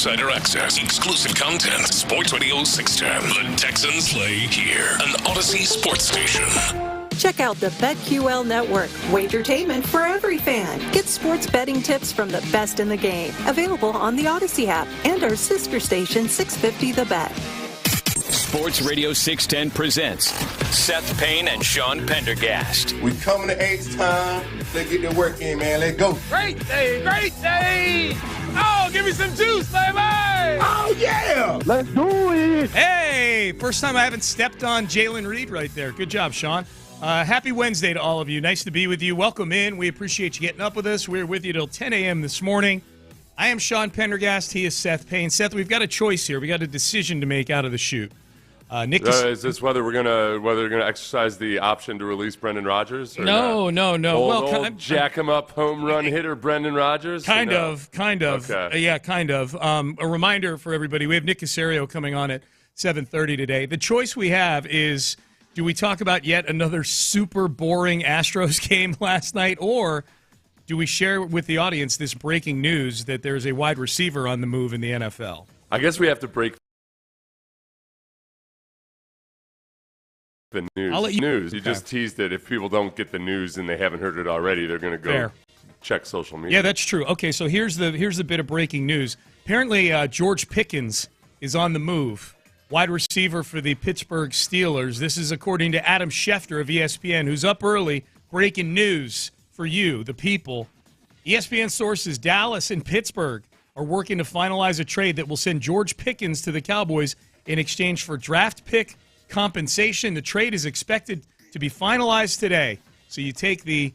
insider access, exclusive content. Sports Radio 610. The Texans play here. An Odyssey sports station. Check out the BetQL Network, wagertainment for every fan. Get sports betting tips from the best in the game. Available on the Odyssey app and our sister station, 650 The Bet. Sports Radio 610 presents Seth Payne and Sean Pendergast. We coming to H-time. Let's get the work in, man. Let's go. Great day, great day. Oh, give me some juice, baby. Oh, yeah. Let's do it. Hey, first time I haven't stepped on Jalen Reed right there. Good job, Sean. Happy Wednesday to all of you. Nice to be with you. Welcome in. We appreciate you getting up with us. We're with you till 10 a.m. this morning. I am Sean Pendergast. He is Seth Payne. Seth, we've got a choice here. We got a decision to make out of the shoot. Nick, is this whether they're gonna exercise the option to release Brendan Rodgers? Or no. Old jack him up home run hitter Brendan Rodgers. Kind of. Okay. Yeah, kind of. A reminder for everybody: we have Nick Caserio coming on at 7:30 today. The choice we have is: do we talk about yet another super boring Astros game last night, or do we share with the audience this breaking news that there's a wide receiver on the move in the NFL? I guess we have to break the news. I'll let you just teased it. If people don't get the news and they haven't heard it already, they're going to go check social media. Yeah, that's true. Okay, so here's the bit of breaking news. Apparently, George Pickens is on the move. Wide receiver for the Pittsburgh Steelers. This is according to Adam Schefter of ESPN, who's up early, breaking news for you, the people. ESPN sources Dallas and Pittsburgh are working to finalize a trade that will send George Pickens to the Cowboys in exchange for draft pick compensation. The trade is expected to be finalized today. So you take the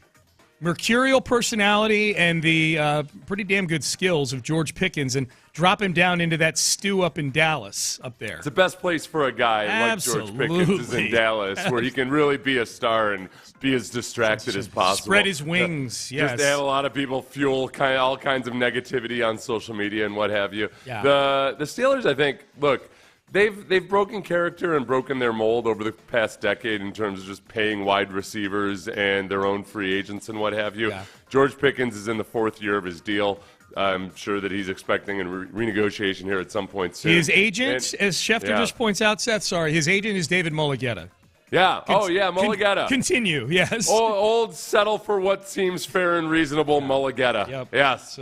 mercurial personality and the pretty damn good skills of George Pickens and drop him down into that stew up in Dallas up there. It's the best place for a guy like George Pickens is in Dallas, where he can really be a star and be as distracted as possible. Spread his wings, yes. Just to have a lot of people fuel all kinds of negativity on social media and what have you. Yeah. The Steelers, I think, look, They've broken character and broken their mold over the past decade in terms of just paying wide receivers and their own free agents and what have you. Yeah. George Pickens is in the fourth year of his deal. I'm sure that he's expecting a renegotiation here at some point soon. His agent, as Schefter just points out, Seth, his agent is David Mulligetta. Yeah. Mulligetta. Continue, yes. Old settle for what seems fair and reasonable Mulligetta. Yep. Yes.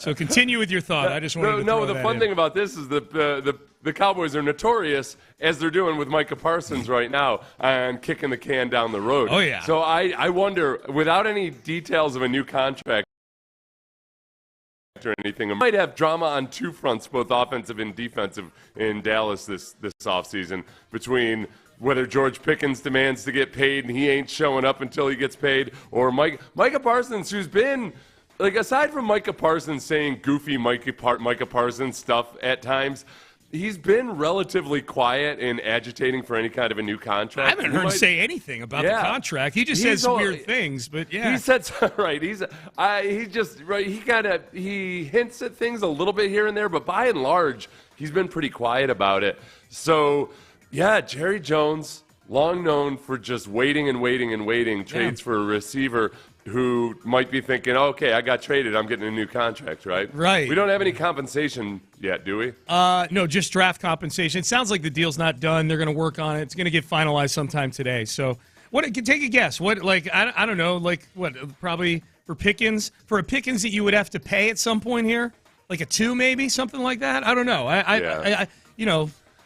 So continue with your thought. I just wanted to throw the that fun in. thing about this is the Cowboys are notorious, as they're doing with Micah Parsons right now, and kicking the can down the road. Oh, yeah. So I wonder, without any details of a new contract or anything, it might have drama on two fronts, both offensive and defensive, in Dallas this offseason, between whether George Pickens demands to get paid and he ain't showing up until he gets paid, or Micah Parsons, who's been, like, aside from Micah Parsons saying goofy Micah Parsons stuff at times, he's been relatively quiet and agitating for any kind of a new contract. I haven't heard him say anything about the contract. He just says weird things, but yeah. He said right. He hints at things a little bit here and there, but by and large, he's been pretty quiet about it. So, yeah, Jerry Jones, long known for just waiting, trades for a receiver who might be thinking, okay, I got traded, I'm getting a new contract, right? Right. We don't have any compensation yet, do we? No, just draft compensation. It sounds like the deal's not done. They're going to work on it. It's going to get finalized sometime today. So, take a guess. What, like, I don't know, like, what, probably for Pickens? For a Pickens that you would have to pay at some point here? Like a 2 maybe, something like that? I don't know.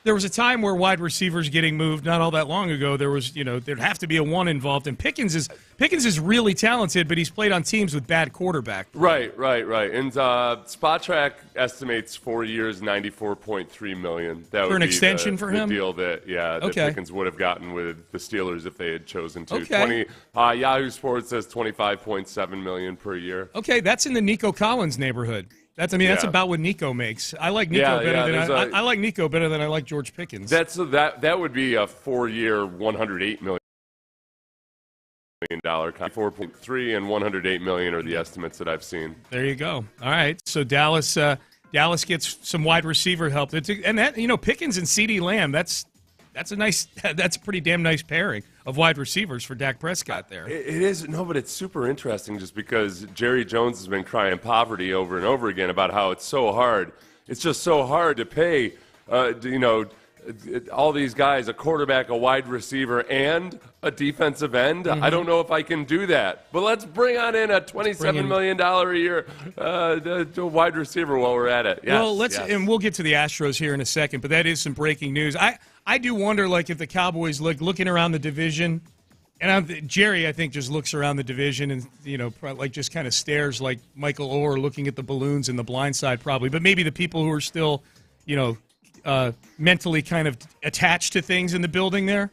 There was a time where wide receivers getting moved not all that long ago. There was, there'd have to be a 1 involved. And Pickens is really talented, but he's played on teams with bad quarterback. Right. And SpotTrack estimates 4 years, $94.3 million. That for an extension for him? The deal that Pickens would have gotten with the Steelers if they had chosen to. Okay. Yahoo Sports says $25.7 million per year. Okay, that's in the Nico Collins neighborhood. That's about what Nico makes. I like Nico I like Nico better than I like George Pickens. That would be a 4-year, $108 million contract. 4.3 and $108 million are the estimates that I've seen. There you go. All right, so Dallas gets some wide receiver help. And that Pickens and CeeDee Lamb. That's a pretty damn nice pairing. of wide receivers for Dak Prescott there. It is. No, but it's super interesting just because Jerry Jones has been crying poverty over and over again about how it's so hard. It's just so hard to pay, all these guys, a quarterback, a wide receiver, and a defensive end. I don't know if I can do that. But let's bring on in a $27 million a year wide receiver while we're at it. Yes, well, and we'll get to the Astros here in a second, but that is some breaking news. I do wonder, like, if the Cowboys looking around the division, and Jerry, I think, just looks around the division and, just kind of stares like Michael Orr looking at the balloons in The Blind Side probably. But maybe the people who are still, mentally kind of attached to things in the building there,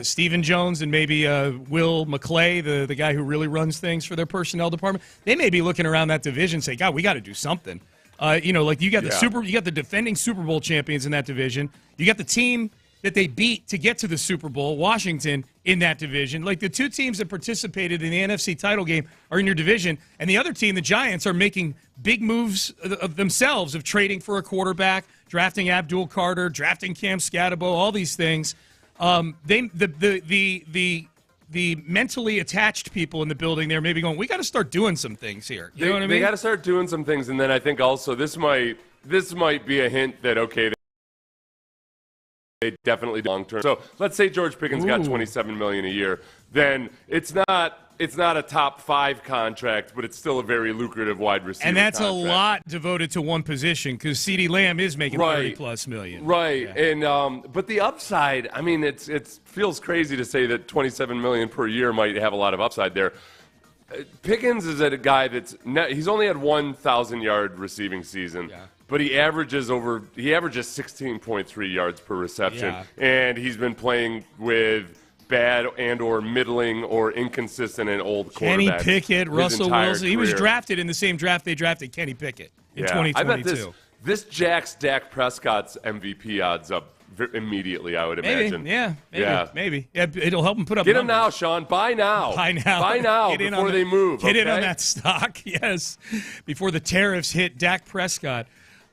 Stephen Jones and maybe Will McClay, the guy who really runs things for their personnel department, they may be looking around that division and say, God, we got to do something. You got the defending Super Bowl champions in that division. You got the team that they beat to get to the Super Bowl, Washington, in that division. Like, the two teams that participated in the NFC title game are in your division, and the other team, the Giants, are making big moves of themselves of trading for a quarterback, drafting Abdul Carter, drafting Cam Scatabo, all these things. The mentally attached people in the building there may be going, we got to start doing some things here. You know what I mean? They got to start doing some things, and then I think also this might be a hint that, okay, they definitely long term. So let's say George Pickens got $27 million a year, then it's not a top 5 contract, but it's still a very lucrative wide receiver. And that's contract. a lot devoted to one position because CeeDee Lamb is making $30+ million. Right, yeah. And but the upside, I mean, it feels crazy to say that $27 million per year might have a lot of upside there. Pickens is a guy he's only had 1,000-yard receiving season. Yeah. But he averages 16.3 yards per reception, and he's been playing with bad and or middling or inconsistent and old quarterbacks. Kenny Pickett, Russell Wilson. Career. He was drafted in the same draft they drafted Kenny Pickett in 2022. I bet this jacks Dak Prescott's MVP odds up immediately, I would imagine. Maybe. Yeah, it'll help him put up Get numbers. him now, Sean. Buy now. Before they move. Get in on that stock, yes, before the tariffs hit Dak Prescott.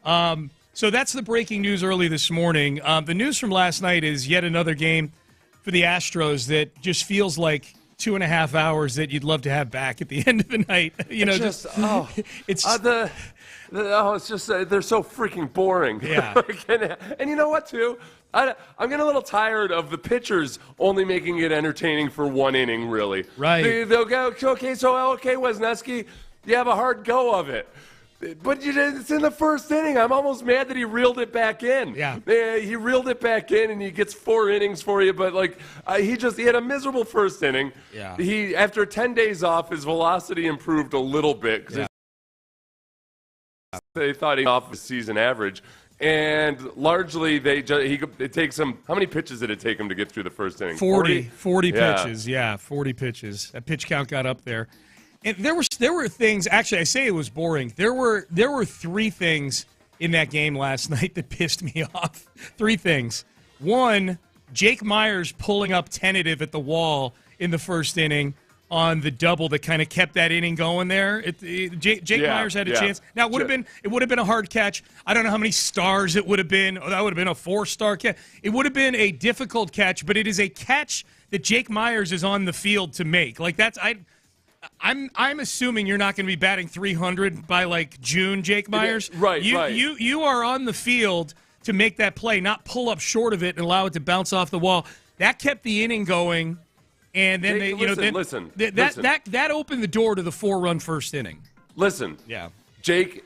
So that's the breaking news early this morning. The news from last night is yet another game for the Astros that just feels like 2.5 hours that you'd love to have back at the end of the night. It's just they're so freaking boring. Yeah. And you know what, too? I'm getting a little tired of the pitchers only making it entertaining for one inning, really. Right. They'll go, okay, Wisniewski, you have a hard go of it. But it's in the first inning. I'm almost mad that he reeled it back in. Yeah. He reeled it back in, and he gets 4 innings for you. But, he had a miserable first inning. Yeah. After 10 days off, his velocity improved a little bit because they thought he off the season average. And largely, it takes him. How many pitches did it take him to get through the first inning? 40 pitches. Yeah, 40 pitches. That pitch count got up there. And there were things. Actually, I say it was boring. There were 3 things in that game last night that pissed me off. 3 things. One, Jake Myers pulling up tentative at the wall in the first inning on the double that kind of kept that inning going there. Jake Myers had a chance. Now it would have been a hard catch. I don't know how many stars it would have been. That would have been a 4-star catch. It would have been a difficult catch, but it is a catch that Jake Myers is on the field to make. I'm assuming you're not going to be batting 300 by June, Jake Myers. Right. You are on the field to make that play, not pull up short of it and allow it to bounce off the wall. That kept the inning going, and then that opened the door to the 4-run first inning. Listen. Yeah. Jake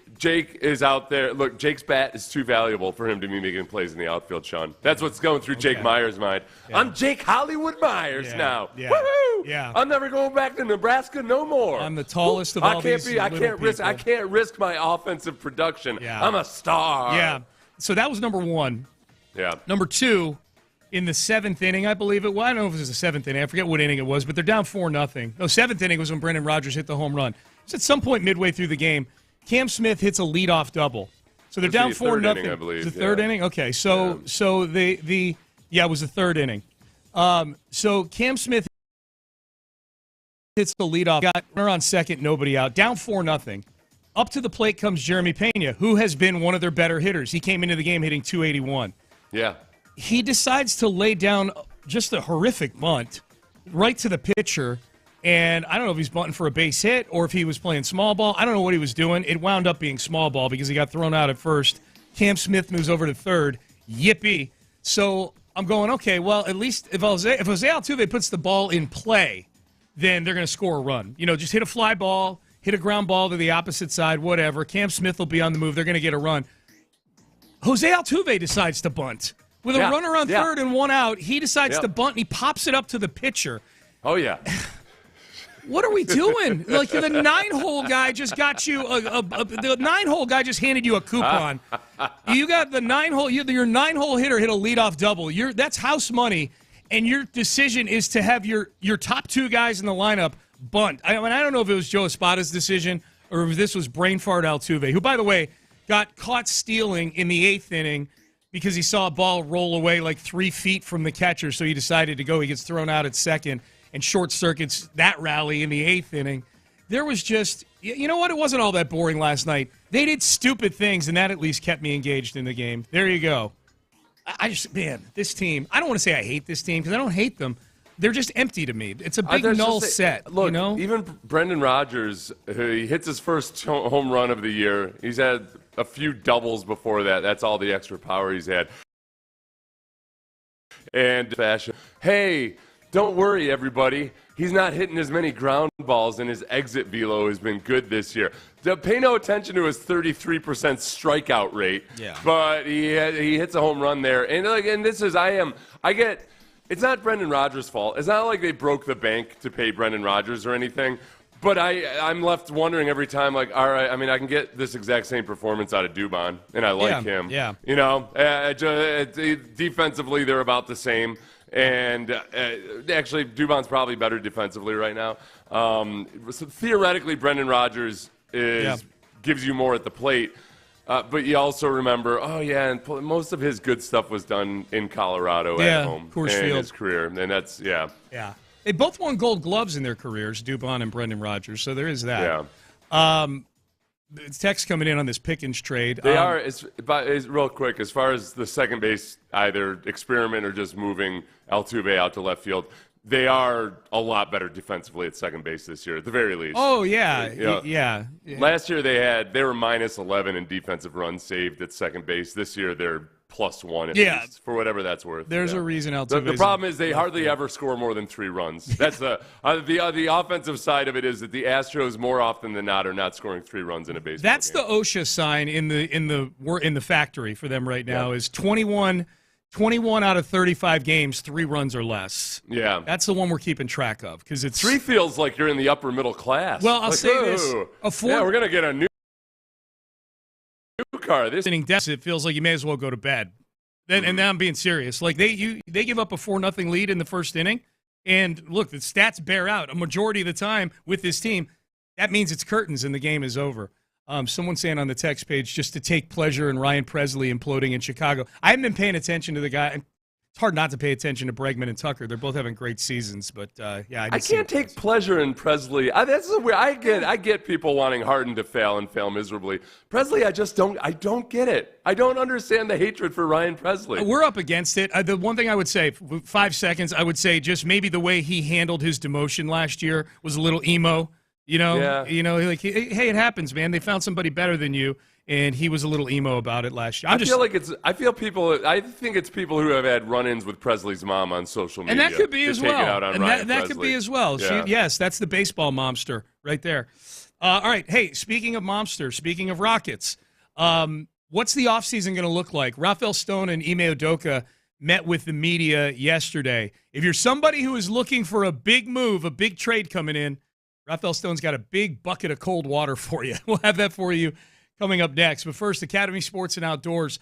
is out there. Look, Jake's bat is too valuable for him to be making plays in the outfield, Sean. That's what's going through Jake Myers' mind. Yeah. I'm Jake Hollywood Myers now. Yeah. Woohoo! Yeah. I'm never going back to Nebraska no more. I'm the tallest of all these little people. I can't risk my offensive production. Yeah. I'm a star. Yeah. So that was number 1. Yeah. Number 2, in the 7th inning, I believe it was. I don't know if it was the 7th inning. I forget what inning it was, but they're down 4-0. No, 7th inning was when Brendan Rodgers hit the home run. It's at some point midway through the game. Cam Smith hits a leadoff double. So they're down 4-0. I believe. The third inning? Okay. So it was the third inning. So Cam Smith hits the leadoff. Got runner on second, nobody out. Down 4-0. Up to the plate comes Jeremy Pena, who has been one of their better hitters. He came into the game hitting .281. Yeah. He decides to lay down just a horrific bunt right to the pitcher. And I don't know if he's bunting for a base hit or if he was playing small ball. I don't know what he was doing. It wound up being small ball because he got thrown out at first. Cam Smith moves over to third. Yippee. So I'm going, okay, well, at least if Jose Altuve puts the ball in play, then they're going to score a run. Just hit a fly ball, hit a ground ball to the opposite side, whatever. Cam Smith will be on the move. They're going to get a run. Jose Altuve decides to bunt. With a runner on third and one out, he decides to bunt, and he pops it up to the pitcher. Oh, yeah. What are we doing? Like the 9-hole guy just got you the 9-hole guy just handed you a coupon. You got the 9-hole. Your 9-hole hitter hit a leadoff double. That's house money, and your decision is to have your top two guys in the lineup bunt. I don't know if it was Joe Espada's decision or if this was brain fart Altuve, who, by the way, got caught stealing in the 8th inning because he saw a ball roll away like 3 feet from the catcher, so he decided to go. He gets thrown out at second and short circuits that rally in the 8th inning. There was just, you know what? It wasn't all that boring last night. They did stupid things, and that at least kept me engaged in the game. There you go. This team, I don't want to say I hate this team because I don't hate them. They're just empty to me. It's a big null set. Look, even Brendan Rodgers, he hits his first home run of the year. He's had a few doubles before that. That's all the extra power he's had. And fashion. Hey, don't worry, everybody. He's not hitting as many ground balls, and his exit velo has been good this year. Pay no attention to his 33% strikeout rate. Yeah. But he hits a home run there. And this is, it's not Brendan Rodgers' fault. It's not like they broke the bank to pay Brendan Rodgers or anything. But I'm left wondering every time, like, all right, I mean, I can get this exact same performance out of Dubon, and I like him. Yeah. Defensively, they're about the same. And actually, Dubon's probably better defensively right now. So theoretically, Brendan Rodgers gives you more at the plate. But you also remember, and most of his good stuff was done in Colorado at home in his career. And that's, Yeah. They both won Gold Gloves in their careers, Dubon and Brendan Rodgers, so there is that. Yeah. Text coming in on this Pickens trade. They are, real quick, as far as the second base either experiment or just moving Altuve out to left field, they are a lot better defensively at second base this year, at the very least. Oh, yeah. Last year they were minus 11 in defensive runs saved at second base. This year they're +1 at least, for whatever that's worth. There's a reason Altuve. The problem is they hardly ever score more than 3 runs. That's the offensive side of it is that the Astros more often than not are not scoring 3 runs in a baseball That's game. the OSHA sign in the factory for them right now is 21 out of 35 games, 3 runs or less. Yeah. That's the one we're keeping track of because it's 3 feels like you're in the upper middle class. Well, I'll say this: we're gonna get a new car. This inning deficit feels like you may as well go to bed. And now I'm being serious. Like they give up a 4-0 lead in the first inning, and look, the stats bear out a majority of the time with this team. That means it's curtains and the game is over. Someone saying on the text page just to take pleasure in Ryan Presley imploding in Chicago. I haven't been paying attention to the guy. It's hard not to pay attention to Bregman and Tucker. They're both having great seasons, but I can't take pleasure in Presley. That's weird. I get people wanting Harden to fail and fail miserably. Presley, I don't get it. I don't understand the hatred for Ryan Presley. We're up against it. The one thing I would say, 5 seconds, I would say just maybe the way he handled his demotion last year was a little emo. Like, hey, it happens, man. They found somebody better than you. And he was a little emo about it last year. I think it's people who have had run-ins with Presley's mom on social media. And that could be as well. That could be as well. Yeah. Yes, that's the baseball momster right there. All right. Hey, speaking of momster, speaking of Rockets, what's the offseason going to look like? Rafael Stone and Ime Udoka met with the media yesterday. If you're somebody who is looking for a big move, a big trade coming in, Rafael Stone's got a big bucket of cold water for you. We'll have that for you coming up next. But first, Academy Sports and Outdoors.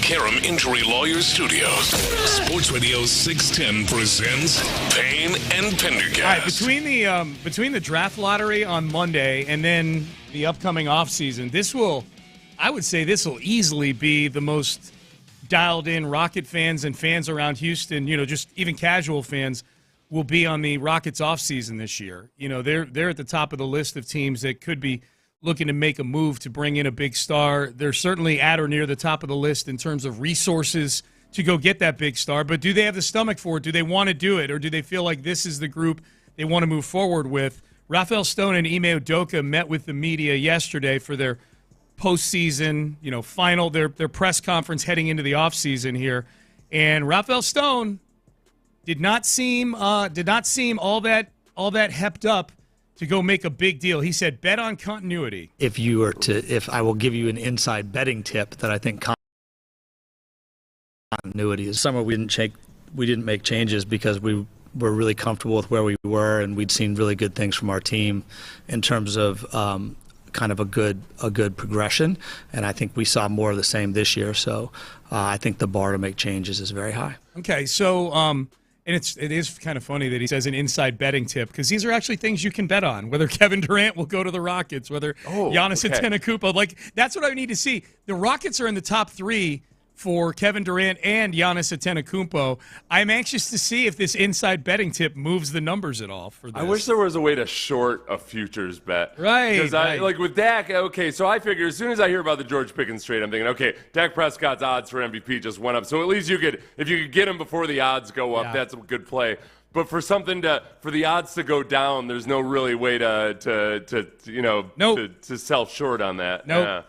Karam Injury Lawyers Studios. Sports Radio 610 presents Payne and Pendergast. All right, between the draft lottery on Monday and then the upcoming offseason, I would say this will easily be the most dialed-in Rocket fans and fans around Houston, just even casual fans, will be on the Rockets offseason this year. They're at the top of the list of teams that could be looking to make a move to bring in a big star. They're certainly at or near the top of the list in terms of resources to go get that big star. But do they have the stomach for it? Do they want to do it? Or do they feel like this is the group they want to move forward with? Rafael Stoerner and Ime Udoka met with the media yesterday for their postseason, final, their press conference heading into the offseason here. And Rafael Stone did not seem all that hepped up to go make a big deal. He said, bet on continuity. If I will give you an inside betting tip that I think continuity is summer. We didn't make changes because we were really comfortable with where we were, and we'd seen really good things from our team in terms of kind of a good progression. And I think we saw more of the same this year. So I think the bar to make changes is very high. Okay, so and it is kind of funny that he says an inside betting tip, because these are actually things you can bet on, whether Kevin Durant will go to the Rockets, whether Giannis Antetokounmpo. That's what I need to see. The Rockets are in the top 3 for Kevin Durant and Giannis Antetokounmpo. I'm anxious to see if this inside betting tip moves the numbers at all for this. I wish there was a way to short a futures bet. Right. Because like with Dak, so I figure as soon as I hear about the George Pickens trade, I'm thinking, okay, Dak Prescott's odds for MVP just went up. So at least if you could get him before the odds go up, that's a good play. But for the odds to go down, there's no really way to sell short on that. Nope. Yeah.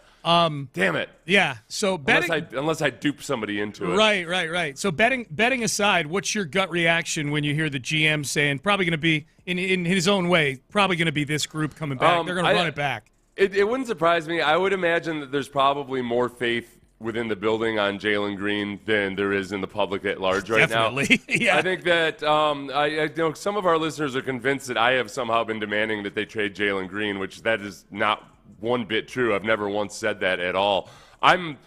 Damn it. Yeah. So betting, unless I dupe somebody into it. Right. So betting aside, what's your gut reaction when you hear the GM saying probably going to be in his own way, probably going to be this group coming back? They're going to run it back. It wouldn't surprise me. I would imagine that there's probably more faith within the building on Jalen Green than there is in the public at large right Definitely. now. Yeah. I think that I know some of our listeners are convinced that I have somehow been demanding that they trade Jalen Green, which that is not one bit true. I've never once said that at all. I'm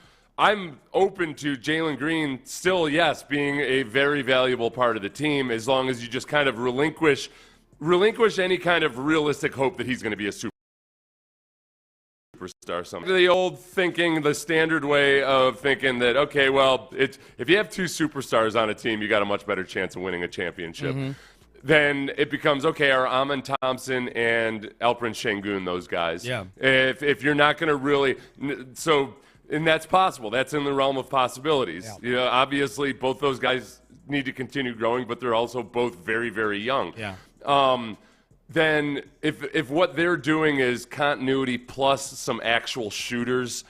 open to Jalen Green still, yes, being a very valuable part of the team, as long as you just kind of relinquish any kind of realistic hope that he's going to be a superstar. Something. The old thinking, the standard way of thinking that, okay, well, if you have 2 superstars on a team, you got a much better chance of winning a championship. Mm-hmm. Then it becomes, okay, are Amon Thompson and Alperen Şengün those guys? Yeah. If you're not going to really and that's possible. That's in the realm of possibilities. Yeah. Obviously, both those guys need to continue growing, but they're also both very, very young. Yeah. Then if what they're doing is continuity plus some actual shooters,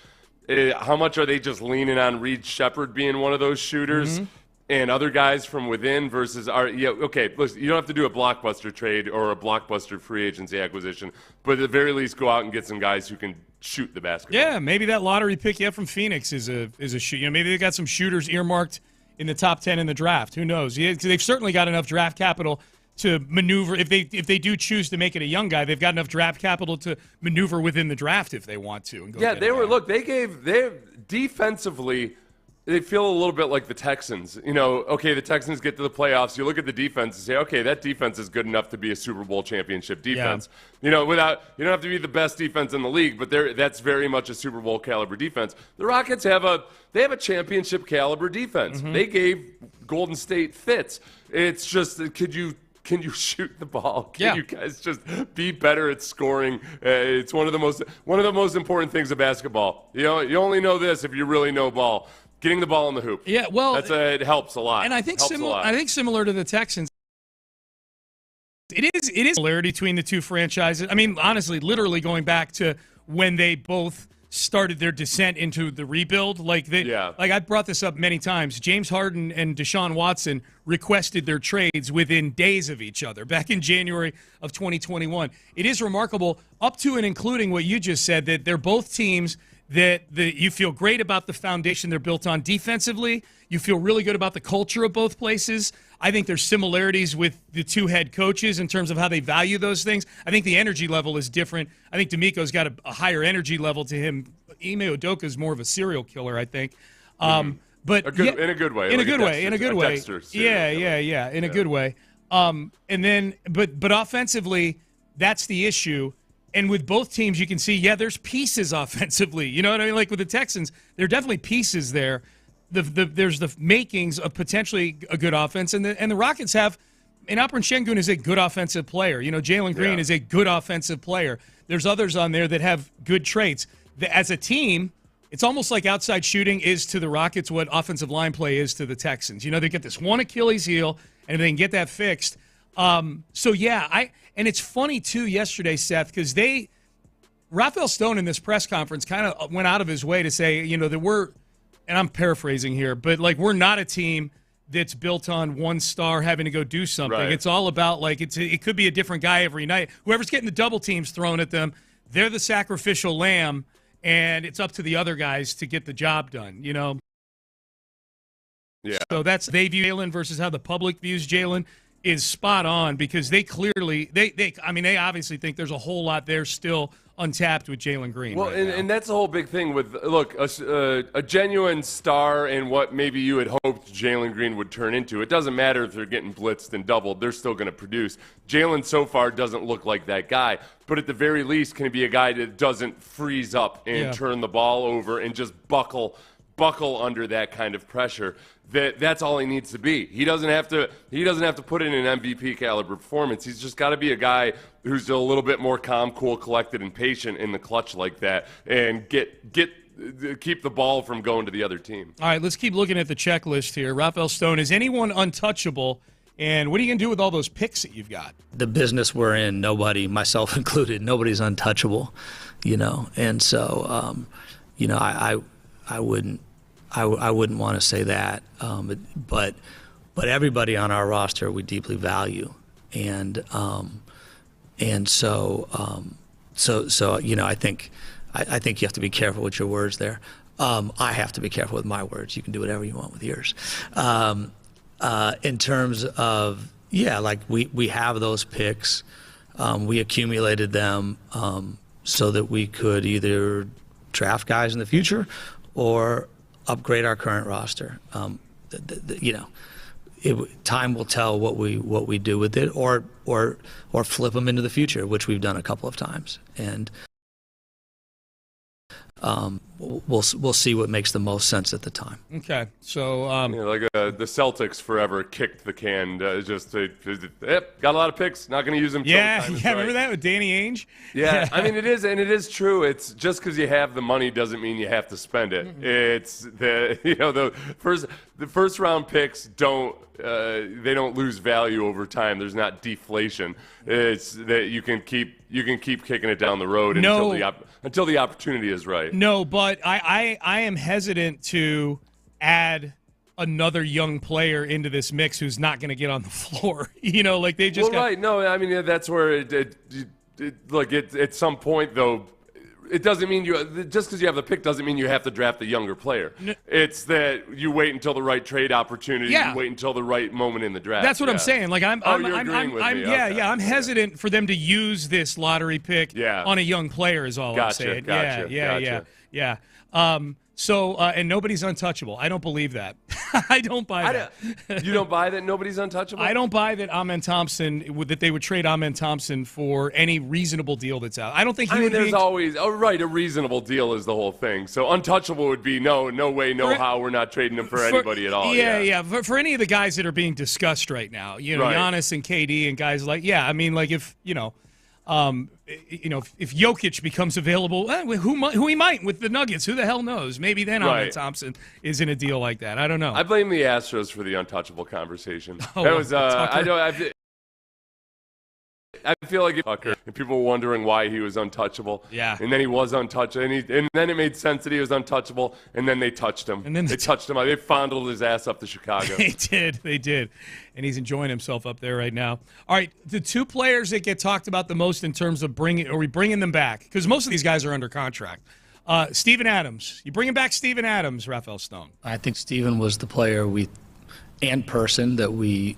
how much are they just leaning on Reed Shepherd being one of those shooters? Mm-hmm. And other guys from within versus listen, you don't have to do a blockbuster trade or a blockbuster free agency acquisition, but at the very least go out and get some guys who can shoot the basketball. Yeah, maybe that lottery pick you have from Phoenix is a shoot. Maybe they got some shooters earmarked in the top 10 in the draft. Who knows? Yeah, they've certainly got enough draft capital to maneuver. If they do choose to make it a young guy, they've got enough draft capital to maneuver within the draft if they want to. And go they defensively. They feel a little bit like the Texans. The Texans get to the playoffs. You look at the defense and say, okay, that defense is good enough to be a Super Bowl championship defense. Yeah. You don't have to be the best defense in the league, but that's very much a Super Bowl caliber defense. The Rockets have a championship caliber defense. Mm-hmm. They gave Golden State fits. It's just, can you shoot the ball? Can you guys just be better at scoring? It's one of the most important things of basketball. You only know this if you really know ball. Getting the ball in the hoop. Yeah, well, it helps a lot. And I think similar to the Texans, it is similarity between the two franchises. I mean, honestly, literally going back to when they both started their descent into the rebuild. Like I've brought this up many times. James Harden and Deshaun Watson requested their trades within days of each other back in January of 2021. It is remarkable, up to and including what you just said, that they're both teams that you feel great about the foundation they're built on defensively. You feel really good about the culture of both places. I think there's similarities with the two head coaches in terms of how they value those things. I think the energy level is different. I think D'Amico's got a higher energy level to him. Ime Udoka is more of a serial killer, I think. But in a good way. In a like good way. In a good way. Yeah. In a good way. And then, but offensively, that's the issue. And with both teams, you can see, there's pieces offensively. You know what I mean? Like with the Texans, there are definitely pieces there. There's the makings of potentially a good offense, and the Rockets have. And Alperen Şengün is a good offensive player. You know, Jalen Green is a good offensive player. There's others on there that have good traits. As a team, it's almost like outside shooting is to the Rockets what offensive line play is to the Texans. You know, they get this one Achilles heel, and if they can get that fixed. And it's funny, too, yesterday, Seth, because Rafael Stone in this press conference kind of went out of his way to say, you know, that and I'm paraphrasing here, but, like, we're not a team that's built on one star having to go do something. Right. It's all about, like, it could be a different guy every night. Whoever's getting the double teams thrown at them, they're the sacrificial lamb, and it's up to the other guys to get the job done, you know? Yeah. So they view Jalen versus how the public views Jalen is spot on, because they clearly they obviously think there's a whole lot there still untapped with Jalen Green. Well, and that's the whole big thing with a genuine star and what maybe you had hoped Jalen Green would turn into. It doesn't matter if they're getting blitzed and doubled; they're still going to produce. Jalen so far doesn't look like that guy, but at the very least, can he be a guy that doesn't freeze up and turn the ball over and just buckle under that kind of pressure? That's all he needs to be. He doesn't have to put in an MVP caliber performance. He's just got to be a guy who's a little bit more calm, cool, collected, and patient in the clutch like that, and keep the ball from going to the other team. All right, let's keep looking at the checklist here. Rafael Stone, is anyone untouchable? And what are you going to do with all those picks that you've got? The business we're in, nobody, myself included, nobody's untouchable, you know. And so, you know, I wouldn't want to say that, but everybody on our roster we deeply value, and so you know, I think you have to be careful with your words there. I have to be careful with my words. You can do whatever you want with yours. In terms of like we have those picks, we accumulated them so that we could either draft guys in the future or upgrade our current roster. You know, time will tell what we do with it, or flip them into the future, which we've done a couple of times, and we'll see what makes the most sense at the time. Okay, so the Celtics forever kicked the can. Got a lot of picks. Not going to use them. Yeah. Remember that with Danny Ainge? Yeah, I mean it is true. It's just because you have the money doesn't mean you have to spend it. Mm-hmm. It's the first round picks don't lose value over time. There's not deflation. It's that you can keep kicking it down the road until the opportunity is right. No, but I am hesitant to add another young player into this mix who's not going to get on the floor. You know, like they just right. No, I mean that's where at some point though. It doesn't mean just because you have the pick doesn't mean you have to draft the younger player. It's that you wait until the right trade opportunity. Yeah. You wait until the right moment in the draft. That's what I'm saying. Like I'm agreeing with me. I'm hesitant for them to use this lottery pick on a young player. Is all I'm saying. Gotcha. Yeah. And nobody's untouchable. I don't believe that. I don't buy that. You don't buy that nobody's untouchable? I don't buy that that they would trade Amen Thompson for any reasonable deal that's out. I don't think there's always a reasonable deal is the whole thing. So untouchable would be no way, no how. We're not trading him for anybody at all. Yeah. For any of the guys that are being discussed right now, you know, Giannis and KD and guys like, I mean, like if, you know, if Jokic becomes available, who he might with the Nuggets, who the hell knows? Maybe then Amen Thompson is in a deal like that. I don't know. I blame the Astros for the untouchable conversation. I feel like and people were wondering why he was untouchable. Yeah. And then he was untouchable. And then it made sense that he was untouchable. And then they touched him. And then they touched him. They fondled his ass up to Chicago. They did. And he's enjoying himself up there right now. All right, the two players that get talked about the most in terms of bringing them back, because most of these guys are under contract. Steven Adams. You bringing back Steven Adams, Rafael Stone? I think Steven was the player and person that we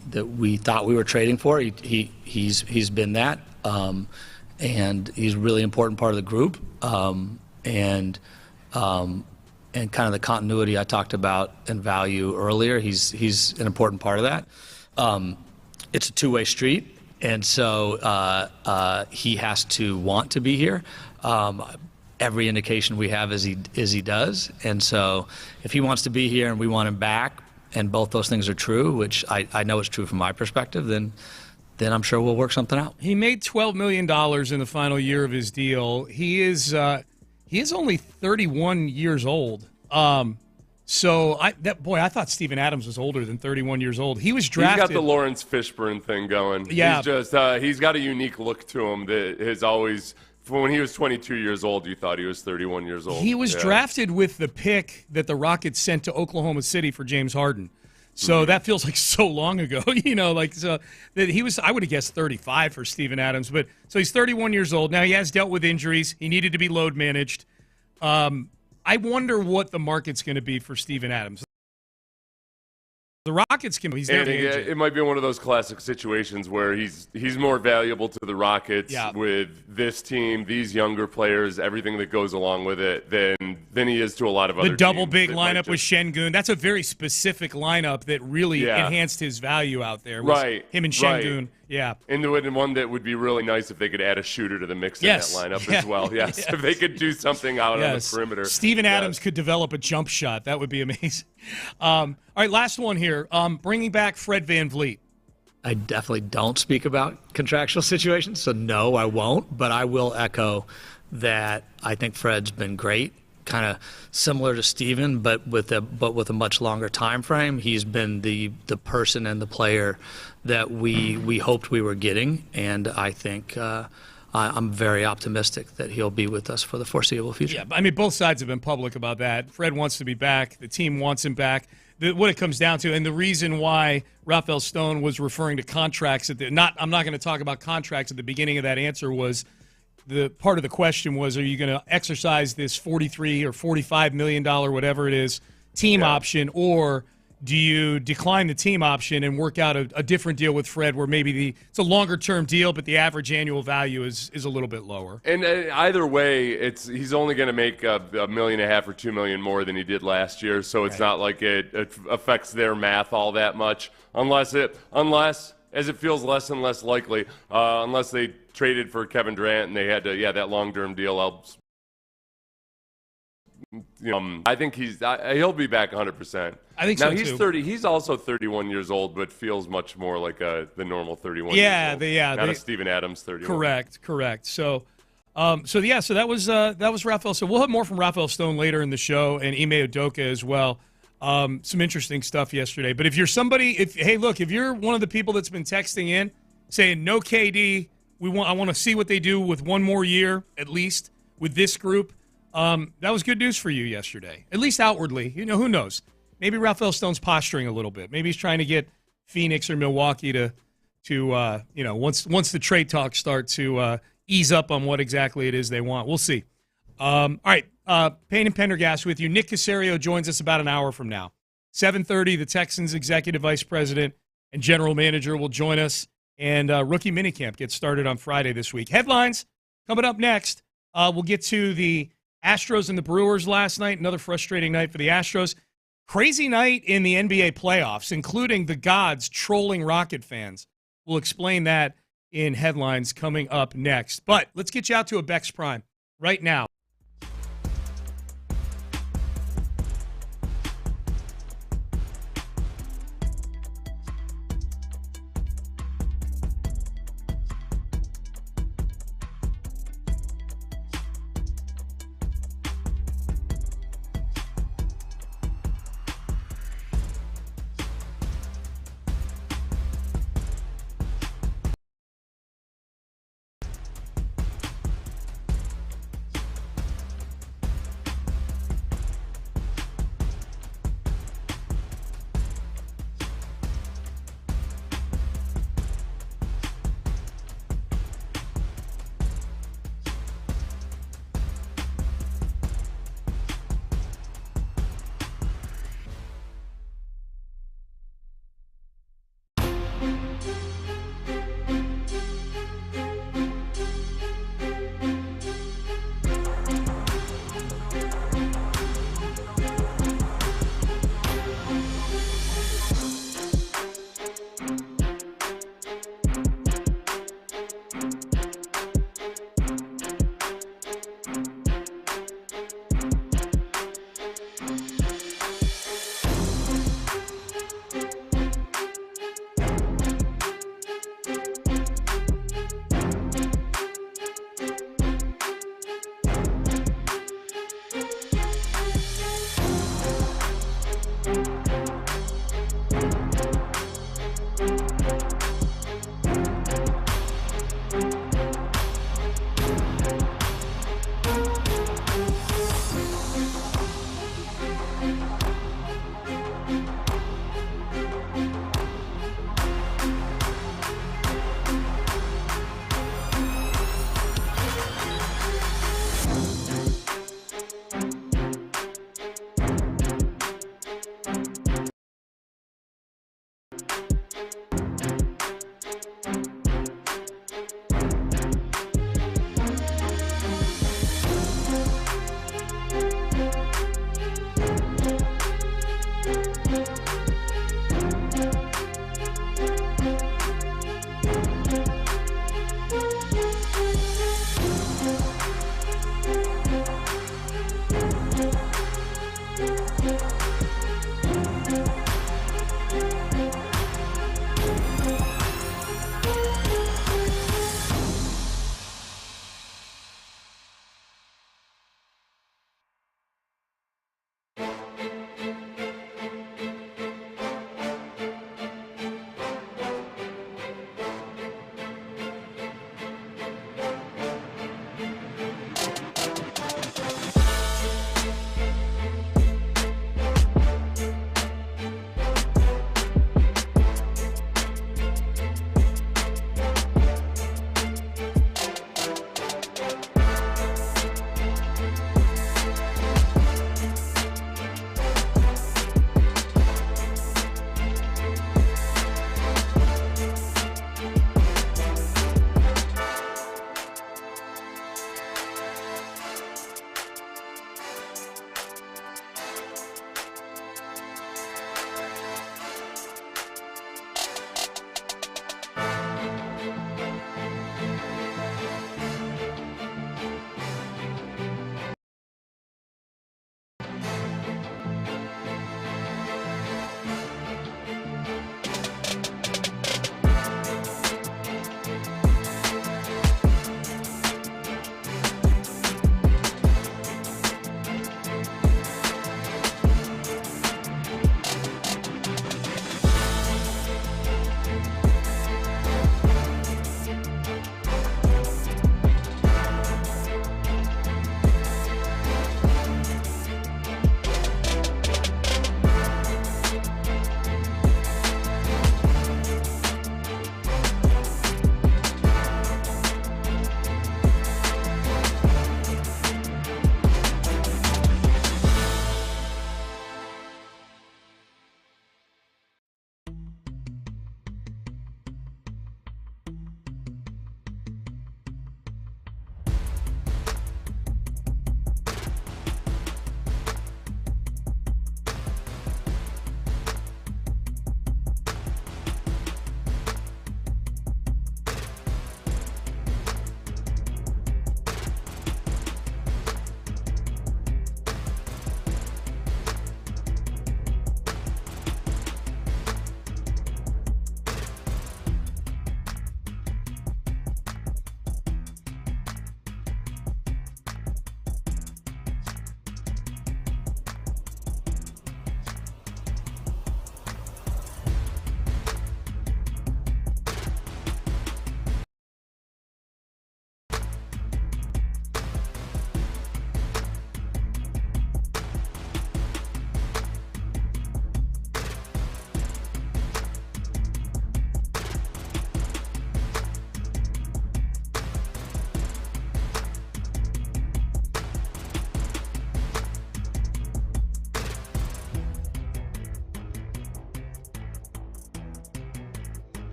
thought we were trading for. He's been that, and he's a really important part of the group. kind of the continuity I talked about and value earlier. He's an important part of that. It's a two-way street, and so he has to want to be here. Every indication we have is he does, and so if he wants to be here and we want him back, and both those things are true, which I know is true from my perspective, then I'm sure we'll work something out. He made $12 million in the final year of his deal. He is only 31 years old. So I thought Steven Adams was older than 31 years old. He was drafted. He's got the Lawrence Fishburne thing going. Yeah. He's got a unique look to him that has always. When he was 22 years old, you thought he was 31 years old. He was drafted with the pick that the Rockets sent to Oklahoma City for James Harden. So that feels like so long ago, so that he was, I would have guessed 35 for Steven Adams. But so he's 31 years old. Now he has dealt with injuries. He needed to be load managed. I wonder what the market's going to be for Steven Adams. The Rockets can. He's their agent. It might be one of those classic situations where he's more valuable to the Rockets with this team, these younger players, everything that goes along with it, than he is to a lot of other teams. The double big lineup with Şengün. That's a very specific lineup that really enhanced his value out there. Right. Him and Şengün. Right. Yeah. And one that would be really nice if they could add a shooter to the mix in that lineup as well. Yes. If they could do something out on the perimeter. Steven Adams could develop a jump shot. That would be amazing. All right, last one here. Bringing back Fred VanVleet. I definitely don't speak about contractual situations, so no, I won't. But I will echo that I think Fred's been great, kind of similar to Steven, but with a much longer time frame. He's been the person and the player that we hoped we were getting, and I think I'm very optimistic that he'll be with us for the foreseeable future. Yeah, I mean, both sides have been public about that. Fred wants to be back. The team wants him back. What it comes down to, and the reason why Rafael Stone was referring to contracts I'm not going to talk about contracts at the beginning of that answer, was the part of the question was, are you going to exercise this $43 or $45 million, whatever it is, team option, or do you decline the team option and work out a different deal with Fred where maybe it's a longer-term deal, but the average annual value is a little bit lower? And either way, he's only going to make $1.5 million or $2 million more than he did last year, so it's not like it affects their math all that much, unless, as it feels less and less likely, unless they traded for Kevin Durant and they had to, that long-term deal. I think he'll be back 100%. I think now so he's too. 30. He's also 31 years old, but feels much more like the normal 31. Years old. Not a Steven Adams 31. Correct. So that was Rafael. So we'll have more from Rafael Stone later in the show, and Ime Udoka as well. Some interesting stuff yesterday. But if you're if you're one of the people that's been texting in saying no KD, I want to see what they do with one more year at least with this group. That was good news for you yesterday, at least outwardly. Who knows? Maybe Rafael Stone's posturing a little bit. Maybe he's trying to get Phoenix or Milwaukee to once the trade talks start to ease up on what exactly it is they want. We'll see. All right, Payne and Pendergast with you. Nick Caserio joins us about an hour from now. 7:30, the Texans executive vice president and general manager will join us, and rookie minicamp gets started on Friday this week. Headlines coming up next. We'll get to the Astros and the Brewers last night. Another frustrating night for the Astros. Crazy night in the NBA playoffs, including the gods trolling Rocket fans. We'll explain that in headlines coming up next. But let's get you out to a Bex Prime right now.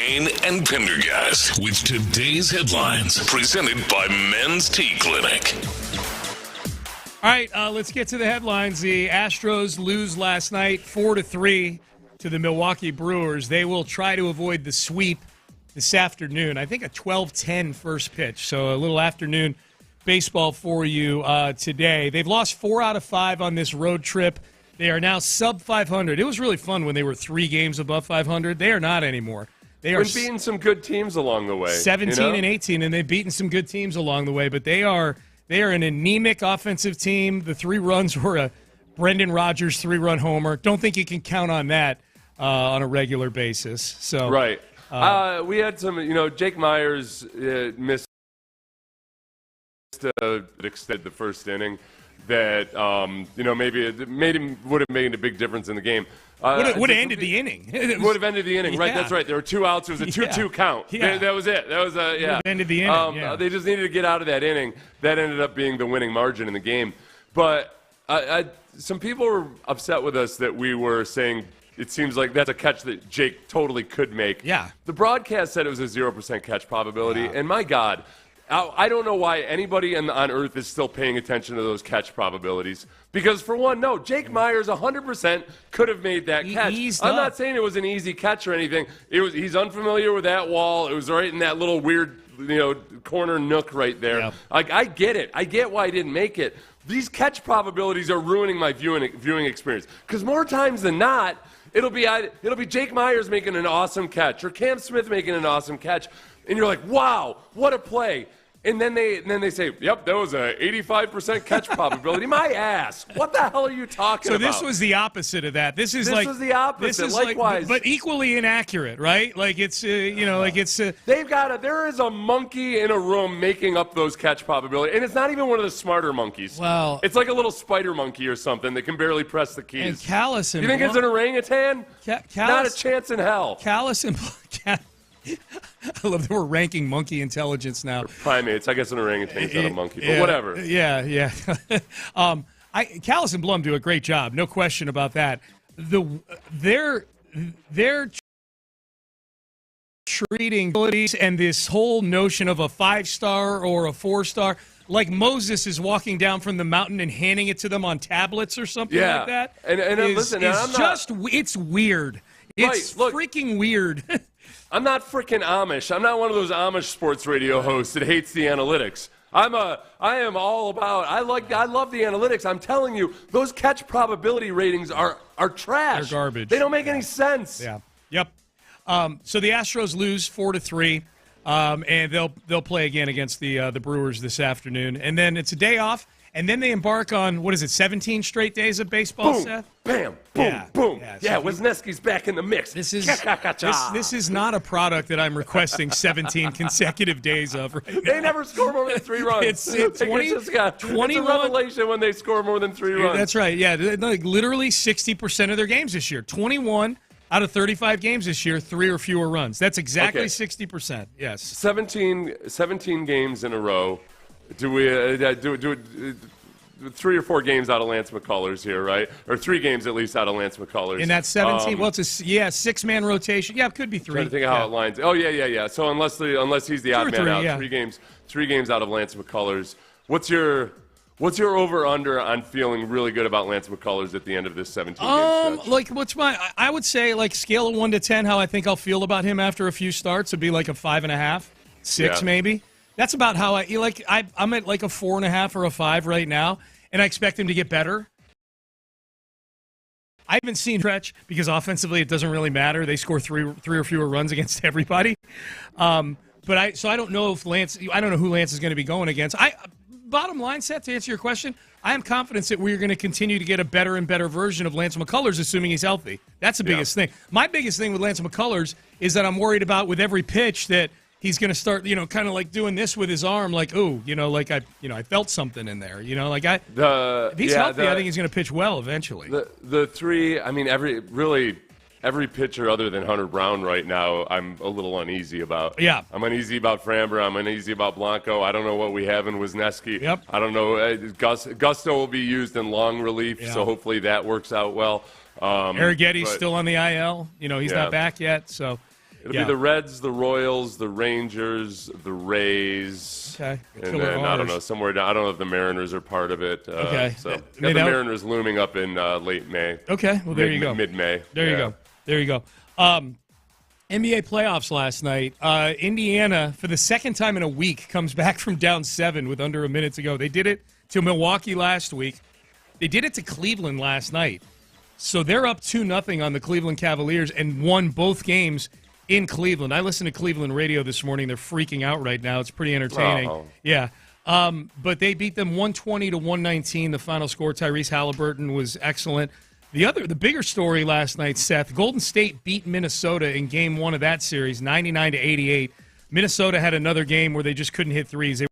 Payne and Pendergast with today's headlines, presented by Men's Tea Clinic. All right, let's get to the headlines. The Astros lose last night 4-3 to the Milwaukee Brewers. They will try to avoid the sweep this afternoon. I think a 12:10 first pitch, so a little afternoon baseball for you today. They've lost 4 out of 5 on this road trip. They are now sub 500. It was really fun when they were 3 games above 500. They are not anymore. They are beating some good teams along the way. 17 and 18, and they've beaten some good teams along the way, but they are an anemic offensive team. The 3 runs were a Brendan Rodgers 3-run homer. Don't think you can count on that on a regular basis. So right. We had some, Jake Myers missed extended the first inning. That maybe it would have made a big difference in the game. Would have ended the inning. Would have ended the inning, right? That's right. There were 2 outs. It was a 2-2 count. Yeah. That was it. That was would have ended the inning. They just needed to get out of that inning. That ended up being the winning margin in the game. But some people were upset with us that we were saying it seems like that's a catch that Jake totally could make. Yeah. The broadcast said it was a 0% catch probability, and my God. I don't know why anybody on Earth is still paying attention to those catch probabilities. Because, for one, no, Jake Myers 100% could have made that catch. I'm not saying it was an easy catch or anything. He's unfamiliar with that wall. It was right in that little weird, corner nook right there. Yep. I get it. I get why he didn't make it. These catch probabilities are ruining my viewing experience. Because more times than not, it'll be Jake Myers making an awesome catch or Cam Smith making an awesome catch, and you're like, wow, what a play. And then they say, yep, that was a 85% catch probability. My ass. What the hell are you talking about? So this was the opposite of that. This was the opposite. This is likewise, but equally inaccurate, right? Like it's there is a monkey in a room making up those catch probabilities, and it's not even one of the smarter monkeys. Well, it's like a little spider monkey or something that can barely press the keys. And Callus and you think it's an orangutan? Not a chance in hell. Callus and I love that we're ranking monkey intelligence now. Primates. I guess an orangutan's not a monkey, but whatever. Yeah. Callus and Blum do a great job, no question about that. They're treating abilities and this whole notion of a 5-star or a 4-star like Moses is walking down from the mountain and handing it to them on tablets or something like that. It's weird. It's freaking weird. I'm not freaking Amish. I'm not one of those Amish sports radio hosts that hates the analytics. I am all about. I love the analytics. I'm telling you, those catch probability ratings are trash. They're garbage. They don't make any sense. Yeah. Yep. So the Astros lose 4-3, and they'll play again against the Brewers this afternoon, and then it's a day off. And then they embark on, 17 straight days of baseball, boom, Seth? Bam, boom, boom. Yeah, Wisniewski's back in the mix. This is not a product that I'm requesting 17 consecutive days of. Right now. They never score more than 3 runs. It's 21. It's a revelation when they score more than 3 runs. That's right, yeah. Like literally 60% of their games this year. 21 out of 35 games this year, 3 or fewer runs. That's exactly 60%, yes. 17 games in a row. Do we do 3 or 4 games out of Lance McCullers here, right? Or 3 games at least out of Lance McCullers. In that 17, it's a 6-man rotation. Yeah, it could be 3. Trying to think of how it lines. Oh yeah. So unless he's the odd man out, 3 games out of Lance McCullers. What's your over/under on feeling really good about Lance McCullers at the end of this 17-game stretch? I would say scale of 1 to 10, how I think I'll feel about him after a few starts would be like a 5.5, 6 maybe. That's about how I'm at like a 4.5 or a 5 right now, and I expect him to get better. I haven't seen stretch because offensively it doesn't really matter. They score three or fewer runs against everybody. But I don't know if I don't know who Lance is going to be going against. Bottom line, Seth, to answer your question, I am confident that we're going to continue to get a better and better version of Lance McCullers, assuming he's healthy. That's the biggest thing. My biggest thing with Lance McCullers is that I'm worried about with every pitch that he's going to start, kind of like doing this with his arm, like, I felt something in there, if he's healthy, I think he's going to pitch well eventually. The 3, every pitcher other than Hunter Brown right now, I'm a little uneasy about. Yeah. I'm uneasy about Framber. I'm uneasy about Blanco. I don't know what we have in Wisniewski. Yep. I don't know. Gusto will be used in long relief, so hopefully that works out well. Arrigetti's still on the IL. He's not back yet, so. It'll be the Reds, the Royals, the Rangers, the Rays. Okay. And then, I don't know, somewhere down. I don't know if the Mariners are part of it. Okay. So got the Mariners looming up in late May. Okay. Well, there you go. Mid-May. There you go. NBA playoffs last night. Indiana, for the second time in a week, comes back from down 7 with under a minute to go. They did it to Milwaukee last week. They did it to Cleveland last night. So they're up 2-0 on the Cleveland Cavaliers and won both games in Cleveland. I listened to Cleveland radio this morning. They're freaking out right now. It's pretty entertaining. Oh. Yeah. But they beat them 120-119, the final score. Tyrese Halliburton was excellent. The bigger story last night, Seth, Golden State beat Minnesota in game 1 of that series, 99-88. Minnesota had another game where they just couldn't hit threes. They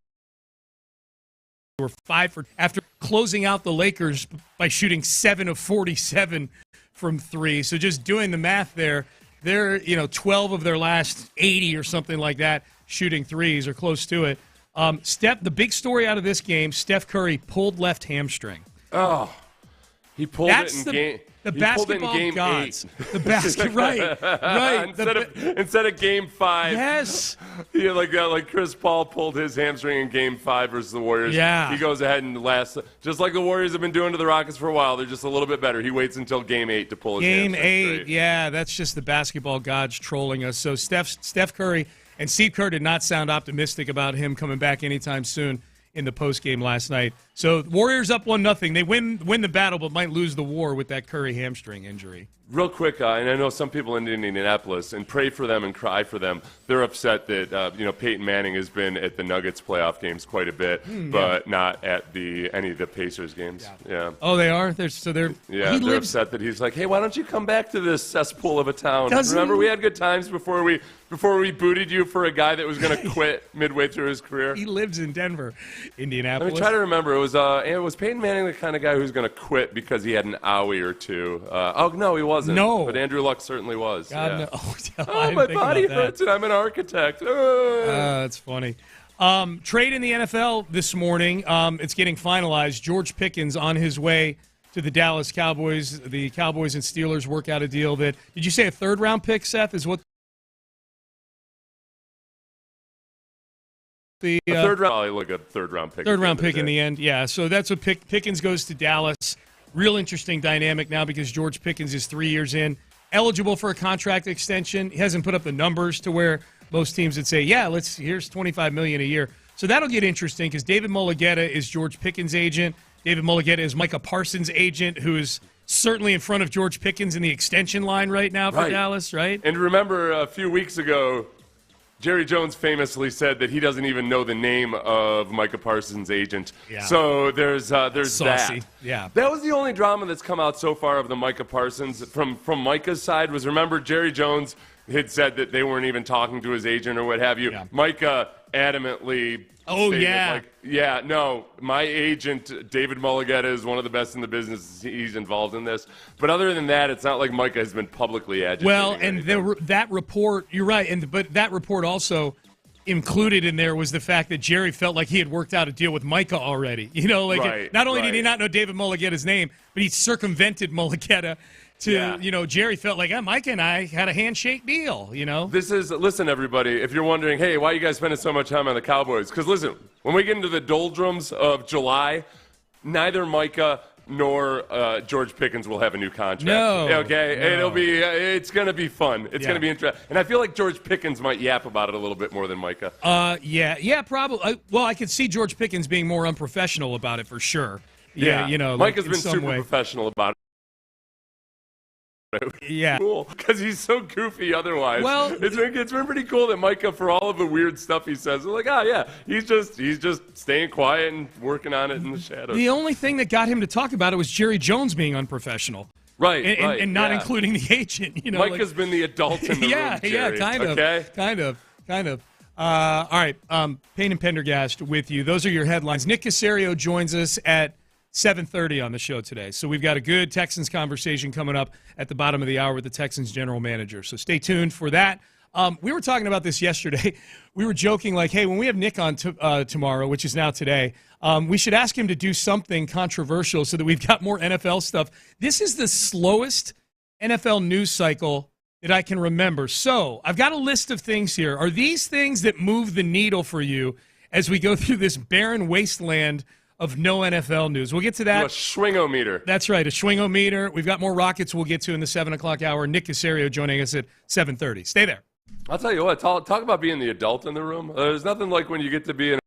were 5 for after closing out the Lakers by shooting 7 of 47 from 3. So just doing the math there, they're 12 of their last 80 or something like that shooting threes or close to it. The big story out of this game, Steph Curry pulled left hamstring. Oh, he pulled it in game. The basketball gods. 8. The basket, right. Instead of game 5. Yes. Yeah, like Chris Paul pulled his hamstring in game 5 versus the Warriors. Yeah. He goes ahead and just like the Warriors have been doing to the Rockets for a while. They're just a little bit better. He waits until game 8 to pull his hamstring. Game 8, yeah, that's just the basketball gods trolling us. So Steph Curry and Steve Kerr did not sound optimistic about him coming back anytime soon in the postgame last night. So Warriors up 1-0. They win the battle, but might lose the war with that Curry hamstring injury. Real quick, and I know some people in Indianapolis, and pray for them and cry for them. They're upset that Peyton Manning has been at the Nuggets playoff games quite a bit, but not at any of the Pacers games. Yeah. Oh, they are. They're upset that he's like, hey, why don't you come back to this cesspool of a town? Doesn't Remember, we had good times before we booted you for a guy that was going to quit midway through his career. He lives in Denver, Indianapolis. Let me try to remember. It was Peyton Manning the kind of guy who was going to quit because he had an owie or two. No, he wasn't. No. But Andrew Luck certainly was. God, yeah. No. My body hurts and I'm an architect. That's funny. Trade in the NFL this morning. It's getting finalized. George Pickens on his way to the Dallas Cowboys. The Cowboys and Steelers work out a deal that, did you say a third-round pick, Seth, is what? A third round pick. Third round pick in the end, yeah. So that's what Pickens goes to Dallas. Real interesting dynamic now because George Pickens is 3 years in, eligible for a contract extension. He hasn't put up the numbers to where most teams would say, yeah, here's $25 million a year. So that'll get interesting because David Mulligetta is George Pickens' agent. David Mulligetta is Micah Parsons' agent, who is certainly in front of George Pickens in the extension line right now for Dallas, right? And remember a few weeks ago, Jerry Jones famously said that he doesn't even know the name of Micah Parsons' agent. Yeah. So there's Saucy. that. Yeah. That was the only drama that's come out so far of the Micah Parsons. From Micah's side was, remember, Jerry Jones had said that they weren't even talking to his agent or what have you. Yeah. Micah adamantly stated, no, my agent, David Mulligetta, is one of the best in the business. He's involved in this. But other than that, it's not like Micah has been publicly agitating. Well, and that report, you're right, but that report also included in there was the fact that Jerry felt like he had worked out a deal with Micah already. Not only did he not know David Mulligetta's name, but he circumvented Mulligetta Jerry felt like Micah and I had a handshake deal, Listen, everybody, if you're wondering, hey, why are you guys spending so much time on the Cowboys? Because, listen, when we get into the doldrums of July, neither Micah nor George Pickens will have a new contract. No. Okay? No. It's going to be fun. It's going to be interesting. And I feel like George Pickens might yap about it a little bit more than Micah. Yeah, probably. Well, I could see George Pickens being more unprofessional about it for sure. Yeah. Micah's been super professional about it. Yeah, cool, because he's so goofy otherwise. Well, it's been pretty cool that Micah, for all of the weird stuff he says, we're like, he's just staying quiet and working on it in the shadows. The only thing that got him to talk about it was Jerry Jones being unprofessioned. Right, and not including the agent. Micah's been the adult in the room, Jerry. Kind of. All right, Payne and Pendergast with you. Those are your headlines. Nick Caserio joins us at 7:30 on the show today. So we've got a good Texans conversation coming up at the bottom of the hour with the Texans general manager. So stay tuned for that. We were talking about this yesterday. We were joking like, hey, when we have Nick on tomorrow, which is now today, we should ask him to do something controversial so that we've got more NFL stuff. This is the slowest NFL news cycle that I can remember. So I've got a list of things here. Are these things that move the needle for you as we go through this barren wasteland of no NFL news? We'll get to that. A swingometer. That's right, a swingometer. We've got more Rockets we'll get to in the 7 o'clock hour. Nick Caserio joining us at 7:30. Stay there. I'll tell you what, talk about being the adult in the room. There's nothing like when you get to be in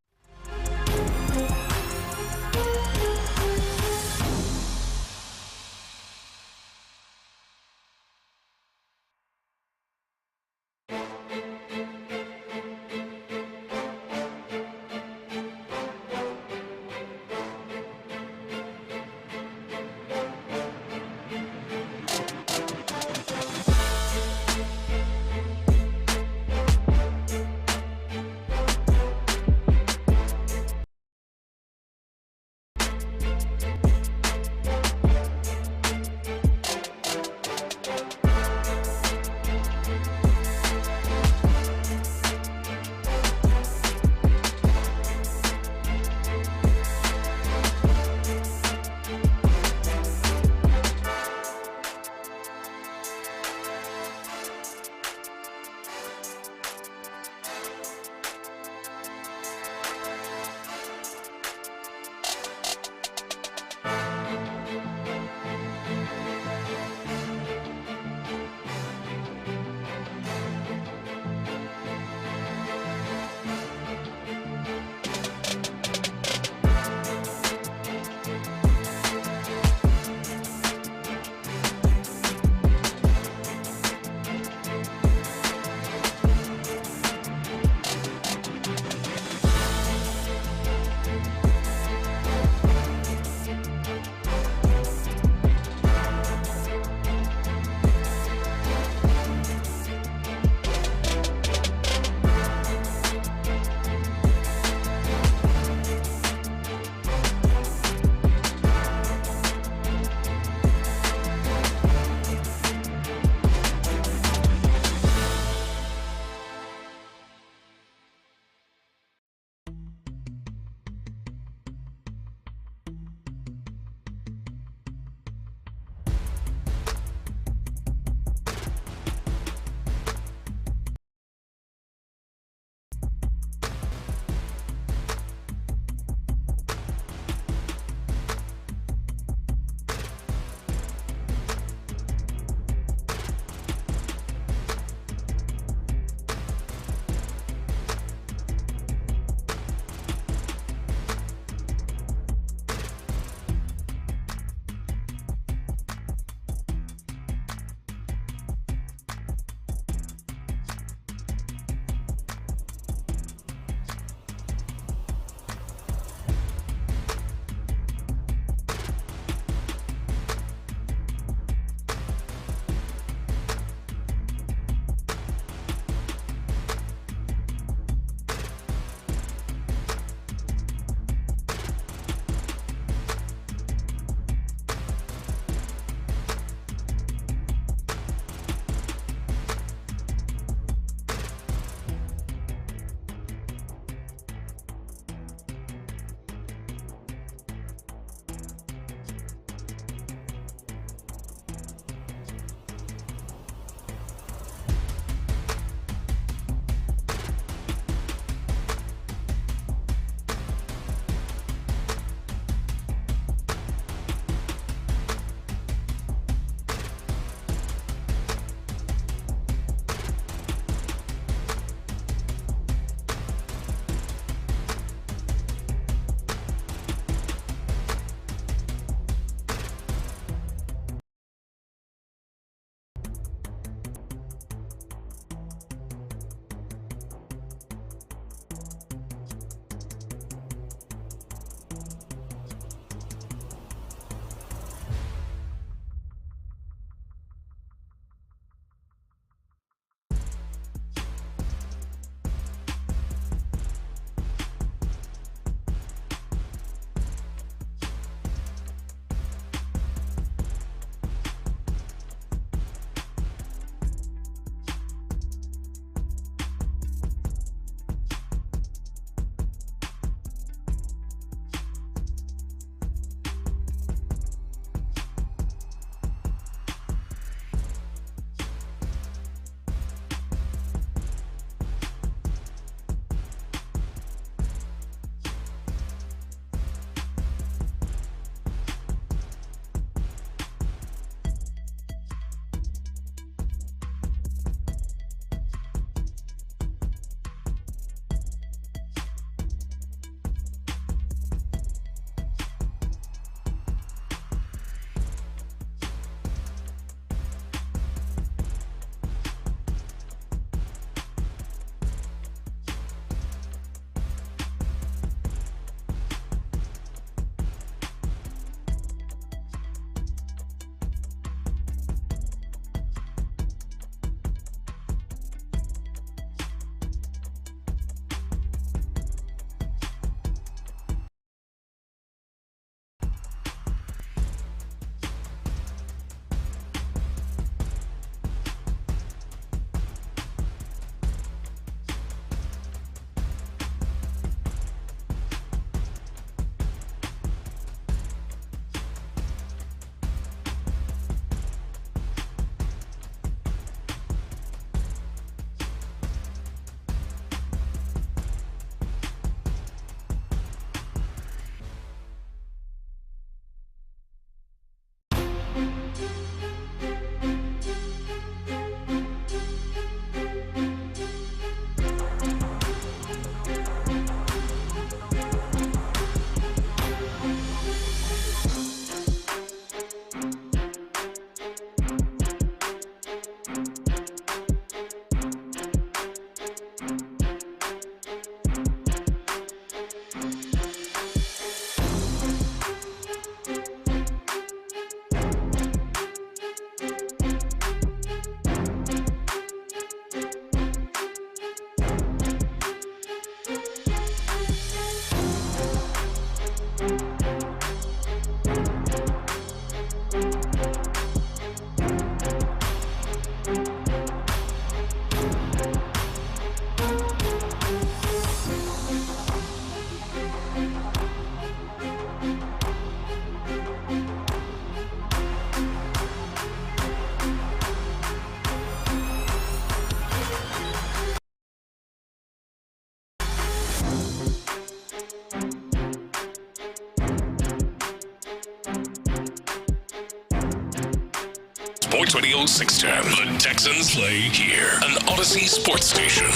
Sports Radio 610. The Texans play here. An Odyssey sports station.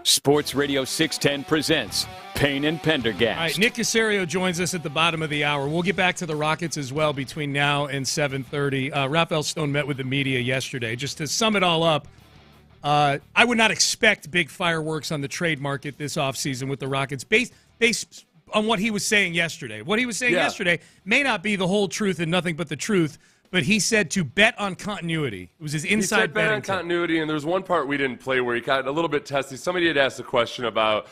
Sports Radio 610 presents Payne and Pendergast. All right, Nick Caserio joins us at the bottom of the hour. We'll get back to the Rockets as well between now and 7:30. Rafael Stone met with the media yesterday. Just to sum it all up, I would not expect big fireworks on the trade market this offseason with the Rockets based on what he was saying yesterday. What he was saying yesterday may not be the whole truth and nothing but the truth, but he said to bet on continuity. It was his inside He said bet betting on tip. continuity, and there's one part we didn't play where he got a little bit testy. Somebody had asked a question about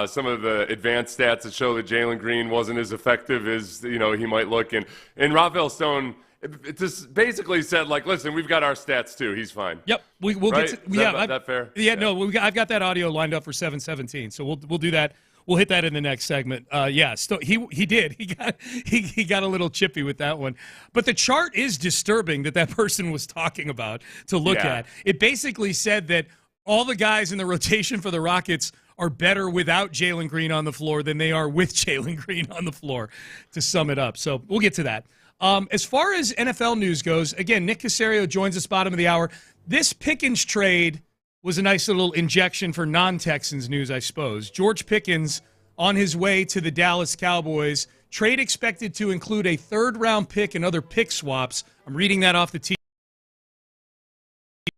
some of the advanced stats that show that Jalen Green wasn't as effective as he might look. And Rafael Stone it just basically said, like, listen, we've got our stats too. He's fine. Yep, we'll right? get to, Is that fair? Yeah, no, I've got that audio lined up for 7:17, so we'll do that. We'll hit that in the next segment. He did. He got a little chippy with that one. But the chart is disturbing that person was talking about to look at. It basically said that all the guys in the rotation for the Rockets are better without Jalen Green on the floor than they are with Jalen Green on the floor, to sum it up. So we'll get to that. As far as NFL news goes, again, Nick Caserio joins us bottom of the hour. This Pickens trade was a nice little injection for non-Texans news, I suppose. George Pickens on his way to the Dallas Cowboys. Trade expected to include a third-round pick and other pick swaps. I'm reading that off the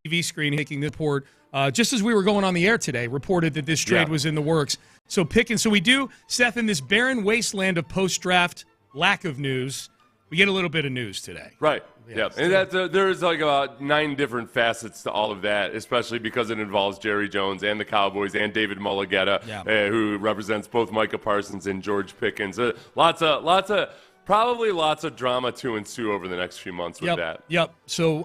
TV screen, making the report. Just as we were going on the air today, reported that this trade was in the works. So Pickens, we do, Seth, in this barren wasteland of post-draft lack of news, we get a little bit of news today. Right. Yeah. And there's like about 9 different facets to all of that, especially because it involves Jerry Jones and the Cowboys and David Mulligetta, who represents both Micah Parsons and George Pickens. Probably lots of drama to ensue over the next few months with that. Yep. So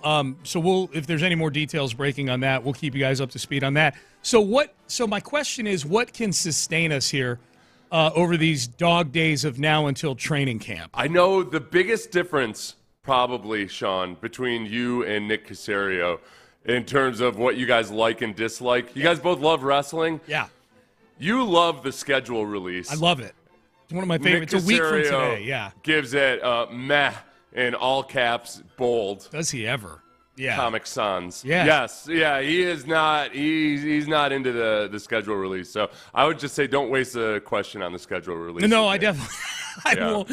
we'll, if there's any more details breaking on that, we'll keep you guys up to speed on that. So my question is, what can sustain us here over these dog days of now until training camp? I know the biggest difference, probably, Sean, between you and Nick Caserio in terms of what you guys like and dislike. You guys both love wrestling. Yeah. You love the schedule release. I love it. It's one of my favorites. It's a week from today. Yeah. Gives it meh in all caps, bold. Does he ever? Yeah. Comic Sans. Yeah. Yes. Yeah. He is not. He's not into the schedule release. So I would just say don't waste a question on the schedule release. No, I definitely. I won't,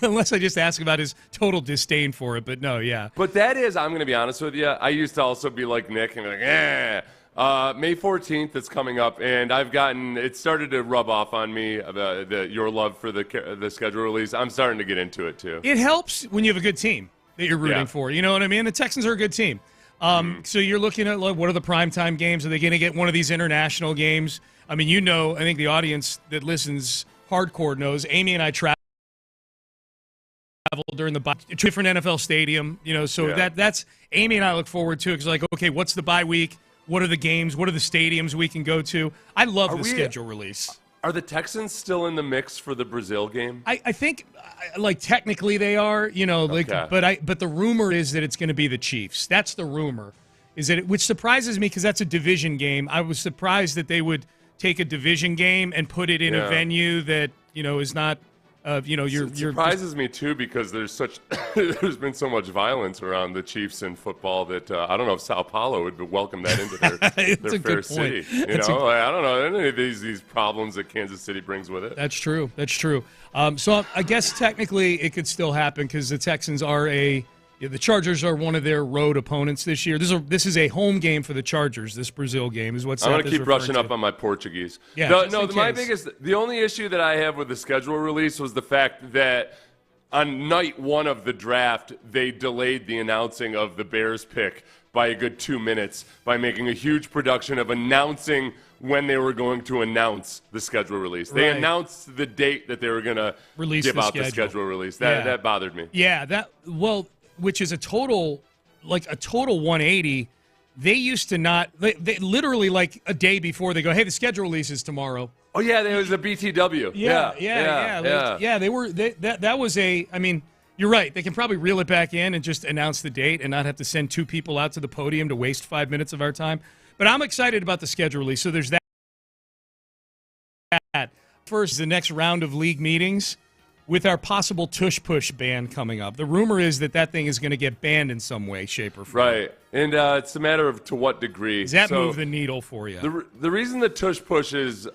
unless I just ask about his total disdain for it. But no, yeah. But that is, I'm going to be honest with you. I used to also be like Nick and be like, May 14th is coming up, and it started to rub off on me about your love for the schedule release. I'm starting to get into it too. It helps when you have a good team that you're rooting for. You know what I mean? The Texans are a good team. So you're looking at, like, what are the primetime games? Are they going to get one of these international games? I mean, I think the audience that listens hardcore knows. Amy and I traveled during the different NFL stadium. So that's Amy and I look forward to it. Because, like, okay, what's the bye week? What are the games? What are the stadiums we can go to? I love the schedule release. Are the Texans still in the mix for the Brazil game? I think, like, technically they are, but the rumor is that it's going to be the Chiefs. That's the rumor, which surprises me because that's a division game. I was surprised that they would take a division game and put it in a venue that, is not, It surprises me too because there's been so much violence around the Chiefs in football that I don't know if Sao Paulo would welcome that into their fair city. I don't know any of these problems that Kansas City brings with it. That's true. So I guess technically it could still happen because the Texans are the Chargers are one of their road opponents this year. This is a home game for the Chargers. This Brazil game is what Seth I'm going to keep brushing to. up on my Portuguese. Yeah, the only issue that I have with the schedule release was the fact that on night 1 of the draft, they delayed the announcing of the Bears pick by a good 2 minutes by making a huge production of announcing when they were going to announce the schedule release. They announced the date that they were going to give out the schedule release. That bothered me. Yeah, which is a total 180. They used to not. They literally, like, a day before they go, hey, the schedule release is tomorrow. Oh yeah, there was a BTW. Yeah. They were. That was a. I mean, you're right. They can probably reel it back in and just announce the date and not have to send 2 people out to the podium to waste 5 minutes of our time. But I'm excited about the schedule release. So there's that. First, the next round of league meetings with our possible tush-push ban coming up. The rumor is that thing is going to get banned in some way, shape, or form. Right, and it's a matter of to what degree. Does that move the needle for you? The reason the tush-push is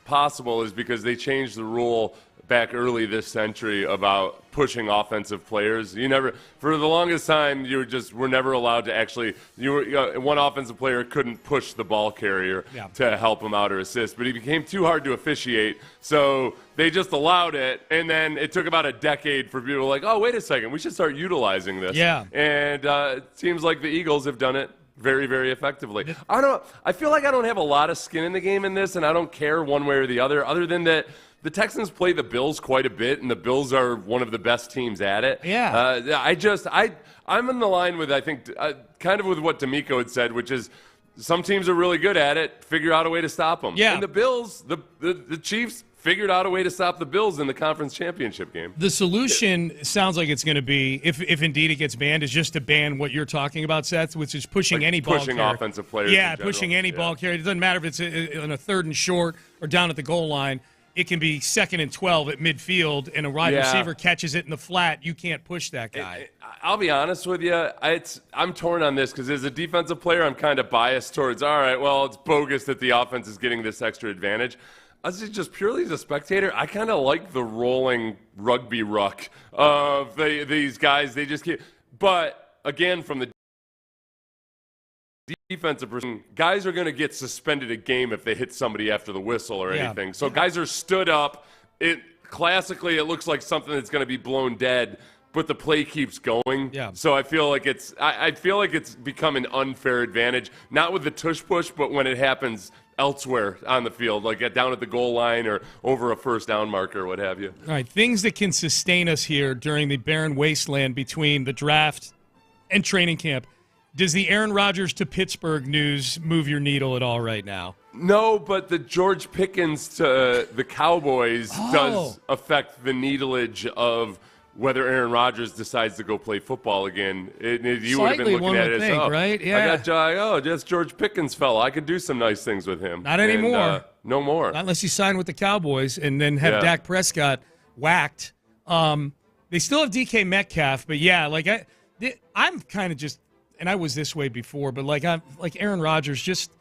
possible is because they changed the rule back early this century about pushing offensive players. For the longest time, were never allowed to actually. One offensive player couldn't push the ball carrier to help him out or assist, but it became too hard to officiate, so they just allowed it. And then it took about a decade for people like, oh, wait a second, we should start utilizing this. Yeah. And it seems like the Eagles have done it very, very effectively. I feel like I don't have a lot of skin in the game in this, and I don't care one way or the other than that. The Texans play the Bills quite a bit, and the Bills are one of the best teams at it. Yeah. I'm in the line with, I think, kind of with what D'Amico had said, which is some teams are really good at it. Figure out a way to stop them. Yeah. And the Bills, the Chiefs, figured out a way to stop the Bills in the conference championship game. The solution sounds like it's going to be, if indeed it gets banned, is just to ban what you're talking about, Seth, which is pushing any ball carrier. Pushing offensive players. Yeah, pushing any ball carrier. It doesn't matter if it's in a 3rd and short or down at the goal line. It can be 2nd and 12 at midfield, and a wide receiver catches it in the flat. You can't push that guy. I'll be honest with you. I'm torn on this because as a defensive player, I'm kind of biased towards, all right, well, it's bogus that the offense is getting this extra advantage. As just purely as a spectator, I kind of like the rolling rugby ruck of these guys. They just keep. But, again, from the defensive person, guys are going to get suspended a game if they hit somebody after the whistle or anything. So guys are stood up. Classically, it looks like something that's going to be blown dead, but the play keeps going. Yeah. So I feel like it's become an unfair advantage, not with the tush push, but when it happens elsewhere on the field, like down at the goal line or over a first down marker or what have you. All right, things that can sustain us here during the barren wasteland between the draft and training camp. Does the Aaron Rodgers to Pittsburgh news move your needle at all right now? No, but the George Pickens to the Cowboys does affect the needleage of whether Aaron Rodgers decides to go play football again. You would have been looking at it as, right? Yeah. That's George Pickens fella. I could do some nice things with him. Not anymore. No more. Not unless you sign with the Cowboys and then have Dak Prescott whacked. They still have DK Metcalf, but I'm kind of just, and I was this way before, but I'm like Aaron Rodgers. Just,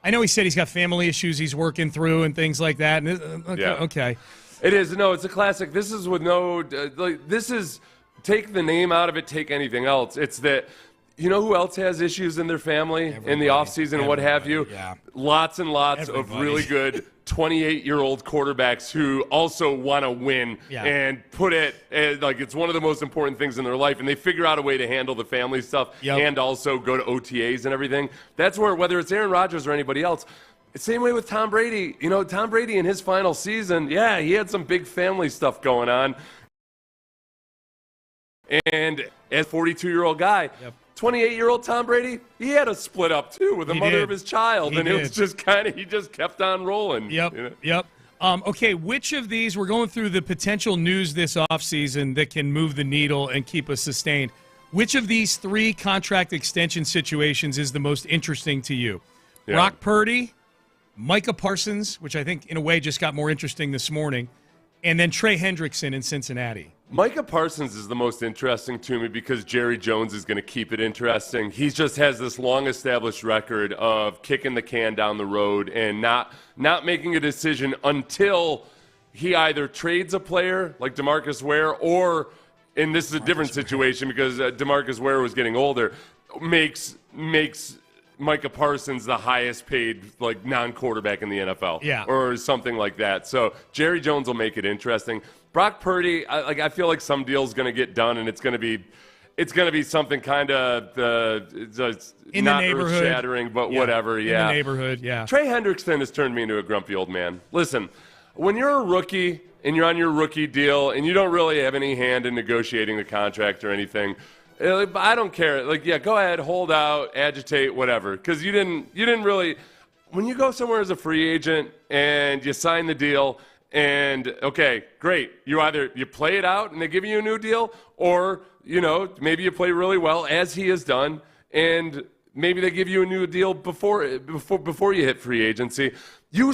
I know he said he's got family issues he's working through and things like that. And okay. It is. No, it's a classic. This is with no this is take the name out of it, take anything else. It's that, you know who else has issues in their family in the offseason and what have you? Yeah. Lots and lots of really good 28-year-old quarterbacks who also want to win and put it like it's one of the most important things in their life, and they figure out a way to handle the family stuff and also go to OTAs and everything. That's where, whether it's Aaron Rodgers or anybody else, same way with Tom Brady. You know, Tom Brady in his final season, he had some big family stuff going on. And as a 42-year-old guy, 28-year-old Tom Brady, he had a split up too with the mother of his child. It was just he just kept on rolling. Yep. Okay, which of these, we're going through the potential news this offseason that can move the needle and keep us sustained. Which of these 3 contract extension situations is the most interesting to you? Yeah. Brock Purdy, Micah Parsons, which I think in a way just got more interesting this morning, and then Trey Hendrickson in Cincinnati. Micah Parsons is the most interesting to me because Jerry Jones is going to keep it interesting. He just has this long-established record of kicking the can down the road and not making a decision until he either trades a player like DeMarcus Ware or, and this is a different situation because DeMarcus Ware was getting older, makes Micah Parsons the highest paid non-quarterback in the NFL or something like that. So Jerry Jones will make it interesting. Brock Purdy, I feel like some deal's going to get done, and it's going to be something kind of not earth-shattering, but whatever. Yeah, in the neighborhood. Yeah. Trey Hendrickson has turned me into a grumpy old man. Listen, when you're a rookie and you're on your rookie deal and you don't really have any hand in negotiating the contract or anything, I don't care. Go ahead, hold out, agitate, whatever, because you didn't really. When you go somewhere as a free agent and you sign the deal. And, okay, great. You play it out and they give you a new deal, or, maybe you play really well, as he has done, and maybe they give you a new deal before you hit free agency. You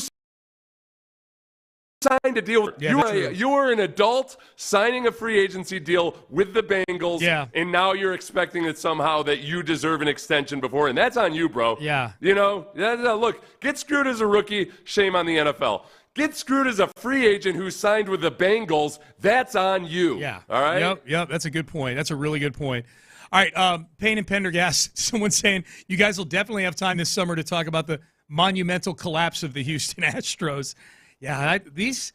signed a deal. You were an adult signing a free agency deal with the Bengals, and now you're expecting that somehow that you deserve an extension before, and that's on you, bro. Yeah. Look, get screwed as a rookie, shame on the NFL. Get screwed as a free agent who signed with the Bengals, that's on you. Yeah. All right? Yep, that's a good point. That's a really good point. All right, Payne and Pendergast, someone saying you guys will definitely have time this summer to talk about the monumental collapse of the Houston Astros. Yeah, these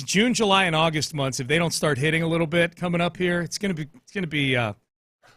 June, July, and August months, if they don't start hitting a little bit coming up here, it's gonna be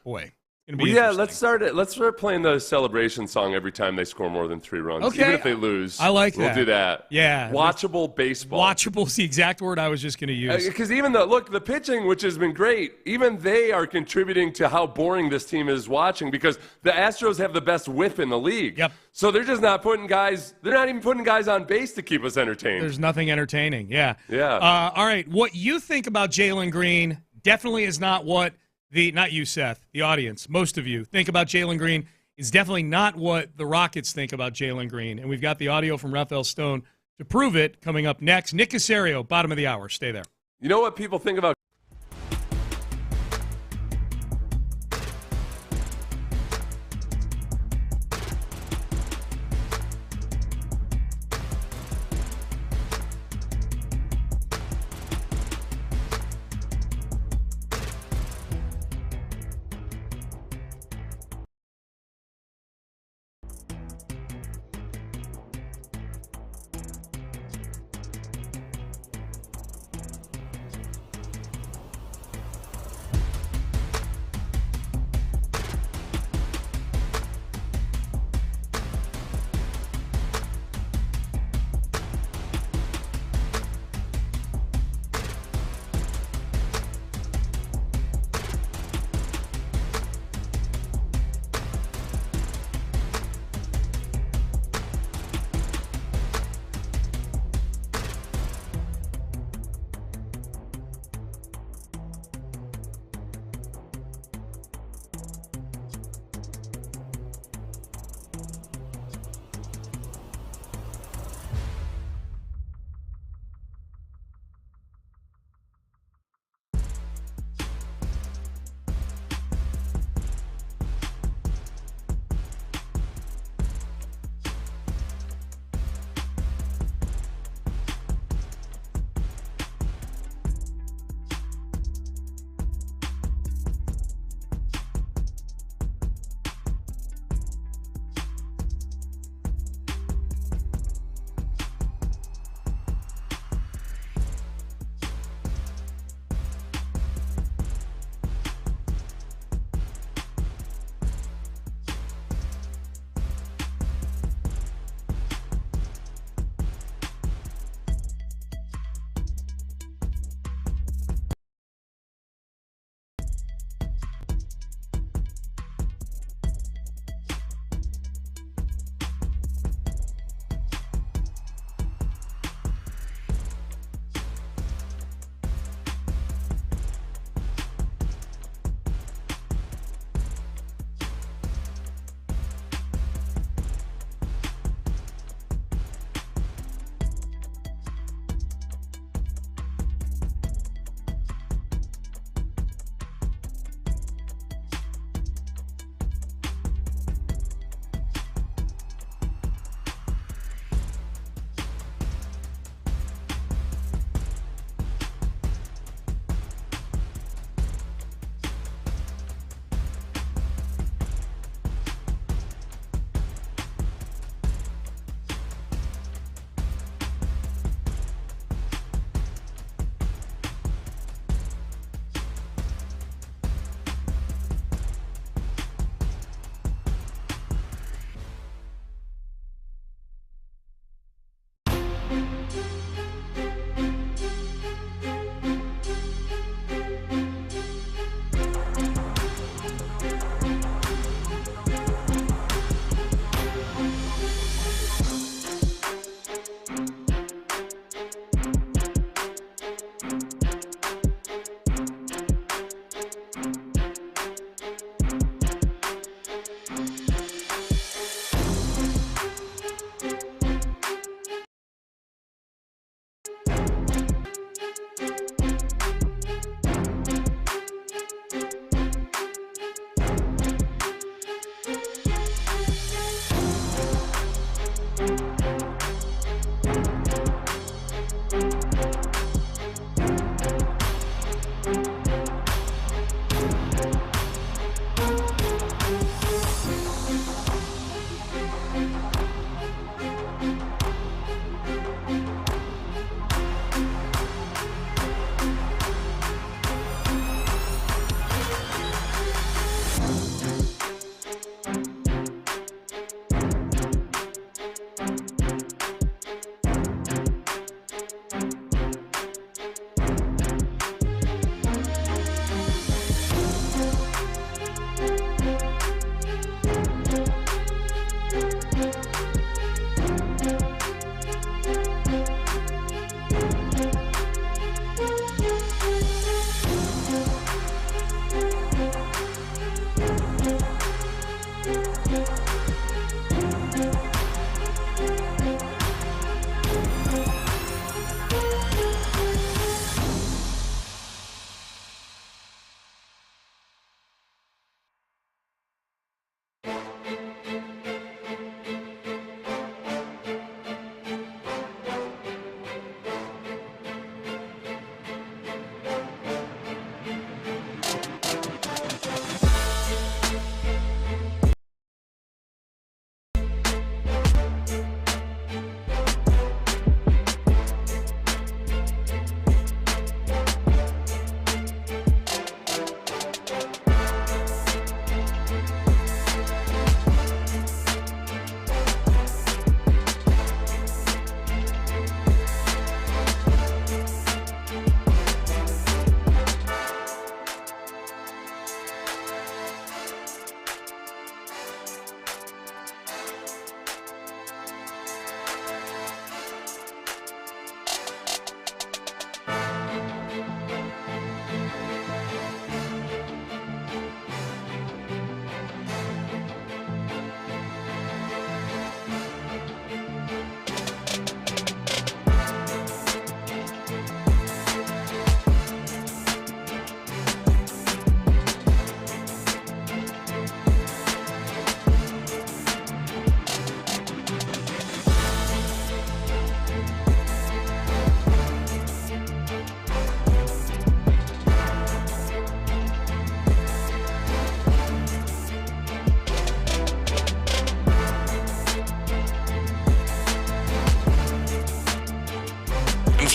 boy. Let's start playing the celebration song every time they score more than 3 runs. Okay. Even if they lose. I like that. We'll do that. Yeah. Watchable baseball. Watchable is the exact word I was just going to use. Because even the pitching, which has been great, even they are contributing to how boring this team is watching because the Astros have the best whip in the league. Yep. So they're just not putting guys – they're not even putting guys on base to keep us entertained. There's nothing entertaining. Yeah. Yeah. All right. What you think about Jalen Green definitely is not what – not you, Seth, the audience, most of you think about Jalen Green is definitely not what the Rockets think about Jalen Green. And we've got the audio from Rafael Stone to prove it coming up next. Nick Caserio, bottom of the hour. Stay there. You know what people think about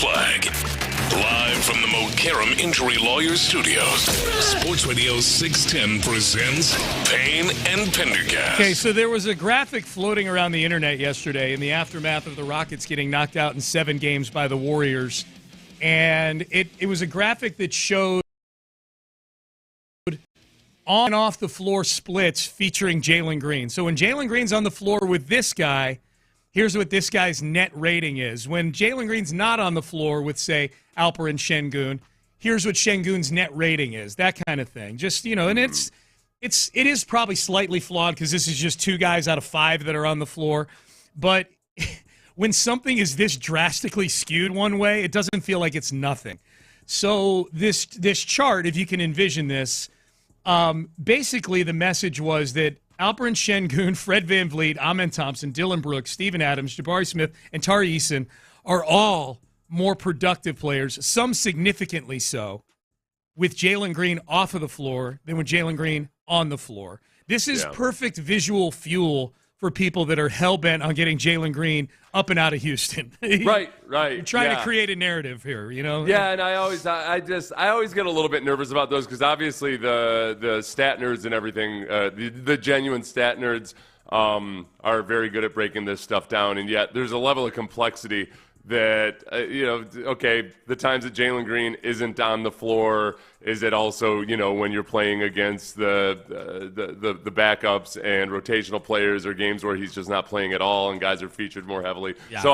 Flag. Live from the Mokaram Injury Lawyers Studios, Sports Radio 610 presents Payne and Pendergast. Okay, so there was a graphic floating around the internet yesterday in the aftermath of the Rockets getting knocked out in 7 games by the Warriors. And it was a graphic that showed on and off the floor splits featuring Jalen Green. So when Jalen Green's on the floor with this guy, here's what this guy's net rating is. When Jalen Green's not on the floor with, say, Alperen Şengün, here's what Şengün's net rating is. That kind of thing. Just, you know, and it is probably slightly flawed because this is just 2 guys out of 5 that are on the floor. But when something is this drastically skewed one way, it doesn't feel like it's nothing. So this chart, if you can envision this, basically the message was that Alperen Şengün, Fred VanVleet, Amen Thompson, Dylan Brooks, Steven Adams, Jabari Smith, and Tari Eason are all more productive players, some significantly so, with Jalen Green off of the floor than with Jalen Green on the floor. This is perfect visual fuel for people that are hell-bent on getting Jalen Green up and out of Houston. Right. You're trying to create a narrative here, you know? Yeah, and I always get a little bit nervous about those because obviously the stat nerds and everything, the genuine stat nerds are very good at breaking this stuff down, and yet there's a level of complexity that, the times that Jalen Green isn't on the floor, is it also, when you're playing against the backups and rotational players or games where he's just not playing at all and guys are featured more heavily. Yeah. So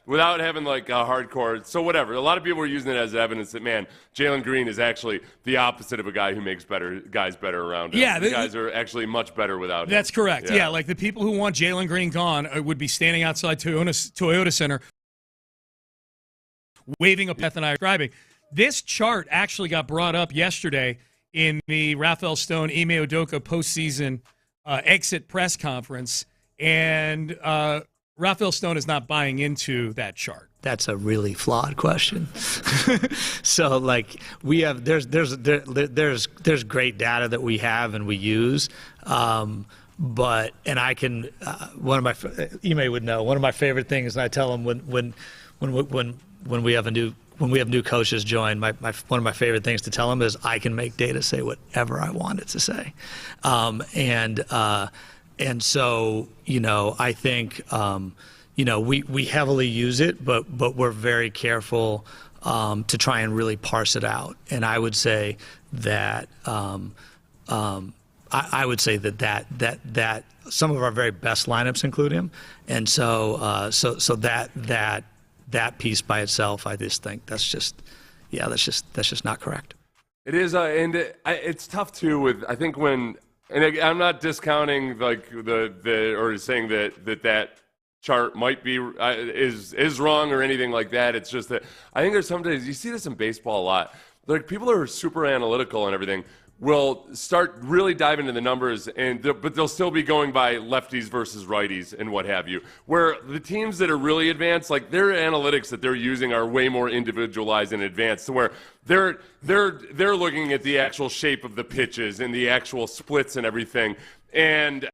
without having like a hardcore, so whatever. A lot of people are using it as evidence that, man, Jalen Green is actually the opposite of a guy who makes guys better around him. Yeah. The guys are actually much better without him. That's correct. Yeah, like the people who want Jalen Green gone would be standing outside Toyota Center waving a path and I describing. This chart actually got brought up yesterday in the Rafael Stone, Ime Udoka postseason exit press conference, and Rafael Stone is not buying into that chart. that's a really flawed question. So like there's great data that we have and we use. But I can Ime would know, one of my favorite things, and I tell him when we have new coaches join, one of my favorite things to tell them is I can make data say whatever I want it to say. And so, I think, we heavily use it, but we're very careful to try and really parse it out. And I would say that that some of our very best lineups include him, and so that piece by itself, I just think that's just not correct. It is, it's tough too. I'm not discounting like or saying that chart might be is wrong or anything like that. It's just that I think there's some days you see this in baseball a lot. Like people are super analytical and everything will start really diving into the numbers, but they'll still be going by lefties versus righties and what have you. Where the teams that are really advanced, like their analytics that they're using are way more individualized and advanced, to where they're looking at the actual shape of the pitches and the actual splits and everything, and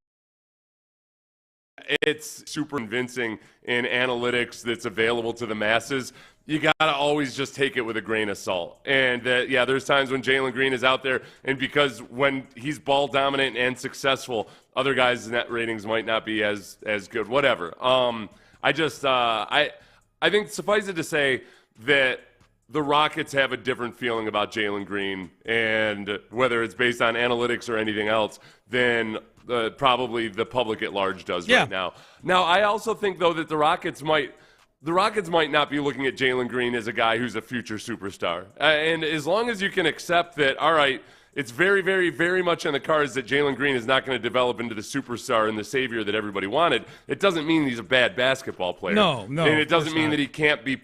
it's super convincing in analytics that's available to the masses. You got to always just take it with a grain of salt. And there's times when Jalen Green is out there, and because when he's ball dominant and successful, other guys' net ratings might not be as good, whatever. I think suffice it to say that the Rockets have a different feeling about Jalen Green, and whether it's based on analytics or anything else, than probably the public at large does right now. Now, I also think, though, that the Rockets might not be looking at Jalen Green as a guy who's a future superstar. And as long as you can accept that, all right, it's very, very, very much on the cards that Jalen Green is not going to develop into the superstar and the savior that everybody wanted, it doesn't mean he's a bad basketball player. No. And it doesn't mean that he can't be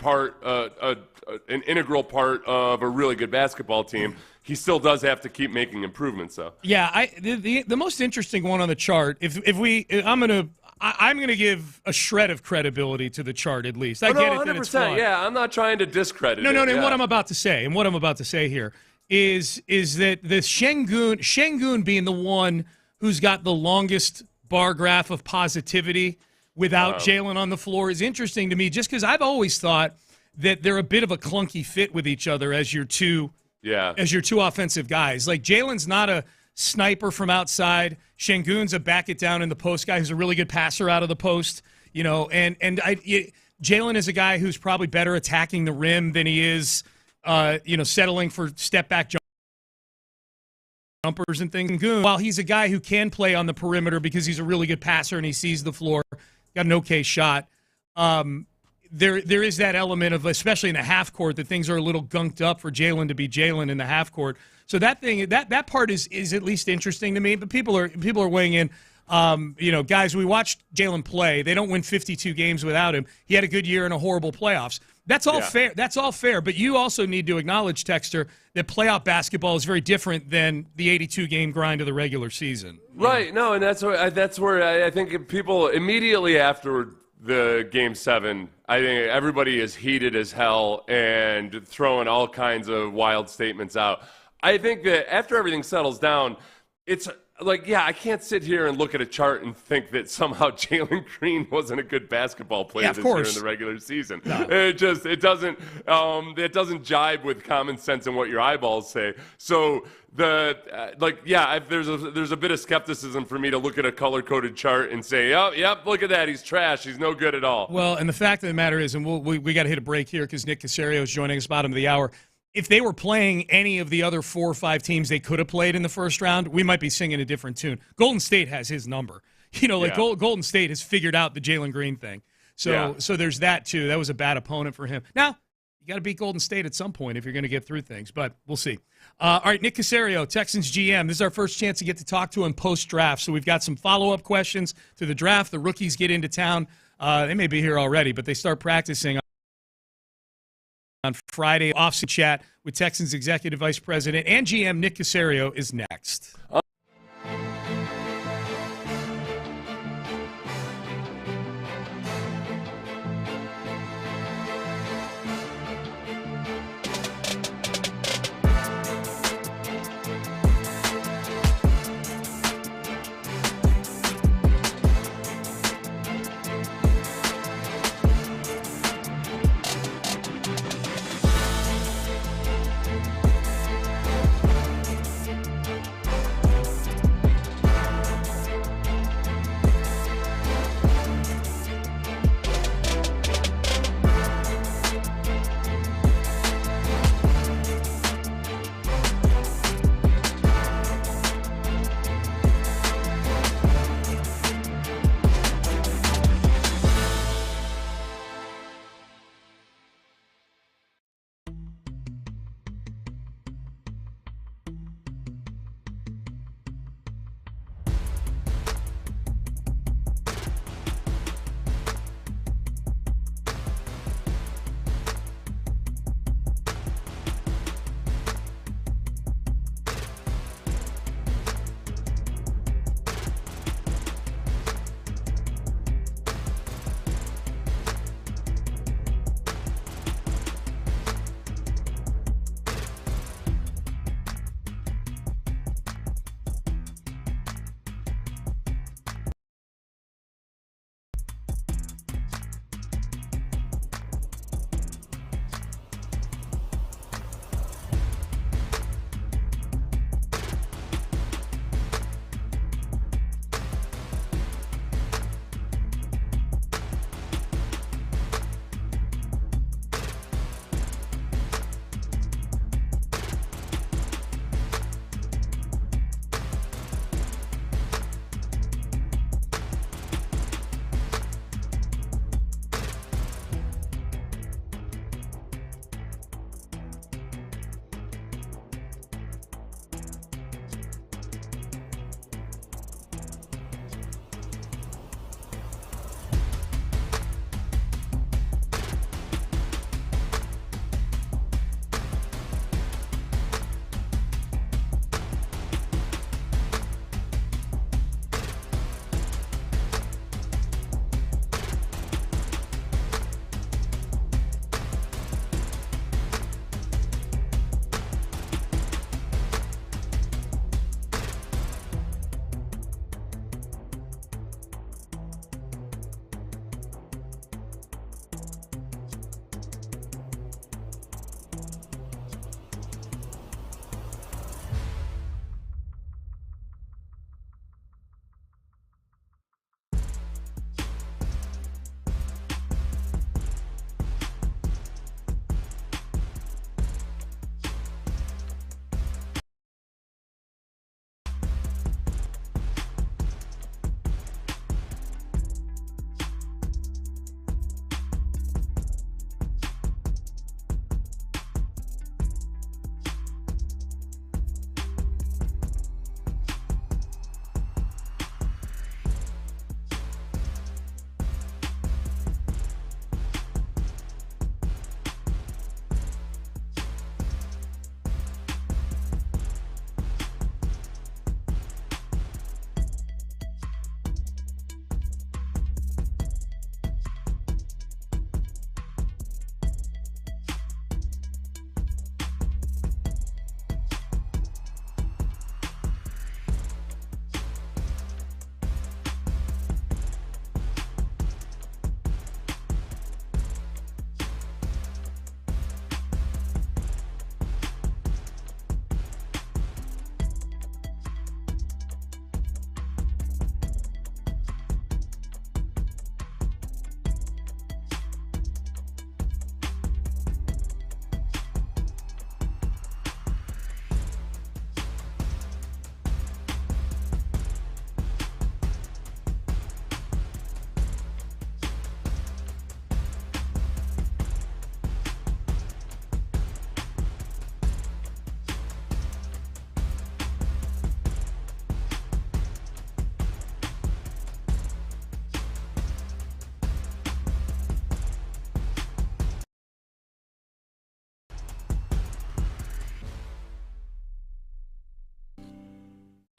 an integral part of a really good basketball team. He still does have to keep making improvements, though. Yeah, the most interesting one on the chart, I'm going to give a shred of credibility to the chart, at least. I get it that it's flawed. Yeah, I'm not trying to discredit it. No, what I'm about to say, here is that the Şengün being the one who's got the longest bar graph of positivity without Jalen on the floor is interesting to me, just because I've always thought that they're a bit of a clunky fit with each other as your two offensive guys. Like Jalen's not a sniper from outside. Şengün's a back it down in the post guy who's a really good passer out of the post, and Jalen is a guy who's probably better attacking the rim than he is, settling for step back jumpers and things. While he's a guy who can play on the perimeter because he's a really good passer and he sees the floor, got an okay shot. There is that element of, especially in the half court, that things are a little gunked up for Jalen to be Jalen in the half court. So that part is at least interesting to me. But people are weighing in. Guys, we watched Jalen play. They don't win 52 games without him. He had a good year and a horrible playoffs. That's all fair. That's all fair. But you also need to acknowledge, Texter, that playoff basketball is very different than the 82-game grind of the regular season. Right. No, and that's where I think people immediately after the Game 7, I think everybody is heated as hell and throwing all kinds of wild statements out. I think that after everything settles down, it's like, I can't sit here and look at a chart and think that somehow Jalen Green wasn't a good basketball player this year in the regular season. No. It doesn't jibe with common sense and what your eyeballs say. So there's a bit of skepticism for me to look at a color-coded chart and say, oh, yep, look at that, he's trash, he's no good at all. Well, and the fact of the matter is, and we got to hit a break here because Nick Caserio is joining us bottom of the hour. If they were playing any of the other 4 or 5 teams they could have played in the first round, we might be singing a different tune. Golden State has his number. Golden State has figured out the Jalen Green thing. So there's that, too. That was a bad opponent for him. Now, you got to beat Golden State at some point if you're going to get through things, but we'll see. All right, Nick Caserio, Texans GM. This is our first chance to get to talk to him post-draft. So we've got some follow-up questions to the draft. The rookies get into town. They may be here already, but they start practicing on Friday. Offseason chat with Texans Executive Vice President and GM Nick Caserio is next.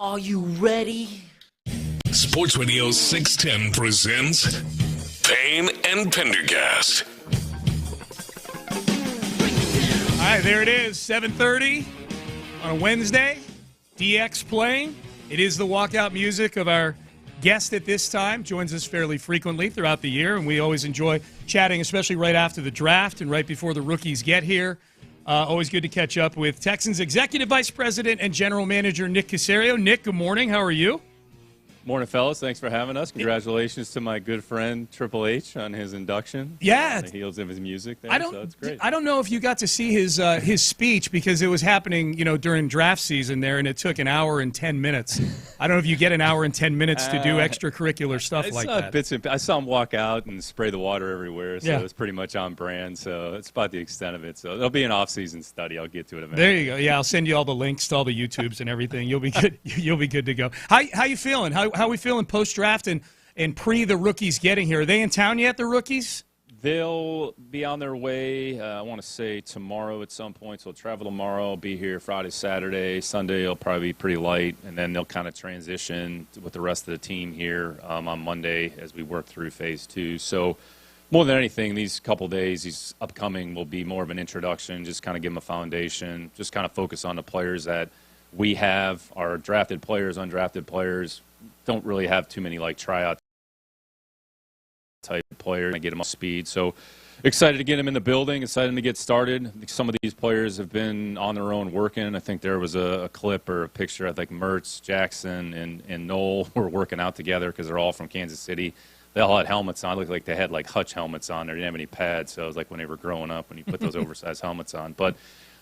Are you ready? Sports Radio 610 presents Payne and Pendergast. All right, there it is, 7:30 on a Wednesday. DX playing. It is the walkout music of our guest at this time. Joins us fairly frequently throughout the year, and we always enjoy chatting, especially right after the draft and right before the rookies get here. Always good to catch up with Texans Executive Vice President and General Manager Nick Caserio. Nick, good morning. How are you? Morning, fellas. Thanks for having us. Congratulations to my good friend Triple H on his induction. Yeah. On the heels of his music there, so it's great. I don't know if you got to see his speech because it was happening, during draft season there, and it took an hour and 10 minutes. I don't know if you get an hour and 10 minutes to do extracurricular stuff like that. I saw him walk out and spray the water everywhere, so Yeah. it was pretty much on brand. So it's about the extent of it. So it'll be an off-season study. I'll get to it eventually. There you go. Yeah, I'll send you all the links to all the YouTubes and everything. You'll be good. You'll be good to go. How you feeling? How are we feeling post-draft and pre the rookies getting here? Are they in town yet, the rookies? They'll be on their way, I want to say tomorrow at some point. So they'll travel tomorrow, be here Friday, Saturday. Sunday will probably be pretty light, and then they'll kind of transition with the rest of the team here on Monday as we work through phase 2. So more than anything, these couple days, these upcoming, will be more of an introduction, just kind of give them a foundation, just kind of focus on the players that we have, our drafted players, undrafted players. Don't really have too many tryout type players and get them up to speed. So excited to get them in the building, excited to get started. Some of these players have been on their own working. I think there was a clip or a picture, I think Mertz, Jackson, and Noel were working out together because they're all from Kansas City. They all had helmets on. It looked like they had Hutch helmets on. They didn't have any pads, so it was like when they were growing up when you put those oversized helmets on. But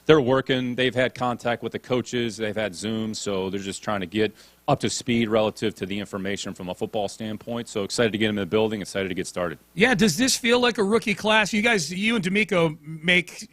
they're working. They've had contact with the coaches. They've had Zoom, so they're just trying to get up to speed relative to the information from a football standpoint. So excited to get them in the building, excited to get started. Yeah, does this feel like a rookie class? You and D'Amico make,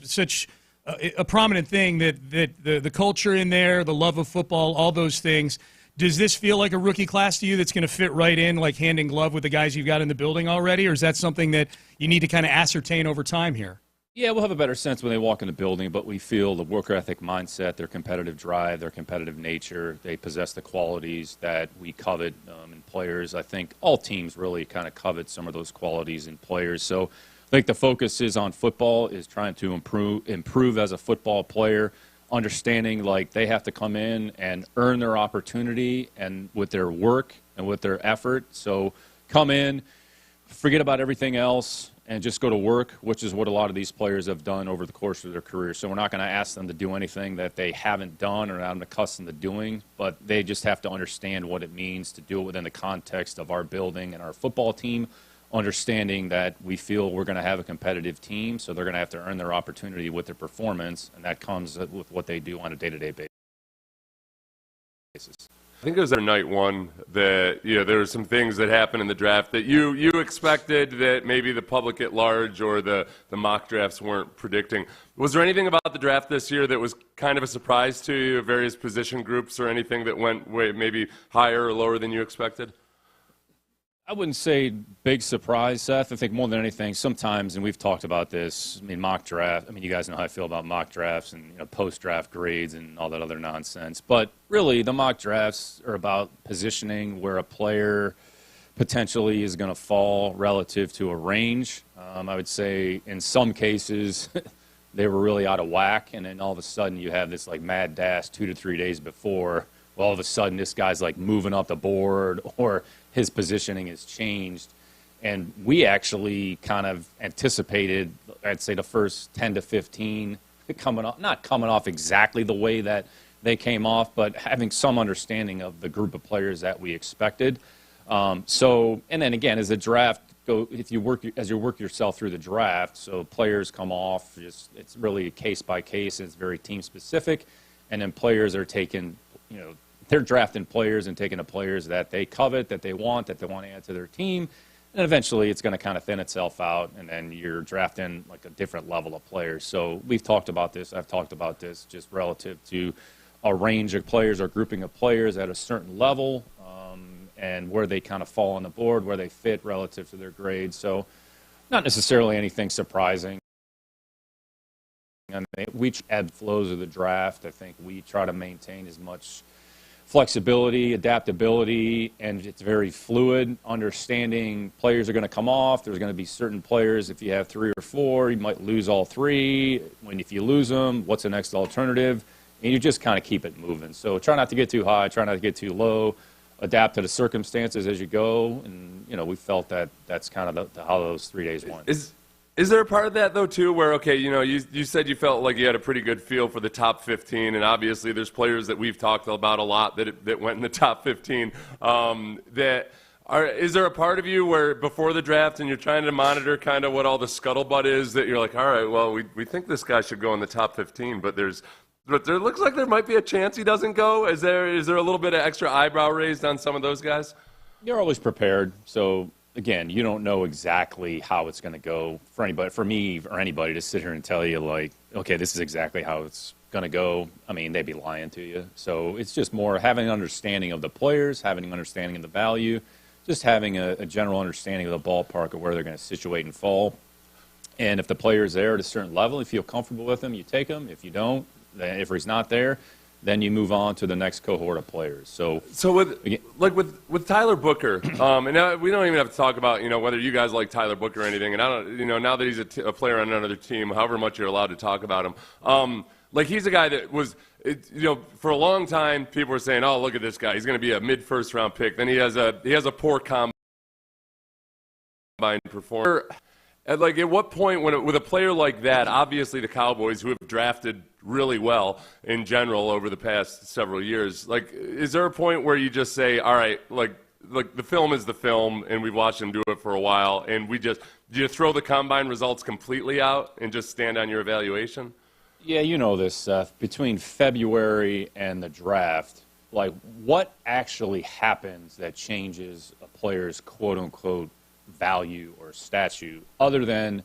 such a prominent thing that the culture in there, the love of football, all those things. Does this feel like a rookie class to you that's going to fit right in, like hand in glove with the guys you've got in the building already? Or is that something that you need to kind of ascertain over time here? Yeah, we'll have a better sense when they walk in the building, but we feel the work ethic mindset, their competitive drive, their competitive nature, they possess the qualities that we covet in players. I think all teams really kind of covet some of those qualities in players. So I think the focus is on football, is trying to improve as a football player, understanding they have to come in and earn their opportunity and with their work and with their effort. So come in, forget about everything else, and just go to work, which is what a lot of these players have done over the course of their career. So we're not going to ask them to do anything that they haven't done or not accustomed to doing, but they just have to understand what it means to do it within the context of our building and our football team, understanding that we feel we're going to have a competitive team, so they're going to have to earn their opportunity with their performance, and that comes with what they do on a day-to-day basis. I think it was night one that there were some things that happened in the draft that you expected that maybe the public at large or the mock drafts weren't predicting. Was there anything about the draft this year that was kind of a surprise to you, various position groups, or anything that went maybe higher or lower than you expected? I wouldn't say big surprise, Seth. I think more than anything, sometimes, and we've talked about this, mock draft. You guys know how I feel about mock drafts and post-draft grades and all that other nonsense. But really, the mock drafts are about positioning where a player potentially is going to fall relative to a range. I would say in some cases they were really out of whack, and then all of a sudden you have this mad dash 2 to 3 days before. Well, all of a sudden this guy's moving up the board, or his positioning has changed. And we actually kind of anticipated, I'd say, the first 10 to 15 not coming off exactly the way that they came off, but having some understanding of the group of players that we expected. And then again, as the draft as you work yourself through the draft, so players come off, it's really case by case, it's very team specific, and then players are taken, they're drafting players and taking the players that they covet, that they want to add to their team. And eventually it's going to kind of thin itself out, and then you're drafting a different level of players. So we've talked about this. I've talked about this just relative to a range of players or grouping of players at a certain level, and where they kind of fall on the board, where they fit relative to their grades. So not necessarily anything surprising. We ebb flows of the draft. I think we try to maintain as much flexibility, adaptability, and it's very fluid, understanding players are going to come off. There's going to be certain players, if you have 3 or 4, you might lose all 3. If you lose them, what's the next alternative? And you just kind of keep it moving. So try not to get too high, try not to get too low, adapt to the circumstances as you go. And, we felt that that's kind of how those 3 days went. Is there a part of that, though, too, where, okay, you said you felt like you had a pretty good feel for the top 15, and obviously there's players that we've talked about a lot that went in the top 15. Is there a part of you where before the draft and you're trying to monitor kind of what all the scuttlebutt is that you're like, all right, well, we think this guy should go in the top 15, but there looks like there might be a chance he doesn't go? Is there a little bit of extra eyebrow raised on some of those guys? You're always prepared, so... Again, you don't know exactly how it's going to go for anybody, for me or anybody to sit here and tell you, like, okay, this is exactly how it's going to go. I mean, they'd be lying to you. So it's just more having an understanding of the players, having an understanding of the value, just having a general understanding of the ballpark of where they're going to situate and fall. And if the player's there at a certain level, you feel comfortable with him, you take him. If you don't, then if he's not there, then you move on to the next cohort of players. So with Tyler Booker, and now we don't even have to talk about whether you guys like Tyler Booker or anything. And I don't, now that he's a player on another team, however much you're allowed to talk about him, he's a guy that was, for a long time people were saying, oh, look at this guy, he's going to be a mid-first round pick. Then he has a poor combine performance. At what point, with a player like that, obviously the Cowboys, who have drafted really well in general over the past several years, is there a point where you just say, all right, the film is the film, and we've watched him do it for a while, and do you throw the combine results completely out and just stand on your evaluation? Yeah, you know this, Seth. Between February and the draft, what actually happens that changes a player's quote-unquote value or statue, other than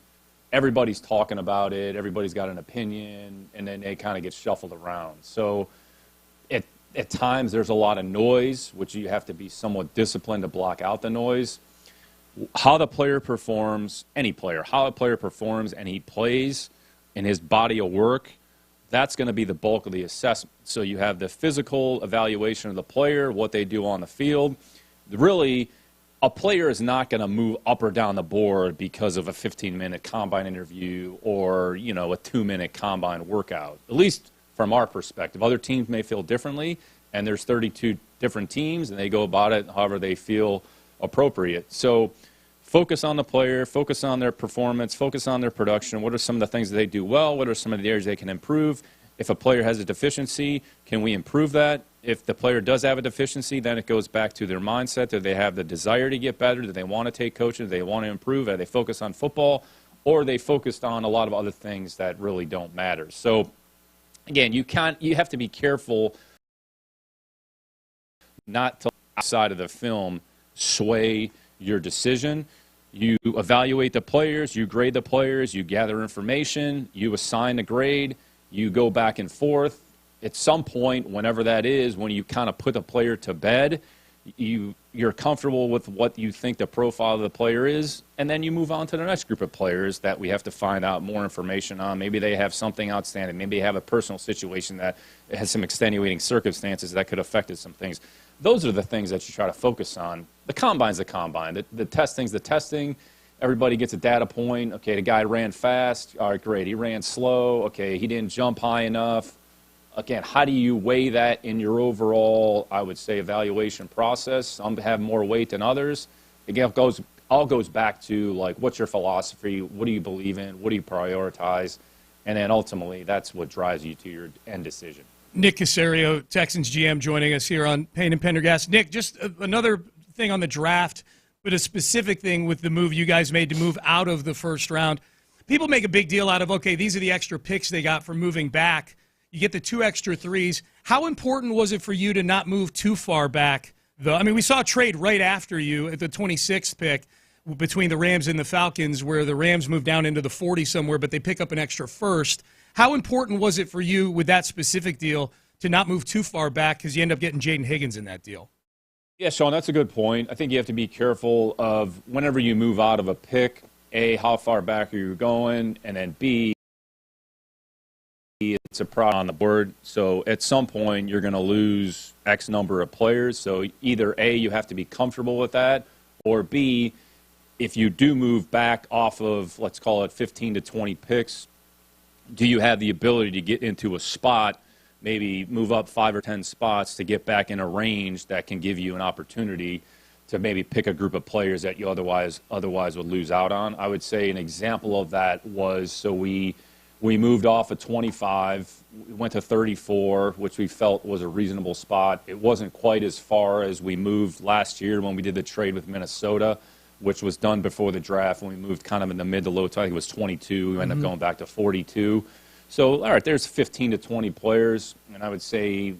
everybody's talking about it, everybody's got an opinion, and then they kind of get shuffled around. So at times there's a lot of noise, which you have to be somewhat disciplined to block out the noise. How the player performs, any player, how a player performs and he plays in his body of work, that's going to be the bulk of the assessment. So you have the physical evaluation of the player, what they do on the field. Really, a player is not going to move up or down the board because of a 15-minute combine interview or, a 2-minute combine workout, at least from our perspective. Other teams may feel differently, and there's 32 different teams, and they go about it however they feel appropriate. So focus on the player, focus on their performance, focus on their production. What are some of the things that they do well? What are some of the areas they can improve? If a player has a deficiency, can we improve that? If the player does have a deficiency, then it goes back to their mindset. Do they have the desire to get better? Do they want to take coaching? Do they want to improve? Are they focused on football? Or are they focused on a lot of other things that really don't matter? So, again, you have to be careful not to outside of the film sway your decision. You evaluate the players, you grade the players, you gather information, you assign a grade, you go back and forth. At some point, whenever that is, when you kind of put the player to bed, you're comfortable with what you think the profile of the player is, and then you move on to the next group of players that we have to find out more information on. Maybe they have something outstanding. Maybe they have a personal situation that has some extenuating circumstances that could have affected some things. Those are the things that you try to focus on. The combine's the combine. The testing's the testing. Everybody gets a data point. Okay, the guy ran fast. All right, great. He ran slow. Okay, he didn't jump high enough. Again, how do you weigh that in your overall, I would say, evaluation process? Some have more weight than others. Again, it all goes back to, what's your philosophy? What do you believe in? What do you prioritize? And then ultimately, that's what drives you to your end decision. Nick Caserio, Texans GM, joining us here on Payne and Pendergast. Nick, just another thing on the draft, but a specific thing with the move you guys made to move out of the first round. People make a big deal out of, okay, these are the extra picks they got for moving back. You get the 2 extra threes. How important was it for you to not move too far back, though? I mean, we saw a trade right after you at the 26th pick between the Rams and the Falcons where the Rams moved down into the 40 somewhere, but they pick up an extra first. How important was it for you with that specific deal to not move too far back because you end up getting Jaden Higgins in that deal? Yeah, Sean, that's a good point. I think you have to be careful of whenever you move out of a pick, A, how far back are you going, and then B, it's a product on the board. So at some point, you're going to lose X number of players. So either A, you have to be comfortable with that, or B, if you do move back off of, let's call it 15 to 20 picks, do you have the ability to get into a spot, maybe move up 5 or 10 spots to get back in a range that can give you an opportunity to maybe pick a group of players that you otherwise would lose out on? I would say an example of that was, so we moved off of 25, we went to 34, which we felt was a reasonable spot. It wasn't quite as far as we moved last year when we did the trade with Minnesota, which was done before the draft when we moved kind of in the mid to low. I think it was 22. We ended up going back to 42. So, all right, there's 15 to 20 players. And I would say,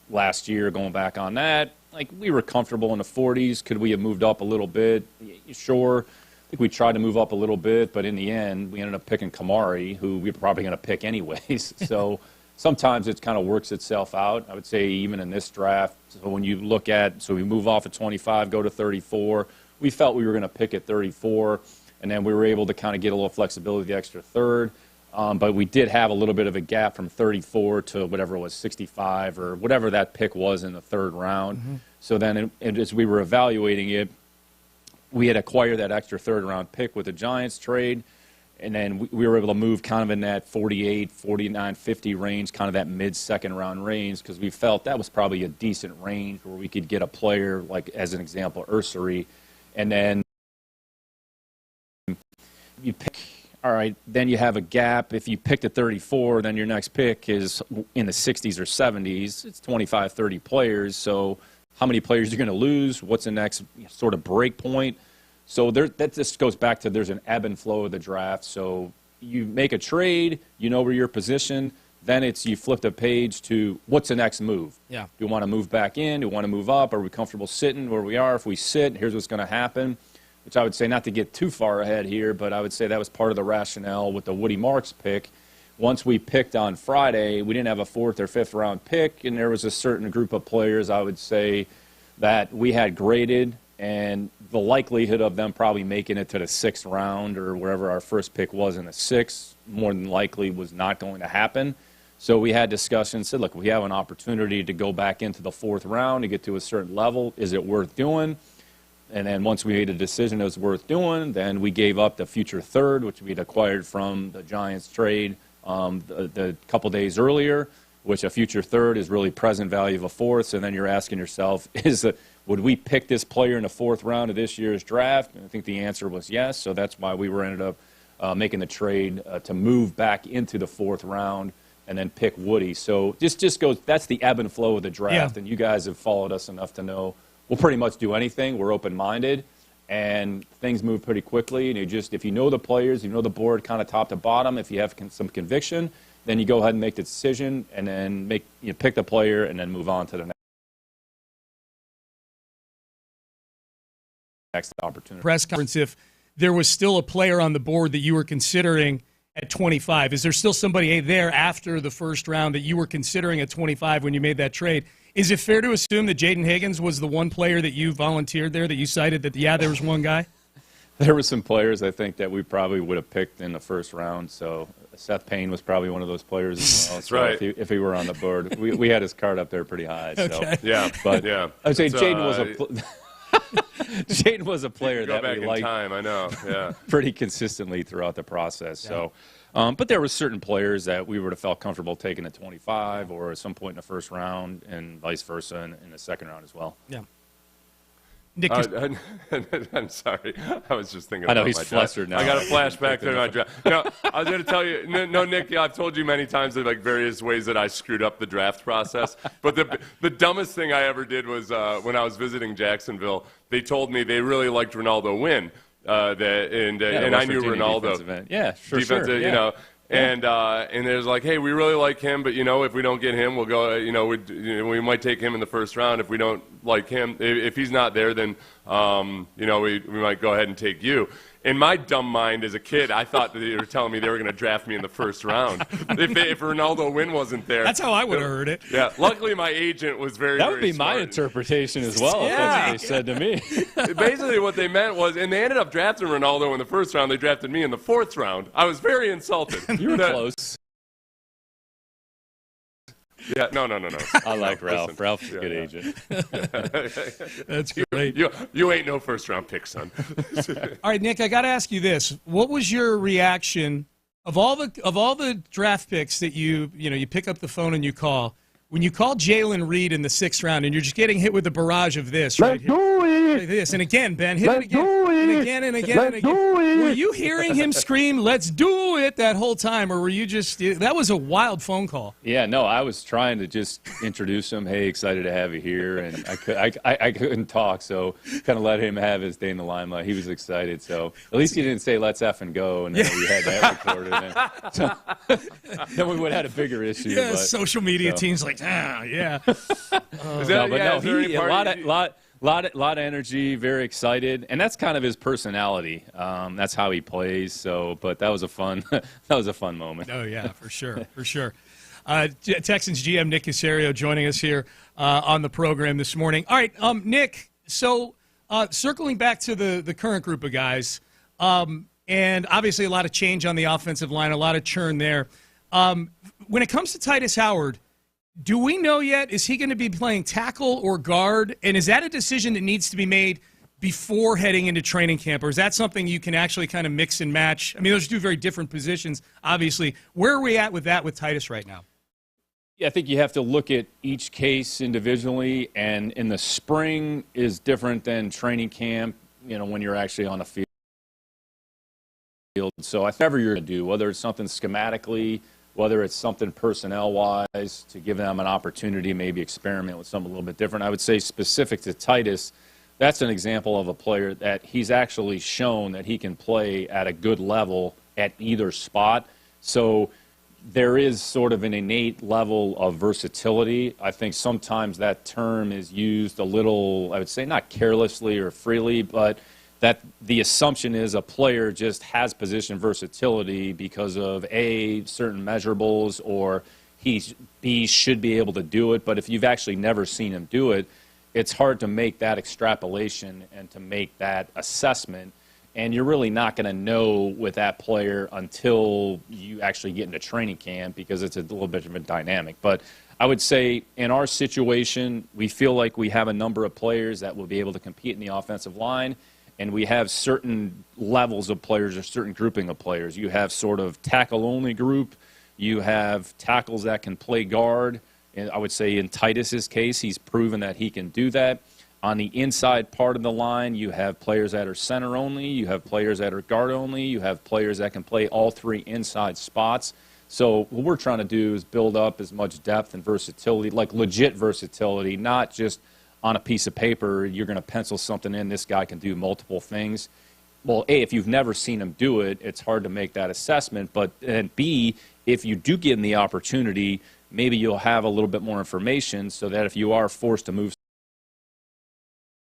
last year, going back on that, like we were comfortable in the 40s. Could we have moved up a little bit? Sure. I think we tried to move up a little bit, but in the end, we ended up picking Kamari, who we were probably going to pick anyways. So sometimes it kind of works itself out. I would say even in this draft, so when you look at, so we move off at 25, go to 34, we felt we were going to pick at 34, and then we were able to kind of get a little flexibility, the extra third. But we did have a little bit of a gap from 34 to whatever it was, 65 or whatever that pick was in the third round. Mm-hmm. So then as we were evaluating it, we had acquired that extra third-round pick with the Giants trade, and then we were able to move kind of in that 48, 49, 50 range, kind of that mid-second-round range, because we felt that was probably a decent range where we could get a player, like as an example, Ursary, and then you pick, all right, then you have a gap. If you picked at 34, then your next pick is in the 60s or 70s. It's 25, 30 players, so how many players you're going to lose, what's the next sort of break point. So that just goes back to there's an ebb and flow of the draft. So you make a trade, you know where you're positioned, then it's you flip the page to what's the next move. Yeah. Do you want to move back in? Do you want to move up? Are we comfortable sitting where we are? If we sit, here's what's going to happen, which I would say not to get too far ahead here, but I would say that was part of the rationale with the Woody Marks pick. Once we picked on Friday, we didn't have a 4th or 5th round pick, and there was a certain group of players, I would say, that we had graded, and the likelihood of them probably making it to the 6th round or wherever our first pick was in the 6th more than likely was not going to happen. So we had discussions, said, look, we have an opportunity to go back into the 4th round to get to a certain level. Is it worth doing? And then once we made a decision it was worth doing, then we gave up the future third, which we'd acquired from the Giants trade the couple days earlier, which a future third is really present value of a 4th. So then you're asking yourself, would we pick this player in the 4th round of this year's draft? And I think the answer was yes. So that's why we ended up making the trade to move back into the 4th round and then pick Woody. So just goes, that's the ebb and flow of the draft. Yeah. And you guys have followed us enough to know we'll pretty much do anything. We're open-minded, and things move pretty quickly. And if you know the players, you know the board kind of top to bottom, if you have some conviction, then you go ahead and make the decision and then pick the player and then move on to the next opportunity. Press conference, if there was still a player on the board that you were considering at 25, is there still somebody there after the first round that you were considering at 25 when you made that trade? Is it fair to assume that Jaden Higgins was the one player that you volunteered there, that you cited that, there was one guy? There were some players, I think, that we probably would have picked in the first round. So Seth Payne was probably one of those players as well. That's so right. If he were on the board. We had his card up there pretty high. So. Okay. Yeah. But yeah. I'd say Jaden was a player that we liked. Time, I know. Yeah. Pretty consistently throughout the process. Yeah. So, but there were certain players that we would have felt comfortable taking at 25 or at some point in the first round, and vice versa in the second round as well. Yeah. Nick, I'm sorry. I was just thinking. I know about he's my flustered draft. now. I got a flashback to my draft. No, I was going to tell you. No, Nick. I've told you many times that various ways that I screwed up the draft process. But the dumbest thing I ever did was when I was visiting Jacksonville. They told me they really liked Ronaldo Wynn. And I knew Ronaldo. Yeah, sure. Yeah. And it was like, hey, we really like him, but if we don't get him, we'll go. We might take him in the first round. If we don't like him, if he's not there, then we might go ahead and take you. In my dumb mind as a kid, I thought that they were telling me they were going to draft me in the first round if Ronaldo Wynn wasn't there. That's how I would have heard it. Yeah. Luckily, my agent was very. That would be smart. my interpretation as well. Yeah. If that's what they said to me. Basically, what they meant was, and they ended up drafting Ronaldo in the first round. They drafted me in the 4th round. I was very insulted. You were close. Yeah, no. I like Ralph. Listen. Ralph's a good agent. That's great. You ain't no first-round pick, son. All right, Nick, I got to ask you this: what was your reaction of all the draft picks that you pick up the phone and you call? When you call Jalen Reed in the 6th round and you're just getting hit with a barrage of this, right? Let's do it. Like this, and again, Ben, hit Let's it again, do it. and again, and again, and Let's again. do it. Were you hearing him scream, "Let's do it" that whole time, or were you just? That was a wild phone call. Yeah, no, I was trying to just introduce him. Hey, excited to have you here, and I couldn't talk, so kind of let him have his day in the limelight. He was excited, so at least he didn't say "Let's effing go," and then we had that recorded. Then we would have had a bigger issue. Yeah, but, social media teams like, yeah. He a lot of energy, very excited, and that's kind of his personality. That's how he plays. So, but that was a fun moment. Oh yeah, for sure. Texans GM Nick Caserio joining us here on the program this morning. All right, Nick. So circling back to the current group of guys, and obviously a lot of change on the offensive line, a lot of churn there. When it comes to Titus Howard, do we know yet, is he going to be playing tackle or guard? And is that a decision that needs to be made before heading into training camp? Or is that something you can actually kind of mix and match? I mean, those are two very different positions, obviously. Where are we at with that with Titus right now? Yeah, I think you have to look at each case individually. And in the spring is different than training camp, when you're actually on the field. So whatever you're going to do, whether it's something schematically, whether it's something personnel-wise, to give them an opportunity, maybe experiment with something a little bit different. I would say specific to Titus, that's an example of a player that he's actually shown that he can play at a good level at either spot. So there is sort of an innate level of versatility. I think sometimes that term is used a little, I would say, not carelessly or freely, but that the assumption is a player just has position versatility because of A, certain measurables, or B, should be able to do it. But if you've actually never seen him do it, it's hard to make that extrapolation and to make that assessment. And you're really not going to know with that player until you actually get into training camp, because it's a little bit of a dynamic. But I would say in our situation, we feel like we have a number of players that will be able to compete in the offensive line. And we have certain levels of players or certain grouping of players. You have sort of tackle-only group. You have tackles that can play guard. And I would say in Titus's case, he's proven that he can do that. On the inside part of the line, you have players that are center-only. You have players that are guard-only. You have players that can play all three inside spots. So what we're trying to do is build up as much depth and versatility, like legit versatility, not just on a piece of paper, you're going to pencil something in, this guy can do multiple things. Well, A, if you've never seen him do it, it's hard to make that assessment. But and B, if you do give him the opportunity, maybe you'll have a little bit more information so that if you are forced to move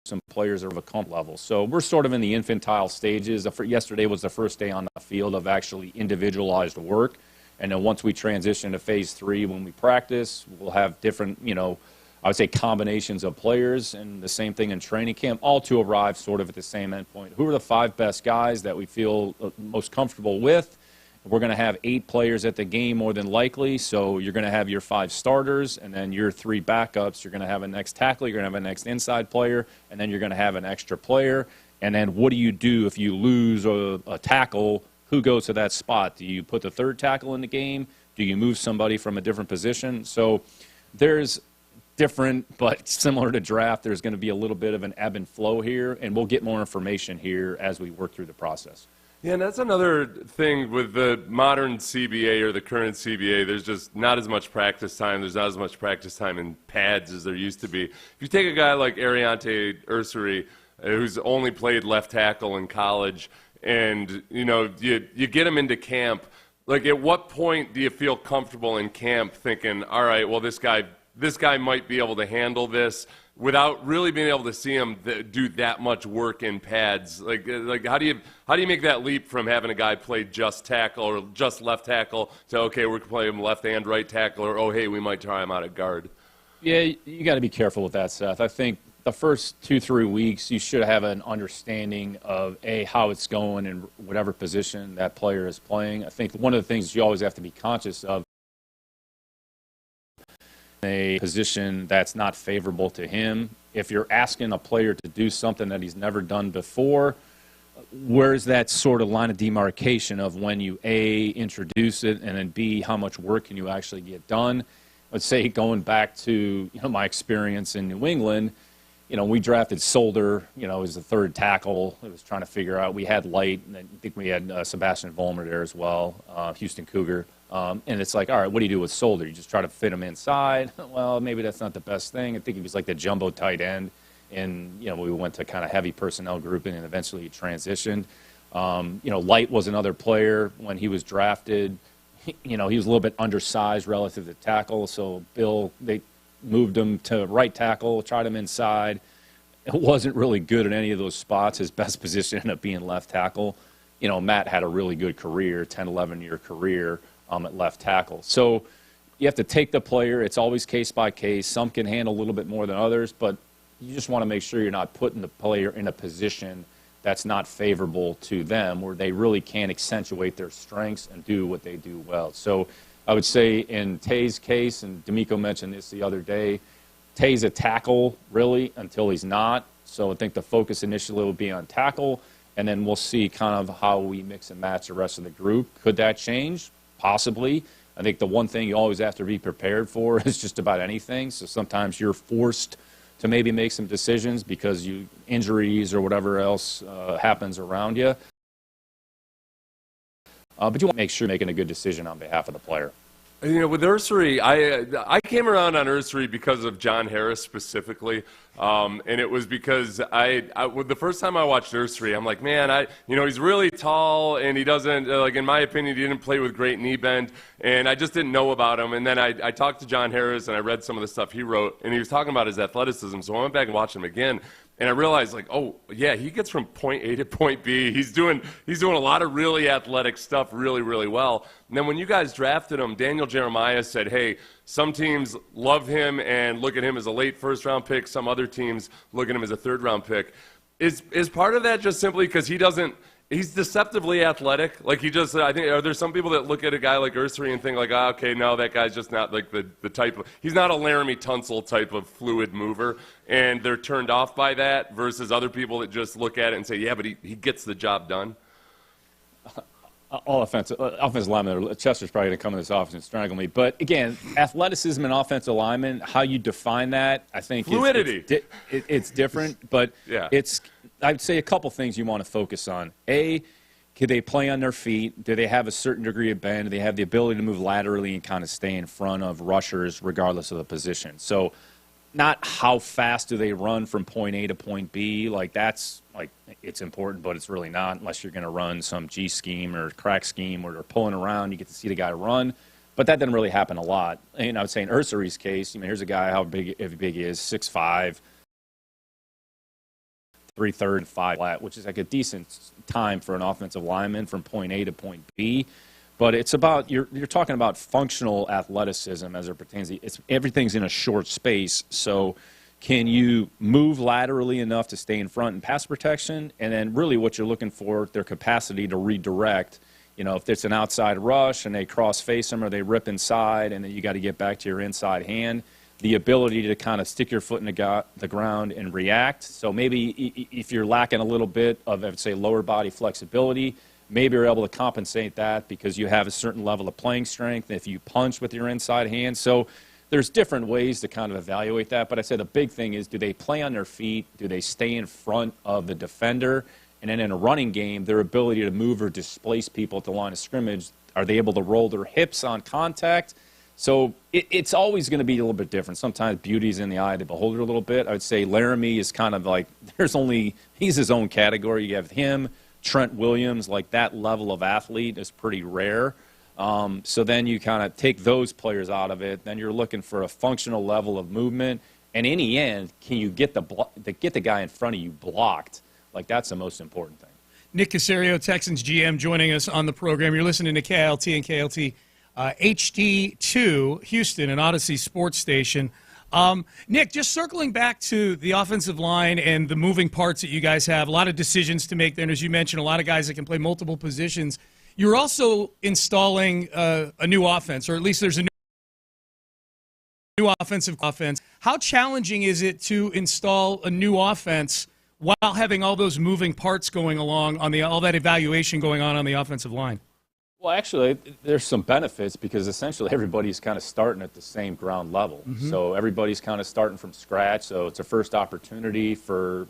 some players are of a comp level. So we're sort of in the infantile stages. Yesterday was the first day on the field of actually individualized work. And then once we transition to phase 3, when we practice, we'll have different, I would say combinations of players, and the same thing in training camp, all to arrive sort of at the same endpoint. Who are the 5 best guys that we feel most comfortable with? We're going to have 8 players at the game more than likely, so you're going to have your 5 starters, and then your 3 backups. You're going to have a next tackle, you're going to have a next inside player, and then you're going to have an extra player. And then what do you do if you lose a tackle? Who goes to that spot? Do you put the 3rd tackle in the game? Do you move somebody from a different position? So there's different, but similar to draft, there's going to be a little bit of an ebb and flow here, and we'll get more information here as we work through the process. Yeah, and that's another thing with the modern CBA or the current CBA. There's just not as much practice time. There's not as much practice time in pads as there used to be. If you take a guy like Ariante Ursary, who's only played left tackle in college, and you get him into camp, like at what point do you feel comfortable in camp thinking, all right, well this guy might be able to handle this, without really being able to see him do that much work in pads? Like how do you make that leap from having a guy play just tackle or just left tackle to, okay, we're playing him left and right tackle, or, oh, hey, we might try him out at guard? Yeah, you got to be careful with that, Seth. I think the first 2-3 weeks you should have an understanding of, A, how it's going in whatever position that player is playing. I think one of the things you always have to be conscious of a position that's not favorable to him. If you're asking a player to do something that he's never done before, where's that sort of line of demarcation of when you, A, introduce it, and then, B, how much work can you actually get done? Let's say going back to my experience in New England, we drafted Solder, as the third tackle. It was trying to figure out. We had Light, and I think we had Sebastian Vollmer there as well, Houston Cougar. And it's like, all right, what do you do with Solder? You just try to fit him inside? Well, maybe that's not the best thing. I think he was like the jumbo tight end. And, we went to kind of heavy personnel grouping, and eventually he transitioned. Light was another player when he was drafted. He was a little bit undersized relative to tackle. So they moved him to right tackle, tried him inside. It wasn't really good at any of those spots. His best position ended up being left tackle. Matt had a really good career, 10, 11-year career at left tackle. So you have to take the player. It's always case by case. Some can handle a little bit more than others, but you just want to make sure you're not putting the player in a position that's not favorable to them, where they really can't accentuate their strengths and do what they do well. So I would say in Tay's case, and D'Amico mentioned this the other day, Tay's a tackle, really, until he's not. So I think the focus initially will be on tackle, and then we'll see kind of how we mix and match the rest of the group. Could that change? Possibly. I think the one thing you always have to be prepared for is just about anything. So sometimes you're forced to maybe make some decisions because injuries or whatever else happens around you. But you want to make sure you're making a good decision on behalf of the player. With Ursery, I came around on Ursery because of John Harris specifically, and it was because the first time I watched Ursery, I'm like, man, he's really tall, and he doesn't, in my opinion, he didn't play with great knee bend, and I just didn't know about him. And then I talked to John Harris, and I read some of the stuff he wrote, and he was talking about his athleticism. So I went back and watched him again. And I realized, oh, yeah, he gets from point A to point B. He's doing a lot of really athletic stuff really, really well. And then when you guys drafted him, Daniel Jeremiah said, hey, some teams love him and look at him as a late first-round pick. Some other teams look at him as a third-round pick. Is part of that just simply because he's deceptively athletic? I think, are there some people that look at a guy like Ursery and think okay, no, that guy's just not the type of, he's not a Laramie Tunsil type of fluid mover, and they're turned off by that, versus other people that just look at it and say, yeah, but he gets the job done? All offensive linemen, Chester's probably going to come in this office and strangle me. But again, athleticism and offensive linemen, how you define that, I think fluidity. It's different, but yeah. I'd say a couple things you want to focus on. A, can they play on their feet? Do they have a certain degree of bend? Do they have the ability to move laterally and kind of stay in front of rushers regardless of the position? So not how fast do they run from point A to point B. It's important, but it's really not unless you're going to run some G scheme or crack scheme where they're pulling around. You get to see the guy run. But that doesn't really happen a lot. And I would say in Ursery's case, here's a guy, how big he is, 6'5", 3/3, 5 flat, which is a decent time for an offensive lineman from point A to point B. But it's about you're talking about functional athleticism as it pertains to everything's in a short space. So can you move laterally enough to stay in front in pass protection? And then really what you're looking for, their capacity to redirect. If it's an outside rush and they cross face them or they rip inside and then you got to get back to your inside hand, the ability to kind of stick your foot in the ground and react. So maybe if you're lacking a little bit of, I would say, lower body flexibility, maybe you're able to compensate that because you have a certain level of playing strength if you punch with your inside hand. So there's different ways to kind of evaluate that. But I say the big thing is, do they play on their feet? Do they stay in front of the defender? And then in a running game, their ability to move or displace people at the line of scrimmage, are they able to roll their hips on contact? So it's always going to be a little bit different. Sometimes beauty's in the eye of the beholder a little bit. I would say Laramie is kind of he's his own category. You have him, Trent Williams, that level of athlete is pretty rare. So then you kind of take those players out of it. Then you're looking for a functional level of movement. And in the end, can you get the guy in front of you blocked? That's the most important thing. Nick Caserio, Texans GM, joining us on the program. You're listening to KLT and KLT HD2, Houston, an Odyssey sports station. Nick, just circling back to the offensive line and the moving parts that you guys have, a lot of decisions to make there, and as you mentioned, a lot of guys that can play multiple positions. You're also installing a new offense, or at least there's a new offense. How challenging is it to install a new offense while having all those moving parts going along on all that evaluation going on the offensive line? Well, actually, there's some benefits because essentially everybody's kind of starting at the same ground level. Mm-hmm. So everybody's kind of starting from scratch. So it's a first opportunity for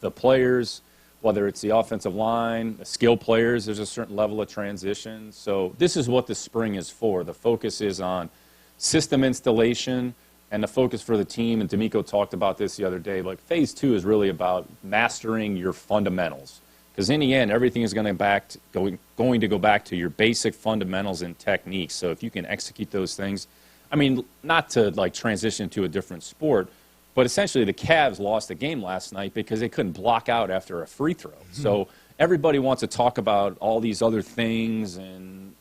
the players, whether it's the offensive line, the skill players, there's a certain level of transition. So this is what the spring is for. The focus is on system installation and the focus for the team, and D'Amico talked about this the other day, like phase 2 is really about mastering your fundamentals. Because in the end, everything is going to go back to your basic fundamentals and techniques. So if you can execute those things, I mean, not to like transition to a different sport, but essentially the Cavs lost the game last night because they couldn't block out after a free throw. Mm-hmm. So everybody wants to talk about all these other things,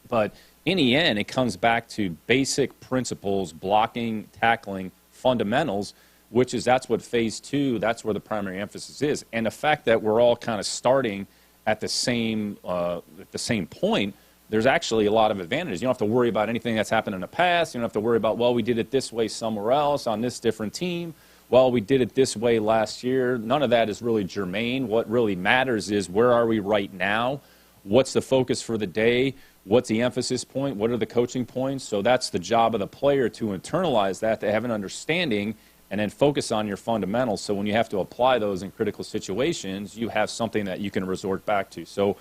but in the end, it comes back to basic principles, blocking, tackling, fundamentals, that's what phase 2, that's where the primary emphasis is. And the fact that we're all kind of starting at the same point, there's actually a lot of advantages. You don't have to worry about anything that's happened in the past. You don't have to worry about, well, we did it this way somewhere else on this different team. Well, we did it this way last year. None of that is really germane. What really matters is where are we right now? What's the focus for the day? What's the emphasis point? What are the coaching points? So that's the job of the player to internalize that, to have an understanding, and then focus on your fundamentals. So when you have to apply those in critical situations, you have something that you can resort back to. So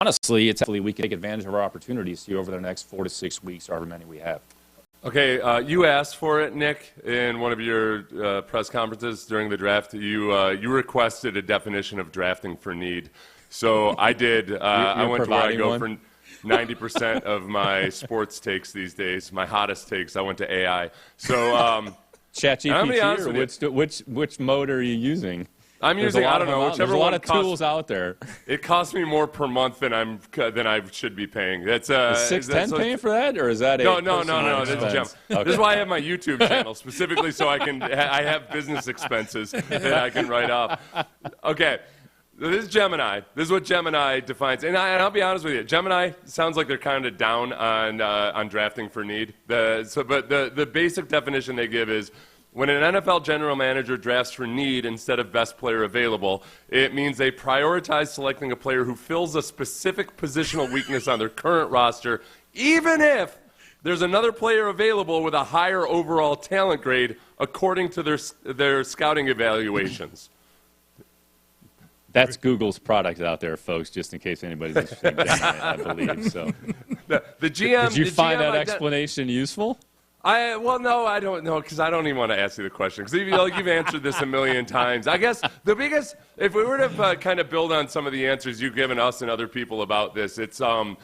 honestly, we can take advantage of our opportunities here over the next 4 to 6 weeks, however many we have. Okay, you asked for it, Nick, in one of your press conferences during the draft. You requested a definition of drafting for need. So I did. I went to where I go for 90% of my sports takes these days, my hottest takes. I went to AI. So ChatGPT, or which mode are you using? I'm using, I don't know, whichever one. There's a lot of tools out there. It costs me more per month than I should be paying. That's is 610 paying for that, or is that no? This is why I have my YouTube channel specifically, so I have business expenses that I can write off. Okay. This is Gemini. This is what Gemini defines. And I'll be honest with you. Gemini sounds like they're kind of down on drafting for need. But the basic definition they give is when an NFL general manager drafts for need instead of best player available, it means they prioritize selecting a player who fills a specific positional weakness on their current roster, even if there's another player available with a higher overall talent grade according to their scouting evaluations. That's Google's product out there, folks, just in case anybody's interested in getting it, I believe. So. The GM, did you find that explanation useful? No, I don't know, because I don't even want to ask you the question, because you've answered this a million times. I guess the biggest, if we were to kind of build on some of the answers you've given us and other people about this, it's, and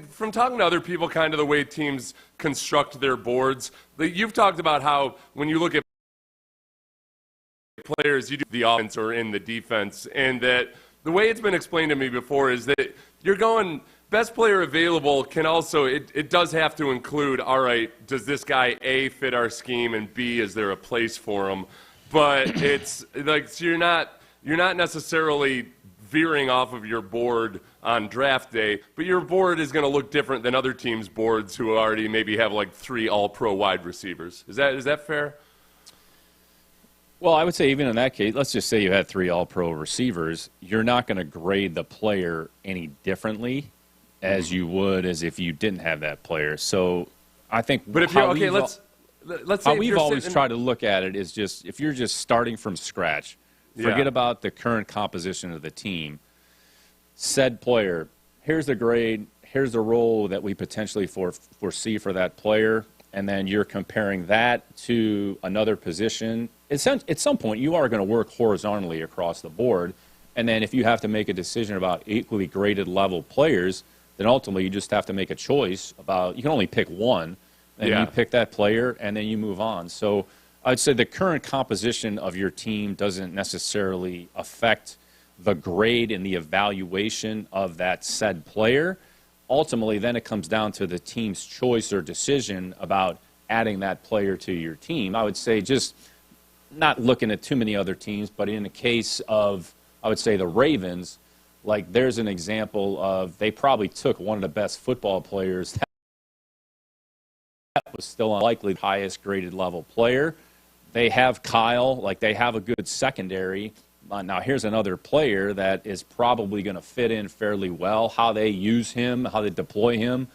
from talking to other people, kind of the way teams construct their boards, you've talked about how when you look at players, you do the offense or in the defense, and that the way it's been explained to me before is that you're going best player available can also it does have to include, all right, does this guy A fit our scheme, and B, is there a place for him? But it's like, so you're not necessarily veering off of your board on draft day, but your board is going to look different than other teams' boards who already maybe have like 3 all-pro wide receivers. Is that fair? Well, I would say even in that case, let's just say you had 3 all-pro receivers, you're not going to grade the player any differently as you would as if you didn't have that player. So I think let's say how we've always tried to look at it is just if you're just starting from scratch, forget about the current composition of the team. Said player, here's the grade, here's the role that we potentially foresee for that player, and then you're comparing that to another position. At some point, you are going to work horizontally across the board, and then if you have to make a decision about equally graded level players, then ultimately you just have to make a choice about, you can only pick one, and you pick that player, and then you move on. So I'd say the current composition of your team doesn't necessarily affect the grade and the evaluation of that said player. Ultimately, then it comes down to the team's choice or decision about adding that player to your team. I would say just not looking at too many other teams, but in the case of, I would say, the Ravens, like there's an example of they probably took one of the best football players was still unlikely the highest graded level player. They have Kyle, like they have a good secondary. Now, here's another player that is probably going to fit in fairly well. How they use him, how they deploy him,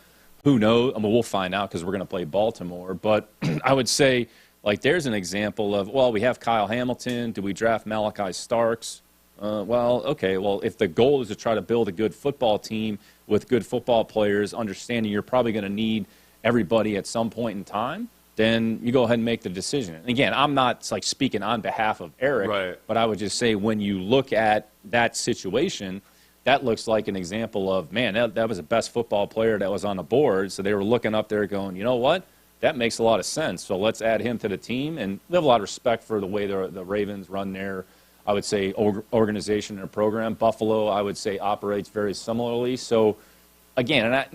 who knows? I mean, we'll find out because we're going to play Baltimore. But I would say, like, there's an example of, well, we have Kyle Hamilton. Do we draft Malachi Starks? If the goal is to try to build a good football team with good football players, understanding you're probably going to need everybody at some point in time, then you go ahead and make the decision. And again, I'm not like speaking on behalf of Eric, right, but I would just say when you look at that situation, that looks like an example of, man, that was the best football player that was on the board. So they were looking up there going, you know what? That makes a lot of sense. So let's add him to the team. And we have a lot of respect for the way the Ravens run their, I would say, organization and program. Buffalo, I would say, operates very similarly. So, again,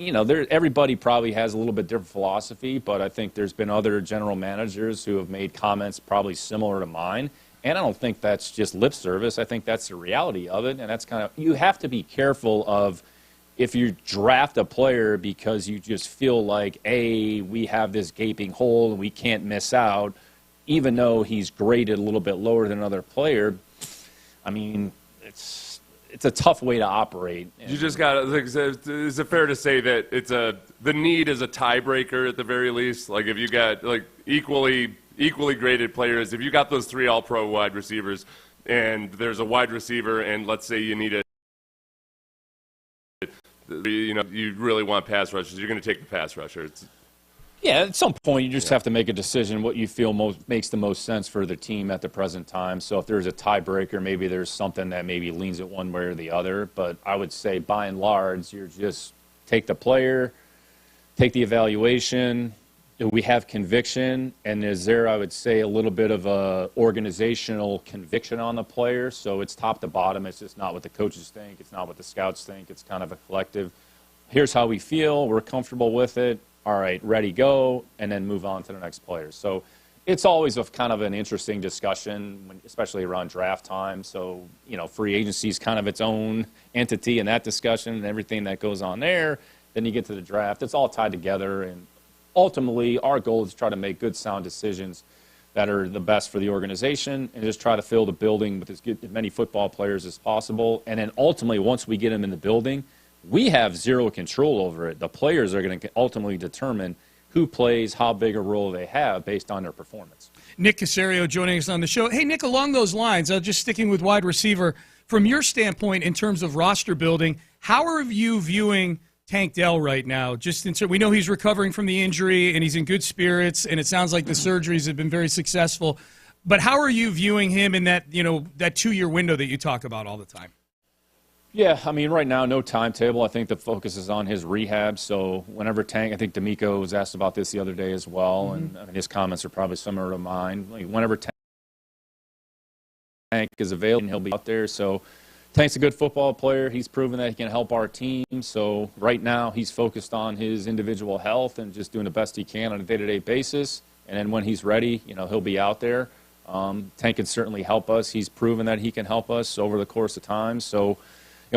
everybody probably has a little bit different philosophy, but I think there's been other general managers who have made comments probably similar to mine. And I don't think that's just lip service. I think that's the reality of it. And that's kind of, you have to be careful of, if you draft a player because you just feel like, we have this gaping hole and we can't miss out, even though he's graded a little bit lower than another player. I mean, it's a tough way to operate. You just got to, is it fair to say that the need is a tiebreaker at the very least? Like, if you got like equally graded players, if you got those 3 all-pro wide receivers and there's a wide receiver and let's say you need you really want pass rushers, you're going to take the pass rusher. At some point you just have to make a decision what you feel makes the most sense for the team at the present time. So if there's a tiebreaker, maybe there's something that maybe leans it one way or the other. But I would say by and large, you're just take the player, take the evaluation. Do we have conviction? And is there, I would say, a little bit of a organizational conviction on the player? So it's top to bottom. It's just not what the coaches think. It's not what the scouts think. It's kind of a collective. Here's how we feel. We're comfortable with it. All right, ready, go, and then move on to the next player. So it's always kind of an interesting discussion, especially around draft time. So, free agency is kind of its own entity in that discussion and everything that goes on there. Then you get to the draft. It's all tied together, and ultimately, our goal is to try to make good, sound decisions that are the best for the organization and just try to fill the building with as many football players as possible. And then ultimately, once we get them in the building, we have zero control over it. The players are going to ultimately determine who plays, how big a role they have based on their performance. Nick Caserio joining us on the show. Hey, Nick, along those lines, just sticking with wide receiver, from your standpoint in terms of roster building, how are you viewing Tank Dell right now? We know he's recovering from the injury and he's in good spirits, and it sounds like the surgeries have been very successful. But how are you viewing him in that 2-year window that you talk about all the time? Yeah, I mean, right now, no timetable. I think the focus is on his rehab. So whenever Tank, I think D'Amico was asked about this the other day as well, and his comments are probably similar to mine. Like, whenever Tank is available, he'll be out there. So Tank's a good football player. He's proven that he can help our team. So right now, he's focused on his individual health and just doing the best he can on a day-to-day basis. And then when he's ready, he'll be out there. Tank can certainly help us. He's proven that he can help us over the course of time. So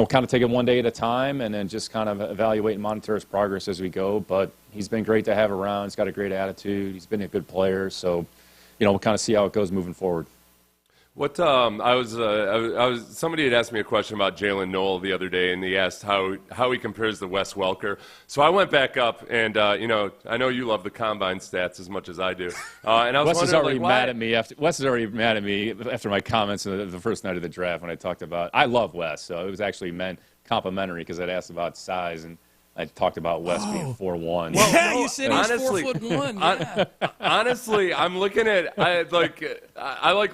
kind of take it one day at a time and then just kind of evaluate and monitor his progress as we go. But he's been great to have around. He's got a great attitude. He's been a good player. So, we'll kind of see how it goes moving forward. What somebody had asked me a question about Jalen Noel the other day, and he asked how he compares to Wes Welker. So I went back up, and I know you love the combine stats as much as I do. And I was Wes is already why? mad at me after my comments the first night of the draft when I talked about. I love Wes, so it was actually meant complimentary because I'd asked about size and I talked about Wes being 4'1". Well, you said he's 4'1". Yeah. Honestly, I'm looking at I like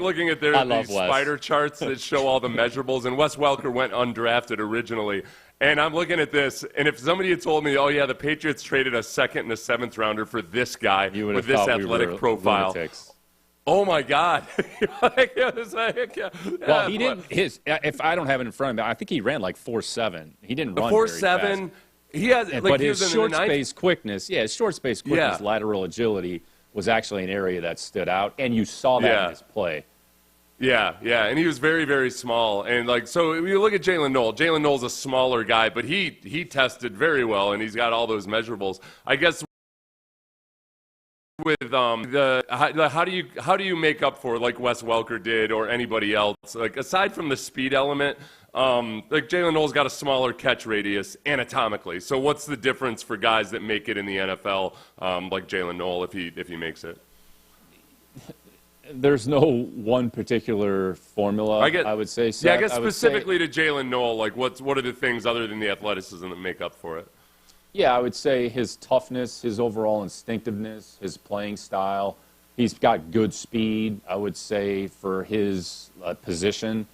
looking at these spider charts that show all the measurables. And Wes Welker went undrafted originally, and I'm looking at this. And if somebody had told me, "Oh yeah, the Patriots traded a 2nd and a 7th rounder for this guy with this athletic profile," lunatics. Oh my God! Well, he didn't. If I don't have it in front of me, I think he ran like 4.7. He didn't run 4.7. He has, but his short space quickness, lateral agility was actually an area that stood out, and you saw that in his play. Yeah, and he was very, very small. And so you look at Jalen Noel. Jalen Noel's a smaller guy, but he tested very well, and he's got all those measurables. I guess with how do you make up for, like Wes Welker did or anybody else, like aside from the speed element, like Jalen Noel's got a smaller catch radius anatomically, so what's the difference for guys that make it in the NFL, like Jalen Noel, if he makes it? There's no one particular formula, I would say. Seth. Yeah, I guess specifically to Jalen Noel, like what are the things other than the athleticism that make up for it? Yeah, I would say his toughness, his overall instinctiveness, his playing style. He's got good speed, I would say, for his position.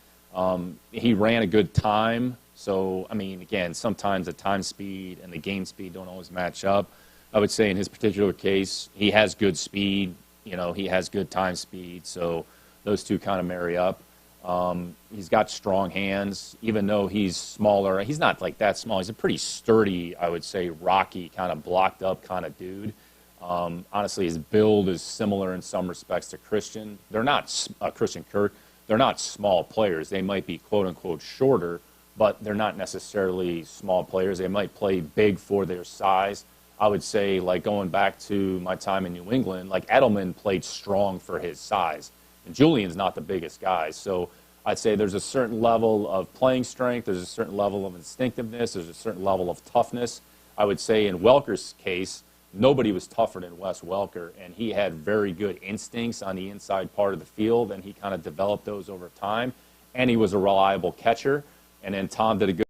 He ran a good time. So, I mean, again, sometimes the time speed and the game speed don't always match up. I would say in his particular case, he has good speed. You know, he has good time speed. So those two kind of marry up. He's got strong hands, even though he's smaller. He's not like that small. He's a pretty sturdy, I would say, rocky, kind of blocked up kind of dude. Honestly, his build is similar in some respects to Christian. They're not Christian Kirk. They're not small players. They might be quote unquote shorter, but they're not necessarily small players. They might play big for their size. I would say, like going back to my time in New England, like Edelman played strong for his size. And Julian's not the biggest guy. So I'd say there's a certain level of playing strength, there's a certain level of instinctiveness, there's a certain level of toughness. I would say in Welker's case, nobody was tougher than Wes Welker, and he had very good instincts on the inside part of the field, and he kind of developed those over time. And he was a reliable catcher. And then Tom did a good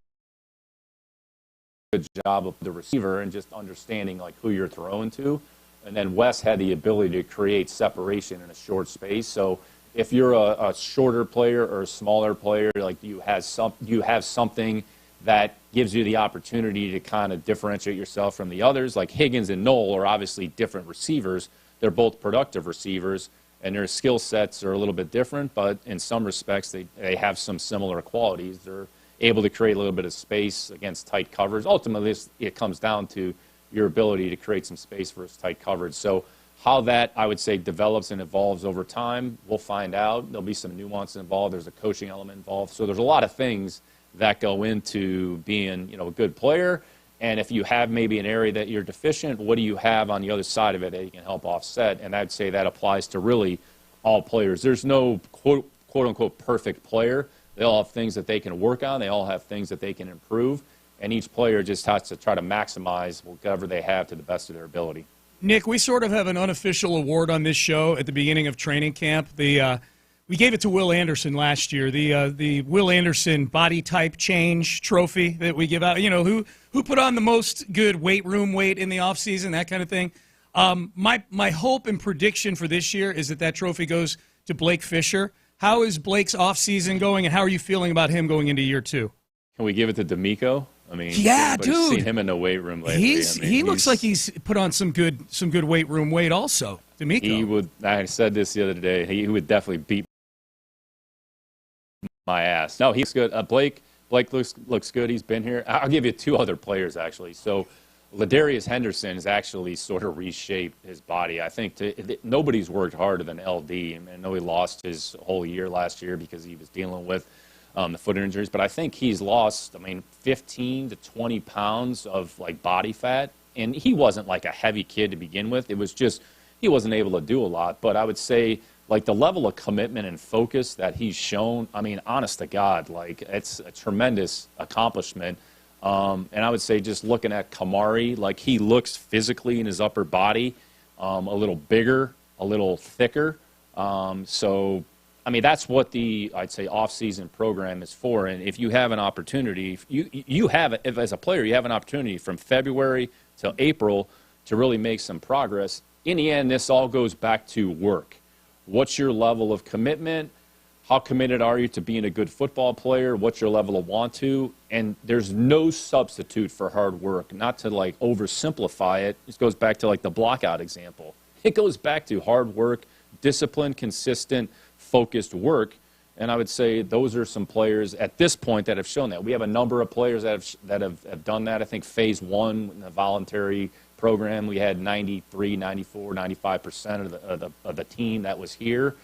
job of the receiver and just understanding like who you're throwing to. And then Wes had the ability to create separation in a short space. So if you're a shorter player or a smaller player, like you have something that gives you the opportunity to kind of differentiate yourself from the others. Like Higgins and Noel are obviously different receivers. They're both productive receivers, and their skill sets are a little bit different, but in some respects they have some similar qualities. They're able to create a little bit of space against tight coverage. Ultimately, it comes down to your ability to create some space versus tight coverage. So how that, I would say, develops and evolves over time, we'll find out. There'll be some nuance involved. There's a coaching element involved. So there's a lot of things that go into being, a good player. And if you have maybe an area that you're deficient, what do you have on the other side of it that you can help offset? And I'd say that applies to really all players. There's no quote-unquote perfect player. They all have things that they can work on. They all have things that they can improve. And each player just has to try to maximize whatever they have to the best of their ability. Nick, we sort of have an unofficial award on this show at the beginning of training camp. We gave it to Will Anderson last year, the Will Anderson body type change trophy that we give out. Who put on the most good weight room weight in the offseason, that kind of thing. My hope and prediction for this year is that trophy goes to Blake Fisher. How is Blake's offseason going, and how are you feeling about him going into year two? Can we give it to D'Amico? I mean, yeah, dude. Seen him in the weight room lately. He looks like he's put on some good weight room weight also. D'Amico. He would. I said this the other day. He would definitely beat my ass. No, he's good. Blake looks good. He's been here. I'll give you two other players actually. So Ladarius Henderson has actually sort of reshaped his body. I think nobody's worked harder than LD. I know he lost his whole year last year because he was dealing with the foot injuries, but I think he's lost, 15 to 20 pounds of body fat, and he wasn't like a heavy kid to begin with. It was just he wasn't able to do a lot. But I would say the level of commitment and focus that he's shown, honest to God, it's a tremendous accomplishment. And I would say just looking at Kamari, he looks physically in his upper body a little bigger, a little thicker. That's what I'd say off-season program is for. And if you have an opportunity, if as a player you have an opportunity from February till April to really make some progress, in the end, this all goes back to work. What's your level of commitment? How committed are you to being a good football player? What's your level of want to? And there's no substitute for hard work. Not to oversimplify it. This goes back to the blockout example. It goes back to hard work, discipline, consistent, focused work. And I would say those are some players at this point that have shown that. We have a number of players that have done that. I think phase one in the voluntary program, we had 93, 94, 95% of the team that was here.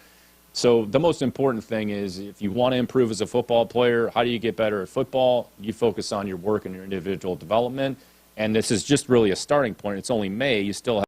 So the most important thing is if you want to improve as a football player, how do you get better at football? You focus on your work and your individual development. And this is just really a starting point. It's only May. You still have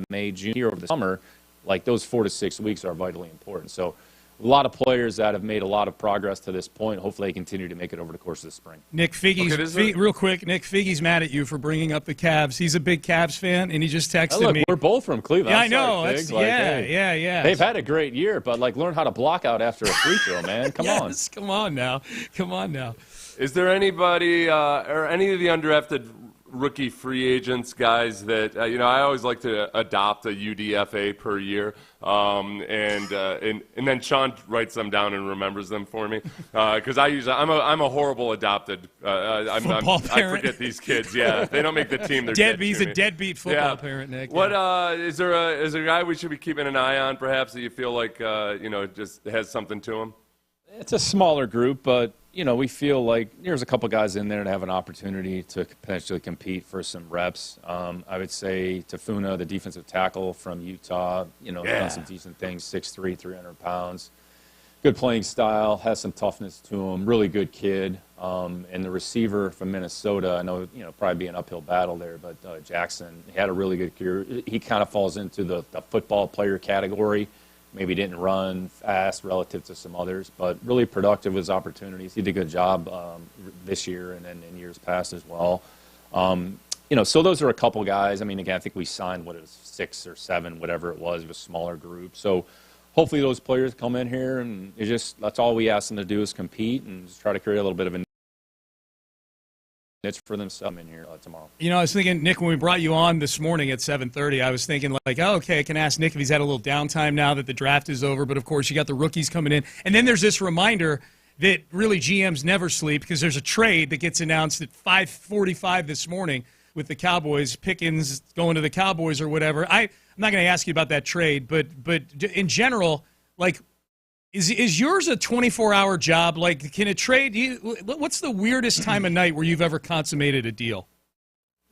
May, June, here over the summer, like those 4 to 6 weeks are vitally important. So a lot of players that have made a lot of progress to this point. Hopefully they continue to make it over the course of the spring. Nick Figge's, real quick, Nick Figge's mad at you for bringing up the Cavs. He's a big Cavs fan, and he just texted me. We're both from Cleveland. Yeah, I know. Yeah. They've had a great year, but learn how to block out after a free throw, man. Come on. Come on now. Is there anybody or any of the undrafted rookie free agents, guys, that I always like to adopt a UDFA per year, and then Sean writes them down and remembers them for me, because I'm a horrible adopted. Football parent. I forget these kids. Yeah, they don't make the team. They're He's a deadbeat football parent, Nick. What is there a guy we should be keeping an eye on, perhaps, that you feel like just has something to him? It's a smaller group, but we feel like there's a couple guys in there that have an opportunity to potentially compete for some reps. I would say Tafuna, the defensive tackle from Utah, done some decent things, 6'3", 300 pounds. Good playing style, has some toughness to him, really good kid. And the receiver from Minnesota, I know, probably be an uphill battle there, but Jackson, he had a really good career. He kind of falls into the football player category. Maybe didn't run fast relative to some others, but really productive with his opportunities. He did a good job this year and then in years past as well. So those are a couple guys. I mean, again, I think we signed, 6 or 7, whatever it was a smaller group. So hopefully those players come in here, and that's all we ask them to do is compete and just try to create a little bit of a niche for themselves in here tomorrow. I was thinking, Nick, when we brought you on this morning at 7:30, I was thinking okay, I can ask Nick if he's had a little downtime now that the draft is over. But, of course, you got the rookies coming in. And then there's this reminder that really GMs never sleep, because there's a trade that gets announced at 5:45 this morning with the Cowboys, Pickens going to the Cowboys or whatever. I'm not going to ask you about that trade, but in general, is yours a 24-hour job? Can a trade? What's the weirdest time of night where you've ever consummated a deal?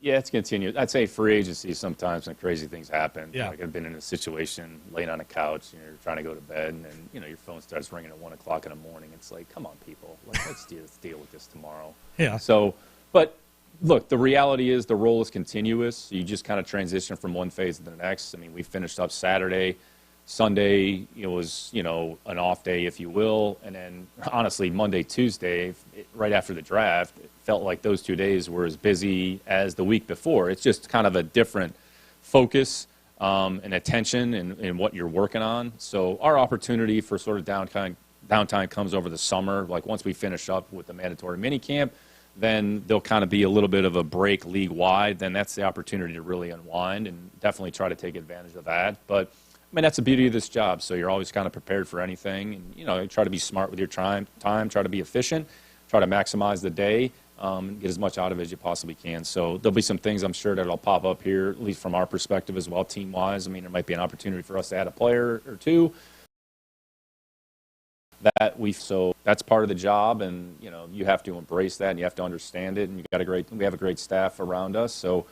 Yeah, it's continued. I'd say free agency sometimes when crazy things happen. Yeah. I've been in a situation, laying on a couch, and you're trying to go to bed, and then your phone starts ringing at 1 o'clock in the morning. It's like, come on, people, let's deal with this tomorrow. Yeah. So, but look, the reality is the role is continuous. So you just kind of transition from one phase to the next. I mean, we finished up Saturday. Sunday, it was, an off day, if you will. And then, honestly, Monday, Tuesday, right after the draft, it felt like those 2 days were as busy as the week before. It's just kind of a different focus and attention in what you're working on. So our opportunity for sort of downtime comes over the summer. Once we finish up with the mandatory minicamp, then there'll kind of be a little bit of a break league-wide. Then that's the opportunity to really unwind and definitely try to take advantage of that. But that's the beauty of this job. So you're always kind of prepared for anything. And, try to be smart with your time, try to be efficient, try to maximize the day, get as much out of it as you possibly can. So there'll be some things I'm sure that'll pop up here, at least from our perspective as well, team-wise. I mean, there might be an opportunity for us to add a player or two. So that's part of the job, and, you have to embrace that, and you have to understand it. And we have a great staff around us. So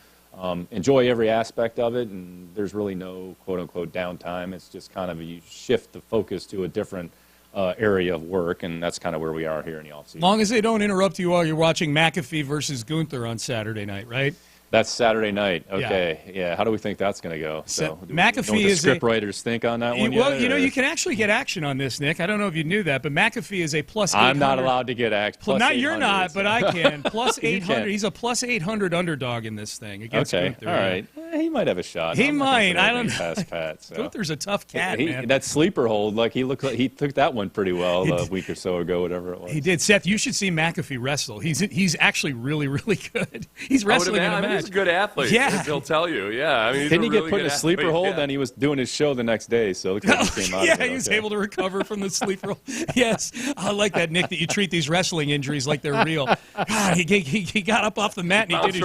enjoy every aspect of it, and there's really no quote-unquote downtime. It's just kind of you shift the focus to a different area of work, and that's kind of where we are here in the offseason. As long as they don't interrupt you while you're watching McAfee versus Gunther on Saturday night, right? That's Saturday night. Okay. Yeah. How do we think that's going to go? So McAfee is what the script writers think on that one? Well, you can actually get action on this, Nick. I don't know if you knew that, but McAfee is a plus 800. I'm not allowed to get action. Well, not you're not, but I can. Plus 800. He's a plus 800 underdog in this thing against Gunther. All right. He might have a shot. He might. I don't know. Past Pat. So. Gunther's a tough cat, man. That sleeper hold, he looked like he took that one pretty well a week or so ago, whatever it was. He did. Seth, you should see McAfee wrestle. He's actually really, really good. He's wrestling in a match. He's a good athlete. Yeah. He'll tell you. Yeah. I mean, didn't he really get put in a sleeper hold? Then he was doing his show the next day, so it came out. Yeah, he was able to recover from the sleeper hold. Yes. I like that, Nick, that you treat these wrestling injuries like they're real. God, he got up off the mat and he did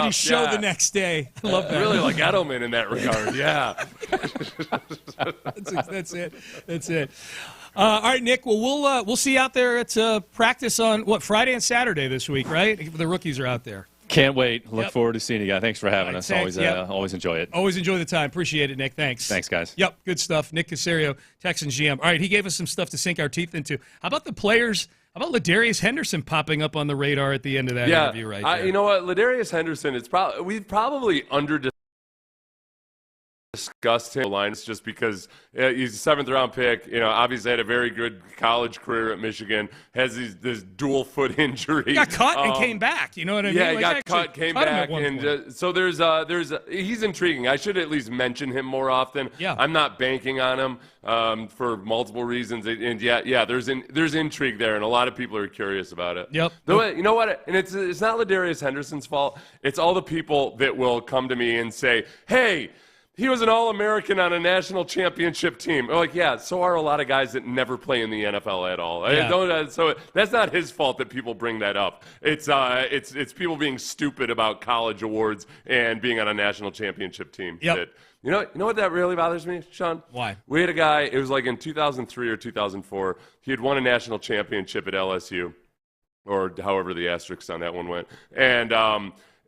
his show the next day. I love that. Really like Edelman in that regard. Yeah. That's it. All right, Nick. Well, we'll see you out there at practice on Friday and Saturday this week, right? The rookies are out there. Can't wait. Look forward to seeing you guys. Thanks for having us. Always enjoy it. Always enjoy the time. Appreciate it, Nick. Thanks. Thanks, guys. Yep, good stuff. Nick Caserio, Texans GM. All right, he gave us some stuff to sink our teeth into. How about the players? How about Ladarius Henderson popping up on the radar at the end of that interview right there? You know what? Ladarius Henderson, we've probably under discussed him line just because he's a 7th-round pick. Obviously had a very good college career at Michigan. Has this dual foot injury. He got cut and came back. You know what I mean? Yeah, he got cut, came back, and so he's intriguing. I should at least mention him more often. Yeah. I'm not banking on him for multiple reasons, and there's intrigue there, and a lot of people are curious about it. Yep. You know what? And it's not Ladarius Henderson's fault. It's all the people that will come to me and say, "Hey, he was an All-American on a national championship team." Like, yeah, so are a lot of guys that never play in the NFL at all. Yeah. So that's not his fault that people bring that up. It's people being stupid about college awards and being on a national championship team. Yep. You know what that really bothers me, Sean? Why? We had a guy, it was like in 2003 or 2004, he had won a national championship at LSU, or however the asterisk on that one went. And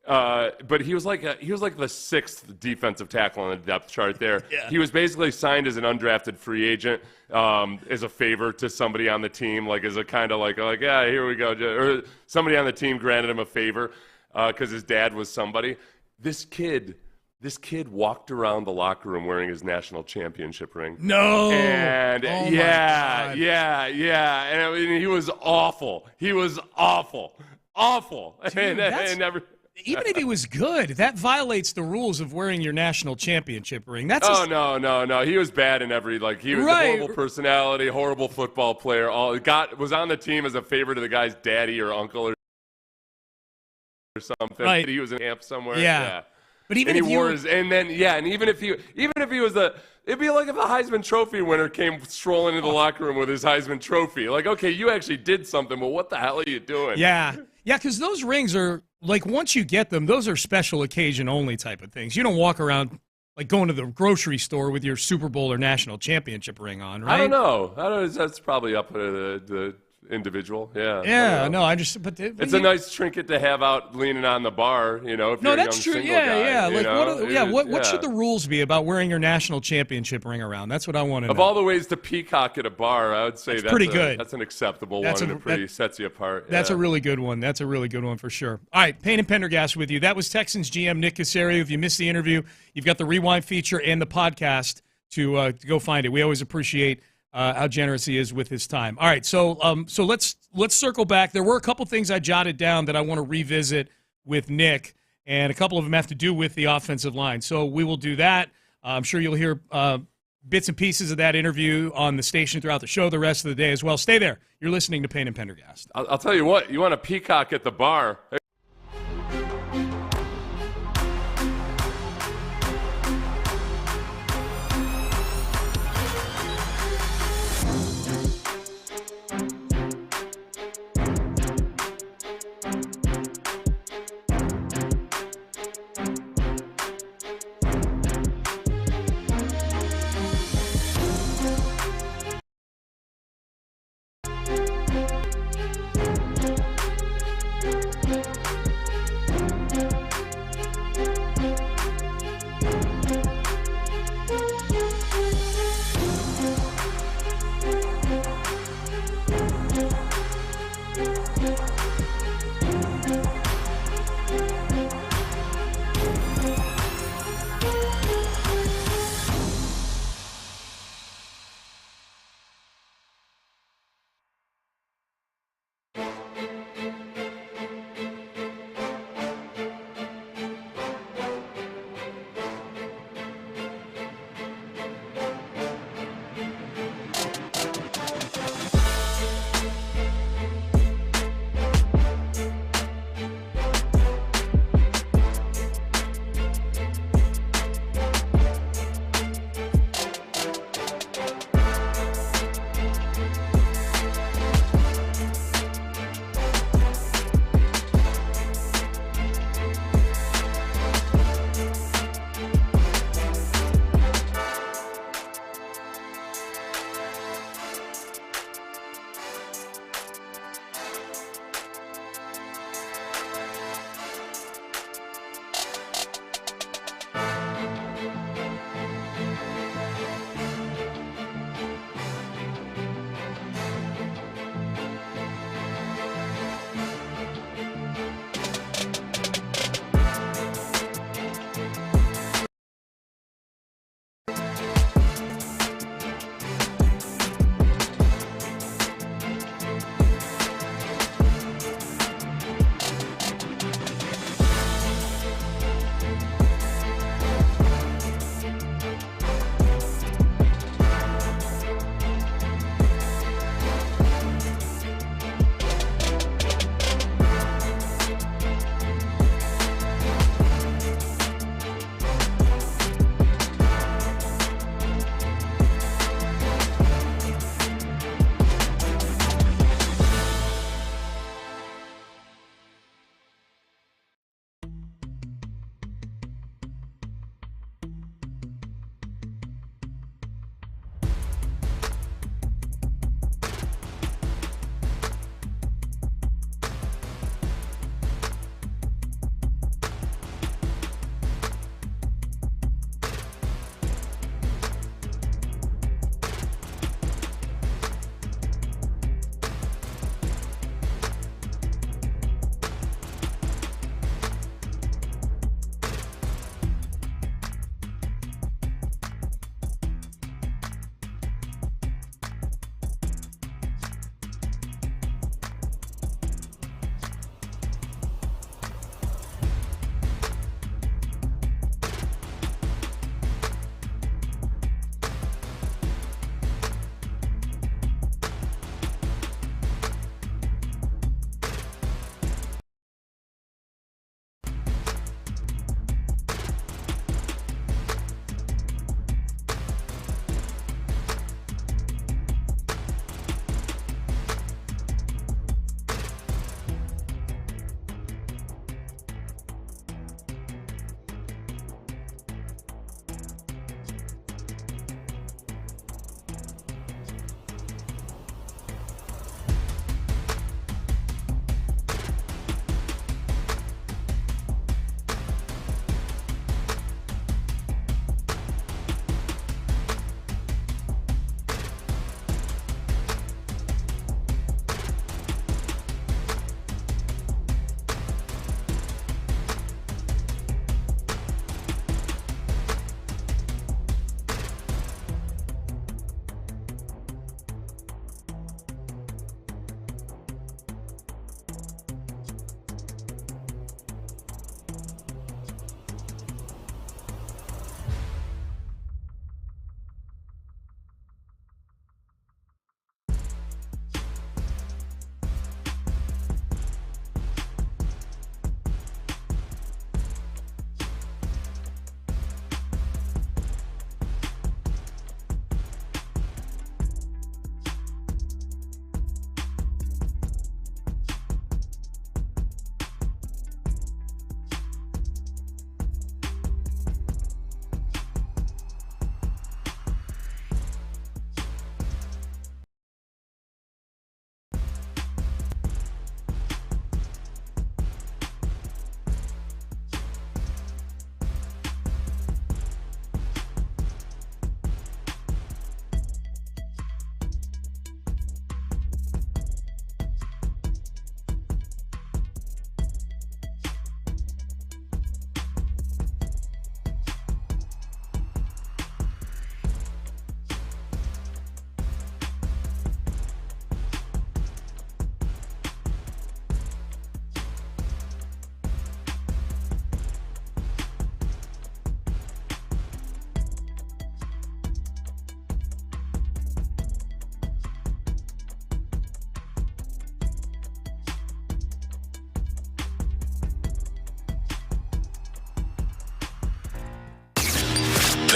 but he was like the 6th defensive tackle on the depth chart there. Yeah. He was basically signed as an undrafted free agent as a favor to somebody on the team, like as a kind of like yeah, here we go. Or somebody on the team granted him a favor because his dad was somebody. This kid walked around the locker room wearing his national championship ring. No. And my yeah. God. And I mean, he was awful. Awful. Dude, even if he was good, that violates the rules of wearing your national championship ring. No. He was bad in every, he was a horrible personality, horrible football player. Was on the team as a favor to the guy's daddy or uncle or something. Right. He was in camp somewhere. Yeah. But even even if he was it'd be like if a Heisman Trophy winner came strolling into the locker room with his Heisman Trophy. Like, okay, you actually did something, but what the hell are you doing? Yeah, because those rings are, once you get them, those are special occasion only type of things. You don't walk around going to the grocery store with your Super Bowl or national championship ring on, right? I don't know. That's probably up to the individual. Yeah. Yeah, no, it's a nice trinket to have out leaning on the bar, if you're a young single guy. What should the rules be about wearing your national championship ring around? That's what I want to know. Of all the ways to peacock at a bar, I would say that's pretty good. That's an acceptable one, and it sets you apart. That's a really good one. That's a really good one for sure. All right, Payne and Pendergast with you. That was Texans GM Nick Caserio. If you missed the interview, you've got the rewind feature and the podcast to go find it. We always appreciate how generous he is with his time. All right, so let's circle back. There were a couple things I jotted down that I want to revisit with Nick, and a couple of them have to do with the offensive line. So we will do that. I'm sure you'll hear bits and pieces of that interview on the station throughout the show the rest of the day as well. Stay there. You're listening to Payne and Pendergast. I'll tell you what. You want a peacock at the bar.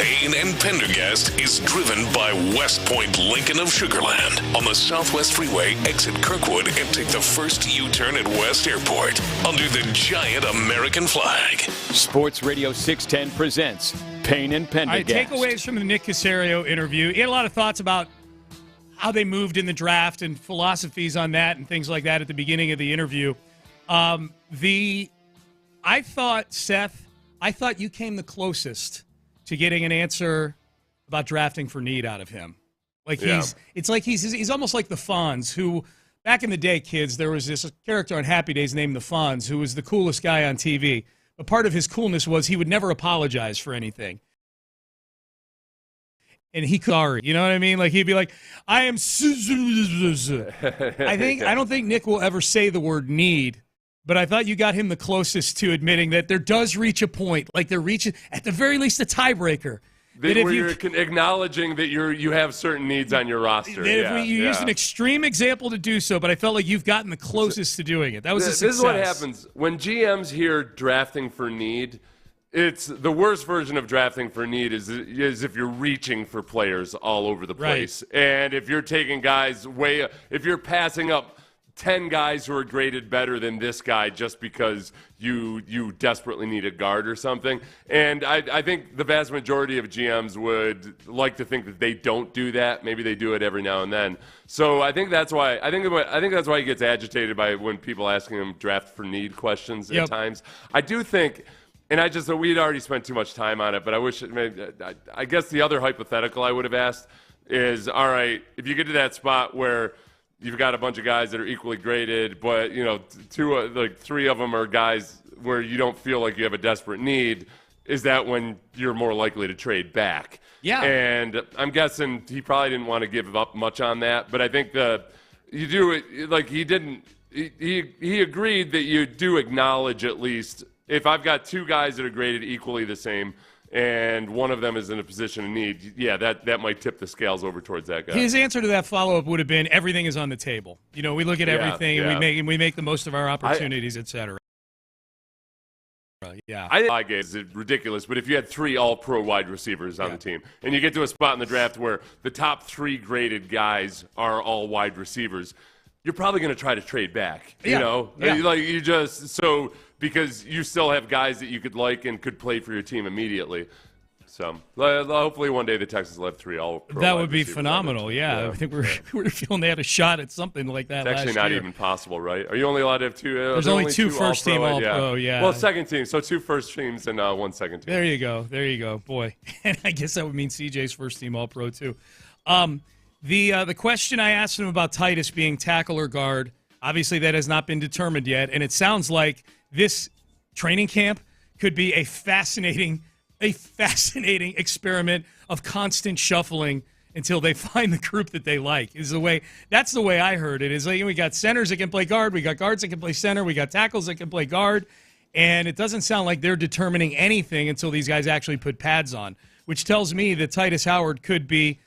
Payne and Pendergast is driven by West Point Lincoln of Sugarland on the Southwest Freeway. Exit Kirkwood and take the first U-turn at West Airport under the giant American flag. Sports Radio 610 presents Payne and Pendergast. All right, takeaways from the Nick Caserio interview. He had a lot of thoughts about how they moved in the draft and philosophies on that and things like that at the beginning of the interview. I thought, Seth, you came the closest to getting an answer about drafting for need out of him. Like he's almost like the Fonz, who back in the day, kids, there was this character on Happy Days named the Fonz, who was the coolest guy on TV. But part of his coolness was he would never apologize for anything. And he sorry, you know what I mean? Like he'd be like, I am. I don't think Nick will ever say the word need. But I thought you got him the closest to admitting that there does reach a point, like they're reaching, at the very least, a tiebreaker. Where you're acknowledging that you have certain needs on your roster. You used an extreme example to do so, but I felt like you've gotten the closest to doing it. That was a success. This is what happens. When GMs hear drafting for need, it's the worst version of drafting for need is if you're reaching for players all over the place. Right. And if you're taking guys if you're passing up 10 guys who are graded better than this guy just because you desperately need a guard or something. And I think the vast majority of GMs would like to think that they don't do that. Maybe they do it every now and then. So I think that's why that's why he gets agitated by when people asking him draft for need questions at times. I do think, and we'd already spent too much time on it, but I guess the other hypothetical I would have asked is, all right, if you get to that spot where you've got a bunch of guys that are equally graded, but three of them are guys where you don't feel like you have a desperate need. Is that when you're more likely to trade back? Yeah. And I'm guessing he probably didn't want to give up much on that, but I think you do it like he didn't. He agreed that you do acknowledge at least if I've got two guys that are graded equally the same, and one of them is in a position of need, that might tip the scales over towards that guy. His answer to that follow-up would have been, everything is on the table. We look at everything, and we make the most of our opportunities, et cetera. Yeah. I guess it's ridiculous, but if you had three all-pro wide receivers on the team, and you get to a spot in the draft where the top three graded guys are all wide receivers, you're probably going to try to trade back. Because you still have guys that you could like and could play for your team immediately. So hopefully one day the Texans will have three all-pro. That would be phenomenal. Yeah, I think we're feeling they had a shot at something like that. It's actually not even possible, right? Are you only allowed to have two? There's only two first-team all-pro. Yeah. Well, second team, so two first teams and one second team. There you go. Boy, and I guess that would mean CJ's first-team all-pro too. The question I asked him about Titus being tackle or guard, obviously that has not been determined yet, and it sounds like this training camp could be a fascinating experiment of constant shuffling until they find the group that they like. That's the way I heard it. Is like we got centers that can play guard, we got guards that can play center, we got tackles that can play guard, and it doesn't sound like they're determining anything until these guys actually put pads on, which tells me that Titus Howard could be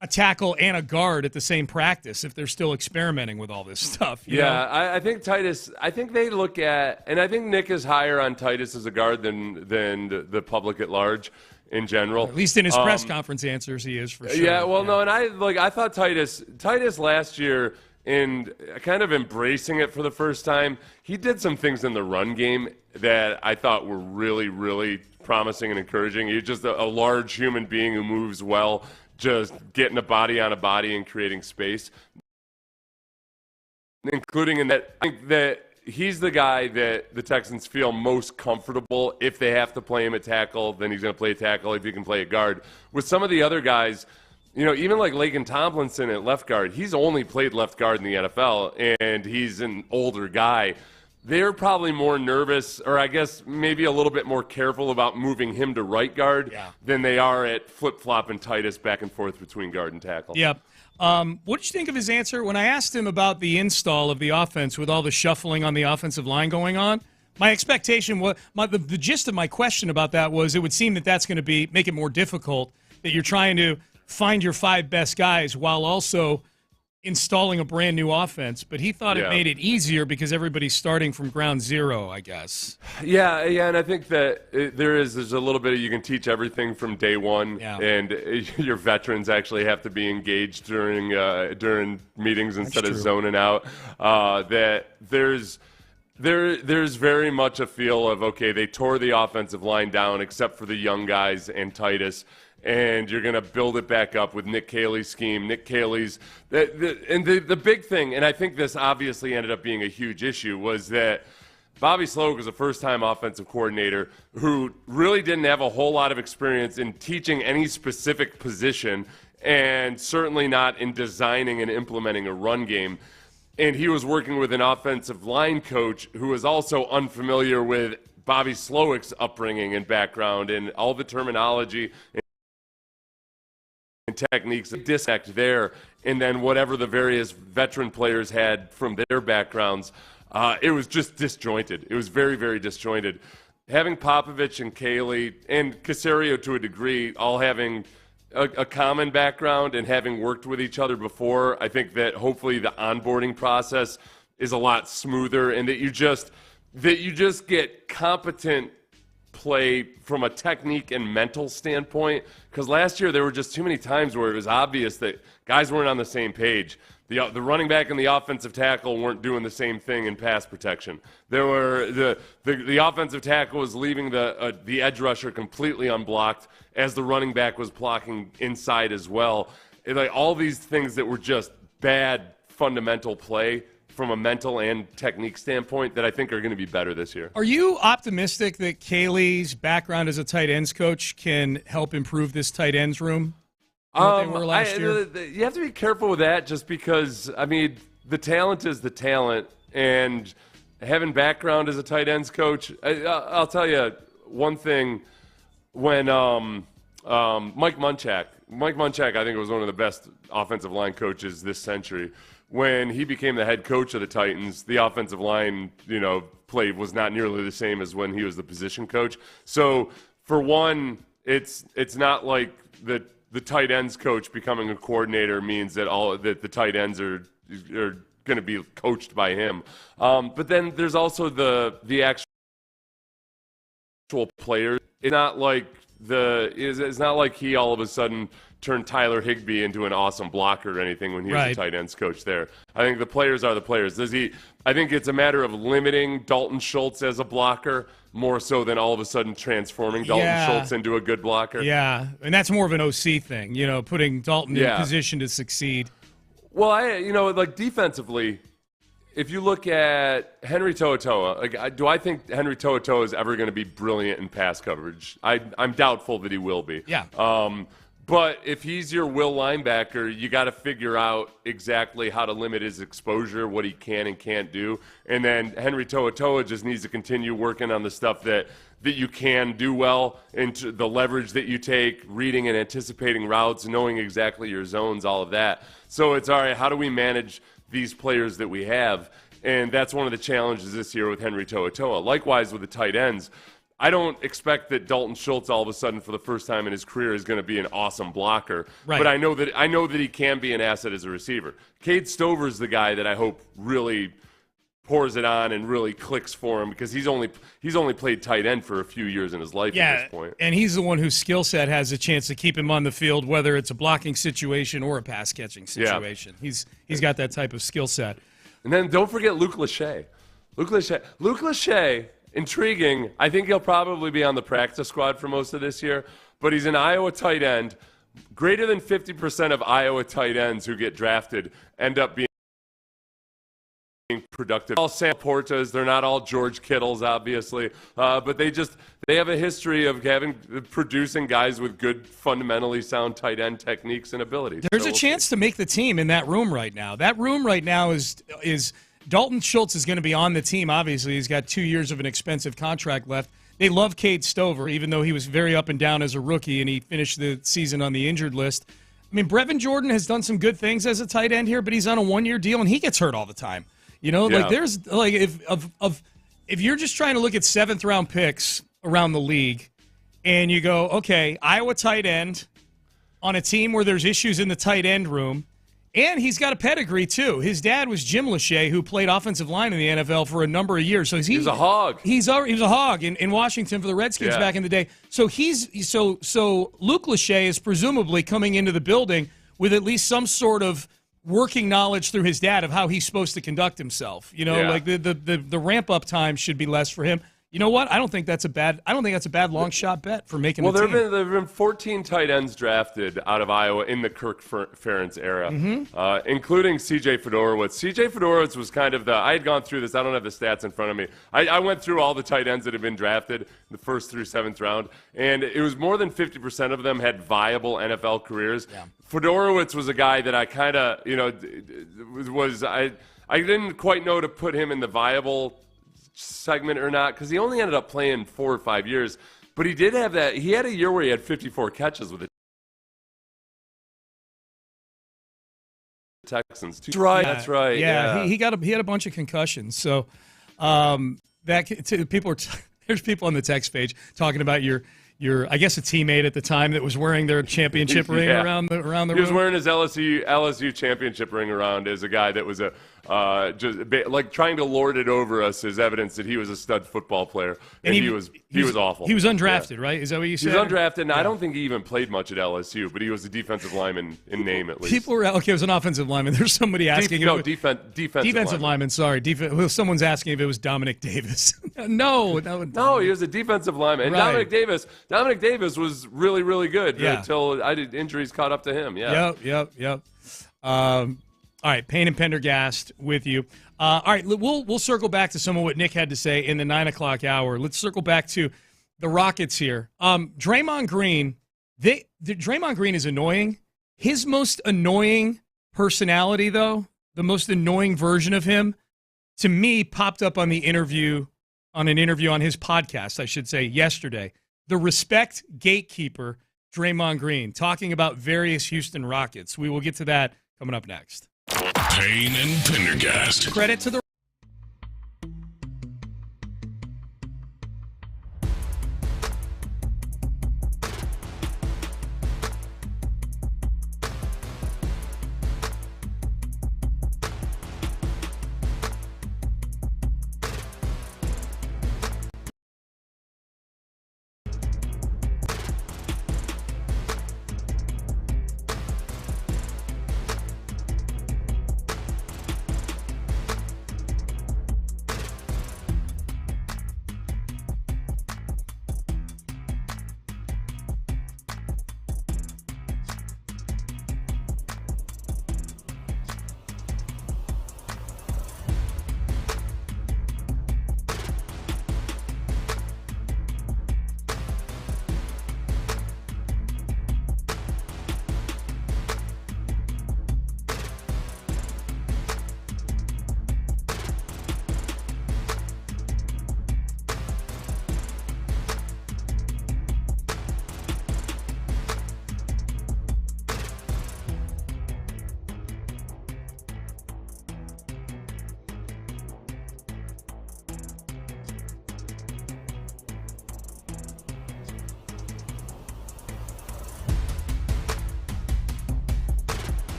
a tackle and a guard at the same practice if they're still experimenting with all this stuff. I think Titus, they look at, and I think Nick is higher on Titus as a guard than the public at large in general. At least in his press conference answers, he is for sure. No, and I thought Titus last year, in kind of embracing it for the first time, he did some things in the run game that I thought were really, really promising and encouraging. He's just a large human being who moves well, just getting a body on a body and creating space, including in that. I think that he's the guy that the Texans feel most comfortable. If they have to play him at tackle, then he's going to play tackle. If he can play at guard. With some of the other guys, even like Laken Tomlinson at left guard, he's only played left guard in the NFL, and he's an older guy. They're probably more nervous, or I guess maybe a little bit more careful about moving him to right guard than they are at flip-flopping Titus back and forth between guard and tackle. Yep. What did you think of his answer? When I asked him about the install of the offense with all the shuffling on the offensive line going on, my expectation was, the gist of my question about that was it would seem that that's going to make it more difficult, that you're trying to find your five best guys while also installing a brand new offense, but he thought it made it easier because everybody's starting from ground zero, I guess. Yeah, and I think that there's a little bit of you can teach everything from day one, and your veterans actually have to be engaged during meetings instead of zoning out. That there's very much a feel of, okay, they tore the offensive line down except for the young guys and Titus, and you're going to build it back up with Nick Cayley's scheme. Nick Cayley's the big thing, and I think this obviously ended up being a huge issue, was that Bobby Slowick was a first-time offensive coordinator who really didn't have a whole lot of experience in teaching any specific position, and certainly not in designing and implementing a run game. And he was working with an offensive line coach who was also unfamiliar with Bobby Slowick's upbringing and background and all the terminology and techniques, a disconnect there, and then whatever the various veteran players had from their backgrounds. It was just disjointed. It was very, very disjointed. Having Popovich and Cayley and Caserio to a degree all having a common background and having worked with each other before, I think that hopefully the onboarding process is a lot smoother, and that you just get competent play from a technique and mental standpoint. Because last year there were just too many times where it was obvious that guys weren't on the same page. The running back and the offensive tackle weren't doing the same thing in pass protection. There were the offensive tackle was leaving the edge rusher completely unblocked as the running back was blocking inside as well. All these things that were just bad fundamental play from a mental and technique standpoint that I think are going to be better this year. Are you optimistic that Cayley's background as a tight ends coach can help improve this tight ends room? You have to be careful with that, just because, I mean, the talent is the talent, and having background as a tight ends coach, I'll tell you one thing. When Mike Munchak, I think, was one of the best offensive line coaches this century. When he became the head coach of the Titans, the offensive line, play was not nearly the same as when he was the position coach. So, for one, it's not like the tight ends coach becoming a coordinator means that the tight ends are going to be coached by him. But then there's also the actual players. It's not like he all of a sudden turned Tyler Higbee into an awesome blocker or anything when he was a tight ends coach there. I think the players are the players. I think it's a matter of limiting Dalton Schultz as a blocker more so than all of a sudden transforming Dalton Schultz into a good blocker. Yeah, and that's more of an OC thing, putting Dalton in position to succeed. Well, defensively, if you look at Henry To'oTo'o, do I think Henry To'oTo'o is ever going to be brilliant in pass coverage? I'm doubtful that he will be. Yeah. But if he's your will linebacker, you got to figure out exactly how to limit his exposure, what he can and can't do. And then Henry To'oTo'o just needs to continue working on the stuff that you can do well, and the leverage that you take, reading and anticipating routes, knowing exactly your zones, all of that. So it's, all right, how do we manage these players that we have? And that's one of the challenges this year with Henry To'oTo'o. Likewise with the tight ends. I don't expect that Dalton Schultz all of a sudden for the first time in his career is going to be an awesome blocker. Right. But I know that he can be an asset as a receiver. Cade Stover's the guy that I hope really pours it on and really clicks for him, because he's only played tight end for a few years in his life at this point. And he's the one whose skill set has a chance to keep him on the field, whether it's a blocking situation or a pass catching situation. Yeah. He's got that type of skill set. And then don't forget Luke Lachey. Luke Lachey, intriguing. I think he'll probably be on the practice squad for most of this year, but he's an Iowa tight end. Greater than 50% of Iowa tight ends who get drafted end up being productive. All Sam Portas, they're not all George Kittles, obviously, but they have a history of producing guys with good, fundamentally sound tight end techniques and abilities. There's a chance to make the team in that room right now. That room right now is Dalton Schultz is going to be on the team. Obviously, he's got 2 years of an expensive contract left. They love Cade Stover, even though he was very up and down as a rookie, and he finished the season on the injured list. I mean, Brevin Jordan has done some good things as a tight end here, but he's on a one-year deal, and he gets hurt all the time. There's if you're just trying to look at 7th-round picks around the league, and you go, okay, Iowa tight end on a team where there's issues in the tight end room, And he's got a pedigree, too. His dad was Jim Lachey, who played offensive line in the NFL for a number of years. So he was a hog. He was a hog in Washington for the Redskins back in the day. So so Luke Lachey is presumably coming into the building with at least some sort of working knowledge through his dad of how he's supposed to conduct himself. Like the ramp up time should be less for him. You know what? I don't think that's a bad long shot bet for making. Well, the team. there have been 14 tight ends drafted out of Iowa in the Kirk Ferentz era, including C.J. Fedorowicz. C.J. Fedorowicz was kind of I had gone through this. I don't have the stats in front of me. I went through all the tight ends that had been drafted in the first through seventh round, and it was more than 50% of them had viable NFL careers. Yeah. Fedorowicz was a guy that I kind of, I didn't quite know to put him in the viable segment or not, because he only ended up playing 4 or 5 years, but he did have that. He had a year where he had 54 catches with the Texans. That's right. That's right. Yeah. He had a bunch of concussions. So there's people on the text page talking about your I guess a teammate at the time that was wearing their championship ring around the room. He was wearing his LSU championship ring around as a guy that was just like trying to lord it over us as evidence that he was a stud football player, and he was awful. He was undrafted, right? Is that what you said? He was undrafted, and I don't think he even played much at LSU, but he was a defensive lineman in name at least. People were it was an offensive lineman. There's somebody asking. Defensive lineman. Sorry, someone's asking if it was Dominic Davis. No, he was a defensive lineman. And right. Dominic Davis was really, really good until injuries caught up to him. Yeah. Yep. All right, Payne and Pendergast with you. All right, we'll circle back to some of what Nick had to say in the 9 o'clock hour. Let's circle back to the Rockets here. Draymond Green. Draymond Green is annoying. His most annoying personality, though, the most annoying version of him, to me, popped up on an interview on his podcast, I should say, yesterday. The respect gatekeeper, Draymond Green, talking about various Houston Rockets. We will get to that coming up next. Payne and Pendergast. Credit to the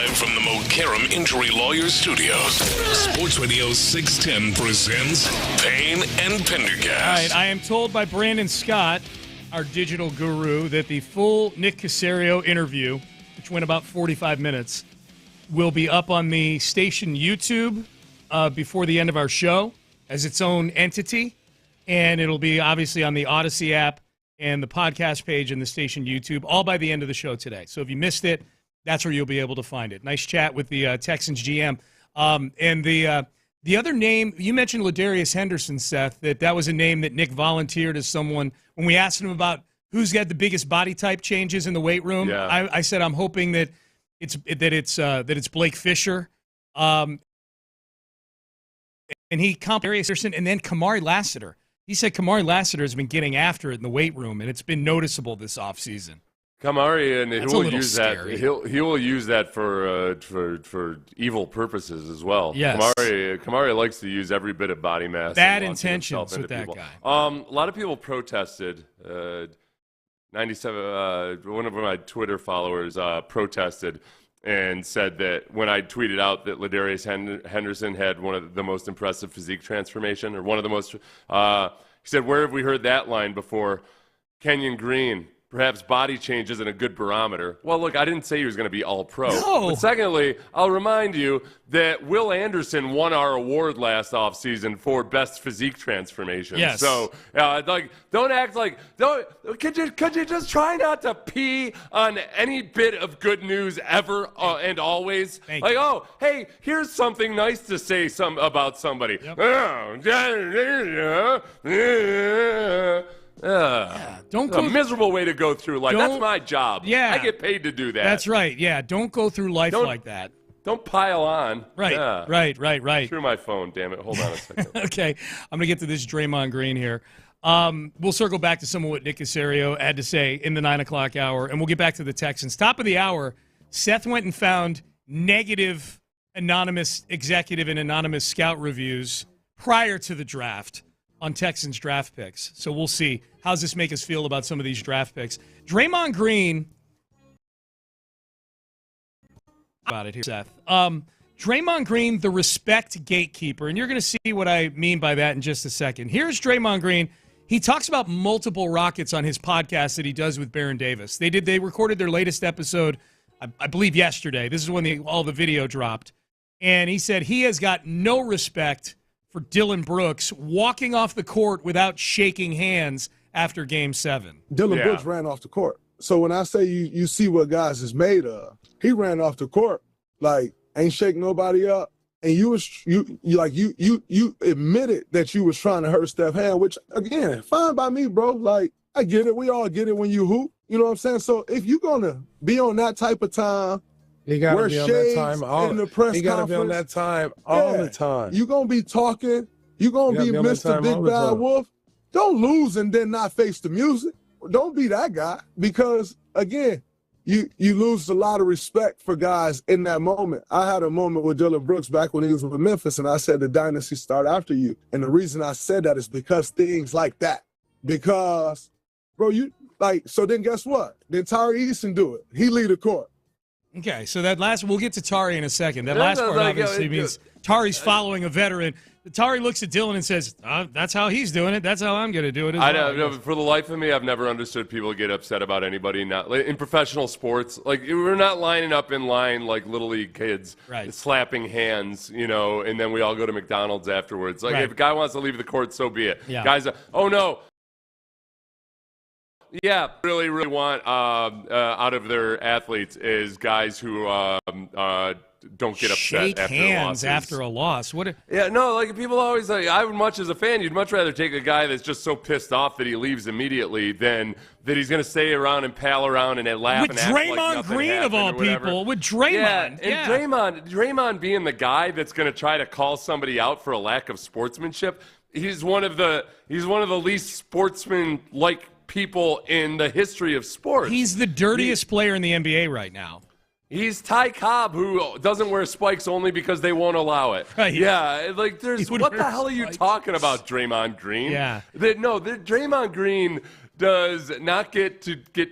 Live from the McCarran Injury Lawyers Studios, Sports Radio 610 presents Payne and Pendergast. All right, I am told by Brandon Scott, our digital guru, that the full Nick Caserio interview, which went about 45 minutes, will be up on the station YouTube before the end of our show as its own entity. And it'll be obviously on the Odyssey app and the podcast page and the station YouTube, all by the end of the show today. So if you missed it, that's where you'll be able to find it. Nice chat with the Texans GM. And the other name, you mentioned Ladarius Henderson, Seth, that was a name that Nick volunteered as someone. When we asked him about who's got the biggest body type changes in the weight room, I said I'm hoping that it's Blake Fisher. And he compared Ladarius Henderson and then Kamari Lassiter. He said Kamari Lassiter has been getting after it in the weight room, and it's been noticeable this offseason. Kamari, and he will use that for evil purposes as well. Yes. Kamari likes to use every bit of body mass. Bad intentions with that guy. A lot of people protested. 97. One of my Twitter followers protested and said that when I tweeted out that Ladarius Henderson had one of the most impressive physique transformation, or one of the most, he said, where have we heard that line before? Kenyon Green, perhaps body change isn't a good barometer. Well, look, I didn't say he was going to be all-pro. No. But secondly, I'll remind you that Will Anderson won our award last offseason for best physique transformation. Yes. So, don't act like, could you just try not to pee on any bit of good news ever and always? Thank you. Oh, hey, here's something nice to say about somebody. Yep. Don't go. A miserable way to go through life. That's my job. Yeah. I get paid to do that. That's right. Yeah, don't go through life like that. Don't pile on. Right, yeah. right. Through my phone, damn it. Hold on a second. Okay, I'm going to get to this Draymond Green here. We'll circle back to some of what Nick Caserio had to say in the 9 o'clock hour, and we'll get back to the Texans. Top of the hour, Seth went and found negative anonymous executive and anonymous scout reviews prior to the draft on Texans draft picks. So we'll see. How does this make us feel about some of these draft picks? Draymond Green. About it here, Seth. Draymond Green, the respect gatekeeper. And you're going to see what I mean by that in just a second. Here's Draymond Green. He talks about multiple Rockets on his podcast that he does with Baron Davis. They recorded their latest episode, I believe, yesterday. This is when all the video dropped. And he said he has got no respect for Dylan Brooks walking off the court without shaking hands after Game 7. Dylan Brooks ran off the court. So when I say you see what guys is made of, he ran off the court, like, ain't shaking nobody up. And you admitted that you was trying to hurt Steph's hand, which, again, fine by me, bro. Like, I get it. We all get it when you hoop. You know what I'm saying? So if you're going to be on that type of time, he got to be on that time in the press He got to be on that time all the time. You're going to be talking. You're going to be Mr. Big Bad Wolf. Don't lose and then not face the music. Don't be that guy because, again, you lose a lot of respect for guys in that moment. I had a moment with Dylan Brooks back when he was with Memphis, and I said the dynasty start after you. And the reason I said that is because things like that. Because, bro, so then guess what? Then Tari Eason do it. He lead the court. Okay, so we'll get to Tari in a second. That last part obviously means Tari's following a veteran. Tari looks at Dylan and says, that's how he's doing it. That's how I'm going to do it as well. For the life of me, I've never understood people get upset about anybody not in professional sports. Like, we're not lining up in line like Little League kids, slapping hands, and then we all go to McDonald's afterwards. Like, if a guy wants to leave the court, so be it. Yeah. Guys, oh, no. Yeah, really, really want out of their athletes is guys who don't get upset shake after hands losses. after a loss. People always I would much as a fan, you'd much rather take a guy that's just so pissed off that he leaves immediately than that he's going to stay around and pal around and laugh with and act Draymond like nothing Green of all people. With Draymond, Draymond being the guy that's going to try to call somebody out for a lack of sportsmanship. He's one of the least sportsman-like people in the history of sports. He's the dirtiest player in the NBA right now. He's Ty Cobb, who doesn't wear spikes only because they won't allow it. Right. Yeah, what the hell are you talking about, Draymond Green? Yeah. Draymond Green does not get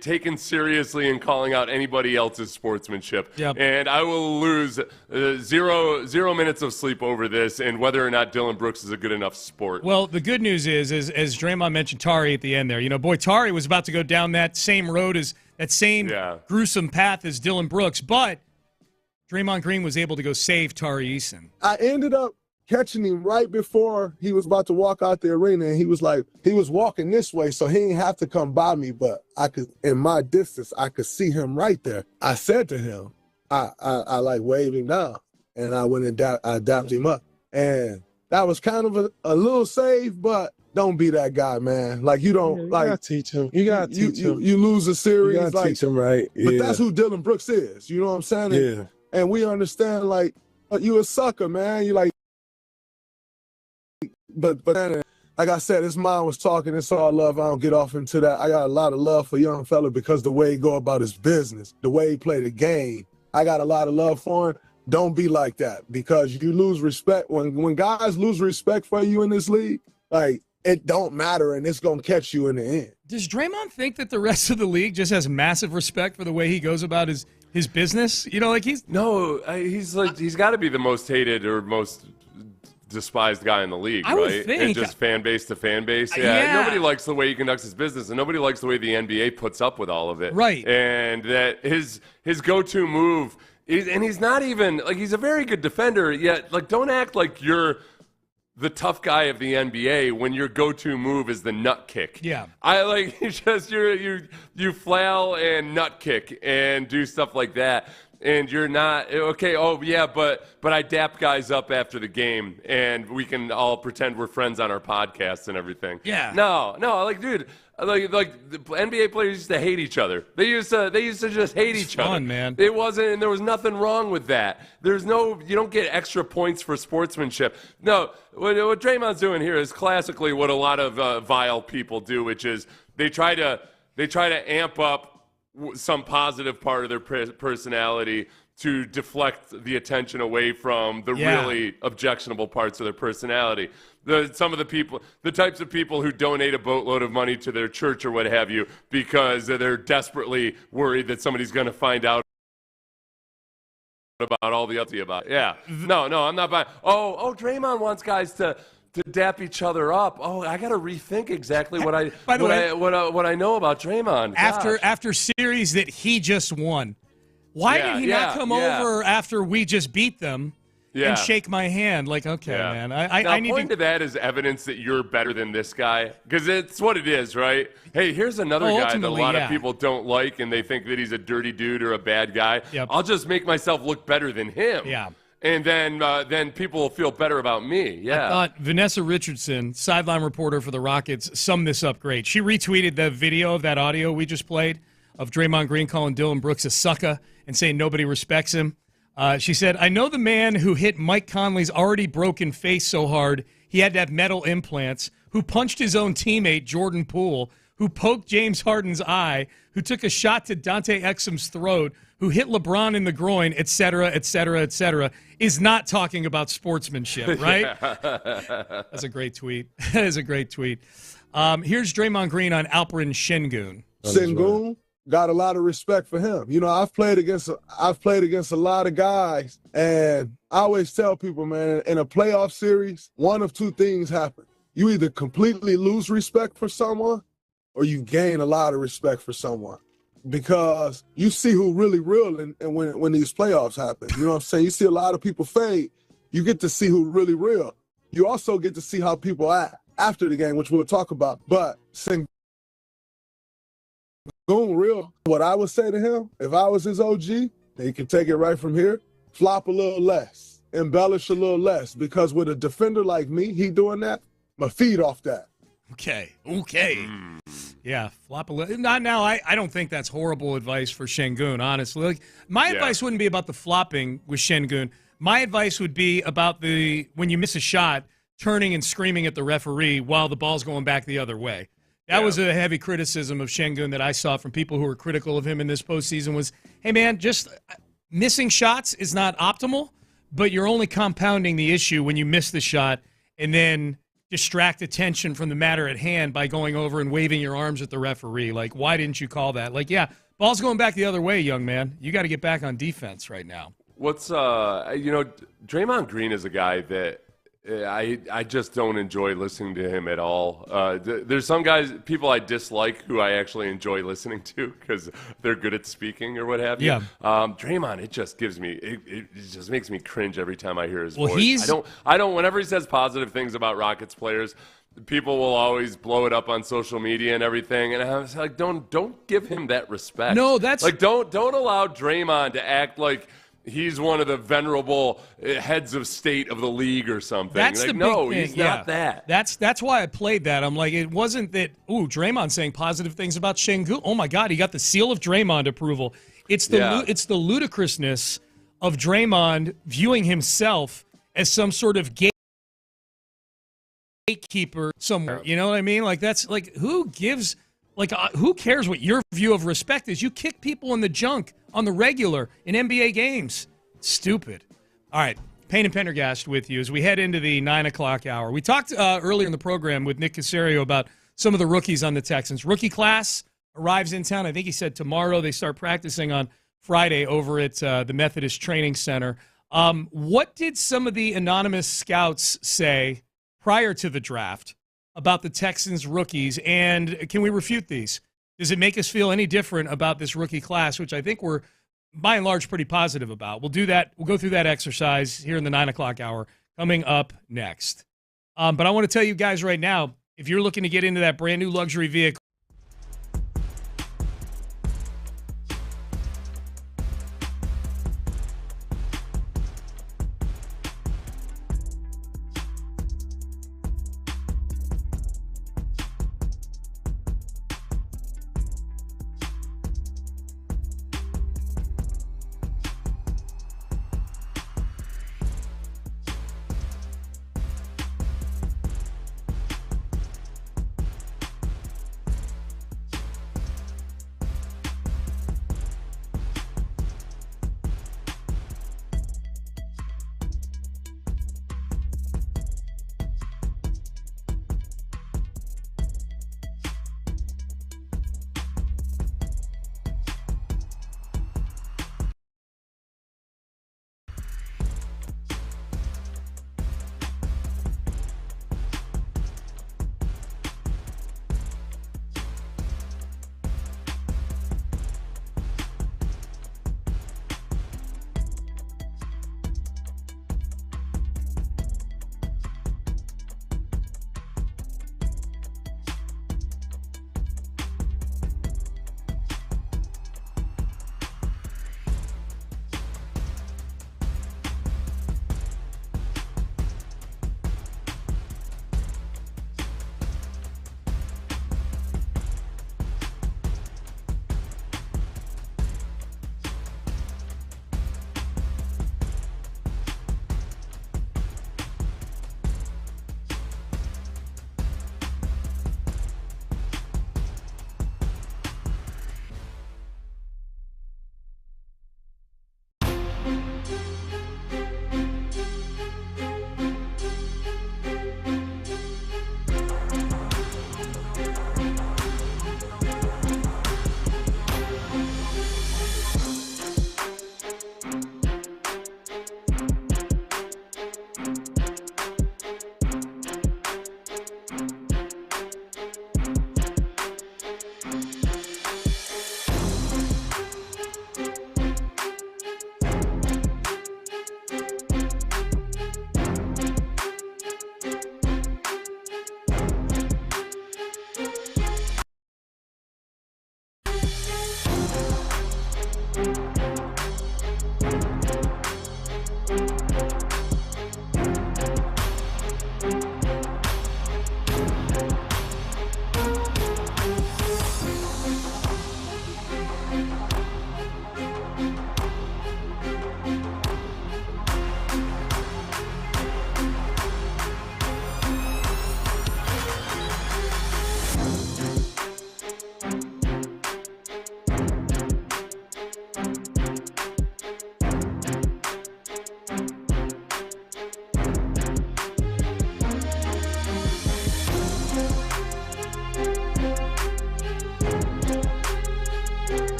taken seriously in calling out anybody else's sportsmanship. Yep. And I will lose zero minutes of sleep over this and whether or not Dylan Brooks is a good enough sport. Well, the good news is as Draymond mentioned Tari at the end there, Tari was about to go down that same road as that same gruesome path as Dylan Brooks, but Draymond Green was able to go save Tari Eason. I ended up catching him right before he was about to walk out the arena, and he was walking this way, so he didn't have to come by me, but I could, in my distance, I could see him right there. I said to him, I like waved him down, and I went and I dapped him up, and that was kind of a little save, but don't be that guy, man. Like, you don't, you gotta teach him. You gotta teach him. You lose a series. You gotta teach him right. But that's who Dylan Brooks is. You know what I'm saying? Yeah. And we understand, like, you a sucker, man. You like, but then, like I said, his mom was talking. It's all love. I don't get off into that. I got a lot of love for young fella because the way he go about his business, the way he play the game. I got a lot of love for him. Don't be like that, because you lose respect. When guys lose respect for you in this league, like, it don't matter, and it's going to catch you in the end. Does Draymond think that the rest of the league just has massive respect for the way he goes about his business? He's got to be the most hated or most despised guy in the league, I right? would think. And just fan base to fan base. Yeah. Nobody likes the way he conducts his business, and nobody likes the way the NBA puts up with all of it. Right. And that his go-to move and he's not even like, he's a very good defender, yet like, don't act like you're the tough guy of the NBA when your go-to move is the nut kick. Yeah. I like just you flail and nut kick and do stuff like that. And you're not okay. Oh yeah, but I dap guys up after the game, and we can all pretend we're friends on our podcasts and everything. Yeah. No, like, dude, like the NBA players used to hate each other. They used to just hate each other. Fun, man. It wasn't, and there was nothing wrong with that. You don't get extra points for sportsmanship. No, what Draymond's doing here is classically what a lot of vile people do, which is they try to amp up some positive part of their personality to deflect the attention away from the really objectionable parts of their personality. The types of people who donate a boatload of money to their church or what have you because they're desperately worried that somebody's going to find out about all the other about it. Yeah. No, I'm not buying. Oh, Draymond wants guys to dap each other up. Oh, I got to rethink exactly what I know about Draymond. After series that he just won. Why did he not come over after we just beat them and shake my hand? Like, okay, man. I need to that as evidence that you're better than this guy, because it's what it is, right? Hey, here's another guy that a lot of people don't like, and they think that he's a dirty dude or a bad guy. Yep. I'll just make myself look better than him. Yeah. And then people will feel better about me. Yeah. I thought Vanessa Richardson, sideline reporter for the Rockets, summed this up great. She retweeted the video of that audio we just played of Draymond Green calling Dylan Brooks a sucker and saying nobody respects him. She said, "I know the man who hit Mike Conley's already broken face so hard he had to have metal implants, who punched his own teammate Jordan Poole, who poked James Harden's eye, who took a shot to Dante Exum's throat, who hit LeBron in the groin, et cetera, et cetera, et cetera, is not talking about sportsmanship, right?" That's a great tweet. That is a great tweet. Here's Draymond Green on Alperen Şengün. Şengün, got a lot of respect for him. I've played against a lot of guys, and I always tell people, man, in a playoff series, one of two things happen. You either completely lose respect for someone, or you gain a lot of respect for someone, because you see who really real and when these playoffs happen. You know what I'm saying? You see a lot of people fade. You get to see who really real. You also get to see how people act after the game, which we'll talk about. But Şengün real. What I would say to him, if I was his OG, he can take it right from here, flop a little less, embellish a little less, because with a defender like me, he doing that, my feed off that. Okay. Yeah, flop a little. Not now. I don't think that's horrible advice for Şengün, honestly. Like, my advice wouldn't be about the flopping with Şengün. My advice would be about when you miss a shot, turning and screaming at the referee while the ball's going back the other way. That was a heavy criticism of Şengün that I saw from people who were critical of him in this postseason was, hey, man, just missing shots is not optimal, but you're only compounding the issue when you miss the shot and then distract attention from the matter at hand by going over and waving your arms at the referee. Like, why didn't you call that? Like, yeah, ball's going back the other way, young man. You got to get back on defense right now. What's Draymond Green is a guy that I just don't enjoy listening to him at all. There's some people I dislike who I actually enjoy listening to because they're good at speaking or what have you. Yeah. Draymond, it just makes me cringe every time I hear his voice. I don't. Whenever he says positive things about Rockets players, people will always blow it up on social media and everything, and I was like, don't give him that respect. No, that's like don't allow Draymond to act like he's one of the venerable heads of state of the league or something. That's like, the big no, thing. he's not that. That's why I played that. I'm like, it wasn't that, Draymond saying positive things about Şengün. Oh, my God, he got the seal of Draymond approval. It's the ludicrousness of Draymond viewing himself as some sort of gatekeeper somewhere. You know what I mean? Like, that's like, who cares what your view of respect is? You kick people in the junk on the regular in NBA games. Stupid. All right, Payne and Pendergast with you as we head into the 9 o'clock hour. We talked earlier in the program with Nick Caserio about some of the rookies on the Texans. Rookie class arrives in town. I think he said tomorrow. They start practicing on Friday over at the Methodist Training Center. What did some of the anonymous scouts say prior to the draft about the Texans rookies, and can we refute these? Does it make us feel any different about this rookie class, which I think we're, by and large, pretty positive about? We'll do that. We'll go through that exercise here in the 9 o'clock hour coming up next. But I want to tell you guys right now, if you're looking to get into that brand new luxury vehicle,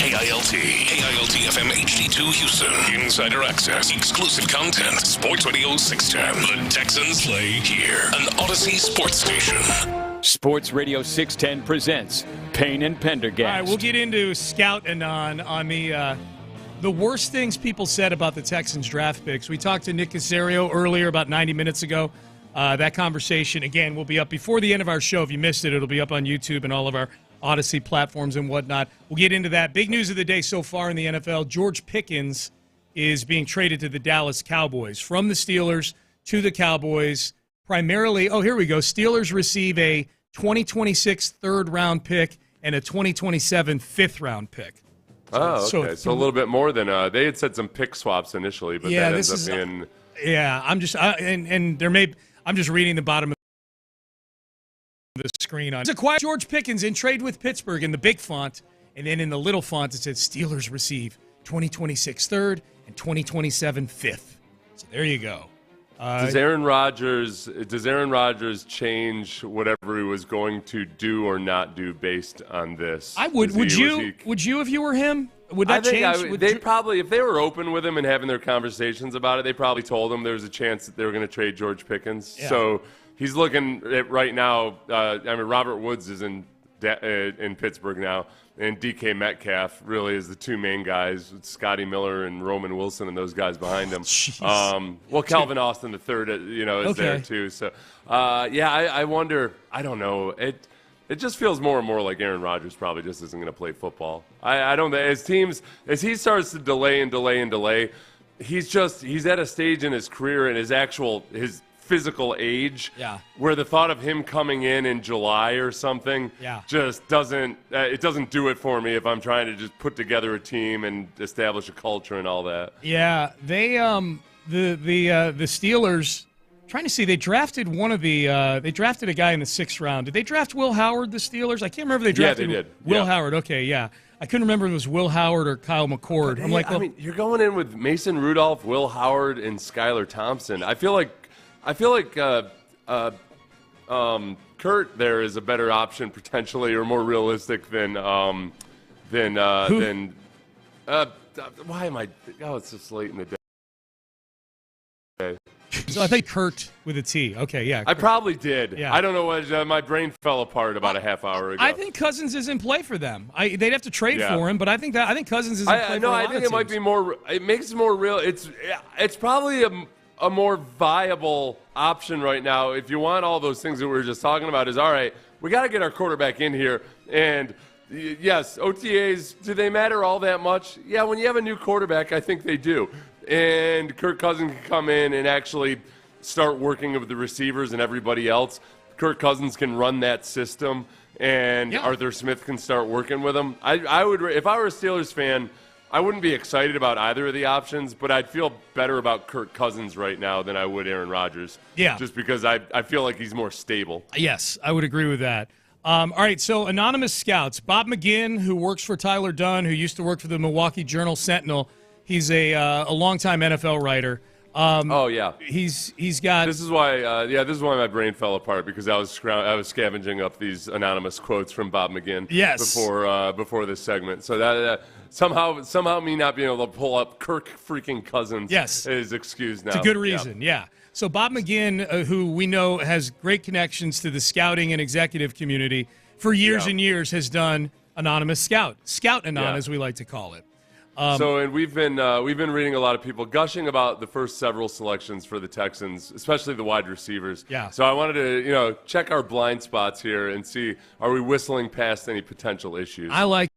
KILT FM HD2 Houston. Insider access, exclusive content. Sports Radio 610. The Texans play here. An Odyssey sports station. Sports Radio 610 presents Payne and Pendergast. All right, we'll get into Scout Anon on the worst things people said about the Texans draft picks. We talked to Nick Caserio earlier, about 90 minutes ago. That conversation, again, will be up before the end of our show. If you missed it, it'll be up on YouTube and all of our Odyssey platforms and whatnot. We'll get into that. Big news of the day so far in the NFL, George Pickens is being traded to the Dallas Cowboys. From the Steelers to the Cowboys, primarily, here we go. Steelers receive a 2026 third-round pick and a 2027 fifth-round pick. So a little bit more than they had said some pick swaps initially, but that ends up being. I'm just I'm just reading the bottom of the screen on. It's acquired George Pickens in trade with Pittsburgh in the big font, and then in the little font it says Steelers receive 2026 third and 2027 fifth. So there you go. Does Aaron Rodgers change whatever he was going to do or not do based on this? Would you if you were him? Would that change? They probably, if they were open with him and having their conversations about it, they probably told him there was a chance that they were going to trade George Pickens. Yeah. So he's looking at right now. Robert Woods is in Pittsburgh now, and DK Metcalf really is the two main guys. It's Scotty Miller and Roman Wilson and those guys behind him. Calvin Austin the third, is there too. So, I wonder. I don't know. It just feels more and more like Aaron Rodgers probably just isn't going to play football. I don't know. As he starts to delay, he's at a stage in his career and his physical age where the thought of him coming in July or something just doesn't do it for me if I'm trying to just put together a team and establish a culture and all that. Yeah, they the Steelers. Trying to see, they drafted they drafted a guy in the 6th round. Did they draft Will Howard, the Steelers? I can't remember if they drafted they did. Will Howard. Okay, yeah. I couldn't remember if it was Will Howard or Kyle McCord. You're going in with Mason Rudolph, Will Howard, and Skylar Thompson. I feel like Kurt there is a better option potentially, or more realistic than why am I? Oh, it's just late in the day. So I think Kurt with a T. Okay, yeah. I probably did. Yeah. I don't know what my brain fell apart about a half hour ago. I think Cousins is in play for them. They'd have to trade for him, but I think Cousins is in play. I think it might be more. It makes it more real. It's probably a more viable option right now. If you want all those things that we were just talking about, is all right. We got to get our quarterback in here, and yes, OTAs, do they matter all that much? Yeah, when you have a new quarterback, I think they do. And Kirk Cousins can come in and actually start working with the receivers and everybody else. Kirk Cousins can run that system, and Arthur Smith can start working with him. I would, if I were a Steelers fan, I wouldn't be excited about either of the options, but I'd feel better about Kirk Cousins right now than I would Aaron Rodgers. Yeah. Just because I feel like he's more stable. Yes, I would agree with that. All right, so anonymous scouts. Bob McGinn, who works for Tyler Dunn, who used to work for the Milwaukee Journal-Sentinel. He's a longtime NFL writer. He's got. This is why my brain fell apart, because I was scavenging up these anonymous quotes from Bob McGinn. Yes. Before this segment, so that somehow me not being able to pull up Kirk freaking Cousins is excused now. It's a good reason. Yeah. So Bob McGinn, who we know has great connections to the scouting and executive community for years and years, has done anonymous Scout Anon, as we like to call it. And we've been reading a lot of people gushing about the first several selections for the Texans, especially the wide receivers. Yeah. So I wanted to check our blind spots here and see, are we whistling past any potential issues? I like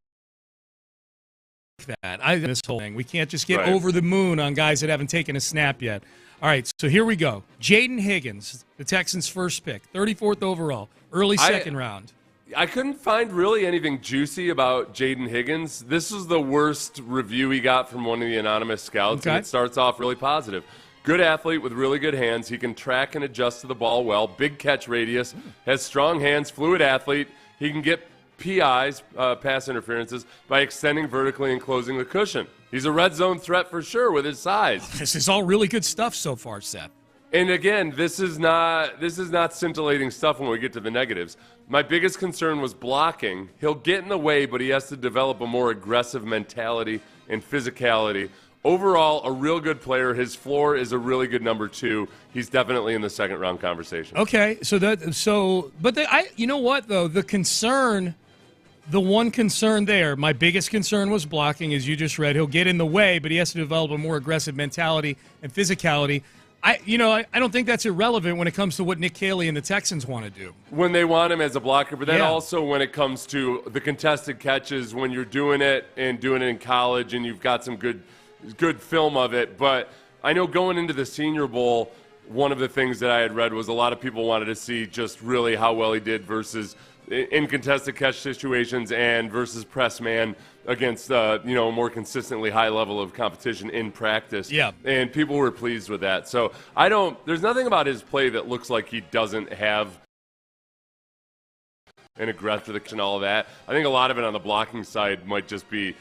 that. This whole thing, we can't just get over the moon on guys that haven't taken a snap yet. All right, so here we go. Jaden Higgins, the Texans' first pick, 34th overall, early second round. I couldn't find really anything juicy about Jaden Higgins. This is the worst review he got from one of the anonymous scouts, and it starts off really positive. Good athlete with really good hands. He can track and adjust to the ball well. Big catch radius. Has strong hands. Fluid athlete. He can get PIs, pass interferences, by extending vertically and closing the cushion. He's a red zone threat for sure with his size. This is all really good stuff so far, Seth. And again, this is not scintillating stuff when we get to the negatives. My biggest concern was blocking. He'll get in the way, but he has to develop a more aggressive mentality and physicality. Overall, a real good player. His floor is a really good number 2. He's definitely in the second round conversation. Okay, you know what though? The one concern there, my biggest concern was blocking, as you just read. He'll get in the way, but he has to develop a more aggressive mentality and physicality. I don't think that's irrelevant when it comes to what Nick Caserio and the Texans want to do. When they want him as a blocker, but then also when it comes to the contested catches, when you're doing it in college and you've got some good film of it. But I know going into the Senior Bowl, one of the things that I had read was a lot of people wanted to see just really how well he did versus in contested catch situations and versus press man against more consistently high level of competition in practice. Yeah. And people were pleased with that. So there's nothing about his play that looks like he doesn't have an aggressive and all of that. I think a lot of it on the blocking side might just be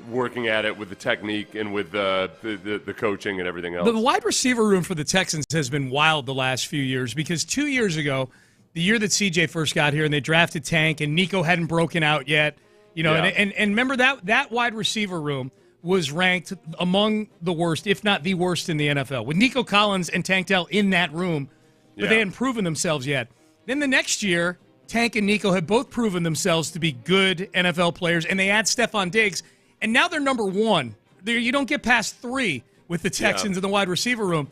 working at it with the technique and with the coaching and everything else. The wide receiver room for the Texans has been wild the last few years because 2 years ago, the year that CJ first got here and they drafted Tank and Nico hadn't broken out yet, and remember that wide receiver room was ranked among the worst, if not the worst in the NFL, with Nico Collins and Tank Dell in that room, but they hadn't proven themselves yet. Then the next year, Tank and Nico had both proven themselves to be good NFL players, and they add Stephon Diggs, and now they're number 1. You don't get past 3 with the Texans in the wide receiver room.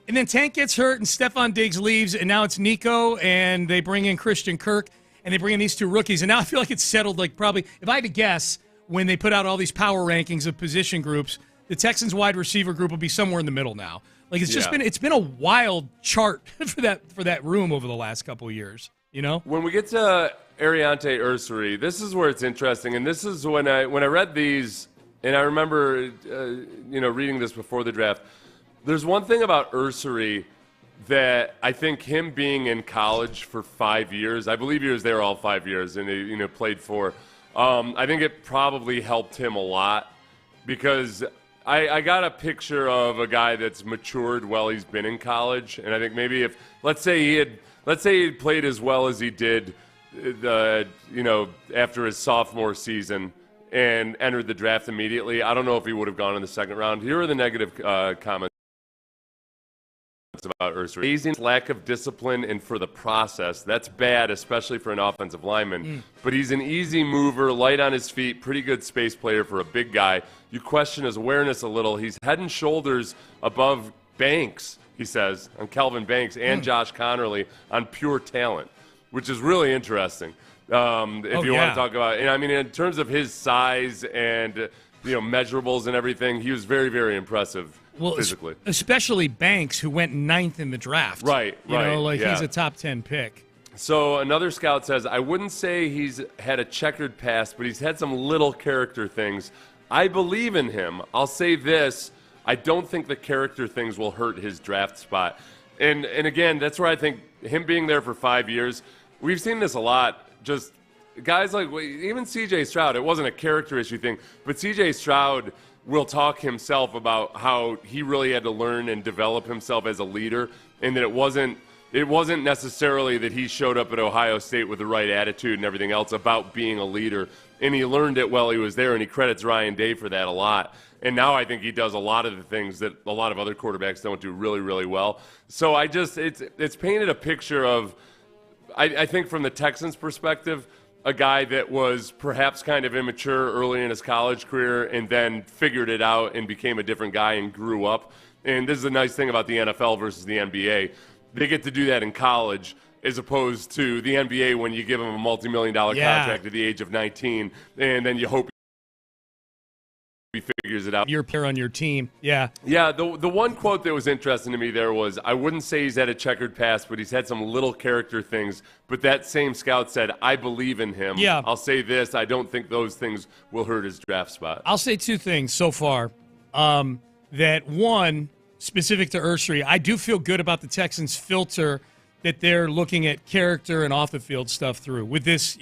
And then Tank gets hurt, and Stephon Diggs leaves, and now it's Nico, and they bring in Christian Kirk, and they bring in these 2 rookies. And now I feel like it's settled, like probably, if I had to guess, when they put out all these power rankings of position groups, the Texans wide receiver group will be somewhere in the middle now. Like it's been a wild chart for that room over the last couple of years. When we get to Ariante Ursary, this is where it's interesting, and this is when I read these, and I remember reading this before the draft. There's one thing about Ursary that I think him being in college for 5 years, I believe he was there all 5 years, and he played for. I think it probably helped him a lot because I got a picture of a guy that's matured while he's been in college, and I think maybe if let's say he had played as well as he did, after his sophomore season and entered the draft immediately, I don't know if he would have gone in the second round. Here are the negative comments about Ursary. Amazing lack of discipline and for the process. That's bad, especially for an offensive lineman. But he's an easy mover, light on his feet, pretty good space player for a big guy. You question his awareness a little. He's head and shoulders above Banks, he says, on Calvin Banks and Josh Connerly on pure talent, which is really interesting. If you want to talk about, and I mean, in terms of his size and measurables and everything, he was very, very impressive. Physically. Especially Banks, who went 9th in the draft. Right. He's a top 10 pick. So another scout says, I wouldn't say he's had a checkered past, but he's had some little character things. I believe in him. I'll say this. I don't think the character things will hurt his draft spot. And again, that's where I think him being there for 5 years, we've seen this a lot. Just guys like even C.J. Stroud, it wasn't a character issue thing, but C.J. Stroud will talk himself about how he really had to learn and develop himself as a leader, and that it wasn't necessarily that he showed up at Ohio State with the right attitude and everything else about being a leader, and he learned it while he was there, and he credits Ryan Day for that a lot. And now I think he does a lot of the things that a lot of other quarterbacks don't do really, really well. So it's painted a picture of, I think from the Texans' perspective, a guy that was perhaps kind of immature early in his college career and then figured it out and became a different guy and grew up. And this is the nice thing about the NFL versus the NBA. They get to do that in college as opposed to the NBA when you give them a multi-million-dollar contract at the age of 19 and then you hope he figures it out. Your player on your team, Yeah, the one quote that was interesting to me there was, I wouldn't say he's had a checkered past, but he's had some little character things. But that same scout said, I believe in him. Yeah. I'll say this, I don't think those things will hurt his draft spot. I'll say 2 things so far. That one, specific to Ursary, I do feel good about the Texans' filter that they're looking at character and off the field stuff through with this,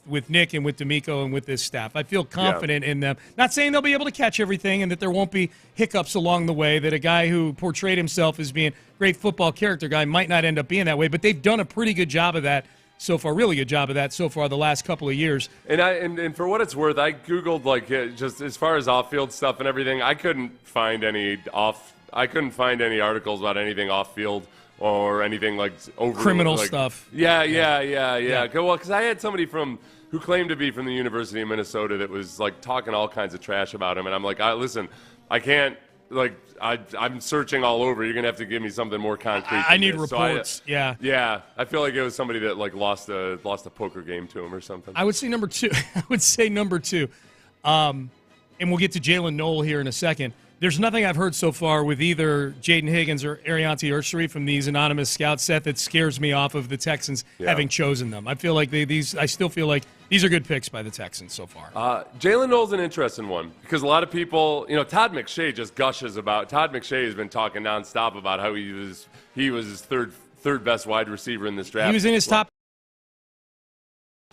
with Nick and with D'Amico and with this staff. I feel confident in them. Not saying they'll be able to catch everything and that there won't be hiccups along the way, that a guy who portrayed himself as being a great football character guy might not end up being that way, but they've done a pretty good job of that so far, really good job of that so far the last couple of years. And for what it's worth, I Googled just as far as off-field stuff and everything. I couldn't find any articles about anything off-field or anything like over criminal stuff. Yeah. Well, because I had somebody who claimed to be from the University of Minnesota that was like talking all kinds of trash about him, and I'm like, listen, I can't. I'm searching all over. You're gonna have to give me something more concrete. I need reports. Yeah. I feel like it was somebody that lost a poker game to him or something. I would say number two. And we'll get to Jalen Noel here in a second. There's nothing I've heard so far with either Jaden Higgins or Arianti Ursary from these anonymous scouts, Seth, that scares me off of the Texans having chosen them. I feel like I still feel like these are good picks by the Texans so far. Jalen Noel's an interesting one because a lot of people, Todd McShay just gushes about. Todd McShay has been talking nonstop about how he was his third best wide receiver in this draft. He was in his top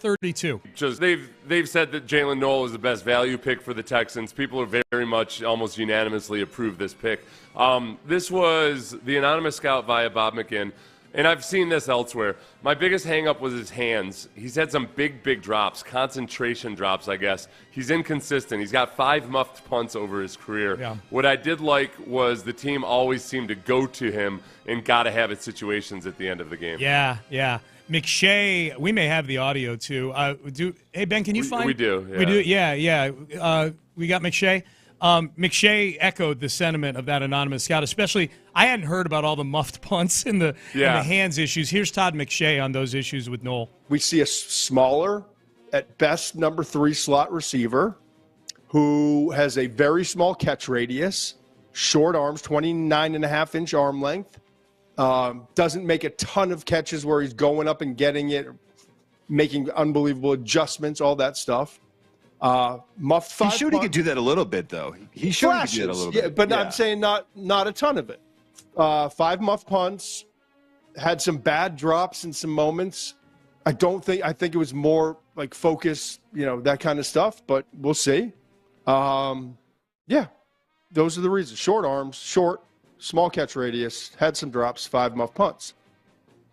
32. Just they've said that Jalen Noel is the best value pick for the Texans. People are very much almost unanimously approved this pick. This was the anonymous scout via Bob McGinn, and I've seen this elsewhere. My biggest hang-up was his hands. He's had some big drops, concentration drops, I guess. He's inconsistent. He's got 5 muffed punts over his career. Yeah. What I did like was the team always seemed to go to him in gotta-have-it situations at the end of the game. Yeah. McShay, we may have the audio too. Hey Ben, can you find? We do. Yeah. We do. Yeah. We got McShay. McShay echoed the sentiment of that anonymous scout. Especially, I hadn't heard about all the muffed punts and the hands issues. Here's Todd McShay on those issues with Noel. We see a smaller, at best, number 3 slot receiver who has a very small catch radius, short arms, 29.5-inch arm length. Doesn't make a ton of catches where he's going up and getting it, making unbelievable adjustments, all that stuff. Muffed 5 He showed he could do that a little bit, though. He showed he could do that a little bit. But I'm saying not a ton of it. 5 muffed punts, had some bad drops in some moments. I think it was more like focus, that kind of stuff, but we'll see. Those are the reasons. Short arms, small catch radius, had some drops, 5 muff punts.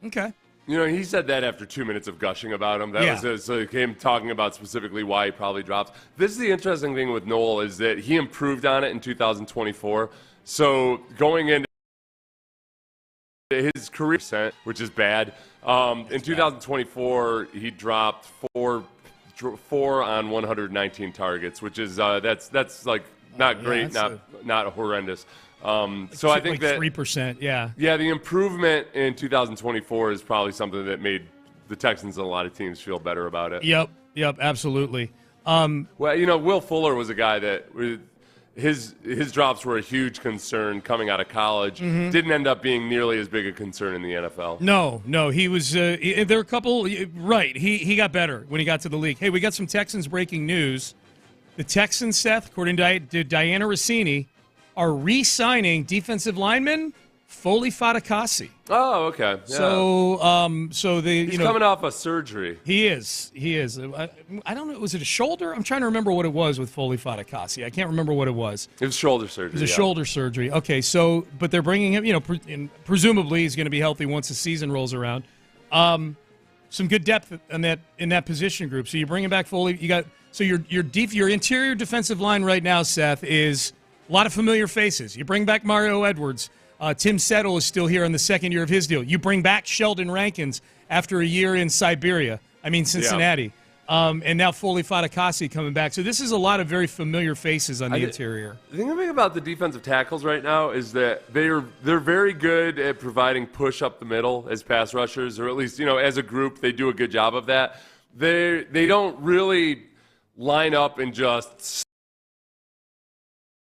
Okay. He said that after 2 minutes of gushing about him. That was him talking about specifically why he probably drops. This is the interesting thing with Noel is that he improved on it in 2024. So going into his career percent, which is bad, in 2024 he dropped four on 119 targets, which is that's like not great, not horrendous. So I think that 3%, yeah, the improvement in 2024 is probably something that made the Texans and a lot of teams feel better about it. Yep, absolutely. Will Fuller was a guy that his drops were a huge concern coming out of college. Mm-hmm. Didn't end up being nearly as big a concern in the NFL. No, he was. There were a couple. Right, he got better when he got to the league. Hey, we got some Texans breaking news. The Texans, Seth, according to Diana Rossini, are re-signing defensive lineman Foley Fatukasi. Oh, okay. Yeah. So he's coming off a surgery. He is. I don't know. Was it a shoulder? I'm trying to remember what it was with Foley Fatukasi. I can't remember what it was. It was shoulder surgery. It was a shoulder surgery. Okay, but they're bringing him. Presumably he's going to be healthy once the season rolls around. Some good depth in that position group. So you're bringing back Foley. You got your interior defensive line right now, Seth, is a lot of familiar faces. You bring back Mario Edwards. Tim Settle is still here in the second year of his deal. You bring back Sheldon Rankins after a year in Cincinnati. And now Foley Fatukasi coming back. So this is a lot of very familiar faces on the interior. The thing about the defensive tackles right now is that they're very good at providing push up the middle as pass rushers, or at least, as a group, they do a good job of that. They don't really line up and just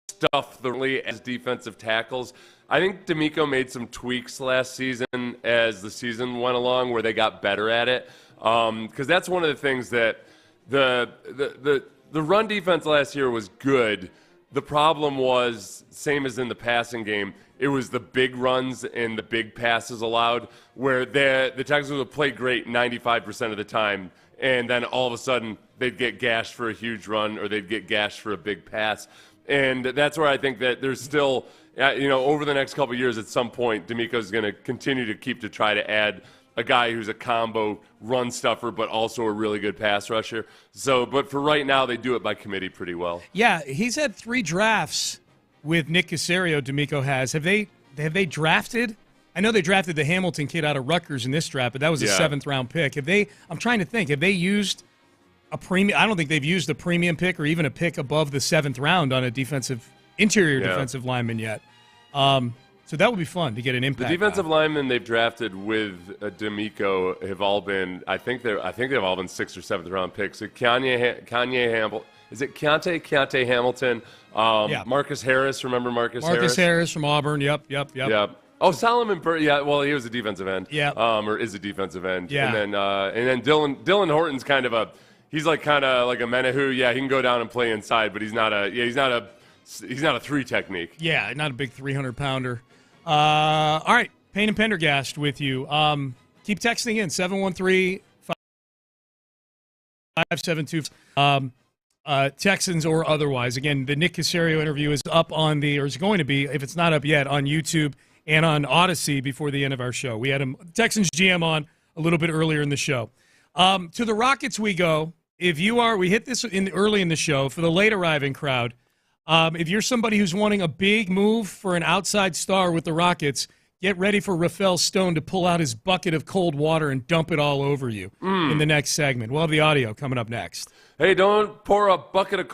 stuff the early as defensive tackles. I think D'Amico made some tweaks last season as the season went along where they got better at it. Because that's one of the things that the run defense last year was good. The problem was, same as in the passing game, it was the big runs and the big passes allowed, where the Texans would play great 95% of the time, and then all of a sudden they'd get gashed for a huge run or they'd get gashed for a big pass. And that's where I think that there's still, over the next couple of years at some point, DeMeco's going to continue to try to add a guy who's a combo run stuffer but also a really good pass rusher. But for right now, they do it by committee pretty well. Yeah, he's had 3 drafts with Nick Caserio, DeMeco has. Have they drafted? I know they drafted the Hamilton kid out of Rutgers in this draft, but that was a 7th-round pick. I'm trying to think. Have they used a premium? I don't think they've used a premium pick or even a pick above the 7th round on a interior defensive lineman yet. So that would be fun to get an impact. The defensive linemen they've drafted with DeMeco have all been, I think they've all been 6th or 7th round picks. So Keontae Hamilton, Marcus Harris. Remember Marcus Harris? Marcus Harris from Auburn. Yep. Oh, Solomon Burke. Yeah, well, he was a defensive end. Yeah. Or is a defensive end. Yeah. And then Dylan Horton's kind of a Menahu. Yeah, he can go down and play inside, but he's not a 3 technique. Yeah, not a big 300-pounder. All right, Payne and Pendergast with you. Keep texting in 713-572. Texans or otherwise. Again, the Nick Caserio interview is up is going to be, if it's not up yet, on YouTube and on Odyssey before the end of our show. We had Texans GM on a little bit earlier in the show. To the Rockets we go. We hit this early in the show for the late arriving crowd. If you're somebody who's wanting a big move for an outside star with the Rockets, get ready for Rafael Stone to pull out his bucket of cold water and dump it all over you in the next segment. We'll have the audio coming up next. Hey, don't pour a bucket of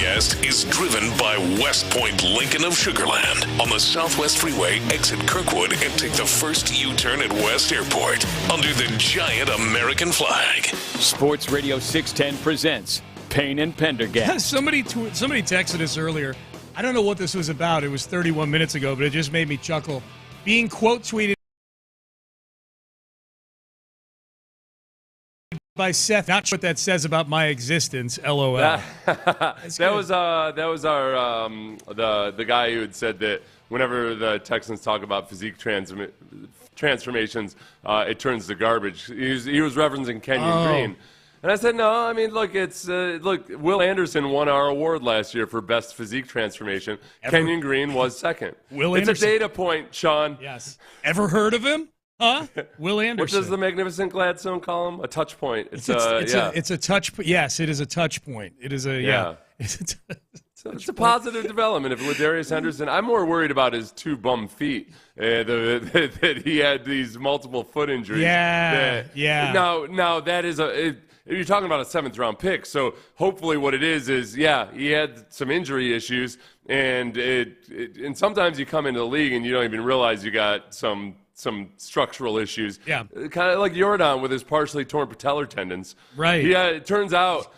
Pendergast is driven by West Point Lincoln of Sugar Land on the Southwest Freeway. Exit Kirkwood and take the first U-turn at West Airport under the giant American flag. Sports Radio 610 presents Payne and Pendergast. Somebody texted us earlier. I don't know what this was about. It was 31 minutes ago, but it just made me chuckle. Being quote tweeted by Seth. Not sure what that says about my existence. LOL. That was our the guy who had said that whenever the Texans talk about physique transformations, it turns to garbage. He was referencing Kenyon Green. And I said, no, I mean, look, look, Will Anderson won our award last year for best physique transformation. Kenyon Green was second. It's a data point, Sean. Yes. Ever heard of him? Huh? Will Anderson. What does the Magnificent Gladstone call him? A touch point. It's a touch. Yes, it is a touch point. It is a It's a positive development. If with Darius Henderson, I'm more worried about his two bum feet. That he had these multiple foot injuries. Yeah. Now that is you're talking about a 7th round pick. So hopefully, what it is he had some injury issues, and and sometimes you come into the league and you don't even realize you got some structural issues. Yeah. Kind of like Jordan with his partially torn patellar tendons. Right. Yeah. It turns out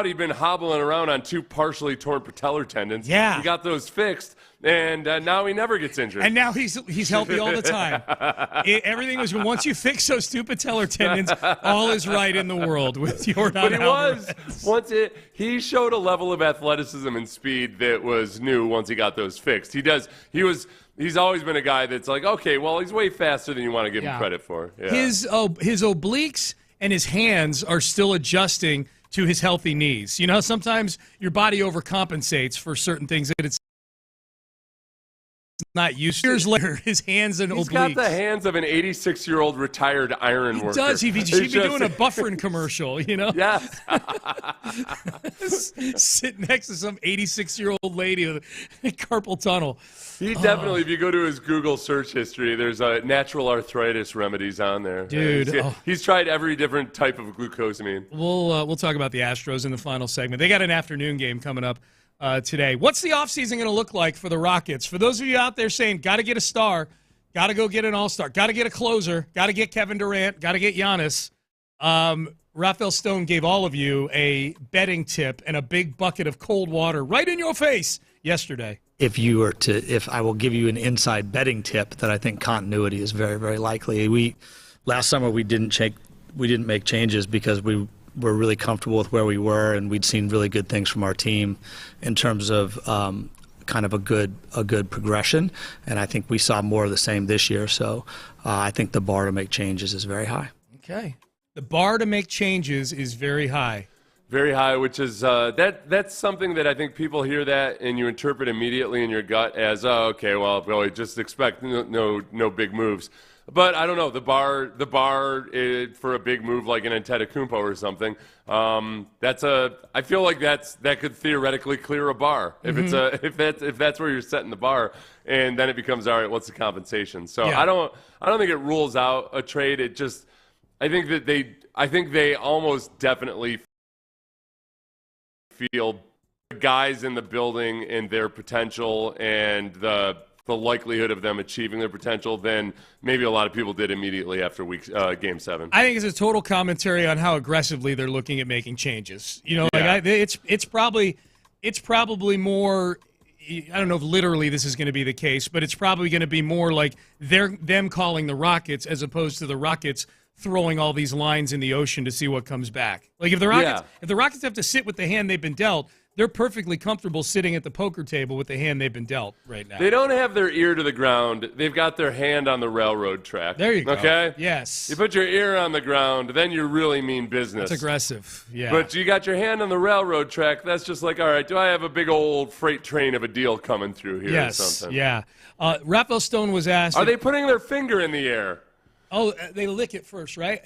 he'd been hobbling around on 2 partially torn patellar tendons. Yeah. He got those fixed, and now he never gets injured. And now he's healthy all the time. Everything was once you fix those 2 patellar tendons, all is right in the world with Jordan. But he showed a level of athleticism and speed that was new once he got those fixed. He's always been a guy that's like, okay, well, he's way faster than you want to give him credit for. Yeah. His obliques and his hands are still adjusting to his healthy knees. You know, sometimes your body overcompensates for certain things that it's not used to. Years later, his hands and He's obliques. got the hands of an 86-year-old retired iron worker. He does. He should be doing a Bufferin commercial, you know? Yes. Sitting next to some 86-year-old lady with a carpal tunnel. He definitely, if you go to his Google search history, there's natural arthritis remedies on there. Dude. He's tried every different type of glucosamine. We'll talk about the Astros in the final segment. They got an afternoon game coming up today. What's the offseason going to look like for the Rockets? For those of you out there saying, got to get a star, got to go get an all-star, got to get a closer, got to get Kevin Durant, got to get Giannis, Rafael Stone gave all of you a betting tip and a big bucket of cold water right in your face yesterday. If I will give you an inside betting tip that I think continuity is very, very likely. Last summer we didn't make changes because we were really comfortable with where we were, and we'd seen really good things from our team in terms of kind of a good progression. And I think we saw more of the same this year. So I think the bar to make changes is very high. Okay. The bar to make changes is very high. Very high, which is that's something that I think people hear that and you interpret immediately in your gut as, oh, okay, well, just expect no big moves. But I don't know, the bar for a big move like an Antetokounmpo or something. I feel like that could theoretically clear a bar if that's where you're setting the bar, and then it becomes, all right, what's the compensation? So I don't think it rules out a trade. It just I think they almost definitely feel the guys in the building and their potential and the likelihood of them achieving their potential than maybe a lot of people did immediately after Game 7. I think it's a total commentary on how aggressively they're looking at making changes. You know, it's probably more. I don't know if literally this is going to be the case, but it's probably going to be more like them calling the Rockets as opposed to the Rockets throwing all these lines in the ocean to see what comes back. Like if the Rockets have to sit with the hand they've been dealt, they're perfectly comfortable sitting at the poker table with the hand they've been dealt right now. They don't have their ear to the ground. They've got their hand on the railroad track. There you go. Okay? Yes. You put your ear on the ground, then you really mean business. That's aggressive. Yeah. But you got your hand on the railroad track. That's just like, all right, do I have a big old freight train of a deal coming through here or something? Yeah. Rafael Stone was asked. Are they putting their finger in the air? Oh, they lick it first, right?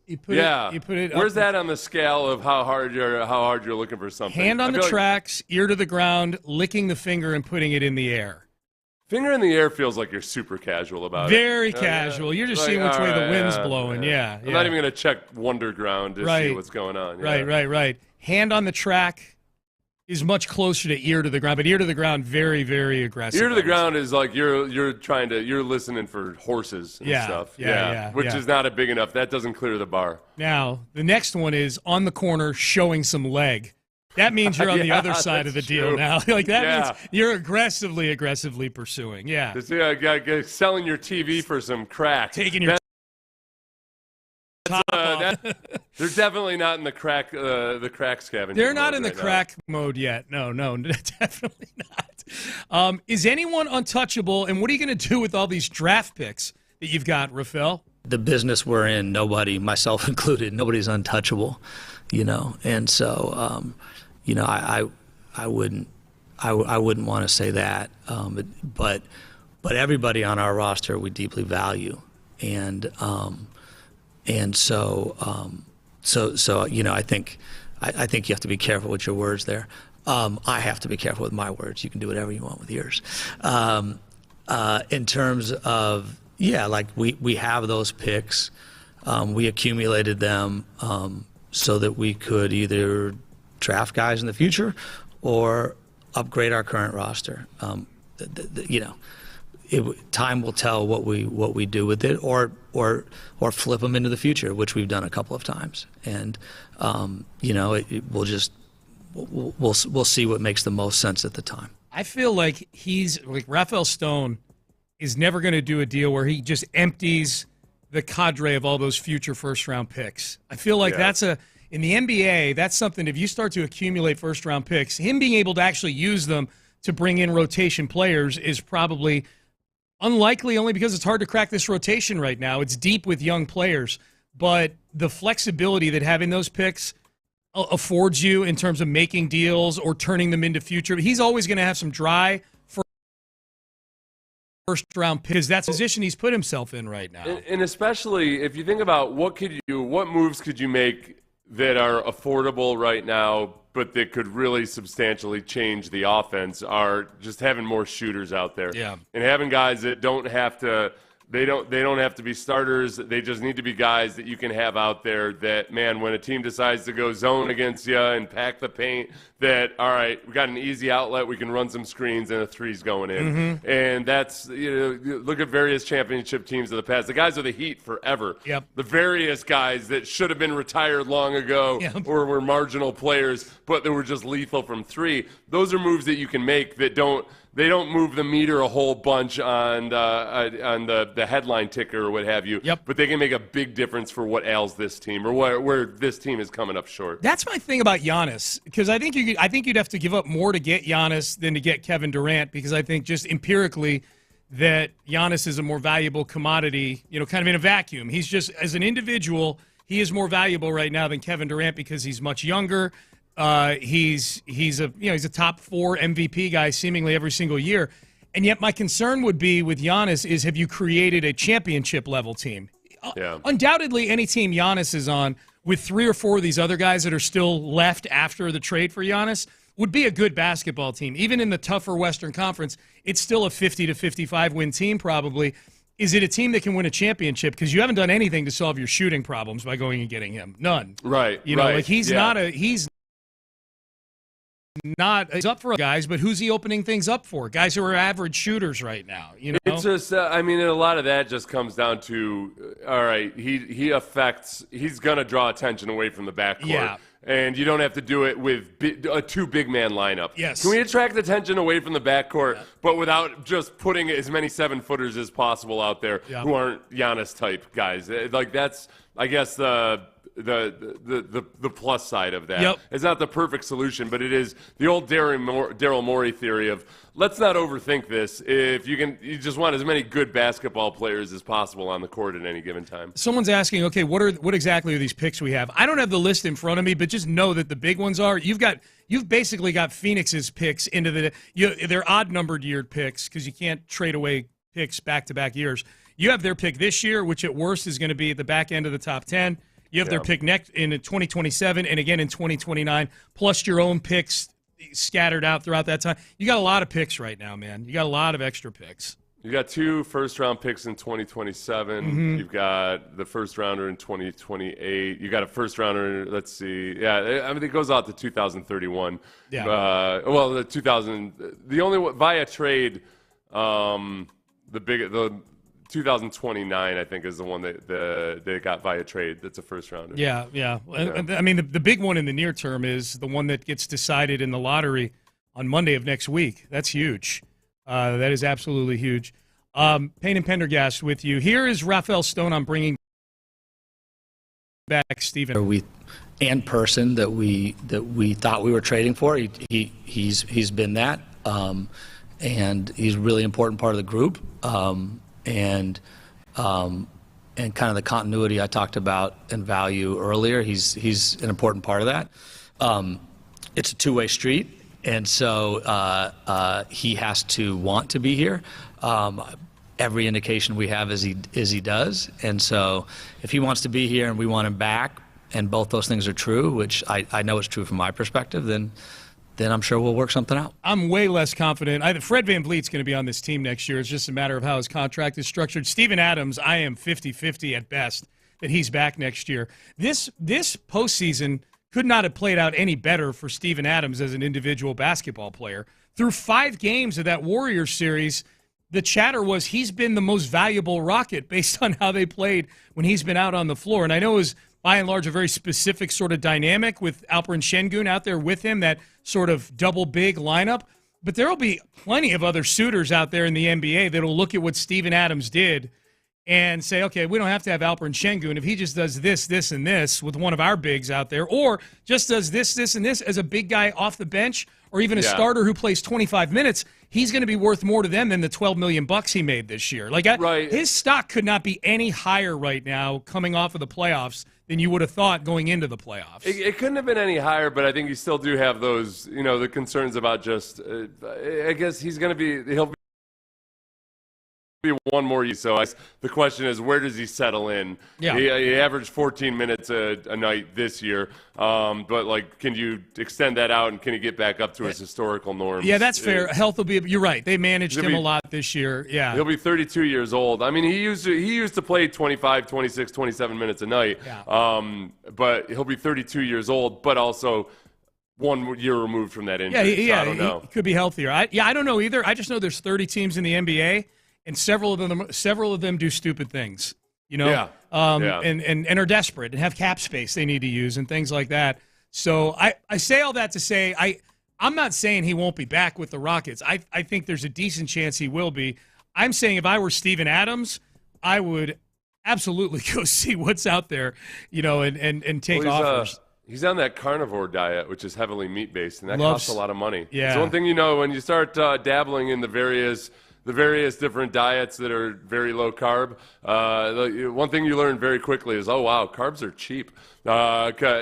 You put it. Where's that on the scale of how hard you're looking for something? Hand on the tracks, ear to the ground, licking the finger and putting it in the air. Finger in the air feels like you're super casual about it. Very casual. You're just seeing which way the wind's blowing. Yeah. I'm not even going to check Wonderground to see what's going on. Right. Hand on the track. is much closer to ear to the ground, but ear to the ground, very, very aggressive. Ear to the ground is like you're listening for horses and stuff. Which is not a big enough. That doesn't clear the bar. Now, the next one is on the corner showing some leg. That means you're on the other side of the deal now. Like that means you're aggressively pursuing. Yeah. Selling your TV for some crack. Taking your top off. They're definitely not in the crack scavenging. They're not in the right crack mode yet. No, definitely not. Is anyone untouchable? And what are you going to do with all these draft picks that you've got, Rafael? The business we're in, nobody, myself included, nobody's untouchable, And so, I wouldn't want to say that. But everybody on our roster we deeply value, and so I think you have to be careful with your words there. I have to be careful with my words. You can do whatever you want with yours. In terms of we have those picks. We accumulated them so that we could either draft guys in the future or upgrade our current roster. Time will tell what we do with it, or flip them into the future, which we've done a couple of times. And we'll see what makes the most sense at the time. I feel like Rafael Stone is never going to do a deal where he just empties the cadre of all those future first-round picks. I feel like in the NBA, that's something, if you start to accumulate first-round picks, him being able to actually use them to bring in rotation players is probably unlikely, only because it's hard to crack this rotation right now. It's deep with young players, but the flexibility that having those picks affords you in terms of making deals or turning them into future, he's always going to have some dry first-round pick because that's the position he's put himself in right now. And especially if you think about what moves could you make that are affordable right now, but that could really substantially change the offense, are just having more shooters out there. Yeah. And having guys that don't have to be starters. They just need to be guys that you can have out there that, man, when a team decides to go zone against you and pack the paint, that, all right, we got an easy outlet, we can run some screens and a three's going in. Mm-hmm. And that's, look at various championship teams of the past. The guys are the Heat forever. Yep. The various guys that should have been retired long ago or were marginal players, but they were just lethal from three. Those are moves that you can make that don't move the meter a whole bunch on the headline ticker or what have you. Yep. But they can make a big difference for what ails this team or where this team is coming up short. That's my thing about Giannis, because I think you'd have to give up more to get Giannis than to get Kevin Durant, because I think just empirically that Giannis is a more valuable commodity, kind of in a vacuum. He's just, as an individual, he is more valuable right now than Kevin Durant because he's much younger. He's a top 4 MVP guy seemingly every single year. And yet my concern would be with Giannis is, have you created a championship level team? Yeah. Undoubtedly any team Giannis is on with 3 or 4 of these other guys that are still left after the trade for Giannis would be a good basketball team. Even in the tougher Western Conference, it's still a 50 to 55 win team probably. Is it a team that can win a championship? Because you haven't done anything to solve your shooting problems by going and getting him. None. Right. He's up for guys, but who's he opening things up for? Guys who are average shooters right now. It's just, and a lot of that just comes down to, all right, he's going to draw attention away from the backcourt. Yeah. And you don't have to do it with a 2 big man lineup. Yes. Can we attract attention away from the backcourt, but without just putting as many 7-footers as possible out there who aren't Giannis type guys? Like, that's, I guess, the plus side of that. Yep. It's not the perfect solution, but it is the old Daryl Morey theory of, let's not overthink this. If you just want as many good basketball players as possible on the court at any given time. Someone's asking, okay, what exactly are these picks we have? I don't have the list in front of me, but just know that the big ones are. You've basically got Phoenix's picks into they're odd numbered year picks because you can't trade away picks back-to-back years. You have their pick this year, which at worst is going to be at the back end of the top 10. You have their pick next in 2027 and again in 2029, plus your own picks scattered out throughout that time. You got a lot of picks right now, man. You got a lot of extra picks. You got 2 first-round picks in 2027. Mm-hmm. You've got the first-rounder in 2028. You got a first-rounder. Let's see. Yeah, I mean, it goes out to 2031. Yeah. The only via trade, the 2029, I think, is the one that they got via trade. That's a first-rounder. Yeah. I mean, the big one in the near term is the one that gets decided in the lottery on Monday of next week. That's huge. That is absolutely huge. Payne and Pendergast with you. Here is Rafael Stone. I'm bringing back Stephen. And person that we thought we were trading for. He's been that, and he's a really important part of the group. And kind of the continuity I talked about and value earlier. He's an important part of that. It's a two-way street. And so he has to want to be here. Every indication we have is he does. And so if he wants to be here and we want him back, and both those things are true, which I know is true from my perspective, then I'm sure we'll work something out. I'm way less confident. Fred VanVleet's going to be on this team next year. It's just a matter of how his contract is structured. Steven Adams, I am 50-50 at best that he's back next year. This postseason could not have played out any better for Steven Adams as an individual basketball player. Through 5 games of that Warriors series, the chatter was he's been the most valuable Rocket based on how they played when he's been out on the floor. And I know it was, by and large, a very specific sort of dynamic with Alperen Şengün out there with him, that sort of double big lineup. But there will be plenty of other suitors out there in the NBA that will look at what Steven Adams did and say, okay, we don't have to have Alperen Şengün. If he just does this, this, and this with one of our bigs out there, or just does this, this, and this as a big guy off the bench, or even a starter who plays 25 minutes, he's going to be worth more to them than the $12 million he made this year. His stock could not be any higher right now coming off of the playoffs than you would have thought going into the playoffs. It couldn't have been any higher, but I think you still do have those, the concerns about just, I guess he'll be one more year. So the question is, where does he settle in? Yeah. He averaged 14 minutes a night this year, but can you extend that out, and can he get back up to his historical norms? Yeah, that's fair. Health will be. You're right. They managed him a lot this year. Yeah, he'll be 32 years old. I mean, he used to play 25, 26, 27 minutes a night. Yeah. But he'll be 32 years old, but also 1 year removed from that injury. Yeah, so I don't know. He could be healthier. I don't know either. I just know there's 30 teams in the NBA. And several of them do stupid things, and are desperate and have cap space they need to use and things like that. So I say all that to say I'm not saying he won't be back with the Rockets. I think there's a decent chance he will be. I'm saying if I were Steven Adams, I would absolutely go see what's out there, and take offers. He's on that carnivore diet, which is heavily meat-based, and that costs a lot of money. Yeah. So one thing when you start dabbling in the various different diets that are very low carb, one thing you learn very quickly is, oh, wow, carbs are cheap.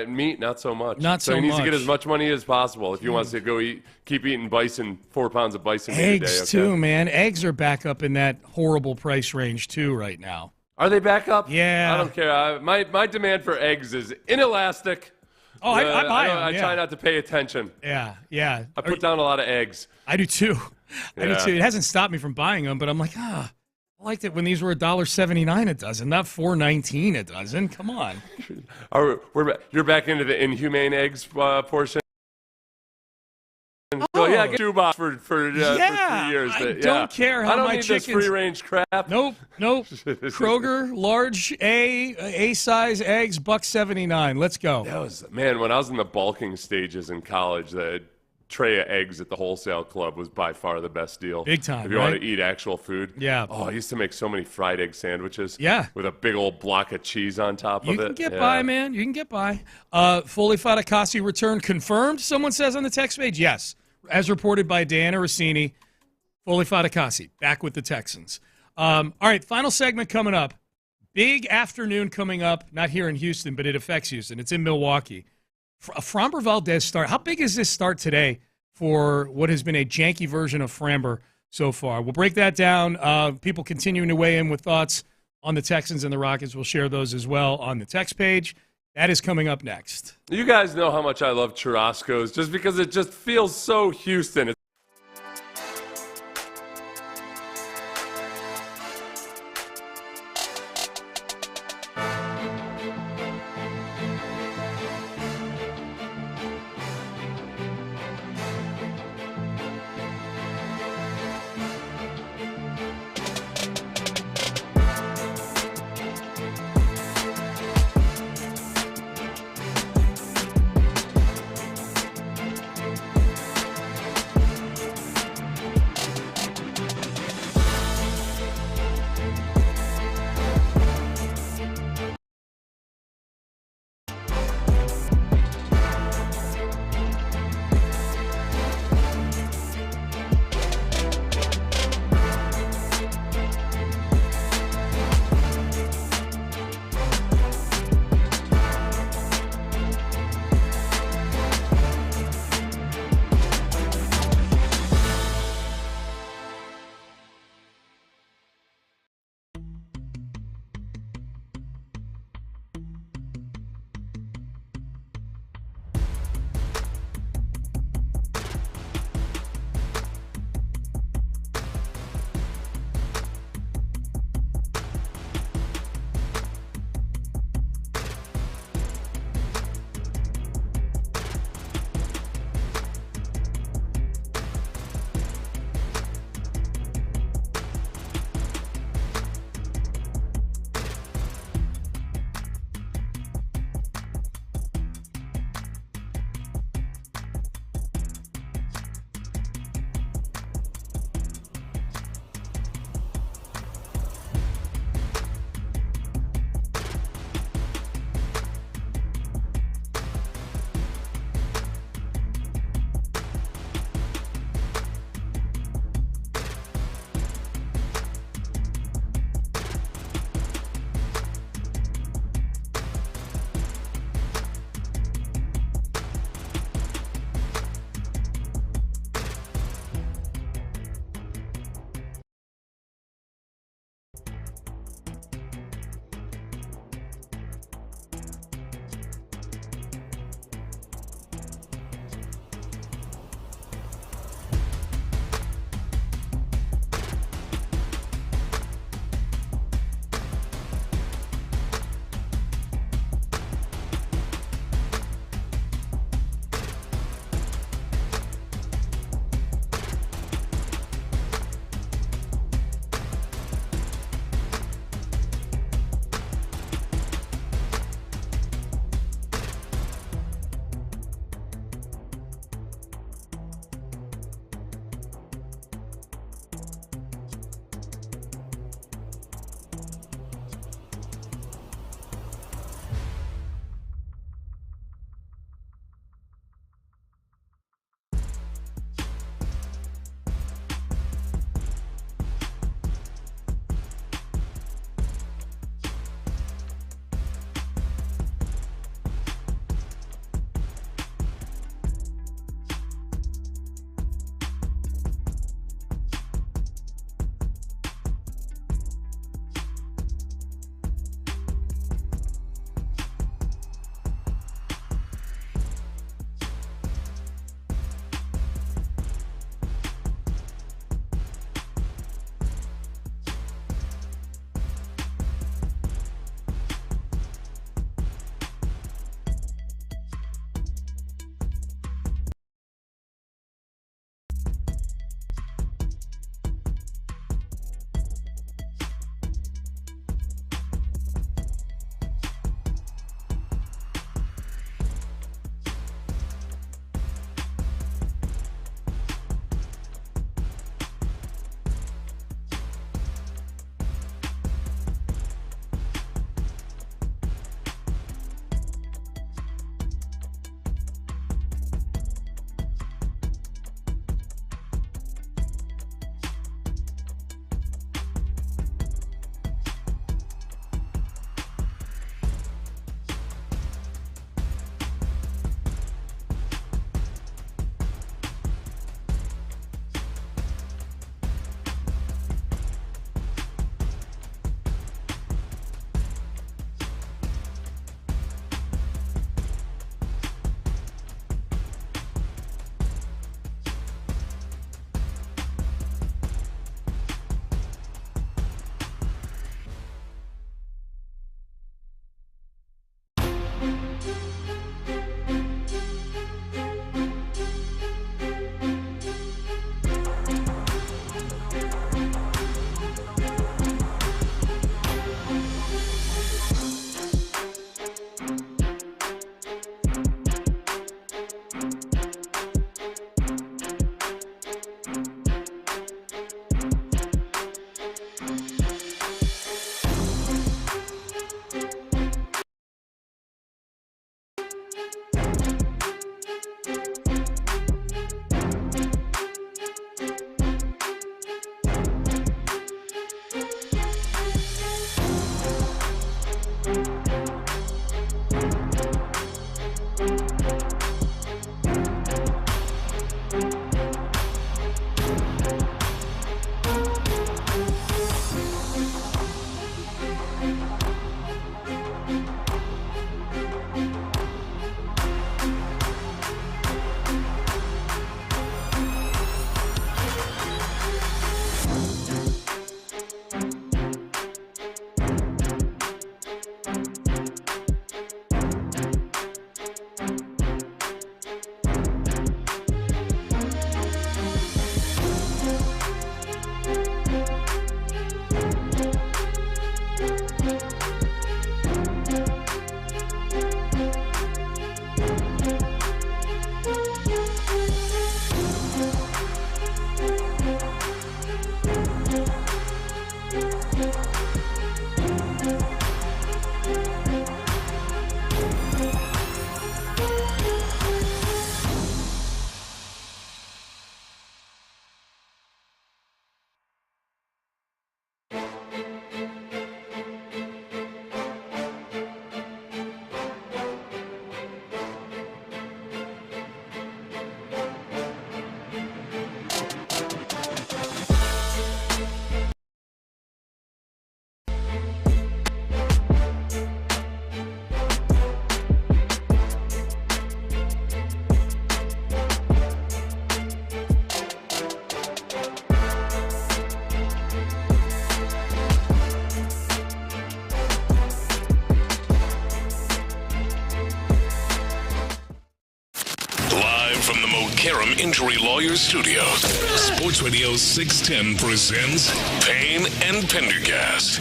Meat, not so much. So he needs to get as much money as possible if he wants to keep eating bison, 4 pounds of bison meat a day. Eggs, too, man. Eggs are back up in that horrible price range, too, right now. Are they back up? Yeah. I don't care. My demand for eggs is inelastic. Oh, I buy them. I try not to pay attention. Yeah. I put down a lot of eggs. I do, too. Yeah. I do too. It hasn't stopped me from buying them, but I'm like, I liked it when these were $1.79 a dozen, not $4.19 a dozen. Come on. You're back into the inhumane eggs portion. Oh. Yeah, get 2 box for 3 years. I don't care how my chickens. This free range crap. Nope. Kroger large A size eggs, $1.79. Let's go. That was when I was in the bulking stages in college. The tray of eggs at the wholesale club was by far the best deal. Big time. If you want to eat actual food. Yeah. Oh, I used to make so many fried egg sandwiches. Yeah. With a big old block of cheese on top of it. You can get by, man. You can get by. Foley Fatukasi return confirmed, someone says on the text page. Yes. As reported by Diana Rossini, Foley Fatukasi back with the Texans. All right, final segment coming up. Big afternoon coming up, not here in Houston, but it affects Houston. It's in Milwaukee. A Framber Valdez start. How big is this start today for what has been a janky version of Framber so far? We'll break that down. People continuing to weigh in with thoughts on the Texans and the Rockets. We'll share those as well on the text page. That is coming up next. You guys know how much I love churrascos just because it just feels so Houston. Injury Lawyers Studios. Sports Radio 610 presents Payne and Pendergast.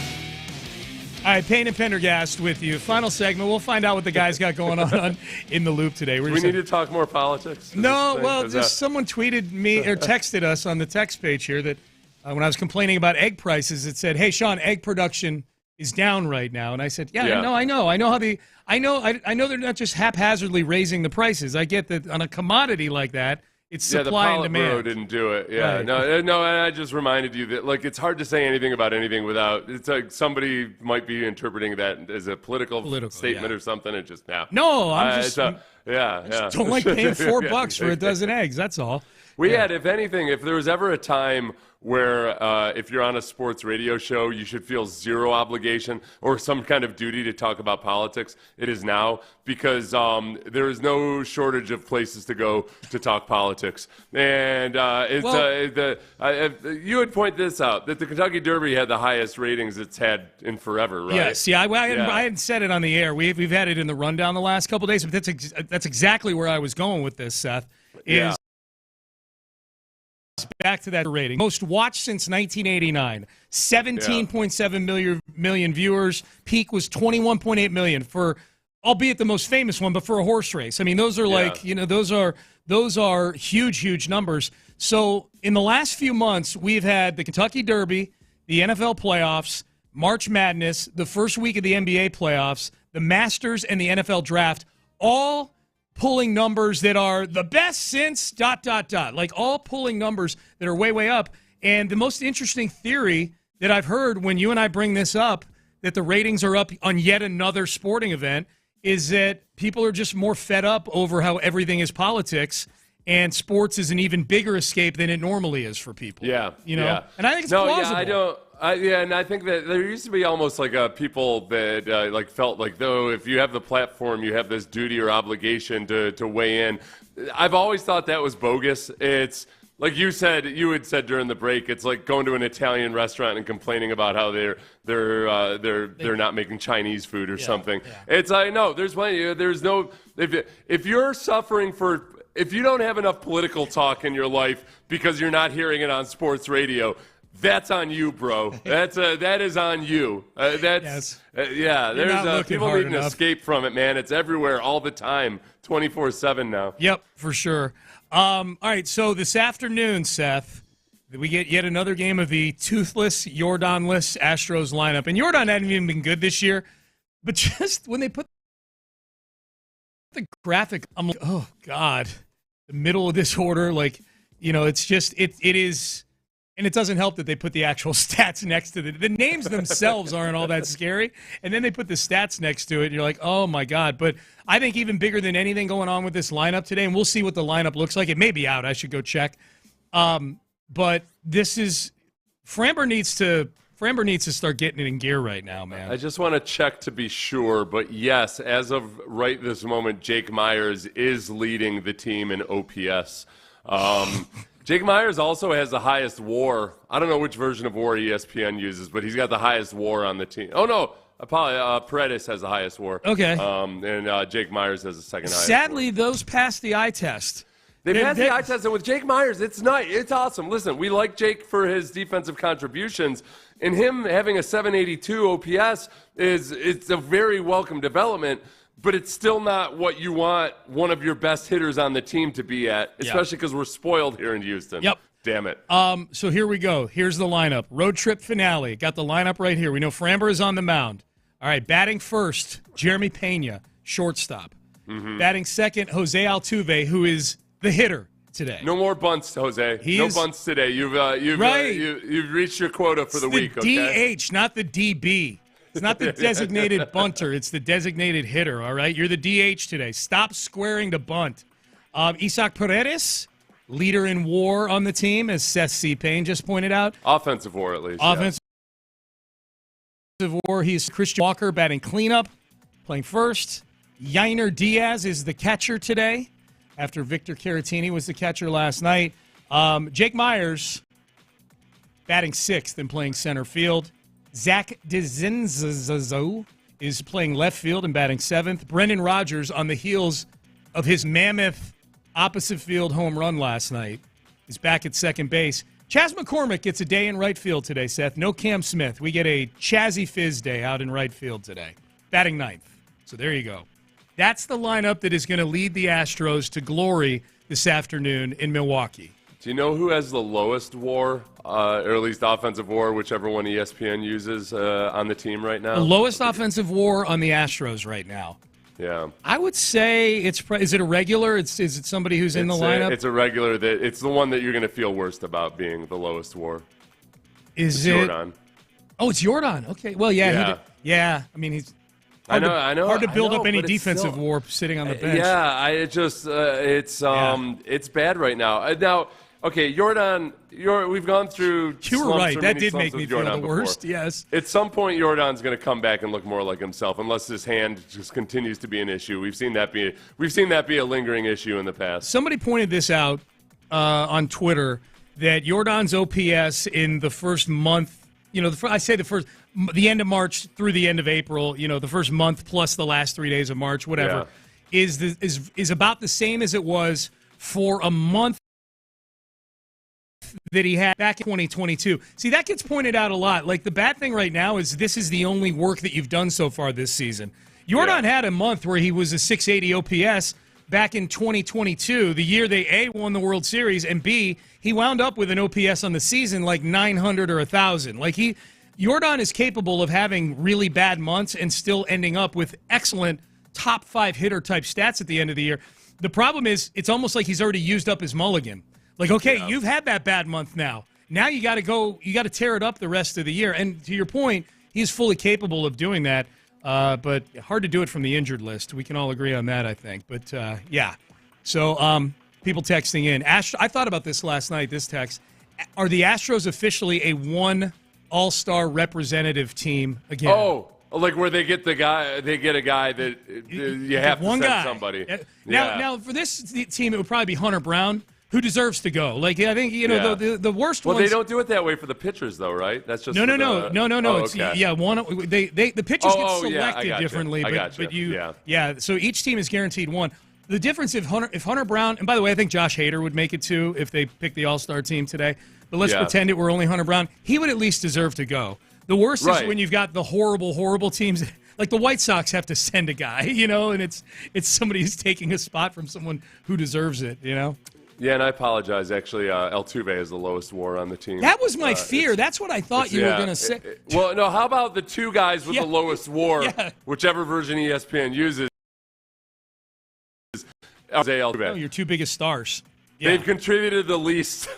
All right, Payne and Pendergast with you. Final segment. We'll find out what the guys got going on in the loop today. We need to talk more politics? No, well, just someone tweeted me or texted us on the text page here that when I was complaining about egg prices, it said, "Hey, Sean, egg production is down right now." And I said, I know they're not just haphazardly raising the prices. I get that on a commodity like that, it's supply and demand. The didn't do it. Yeah, right. no. And I just reminded you that it's hard to say anything about anything without. It's like somebody might be interpreting that as a political statement or something. It just No, I'm just don't like paying $4 for a dozen eggs. That's all. We had, if anything, if there was ever a time where if you're on a sports radio show, you should feel zero obligation or some kind of duty to talk about politics, it is now, because there is no shortage of places to go to talk politics. And you would point this out, that the Kentucky Derby had the highest ratings it's had in forever, right? Yes, I hadn't said it on the air. We've had it in the rundown the last couple of days, but that's exactly where I was going with this, Seth, back to that rating. Most watched since 1989. 17.7 million viewers. Peak was 21.8 million for, albeit the most famous one, but for a horse race. I mean, those are those are huge numbers. So in the last few months, we've had the Kentucky Derby, the NFL playoffs, March Madness, the first week of the NBA playoffs, the Masters, and the NFL draft, all pulling numbers that are the best since ... Like all pulling numbers that are way up. And the most interesting theory that I've heard when you and I bring this up, that the ratings are up on yet another sporting event, is that people are just more fed up over how everything is politics, and sports is an even bigger escape than it normally is for people. Yeah. And I think it's plausible. And I think that there used to be almost like people that felt like, though, if you have the platform, you have this duty or obligation to weigh in. I've always thought that was bogus. It's like you had said during the break. It's like going to an Italian restaurant and complaining about how they're not making Chinese food or something. Yeah. It's like, no, there's plenty. There's no, if you're suffering for, if you don't have enough political talk in your life because you're not hearing it on sports radio, that's on you, bro. That is on you. There's people need an escape from it, man. It's everywhere all the time, 24/7 now. Yep, for sure. All right, so this afternoon, Seth, we get yet another game of the toothless, Jordan-less Astros lineup. And Jordan hadn't even been good this year, but just when they put the graphic, I'm like, oh God, the middle of this order, it's just it is. And it doesn't help that they put the actual stats next to the names themselves aren't all that scary. And then they put the stats next to it, and you're like, oh, my God. But I think even bigger than anything going on with this lineup today, and we'll see what the lineup looks like. It may be out. I should go check. But this is – Framber needs to start getting it in gear right now, man. I just want to check to be sure. But, yes, as of right this moment, Jake Myers is leading the team in OPS. Jake Myers also has the highest WAR. I don't know which version of WAR ESPN uses, but he's got the highest WAR on the team. Oh, no. Paredes has the highest WAR. Okay. And Jake Myers has the second highest. Sadly, those passed the eye test. They passed the eye test, and with Jake Myers, it's nice. It's awesome. Listen, we like Jake for his defensive contributions, and him having a 782 OPS it's a very welcome development. But it's still not what you want one of your best hitters on the team to be at, especially because we're spoiled here in Houston. Yep. Damn it. So here we go. Here's the lineup. Road trip finale. Got the lineup right here. We know Framber is on the mound. All right, batting first, Jeremy Pena, shortstop. Mm-hmm. Batting second, Jose Altuve, who is the hitter today. No more bunts, Jose. No bunts today. You've reached your quota for the week. Okay? DH, not the DB. It's not the designated bunter. It's the designated hitter, all right? You're the DH today. Stop squaring the bunt. Isaac Paredes, leader in WAR on the team, as Seth C. Payne just pointed out. Offensive WAR, at least. Offensive WAR. He's Christian Walker batting cleanup, playing first. Yainer Diaz is the catcher today, after Victor Caratini was the catcher last night. Jake Myers batting sixth and playing center field. Zach DeZinzazo is playing left field and batting seventh. Brendan Rodgers, on the heels of his mammoth opposite field home run last night. He's back at second base. Chas McCormick gets a day in right field today, Seth. No Cam Smith. We get a Chazzy Fizz day out in right field today. Batting ninth. So there you go. That's the lineup that is going to lead the Astros to glory this afternoon in Milwaukee. Do you know who has the lowest WAR, or at least offensive WAR, whichever one ESPN uses on the team right now? The lowest offensive WAR on the Astros right now. Yeah. I would say is it a regular? Is it somebody who's in the lineup? It's a regular. It's the one that you're going to feel worst about being the lowest WAR. It's Jordan? Oh, it's Jordan. Okay. Well, yeah. I mean, he's. I know. Hard to build up any defensive WAR sitting on the bench. It's bad right now. Now, okay, Jordan, we've gone through. You were right. That did make me feel the worst. Before. Yes. At some point, Jordan's going to come back and look more like himself, unless his hand just continues to be an issue. We've seen that be a lingering issue in the past. Somebody pointed this out on Twitter that Jordan's OPS in the first month. The end of March through the end of April, the first month plus the last 3 days of March, whatever, is about the same as it was for a month that he had back in 2022. See, that gets pointed out a lot. Like, the bad thing right now is this is the only work that you've done so far this season. Jordan had a month where he was a 680 OPS back in 2022, the year they A, won the World Series, and B, he wound up with an OPS on the season like 900 or 1,000. Like, Jordan is capable of having really bad months and still ending up with excellent top 5 hitter type stats at the end of the year. The problem is it's almost like he's already used up his mulligan. Like, okay, you've had that bad month now. Now you got to tear it up the rest of the year. And to your point, he's fully capable of doing that, but hard to do it from the injured list. We can all agree on that, I think. But, yeah. So people texting in. I thought about this last night, this text. Are the Astros officially a one all-star representative team again? Oh, like where they get a guy that you have to send somebody. Now, for this team, it would probably be Hunter Brown, who deserves to go. Like, I think, the worst ones. Well, they don't do it that way for the pitchers, though, right? That's just no. Oh, it's, okay. The pitchers get selected differently, but so each team is guaranteed one. The difference if Hunter Brown, and by the way, I think Josh Hader would make it too if they pick the All-Star team today. But let's pretend it were only Hunter Brown. He would at least deserve to go. The worst is when you've got the horrible, horrible teams. Like the White Sox have to send a guy, and it's somebody who's taking a spot from someone who deserves it, Yeah, and I apologize. Actually, Altuve is the lowest WAR on the team. That was my fear. That's what I thought you were going to say. Well, no, how about the two guys with the lowest WAR, whichever version ESPN uses? Oh, your two biggest stars. Yeah. They've contributed the least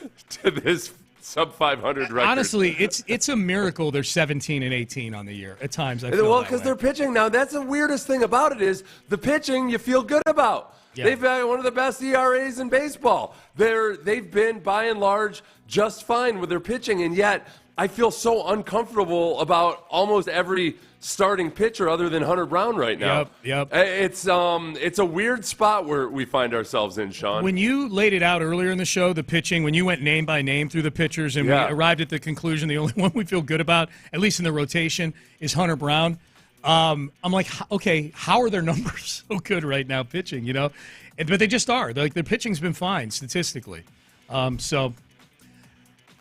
to this sub-500 record. Honestly, it's a miracle they're 17 and 18 on the year at times. I feel well, because they're pitching now. That's the weirdest thing about it is the pitching you feel good about. Yeah. They've had one of the best ERAs in baseball. They've been, by and large, just fine with their pitching, and yet I feel so uncomfortable about almost every starting pitcher other than Hunter Brown right now. Yep. It's a weird spot where we find ourselves in, Sean. When you laid it out earlier in the show, the pitching, when you went name by name through the pitchers and we arrived at the conclusion the only one we feel good about, at least in the rotation, is Hunter Brown. I'm like, okay, how are their numbers so good right now pitching, But they just are. Like, their pitching's been fine statistically. Can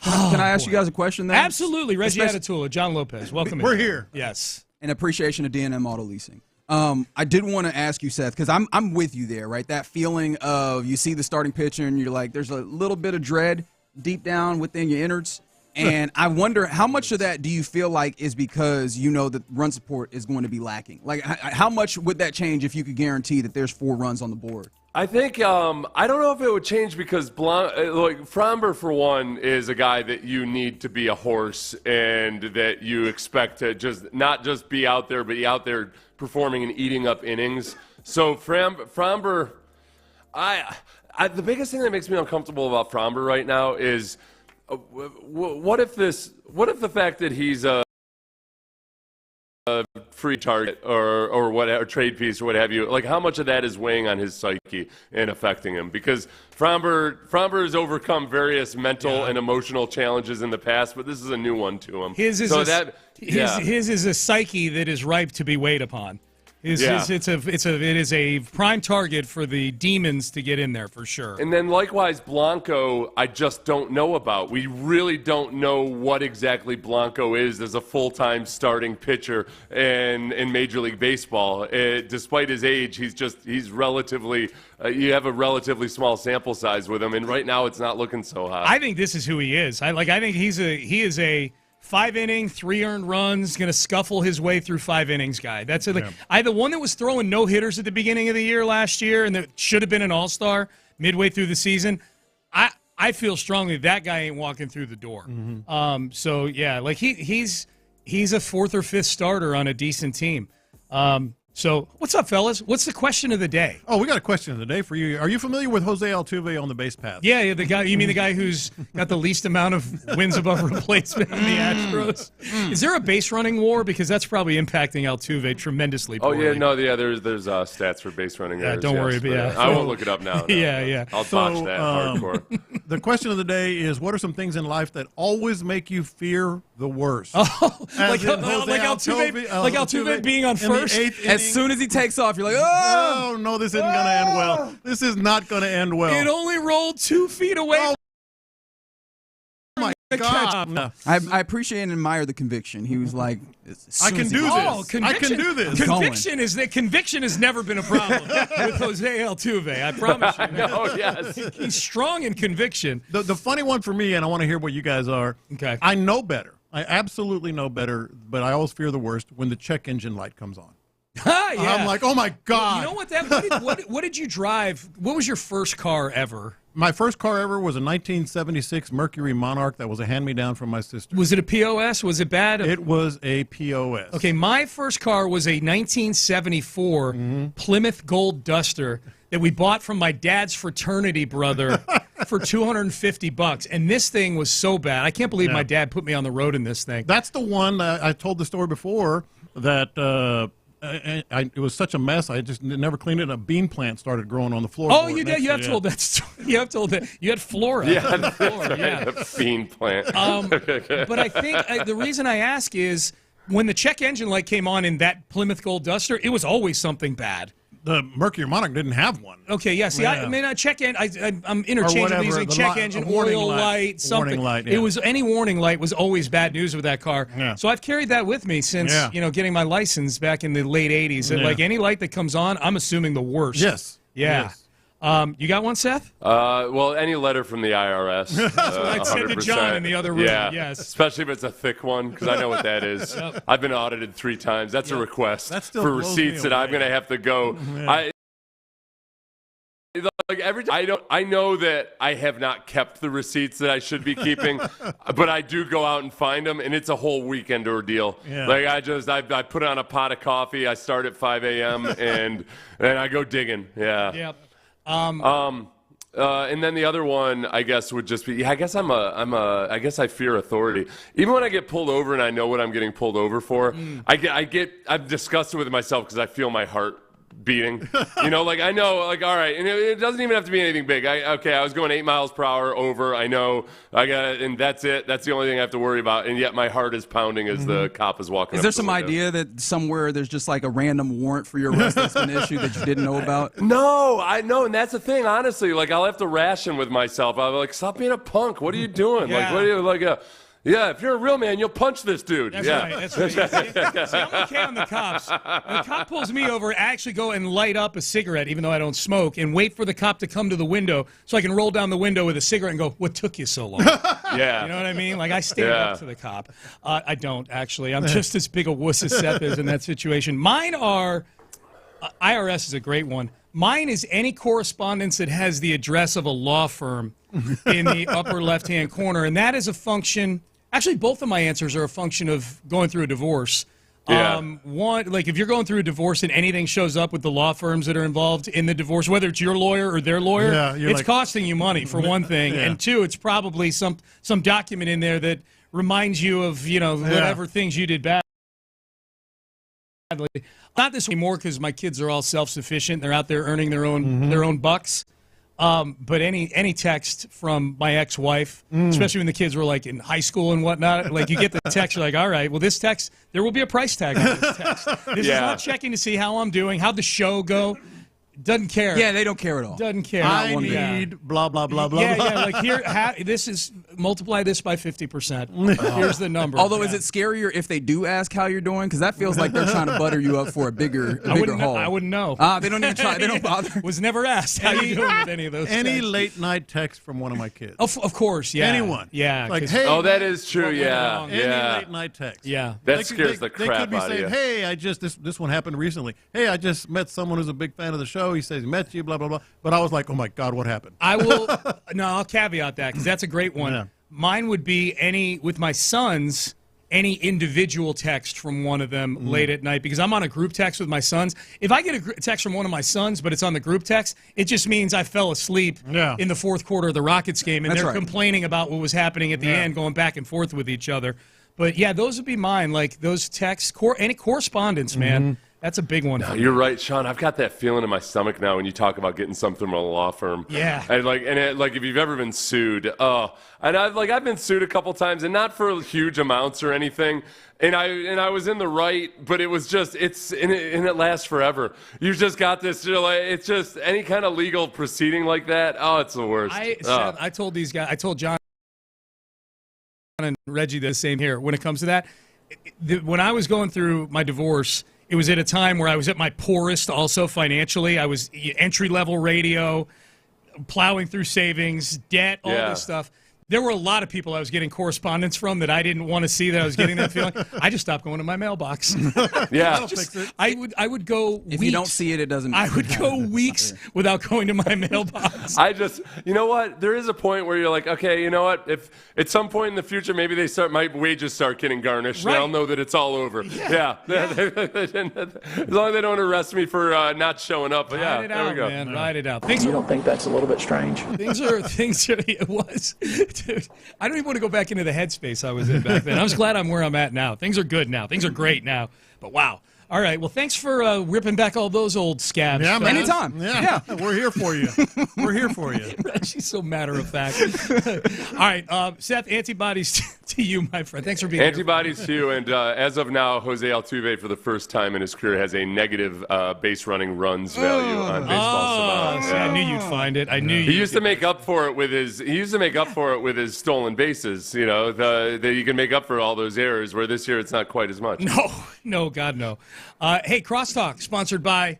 I ask you guys a question then? Absolutely. Reggie Atatula, John Lopez. Welcome. We're here. Yes. In appreciation of D&M Auto Leasing. I did want to ask you, Seth, because I'm with you there, right? That feeling of you see the starting pitcher and you're like, there's a little bit of dread deep down within your innards. And I wonder how much of that do you feel like is because you know that run support is going to be lacking? Like, how much would that change if you could guarantee that there's 4 runs on the board? I think I don't know if it would change because Framber, for one, is a guy that you need to be a horse and that you expect to just not just be out there, but be out there performing and eating up innings. So Framber, the biggest thing that makes me uncomfortable about Framber right now is what if the fact that he's a free target or whatever, trade piece or what have you, like how much of that is weighing on his psyche and affecting him? Because Framber has overcome various mental and emotional challenges in the past, but this is a new one to him. His is a psyche that is ripe to be weighed upon. It is a prime target for the demons to get in there for sure. And then likewise, Blanco, I just don't know about. We really don't know what exactly Blanco is as a full-time starting pitcher in Major League Baseball. Despite his age, he's relatively. You have a relatively small sample size with him, and right now it's not looking so hot. I think this is who he is. I think he is a 5-inning, 3 earned runs, going to scuffle his way through 5 innings guy. That's it. The one that was throwing no hitters at the beginning of the year last year, and that should have been an all-star midway through the season. I feel strongly that guy ain't walking through the door. Mm-hmm. So yeah, like he's a 4th or 5th starter on a decent team. So what's up, fellas? What's the question of the day? Oh, we got a question of the day for you. Are you familiar with Jose Altuve on the base path? Yeah, the guy. You mean the guy who's got the least amount of wins above replacement in the Astros? Is there a base running war? Because that's probably impacting Altuve tremendously. Oh yeah, there's stats for base running. Yeah, don't worry. I won't look it up now. Yeah. I'll botch that hardcore. The question of the day is: what are some things in life that always make you fear the worst? Oh, like Altuve being on first. As soon as he takes off, you're like, oh! No, this isn't going to end well. This is not going to end well. It only rolled 2 feet away. Oh, my God. I appreciate and admire the conviction. He was like, I can do this. I can do this. Conviction has never been a problem with Jose Altuve. I promise you. No, yes. He's strong in conviction. The funny one for me, and I want to hear what you guys are. Okay. I know better. I absolutely know better, but I always fear the worst when the check engine light comes on. Yeah. I'm like, oh my God. You know what? What did you drive? What was your first car ever? My first car ever was a 1976 Mercury Monarch that was a hand-me-down from my sister. Was it a POS? Was it bad? It was a POS. Okay, my first car was a 1974 Plymouth Gold Duster that we bought from my dad's fraternity brother for $250. And this thing was so bad. I can't believe my dad put me on the road in this thing. That's the one I told the story before that it was such a mess. I just never cleaned it. A bean plant started growing on the floor. Oh, you did. You have told that story. You have told that. You had flora. Yeah, on the floor. A bean plant. But I think the reason I ask is when the check engine light came on in that Plymouth Gold Duster, it was always something bad. The Mercury Monarch didn't have one. Okay, yeah. See, I mean, I'm interchangeably using check engine, oil light, something. Warning light, It was any warning light was always bad news with that car. Yeah. So I've carried that with me since getting my license back in the late '80s. And like any light that comes on, I'm assuming the worst. Yes. Yeah. Yes. You got one, Seth? Well, any letter from the IRS. That's what I said to John in the other room. Yeah, yes. Especially if it's a thick one, because I know what that is. Yep. I've been audited 3 times. That's a request That still for blows me receipts that I'm away. going to have to go. Yeah. Like every time, I know that I have not kept the receipts that I should be keeping, but I do go out and find them, and it's a whole weekend ordeal. Yeah. Like I put on a pot of coffee. I start at 5 a.m. and I go digging. Yeah. Yep. And then the other one, I guess, would just be. I guess I guess I fear authority. Even when I get pulled over and I know what I'm getting pulled over for, I'm disgusted with myself because I feel my heart beating. Like I know, like all right, and it doesn't even have to be anything big. I was going 8 miles per hour over. I know I got it, and that's it. That's the only thing I have to worry about. And yet my heart is pounding as the cop is walking. Is there some idea that somewhere there's just like a random warrant for your arrest that's been issued that you didn't know about? No, I know, and that's the thing. Honestly, like I'll have to ration with myself. I'll be like, stop being a punk. What are you doing? Yeah. Like, what are you like? Yeah, if you're a real man, you'll punch this dude. That's yeah. right. That's right. See, I'm okay on the cops. When the cop pulls me over, I actually go and light up a cigarette, even though I don't smoke, and wait for the cop to come to the window so I can roll down the window with a cigarette and go, "What took you so long?" Yeah. You know what I mean? Like I stand up to the cop. I don't actually. I'm just as big a wuss as Seth is in that situation. Mine are IRS is a great one. Mine is any correspondence that has the address of a law firm in the upper left-hand corner, and that is a function. Actually, both of my answers are a function of going through a divorce. Yeah. One, like if you're going through a divorce and anything shows up with the law firms that are involved in the divorce, whether it's your lawyer or their lawyer, it's costing you money for one thing, and two, it's probably some document in there that reminds you of whatever things you did badly. Not this anymore because my kids are all self-sufficient. They're out there earning their own bucks. But any text from my ex-wife, especially when the kids were like in high school and whatnot, like you get the text, you're like, all right, well, this text, there will be a price tag on this text. This is not checking to see how I'm doing, how'd the show go. Doesn't care. Yeah, they don't care at all. Doesn't care. I need blah, blah, blah, blah, yeah, blah. Yeah, like here, this is, multiply this by 50%. Here's the number. Although, is it scarier if they do ask how you're doing? Because that feels like they're trying to butter you up for a bigger haul. I wouldn't know. They don't even try. They don't bother. Was never asked how you doing with any of those Any texts. late night text from one of my kids. Of course, yeah. Anyone. Yeah. Like, hey. Oh, that is true, yeah. Any late night text. Yeah. That scares the crap They could be out of saying, you. hey, I just, this one happened recently. Hey, I just met someone who's a big fan of the show. He says he met you, blah, blah, blah. But I was like, oh, my God, what happened? I'll caveat that because that's a great one. Yeah. Mine would be with my sons, any individual text from one of them late at night because I'm on a group text with my sons. If I get a text from one of my sons, but it's on the group text, it just means I fell asleep in the fourth quarter of the Rockets game, and they're complaining about what was happening at the end, going back and forth with each other. But, yeah, those would be mine, like those texts, any correspondence, man. That's a big one. No, you're right, Sean. I've got that feeling in my stomach now when you talk about getting something from a law firm. Yeah. And if you've ever been sued, and I've been sued a couple times, and not for huge amounts or anything. And I was in the right, but it was just it lasts forever. You've just got this. It's just any kind of legal proceeding like that. Oh, it's the worst. I told these guys. I told John and Reggie the same here. When it comes to that, when I was going through my divorce. It was at a time where I was at my poorest also financially. I was entry-level radio, plowing through savings, debt, all this stuff. There were a lot of people I was getting correspondence from that I didn't want to see that I was getting that feeling. I just stopped going to my mailbox. Yeah. I would go If weeks. you don't see it, it doesn't matter. I would go weeks without going to my mailbox. You know what? There is a point where you're like, okay, you know what? If at some point in the future, maybe my wages start getting garnished, and I'll know that it's all over. Yeah. As long as they don't arrest me for not showing up. But Ride it there we out, go. man. Ride it out. You don't think that's a little bit strange? Things are. It was. Dude, I don't even want to go back into the headspace I was in back then. I was glad I'm where I'm at now. Things are good now. Things are great now. But wow. All right. Well, thanks for ripping back all those old scabs. Yeah, man. Anytime. Yeah. We're here for you. We're here for you. She's so matter of fact. All right. Seth, antibodies to you, my friend. Thanks for being Antibodies to you. And as of now, Jose Altuve, for the first time in his career, has a negative base running runs value on Baseball Savant. I knew you'd find it. I knew he used to make up for it with his stolen bases. You know, that you can make up for all those errors. Where this year it's not quite as much. No, God, no. Hey, Crosstalk, sponsored by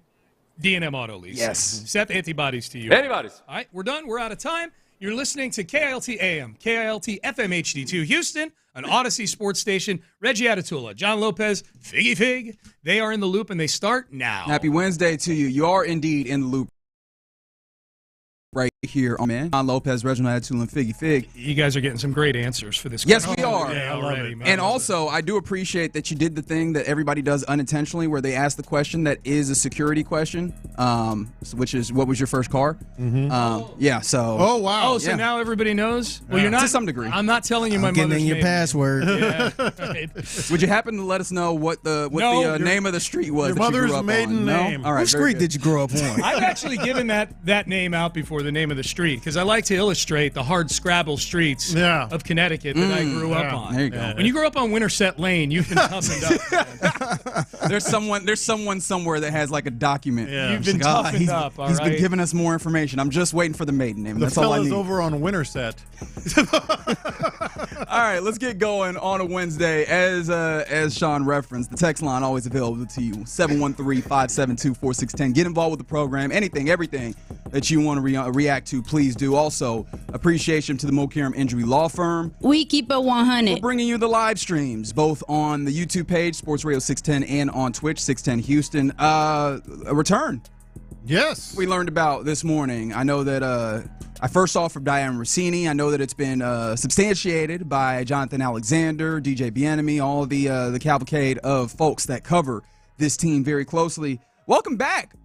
D&M Auto Lease. Yes. Seth, antibodies to you. Antibodies. All right, we're done. We're out of time. You're listening to KILT AM, KILT FM HD2 Houston, an Odyssey sports station. Reggie Atatula, John Lopez, Figgy Fig. They are in the loop, and they start now. Happy Wednesday to you. You are indeed in the loop right here on John Lopez, Reginald Atatula, and Figgy Fig. You guys are getting some great answers for this. Yes, we are. Yeah, already, man. And also, I do appreciate that you did the thing that everybody does unintentionally, where they ask the question that is a security question, which is, what was your first car? Yeah, so. Oh, wow. Oh, so now everybody knows? Well, you're not. To some degree. I'm not telling you my Getting mother's in your name. password. Yeah, right. Would you happen to let us know what the name of the street was your that you grew mother's up maiden on? name. No? All right, What street did you grow up on? I've actually given that name out before, the name of the street, because I like to illustrate the hard scrabble streets of Connecticut that I grew up on. There you go. When you grow up on Winterset Lane, you've been toughened up. There's someone somewhere that has like a document. Yeah. You've been toughened up, all He's right? been giving us more information. I'm just waiting for the maiden name. The That's all I fella's need. over on Winterset. All right, let's get going on a Wednesday. As Sean referenced, the text line always available to you, 713-572-4610. Get involved with the program. Anything, everything that you want to react to, please do. Also, appreciation to the Mokaram Injury Law Firm. We keep it 100. We're bringing you the live streams, both on the YouTube page, Sports Radio 610, and on Twitch, 610 Houston. A return. Yes. We learned about this morning. I know that I first saw from Diane Rossini. I know that it's been substantiated by Jonathan Alexander, DJ Bieniemy, all of the cavalcade of folks that cover this team very closely. Welcome back.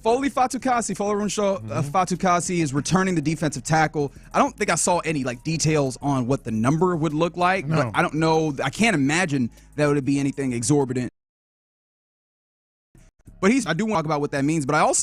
Foley Fatukasi, Fatukasi is returning the defensive tackle. I don't think I saw any details on what the number would look like, but I don't know. I can't imagine that would be anything exorbitant. But I do want to talk about what that means. But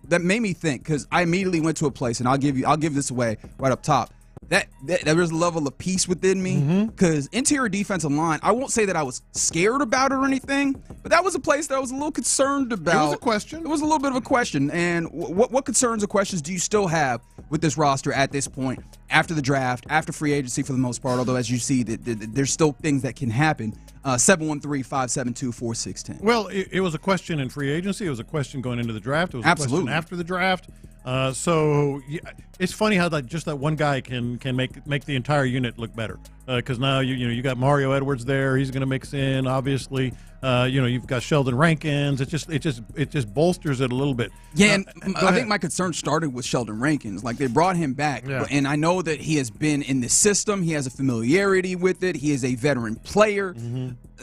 that made me think, because I immediately went to a place, and I'll give this away right up top. That there was a level of peace within me, because interior defensive line, I won't say that I was scared about it or anything, but that was a place that I was a little concerned about. It was a question. It was a little bit of a question. And what concerns or questions do you still have with this roster at this point, after the draft, after free agency for the most part, although as you see, there's still things that can happen. 713-572-4610. Well, it was a question in free agency. It was a question going into the draft. It was a question after the draft. So it's funny how just that one guy can make the entire unit look better. Because now you got Mario Edwards there. He's going to mix in. Obviously, you've got Sheldon Rankins. It just bolsters it a little bit. Yeah, and I think my concern started with Sheldon Rankins. Like, they brought him back, and I know that he has been in the system. He has a familiarity with it. He is a veteran player.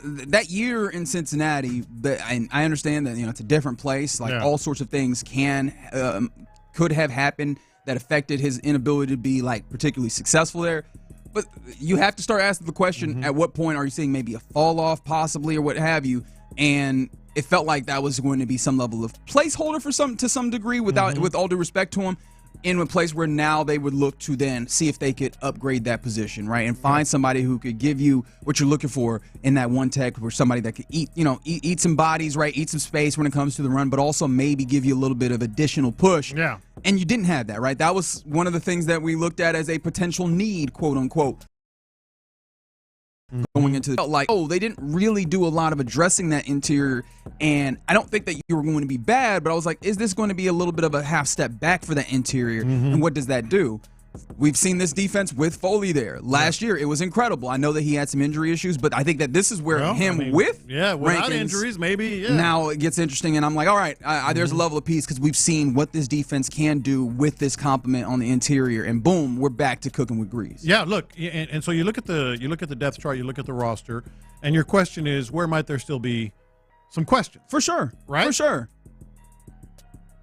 That year in Cincinnati, and I understand that it's a different place. Like, all sorts of things could have happened that affected his inability to be particularly successful there. But you have to start asking the question, at what point are you seeing maybe a fall off possibly or what have you? And it felt like that was going to be some level of placeholder to some degree, with all due respect to him, in a place where now they would look to then see if they could upgrade that position, right? And find somebody who could give you what you're looking for in that one tech, or somebody that could eat some bodies, right? Eat some space when it comes to the run, but also maybe give you a little bit of additional push. Yeah. And you didn't have that, right? That was one of the things that we looked at as a potential need, quote unquote. Going into they didn't really do a lot of addressing that interior, and I don't think that you were going to be bad, but I was like, is this going to be a little bit of a half step back for that interior, and what does that do? We've seen this defense with Foley there. Last year, it was incredible. I know that he had some injury issues, but I think that this is where without Rankins, injuries, maybe. Now it gets interesting, and I'm like, all right, there's a level of peace, because we've seen what this defense can do with this complement on the interior, and boom, we're back to cooking with grease. Yeah, look, and so you look at the depth chart, you look at the roster, and your question is, where might there still be some questions? For sure, right? For sure.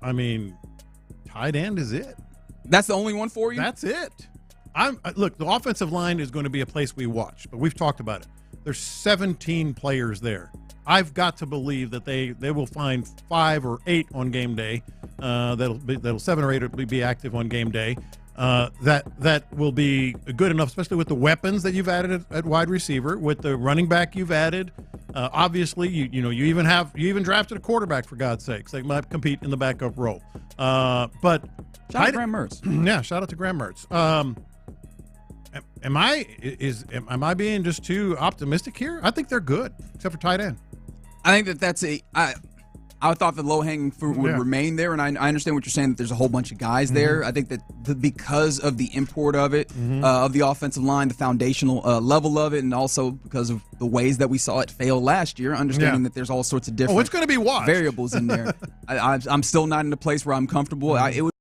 I mean, tight end is it. That's the only one for you? That's it. Look, the offensive line is going to be a place we watch, but we've talked about it. There's 17 players there. I've got to believe that they will find 5 or 8 on game day. That'll 7 or 8 will be active on game day. That will be good enough, especially with the weapons that you've added at wide receiver, with the running back you've added. Obviously, you even drafted a quarterback, for God's sakes. They might compete in the backup role. But shout out to Graham Mertz. Yeah, shout out to Graham Mertz. Am I being just too optimistic here? I think they're good, except for tight end. I think that's I thought the low-hanging fruit would remain there, and I understand what you're saying, that there's a whole bunch of guys there. I think that because of the import of it, of the offensive line, the foundational level of it, and also because of the ways that we saw it fail last year, understanding that there's all sorts of different it's going to be watched. Variables in there. I'm still not in a place where I'm comfortable. It would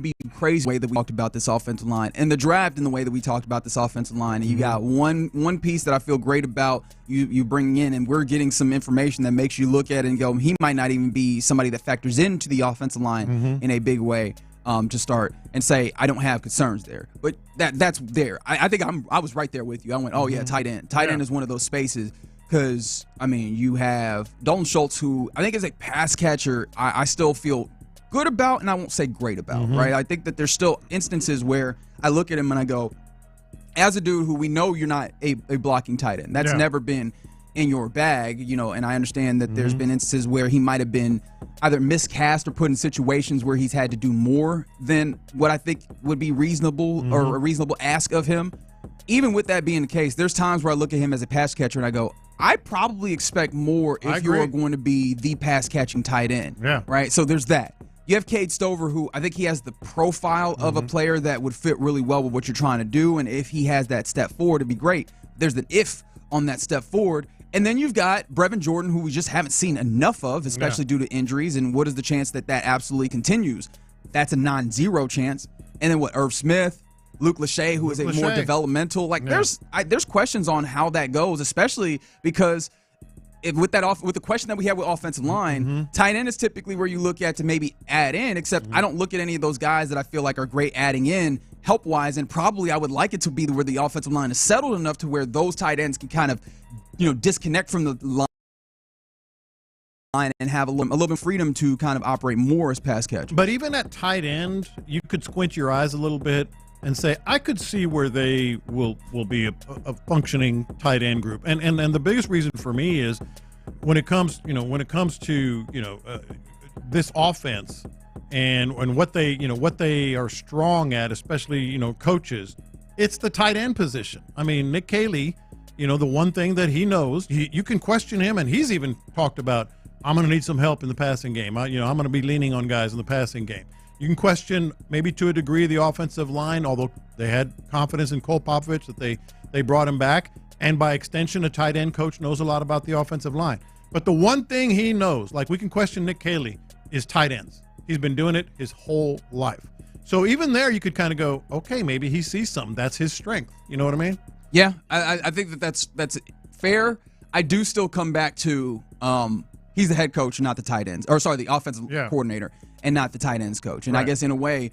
be crazy the way that we talked about this offensive line and the draft, in the way that we talked about this offensive line. And you got one piece that I feel great about you bringing in, and we're getting some information that makes you look at it and go, he might not even be somebody that factors into the offensive line in a big way to start, and say, I don't have concerns there. But that's there. I think I was right there with you. I went, oh yeah, tight end. Tight end is one of those spaces, because you have Dalton Schultz, who I think is a pass catcher. I still feel good about, and I won't say great about, right? I think that there's still instances where I look at him and I go, as a dude who we know you're not a blocking tight end. That's never been in your bag, and I understand that there's been instances where he might have been either miscast or put in situations where he's had to do more than what I think would be reasonable or a reasonable ask of him. Even with that being the case, there's times where I look at him as a pass catcher and I go, I probably expect more if you are going to be the pass catching tight end, right? So there's that. You have Cade Stover, who I think he has the profile of a player that would fit really well with what you're trying to do, and if he has that step forward, it'd be great. There's an if on that step forward. And then you've got Brevin Jordan, who we just haven't seen enough of, especially due to injuries, and what is the chance that absolutely continues? That's a non-zero chance. And then Irv Smith, Luke Lachey, who is a more developmental. There's questions on how that goes, especially because with the question that we have with offensive line, tight end is typically where you look at to maybe add in, except I don't look at any of those guys that I feel like are great adding in help-wise, and probably I would like it to be where the offensive line is settled enough to where those tight ends can kind of, disconnect from the line and have a little bit of freedom to kind of operate more as pass catch. But even at tight end, you could squint your eyes a little bit and say, I could see where they will be a functioning tight end group. And the biggest reason for me is when it comes to this offense and what they are strong at, especially coaches, it's the tight end position. I mean, Nick Caserio, the one thing that he knows, you can question him, and he's even talked about, I'm going to need some help in the passing game. I'm going to be leaning on guys in the passing game. You can question maybe to a degree the offensive line, although they had confidence in Cole Popovich that they brought him back. And by extension, a tight end coach knows a lot about the offensive line. But the one thing he knows, like we can question Nick Caserio, is tight ends. He's been doing it his whole life. So even there you could kind of go, okay, maybe he sees something. That's his strength. You know what I mean? Yeah, I think that's fair. I do still come back to he's the head coach, not the tight ends. Or sorry, the offensive coordinator and not the tight ends coach. And I guess in a way,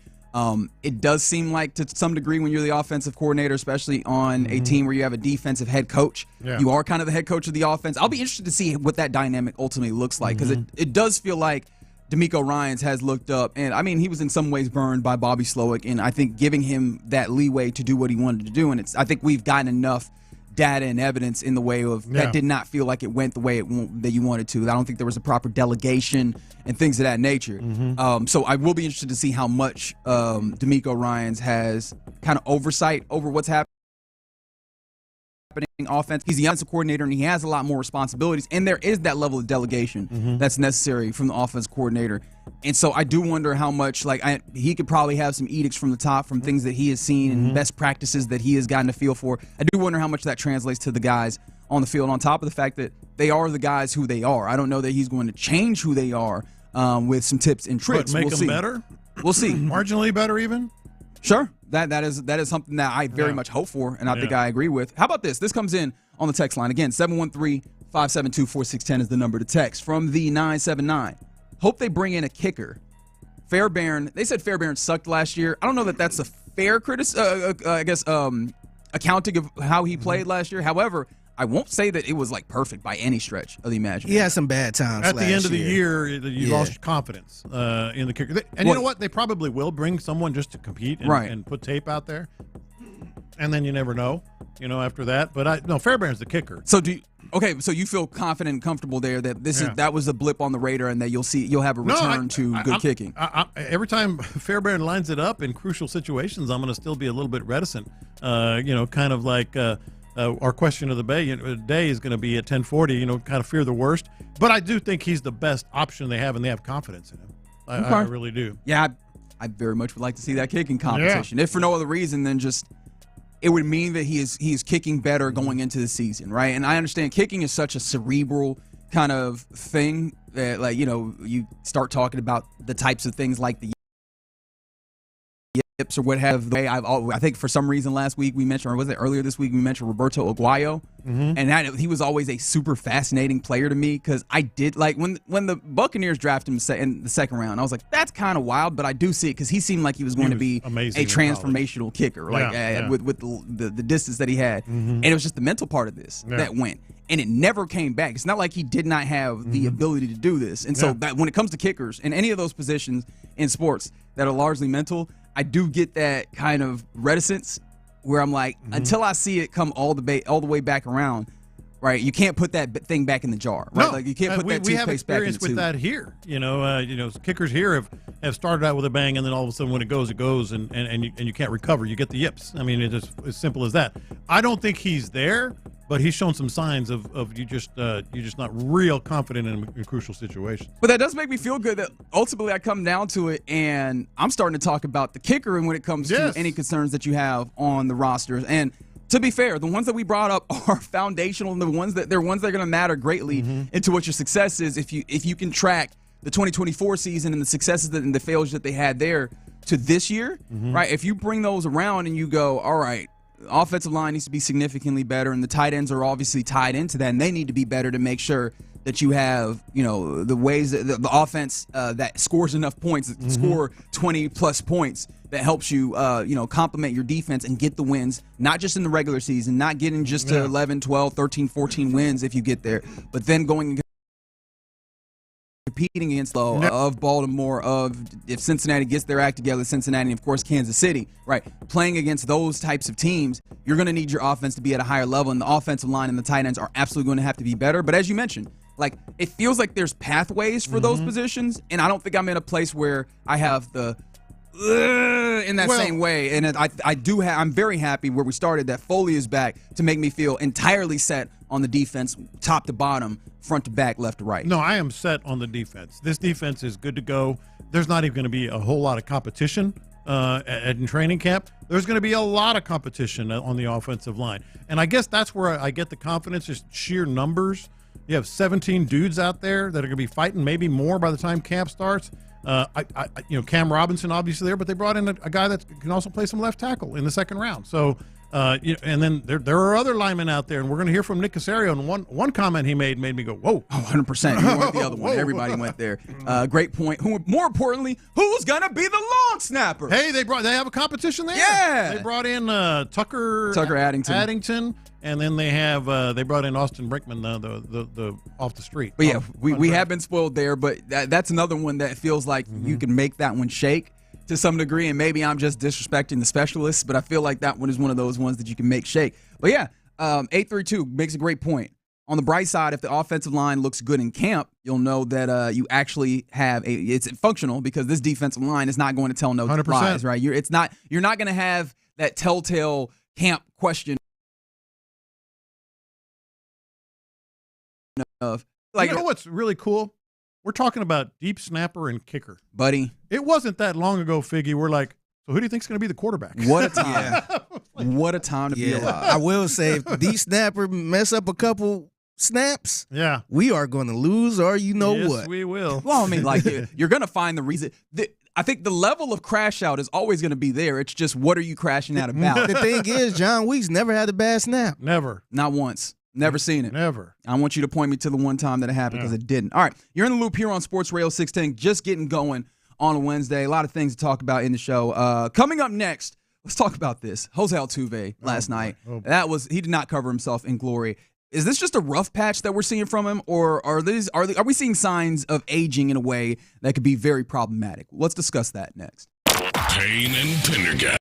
it does seem like to some degree when you're the offensive coordinator, especially on a team where you have a defensive head coach, you are kind of the head coach of the offense. I'll be interested to see what that dynamic ultimately looks like because it does feel like D'Amico Ryans has looked up, and I mean, he was in some ways burned by Bobby Slowick, and I think giving him that leeway to do what he wanted to do, and I think we've gotten enough data and evidence in the way of that did not feel like it went the way that you wanted to. I don't think there was a proper delegation and things of that nature. So I will be interested to see how much D'Amico Ryans has kind of oversight over what's happening offense. He's the offensive coordinator, and he has a lot more responsibilities, and there is that level of delegation that's necessary from the offensive coordinator. And so I do wonder how much, he could probably have some edicts from the top from things that he has seen and best practices that he has gotten a feel for. I do wonder how much that translates to the guys on the field, on top of the fact that they are the guys who they are. I don't know that he's going to change who they are with some tips and tricks. But make them better? We'll see. Marginally better even? Sure. That is something that I very much hope for, and I think I agree with. How about this? This comes in on the text line. Again, 713-572-4610 is the number to text. From the 979, hope they bring in a kicker. Fairbairn, they said Fairbairn sucked last year. I don't know that that's a fair accounting of how he played last year. However, I won't say that it was perfect by any stretch of the imagination. He had some bad times at the end of the year. You lost confidence in the kicker. And you know what? They probably will bring someone just to compete and put tape out there. And then you never know, after that. But Fairbairn's the kicker. So so you feel confident and comfortable there that that was a blip on the radar and that you'll have a return to good kicking. Every time Fairbairn lines it up in crucial situations, I'm going to still be a little bit reticent. Kind of like our question of the day is going to be at 10:40. Kind of fear the worst, but I do think he's the best option they have, and they have confidence in him. I really do. Yeah, I very much would like to see that kicking competition, if for no other reason than just it would mean that he is kicking better going into the season, right? And I understand kicking is such a cerebral kind of thing that, you start talking about the types of things like the yips or what have they. I think for some reason last week we mentioned, or was it earlier this week we mentioned Roberto Aguayo, and he was always a super fascinating player to me because I did when the Buccaneers drafted him in the second round, I was like, that's kind of wild, but I do see it because he seemed like he was going to be a transformational kicker, with the distance that he had, and it was just the mental part of this that went. And it never came back. It's not like he did not have the ability to do this. And so that when it comes to kickers and any of those positions in sports that are largely mental, I do get that kind of reticence where I'm like, until I see it come all the way back around, right? You can't put that thing back in the jar, right? No, you can't put that toothpaste back in the tube. We have experience with that here. Kickers here have started out with a bang, and then all of a sudden when it goes, and you can't recover. You get the yips. I mean, it's just as simple as that. I don't think he's there, but he's shown some signs of you just not real confident in crucial situations. But that does make me feel good that ultimately I come down to it, and I'm starting to talk about the kicker and when it comes to any concerns that you have on the rosters. And to be fair, the ones that we brought up are foundational, and they're ones that are going to matter greatly into what your success is. If you can track the 2024 season and the successes and the failures that they had there to this year, right? If you bring those around and you go, all right, offensive line needs to be significantly better, and the tight ends are obviously tied into that, and they need to be better to make sure that you have, the ways that the offense that scores enough points, score 20-plus points, that helps you, complement your defense and get the wins, not just in the regular season, not getting just to 11, 12, 13, 14 wins if you get there, but then going competing against of Baltimore, of if Cincinnati gets their act together, Cincinnati, and of course Kansas City, right? Playing against those types of teams, you're going to need your offense to be at a higher level, and the offensive line and the tight ends are absolutely going to have to be better. But as you mentioned, like, it feels like there's pathways for those positions, and I don't think I'm in a place where I have the in that same way. And I'm very happy where we started that Foley is back to make me feel entirely set on the defense, top to bottom, front to back, left to right. No, I am set on the defense. This defense is good to go. There's not even going to be a whole lot of competition in training camp. There's going to be a lot of competition on the offensive line. And I guess that's where I get the confidence, just sheer numbers. You have 17 dudes out there that are going to be fighting, maybe more by the time camp starts. Cam Robinson obviously there, but they brought in a guy that can also play some left tackle in the second round. So, and then there are other linemen out there, and we're going to hear from Nick Caserio. And one comment he made me go, whoa. Oh, 100%. You went the other one. Everybody went there. Great point. More importantly, who's going to be the long snapper? Hey, they have a competition there? Yeah. They brought in Tucker Addington. And then they brought in Austin Brinkman, the off the street. But yeah, we have been spoiled there, but that's another one that feels like you can make that one shake to some degree, and maybe I'm just disrespecting the specialists, but I feel like that one is one of those ones that you can make shake. But yeah, 832 makes a great point. On the bright side, if the offensive line looks good in camp, you'll know that you actually have it's functional, because this defensive line is not going to tell no 100%. lies, right? You're not going to have that telltale camp question of, like, you know what's really cool? We're talking about deep snapper and kicker. Buddy. It wasn't that long ago, Figgy. We're like, so who do you think's going to be the quarterback? What a time. What a time to be alive. I will say, if deep snapper mess up a couple snaps, we are going to lose, or yes, what. Yes, we will. Well, I mean, like, you're going to find the reason. I think the level of crash out is always going to be there. It's just, what are you crashing out about? The thing is, John Weeks never had a bad snap. Never. Not once. Never seen it. Never. I want you to point me to the one time that it happened, because it didn't. All right, you're in the loop here on Sports Radio 610, just getting going on a Wednesday. A lot of things to talk about in the show. Coming up next, let's talk about this. Jose Altuve last night. He did not cover himself in glory. Is this just a rough patch that we're seeing from him, or are we seeing signs of aging in a way that could be very problematic? Let's discuss that next. Payne and Pendergast.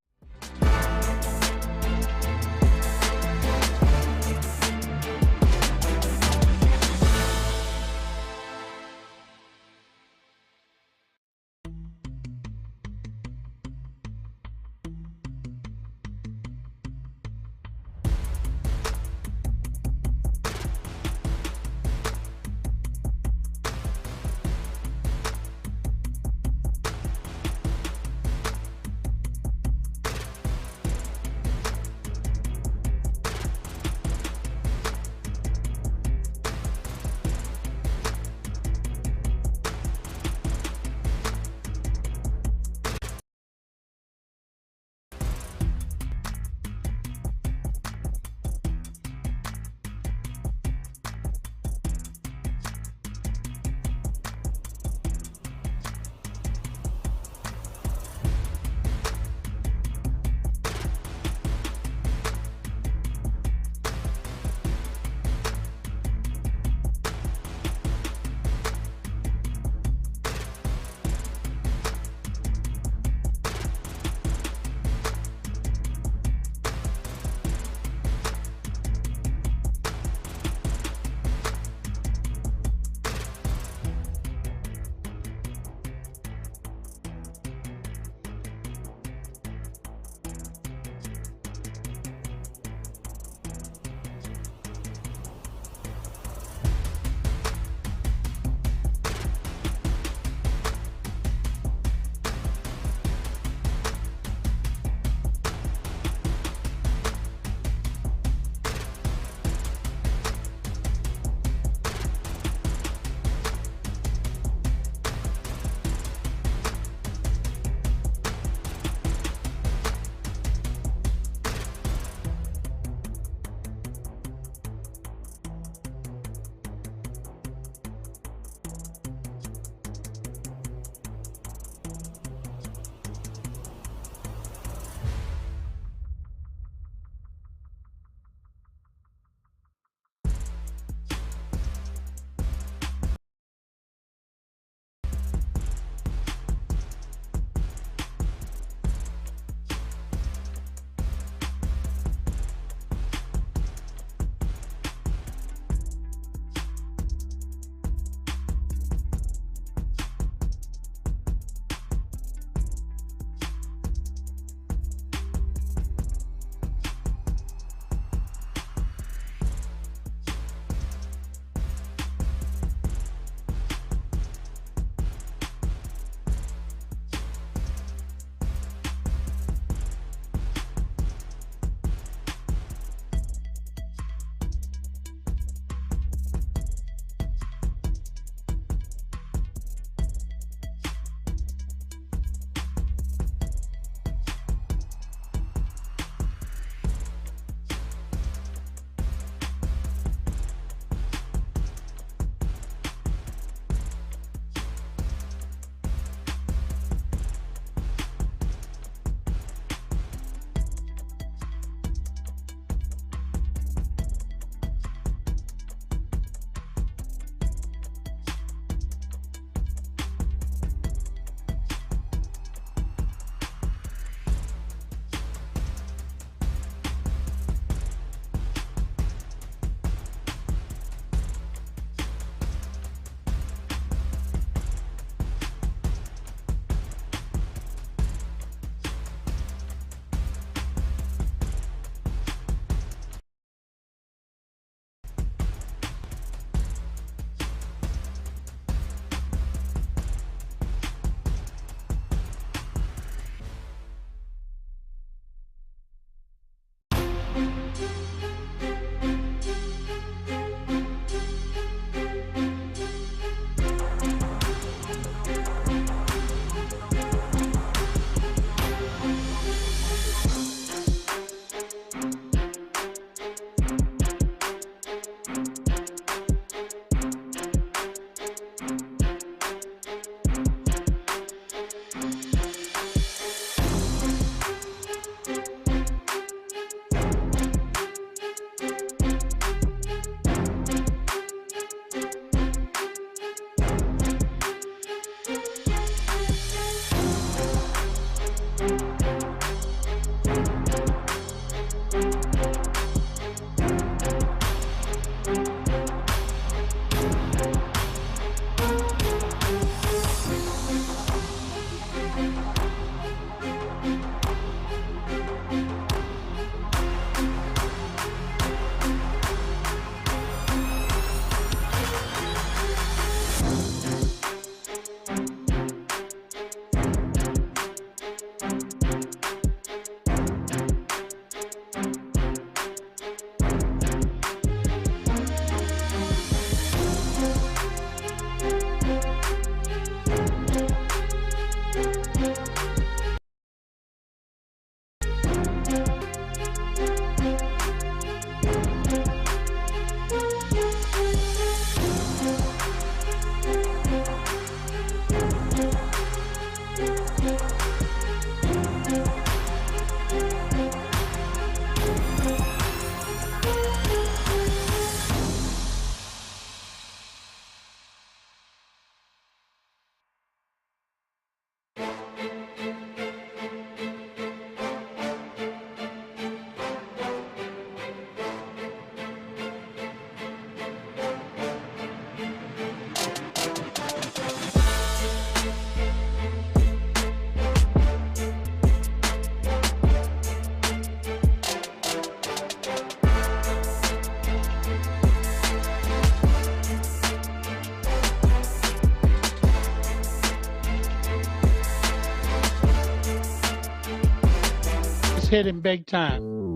He's hitting big time.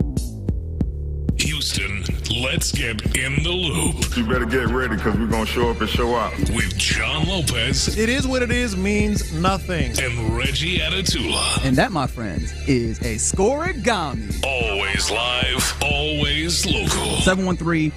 Houston, let's get in the loop. You better get ready because we're going to show up and show out. With John Lopez. It is what it is means nothing. And Reggie Atatula. And that, my friends, is a scoregami. Always live, always local. 713,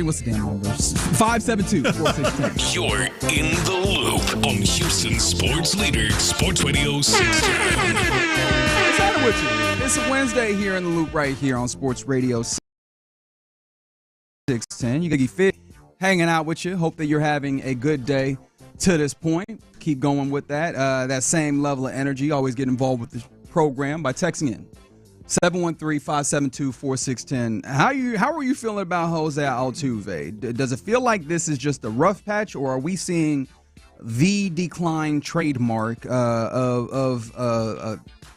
what's the damn number? 572-4610. You're in the loop on Houston Sports Leader, Sports Radio 610. What's happening with you? It's a Wednesday here in the loop right here on Sports Radio 610. You get fit, hanging out with you. Hope that you're having a good day to this point. Keep going with that. That same level of energy. Always get involved with the program by texting in 713-572-4610. How are you feeling about Jose Altuve? Does it feel like this is just a rough patch, or are we seeing the decline trademark of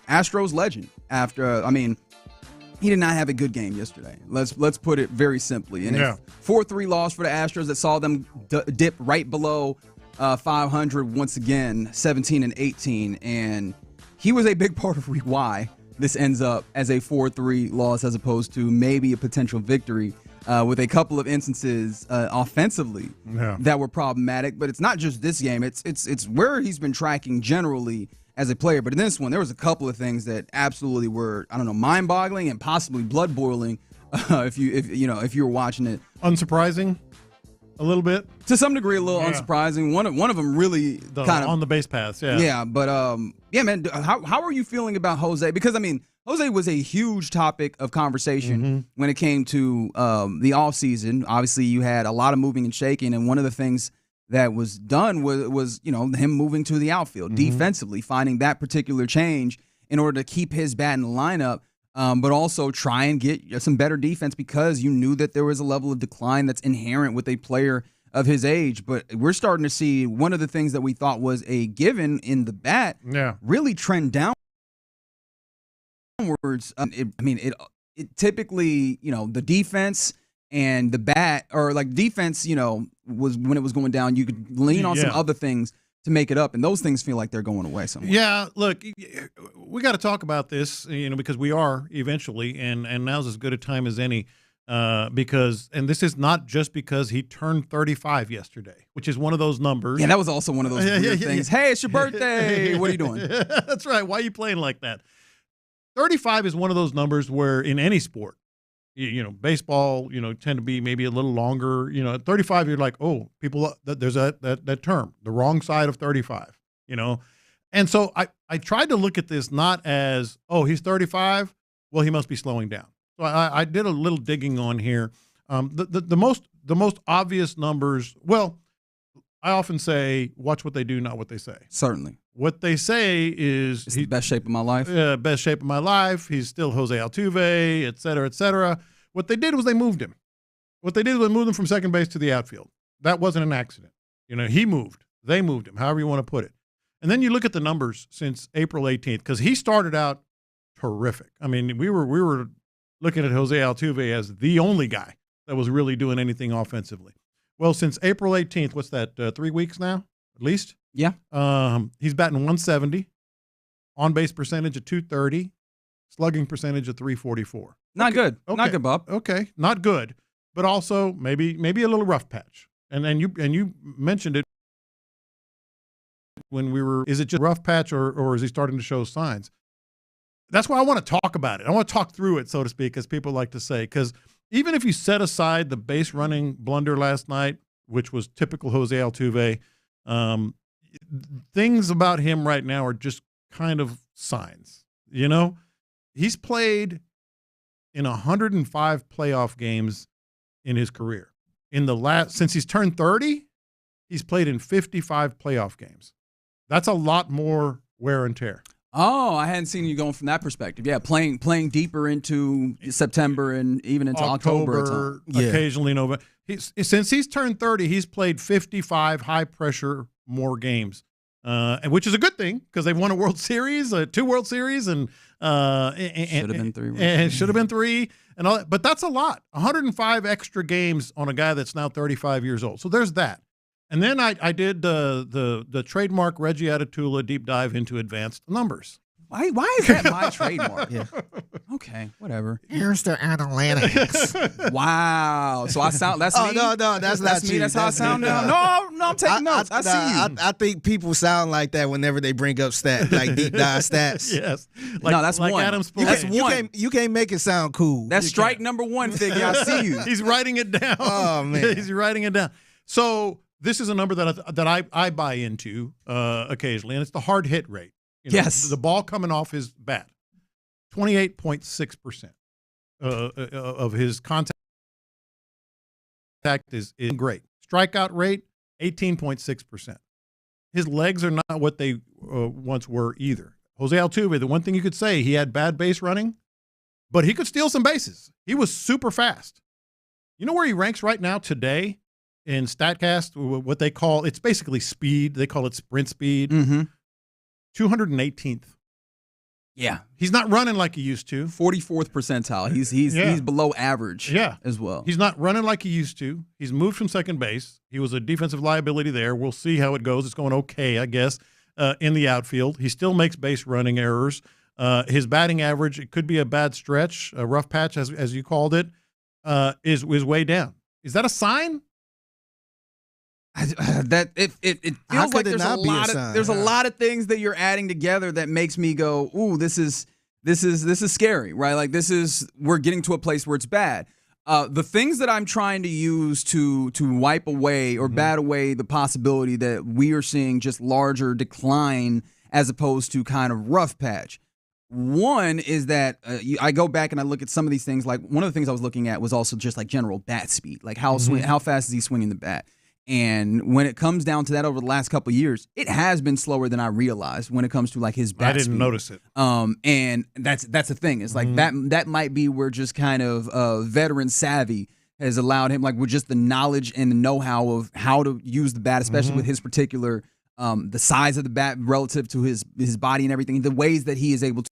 Astros legend? After, he did not have a good game yesterday. Let's put it very simply. And a 4-3 loss for the Astros that saw them dip right below 500 once again, 17-18. And he was a big part of why this ends up as a 4-3 loss as opposed to maybe a potential victory with a couple of instances offensively that were problematic. But it's not just this game. It's where he's been tracking generally as a player. But in this one, there was a couple of things that absolutely were, mind-boggling and possibly blood-boiling if you were watching it. Unsurprising, a little bit. To some degree, a little unsurprising. One of them really kind of on the base paths. Yeah, but man, how are you feeling about Jose? Because Jose was a huge topic of conversation when it came to the offseason. Obviously, you had a lot of moving and shaking, and one of the things that was done was him moving to the outfield defensively, finding that particular change in order to keep his bat in the lineup, but also try and get some better defense because you knew that there was a level of decline that's inherent with a player of his age. But we're starting to see one of the things that we thought was a given in the bat really trend downwards. It typically, the defense and the bat, or like defense, was when it was going down, you could lean on some other things to make it up, and those things feel like they're going away somewhere. Yeah, look, we got to talk about this, because we are eventually, and now's as good a time as any, because this is not just because he turned 35 yesterday, which is one of those numbers. Yeah, that was also one of those weird things. Hey, it's your birthday. What are you doing? That's right. Why are you playing like that? 35 is one of those numbers where in any sport, baseball, tend to be maybe a little longer. At 35, you're like, oh, people, there's that term, the wrong side of 35, And so I tried to look at this not as, oh, he's 35, well, he must be slowing down. So I did a little digging on here. The most obvious numbers, well, I often say, watch what they do, not what they say. Certainly. What they say is he's the best shape of my life. Best shape of my life. He's still Jose Altuve, et cetera, et cetera. What they did was they moved him. What they did was move him from second base to the outfield. That wasn't an accident. He moved. They moved him, however you want to put it. And then you look at the numbers since April 18th, because he started out terrific. We were looking at Jose Altuve as the only guy that was really doing anything offensively. Well, since April 18th, what's that, 3 weeks now, at least? Yeah. He's batting 170, on-base percentage of 230, slugging percentage of 344. Not good. Okay. Not good, Bob. Okay, not good, but also maybe a little rough patch. And you mentioned it when we were. Is it just rough patch, or is he starting to show signs? That's why I want to talk about it. I want to talk through it, so to speak, as people like to say, because even if you set aside the base running blunder last night, which was typical Jose Altuve, things about him right now are just kind of signs. He's played in 105 playoff games in his career. Since he's turned 30, he's played in 55 playoff games. That's a lot more wear and tear. Oh, I hadn't seen you going from that perspective. Yeah, playing deeper into September and even into October occasionally November. Since he's turned 30, he's played 55 high-pressure more games, which is a good thing because they've won a World Series, 2 World Series, and should have been 3. And should have been 3, and all that. But that's a lot. 105 extra games on a guy that's now 35 years old. So there's that. And then I did the trademark Reggie Atatula deep dive into advanced numbers. Why is that my trademark? Yeah. Okay, whatever. Here's the analytics. Wow. So I sound. That's me. No, that's not me. you. That's how I sound now. No, I'm taking notes. I see you. I think people sound like that whenever they bring up stats, like deep dive stats. Yes. No, that's like one. Adam's That's one. You can't make it sound cool. That's strike number one, Figgy. I see you. He's writing it down. Oh man, he's writing it down. So this is a number that I buy into occasionally, and it's the hard hit rate. Yes. The ball coming off his bat, 28.6% of his contact is great. Strikeout rate, 18.6%. His legs are not what they once were either. Jose Altuve, the one thing you could say, he had bad base running, but he could steal some bases. He was super fast. You know where he ranks right now today in StatCast, what they call, it's basically speed. They call it sprint speed. Mm-hmm. 218th. Yeah. He's not running like he used to. 44th percentile. He's below average as well. He's not running like he used to. He's moved from second base. He was a defensive liability there. We'll see how it goes. It's going okay, I guess, in the outfield. He still makes base running errors. His batting average, it could be a bad stretch, a rough patch, as you called it, is way down. Is that a sign? That it feels like there's a lot of things that you're adding together that makes me go, ooh, this is scary, right? Like we're getting to a place where it's bad. The things that I'm trying to use to wipe away or bat away the possibility that we are seeing just larger decline as opposed to kind of rough patch. One is that I go back and I look at some of these things. Like one of the things I was looking at was also just like general bat speed, like how fast is he swinging the bat. And when it comes down to that over the last couple of years, it has been slower than I realized when it comes to like his bat I didn't speed. notice it. And that's the thing. It's like that might be where just kind of veteran savvy has allowed him, like with just the knowledge and the know-how of how to use the bat, especially with his particular the size of the bat relative to his body and everything, the ways that he is able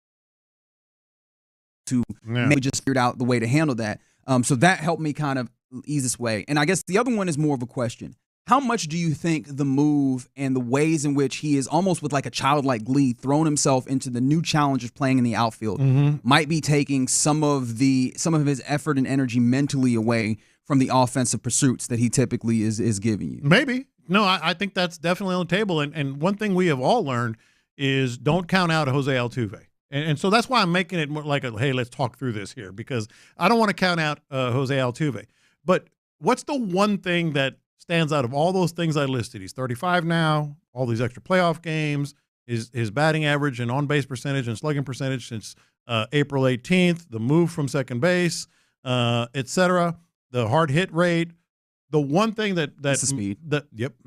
to maybe just figured out the way to handle that. So that helped me kind of ease this way. And I guess the other one is more of a question. How much do you think the move and the ways in which he is almost with like a childlike glee thrown himself into the new challenge of playing in the outfield might be taking some of his effort and energy mentally away from the offensive pursuits that he typically is giving you? Maybe. No, I think that's definitely on the table. And one thing we have all learned is don't count out Jose Altuve. And so that's why I'm making it more like hey, let's talk through this here, because I don't want to count out Jose Altuve. But what's the one thing that stands out of all those things I listed? He's 35 now, all these extra playoff games, his batting average and on-base percentage and slugging percentage since April 18th, the move from second base, et cetera, the hard hit rate. The one thing it's the speed.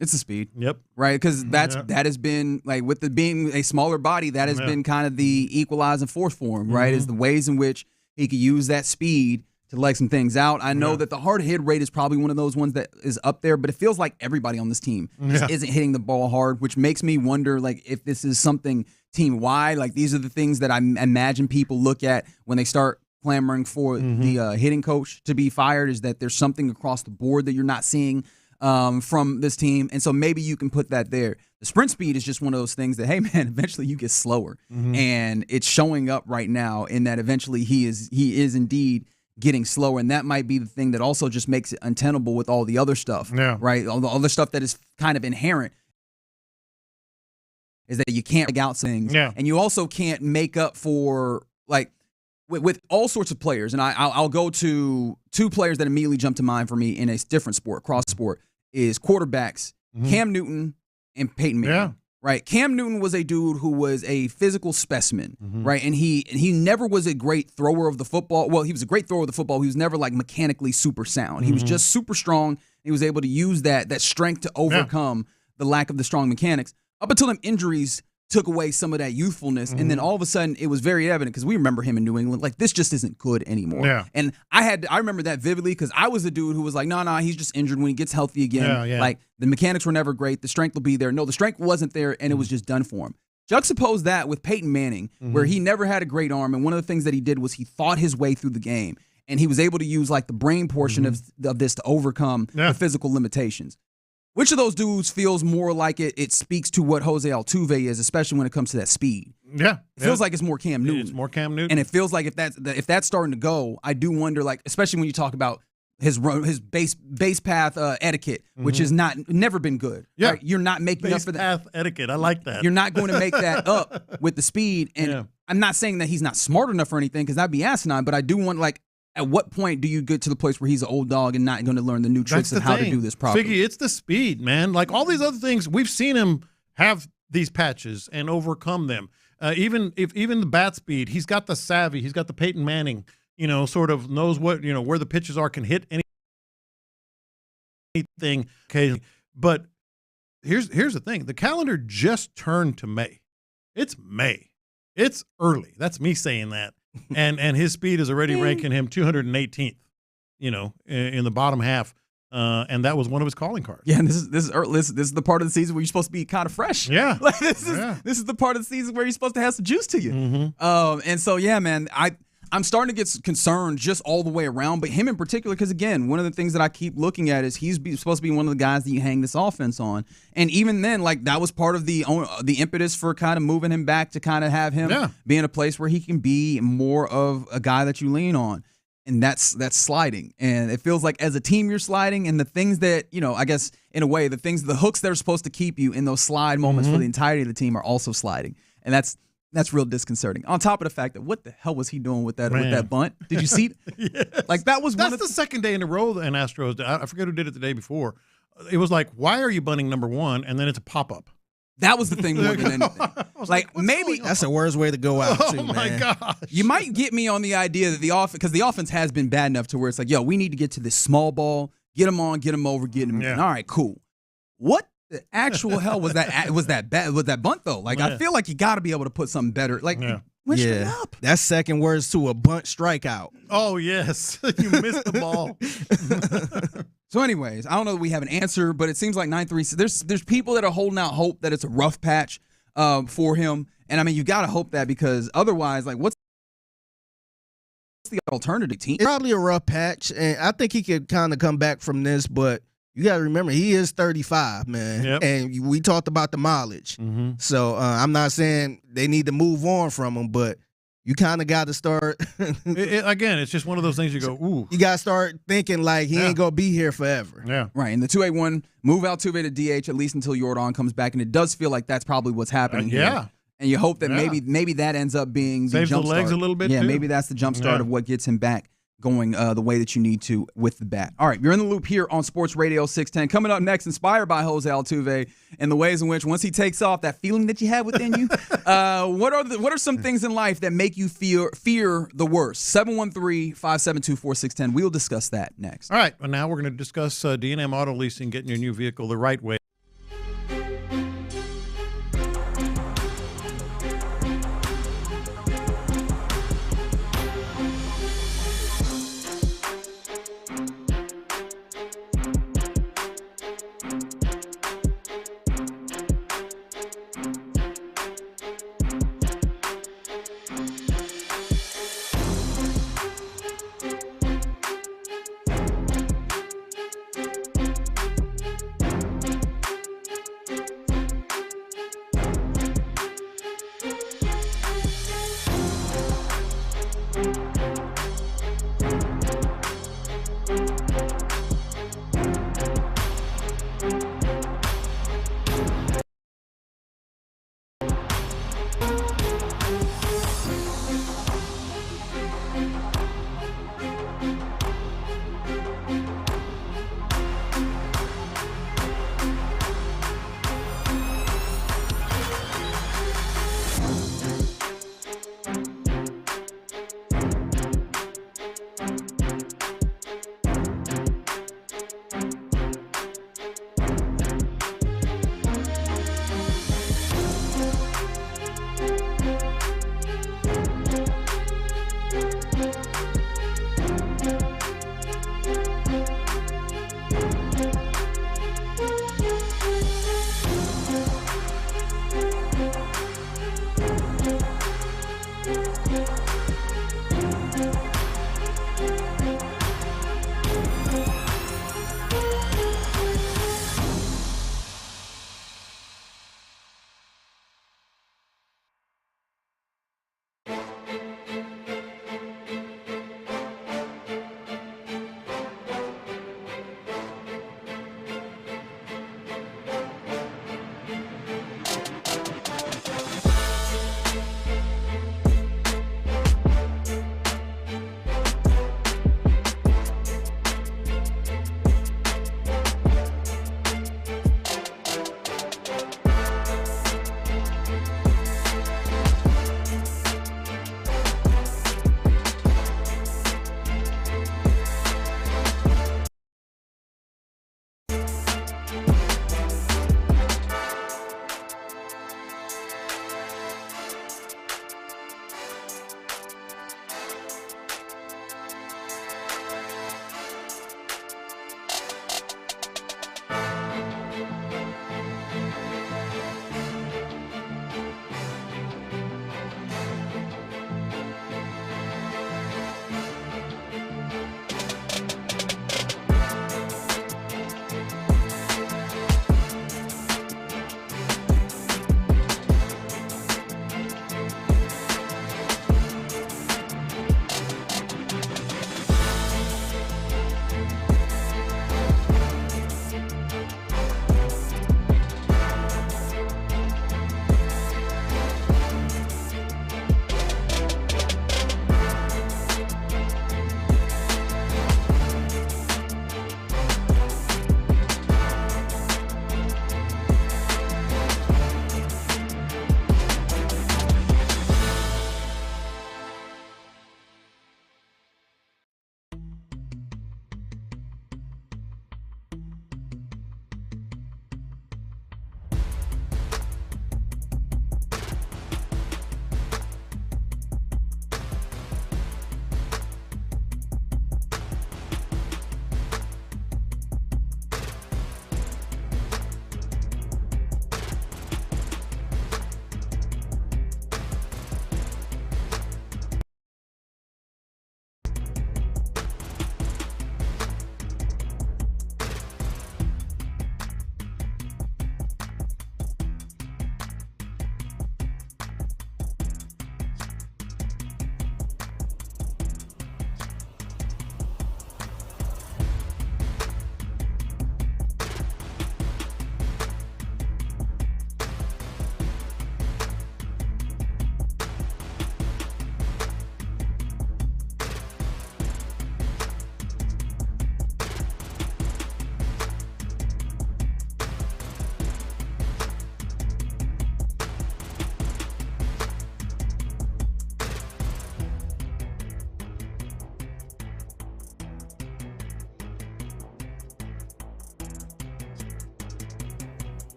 It's the speed. Yep. Right, because that has been like with it being a smaller body, that has been kind of the equalizing force for him. Right, is the ways in which he could use that speed to leg some things out. I know that the hard hit rate is probably one of those ones that is up there, but it feels like everybody on this team just isn't hitting the ball hard, which makes me wonder like if this is something team wide. Like these are the things that I imagine people look at when they start clamoring for the hitting coach to be fired, is that there's something across the board that you're not seeing from this team. And so maybe you can put that there. The sprint speed is just one of those things that, hey, man, eventually you get slower. And it's showing up right now in that eventually he is indeed getting slower. And that might be the thing that also just makes it untenable with all the other stuff, right? All the other stuff that is kind of inherent is that you can't make out things. And you also can't make up for, like, with all sorts of players, and I'll go to two players that immediately jump to mind for me in a different sport, cross sport, is quarterbacks, Cam Newton and Peyton Manning. Right, Cam Newton was a dude who was a physical specimen, right, and he never was a great thrower of the football. Well, he was a great thrower of the football. He was never like mechanically super sound. He was just super strong. He was able to use that strength to overcome the lack of the strong mechanics. Up until them injuries took away some of that youthfulness, and then all of a sudden it was very evident, because we remember him in New England, like this just isn't good anymore. And I remember that vividly, because I was the dude who was like, no, he's just injured. When he gets healthy again, like the mechanics were never great, the strength will be there. No, the strength wasn't there, and it was just done for him. Juxtapose that with Peyton Manning, where he never had a great arm, and one of the things that he did was he thought his way through the game, and he was able to use like the brain portion of this to overcome the physical limitations. Which of those dudes feels more like it speaks to what Jose Altuve is, especially when it comes to that speed? Yeah. It feels like it's more Cam Newton. It's more Cam Newton. And it feels like if that's starting to go, I do wonder, like, especially when you talk about his base path etiquette, which has never been good. Yeah. Right? You're not making up for that. Base path etiquette. I like that. You're not going to make that up with the speed. And I'm not saying that he's not smart enough or anything, because that'd be asinine, but I do want, like, at what point do you get to the place where he's an old dog and not going to learn the new tricks of how to do this properly? Figgy, it's the speed, man. Like all these other things, we've seen him have these patches and overcome them. Even the bat speed, he's got the savvy. He's got the Peyton Manning, sort of knows what, where the pitches are, can hit anything occasionally. But here's the thing. The calendar just turned to May. It's May. It's early. That's me saying that. and his speed is already ranking him 218th, in the bottom half, and that was one of his calling cards. Yeah, and this is the part of the season where you're supposed to be kind of fresh. Yeah, like this is the part of the season where you're supposed to have some juice to you. Mm-hmm. And so yeah, man, I'm starting to get concerned just all the way around, but him in particular, because again, one of the things that I keep looking at is he's supposed to be one of the guys that you hang this offense on, and even then, like that was part of the impetus for kind of moving him back to kind of have him be in a place where he can be more of a guy that you lean on, and that's sliding, and it feels like as a team you're sliding, and the things that I guess in a way the hooks that are supposed to keep you in those slide moments for the entirety of the team are also sliding, and that's real disconcerting. On top of the fact that what the hell was he doing with that bunt? Did you see? Yes. Like that was the second day in a row in Astros. I forget who did it the day before. It was like, why are you bunting number one? And then it's a pop up. That was the thing more than anything. Like maybe that's the worst way to go out. Oh my gosh! You might get me on the idea that because the offense has been bad enough to where it's like, yo, we need to get to this small ball, get him on, get him over, get him in. All right, cool. What the actual hell was that? Was that bunt though? Like I feel like you got to be able to put something better. Like switch it up. That's second words to a bunt strikeout. Oh yes, you missed the ball. So, anyways, I don't know that we have an answer, but it seems like 9-3. There's people that are holding out hope that it's a rough patch for him, and I mean you got to hope that, because otherwise, like what's the alternative team? It's probably a rough patch, and I think he could kind of come back from this, but you got to remember, he is 35, man. Yep. And we talked about the mileage. Mm-hmm. So I'm not saying they need to move on from him, but you kind of got to start. Again, it's just one of those things you go, ooh. You got to start thinking like he ain't going to be here forever. Yeah. Right. And the 2-8-1, move Altuve to DH at least until Yordan comes back. And it does feel like that's probably what's happening here. And you hope that maybe that ends up being the saves jump the legs start. a little bit, Yeah, too. maybe that's the jump start of what gets him back going the way that you need to with the bat. All right, you're in the loop here on Sports Radio 610. Coming up next, inspired by Jose Altuve and the ways in which once he takes off, that feeling that you have within you, what are some things in life that make you fear the worst? 713-572-4610. We'll discuss that next. All right, well, now we're going to discuss D&M Auto Leasing, getting your new vehicle the right way.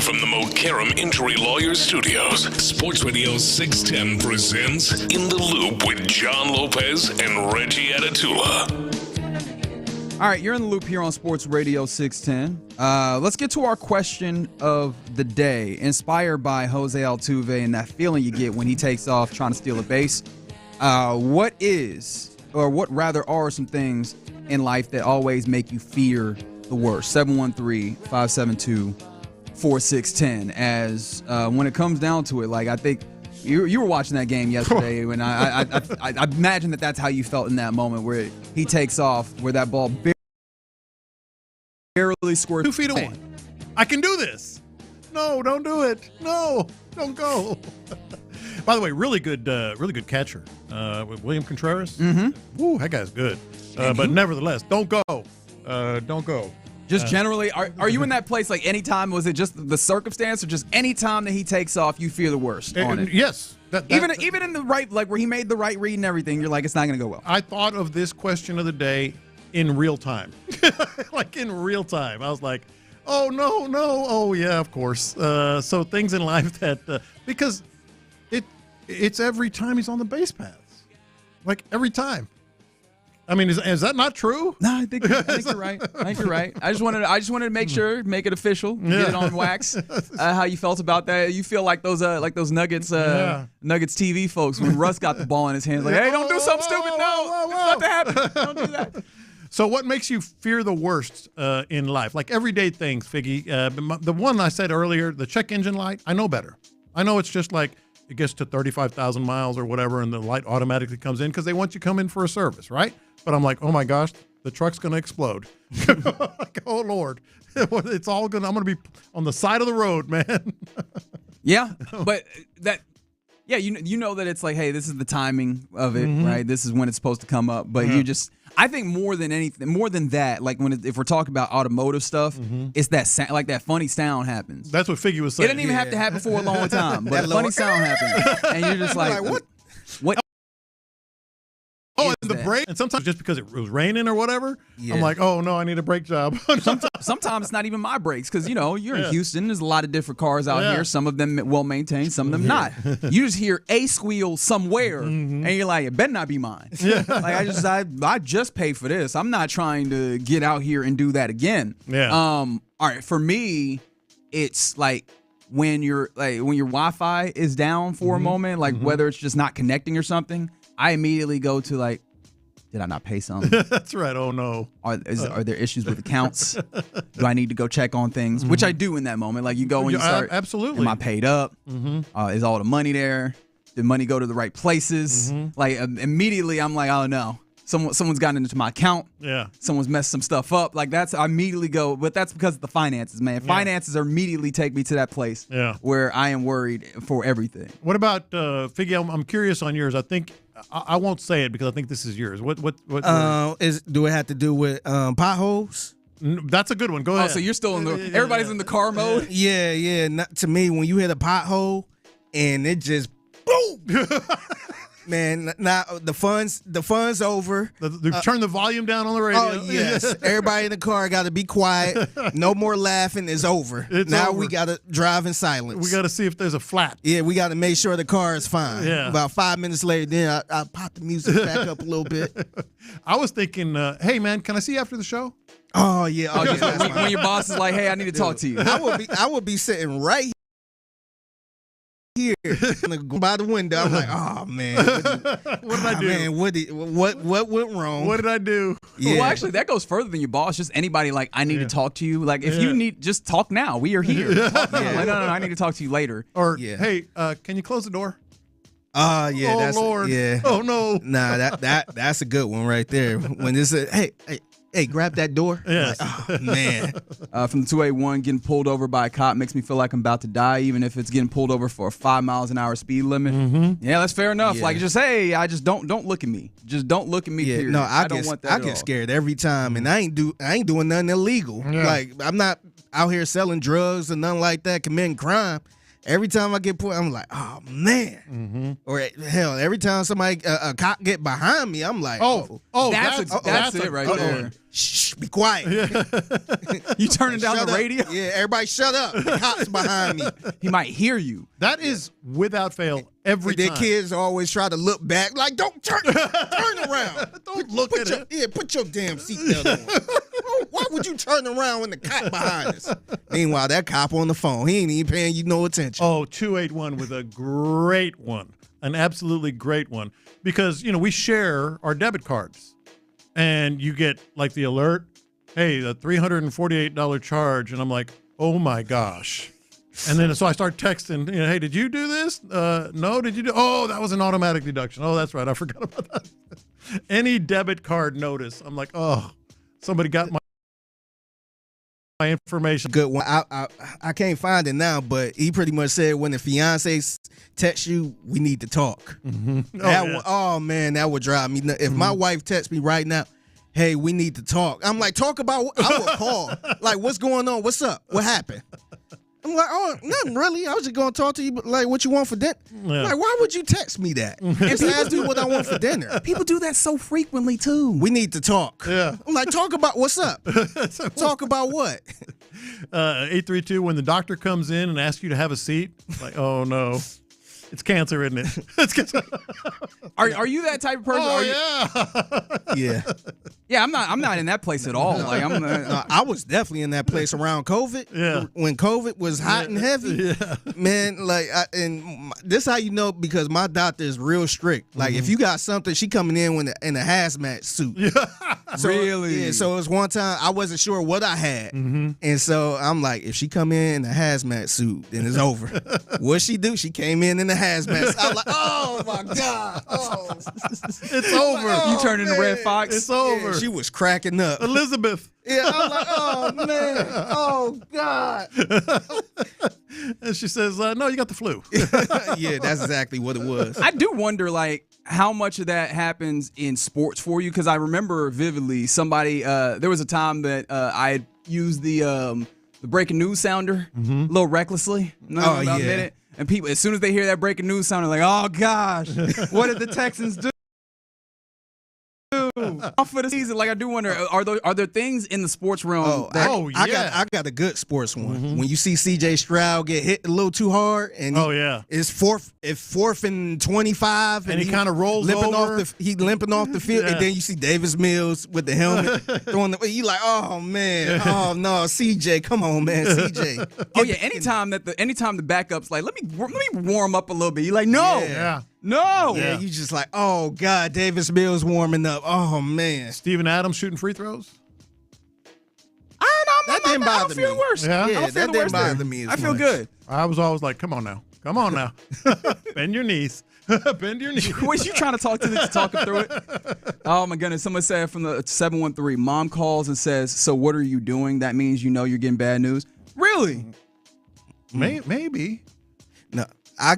from the Mokaram Injury Lawyers Studios, Sports Radio 610 presents In the Loop with John Lopez and Reggie Atatula. All right, you're in the loop here on Sports Radio 610. Let's get to our question of the day, inspired by Jose Altuve and that feeling you get when he takes off trying to steal a base. What are some things in life that always make you fear the worst? 713-572-4610. As when it comes down to it, like I think you were watching that game yesterday, and I imagine that's how you felt in that moment where he takes off, where that ball barely squirts 2 feet away. I can do this. No, don't do it. No, don't go. By the way, really good catcher with William Contreras. Mm-hmm. Woo, that guy's good. But nevertheless, don't go. Don't go. Just generally, are you in that place like anytime? Was it just the circumstance, or just any time that he takes off, you fear the worst on it? Yes. Even in the right, like where he made the right read and everything, you're like, it's not going to go well. I thought of this question of the day in real time. Like in real time. I was like, oh, no. Oh, yeah, of course. So things in life that, because it's every time he's on the base paths. Like every time. I mean, is that not true? No, I think you're right. I just wanted to make sure, make it official, get it on wax. How you felt about that? You feel like those Nuggets Nuggets TV folks when Russ got the ball in his hands, like, hey, don't do something stupid. No, it's not to happen. Don't do that. So what makes you fear the worst in life? Like everyday things, Figgy. The one I said earlier, the check engine light, I know better. I know it's just like it gets to 35,000 miles or whatever, and the light automatically comes in because they want you to come in for a service, right? But I'm like, oh my gosh, the truck's going to explode. Like, oh Lord, it's all going. I'm going to be on the side of the road, man. Yeah, but you know that it's like, hey, this is the timing of it, right? This is when it's supposed to come up. But I think more than anything, more than that, like if we're talking about automotive stuff, it's that like that funny sound happens. That's what Figgy was saying. It didn't even have to happen for a long time, but a funny sound happens, and you're just like what? Oh, and the brake, and sometimes just because it was raining or whatever, I'm like, oh no, I need a brake job. Sometimes it's not even my brakes because you're in Houston. There's a lot of different cars out here. Some of them well maintained, some of them not. You just hear a squeal somewhere, and you're like, it better not be mine. Like I just paid for this. I'm not trying to get out here and do that again. All right, for me, it's like when your Wi-Fi is down for a moment, like whether it's just not connecting or something. I immediately go to like, did I not pay something? That's right. Oh no. Are there issues with accounts? Do I need to go check on things? Which I do in that moment. Like you go and you start. Absolutely. Am I paid up? Is all the money there? Did money go to the right places? Like immediately I'm like, oh no. Someone's gotten into my account. Yeah. Someone's messed some stuff up. Like I immediately go, but that's because of the finances, man. Finances immediately take me to that place where I am worried for everything. What about Figgy? I'm curious on yours. I think I won't say it because I think this is yours. What do it have to do with potholes? That's a good one. Go ahead. Oh, so you're still in everybody's in the car mode? Yeah. To me, when you hit a pothole and it just boom. Man, now the fun's over. Turn the volume down on the radio. Oh yes, everybody in the car got to be quiet. No more laughing. It's over. Now we got to drive in silence. We got to see if there's a flat. Yeah, we got to make sure the car is fine. Yeah. About 5 minutes later, then I pop the music back up a little bit. I was thinking, hey man, can I see you after the show? Oh yeah. When your boss is like, hey, I need to talk to you. I would be sitting right here by the window. I'm like, oh man, what did I do? Man, what went wrong? What did I do? Yeah. Well, actually, that goes further than your boss. Just anybody like, I need to talk to you. Like, if you need, just talk now. We are here. Talk now. Like, no, I need to talk to you later. Or hey, can you close the door? Yeah. Oh that's Lord. Yeah. Oh no. Nah, that's a good one right there. When it's hey, grab that door. Yes. Like, oh, man. From the 281, getting pulled over by a cop makes me feel like I'm about to die, even if it's getting pulled over for a 5 miles an hour speed limit. Yeah, that's fair enough. Yeah. Like, just, hey, I just don't look at me. Just don't look at me, period. No, I don't want that I get scared every time, and I ain't doing nothing illegal. Yeah. Like, I'm not out here selling drugs or nothing like that, committing crime. Every time I get pulled, I'm like, oh, man. Or, hell, every time somebody, a cop get behind me, I'm like, that's it right there. Shh, be quiet. You turning down the radio? Yeah, everybody shut up. The cops behind me. He might hear you. That is without fail every time. time. Their kids always try to look back, like, don't turn around. Don't look at it. Yeah, put your damn seatbelt on. Why would you turn around when the cop behind us? Meanwhile, that cop on the phone, he ain't even paying you no attention. Oh, 281 with a great one, an absolutely great one, because we share our debit cards, and you get like the alert, hey, the $348 charge, and I'm like, oh my gosh. And then so I start texting, hey, did you do this? No, did you do? Oh, that was an automatic deduction. Oh, that's right, I forgot about that. Any debit card notice, I'm like, oh, somebody got my information. Good one. I can't find it now, but he pretty much said when the fiance texts you, we need to talk. Mm-hmm. Oh man, that would drive me nuts. If my wife texts me right now, hey, we need to talk. I'm like, talk about what? I would call. Like, what's going on? What's up? What happened? I'm like, oh, nothing really. I was just going to talk to you, but like, what you want for dinner? Yeah. Like, why would you text me that? Just ask me what I want for dinner. People do that so frequently, too. We need to talk. Yeah. I'm like, talk about what's up? Talk about what? 832, when the doctor comes in and asks you to have a seat, like, oh, no. It's cancer, isn't it? It's cancer. Are you that type of person? Oh, yeah. Yeah, I'm not in that place at all. Like I was definitely in that place around COVID. Yeah. When COVID was hot and heavy. Yeah. Man, like, this how you know, because my doctor is real strict. Like, if you got something, she coming in in a hazmat suit. Yeah. So, really? Yeah, so it was one time I wasn't sure what I had. Mm-hmm. And so I'm like, if she come in a hazmat suit, then it's over. What'd she do? She came in a hazmat suit. I was like, oh my God. Oh. It's over. Like, you turned into Red Fox? It's over. Yeah, she was cracking up. Elizabeth. Yeah, I was like, oh man. Oh God. And she says, no, you got the flu. Yeah, that's exactly what it was. I do wonder, like, how much of that happens in sports for you, because I remember vividly somebody. There was a time that I had used the breaking news sounder a little recklessly. Oh, about yeah. a minute, and people, as soon as they hear that breaking news sounder, like, oh gosh, what did the Texans do? Off for the season, like I do wonder, are there things in the sports realm? I got a good sports one. Mm-hmm. When you see C.J. Stroud get hit a little too hard, and it's fourth and 25, and he kind of rolls over. He limping off the field, and then you see Davis Mills with the helmet throwing the. You like, oh man, oh no, C.J., come on, man, C.J. Oh yeah, anytime the backup's like, let me warm up a little bit. You're like, no. Yeah. No. Yeah, you just like, oh, God, Davis Mills warming up. Oh, man. Steven Adams shooting free throws? That didn't bother me. I don't feel the worst. Yeah, that didn't bother me. I feel good. I was always like, come on now. Bend your knees. Bend your knees. Was you trying to talk to talk him through it? Oh, my goodness. Someone said from the 713, mom calls and says, so what are you doing? That means you know you're getting bad news. Really? Maybe. No. I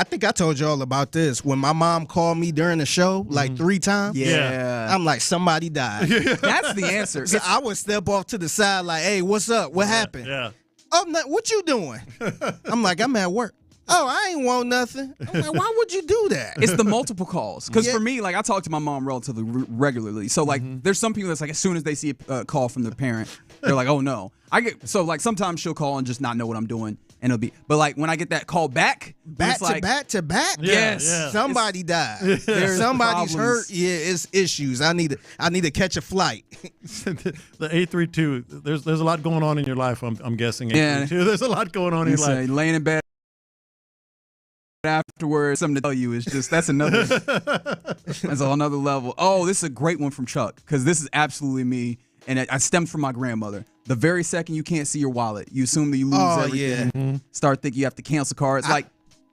think I told y'all about this. When my mom called me during the show, like 3 times, yeah, I'm like, somebody died. That's the answer. So I would step off to the side like, hey, what's up? What happened? Yeah. I'm like, what you doing? I'm like, I'm at work. Oh, I ain't want nothing. I'm like, why would you do that? It's the multiple calls. Because for me, like, I talk to my mom relatively regularly. So, like, there's some people that's like, as soon as they see a call from their parent, they're like, oh, no. Like, sometimes she'll call and just not know what I'm doing. And it'll be, but like when I get that call back to back, yes, somebody died. Somebody's hurt. Yeah, it's issues. I need to catch a flight. The 832. There's a lot going on in your life. I'm guessing. 832. There's a lot going on in your life. Laying in bed afterwards, something to tell you is just that's another level. Oh, this is a great one from Chuck, because this is absolutely me, and I stemmed from my grandmother. The very second you can't see your wallet, you assume that you lose everything. Yeah. Start thinking you have to cancel cards. I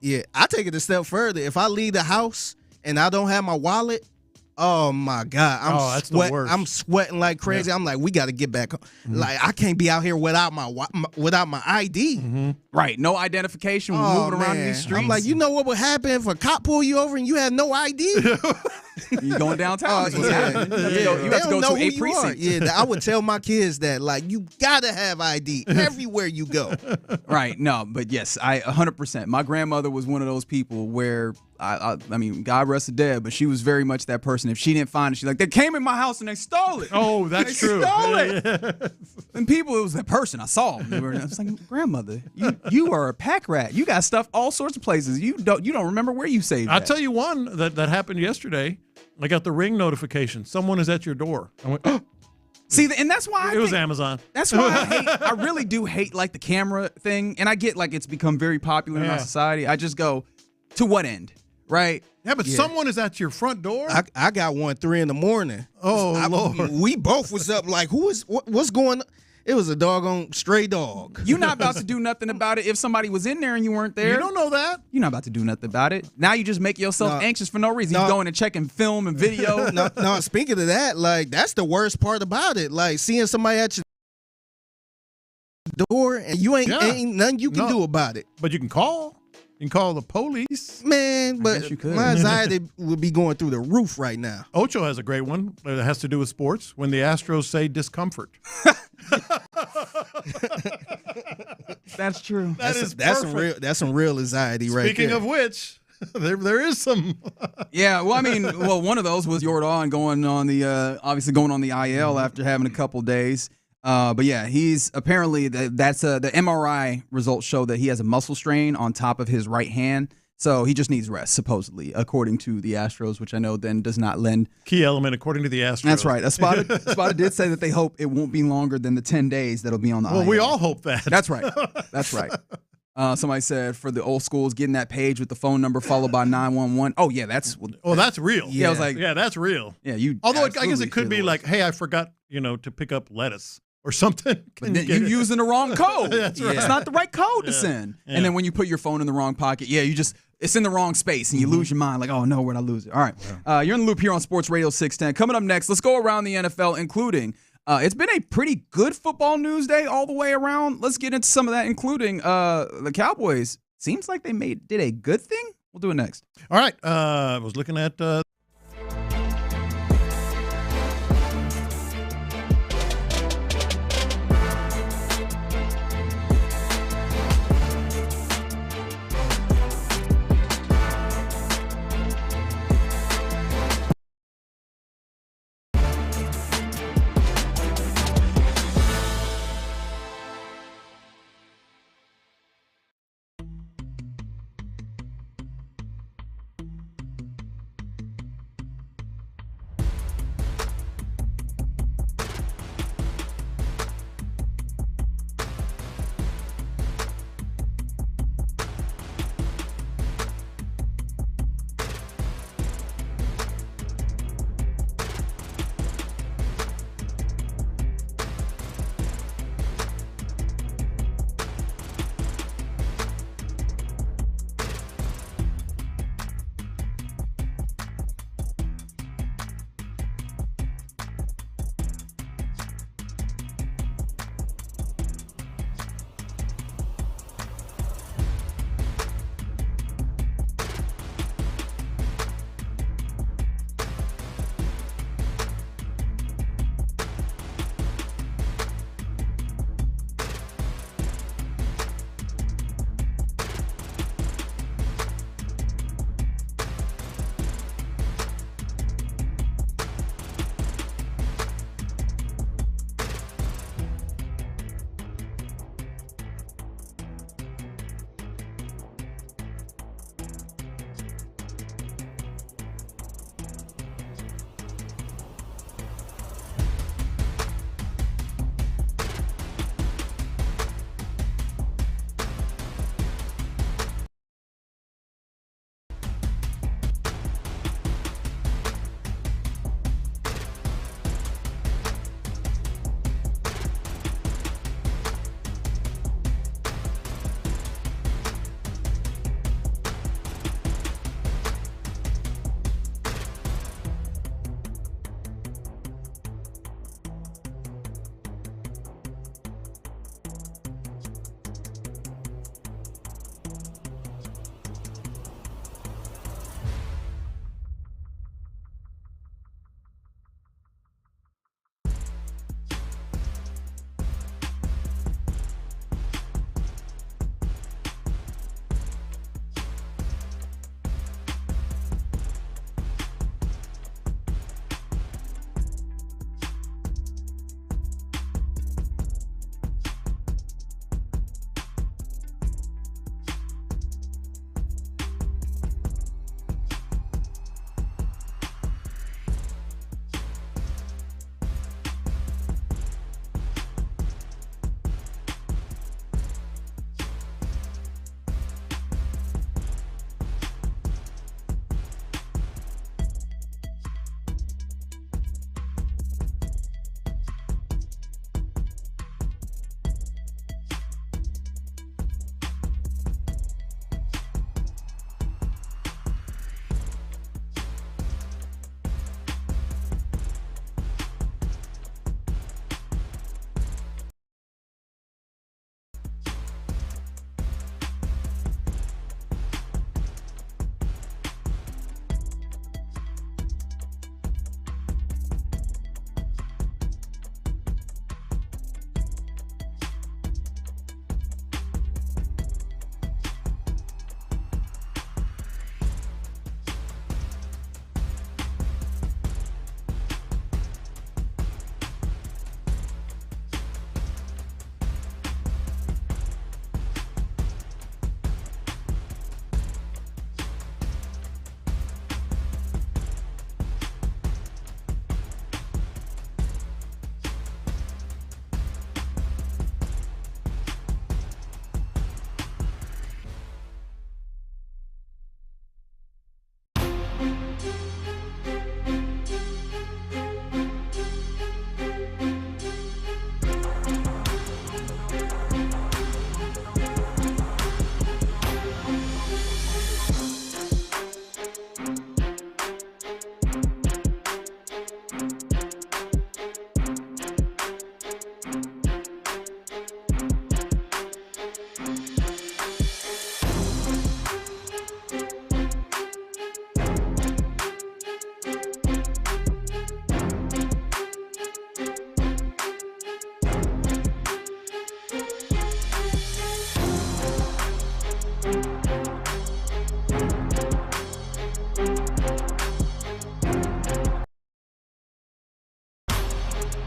take it a step further. If I leave the house and I don't have my wallet, oh my God, that's the worst. I'm sweating like crazy. Yeah. I'm like, we got to get back. Like, I can't be out here without my ID. Right, no identification. We're moving around in these streets. I'm like, you know what would happen if a cop pull you over and you have no ID? You going downtown? You have to go to a precinct. Yeah, I would tell my kids that, like, you gotta have ID everywhere you go. Right. No, but yes, I 100%. My grandmother was one of those people where I mean, God rest the dead, but she was very much that person. If she didn't find it, she's like, they came in my house and they stole it. Oh, that's they true. Stole it. And people, it was that person. I saw them. I was like, grandmother, you are a pack rat. You got stuff all sorts of places. You don't remember where you saved it. I'll tell you one that happened yesterday. I got the Ring notification. Someone is at your door. I went, oh. See, and that's why it was Amazon. That's why I really do hate like the camera thing. And I get like it's become very popular in our society. I just go, to what end, right? Yeah, but someone is at your front door. I got one 3 a.m. Oh, Lord. We both was up like, what's going on? It was a doggone stray dog. You're not about to do nothing about it if somebody was in there and you weren't there. You don't know that. You're not about to do nothing about it. Now you just make yourself anxious for no reason. You going and checking film and video. No, speaking of that, like, that's the worst part about it. Like, seeing somebody at your door and you ain't nothing you can do about it. But you can call. You can call the police. Man, but my anxiety would be going through the roof right now. Ocho has a great one that has to do with sports. When the Astros say discomfort. That's true. That's some real anxiety right there. Speaking of which, there is some. Yeah, well, I mean, one of those was Jordan going on the IL after having a couple days. But yeah, he's apparently the MRI results show that he has a muscle strain on top of his right hand. So he just needs rest, supposedly, according to the Astros, which I know then does not lend. Key element, according to the Astros. That's right. Espada did say that they hope it won't be longer than the 10 days that'll be on the IL. Well, we all hope that. That's right. That's right. Somebody said for the old schools, getting that page with the phone number followed by 911. Oh, yeah, that's real. Yeah, I was like, yeah, that's real. Yeah, you. Although I guess it could be like, hey, I forgot, to pick up lettuce. Or something. But then you're using the wrong code. That's right. It's not the right code to send. Yeah. And then when you put your phone in the wrong pocket, it's in the wrong space and you lose your mind. Like, oh no, where'd I lose it? All right. You're in the loop here on Sports Radio 610. Coming up next, let's go around the NFL, including it's been a pretty good football news day all the way around. Let's get into some of that, including the Cowboys. Seems like they did a good thing. We'll do it next. All right. I was looking at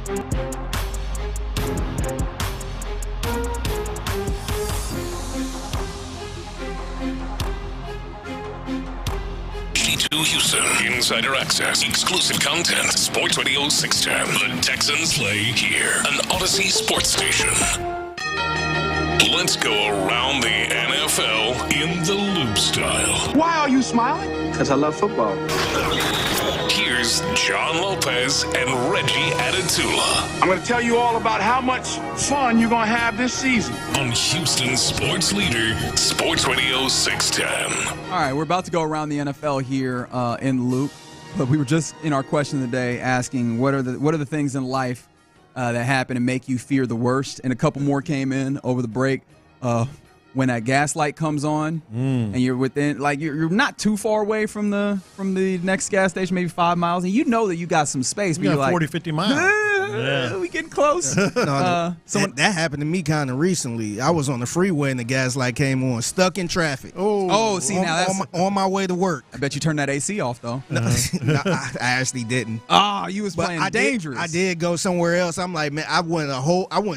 Houston, insider access, exclusive content, Sports Radio 610. The Texans play here, an Odyssey sports station. Let's go around the NFL in the Loop style. Why are you smiling? Because I love football. Here's John Lopez and Reggie Adatula. I'm going to tell you all about how much fun you're going to have this season. On Houston's sports leader, Sports Radio 610. All right, we're about to go around the NFL here in the Loop, but we were just in our question of the day asking what are the things in life that happen and make you fear the worst, and a couple more came in over the break. When that gas light comes on and you're within, like you're not too far away from the next gas station, maybe 5 miles, and you know that you got some space. You got 40, like, 50 miles. Yeah. We getting close. That happened to me kind of recently. I was on the freeway and the gas light came on, stuck in traffic. See, now that's on my way to work. I bet you turned that AC off though. No, I actually didn't. You was playing dangerous. I did go somewhere else. I'm like, man, I went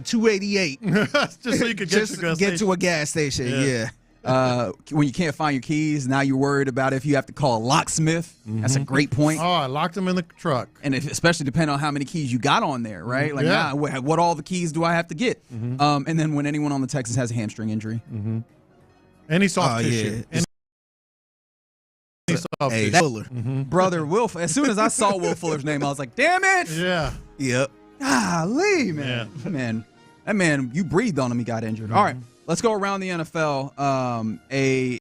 288 just so you could get to a gas station. Yeah. When you can't find your keys, now you're worried about if you have to call a locksmith. Mm-hmm. That's a great point. Oh, I locked them in the truck. And especially depending on how many keys you got on there, right? Like, now, what all the keys do I have to get? Mm-hmm. And then when anyone on the Texans has a hamstring injury. Mm-hmm. Any soft tissue. Yeah. Fuller. Mm-hmm. Brother Will, as soon as I saw Will Fuller's name, I was like, damn it. Yeah. Yep. Golly, man. Yeah. That man, you breathed on him, he got injured. Mm-hmm. All right. Let's go around the NFL, I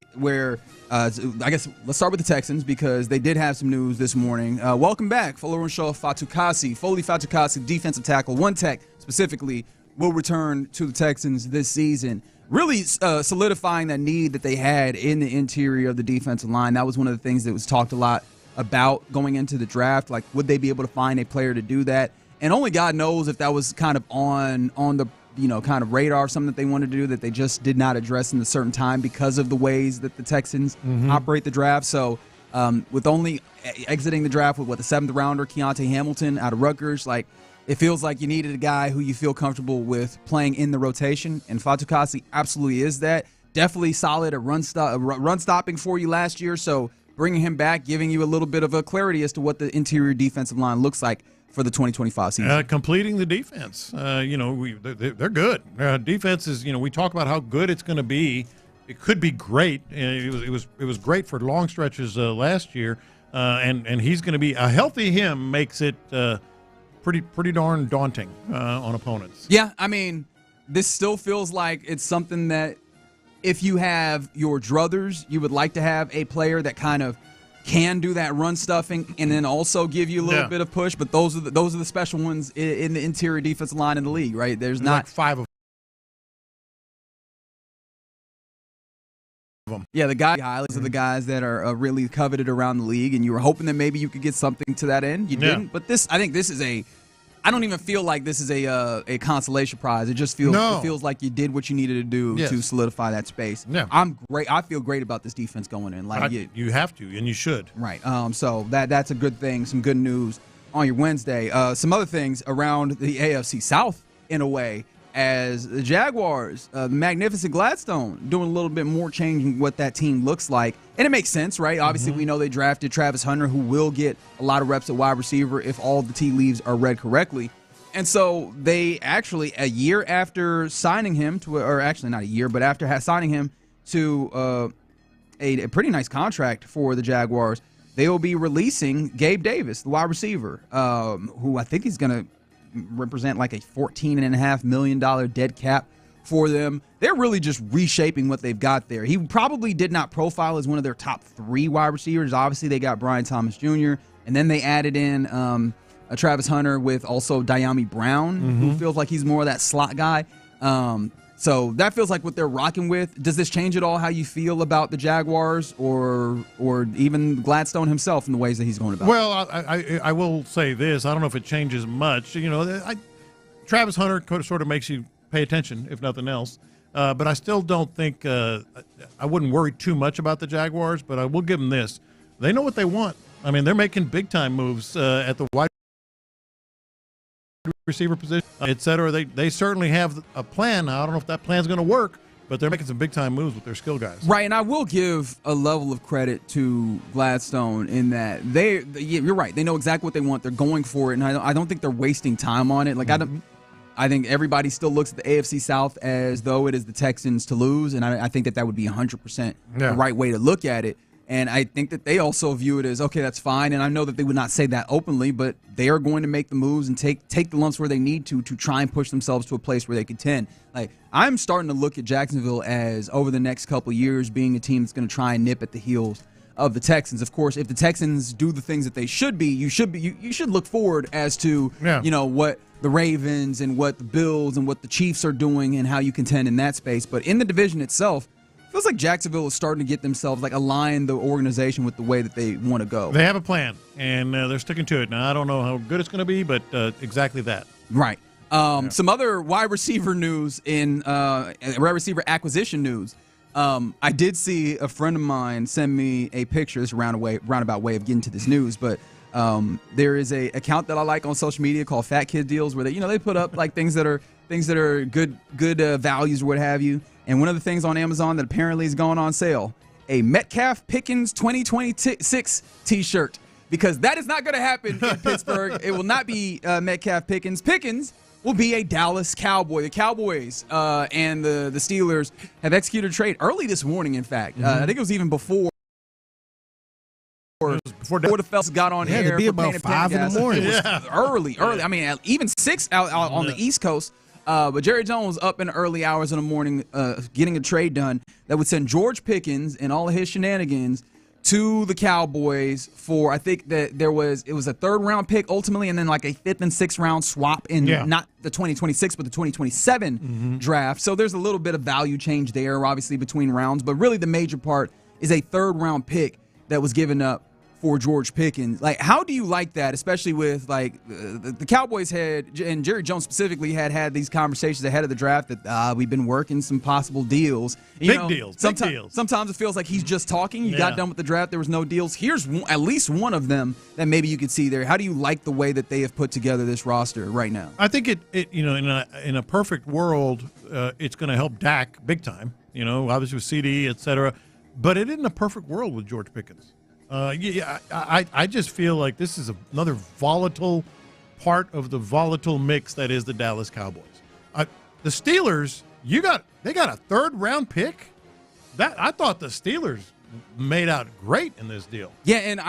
guess let's start with the Texans because they did have some news this morning. Welcome back, Folorunso Fatukasi. Foley Fatukasi, defensive tackle, one tech specifically, will return to the Texans this season, really solidifying that need that they had in the interior of the defensive line. That was one of the things that was talked a lot about going into the draft. Like, would they be able to find a player to do that? And only God knows if that was kind of on the kind of radar, something that they wanted to do that they just did not address in a certain time because of the ways that the Texans operate the draft. So with only exiting the draft with the 7th rounder, Keontae Hamilton out of Rutgers, like, it feels like you needed a guy who you feel comfortable with playing in the rotation, and Fatukasi absolutely is that. Definitely solid at run stopping for you last year, so bringing him back, giving you a little bit of a clarity as to what the interior defensive line looks like for the 2025 season. Completing the defense. They're good. Defense is, we talk about how good it's going to be. It could be great. It was great for long stretches last year, and he's going to be a healthy him makes it pretty darn daunting on opponents. Yeah, I mean, this still feels like it's something that if you have your druthers, you would like to have a player that kind of can do that run stuffing and then also give you a little bit of push, but those are the special ones in the interior defensive line in the league, right? There's not like 5 of them. Yeah, the highlights are the guys that are really coveted around the league, and you were hoping that maybe you could get something to that end. You didn't, but I think this is I don't even feel like this is a consolation prize. It just feels like you did what you needed to do to solidify that space. Yeah. I'm great. I feel great about this defense going in. Like you have to, and you should. Right. So that's a good thing. Some good news on your Wednesday. Some other things around the AFC South in a way, as the Jaguars, the magnificent Gladstone, doing a little bit more changing what that team looks like. And it makes sense, right? Obviously, we know they drafted Travis Hunter, who will get a lot of reps at wide receiver if all the tea leaves are read correctly. And so they actually, a year after signing him to, or actually not a year, but after signing him to a pretty nice contract for the Jaguars, they will be releasing Gabe Davis, the wide receiver, who I think he's going to represent like a $14.5 million dead cap for them. They're really just reshaping what they've got there. He probably did not profile as one of their top 3 wide receivers. Obviously, they got Brian Thomas Jr., and then they added in a Travis Hunter with also Diami Brown, who feels like he's more of that slot guy. So that feels like what they're rocking with. Does this change at all how you feel about the Jaguars or even Gladstone himself in the ways that he's going about? Well, I will say this. I don't know if it changes much. Travis Hunter sort of makes you pay attention, if nothing else. But I still don't think I wouldn't worry too much about the Jaguars, but I will give them this. They know what they want. I mean, they're making big-time moves at the wide receiver position, et cetera. They certainly have a plan. Now, I don't know if that plan's going to work, but they're making some big-time moves with their skill guys. Right, and I will give a level of credit to Gladstone in that you're right. They know exactly what they want. They're going for it, and I don't think they're wasting time on it. Like I think everybody still looks at the AFC South as though it is the Texans to lose, and I think that would be 100% the right way to look at it. And I think that they also view it as, okay, that's fine. And I know that they would not say that openly, but they are going to make the moves and take the lumps where they need to try and push themselves to a place where they contend. Like, I'm starting to look at Jacksonville as, over the next couple of years, being a team that's going to try and nip at the heels of the Texans. Of course, if the Texans do the things that they should be, you should look forward as to what the Ravens and what the Bills and what the Chiefs are doing and how you contend in that space. But in the division itself, feels like Jacksonville is starting to get themselves, align the organization with the way that they want to go. They have a plan, and they're sticking to it. Now, I don't know how good it's going to be, but exactly that. Right. Some other wide receiver news wide receiver acquisition news. I did see a friend of mine send me a picture. This is a roundabout way of getting to this news, but there is a account that I like on social media called Fat Kid Deals, where they put up things that are good values or what have you. And one of the things on Amazon that apparently is going on sale, a Metcalf Pickens 2026 T-shirt, because that is not going to happen in Pittsburgh. It will not be Metcalf Pickens. Pickens will be a Dallas Cowboy. The Cowboys and the Steelers have executed a trade early this morning, in fact. I think it was even before the fellas got on air. It had to be about 5 in the morning. Early. I mean, even 6 out on the East Coast. But Jerry Jones up in the early hours in the morning getting a trade done that would send George Pickens and all of his shenanigans to the Cowboys for, I think that it was a 3rd round pick ultimately, and then a 5th and 6th round swap in not the 2026 but the 2027 draft. So there's a little bit of value change there, obviously, between rounds. But really the major part is a 3rd round pick that was given up for George Pickens. How do you like that, especially with the Cowboys had, and Jerry Jones specifically had these conversations ahead of the draft that we've been working some possible deals. Big deals. Sometimes it feels like he's just talking. You got done with the draft, there was no deals. Here's at least one of them that maybe you could see there. How do you like the way that they have put together this roster right now? I think in a perfect world, it's going to help Dak big time. Obviously with CD, et cetera. But it isn't a perfect world with George Pickens. I just feel like this is another volatile part of the volatile mix that is the Dallas Cowboys. The Steelers, they got a 3rd round pick. That I thought the Steelers made out great in this deal. Yeah, and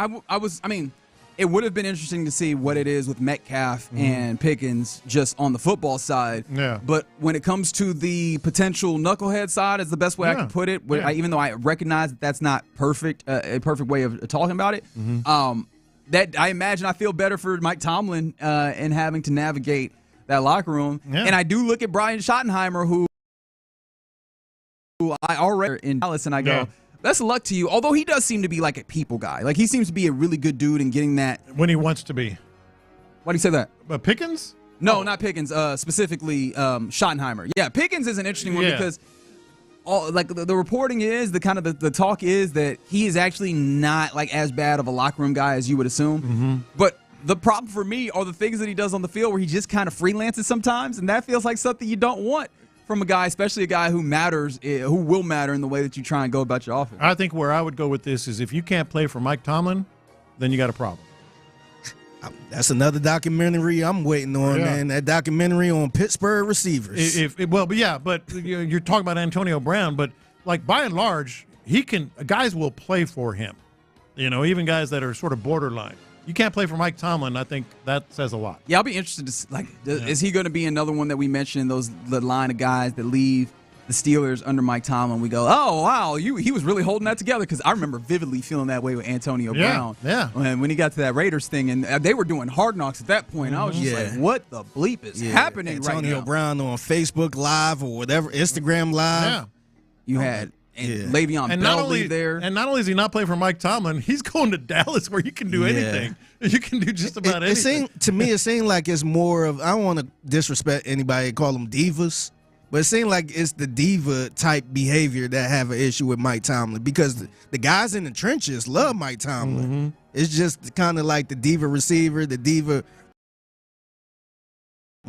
it would have been interesting to see what it is with Metcalf and Pickens just on the football side. Yeah. But when it comes to the potential knucklehead side, is the best way I can put it. Even though I recognize that that's not a perfect way of talking about it. That I imagine I feel better for Mike Tomlin in having to navigate that locker room. Yeah. And I do look at Brian Schottenheimer, who I already in Dallas, and I go, best of luck to you. Although he does seem to be a people guy. He seems to be a really good dude in getting that. When he wants to be. Why do you say that? Pickens? No, not Pickens. Specifically, Schottenheimer. Yeah, Pickens is an interesting one because the reporting is, the talk is that he is actually not as bad of a locker room guy as you would assume. But the problem for me are the things that he does on the field where he just kind of freelances sometimes, and that feels like something you don't want from a guy, especially a guy who matters, who will matter in the way that you try and go about your offense. I think where I would go with this is if you can't play for Mike Tomlin, then you got a problem. That's another documentary I'm waiting on, man. That documentary on Pittsburgh receivers. But you're talking about Antonio Brown, but by and large, guys will play for him. Even guys that are sort of borderline. You can't play for Mike Tomlin. I think that says a lot. Yeah, I'll be interested to is he going to be another one that we mentioned, the line of guys that leave the Steelers under Mike Tomlin? We go, oh, wow, he was really holding that together, because I remember vividly feeling that way with Antonio Brown. Yeah. When he got to that Raiders thing, and they were doing Hard Knocks at that point. I was just what the bleep is happening right now? Antonio Brown on Facebook Live or whatever, Instagram Live. Yeah. You had Le'Veon Bell leave there. And not only is he not playing for Mike Tomlin, he's going to Dallas where you can do anything. You can do just about anything. To me, it seemed like it's more of, I don't want to disrespect anybody, call them divas, but it seemed like it's the diva type behavior that have an issue with Mike Tomlin, because the guys in the trenches love Mike Tomlin. It's just kind of like the diva receiver, the diva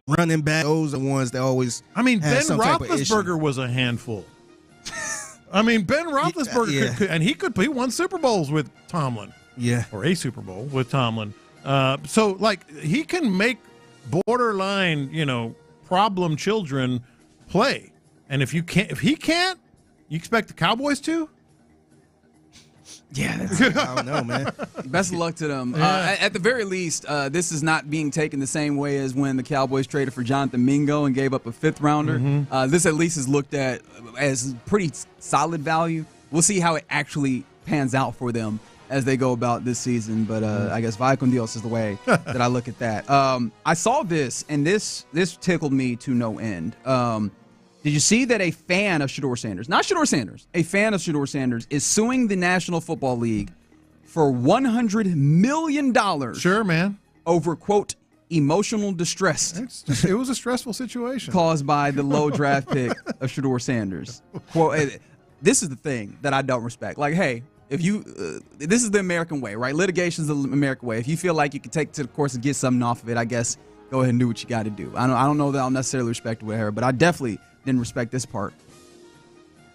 running back. Those are the ones that always. I mean, have Ben some type of issue. Roethlisberger was a handful. I mean, Ben Roethlisberger he won Super Bowls with Tomlin. Yeah, or a Super Bowl with Tomlin. So like he can make borderline, problem children play. And if he can't, you expect the Cowboys to? Yeah, I don't know, man. Best of luck to them. Yeah. At the very least, this is not being taken the same way as when the Cowboys traded for Jonathan Mingo and gave up a fifth rounder. Mm-hmm. This at least is looked at as pretty solid value. We'll see how it actually pans out for them as they go about this season. But I guess vaya con Dios is the way that I look at that. I saw this, and this tickled me to no end. Did you see that a fan of Shedeur Sanders, not Shedeur Sanders, a fan of Shedeur Sanders is suing the National Football League for $100 million? Sure, man. Over, quote, emotional distress. It was a stressful situation. Caused by the low draft pick of Shedeur Sanders. Quote, this is the thing that I don't respect. Like, hey, if you, this is the American way, right? Litigation is the American way. If you feel like you can take to the course and get something off of it, I guess go ahead and do what you got to do. I don't know that I'll necessarily respect it with her, but I definitely didn't respect this part.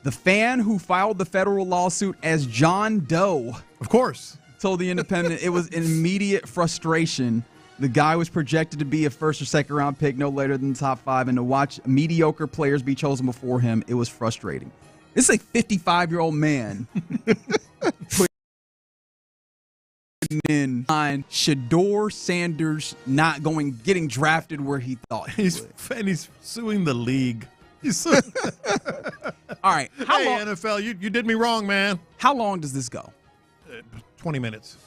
The fan who filed the federal lawsuit as John Doe, of course, told The Independent it was immediate frustration. The guy was projected to be a first or second round pick, no later than the top 5, and to watch mediocre players be chosen before him, it was frustrating. This is a 55-year-old man putting in on Shedeur Sanders getting drafted where he thought he would. And he's suing the league. All right. Hey, NFL, you did me wrong, man. How long does this go? 20 minutes.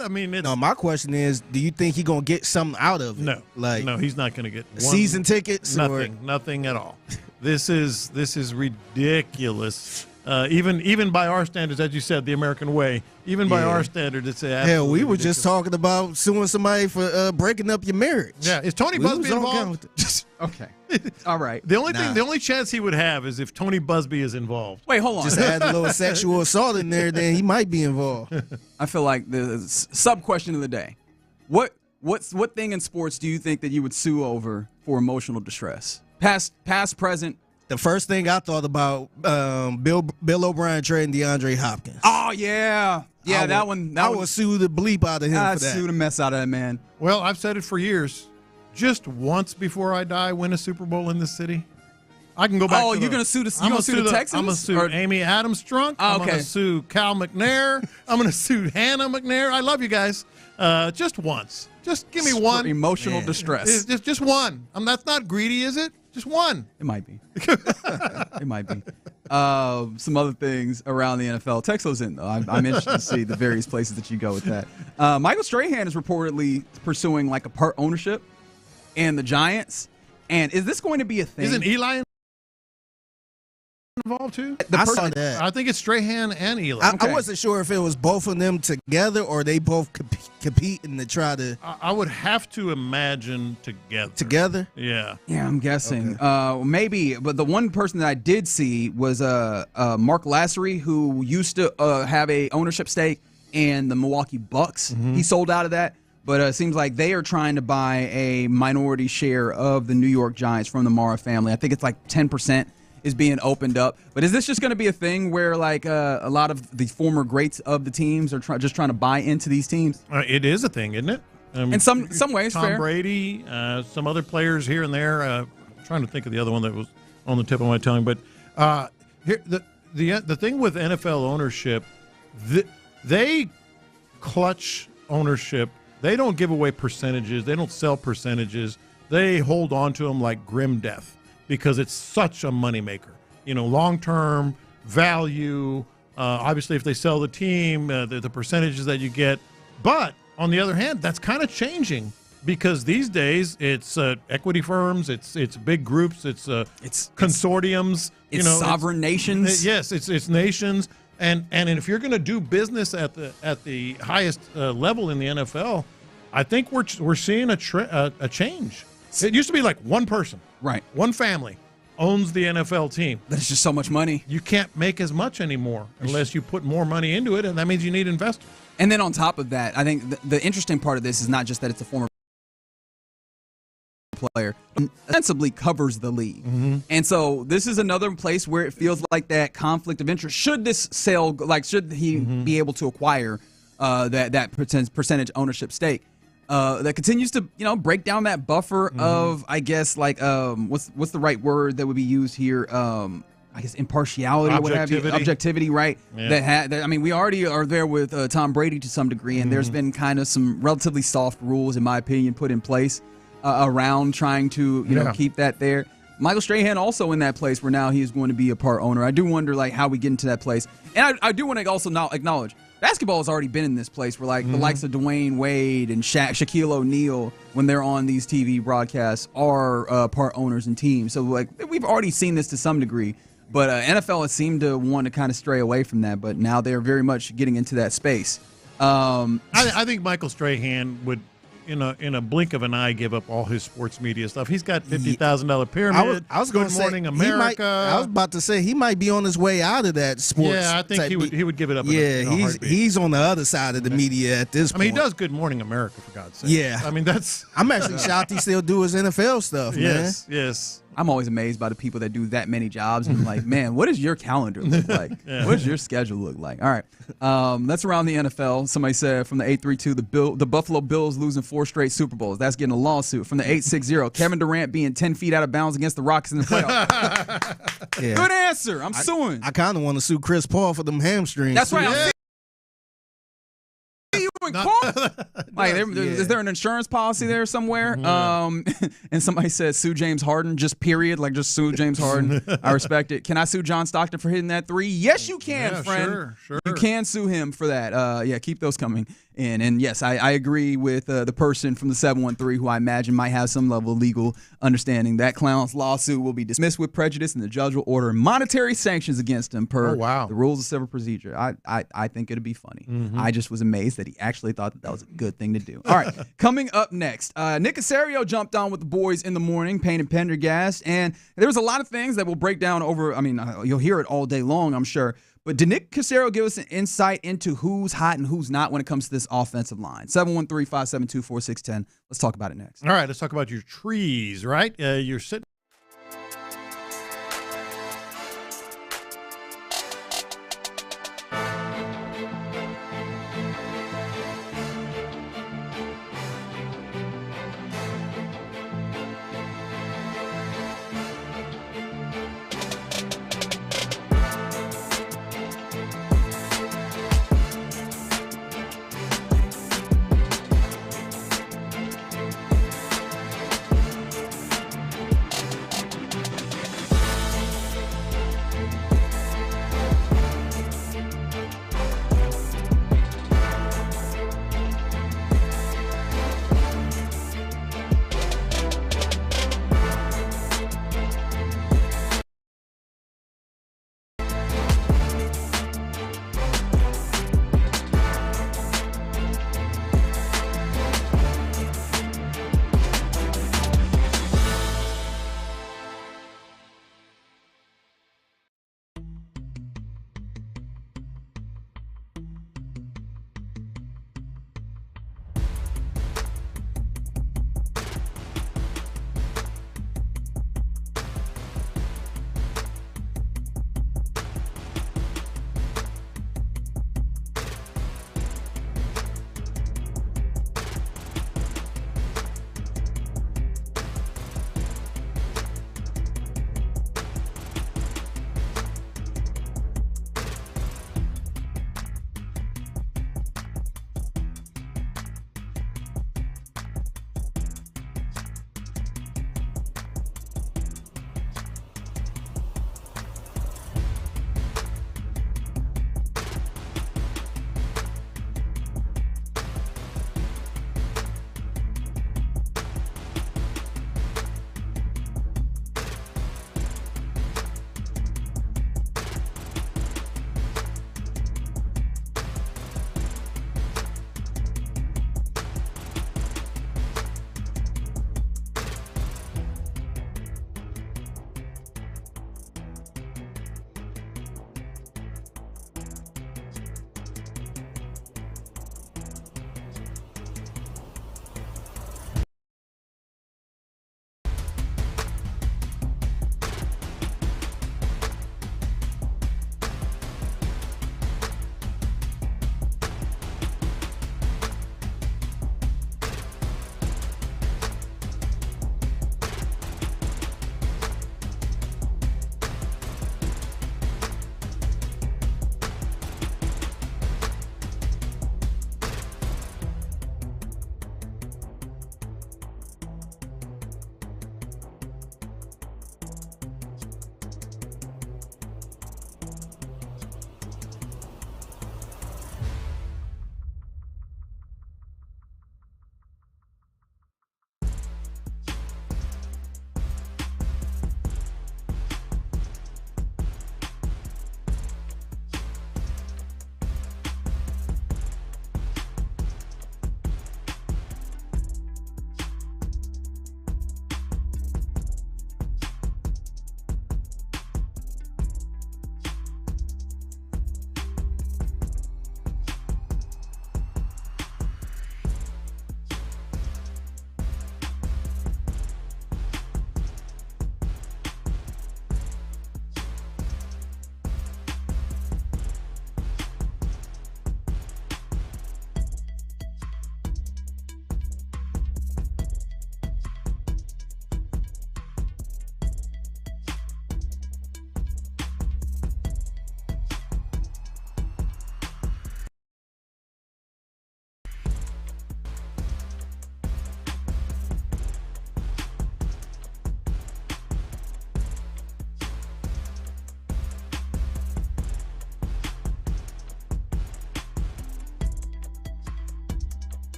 I mean, no. My question is, do you think he's gonna get something out of it? No, he's not gonna get season tickets. Nothing at all. This is ridiculous. Even by our standards, as you said, the American way. Even by our standards, it's hell. We were ridiculous. just talking about suing somebody for breaking up your marriage. Yeah, is Tony Busby involved? Okay, all right. The only chance he would have is if Tony Busby is involved. Wait, hold on. Just add a little sexual assault in there, then he might be involved. I feel like the sub question of the day: what thing in sports do you think that you would sue over for emotional distress? Past, present. The first thing I thought about, Bill O'Brien trading DeAndre Hopkins. Oh yeah, that one. I would sue the bleep out of him I'd for that. sue the mess out of that man. Well, I've said it for years. Just once before I die, win a Super Bowl in this city. I can go back. Oh, you're gonna sue the Texans? I'm gonna sue Amy Adams Strunk. I'm gonna sue Cal McNair. I'm gonna sue Hannah McNair. I love you guys. Just once. Just give me one. For emotional distress. Just one. That's not greedy, is it? Just one. It might be. It might be. Some other things around the NFL. Text those in, though. I'm interested to see the various places that you go with that. Michael Strahan is reportedly pursuing like a part ownership in the Giants. And is this going to be a thing? Isn't Eli involved too? I saw that. I think it's Strahan and Eli. I wasn't sure if it was both of them together or they both competing to try to. I would have to imagine together. Together? Yeah. Yeah, I'm guessing. Maybe, but the one person that I did see was Mark Lassery, who used to have a ownership stake in the Milwaukee Bucks. Mm-hmm. He sold out of that, but it seems like they are trying to buy a minority share of the New York Giants from the Mara family. I think it's like 10%. Is being opened up, but is this just going to be a thing where like a lot of the former greats of the teams are just trying to buy into these teams? It is a thing, isn't it? In some ways, Tom fair. Brady, some other players here and there. I'm trying to think of the other one that was on the tip of my tongue, but here the thing with NFL ownership, they clutch ownership. They don't give away percentages. They don't sell percentages. They hold on to them like grim death. Because it's such a moneymaker, long-term value. Obviously, if they sell the team, the percentages that you get. But on the other hand, that's kind of changing because these days it's equity firms, it's big groups, it's consortiums, it's sovereign nations. Yes, it's nations, and if you're going to do business at the highest level in the NFL, I think we're seeing a change. It used to be like one person. Right. One family owns the NFL team. That's just so much money. You can't make as much anymore unless you put more money into it, and that means you need investors. And then on top of that, I think the interesting part of this is not just that it's a former player, ostensibly covers the league. And so this is another place where it feels like that conflict of interest. Should this sale, like, should he be able to acquire that percentage ownership stake? That continues to, break down that buffer of, I guess, like, what's the right word that would be used here? I guess impartiality or what have you. Objectivity, right? Yeah. We already are there with Tom Brady to some degree, and there's been kind of some relatively soft rules, in my opinion, put in place around trying to, keep that there. Michael Strahan also in that place where now he is going to be a part owner. I do wonder, like, how we get into that place. And I do want to also acknowledge basketball has already been in this place where, like, the likes of Dwayne Wade and Shaquille O'Neal, when they're on these TV broadcasts, are part owners and teams. So, like, we've already seen this to some degree. But NFL has seemed to want to kind of stray away from that. But now they're very much getting into that space. I think Michael Strahan would, in a blink of an eye, give up all his sports media stuff. He's got $50,000 pyramid. I was going to say, Good Morning America. I was about to say he might be on his way out of that sports. Yeah, I think he would give it up. Yeah, he's on the other side of the media at this point. He does Good Morning America, for God's sake. Yeah, that's. I'm actually shocked he still do his NFL stuff. Yes. I'm always amazed by the people that do that many jobs. And I'm like, man, what does your calendar look like? What does your schedule look like? All right. That's around the NFL. Somebody said from the 832, the Buffalo Bills losing 4 straight Super Bowls. That's getting a lawsuit. From the 860, Kevin Durant being 10 feet out of bounds against the Rockets in the playoffs. Good answer. I'm suing. I kind of want to sue Chris Paul for them hamstrings. That's right. Yeah. Is there an insurance policy there somewhere? And somebody said sue James Harden, just period, like just sue James Harden. I respect it. Can I sue John Stockton for hitting that 3? Yes, you can, friend. Sure. You can sue him for that. Keep those coming in. And yes, I agree with the person from the 713 who I imagine might have some level of legal understanding. That clown's lawsuit will be dismissed with prejudice, and the judge will order monetary sanctions against him per the rules of civil procedure. I think it'd be funny. I just was amazed that he actually thought that was a good thing to do. All right, coming up next, Nick Caserio jumped on with the boys in the morning, Payne and Pendergast, and there was a lot of things that we'll break down over. You'll hear it all day long, I'm sure. But did Nick Caserio give us an insight into who's hot and who's not when it comes to this offensive line? 713-572-4610. Let's talk about it next. All right, let's talk about your trees, right? You're sitting.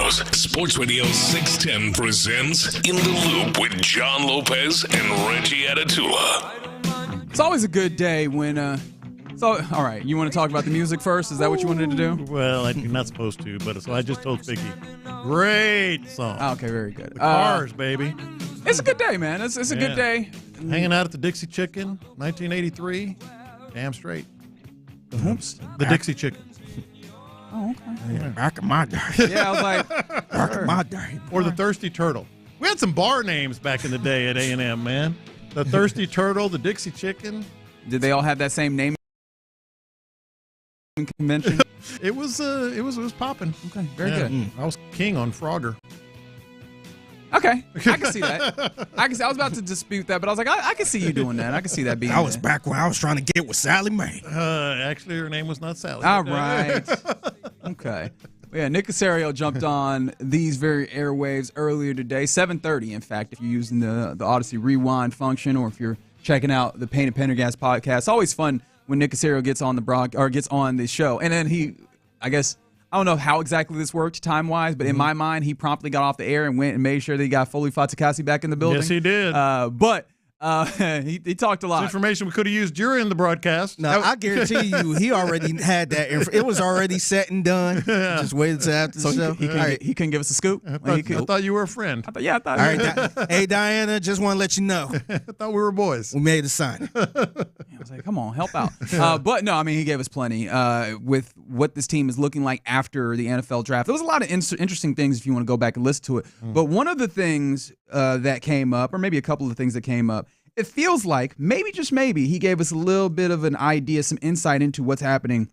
Astros. Sports Radio 610 presents In the Loop with John Lopez and Reggie Atatula. It's always a good day when all right, you want to talk about the music first? Is that what you wanted to do? Well, you're not supposed to, but so I just told Vicky. Great song. Okay, very good. The Cars, baby. It's a good day, man. It's a good day. Hanging out at the Dixie Chicken, 1983. Damn straight. The Dixie Chicken. Oh, okay. Yeah, back in my day. Yeah, I was like, back in my day. Or the Thirsty Turtle. We had some bar names back in the day at A&M, man. The Thirsty Turtle, the Dixie Chicken. Did they all have that same name convention? It was popping. Okay, very good. I was king on Frogger. Okay, I can see that. I was about to dispute that, but I was like, I can see you doing that. I can see that being. I was back when I was trying to get with Sally Mae. Actually, her name was not Sally. All right. Okay. Yeah, Nick Caserio jumped on these very airwaves earlier today, 7:30. In fact, if you're using the Odyssey Rewind function, or if you're checking out the Payne and Pendergast podcast, it's always fun when Nick Caserio gets on gets on the show, and then I don't know how exactly this worked time-wise, but in my mind, he promptly got off the air and went and made sure that he got Foley Fatukasi back in the building. Yes, he did. But he talked a lot. It's information we could have used during the broadcast. No, I guarantee you, he already had that. It was already set and done. Just waited until after the show. He couldn't give us a scoop. I thought you were a friend. I thought. All right, hey Diana, just want to let you know. I thought we were boys. We made a sign. I was like, come on, help out. But no, I mean, he gave us plenty with what this team is looking like after the NFL draft. There was a lot of interesting things if you want to go back and listen to it. But one of the things that came up, or maybe a couple of things that came up, it feels like maybe, just maybe, he gave us a little bit of an idea, some insight into what's happening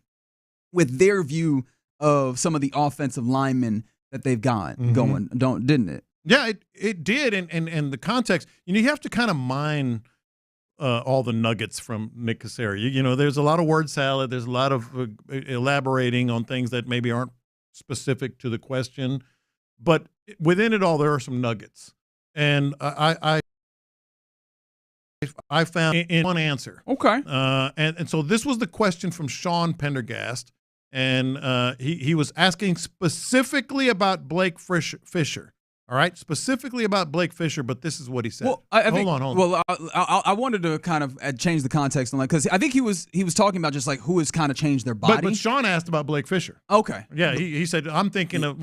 with their view of some of the offensive linemen that they've got going, didn't it? Yeah, it did. And the context, you have to kind of mine all the nuggets from Nick Caserio. There's a lot of word salad. There's a lot of elaborating on things that maybe aren't specific to the question. But within it all, there are some nuggets. And I found in one answer. Okay. And so this was the question from Sean Pendergast. And he was asking specifically about Blake Fisher. All right, specifically about Blake Fisher, but this is what he said. Well, hold on. Well, I wanted to kind of change the context on that, because I think he was talking about just like who has kind of changed their body. But Sean asked about Blake Fisher. Okay. Yeah, he said, I'm thinking of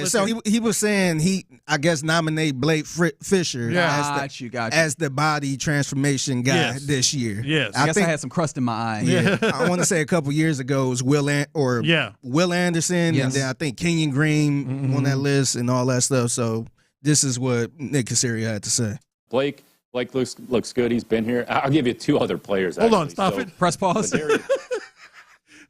so he was saying I guess nominate Blake Fisher as the body transformation guy this year. Yes, I guess I had some crust in my eye. Yeah, I want to say a couple years ago it was Will Anderson, and then I think Kenyon Green on that list and all that stuff. So this is what Nick Caserio had to say. Blake looks good. He's been here. I'll give you two other players. Hold on, stop it. Press pause.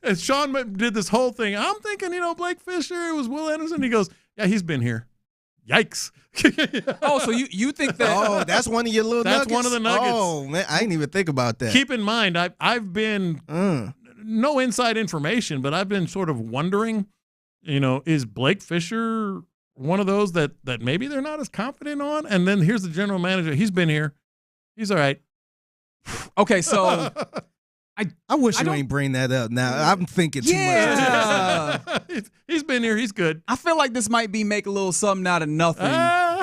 And Sean did this whole thing. I'm thinking, Blake Fisher. It was Will Anderson. He goes, yeah, he's been here. Yikes. Oh, so you think that? Oh, that's one of your little nuggets? That's one of the nuggets. Oh, man, I didn't even think about that. Keep in mind, I've been no inside information, but I've been sort of wondering, is Blake Fisher one of those that maybe they're not as confident on? And then here's the general manager. He's been here. He's all right. Okay, so I wish you ain't bring that up now. I'm thinking too much. He's been here. He's good. I feel like this might be make a little something out of nothing.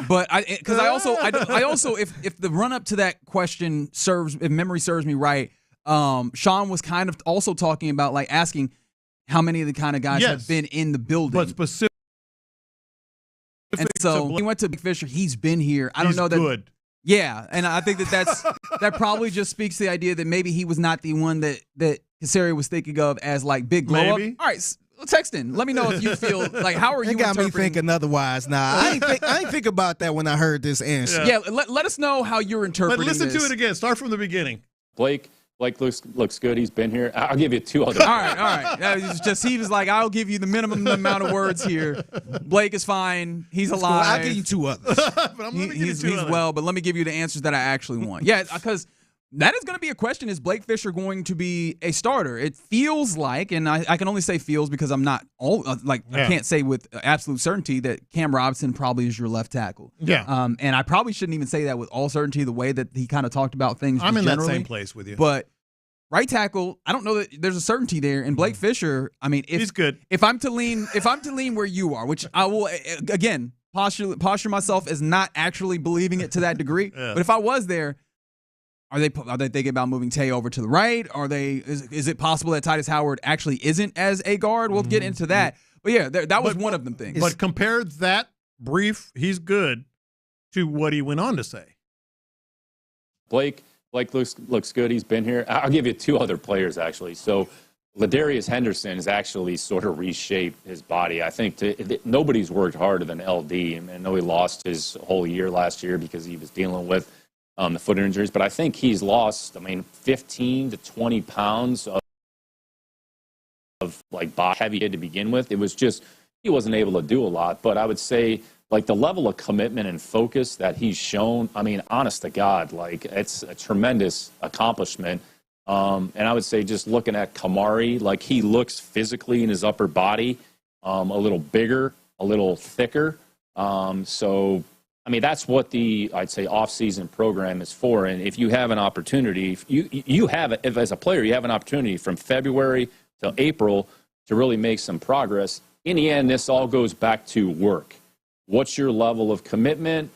But because I also if the run up to that question if memory serves me right, Sean was kind of also talking about like asking how many of the kind of guys have been in the building. But specific. And so when he went to Big Fisher, he's been here. I don't know that. Good. Yeah, and I think that probably just speaks to the idea that maybe he was not the one that Caserio was thinking of as like big glow up. All right, text in. Let me know if you feel like how are you interpreting. It got me thinking otherwise. Nah, I ain't think about that when I heard this answer. Yeah, let us know how you're interpreting. But listen this. to it again. Start from the beginning. Blake looks good. He's been here. I'll give you two other. All right. He was like, I'll give you the minimum amount of words here. Blake is fine. He's alive. Cool. I'll give you two others. But he's well, but let me give you the answers that I actually want. Yeah, because that is going to be a question. Is Blake Fisher going to be a starter? It feels like, and I can only say feels because I'm not I can't say with absolute certainty that Cam Robinson probably is your left tackle. Yeah. And I probably shouldn't even say that with all certainty, the way that he kind of talked about things. I'm in generally. that same place with you. But Right tackle, I don't know that there's a certainty there. And Blake Fisher, I mean, he's good. If I'm to lean where you are, which I will again posture myself as not actually believing it to that degree. Yeah. But if I was there, are they thinking about moving Tay over to the right? Is it possible that Titus Howard actually isn't as a guard? We'll get into that. But yeah, that was one of them things. But compare that brief, he's good, to what he went on to say. Blake looks good. He's been here. I'll give you two other players, actually. So Ladarius Henderson has actually sort of reshaped his body. I think nobody's worked harder than LD. I know he lost his whole year last year because he was dealing with the foot injuries. But I think he's lost, 15 to 20 pounds of like body heavy to begin with. It was just he wasn't able to do a lot. But I would say, like, the level of commitment and focus that he's shown, honest to God, like, it's a tremendous accomplishment. And I would say just looking at Kamari, like, he looks physically in his upper body a little bigger, a little thicker. So, that's what I'd say off-season program is for. And if you have an opportunity, if as a player, you have an opportunity from February to April to really make some progress. In the end, this all goes back to work. What's your level of commitment?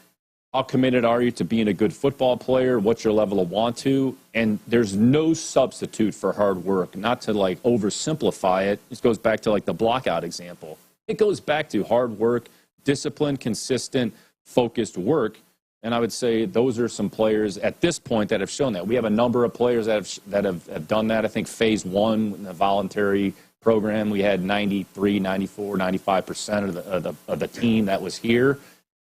How committed are you to being a good football player? What's your level of want to? And there's no substitute for hard work. Not to oversimplify it. This goes back to the blockout example. It goes back to hard work, discipline, consistent, focused work. And I would say those are some players at this point that have shown that. We have a number of players that have done that. I think phase one in the voluntary program, we had 93, 94, 95% of the team that was here.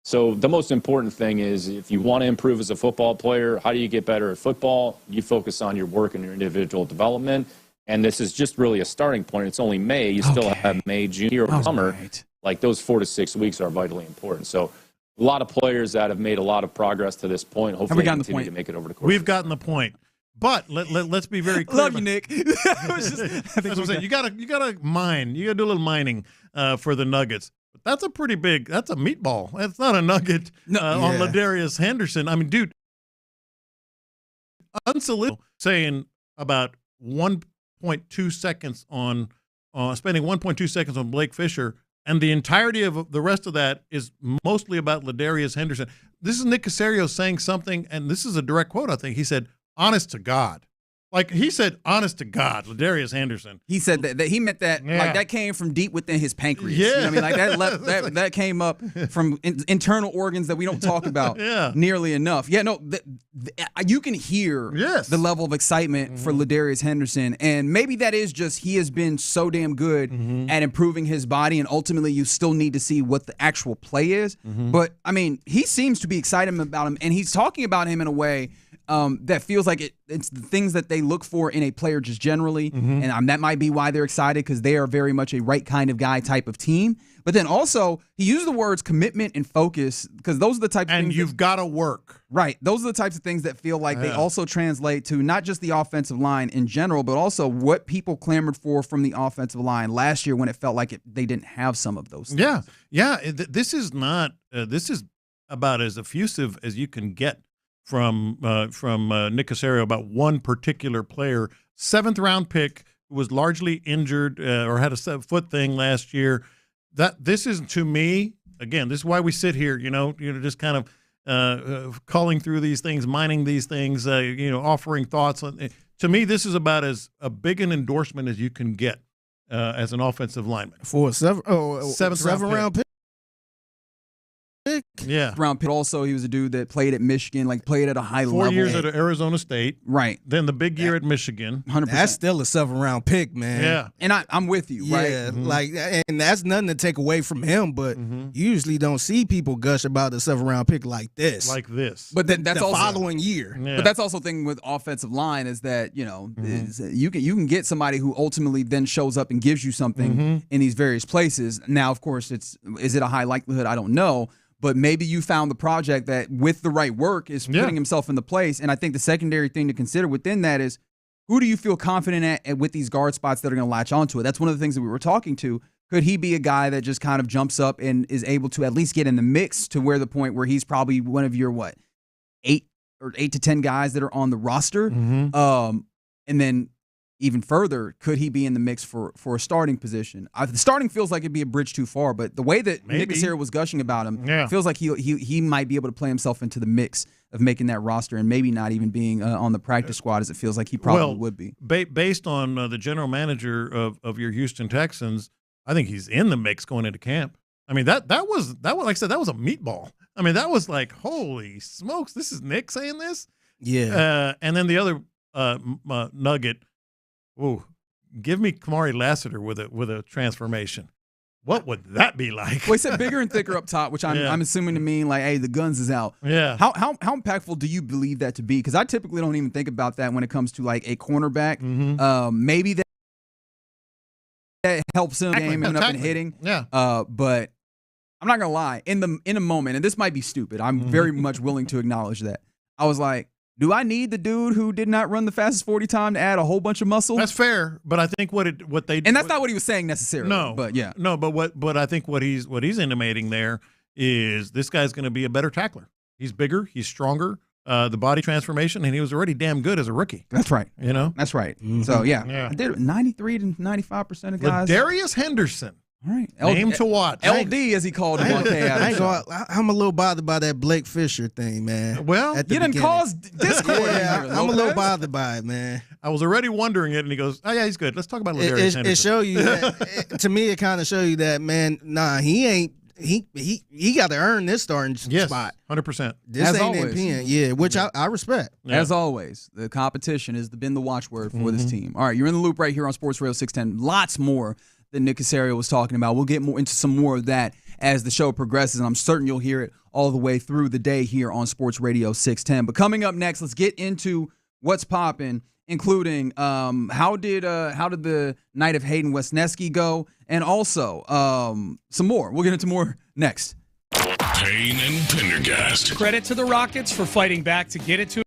So the most important thing is, if you want to improve as a football player, how do you get better at football? You focus on your work and your individual development. And this is just really a starting point. It's only May. You still have May, June, or summer. Right. Like, those 4 to 6 weeks are vitally important. So a lot of players that have made a lot of progress to this point. Hopefully they continue to make it over the course. We've gotten the point. But let's be very clear. Love you, Nick. That's what I'm saying. You gotta mine. You gotta do a little mining for the Nuggets. But that's a pretty big. That's a meatball. That's not a nugget on Ladarius Henderson. Dude, unsolicited saying about 1.2 seconds on spending 1.2 seconds on Blake Fisher, and the entirety of the rest of that is mostly about Ladarius Henderson. This is Nick Caserio saying something, and this is a direct quote. I think he said, "Honest to God." Like, he said, honest to God, Ladarius Henderson. He said that he meant that like that came from deep within his pancreas. You know what I mean? That came up from internal organs that we don't talk about nearly enough. Yeah, no, you can hear the level of excitement for Ladarius Henderson, and maybe that is just he has been so damn good at improving his body, and ultimately you still need to see what the actual play is. But he seems to be excited about him, and he's talking about him in a way that feels like it's the things that they look for in a player just generally. And that might be why they're excited, because they are very much a right kind of guy type of team. But then also, he used the words commitment and focus, because those are the types of things. And you've got to work. Right. Those are the types of things that feel like they also translate to not just the offensive line in general, but also what people clamored for from the offensive line last year when it felt like they didn't have some of those things. Yeah. This is not, this is about as effusive as you can get from Nick Caserio about one particular player. 7th round pick, who was largely injured or had a foot thing last year. This is, to me, again, this is why we sit here, just kind of culling through these things, mining these things, offering thoughts. To me, this is about as big an endorsement as you can get as an offensive lineman. For a 7th round pick. Round pick. Also, he was a dude that played at Michigan, played at a high level. 4 years at Arizona State. Right. Then the big year at Michigan. 100%. That's still a 7th round pick, man. Yeah. And I'm with you, right? Yeah, and that's nothing to take away from him, but you usually don't see people gush about the 7th round pick like this. But then that's the also following year. Yeah. But that's also the thing with offensive line is that, you can get somebody who ultimately then shows up and gives you something in these various places. Now, of course, is it a high likelihood? I don't know. But maybe you found the project that, with the right work, is putting himself in the place. And I think the secondary thing to consider within that is, who do you feel confident at with these guard spots that are going to latch onto it? That's one of the things that we were talking to. Could he be a guy that just kind of jumps up and is able to at least get in the mix to where the point where he's probably one of your 8 to 10 guys that are on the roster? And then even further, could he be in the mix for a starting position? The starting feels like it'd be a bridge too far, but the way that Nick Caserio was gushing about him feels like he might be able to play himself into the mix of making that roster and maybe not even being on the practice squad as it feels like he probably would be. Based on the general manager of your Houston Texans, I think he's in the mix going into camp. I mean, that was like I said, that was a meatball. I mean, that was like, holy smokes, this is Nick saying this? Yeah. And then the other nugget, give me Kamari Lassiter with a transformation. What would that be like? Well, he said bigger and thicker up top, which I'm assuming to mean like, hey, the guns is out. Yeah. How impactful do you believe that to be? Because I typically don't even think about that when it comes to like a cornerback. Maybe that helps him game up and hitting. Yeah. But I'm not gonna lie. In a moment, and this might be stupid. I'm very much willing to acknowledge that. I was like, do I need the dude who did not run the fastest 40 time to add a whole bunch of muscle? That's fair, but I think what they and that's not what he was saying necessarily. No, but yeah, no, but I think what he's intimating there is this guy's going to be a better tackler. He's bigger, he's stronger, the body transformation, and he was already damn good as a rookie. That's right. You know, that's right. So yeah, I did 93 to 95% of guys. Darius Henderson. All right. Name to watch. LD, as he called him on K. I'm a little bothered by that Blake Fisher thing, man. Well, you didn't cause discord. I'm a little bothered by it, man. I was already wondering it, and he goes, "Oh yeah, he's good. Let's talk about Darius Henderson." It show you that. To me, it kind of show you that, man. Nah, he ain't. He got to earn this starting spot. 100%. This as ain't always. NPN, which I respect. Yeah. As always, the competition has been the watchword for this team. All right, you're in the loop right here on Sports Radio 610. Lots more that Nick Caserio was talking about. We'll get more into some more of that as the show progresses, and I'm certain you'll hear it all the way through the day here on Sports Radio 610. But coming up next, let's get into what's popping, including how did the night of Hayden Wesneski go, and also some more. We'll get into more next. Payne and Pendergast. Credit to the Rockets for fighting back to get it to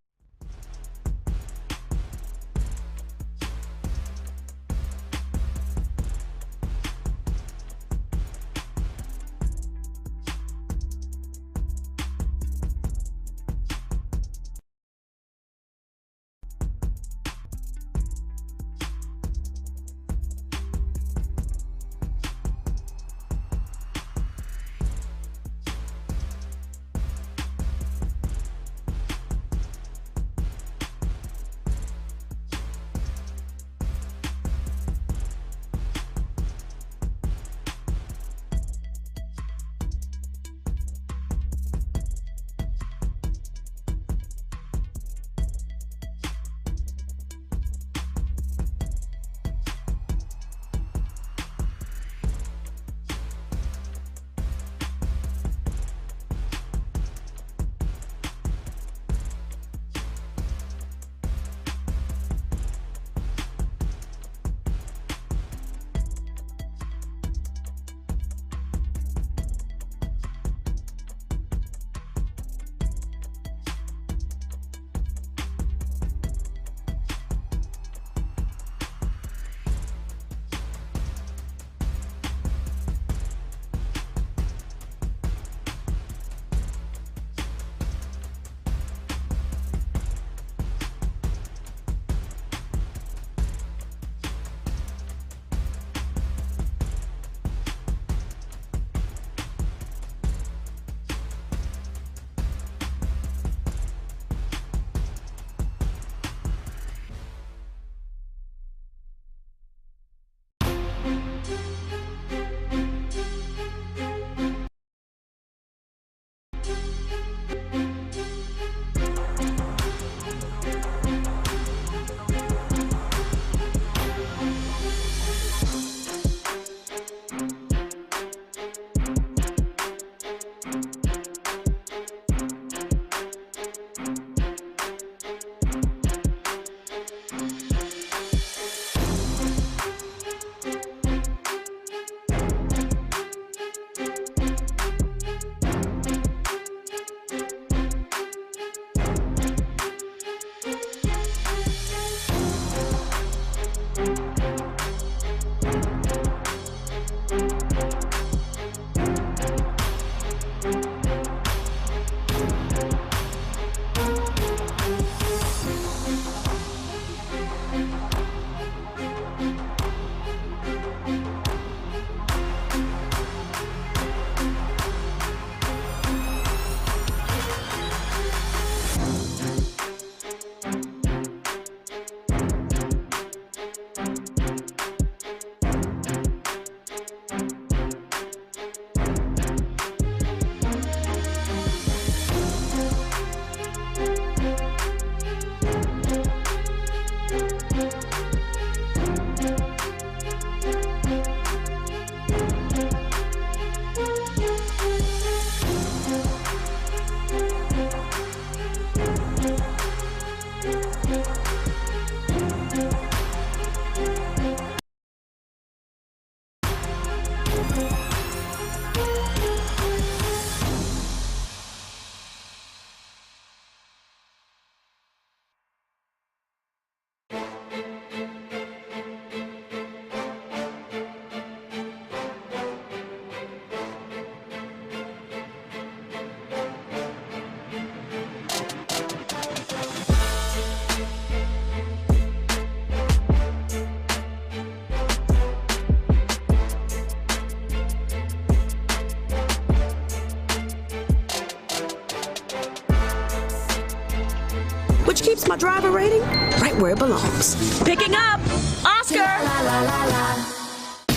which keeps my driver rating right where it belongs. Picking up Oscar.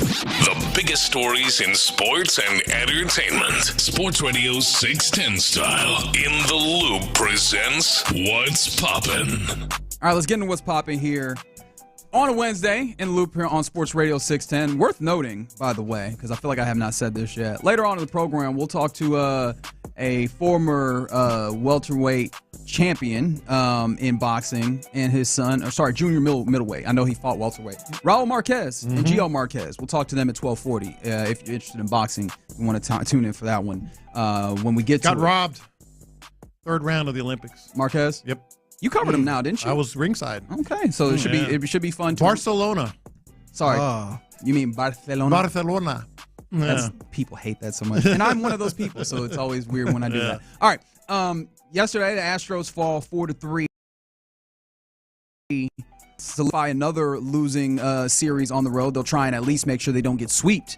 The biggest stories in sports and entertainment. Sports Radio 610 style. In the Loop presents What's Poppin'. All right, let's get into What's Poppin' here on a Wednesday in the Loop here on Sports Radio 610. Worth noting, by the way, because I feel like I have not said this yet. Later on in the program, we'll talk to a former welterweight champion in boxing and his son, junior middleweight. I know he fought welterweight. Raul Marquez and Gio Marquez. We'll talk to them at 12:40. If you're interested in boxing, you want to tune in for that one. When we get to Got robbed. Third round of the Olympics. Marquez? Yep. You covered him now, didn't you? I was ringside. Okay, so it should be fun. Barcelona. Sorry, you mean Barcelona? Barcelona. Yeah. People hate that so much, and I'm one of those people, so it's always weird when I do that. All right, yesterday the Astros fall 4-3, solidify another losing series on the road. They'll try and at least make sure they don't get swept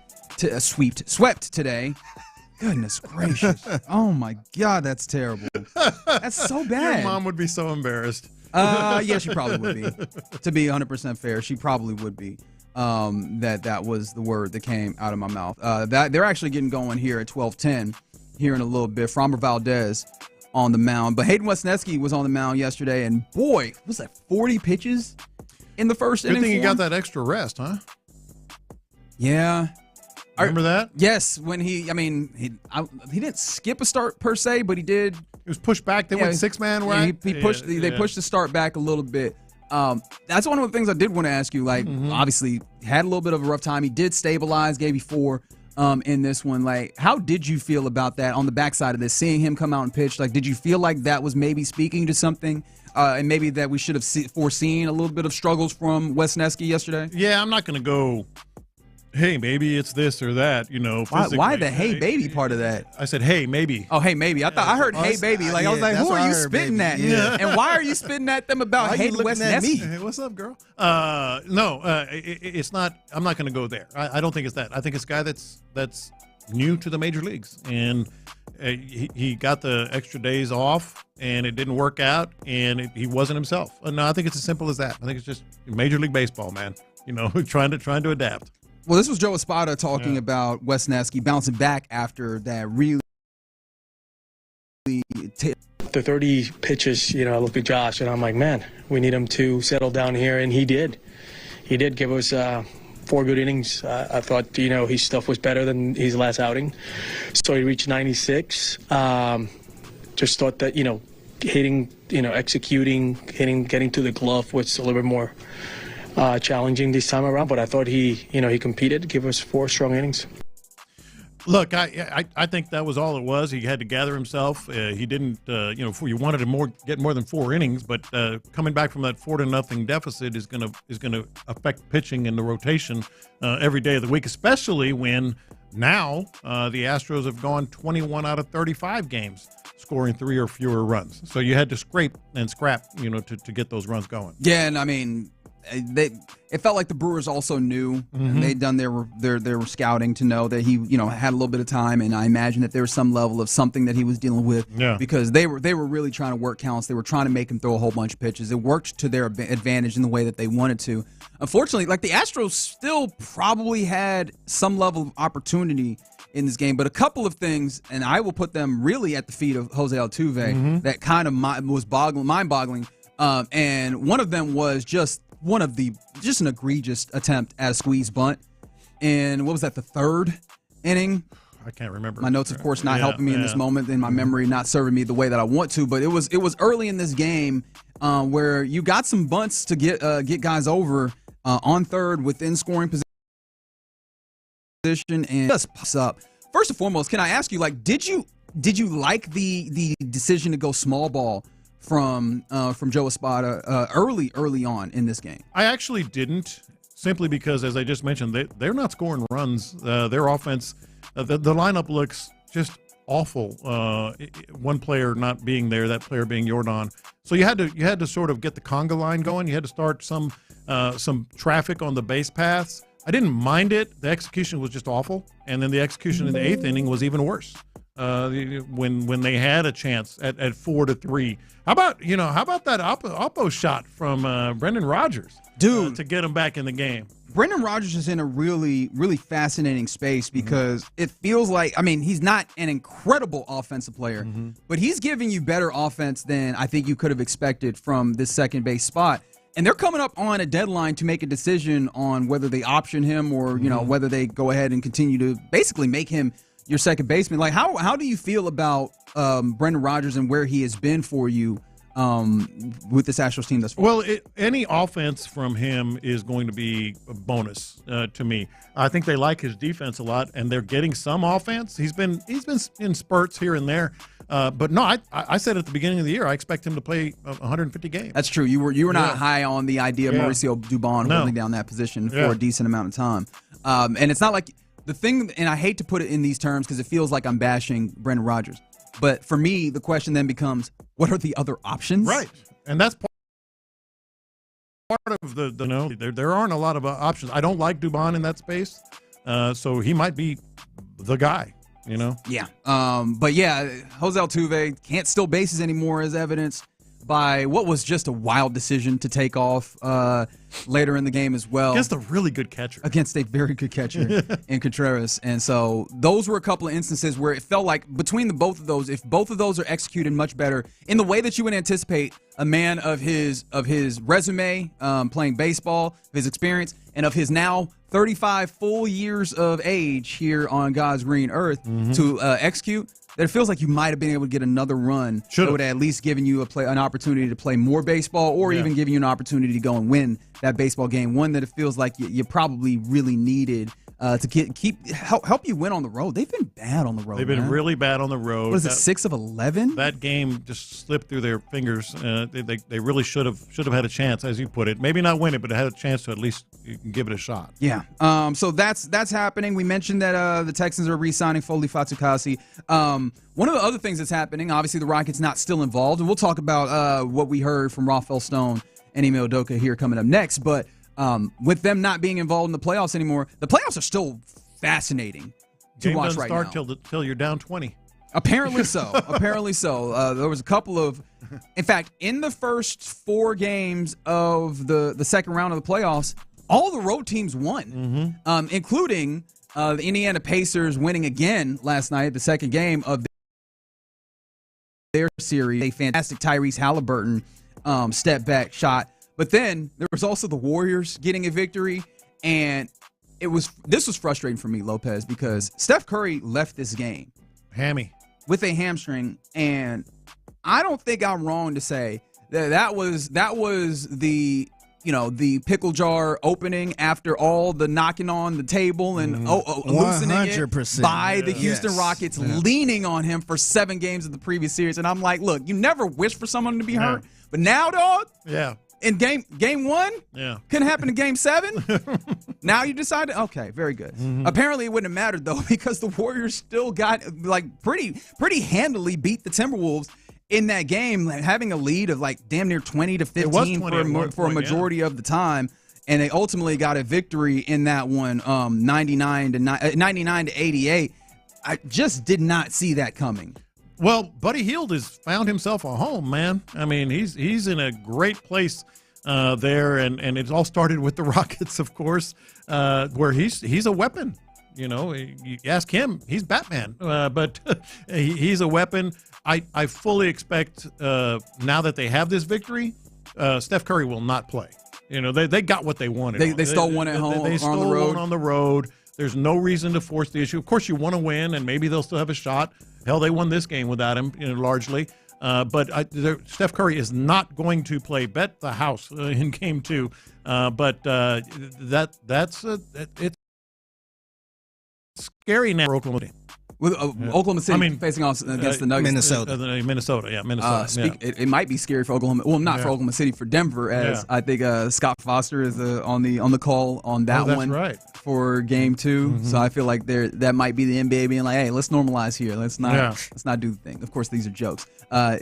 today. Goodness gracious. Oh, my God, that's terrible. That's so bad. Your mom would be so embarrassed. Yeah, she probably would be. To be 100% fair, she probably would be. That was the word that came out of my mouth. That they're actually getting going here at 12:10 here in a little bit. Framber Valdez on the mound. But Hayden Wesneski was on the mound yesterday, and boy, was that 40 pitches in the first inning? Good thing he got that extra rest, huh? Yeah. Remember that? Yes, when he didn't skip a start per se, but he did. He was pushed back. They went 6-man, right? He pushed. They pushed the start back a little bit. That's one of the things I did want to ask you. Like, obviously, had a little bit of a rough time. He did stabilize, gave you 4 in this one. Like, how did you feel about that on the backside of this? Seeing him come out and pitch, like, did you feel like that was maybe speaking to something, and maybe that we should have foreseen a little bit of struggles from Wesneski yesterday? Yeah, I'm not going to go, hey, maybe it's this or that, Why the hey baby part of that? I said, hey, maybe. Oh, hey, maybe. I thought I heard hey baby. Like, I was like, who are you spitting at? Yeah. And why are you spitting at them about Hayden Wesneski? Hey, what's up, girl? No, it's not. I'm not going to go there. I don't think it's that. I think it's a guy that's new to the major leagues, and he got the extra days off, and it didn't work out, and he wasn't himself. No, I think it's as simple as that. I think it's just Major League Baseball, man. Trying to adapt. Well, this was Joe Espada talking about Wesneski bouncing back after that really. After 30 pitches, I look at Josh and I'm like, man, we need him to settle down here, and he did. He did give us 4 good innings. I thought, his stuff was better than his last outing. So he reached 96. Just thought that, hitting, executing, getting to the glove was a little bit more challenging this time around, but I thought he competed, give us 4 strong innings. Look, I think that was all it was. He had to gather himself. He didn't, you wanted to get more than 4 innings, but coming back from that 4-0 deficit is gonna affect pitching in the rotation every day of the week, especially when now the Astros have gone 21 out of 35 games scoring 3 or fewer runs. So you had to scrape and scrap, to get those runs going. Yeah, and I mean, it felt like the Brewers also knew, and they'd done their scouting to know that he had a little bit of time, and I imagine that there was some level of something that he was dealing with, because they were really trying to work counts. They were trying to make him throw a whole bunch of pitches. It worked to their advantage in the way that they wanted to. Unfortunately, like, the Astros still probably had some level of opportunity in this game, but a couple of things, and I will put them really at the feet of Jose Altuve, that kind of was mind-boggling, and one of them was just an egregious attempt at a squeeze bunt. And what was that, the 3rd inning? I can't remember. My notes, of course, not helping me in this moment, and my memory not serving me the way that I want to. But it was early in this game where you got some bunts to get guys over on third within scoring position, and just pops up. First and foremost, can I ask you, like, did you like the decision to go small ball from Joe Espada early on in this game? I actually didn't, simply because, as I just mentioned, they're not scoring runs. Their offense, the lineup looks just awful. One player not being there, that player being Jordan. So you had to sort of get the conga line going. You had to start some traffic on the base paths. I didn't mind it. The execution was just awful, and then the execution in the 8th inning was even worse. when they had a chance at 4-3. How about that oppo shot from Brendan Rodgers, dude, to get him back in the game? Brendan Rodgers is in a really, really fascinating space because it feels like, he's not an incredible offensive player, but he's giving you better offense than I think you could have expected from this second base spot. And they're coming up on a deadline to make a decision on whether they option him or, whether they go ahead and continue to basically make him your second baseman. Like, how do you feel about Brendan Rodgers and where he has been for you with this Astros team thus far? Well, any offense from him is going to be a bonus to me. I think they like his defense a lot, and they're getting some offense. He's been in spurts here and there. But no, I said at the beginning of the year I expect him to play 150 games. That's true. You were not high on the idea of Mauricio Dubon holding down that position for a decent amount of time. And it's not like the thing, and I hate to put it in these terms because it feels like I'm bashing Brendan Rodgers. But for me, the question then becomes, what are the other options? Right, and that's part of there aren't a lot of options. I don't like Dubon in that space, so he might be the guy. Yeah. But yeah, Jose Altuve can't steal bases anymore, as evidenced by what was just a wild decision to take off later in the game as well. Against a really good catcher. Against a very good catcher in Contreras. And so those were a couple of instances where it felt like between the both of those, if both of those are executed much better in the way that you would anticipate a man of his resume, playing baseball, his experience, and of his now 35 full years of age here on God's green earth to execute, that it feels like you might have been able to get another run that would have at least given you an opportunity to play more baseball or even giving you an opportunity to go and win that baseball game, one that it feels like you probably really needed to help you win on the road. They've been bad on the road. They've been really bad on the road. What is it, 6 of 11? That game just slipped through their fingers. They really should have had a chance, as you put it. Maybe not win it, but had a chance to at least give it a shot. Yeah. So that's happening. We mentioned that the Texans are re-signing Foley Fatukasi. One of the other things that's happening, obviously the Rockets not still involved, and we'll talk about what we heard from Rafael Stone and Ime Udoka here coming up next, but with them not being involved in the playoffs anymore, the playoffs are still fascinating to watch right now. Game doesn't start till you're down 20. Apparently so. Apparently so. There was a couple of, in fact, in the first 4 games of the second round of the playoffs, all the road teams won, including the Indiana Pacers winning again last night, the second game of their series. A fantastic Tyrese Halliburton step back shot. But then there was also the Warriors getting a victory, and this was frustrating for me, Lopez, because Steph Curry left this game with a hamstring, and I don't think I'm wrong to say that was the pickle jar opening after all the knocking on the table and loosening 100%. It by the Houston Rockets leaning on him for 7 games of the previous series. And I'm like, look, you never wish for someone to be hurt, but now, dog, in game 1, couldn't happen in game 7. Now you decided, okay, very good. Apparently it wouldn't have mattered though, because the Warriors still got pretty handily beat the Timberwolves in that game, having a lead of damn near 20 to 15 for a majority of the time, and they ultimately got a victory in that one, 99 to 88. I just did not see that coming. Well, Buddy Hield has found himself a home, man. I mean, he's in a great place there, and it all started with the Rockets, of course, where he's a weapon. You ask him, he's Batman, but he's a weapon. I fully expect now that they have this victory, Steph Curry will not play. They got what they wanted. They stole one at home. They stole one on the road. There's no reason to force the issue. Of course, you want to win, and maybe they'll still have a shot. Hell, they won this game without him, largely. But Steph Curry is not going to play. Bet the house in Game 2. But that's it's scary now for Oklahoma City. With Oklahoma City facing off against the Nuggets. Minnesota. It might be scary for Oklahoma. Well, not for Oklahoma City, for Denver, as I think Scott Foster is on the call on that one for Game 2. So I feel like that might be the NBA being like, hey, let's normalize here. Let's not do the thing. Of course, these are jokes.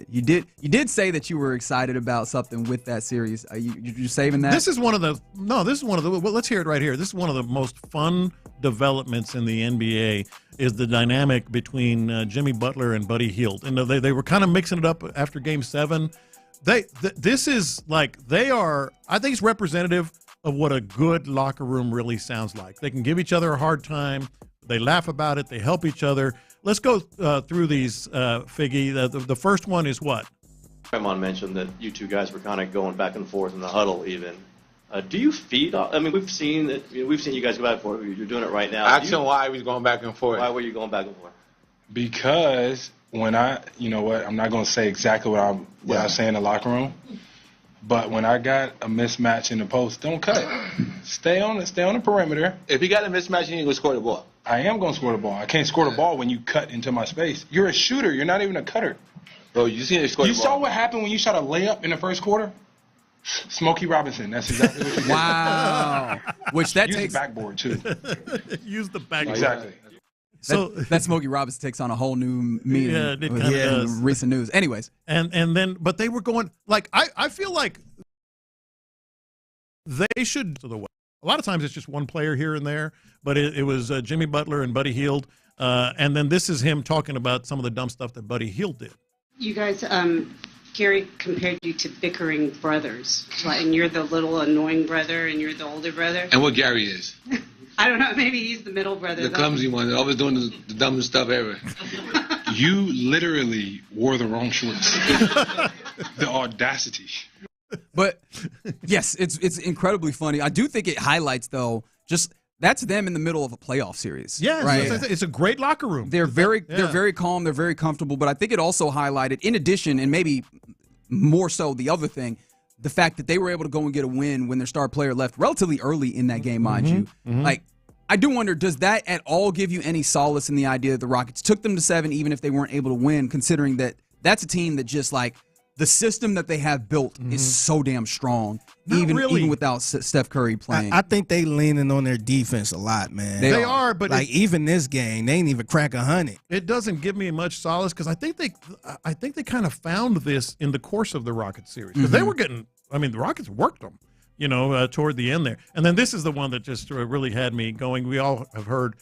You did say that you were excited about something with that series. You're saving that? This is one of the. Well, let's hear it right here. This is one of the most fun developments in the NBA. Is the dynamic dynamic between Jimmy Butler and Buddy Hield. And they were kind of mixing it up after Game 7. This is like they are – I think it's representative of what a good locker room really sounds like. They can give each other a hard time. They laugh about it. They help each other. Let's go through these, Figgy. The first one is what? Draymond mentioned that you two guys were kind of going back and forth in the huddle even. Do you feed off? I mean, we've seen you guys go back and forth. You're doing it right now. Ask him why we was going back and forth. Why were you going back and forth? Because when you know what, I'm not going to say exactly what I say in the locker room, but when I got a mismatch in the post, don't cut it. Stay on the perimeter. If you got a mismatch, you ain't going to score the ball. I am going to score the ball. I can't score the ball when you cut into my space. You're a shooter. You're not even a cutter. Bro, you seen it score the ball. You saw what happened when you shot a layup in the first quarter? Smokey Robinson. That's exactly what you did. Wow. Which that Use takes the backboard too. Use the backboard. Exactly. So that Smokey Robinson takes on a whole new meaning. Yeah, it kind of does. Recent news. Anyways, and then but they were going like I feel like they should to the way. A lot of times it's just one player here and there, but it was Jimmy Butler and Buddy Hield, and then this is him talking about some of the dumb stuff that Buddy Hield did. You guys, Gary compared you to bickering brothers, and you're the little annoying brother, and you're the older brother. And what Gary is? I don't know. Maybe he's the middle brother. The clumsy one, always doing the dumbest stuff ever. You literally wore the wrong shorts. The audacity. But yes, it's incredibly funny. I do think it highlights though just that's them in the middle of a playoff series. Yeah, right? It's a great locker room. They're very calm. They're very comfortable. But I think it also highlighted, in addition, and maybe more so, the other thing, the fact that they were able to go and get a win when their star player left relatively early in that game, mind you. Mm-hmm. Like, I do wonder, does that at all give you any solace in the idea that the Rockets took them to 7, even if they weren't able to win, considering that that's a team that just like the system that they have built is so damn strong, even without Steph Curry playing. I think they leaning on their defense a lot, man. They are, but like even this game, they ain't even crack 100. It doesn't give me much solace because I think they kind of found this in the course of the Rockets series because they were getting. I mean, the Rockets worked them, toward the end there, and then this is the one that just really had me going. We all have heard,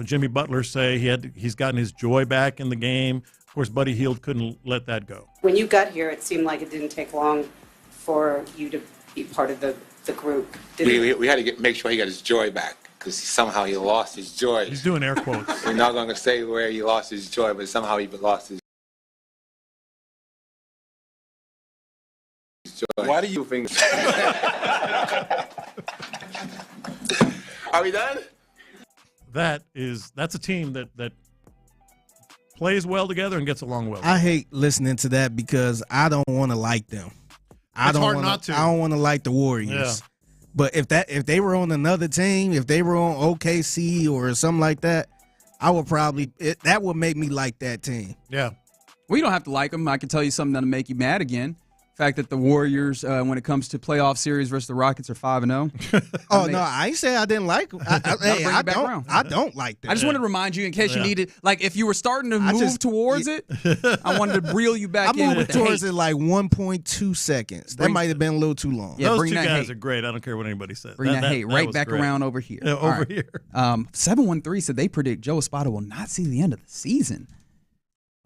Jimmy Butler say he's gotten his joy back in the game. Of course, Buddy Hield couldn't let that go. When you got here, it seemed like it didn't take long for you to be part of the group. We had to make sure he got his joy back because somehow he lost his joy. He's doing air quotes. We're not going to say where he lost his joy, but somehow he lost his joy. Why do you think? Are we done? That's a team that plays well together and gets along well. I hate listening to that because I don't want to like them. It's hard not to. I don't want to like the Warriors. Yeah. But if they were on another team, if they were on OKC or something like that, I would that would make me like that team. Yeah. Well, you don't have to like them. I can tell you something that'll make you mad again. The fact that the Warriors, when it comes to playoff series versus the Rockets, are 5-0. Oh no, I ain't say I didn't like them. I don't like that. I just wanted to remind you in case you needed, like, if you were starting to move towards it, I wanted to reel you back in. I moved towards it like 1.2 seconds. That might have been a little too long. Yeah, those two guys are great. I don't care what anybody says. Bring that hate right back around over here. Yeah, over here. 713 said they predict Joe Espada will not see the end of the season.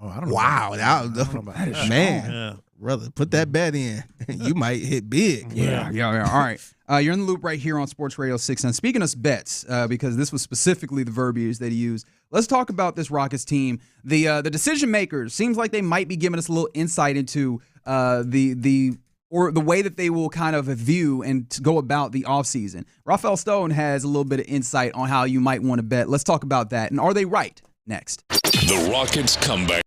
Oh, I don't know. Wow, that is man. Yeah. Brother, put that bet in. You might hit big. Yeah. All right. You're in the loop right here on Sports Radio 610. Speaking of bets, because this was specifically the verbiage that he used, let's talk about this Rockets team. The decision makers seems like they might be giving us a little insight into the way that they will kind of view and go about the offseason. Rafael Stone has a little bit of insight on how you might want to bet. Let's talk about that. And are they right? Next. The Rockets comeback.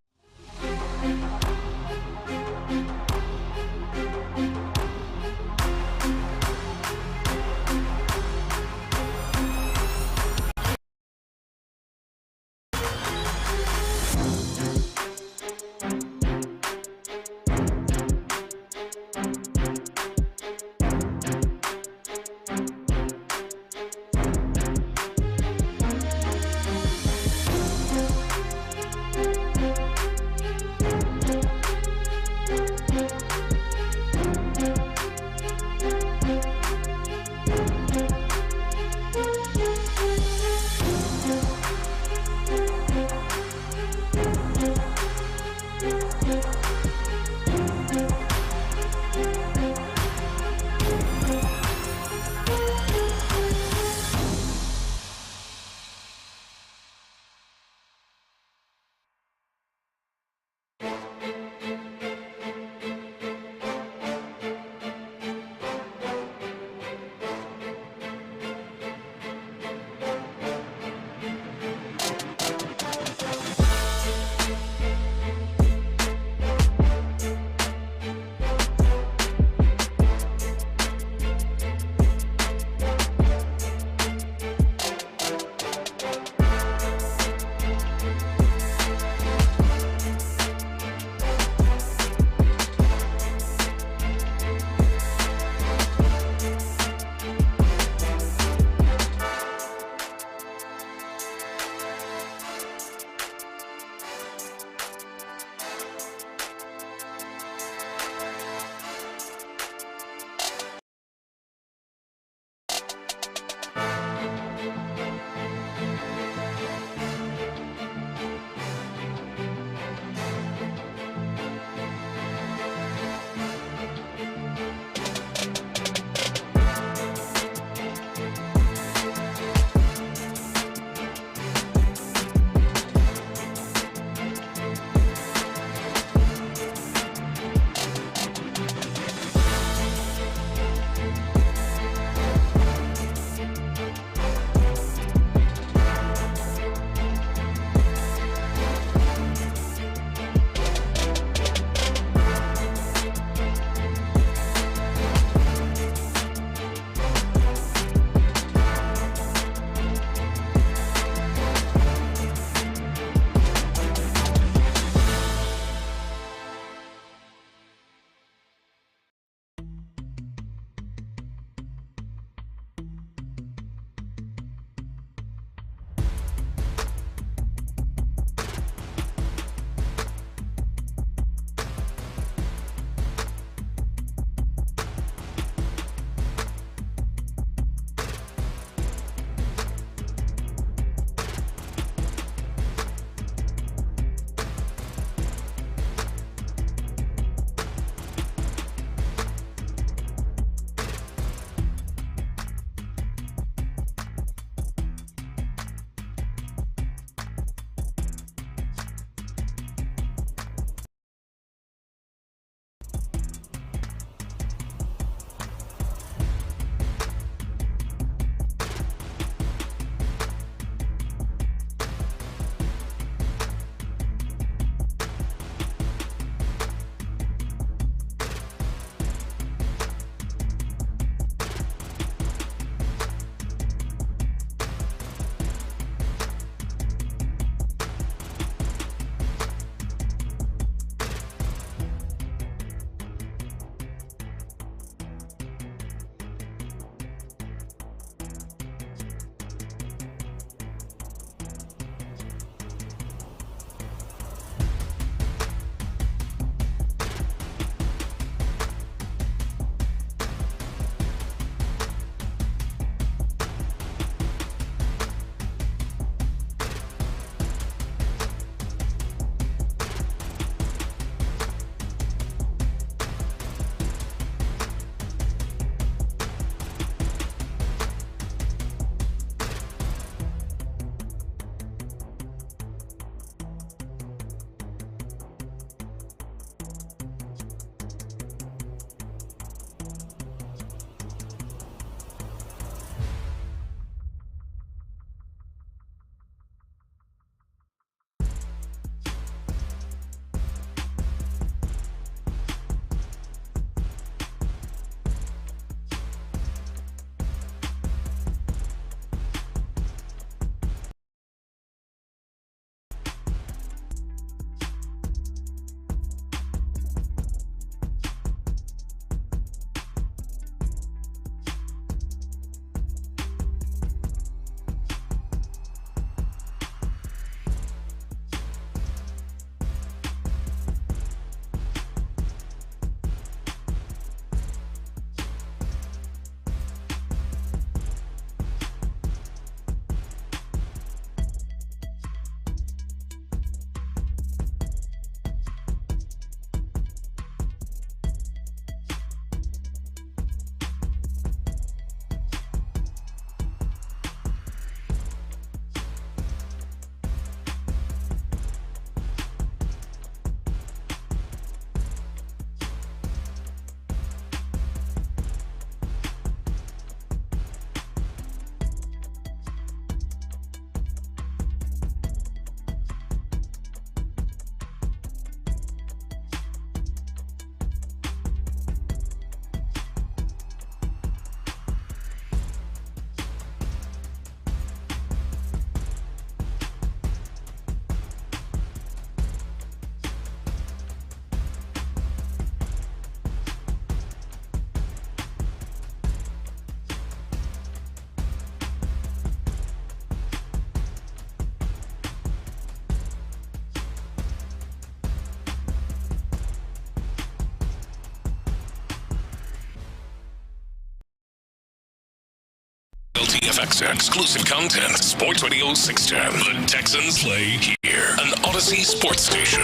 FX exclusive content. Sports Radio 610. The Texans play here. An Odyssey sports station.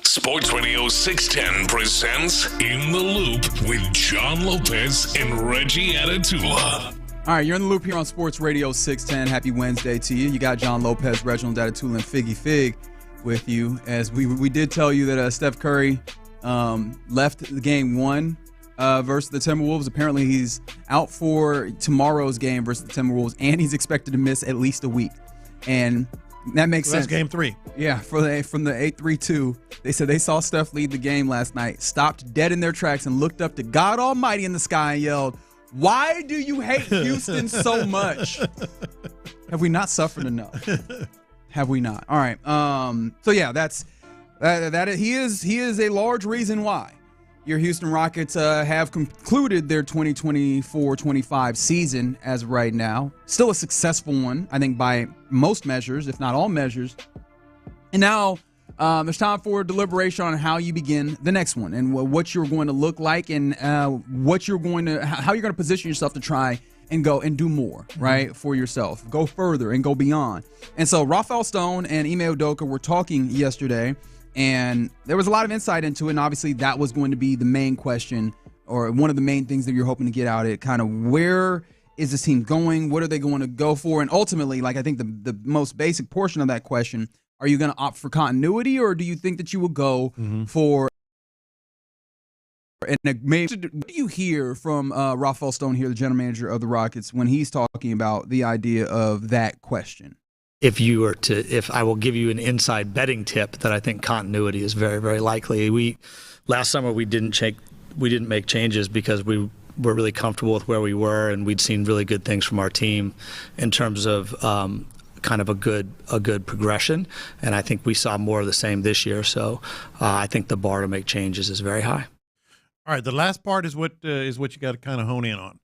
Sports Radio 610 presents In the Loop with John Lopez and Reggie Atatula. All right, you're in the loop here on Sports Radio 610. Happy Wednesday to you. You got John Lopez, Reginald Atatula, and Figgy Fig with you. As we did tell you that Steph Curry left the game one versus the Timberwolves. Apparently he's out for tomorrow's game versus the Timberwolves, and he's expected to miss at least a week. And that makes sense. That's game 3. Yeah, from the 8-3-2. They said they saw Steph lead the game last night, stopped dead in their tracks, and looked up to God Almighty in the sky and yelled, "Why do you hate Houston so much?" Have we not suffered enough? Have we not? All right. So yeah, that he is a large reason why your Houston Rockets have concluded their 2024-25 season as of right now. Still a successful one, I think, by most measures, if not all measures. And now there's time for deliberation on how you begin the next one and what you're going to look like and how you're going to position yourself to try and go and do more, right, for yourself. Go further and go beyond. And so Rafael Stone and Ime Udoka were talking yesterday, and there was a lot of insight into it, and obviously that was going to be the main question or one of the main things that you're hoping to get out of it, kind of where is this team going? What are they going to go for? And ultimately, like I think the most basic portion of that question, are you going to opt for continuity, or do you think that you will go for and maybe? What do you hear from Rafael Stone here, the general manager of the Rockets, when he's talking about the idea of that question? If I will give you an inside betting tip that I think continuity is very, very likely. Last summer we didn't make changes because we were really comfortable with where we were, and we'd seen really good things from our team in terms of kind of a good progression. And I think we saw more of the same this year. So I think the bar to make changes is very high. All right, the last part is what you got to kind of hone in on,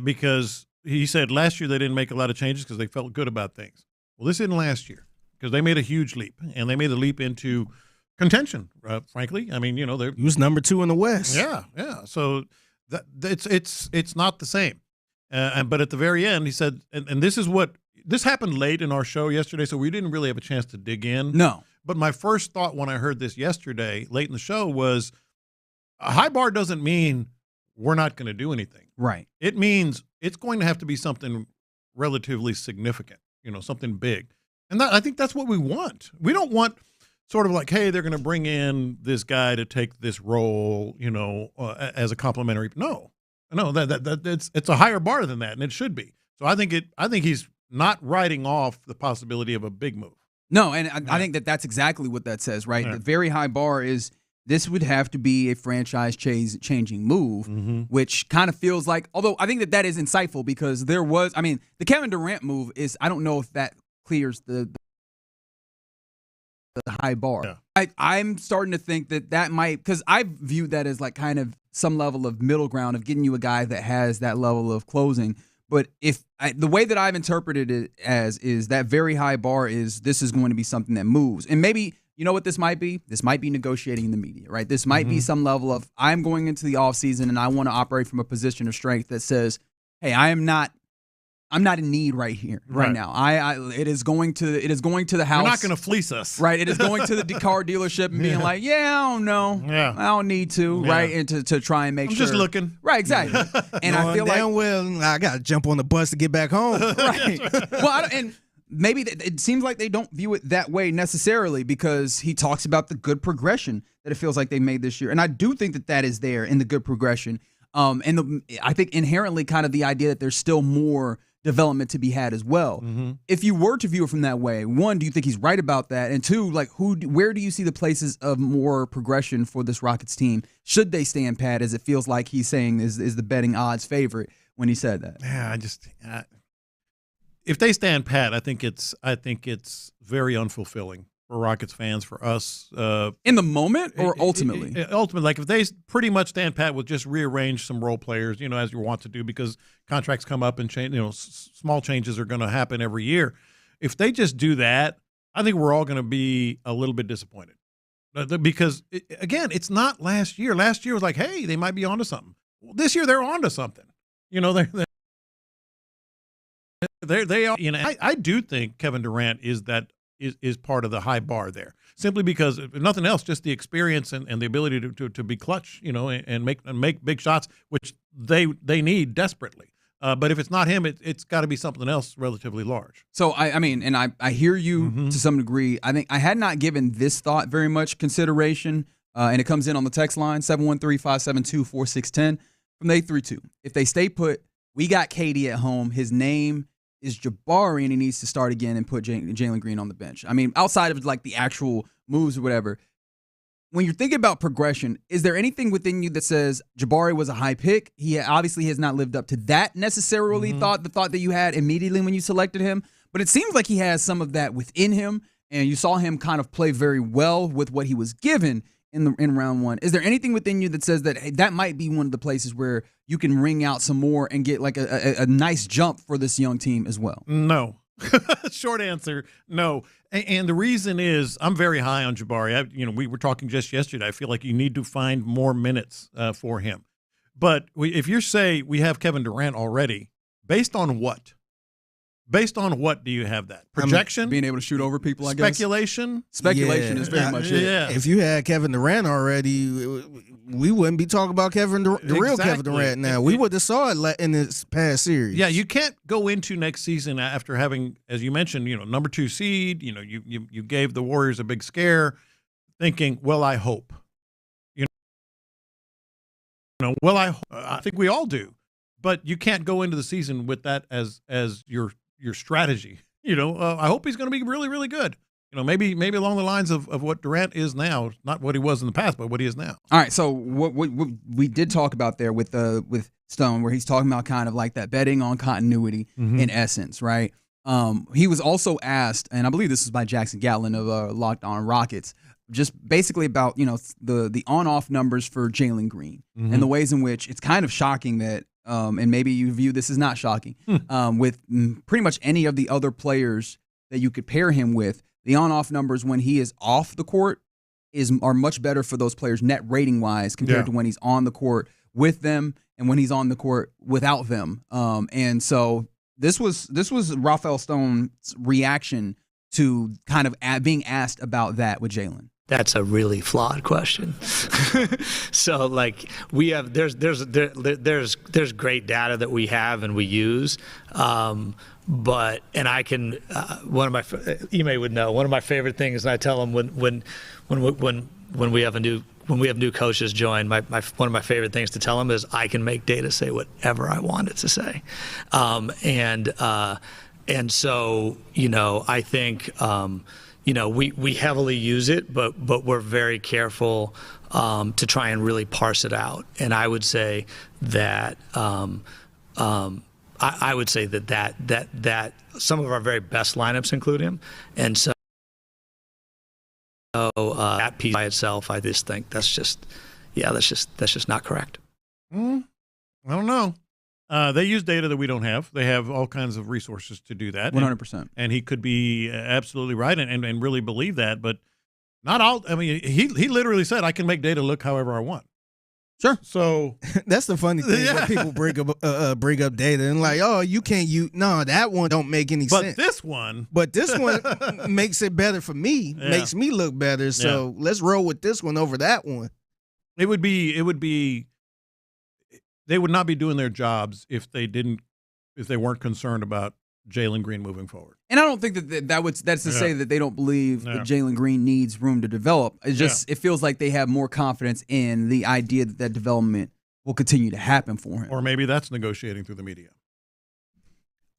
because he said last year they didn't make a lot of changes because they felt good about things. Well, this isn't last year because they made a huge leap, and they made a leap into contention. Frankly, I mean, they he was number 2 in the West. Yeah. So it's not the same. But at the very end, he said, and this happened late in our show yesterday, so we didn't really have a chance to dig in. No. But my first thought when I heard this yesterday, late in the show, was a high bar doesn't mean we're not going to do anything. Right. It means it's going to have to be something relatively significant, something big. And I think that's what we want. We don't want sort of like, hey, they're going to bring in this guy to take this role, as a complimentary. No, it's a higher bar than that, and it should be. So I think he's not writing off the possibility of a big move. No, and I think that's exactly what that says, right? Yeah. The very high bar is this would have to be a franchise-changing move, which kind of feels like, although I think that is insightful because the Kevin Durant move is, I don't know if that clears the high bar. Yeah. I'm starting to think that might, because I viewed that as like kind of some level of middle ground of getting you a guy that has that level of closing. But the way that I've interpreted it as is that very high bar is this is going to be something that moves. And maybe, you know what this might be? This might be negotiating in the media, right? This might be some level of I'm going into the offseason and I want to operate from a position of strength that says, hey, I'm not in need right here, right now. It is going to the house. You're not going to fleece us. Right. It is going to the car dealership and being like, I don't know. Yeah. I don't need to, right? And to try and make I'm sure. just looking. Right, exactly. And I feel damn well I got to jump on the bus to get back home. Right. Well, and maybe it seems like they don't view it that way necessarily because he talks about the good progression that it feels like they made this year. And I do think that is there in the good progression. I think inherently kind of the idea that there's still more development to be had as well. If you were to view it from that way, one, do you think he's right about that? And two, like where do you see the places of more progression for this Rockets team? Should they stand pat, as it feels like he's saying is the betting odds favorite when he said that? Yeah, if they stand pat, I think it's very unfulfilling for Rockets fans, for us. In the moment or ultimately? Ultimately, like if they pretty much stand pat with just rearrange some role players, as you want to do, because contracts come up and change, small changes are going to happen every year. If they just do that, I think we're all going to be a little bit disappointed. Because, again, it's not last year. Last year was like, hey, they might be onto something. Well, this year they're onto something. They are. I do think Kevin Durant is part of the high bar there. Simply because, if nothing else, just the experience and the ability to be clutch, and make big shots, which they need desperately. But if it's not him, it's got to be something else relatively large. So I hear you to some degree. I think I had not given this thought very much consideration, and it comes in on the text line 713-572-4610 from the 832. If they stay put, we got KD at home. His name is Jabari, and he needs to start again and put Jalen Green on the bench. I mean, outside of like the actual moves or whatever, when you're thinking about progression, is there anything within you that says Jabari was a high pick? He obviously has not lived up to that necessarily the thought that you had immediately when you selected him, but it seems like he has some of that within him, and you saw him kind of play very well with what he was given in round one. Is there anything within you that says that hey, that might be one of the places where you can wring out some more and get like a nice jump for this young team as well? No. Short answer, no. And the reason is I'm very high on Jabari. We were talking just yesterday. I feel like you need to find more minutes for him. But if you say we have Kevin Durant already, based on what? Based on what do you have that? Projection? Being able to shoot over people, I guess? Speculation? Speculation is very much it. Yeah. If you had Kevin Durant already, we wouldn't be talking about the real Kevin Durant now. We would have saw it in this past series. Yeah, you can't go into next season after having, as you mentioned, number 2 seed. You gave the Warriors a big scare, thinking, well, I hope. I think we all do, but you can't go into the season with that as your strategy. I hope he's going to be really, really good. Maybe along the lines of what Durant is now, not what he was in the past, but what he is now. All right. So what we did talk about there with Stone, where he's talking about kind of like that betting on continuity in essence, right? He was also asked, and I believe this is by Jackson Gatlin of Locked On Rockets, just basically about the on-off numbers for Jalen Green and the ways in which it's kind of shocking that. And maybe you view this as not shocking, with pretty much any of the other players that you could pair him with, the on-off numbers when he is off the court are much better for those players net rating-wise compared to when he's on the court with them and when he's on the court without them. And so this was Rafael Stone's reaction to kind of being asked about that with Jalen. That's a really flawed question. So like there's great data that we have and we use, but I can Ime would know one of my favorite things, and I tell him when we have new coaches join, one of my favorite things to tell them is I can make data say whatever I want it to say, and so I think. We heavily use it, but we're very careful to try and really parse it out. And I would say that I would say that some of our very best lineups include him, and so that piece by itself, I just think that's just not correct. I don't know. They use data that we don't have. They have all kinds of resources to do that. 100%. And he could be absolutely right and really believe that, but not all. I mean, he literally said, I can make data look however I want. Sure. So that's the funny thing when people bring up data and like, oh, you can't use that one don't make any sense. But this one makes it better for me, makes me look better. So let's roll with this one over that one. It would be. They would not be doing their jobs if they weren't concerned about Jalen Green moving forward. And I don't think that's to say that they don't believe that Jalen Green needs room to develop. It's just it feels like they have more confidence in the idea that development will continue to happen for him. Or maybe that's negotiating through the media.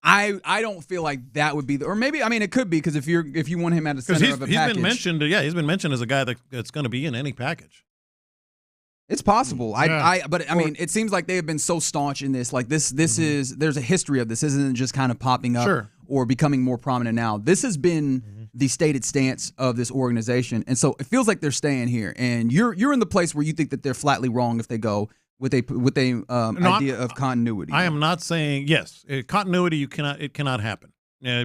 I don't feel like that would be or maybe it could be because if you want him at the center of a package. He's been mentioned as a guy that's going to be in any package. It's possible. It seems like they have been so staunch in this. Like this is there's a history of this. This isn't just kind of popping up or becoming more prominent now. This has been the stated stance of this organization, and so it feels like they're staying here. And you're in the place where you think that they're flatly wrong if they go with a idea of continuity. I am not saying continuity. It cannot happen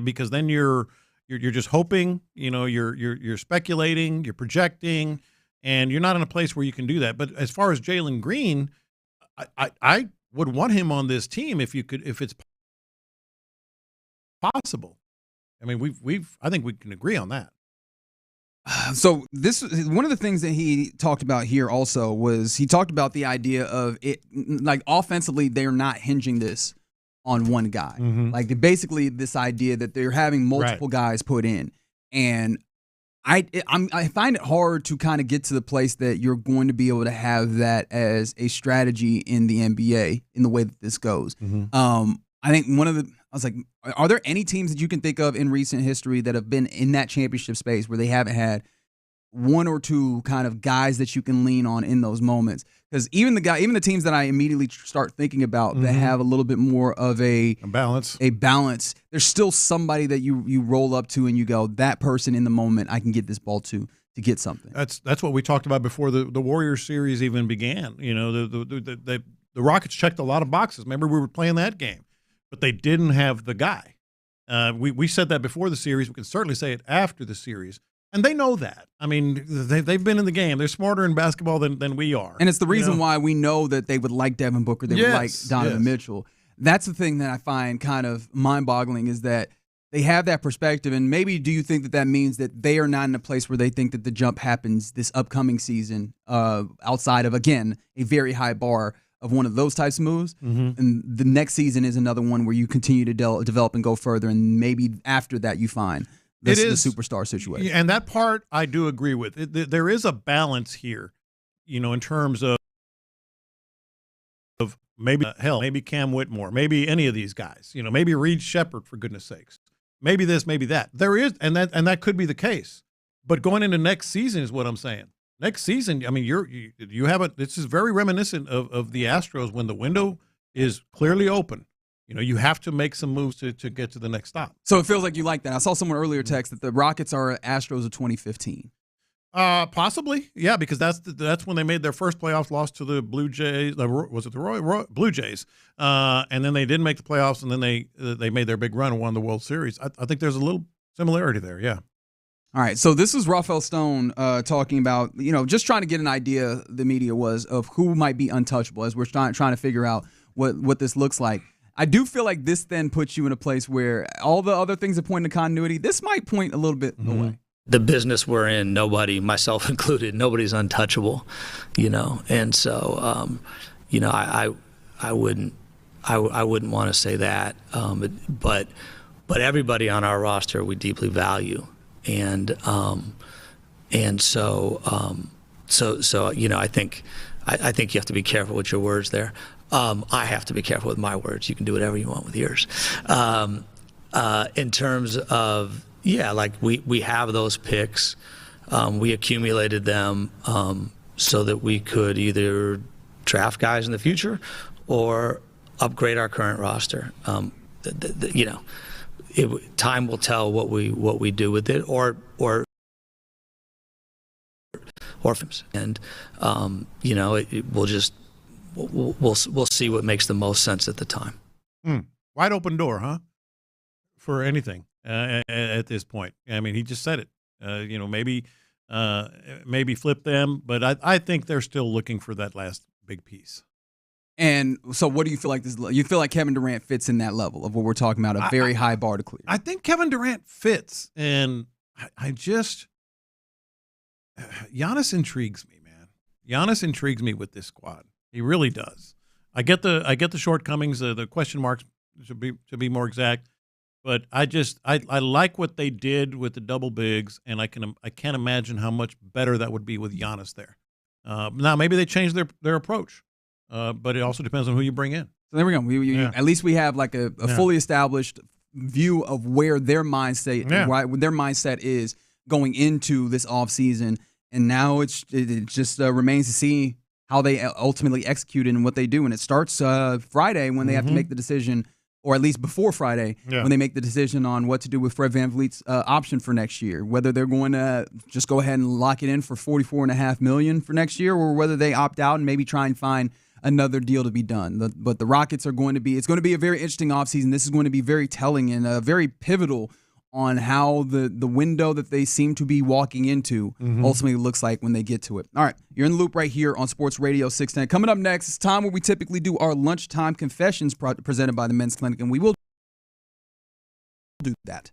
because then you're just hoping. You're speculating. You're projecting. And you're not in a place where you can do that. But as far as Jalen Green, I would want him on this team if it's possible. I mean, I think we can agree on that. So this one of the things that he talked about here also was he talked about the idea of it, like offensively, they're not hinging this on one guy. Like basically this idea that they're having multiple guys put in, and I find it hard to kind of get to the place that you're going to be able to have that as a strategy in the NBA in the way that this goes. I think I was like, are there any teams that you can think of in recent history that have been in that championship space where they haven't had one or two kind of guys that you can lean on in those moments? Because even the teams that I immediately start thinking about that have a little bit more of a balance, there's still somebody that you roll up to and you go, that person in the moment I can get this ball to get something. That's what we talked about before the Warriors series even began. You know, the Rockets checked a lot of boxes. Remember, we were playing that game, but they didn't have the guy. We said that before the series. We can certainly say it after the series. And they know that. I mean, they've been in the game. They're smarter in basketball than we are. And it's the reason why we know that they would like Devin Booker. They would like Donovan Mitchell. That's the thing that I find kind of mind-boggling is that they have that perspective. And maybe do you think that means that they are not in a place where they think that the jump happens this upcoming season outside of, again, a very high bar of one of those types of moves? And the next season is another one where you continue to develop and go further. And maybe after that you find this is the superstar situation. And that part I do agree with. There is a balance here, you know, in terms of maybe maybe Cam Whitmore, maybe any of these guys, you know, maybe Reed Shepherd, for goodness sakes, maybe this, maybe that. There is, and that could be the case. But going into next season is what I'm saying. Next season, I mean, you haven't. This is very reminiscent of the Astros when the window is clearly open. You know, you have to make some moves to get to the next stop. So it feels like you like that. I saw someone earlier text that the Rockets are Astros of 2015. Possibly, yeah, because that's when they made their first playoff loss to the Blue Jays. Was it the Blue Jays? And then they didn't make the playoffs, and then they made their big run and won the World Series. I think there's a little similarity there, yeah. All right, so this is Rafael Stone talking about, you know, just trying to get an idea, the media was, of who might be untouchable as we're trying to figure out what this looks like. I do feel like this then puts you in a place where all the other things that point to continuity, this might point a little bit away. The business we're in, nobody, myself included, nobody's untouchable, you know. And so, you know, I wouldn't want to say that, but everybody on our roster we deeply value, and so you know, I think you have to be careful with your words there. I have to be careful with my words. You can do whatever you want with yours. In terms of, like we have those picks. We accumulated them so that we could either draft guys in the future or upgrade our current roster. You know, time will tell what we do with it, or and you know, we'll just. We'll see what makes the most sense at the time. Wide open door, huh? For anything at this point. I mean, he just said it. You know, maybe flip them, but I think they're still looking for that last big piece. And so, what do you feel like this? You feel like Kevin Durant fits in that level of what we're talking about, a very high bar to clear. I think Kevin Durant fits, and I just Giannis intrigues me, man. Giannis intrigues me with this squad. He really does. I get the shortcomings, the question marks to be more exact, but I like what they did with the double bigs, and I can't imagine how much better that would be with Giannis there. Now maybe they changed their approach, but it also depends on who you bring in. So there we go. At least we have like a fully established view of where their mindset is going into this offseason, and now it just remains to see how they ultimately execute it and what they do. And it starts Friday when they have to make the decision, or at least before Friday, when they make the decision on what to do with Fred VanVleet's option for next year, whether they're going to just go ahead and lock it in for $44.5 million for next year, or whether they opt out and maybe try and find another deal to be done. But the Rockets it's going to be a very interesting offseason. This is going to be very telling and very pivotal on how the window that they seem to be walking into ultimately looks like when they get to it. All right, you're in the loop right here on Sports Radio 610. Coming up next, it's time where we typically do our lunchtime confessions presented by the Men's Clinic, and we will do that.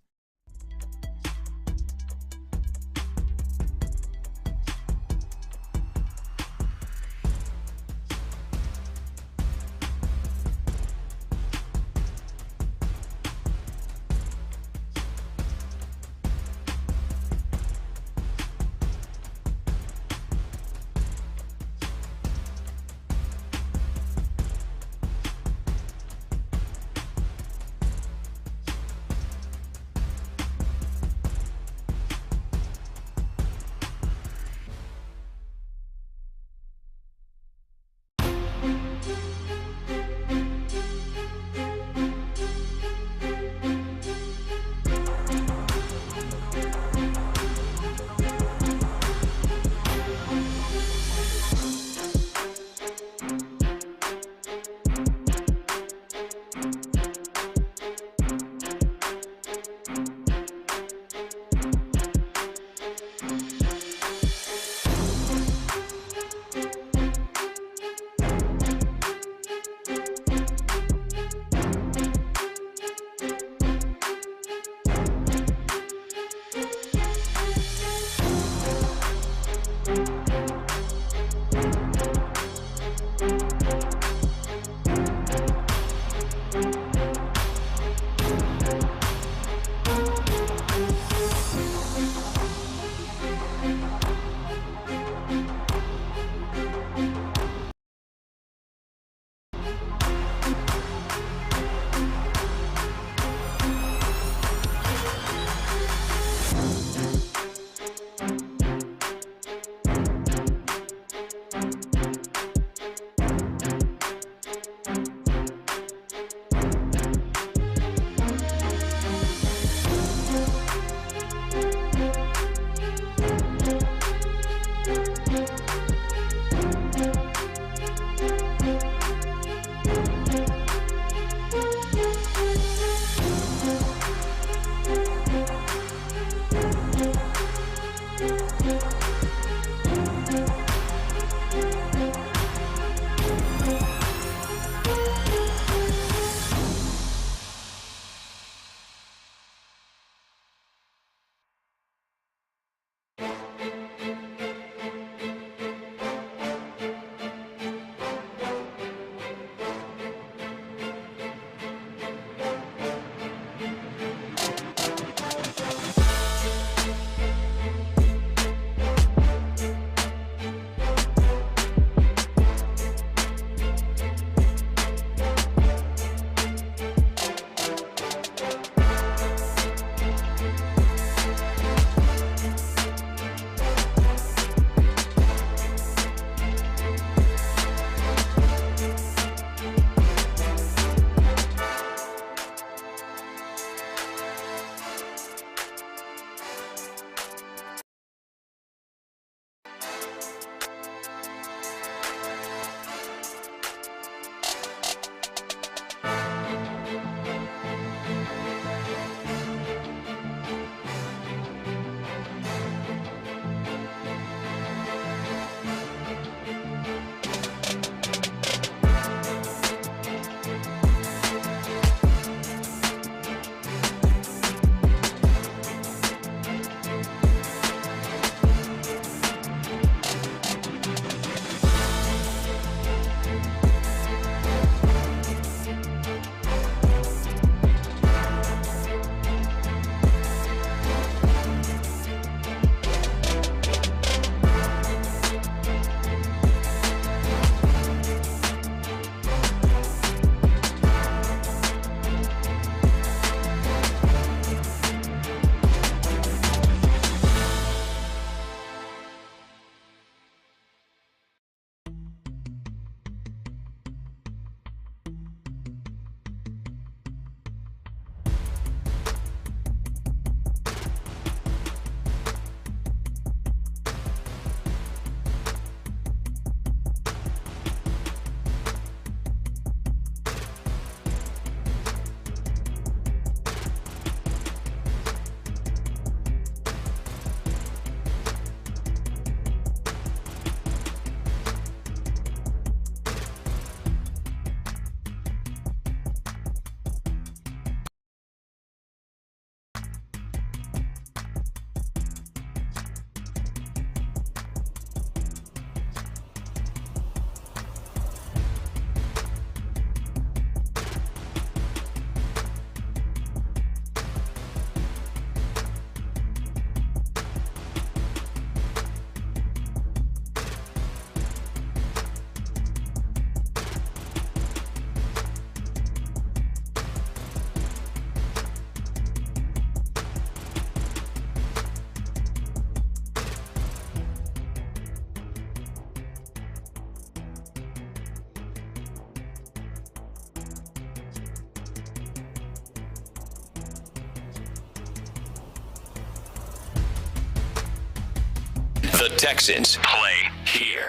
The Texans play here.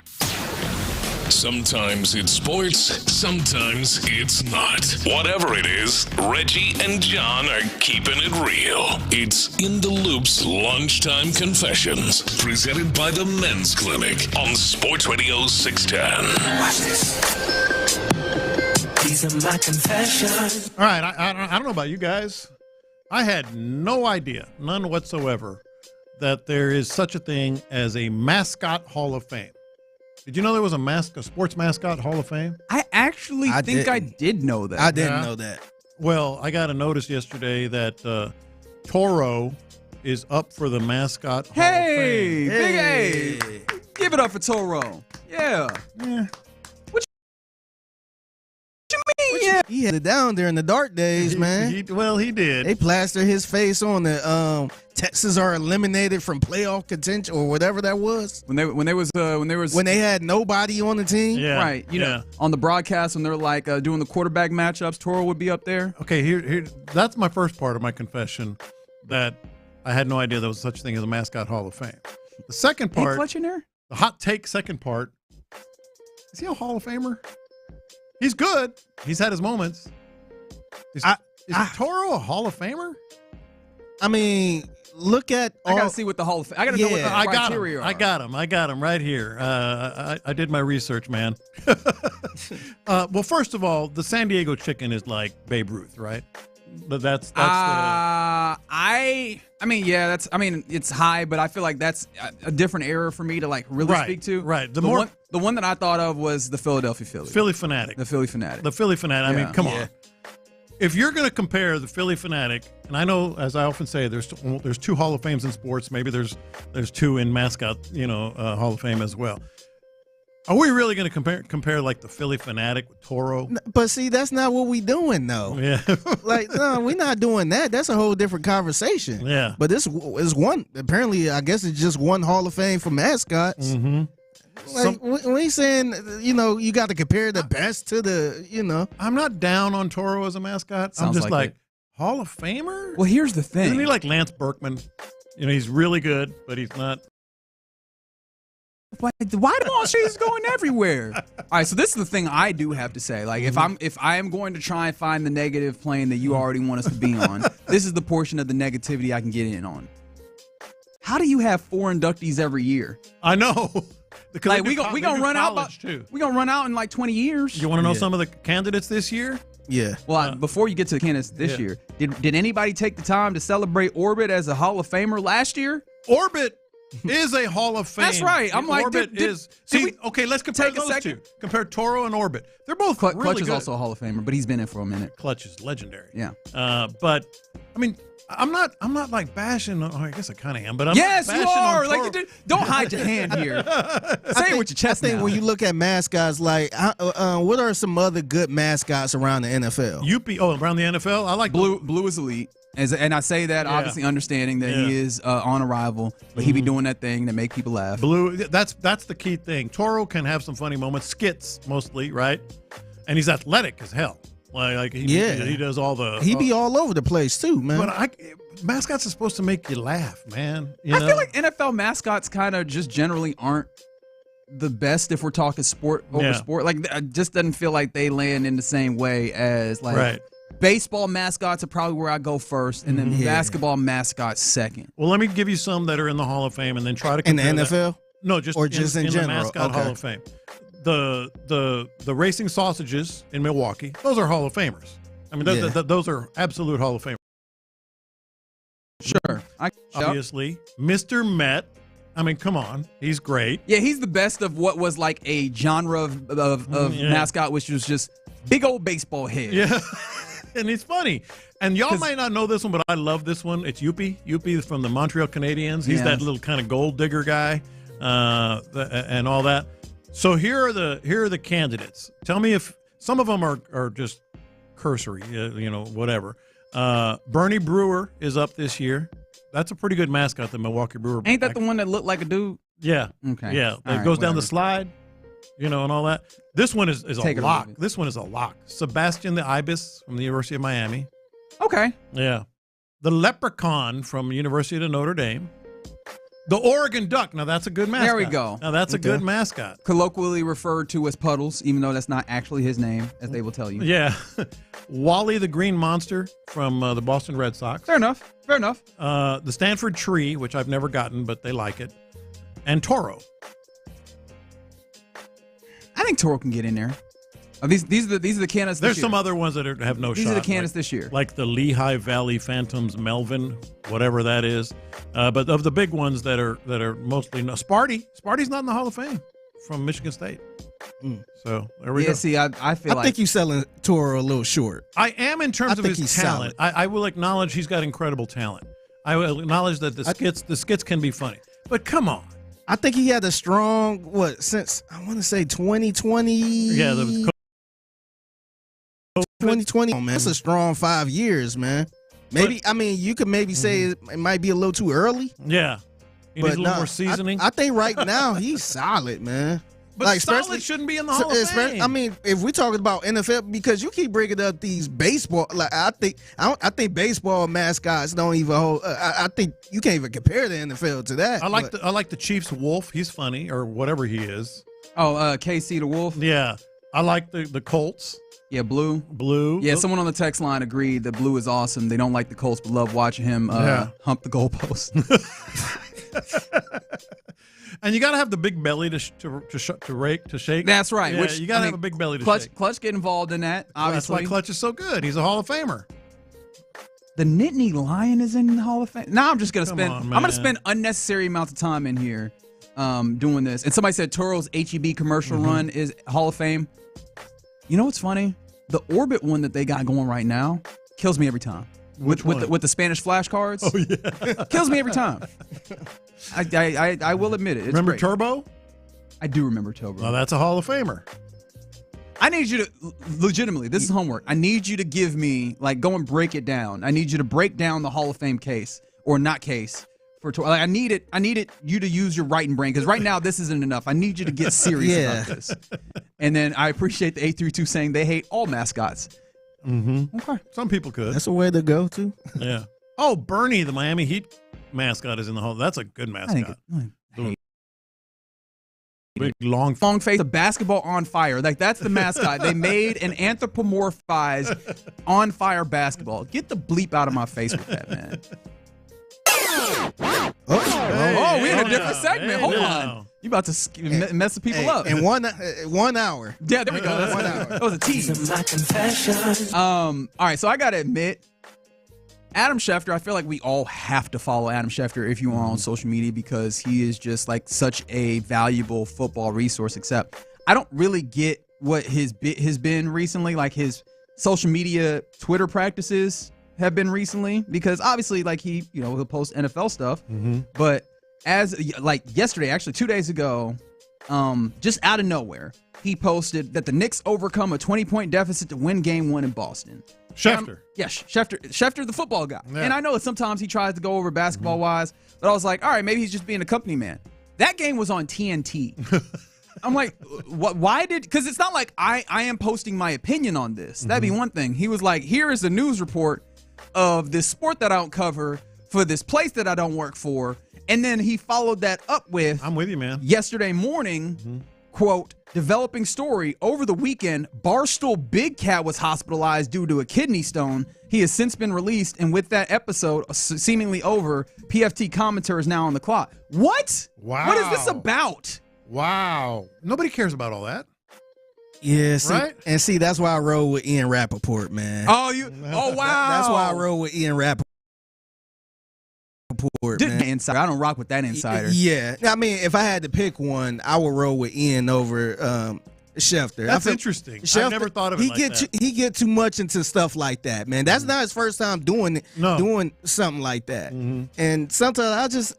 Sometimes it's sports, sometimes it's not. Whatever it is, Reggie and John are keeping it real. It's In the Loop's Lunchtime Confessions, presented by the Men's Clinic on Sports Radio 610. Watch this. These are my confessions. All right, I don't know about you guys. I had no idea, none whatsoever, that there is such a thing as a mascot Hall of Fame. Did you know there was a sports mascot Hall of Fame? I actually think I did know that. I didn't know that. Well, I got a notice yesterday that Toro is up for the mascot Hall of Fame. Big A. Give it up for Toro. Yeah. What you mean? Yeah. He had it down there in the dark days, man. He did. They plastered his face on the Texans are eliminated from playoff contention or whatever that was. When they had nobody on the team. Yeah. Right. You know, on the broadcast when they're like doing the quarterback matchups, Toro would be up there. Okay, here that's my first part of my confession, that I had no idea there was such a thing as a mascot Hall of Fame. The second part, the hot take second part, is he a Hall of Famer? He's good. He's had his moments. Is Toro a Hall of Famer? I mean, look at. I gotta see what the Hall of Fame. I gotta know what the criteria are. I got him right here. I did my research, man. Well, first of all, the San Diego Chicken is like Babe Ruth, right? But that's it's high, but I feel like that's a different era for me to like really speak to. Right. The one that I thought of was the Philadelphia Phillies. Philly Fanatic. The Philly Fanatic. The Philly Fanatic. I mean, come on. If you're going to compare the Philly Fanatic, and I know, as I often say, there's two Hall of Fames in sports. Maybe there's two in mascot, Hall of Fame as well. Are we really going to compare like the Philly Fanatic with Toro? But see, that's not what we doing, though. Yeah. No, we're not doing that. That's a whole different conversation. Yeah. But this is one. Apparently, I guess it's just one Hall of Fame for mascots. Mm-hmm. Like, when he's saying, you got to compare the best to the, I'm not down on Toro as a mascot. I'm just like Hall of Famer? Well, here's the thing. Isn't he like Lance Berkman? He's really good, but he's not. Why do all she's going everywhere? All right, so this is the thing I do have to say. Like, if I am going to try and find the negative plane that you already want us to be on, this is the portion of the negativity I can get in on. How do you have 4 inductees every year? I know. Like we gonna run out. We gonna run out in like 20 years. You want to know some of the candidates this year? Yeah. Well, before you get to the candidates this year, did anybody take the time to celebrate Orbit as a Hall of Famer last year? Orbit is a Hall of Fame. That's right. I'm like, Orbit is. Okay, let's compare those two. Compare Toro and Orbit. They're both really Clutch good. is also a Hall of Famer, but he's been in for a minute. Clutch is legendary. Yeah. But I mean, I'm not like bashing. I guess I kind of am, but I'm yes, not you bashing are. on Like Toro. don't hide your hand here. Say it with your chest. I think when you look at mascots, like what are some other good mascots around the NFL? Around the NFL, I like Blue is elite. And I say that obviously understanding that he is on arrival, but he be doing that thing that make people laugh. Blue, that's the key thing. Toro can have some funny moments, skits mostly, right? And he's athletic as hell. Like he does all the. He be all over the place too, man. But mascots are supposed to make you laugh, man. I feel like NFL mascots kind of just generally aren't the best if we're talking sport over sport. Like, it just doesn't feel like they land in the same way as like. Right. Baseball mascots are probably where I go first, and then basketball mascots second. Well, let me give you some that are in the Hall of Fame, and then try to compare in the NFL. No, just in general. The mascot Hall of Fame. The racing sausages in Milwaukee; those are Hall of Famers. I mean, those are absolute Hall of Famers. Sure, obviously, Mr. Met. I mean, come on, he's great. Yeah, he's the best of what was like a genre of mascot, which was just big old baseball head. Yeah. And he's funny. And y'all might not know this one, but I love this one. It's Youppi. Youppi is from the Montreal Canadiens. He's that little kind of gold digger guy and all that. So here are the candidates. Tell me if some of them are just cursory, whatever. Bernie Brewer is up this year. That's a pretty good mascot, the Milwaukee Brewer. Ain't that the one that looked like a dude? Yeah. Okay. Yeah. It goes down the slide. And all that. This one is a lock. This one is a lock. Sebastian the Ibis from the University of Miami. Okay. Yeah. The Leprechaun from University of Notre Dame. The Oregon Duck. Now, that's a good mascot. There we go. Now, that's a good mascot. Colloquially referred to as Puddles, even though that's not actually his name, as they will tell you. Yeah. Wally the Green Monster from the Boston Red Sox. Fair enough. The Stanford Tree, which I've never gotten, but they like it. And Toro. I think Toro can get in there. These are the candidates this There's year. some other ones that have no shot. These are the candidates this year. Like the Lehigh Valley Phantoms Melvin, whatever that is. But of the big ones that are mostly no, Sparty's not in the Hall of Fame from Michigan State. So there we go. See, I feel I think you're selling Toro a little short. I am in terms of his talent. I will acknowledge he's got incredible talent. I will acknowledge that the skits can be funny. But come on. I think he had a strong, since I want to say 2020. Yeah, the 2020. Oh, man, that's a strong 5 years, man. Maybe, you could maybe say it might be a little too early. Yeah. He needs a little more seasoning. I think right now he's solid, man. But solid shouldn't be in the Hall of Fame. If we're talking about NFL, because you keep bringing up these baseball, I think baseball mascots don't even hold. I think you can't even compare the NFL to that. I like the Chiefs Wolf. He's funny, or whatever he is. Oh, KC the Wolf. Yeah, I like the Colts. Yeah, Blue. Yeah, someone on the text line agreed that Blue is awesome. They don't like the Colts, but love watching him hump the goalpost. And you got to have the big belly to shake. That's right. Yeah, you got to have a big belly to shake. Clutch get involved in that, obviously. That's why Clutch is so good. He's a Hall of Famer. The Nittany Lion is in the Hall of Fame. Now I'm just going to spend unnecessary amounts of time in here doing this. And somebody said Toro's HEB commercial run is Hall of Fame. You know what's funny? The Orbit one that they got going right now kills me every time. With the Spanish flashcards. Oh, yeah. Kills me every time. I will admit it. It's remember great. Turbo? I do remember Turbo. Well, that's a Hall of Famer. I need you to, legitimately, this is homework. I need you to give me, go and break it down. I need you to break down the Hall of Fame case, or not case, for Turbo. I need you to use your writing brain, because right now this isn't enough. I need you to get serious about this. And then I appreciate the 832 saying they hate all mascots. Mm-hmm. Okay. Some people could. That's a way to go, too. Yeah. Oh, Bernie, the Miami Heat mascot, is in the Hall. That's a good mascot. Big long face, a basketball on fire. That's the mascot. They made an anthropomorphized on fire basketball. Get the bleep out of my face with that, man. Oh, we're in a different segment. Hold on. You about to mess the people up. In 1 hour. Yeah, there we go. That's 1 hour. That was a tease. All right, so I got to admit, Adam Schefter, I feel like we all have to follow Adam Schefter if you are on social media, because he is just such a valuable football resource, except I don't really get what his bit has been recently, his social media Twitter practices have been recently, because obviously he'll post NFL stuff, but as yesterday, actually 2 days ago, just out of nowhere, he posted that the Knicks overcome a 20-point deficit to win Game 1 in Boston. Schefter. Yes, Schefter, the football guy. Yeah. And I know that sometimes he tries to go over basketball-wise, but I was like, all right, maybe he's just being a company man. That game was on TNT. I'm like, what? Why did? Because it's not like I am posting my opinion on this. That'd be one thing. He was like, here is a news report of this sport that I don't cover for this place that I don't work for. And then he followed that up with, I'm with you, man. Yesterday morning, quote, developing story, over the weekend, Barstool Big Cat was hospitalized due to a kidney stone. He has since been released, and with that episode seemingly over, PFT commentator is now on the clock. What? Wow. What is this about? Wow. Nobody cares about all that. Yeah, right? And that's why I roll with Ian Rappaport, man. Oh, wow. That's why I roll with Ian Rappaport. Insider. I don't rock with that insider. Yeah. I mean, if I had to pick one, I would roll with Ian over Schefter. That's interesting. I've never thought of it like that. He get too much into stuff like that, man. That's not his first time doing something like that. And sometimes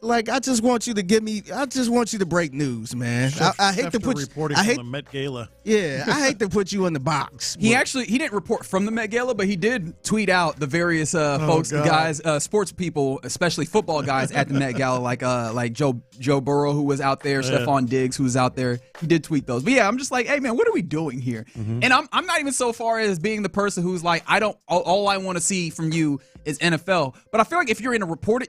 I just want you to break news, man. I hate to put reporting from the Met Gala. Yeah, I hate to put you in the box. He didn't report from the Met Gala, but he did tweet out the various folks, guys, sports people, especially football guys at the Met Gala, like Joe Burrow, who was out there, Stephon Diggs, who was out there. He did tweet those. But yeah, I'm just like, hey man, what are we doing here? And I'm not even so far as being the person who's like, all I want to see from you is NFL. But I feel like if you're doing reporting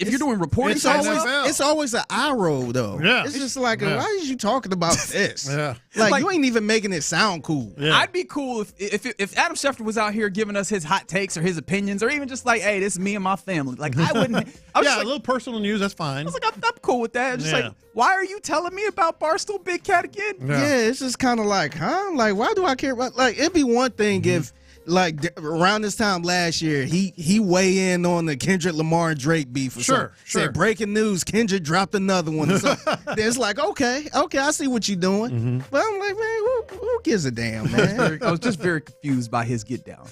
it's always an eye roll though. Yeah. It's just like, why is you talking about this? Like, you ain't even making it sound cool. I'd be cool if Adam Schefter was out here giving us his hot takes or his opinions, or even just like, hey, this is me and my family. Like, I wouldn't. A little personal news, that's fine. I was like, I'm cool with that. Just like, why are you telling me about Barstool Big Cat again? Yeah, it's just kind of like, huh? Like, why do I care about? Like, it'd be one thing if, like, around this time last year, he weigh in on the Kendrick Lamar and Drake beef. Or sure. Said, breaking news, Kendrick dropped another one. So it's like, okay, I see what you're doing. But I'm like, man, who gives a damn, man? I was just very confused by his get down.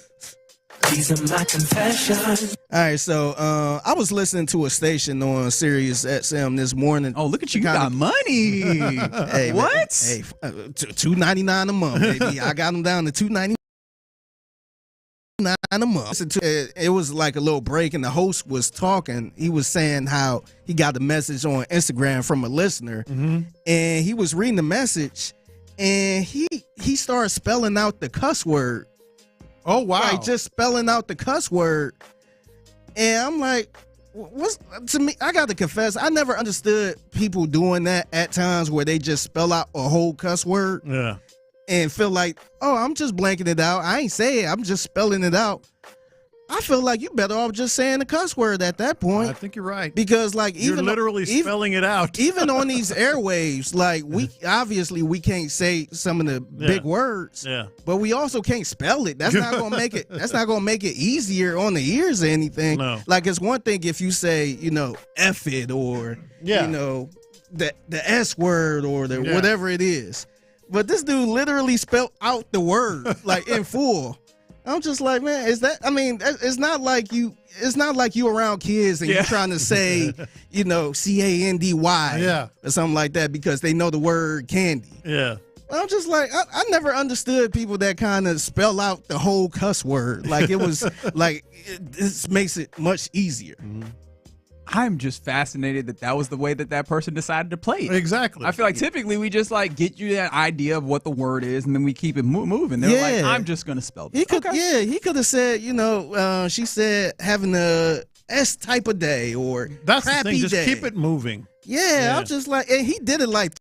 These are my confessions. All right, so I was listening to a station on Sirius XM this morning. Oh, look at you! You got money. Hey, what? Man, hey, $2.99 a month, baby. I got them down to $2.99 a month. It was like a little break, and the host was talking. He was saying how he got the message on Instagram from a listener, and he was reading the message, and he started spelling out the cuss word. Oh, wow. Like, just spelling out the cuss word. And I'm like, to me, I got to confess, I never understood people doing that at times where they just spell out a whole cuss word. Yeah. And feel like, oh, I'm just blanking it out. I ain't saying it. I'm just spelling it out. I feel like you better off just saying the cuss word at that point. I think you're right. Because, like, you're literally spelling it out. Even on these airwaves, like, we can't say some of the big words. Yeah. But we also can't spell it. That's not gonna make it. That's not gonna make it easier on the ears or anything. No. Like, it's one thing if you say, F it or the S word or the whatever it is. But this dude literally spelled out the word like in full. I'm just like, man, it's not like you around kids and you're trying to say, Candy or something like that because they know the word candy. Yeah. I'm just like, I never understood people that kind of spell out the whole cuss word. Like, it was like, this makes it much easier. I'm just fascinated that was the way that person decided to play it. Exactly. I feel like typically we just like get you that idea of what the word is, and then we keep it moving. They're like, I'm just gonna spell this. He could have said, she said having a S type of day or that's crappy the thing. Just day. Keep it moving. Yeah, I'm just like, and he did it like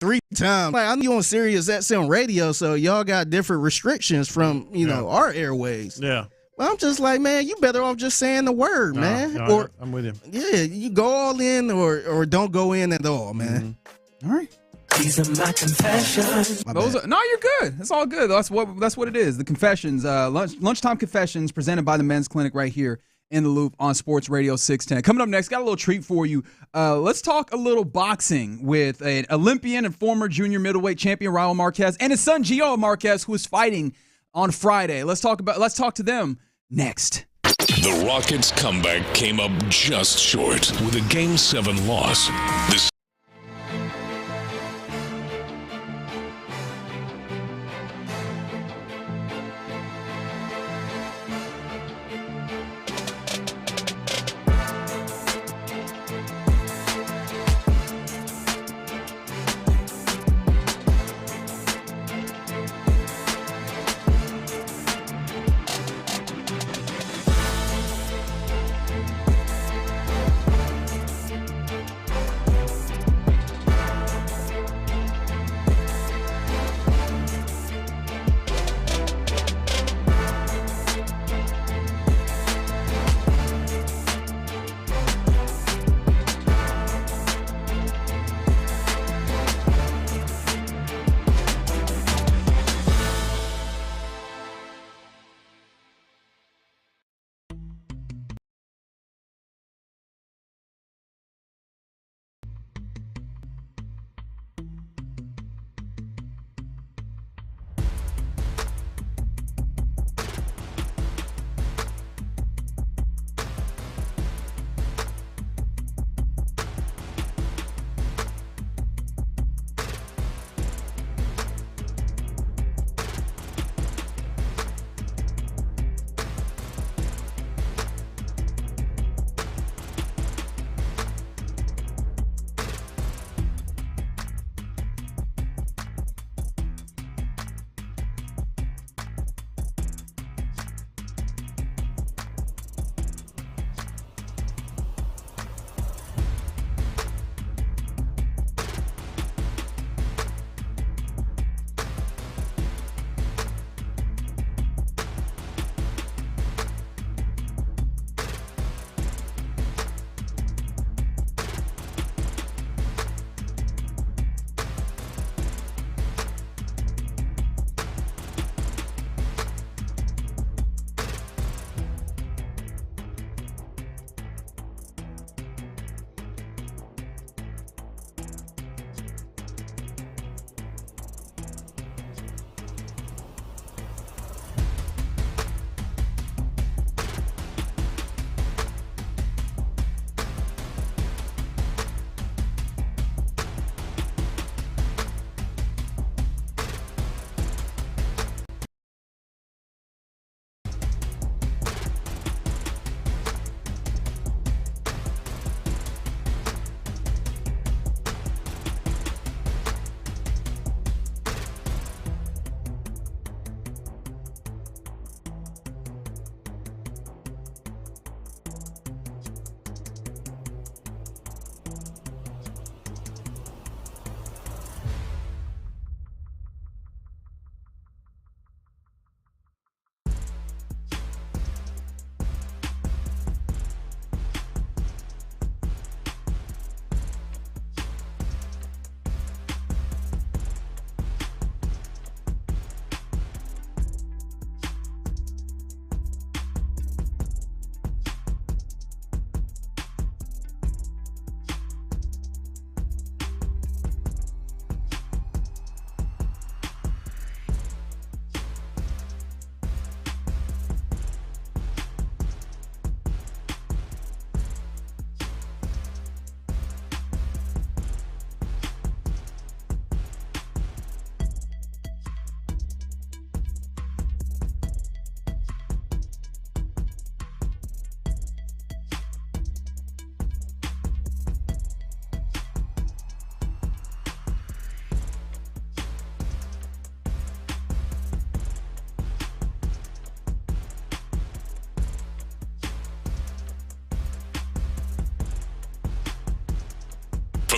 3 times. Like, I'm on Sirius XM radio, so y'all got different restrictions from our airways. Yeah. Well, I'm just like, man, you better off just saying the word, man. No, I'm with him. Yeah, you go all in or don't go in at all, man. All right. These are my confessions. No, you're good. It's all good. That's what it is. The confessions, lunchtime confessions presented by the Men's Clinic right here in the Loop on Sports Radio 610. Coming up next, got a little treat for you. Let's talk a little boxing with an Olympian and former junior middleweight champion Raul Marquez and his son Gio Marquez, who is fighting on Friday. Let's talk to them next. The Rockets' comeback came up just short with a Game 7 loss. This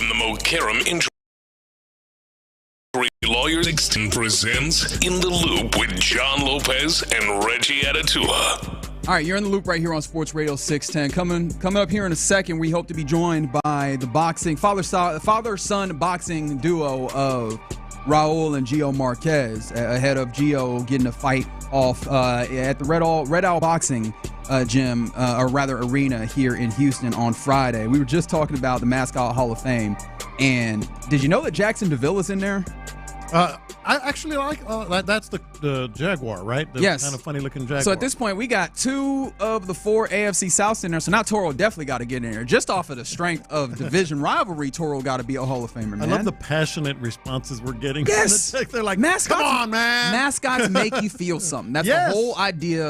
from the Mokaram Injury Lawyers presents In the Loop with John Lopez and Reggie Atatula. All right, you're in the loop right here on Sports Radio 610. Coming up here in a second, we hope to be joined by the boxing father-son boxing duo of Raul and Gio Marquez, ahead of Gio getting a fight off at the Red Owl Boxing gym, or rather arena here in Houston on Friday. We were just talking about the Mascot Hall of Fame, and did you know that Jackson DeVille is in there? I actually like that's the Jaguar, right? The yes. Kind of funny-looking Jaguar. So at this point, we got 2 of the 4 AFC Souths in there. So now Toro definitely got to get in there. Just off of the strength of division rivalry, Toro got to be a Hall of Famer, man. I love the passionate responses we're getting. Yes. They're like, mascots, come on, man. Mascots make you feel something. That's the whole idea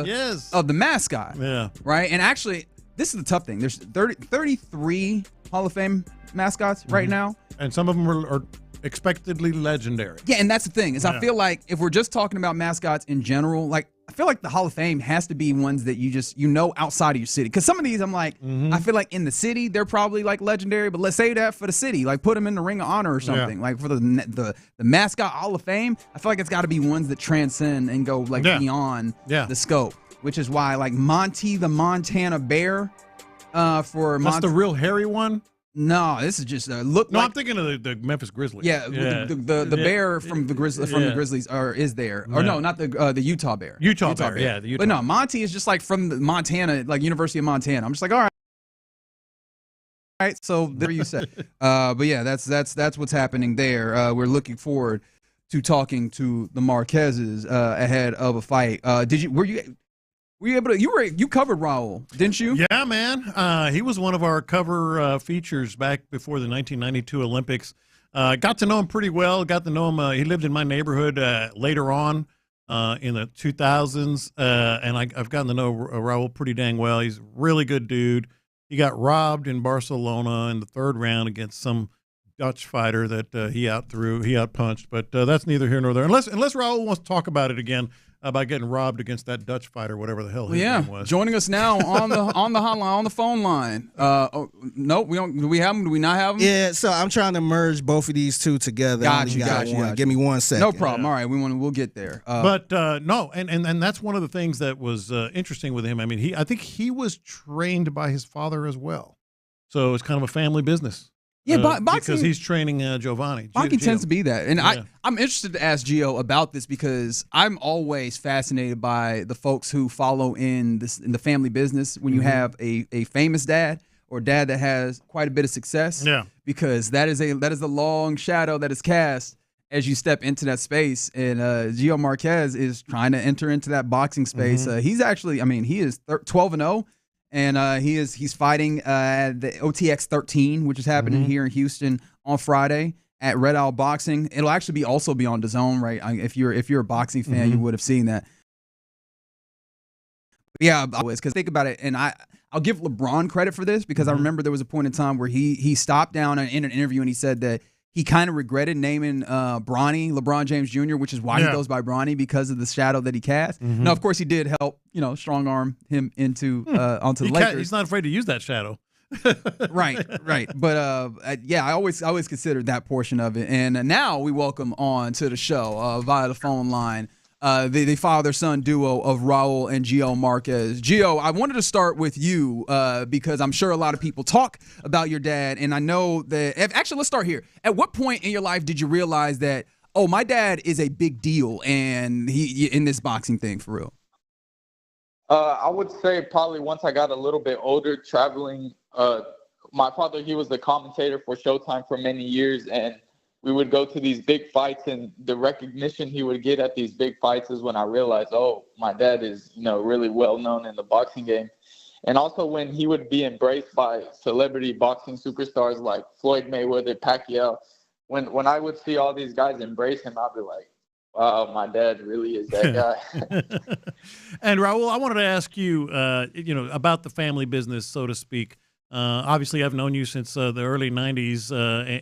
of the mascot. Yeah. Right? And actually, this is the tough thing. There's 33 Hall of Fame mascots right now. And some of them are expectedly legendary. Yeah, and that's the thing is I feel like if we're just talking about mascots in general, like I feel like the Hall of Fame has to be ones that you know outside of your city. Because some of these I'm like, I feel like in the city they're probably like legendary, but let's say that for the city, like put them in the Ring of Honor or something. Like for the mascot Hall of Fame, I feel like it's got to be ones that transcend and go like beyond the scope. Which is why like Monty the Montana Bear for that's the real hairy one. No, this is just look. No, like, I'm thinking of the Memphis Grizzlies. Yeah, the bear from the Grizzlies is there. Or no, not the Utah Bear. Utah Bear. Yeah, the Utah. But no, Monty is just like from the Montana, like University of Montana. I'm just like, all right. So there you said. But yeah, that's what's happening there. We're looking forward to talking to the Marquezes ahead of a fight. Were you able to? You covered Raul, didn't you? Yeah, man. He was one of our cover features back before the 1992 Olympics. Got to know him pretty well. Got to know him. He lived in my neighborhood later on in the 2000s, and I've gotten to know Raul pretty dang well. He's a really good dude. He got robbed in Barcelona in the 3rd round against some Dutch fighter that he outpunched. But that's neither here nor there. Unless Raul wants to talk about it again. About getting robbed against that Dutch fighter, whatever the hell his name was. Joining us now on the hotline, on the phone line. No, we don't. Do we have him? Do we not have him? Yeah. So I'm trying to merge both of these two together. Got you. Give me 1 second. No problem. All right, we'll get there. No, and that's one of the things that was interesting with him. I mean, I think he was trained by his father as well, so it's kind of a family business. Yeah, boxing, because he's training Giovanni. Boxing tends to be that. And I'm interested to ask Gio about this because I'm always fascinated by the folks who follow in the family business when you have a famous dad or a dad that has quite a bit of success. Yeah. Because that is a long shadow that is cast as you step into that space. And Gio Marquez is trying to enter into that boxing space. He's actually, he is 12-0. And he's fighting the OTX 13, which is happening here in Houston on Friday at Red Owl Boxing. It'll actually also be on DAZN, right? If you're a boxing fan, you would have seen that. Yeah, because think about it, and I'll give LeBron credit for this because I remember there was a point in time where he stopped down in an interview and he said that he kind of regretted naming Bronny, LeBron James Jr., which is why he goes by Bronny because of the shadow that he cast. Now, of course, he did help, strong arm him into onto the Lakers. He's not afraid to use that shadow. Right. But I always considered that portion of it. And now we welcome on to the show via the phone line the father-son duo of Raul and Gio Marquez. Gio, I wanted to start with you because I'm sure a lot of people talk about your dad, and I know that – actually, let's start here. At what point in your life did you realize that, oh, my dad is a big deal and he in this boxing thing for real? I would say probably once I got a little bit older, traveling. My father, he was the commentator for Showtime for many years, and we would go to these big fights, and the recognition he would get at these big fights is when I realized, oh, my dad is, really well known in the boxing game. And also when he would be embraced by celebrity boxing superstars like Floyd Mayweather, Pacquiao, when I would see all these guys embrace him, I'd be like, wow, my dad really is that guy. And Raul, I wanted to ask you, about the family business, so to speak. Obviously, I've known you since the early 90s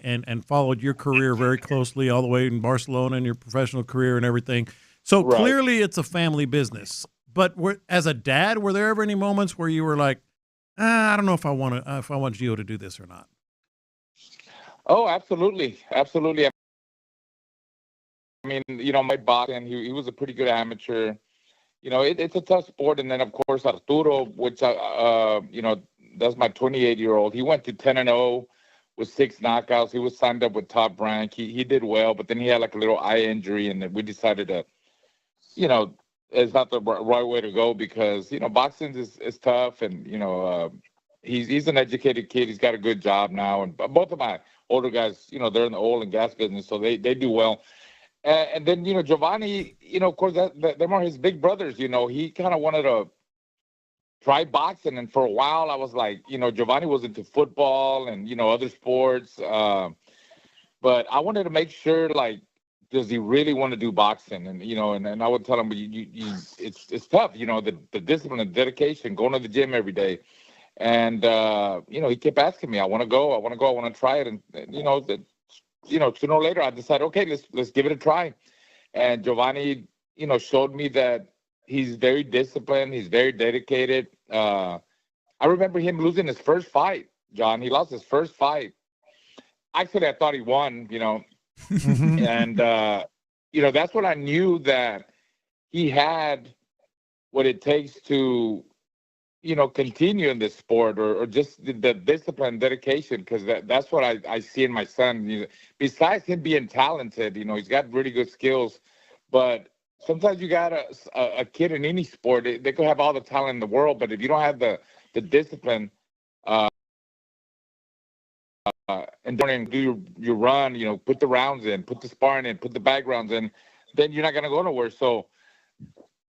and followed your career very closely all the way in Barcelona and your professional career and everything. So clearly it's a family business. But as a dad, were there ever any moments where you were like, I don't know if I want Gio to do this or not? Oh, absolutely. Absolutely. I mean, my boxing, he was a pretty good amateur. It's a tough sport. And then, of course, Arturo, which, that's my 28-year-old. He went to 10-0 with 6 knockouts. He was signed up with Top Rank. He did well, but then he had like a little eye injury, and we decided to, it's not the right way to go because, boxing is tough. And, he's an educated kid. He's got a good job now. And both of my older guys, they're in the oil and gas business, so they do well. And then, Giovanni, of course, them are his big brothers. He kind of wanted to try boxing. And for a while, I was like, Giovanni was into football and, other sports. But I wanted to make sure, like, does he really want to do boxing? And, and I would tell him, it's tough, the discipline and dedication, going to the gym every day. And, he kept asking me, I want to go, I want to try it. And, sooner or later, I decided, okay, let's give it a try. And Giovanni, showed me that he's very disciplined. He's very dedicated. I remember him losing his first fight, John. He lost his first fight. Actually, I thought he won, and, that's when I knew that he had what it takes to, continue in this sport or just the discipline, dedication, because that's what I see in my son. Besides him being talented, he's got really good skills, but sometimes you got a kid in any sport, they could have all the talent in the world, but if you don't have the discipline and don't do your run, put the rounds in, put the sparring in, put the bag rounds in, then you're not going to go nowhere. So,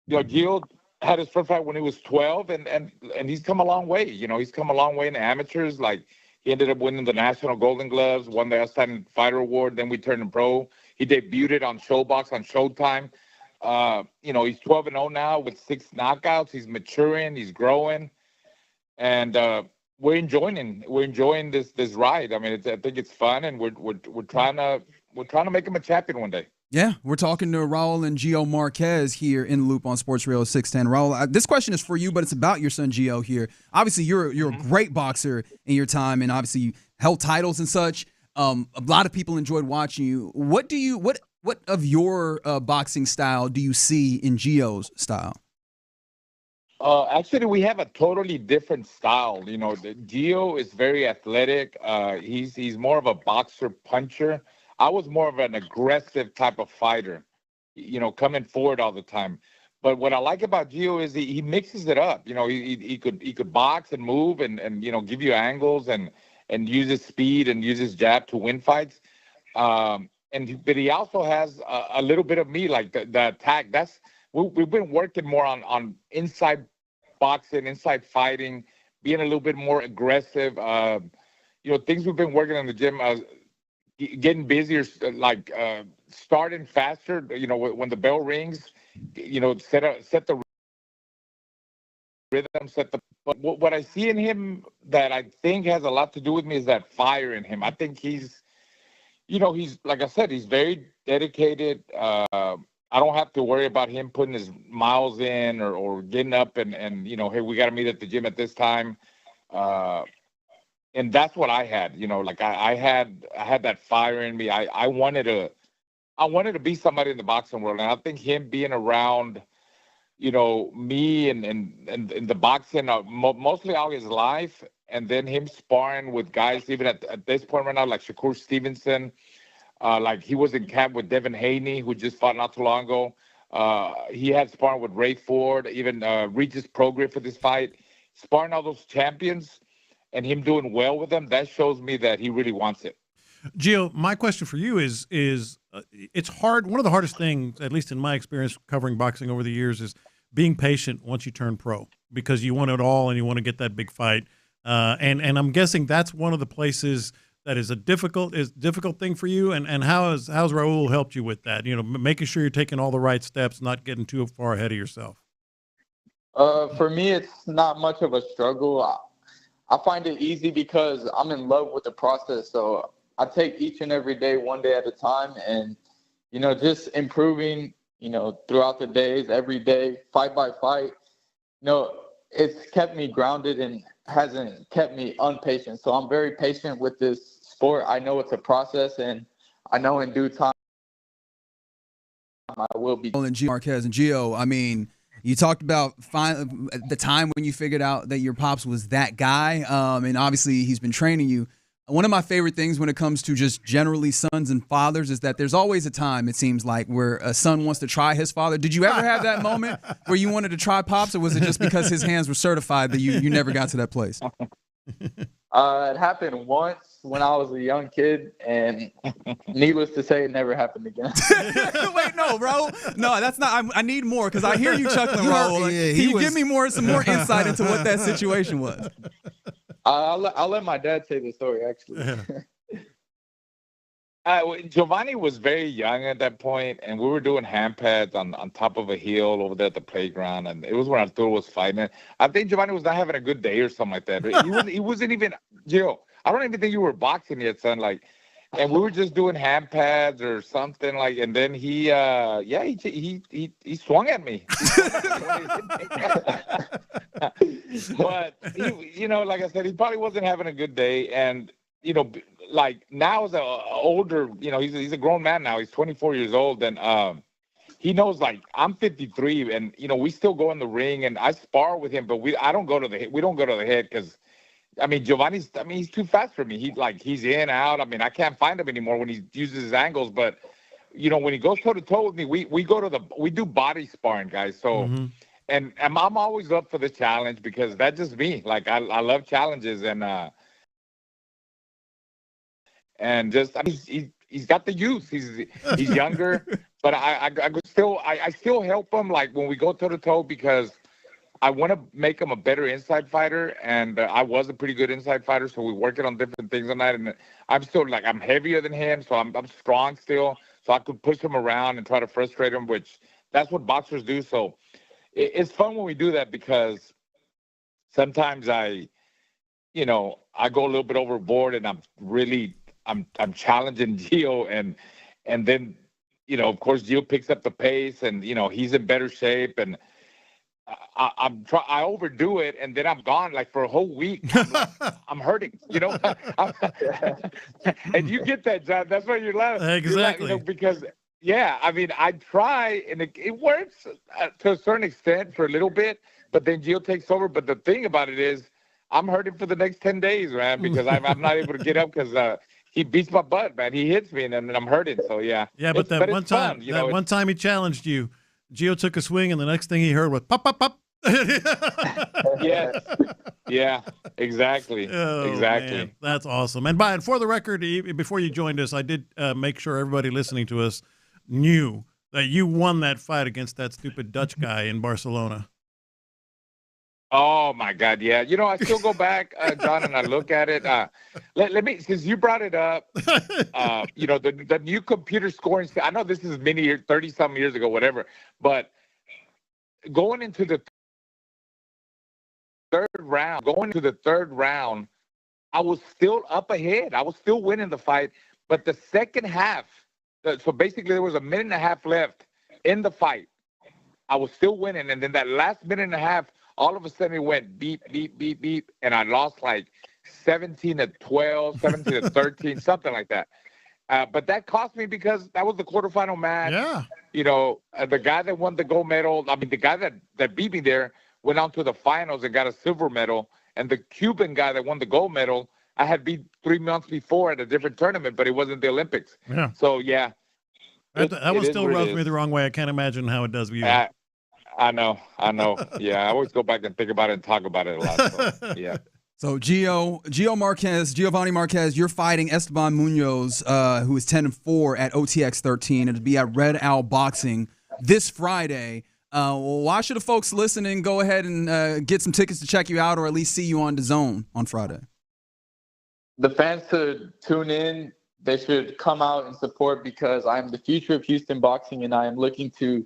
Gio had his first fight when he was 12, and he's come a long way. He's come a long way in the amateurs. Like, he ended up winning the National Golden Gloves, won the Outstanding Fighter Award. Then we turned him pro. He debuted on Showbox on Showtime. He's 12-0 now with 6 knockouts. He's maturing. He's growing, and we're enjoying this ride. I mean, I think it's fun, and we're trying to make him a champion one day. Yeah, we're talking to Raul and Gio Marquez here in the Loop on Sports Radio 610. Raul, this question is for you, but it's about your son Gio here. Obviously, you're a great boxer in your time, and obviously you held titles and such. A lot of people enjoyed watching you. What of your boxing style do you see in Gio's style? Actually, we have a totally different style. Gio is very athletic. He's more of a boxer puncher. I was more of an aggressive type of fighter, coming forward all the time. But what I like about Gio is he mixes it up. He could box and move and give you angles and use his speed and use his jab to win fights. But he also has a little bit of me, like the attack. We've been working more on inside boxing, inside fighting, being a little bit more aggressive. Things we've been working in the gym. Getting busier, like starting faster. When the bell rings, set the rhythm, But what I see in him that I think has a lot to do with me is that fire in him. I think he's like I said, he's very dedicated. I don't have to worry about him putting his miles in or getting up and hey, we got to meet at the gym at this time. And that's what I had, like I had that fire in me. I wanted to be somebody in the boxing world. And I think him being around, me and the boxing, mostly all his life, and then him sparring with guys, even at this point right now, like Shakur Stevenson, like he was in camp with Devin Haney, who just fought not too long ago. He had sparring with Ray Ford, even Regis Prograis for this fight, sparring all those champions. And him doing well with them, that shows me that he really wants it. Gio, my question for you is it's hard. One of the hardest things, at least in my experience covering boxing over the years, is being patient once you turn pro, because you want it all and you want to get that big fight. And I'm guessing that's one of the places that is a difficult thing for you. And how's Raul helped you with that? Making sure you're taking all the right steps, not getting too far ahead of yourself. For me, it's not much of a struggle. I find it easy because I'm in love with the process. So I take each and every day, one day at a time, and, just improving, throughout the days, every day, fight by fight. It's kept me grounded and hasn't kept me impatient. So I'm very patient with this sport. I know it's a process, and I know in due time I will be. And Gio Marquez and Gio, I mean, you talked about the time when you figured out that your pops was that guy, and obviously he's been training you. One of my favorite things when it comes to just generally sons and fathers is that there's always a time, it seems like, where a son wants to try his father. Did you ever have that moment where you wanted to try Pops, or was it just because his hands were certified that you never got to that place? It happened once when I was a young kid, and needless to say, it never happened again. Wait, no, bro. No, that's not. I need more because I hear you chuckling, Raul. Can you give me some more insight into what that situation was? I'll let my dad say the story, actually. Giovanni was very young at that point, and we were doing hand pads on top of a hill over there at the playground, and it was when Arturo was fighting. I think Giovanni was not having a good day or something like that. He wasn't even, Gio, I don't even think you were boxing yet, son. Like, and we were just doing hand pads or something, like, and then he swung at me. But he, like I said, he probably wasn't having a good day, and like now as an older, he's a grown man now. He's 24 years old, and he knows, like, I'm 53, and we still go in the ring, and I spar with him, but we don't go to the head because. Giovanni's. He's too fast for me. He's in, out. I can't find him anymore when he uses his angles. But, when he goes toe to toe with me, we do body sparring, guys. So, and I'm always up for the challenge because that's just me. Like I love challenges, and just he's got the youth. He's younger, but I still help him like when we go toe to toe because. I want to make him a better inside fighter, and I was a pretty good inside fighter, so we're working on different things on that. And I'm still, I'm heavier than him, so I'm strong still, so I could push him around and try to frustrate him, which that's what boxers do. So it's fun when we do that because sometimes I go a little bit overboard, and I'm challenging Gio, and then of course Gio picks up the pace, and he's in better shape, and I overdo it, and then I'm gone like for a whole week. I'm hurting, and you get that, John. That's why you're laughing. Exactly. Because I try, and it works to a certain extent for a little bit, but then Gio takes over. But the thing about it is, I'm hurting for the next 10 days, man, because I'm not able to get up because he beats my butt, man. He hits me, and then I'm hurting. So yeah. Yeah, but one time he challenged you. Gio took a swing, and the next thing he heard was pop, pop, pop. Yeah, exactly. Oh, exactly. Man. That's awesome. And for the record, before you joined us, I did make sure everybody listening to us knew that you won that fight against that stupid Dutch guy in Barcelona. Oh my God, yeah. I still go back, John, and I look at it. Let me, since you brought it up, the new computer scoring. I know this is many years, 30-something years ago, whatever. But going into the third round, I was still up ahead. I was still winning the fight. But the second half, so basically there was a minute and a half left in the fight. I was still winning, and then that last minute and a half. All of a sudden, it went beep, beep, beep, beep, and I lost like 17-12, 17-13, something like that. But that cost me because that was the quarterfinal match. Yeah. The guy that won the gold medal, the guy that beat me there went on to the finals and got a silver medal. And the Cuban guy that won the gold medal, I had beat 3 months before at a different tournament, but it wasn't the Olympics. Yeah. So, yeah. That one still rubs me the wrong way. I can't imagine how it does with you. I know. Yeah, I always go back and think about it and talk about it a lot. So, yeah. So Giovanni Marquez, you're fighting Esteban Munoz, who is 10-4 at OTX 13. It'll be at Red Owl Boxing this Friday. Why should the folks listening go ahead and get some tickets to check you out, or at least see you on DAZN on Friday? The fans should tune in. They should come out and support because I'm the future of Houston boxing, and I am looking to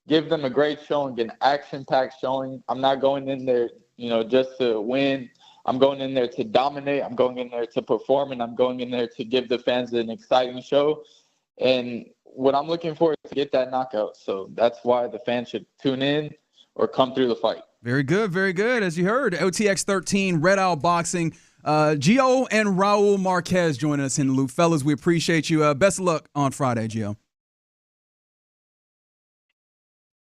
give them a great showing, an action-packed showing. I'm not going in there, just to win. I'm going in there to dominate. I'm going in there to perform, and I'm going in there to give the fans an exciting show. And what I'm looking for is to get that knockout. So that's why the fans should tune in or come through the fight. Very good, very good. As you heard, OTX 13, Red Owl Boxing. Gio and Raul Marquez joining us in the loop. Fellas, we appreciate you. Best of luck on Friday, Gio.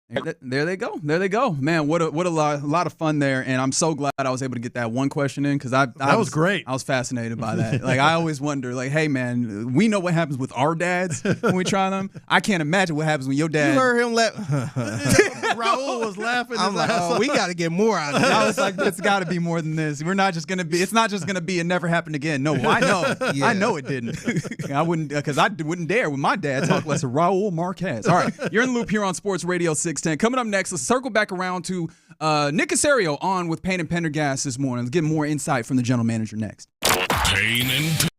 There they go. There they go. Man, what a lot of fun there. And I'm so glad I was able to get that one question in because that was great. I was fascinated by that. Like, I always wonder, like, hey, man, we know what happens with our dads when we try them. I can't imagine what happens when your dad. You heard him laugh. Raul was laughing. I'm like, oh, we got to get more out of this. I was like, it's got to be more than this. We're not just going to be, it's not just going to be, it never happened again. No, I know. Yeah. I know it didn't. I wouldn't, because I wouldn't dare with my dad talk less of Raul Marquez. All right, you're in the loop here on Sports Radio 610. Coming up next, let's circle back around to Nick Caserio on with Payne and Pendergast this morning. Let's get more insight from the general manager next. Payne and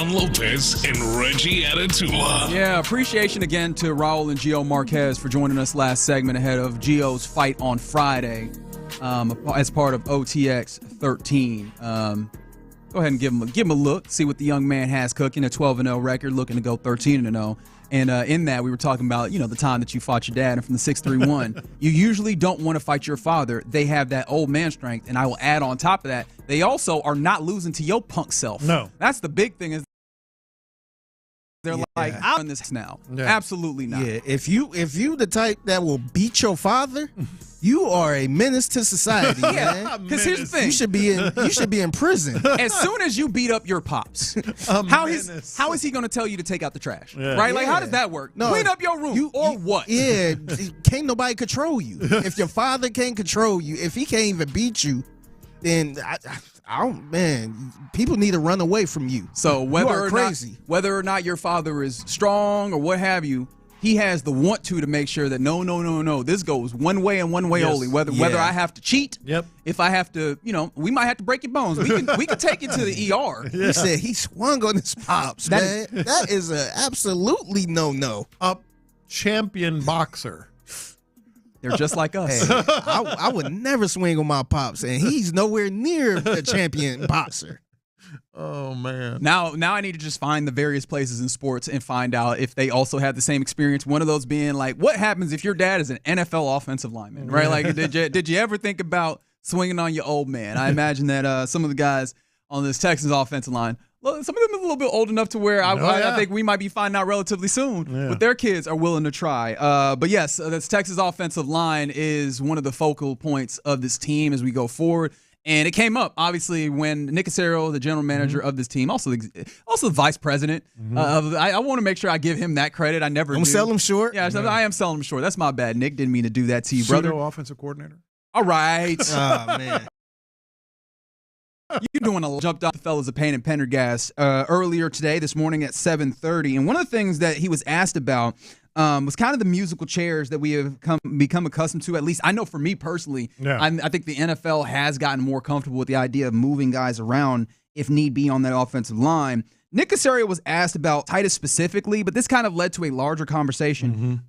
Sean Lopez and Reggie Atatula. Yeah, appreciation again to Raul and Gio Marquez for joining us last segment ahead of Gio's fight on Friday as part of OTX 13. Go ahead and give him a look, see what the young man has cooking. A 12-0 record, looking to go 13-0. And in that, we were talking about, the time that you fought your dad, and from the 6'3", you usually don't want to fight your father. They have that old man strength, and I will add on top of that, they also are not losing to your punk self. No. That's the big thing is they're like, I'm in this now. Yeah. Absolutely not. Yeah, if you the type that will beat your father, you are a menace to society, man. Because here's the thing. You should be in prison. As soon as you beat up your pops, how is he going to tell you to take out the trash? Yeah. Right? Like, how does that work? No, clean up your room or what? Yeah, can't nobody control you. If your father can't control you, if he can't even beat you, then people need to run away from you. So whether or not your father is strong or what have you, he has the want to make sure that no, this goes one way and one way only. Whether I have to cheat, if I have to, we might have to break your bones. We can take it to the ER. Yeah. He said he swung on his pops, man. That is a absolutely no. A champion boxer. They're just like us. Hey, I would never swing on my pops, and he's nowhere near a champion boxer. Oh, man. Now I need to just find the various places in sports and find out if they also have the same experience. One of those being like, what happens if your dad is an NFL offensive lineman, right? Like, did you ever think about swinging on your old man? I imagine that some of the guys on this Texans offensive line, some of them are a little bit old enough to where I think we might be finding out relatively soon what their kids are willing to try. But yes, this Texas offensive line is one of the focal points of this team as we go forward. And it came up, obviously, when Nick Caserio, the general manager of this team, also the vice president, I want to make sure I give him that credit. I never do. Sell him short? Yeah, I am selling him short. That's my bad, Nick. Didn't mean to do that to you, brother. Offensive coordinator? All right. Oh, man. You're doing jumped off the fellas of Payne and Pendergast earlier today, this morning at 7:30. And one of the things that he was asked about was kind of the musical chairs that we have become accustomed to. At least I know for me personally, I think the NFL has gotten more comfortable with the idea of moving guys around if need be on that offensive line. Nick Caserio was asked about Titus specifically, but this kind of led to a larger conversation.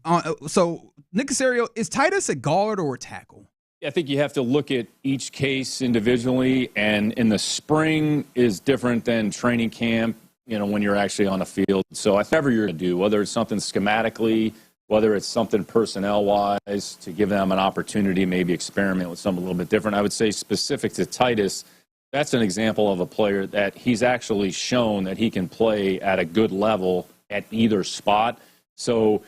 So Nick Caserio, is Titus a guard or a tackle? I think you have to look at each case individually, and in the spring is different than training camp, when you're actually on the field. So whatever you're going to do, whether it's something schematically, whether it's something personnel-wise, to give them an opportunity, maybe experiment with something a little bit different. I would say specific to Titus, that's an example of a player that he's actually shown that he can play at a good level at either spot. So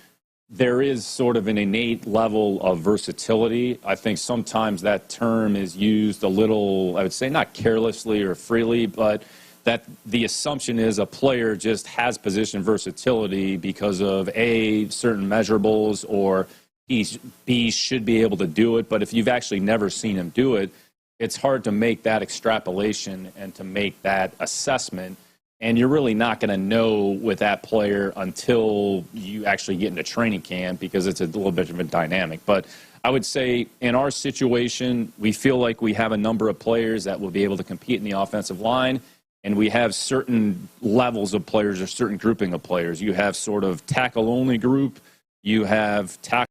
there is sort of an innate level of versatility. I think sometimes that term is used a little, I would say, not carelessly or freely, but that the assumption is a player just has position versatility because of A, certain measurables, or B, should be able to do it. But if you've actually never seen him do it, it's hard to make that extrapolation and to make that assessment. And you're really not going to know with that player until you actually get into training camp, because it's a little bit of a dynamic. But I would say in our situation, we feel like we have a number of players that will be able to compete in the offensive line. And we have certain levels of players or certain grouping of players. You have sort of tackle-only group. You have tackles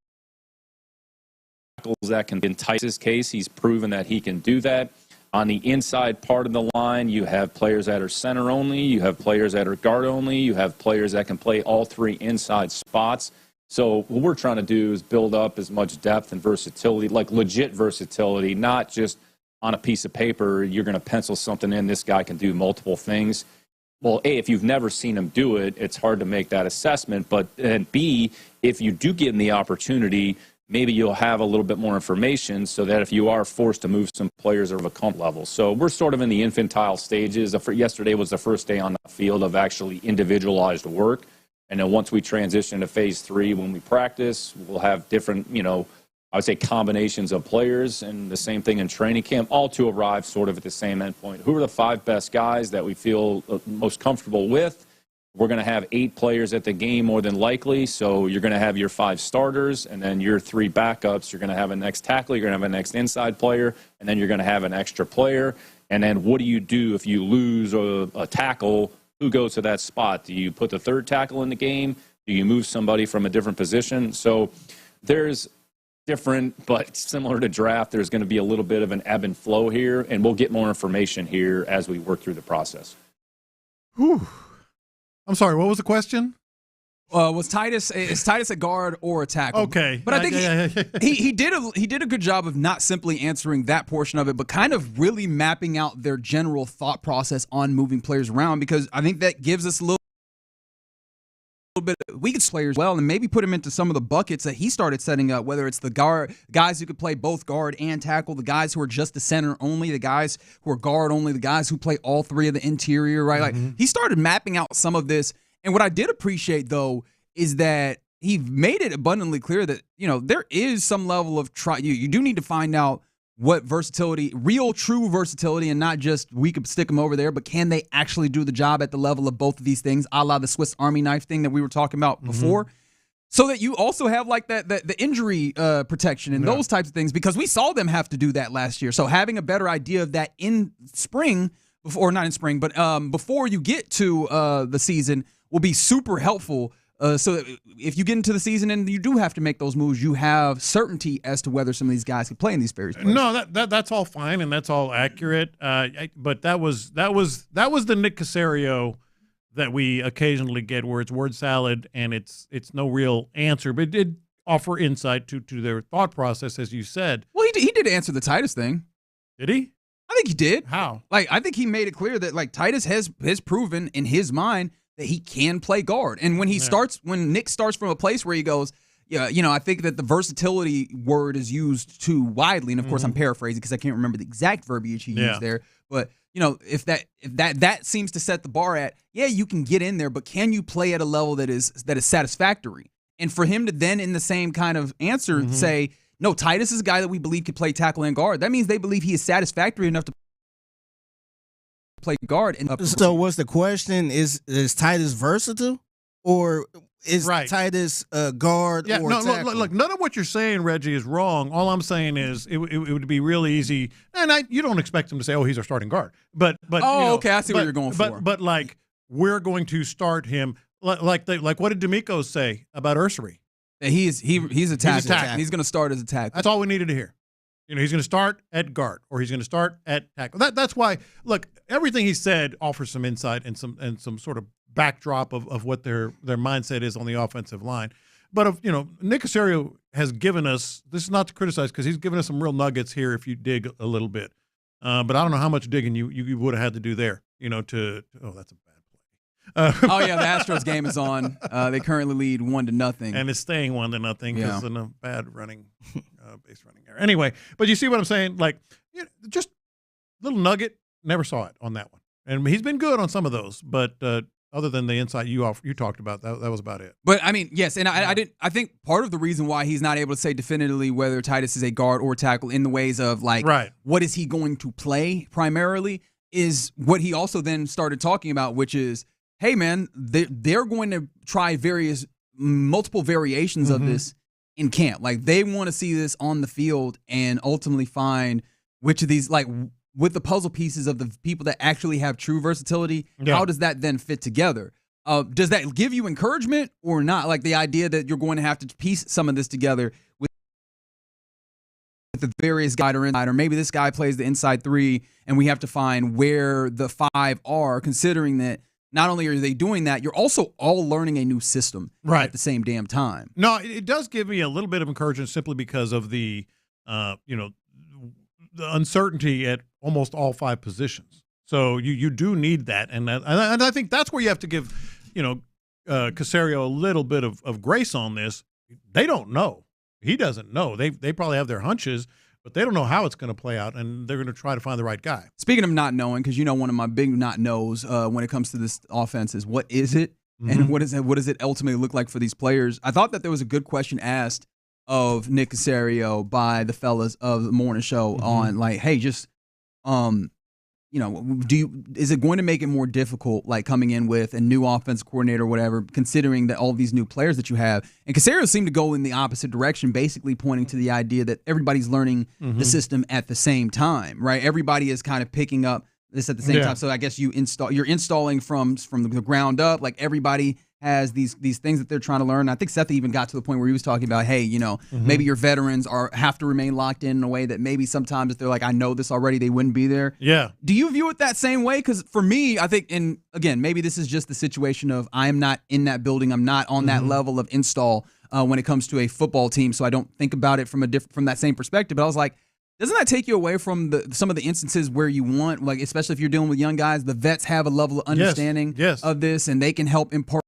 that can, in Titus' case, he's proven that he can do that. On the inside part of the line, you have players that are center only. You have players that are guard only. You have players that can play all three inside spots. So what we're trying to do is build up as much depth and versatility, like legit versatility, not just on a piece of paper, you're going to pencil something in, this guy can do multiple things. Well, A, if you've never seen him do it, it's hard to make that assessment. But and B, if you do give him the opportunity, maybe you'll have a little bit more information so that if you are forced to move some players of a comp level. So we're sort of in the infantile stages. Yesterday was the first day on the field of actually individualized work. And then once we transition to phase 3, when we practice, we'll have different, I would say combinations of players, and the same thing in training camp, all to arrive sort of at the same endpoint. Who are the 5 best guys that we feel most comfortable with? We're going to have 8 players at the game more than likely, so you're going to have your 5 starters, and then your 3 backups. You're going to have a next tackle, you're going to have a next inside player, and then you're going to have an extra player. And then what do you do if you lose a tackle? who goes to that spot? Do you put the third tackle in the game? Do you move somebody from a different position? So there's different, but similar to draft, there's going to be a little bit of an ebb and flow here, and we'll get more information here as we work through the process. Whew. I'm sorry, what was the question? Is Titus a guard or a tackle? Okay, but I think he did a good job of not simply answering that portion of it, but kind of really mapping out their general thought process on moving players around, because I think that gives us a little bit we could players well and maybe put him into some of the buckets that he started setting up, whether it's the guys who could play both guard and tackle, the guys who are just the center only, the guys who are guard only, the guys who play all three of the interior, right? Like he started mapping out some of this. And what I did appreciate, though, is that he made it abundantly clear that, there is some level of you do need to find out what versatility, real true versatility, and not just we could stick them over there, but can they actually do the job at the level of both of these things, a la the Swiss Army knife thing that we were talking about before, so that you also have like the injury protection and those types of things, because we saw them have to do that last year. So having a better idea of that in spring, or not in spring, but before you get to the season will be super helpful. So that if you get into the season and you do have to make those moves, you have certainty as to whether some of these guys can play in these various places. No, that's all fine and that's all accurate. But that was the Nick Caserio that we occasionally get, where it's word salad and it's no real answer, but it did offer insight to their thought process, as you said. Well, he did answer the Titus thing. Did he? I think he did. How? Like, I think he made it clear that Titus has proven in his mind that he can play guard. And when when Nick starts from a place where he goes, I think that the versatility word is used too widely. And of course I'm paraphrasing because I can't remember the exact verbiage he used there. But if that seems to set the bar at, you can get in there, but can you play at a level that is satisfactory? And for him to then in the same kind of answer say, no, Titus is a guy that we believe could play tackle and guard. That means they believe he is satisfactory enough to play guard. So what's the question? Is Titus versatile, or is Titus a guard or tackle? Look, none of what you're saying, Reggie, is wrong. All I'm saying is it would be real easy, and you don't expect him to say, "Oh, he's our starting guard." But okay, I see what you're going for. But like we're going to start him like what did D'Amico say about Ursery? He's a tackle. He's going to start as a tackle. That's all we needed to hear. He's going to start at guard, or he's going to start at tackle. That's why. Look, everything he said offers some insight and some sort of backdrop of what their mindset is on the offensive line. But Nick Caserio has given us. This is not to criticize, because he's given us some real nuggets here if you dig a little bit. But I don't know how much digging you would have had to do there. That's a bad play. The Astros game is on. They currently lead 1-0, and it's staying 1-0 because of a bad running. Base running error. Anyway, but you see what I'm saying? Like, just little nugget. Never saw it on that one, and he's been good on some of those. But other than the insight you talked about, that was about it. But I mean, yes, and I think part of the reason why he's not able to say definitively whether Titus is a guard or tackle in the ways of what is he going to play primarily is what he also then started talking about, which is, hey man, they're going to try multiple variations of this in camp. Like, they want to see this on the field and ultimately find which of these, like, with the puzzle pieces of the people that actually have true versatility, how does that then fit together? Does that give you encouragement or not? Like, the idea that you're going to have to piece some of this together with the various guys are inside, or maybe this guy plays the inside three and we have to find where the five are, considering that not only are they doing that, you're also all learning a new system at the same damn time. No, it does give me a little bit of encouragement simply because of the uncertainty at almost all five positions. So you do need that, and I think that's where you have to give Caserio a little bit of grace on this. They don't know. He doesn't know. They probably have their hunches, but they don't know how it's going to play out, and they're going to try to find the right guy. Speaking of not knowing, because one of my big not knows when it comes to this offense is, what is it, and what does it ultimately look like for these players? I thought that there was a good question asked of Nick Caserio by the fellas of the morning show on, like, hey, just is it going to make it more difficult, like, coming in with a new offensive coordinator or whatever, considering that all these new players that you have? And Caserio seemed to go in the opposite direction, basically pointing to the idea that everybody's learning the system at the same time, right? Everybody is kind of picking up this at the same time. So I guess you're installing from the ground up. Like everybody has these things that they're trying to learn. I think Seth even got to the point where he was talking about, hey, maybe your veterans have to remain locked in a way that maybe sometimes if they're like, I know this already, they wouldn't be there. Yeah. Do you view it that same way? Because for me, I think, and again, maybe this is just the situation of I am not in that building. I'm not on that level of install when it comes to a football team. So I don't think about it from that same perspective. But I was like, doesn't that take you away from some of the instances where you want, like, especially if you're dealing with young guys, the vets have a level of understanding of this and they can help impart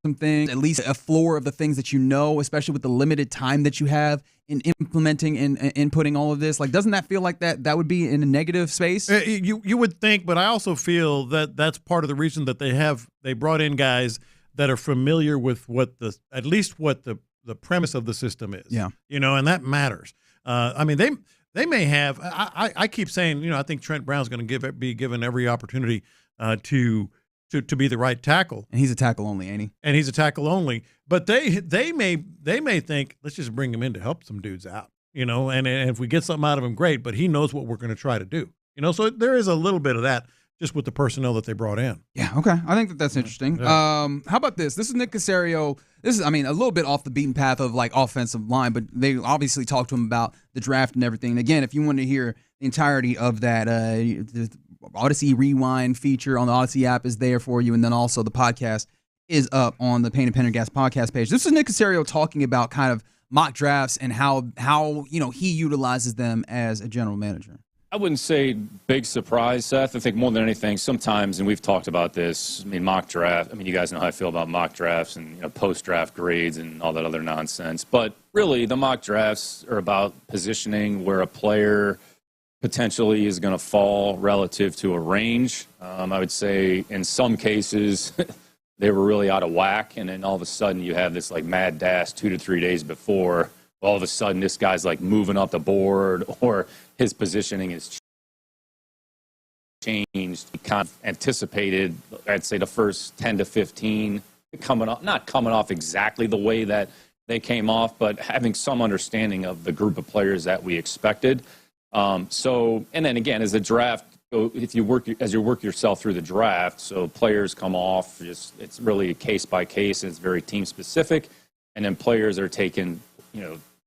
some things, at least a floor of the things that especially with the limited time that you have in implementing and inputting all of this. Like, doesn't that feel like that would be in a negative space? You would think, but I also feel that that's part of the reason that they brought in guys that are familiar with at least what the premise of the system is. Yeah. And that matters. I mean, they may have. I keep saying, I think Trent Brown's going to be given every opportunity to be the right tackle. And he's a tackle only, ain't he? And he's a tackle only. But they may think, let's just bring him in to help some dudes out, and if we get something out of him, great, but he knows what we're going to try to do. So there is a little bit of that just with the personnel that they brought in. Yeah, okay. I think that's interesting. Yeah. How about this? This is Nick Caserio. This is, a little bit off the beaten path of like offensive line, but they obviously talked to him about the draft and everything. And again, if you want to hear the entirety of that, the Odyssey Rewind feature on the Odyssey app is there for you, and then also the podcast is up on the Payne and Pendergast podcast page. This is Nick Caserio talking about kind of mock drafts and how he utilizes them as a general manager. I wouldn't say big surprise, Seth. I think more than anything, sometimes, and we've talked about this, mock draft. You guys know how I feel about mock drafts and post-draft grades and all that other nonsense. But really, the mock drafts are about positioning where a player potentially is going to fall relative to a range. I would say in some cases they were really out of whack, and then all of a sudden you have this like mad dash 2 to 3 days before. All of a sudden this guy's like moving up the board or his positioning is changed. He kind of anticipated, I'd say, the first 10 to 15 not coming off exactly the way that they came off, but having some understanding of the group of players that we expected. And then again, as the draft, as you work yourself through the draft, so players come off, it's really case by case, and it's very team specific. And then players are taken,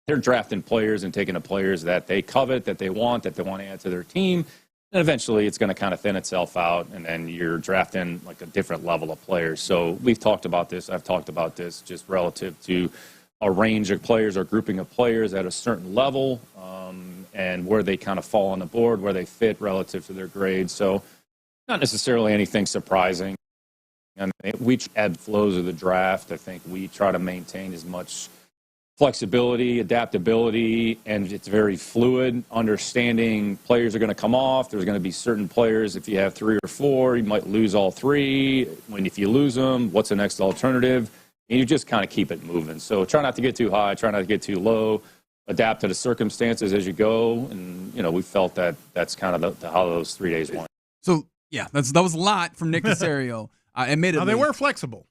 they're drafting players and taking the players that they covet, that they want to add to their team. And eventually it's going to kind of thin itself out, and then you're drafting like a different level of players. So we've talked about this. I've talked about this just relative to a range of players or grouping of players at a certain level, and where they kind of fall on the board, where they fit relative to their grades. So not necessarily anything surprising. We ebb flows of the draft. I think we try to maintain as much flexibility, adaptability, and it's very fluid. Understanding players are going to come off. There's going to be certain players, if you have 3 or 4, you might lose all 3. If you lose them, what's the next alternative? And you just kind of keep it moving. So try not to get too high, try not to get too low, adapt to the circumstances as you go. And, we felt that that's kind of how those 3 days went. So, yeah, that was a lot from Nick Caserio. Admittedly. Now, they were flexible.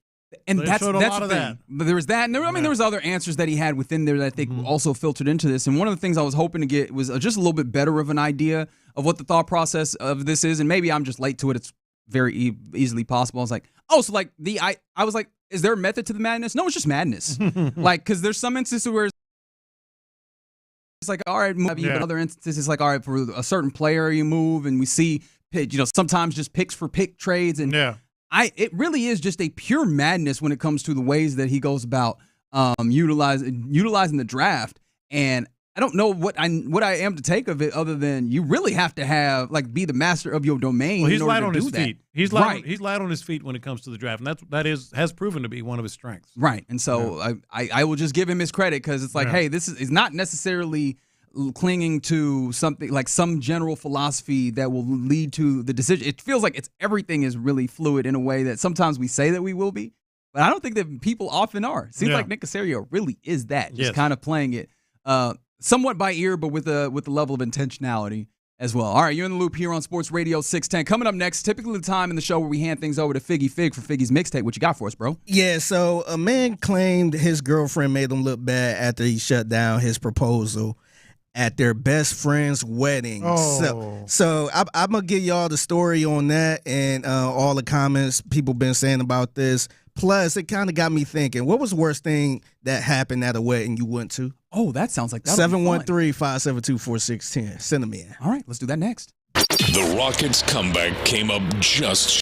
And they that's showed a lot of that. There was that. And there was other answers that he had within there that I think also filtered into this. And one of the things I was hoping to get was just a little bit better of an idea of what the thought process of this is. And maybe I'm just late to it. It's very easily possible. I was like, I was like, is there a method to the madness? No, it's just madness. Because there's some instances where it's like, all right, move. But other instances, it's like, all right, for a certain player you move, and we see, sometimes just picks for pick trades. And it really is just a pure madness when it comes to the ways that he goes about utilizing the draft. And I don't know what I am to take of it, other than you really have to be the master of your domain. Well, he's light on his that. feet. He's light on his feet when it comes to the draft, and that has proven to be one of his strengths. Right, and so I will just give him his credit, because it's like, hey, this is not necessarily clinging to something like some general philosophy that will lead to the decision. It feels like everything is really fluid in a way that sometimes we say that we will be, but I don't think that people often are. It seems like Nick Caserio really is that, just kind of playing it somewhat by ear, but with a level of intentionality as well. All right, you're in the loop here on Sports Radio 610. Coming up next, typically the time in the show where we hand things over to Figgy Fig for Figgy's mixtape. What you got for us, bro? Yeah, so a man claimed his girlfriend made him look bad after he shut down his proposal. at their best friend's wedding. Oh. So I'm going to give y'all the story on that and all the comments people been saying about this. Plus, it kind of got me thinking, what was the worst thing that happened at a wedding you went to? Oh, that sounds like that. 713-572-4610. Send them in. All right, let's do that next. The Rockets' comeback came up just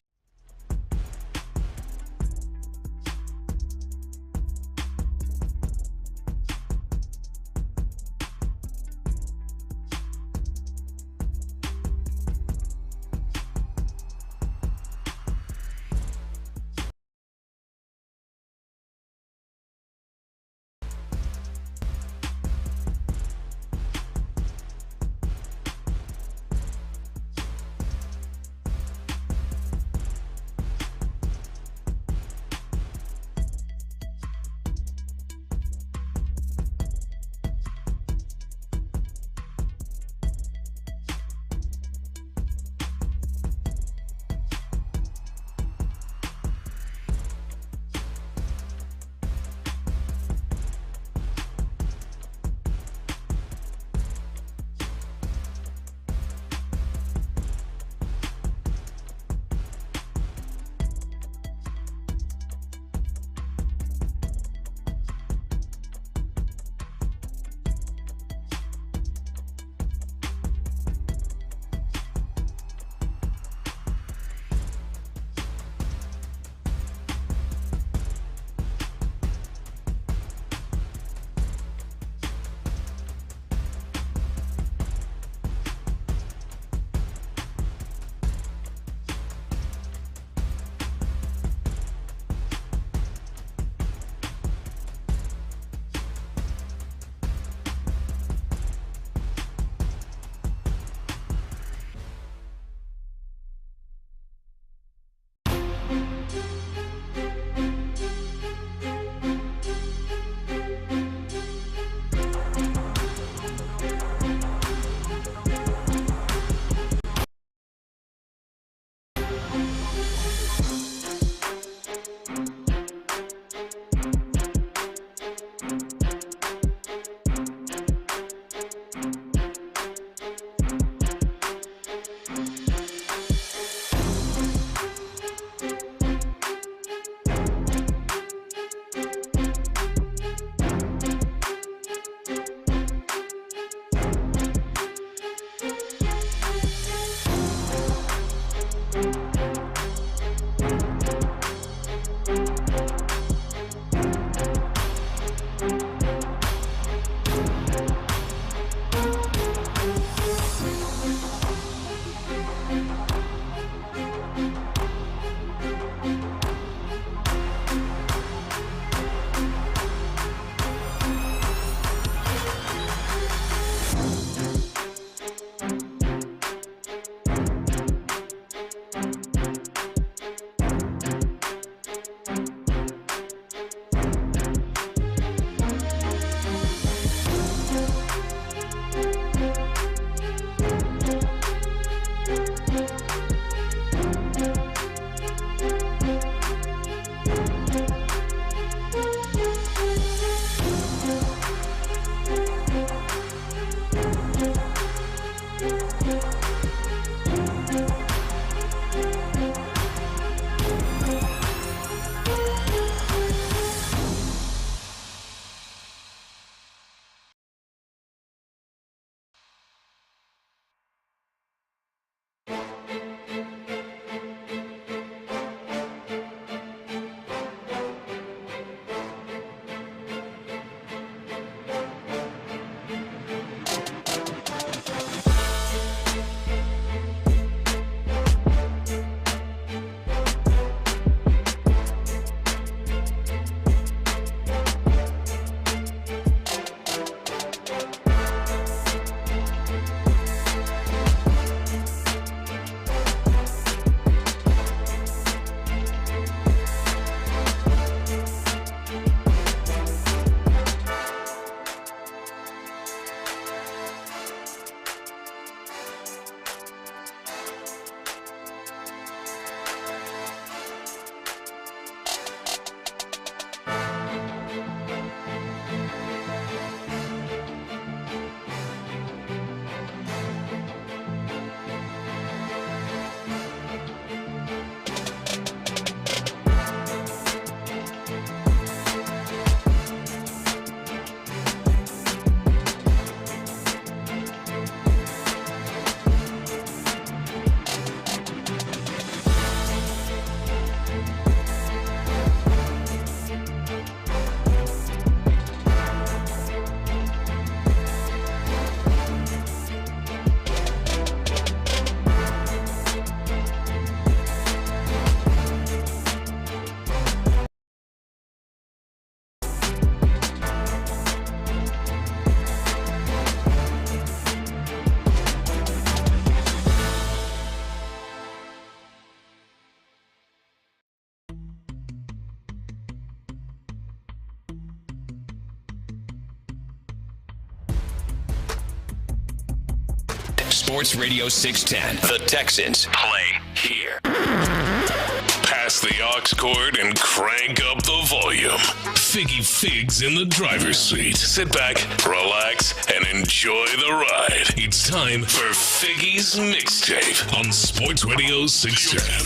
Sports Radio 610. The Texans play here. Pass the aux cord and crank up the volume. Figgy Figs in the driver's seat. Sit back, relax, and enjoy the ride. It's time for Figgy's Mixtape on Sports Radio 610.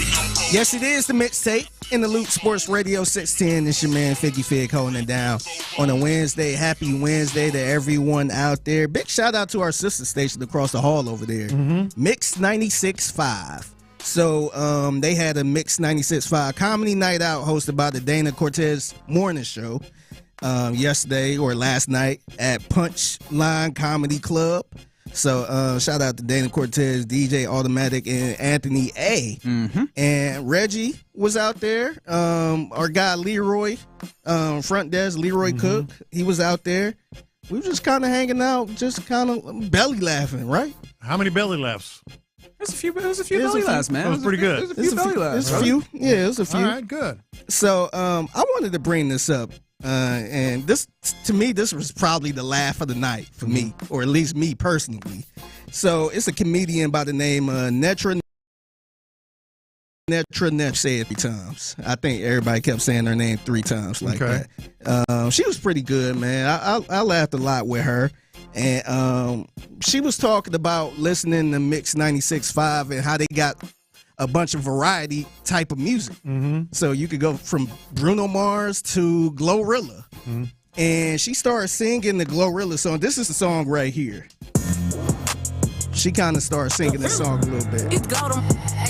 Yes, it is the mixtape in the Loop Sports Radio 610. It's your man Figgy Fig holding it down on a Wednesday. Happy Wednesday to everyone out there. Big shout out to our sister station across the hall over there, Mix 96.5. So they had a Mix 96.5 comedy night out hosted by the Dana Cortez Morning Show yesterday or last night at Punchline Comedy Club. So shout out to Dana Cortez, DJ Automatic, and Anthony A. And Reggie was out there. Our guy Leroy, front desk, Leroy Cook, he was out there. We were just kind of hanging out, just kind of belly laughing, right? How many belly laughs? There's a few belly laughs, man. That was pretty good. There's a few belly laughs. There's a few. Yeah, there's a few. All right, good. So I wanted to bring this up. And this, to me, this was probably the laugh of the night for me, or at least me personally. So it's a comedian by the name Netra, say it 3 times. I think everybody kept saying her name 3 times like that. She was pretty good, man. I laughed a lot with her. And she was talking about listening to Mix 96.5 and how they got a bunch of variety type of music. So you could go from Bruno Mars to Glorilla. And she started singing the Glorilla song. This is the song right here. She kind of started singing this song a little bit.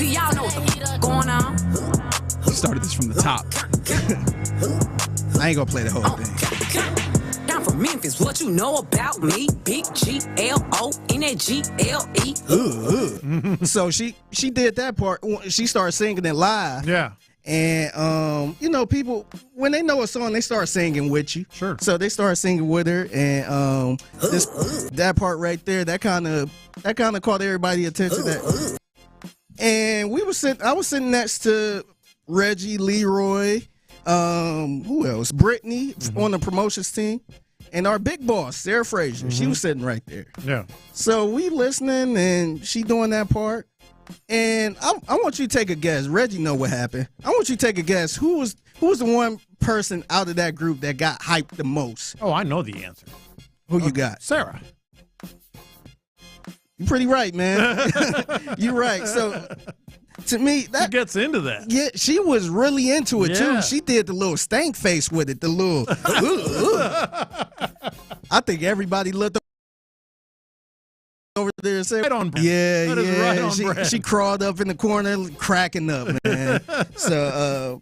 Y'all know what's going on. She started this from the top. I ain't gonna play the whole thing. I'm from Memphis, what you know about me? Big G-L-O-N-A-G-L-E. So she did that part. She started singing it live. Yeah. And you know, people when they know a song, they start singing with you. Sure. So they started singing with her, and that part right there, that kind of caught everybody's attention. That, and I was sitting next to Reggie, Leroy, who else? Brittany on the promotions team, and our big boss, Sarah Frazier. She was sitting right there. Yeah. So we listening, and she doing that part. And I want you to take a guess. Reggie know what happened. I want you to take a guess. Who was the one person out of that group that got hyped the most? Oh, I know the answer. Who you got? Sarah. You're pretty right, man. You're right. So to me, that she gets into that. Yeah, she was really into it Yeah. too. She did the little stank face with it. The little. I think everybody looked over there and said, right on brand. "Yeah, That is yeah." right on brand. She crawled up in the corner, cracking up, man. So,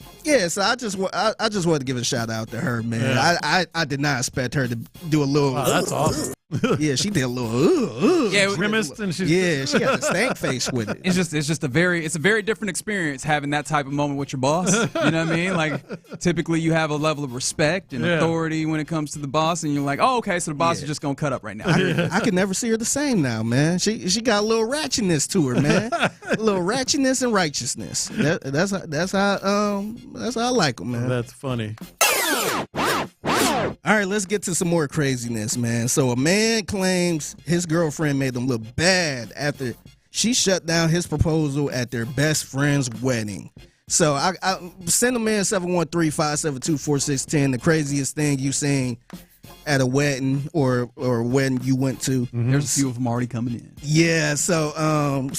so I just wanted to give a shout out to her, man. Yeah. I did not expect her to do a little. Wow, that's awesome. Yeah, she did a little. Yeah, grimaced and she's she got the stank face with it. It's a very different experience having that type of moment with your boss. You know what I mean? Like typically you have a level of respect and authority when it comes to the boss, and you're like, oh, okay, so the boss is just gonna cut up right now. I can never see her the same now, man. She got a little ratchetness to her, man. A little ratchetness and righteousness. That's how I like them, man. That's funny. All right, let's get to some more craziness, man. So a man claims his girlfriend made him look bad after she shut down his proposal at their best friend's wedding. So I send him in 713-572-4610. The craziest thing you seen at a wedding or wedding you went to. There's a few of them already coming in. Yeah, so on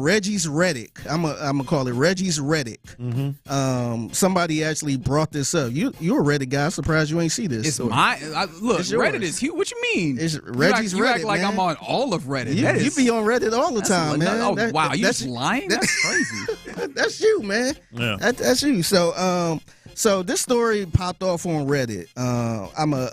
Reggie's Reddit, I'm gonna call it Reggie's Reddit. Somebody actually brought this up. You're a Reddit guy. I'm surprised you ain't see this. It's story. look, It's Reddit yours. is huge. What you mean? It's Reggie's you Reddit, act like man. I'm on all of Reddit. You be on Reddit all the time, man. Oh, wow, you that's just lying? That's crazy. That's you, man. Yeah. That's you. So this story popped off on Reddit. I'm a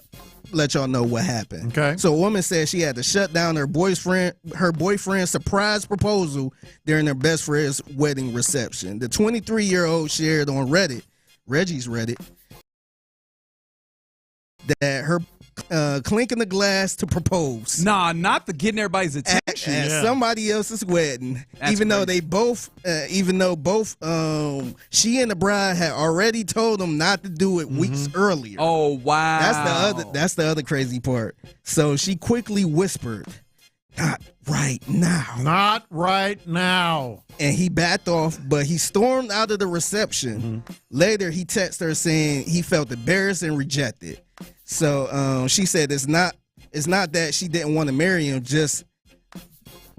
let y'all know what happened. Okay. So a woman said she had to shut down her boyfriend's surprise proposal during their best friend's wedding reception. The 23-year-old shared on Reddit, Reggie's Reddit, that her clinking the glass to propose. Nah, not the getting everybody's attention. At somebody else's wedding. That's even though crazy. they both, she and the bride had already told them not to do it weeks earlier. Oh wow. That's the other crazy part. So she quickly whispered, "Not right now. Not right now. And he backed off, but he stormed out of the reception. Later, he texted her saying he felt embarrassed and rejected. So she said it's not that she didn't want to marry him, just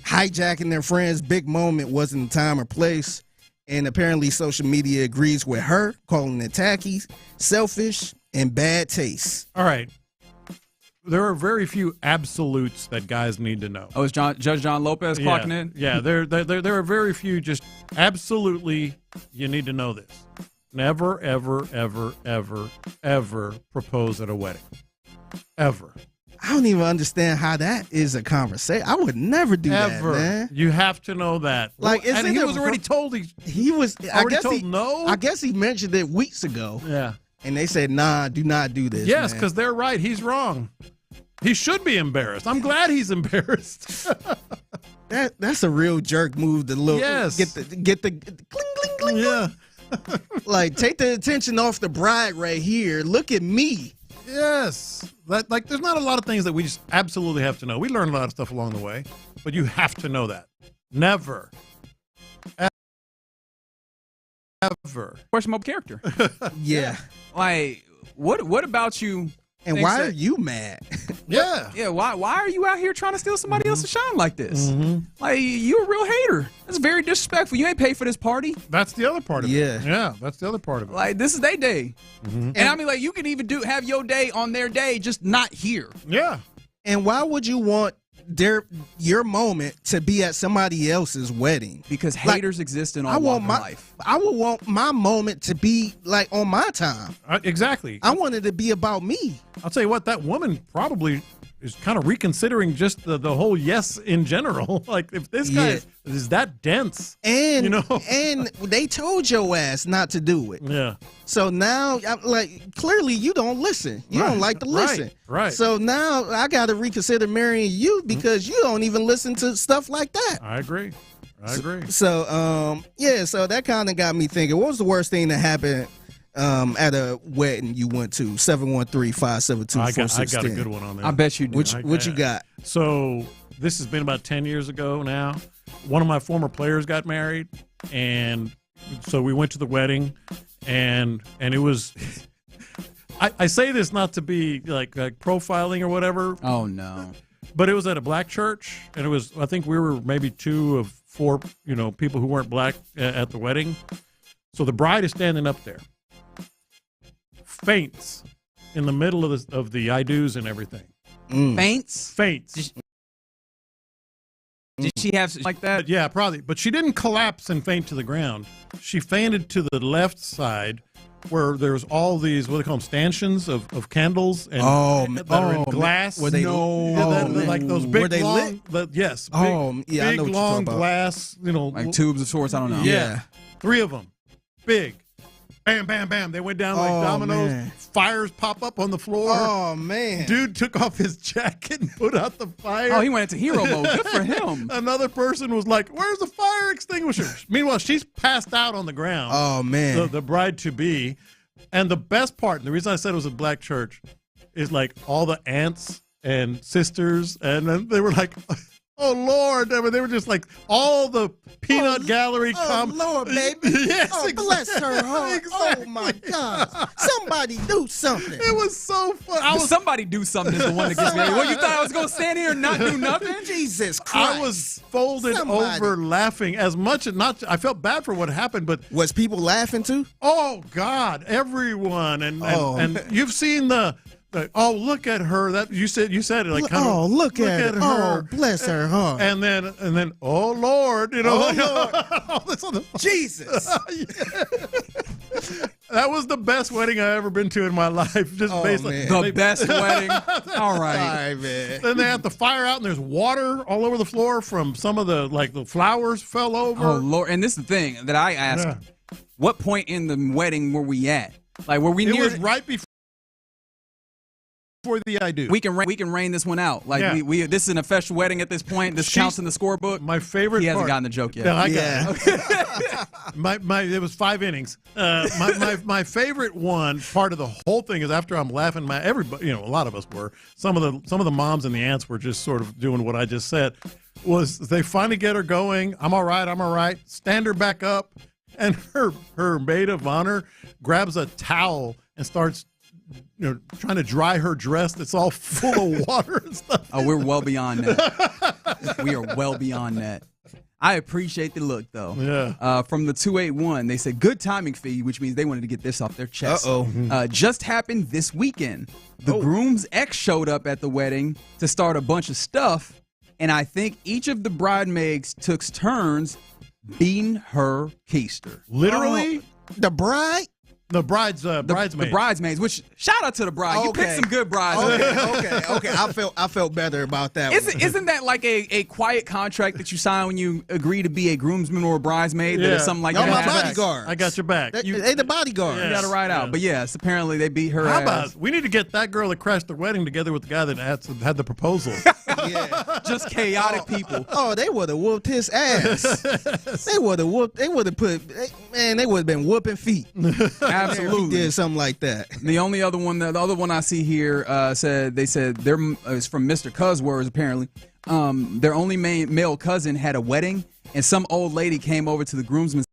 hijacking their friend's big moment wasn't the time or place. And apparently social media agrees with her, calling it tacky, selfish, and bad taste. All right. There are very few absolutes that guys need to know. Oh, is Judge John Lopez clocking in? Yeah, there are very few just absolutely you need to know this. Never, ever, ever, ever, ever propose at a wedding. Ever. I don't even understand how that is a conversation. I would never do that, man. You have to know that. Like, and he was already told he was already told no. I guess he mentioned it weeks ago. Yeah. And they said, nah, do not do this. Yes, because they're right. He's wrong. He should be embarrassed. I'm glad he's embarrassed. That's a real jerk move to look. Yes. Get the cling, cling, cling. Yeah. Like, take the attention off the bride right here. Look at me. Yes. Like, there's not a lot of things that we just absolutely have to know. We learn a lot of stuff along the way, but you have to know that. Never. Ever. Questionable character. Yeah. Like, what about you? And why are you mad? Yeah. Yeah, why are you out here trying to steal somebody else's shine like this? Like, you a real hater. That's very disrespectful. You ain't paid for this party. That's the other part of it. Yeah, that's the other part of it. Like, this is their day. And I mean, like, you can even have your day on their day, just not here. Yeah. And why would you want your moment to be at somebody else's wedding? Because haters exist in all walks of life. I would want my moment to be like on my time. Exactly. I want it to be about me. I'll tell you what, that woman probably is kind of reconsidering just the whole yes in general. Like, if this guy is that dense, and and they told your ass not to do it. Yeah. So now, like, clearly you don't listen. You don't like to listen. Right. So now I got to reconsider marrying you because you don't even listen to stuff like that. I agree. So so that kind of got me thinking. What was the worst thing that happened at a wedding you went to? 713-572-4610. I got a good one on there. I bet you do. What you got? So this has been about 10 years ago now. One of my former players got married, and so we went to the wedding, and it was I say this not to be like profiling or whatever. Oh no. But it was at a black church, and it was, I think we were maybe 2 of 4, people who weren't black at the wedding. So the bride is standing up there, faints in the middle of the I do's and everything. Faints? Did she have like that? Yeah, probably. But she didn't collapse and faint to the ground. She fainted to the left side, where there's all these, what do they call them, stanchions of candles that are in glass. Were they like those big, were they long, lit? Yes. I know big what you're long talking about. glass, like tubes of sorts. I don't know. Yeah. 3 of them. Big. Bam, bam, bam. They went down like dominoes. Man. Fires pop up on the floor. Oh, man. Dude took off his jacket and put out the fire. Oh, he went into hero mode. Good for him. Another person was like, where's the fire extinguisher? Meanwhile, she's passed out on the ground. Oh, man. The bride-to-be. And the best part, and the reason I said it was a black church, is like all the aunts and sisters, and then they were like, oh, Lord. They were just like all the peanut gallery. Oh, Lord, baby. Yes, oh, bless her heart. Exactly. Oh, my God. Somebody do something. It was so fun. Somebody do something is the one that gets married. Well, you thought I was going to stand here and not do nothing? Jesus Christ. I was folded over laughing as much. I felt bad for what happened, but. Was people laughing too? Oh, God. Everyone. And you've seen the look at her. That you said it like kind of. Look at her. Oh, bless her heart. And then oh Lord, oh Lord. Jesus. That was the best wedding I've ever been to in my life. Just basically the best wedding. All right, man. Then they had the fire out, and there's water all over the floor from some of the flowers fell over. Oh Lord! And this is the thing that I asked: what point in the wedding were we at? Like, were we near? It was right before the I do. We can rein this one out. Like we this is an official wedding at this point. This counts in the scorebook. My favorite. He hasn't gotten the joke yet. No, I got it. It was 5 innings. My favorite part of the whole thing is after I'm laughing. Everybody, a lot of us were. Some of the moms and the aunts were just sort of doing what I just said. was they finally get her going. I'm all right. Stand her back up. And her maid of honor grabs a towel and starts trying to dry her dress that's all full of water and stuff. Oh, we're well beyond that. We are well beyond that. I appreciate the look, though. Yeah. From the 281, they said good timing fee, which means they wanted to get this off their chest. Uh-oh. Just happened this weekend. The groom's ex showed up at the wedding to start a bunch of stuff, and I think each of the bridesmaids took turns beating her keister. Literally? The bride? The bridesmaids. The bridesmaids, which shout out to the bride. You picked some good bridesmaids. Okay. I felt better about that. Isn't that like a quiet contract that you sign when you agree to be a groomsman or a bridesmaid? Yeah. That is something like Y'all that. my bodyguard. I got your back. They the bodyguard. You got to ride out. But yes, apparently they beat her How ass. about we need to get that girl that crashed the wedding together with the guy that had the proposal. Just chaotic people. Oh, they would have whooped his ass. They would have been whooping feet. Absolutely. If he did something like that. The other one I see here said they're it's from Mr. Cuz words apparently. Their only male cousin had a wedding, and some old lady came over to the groomsman's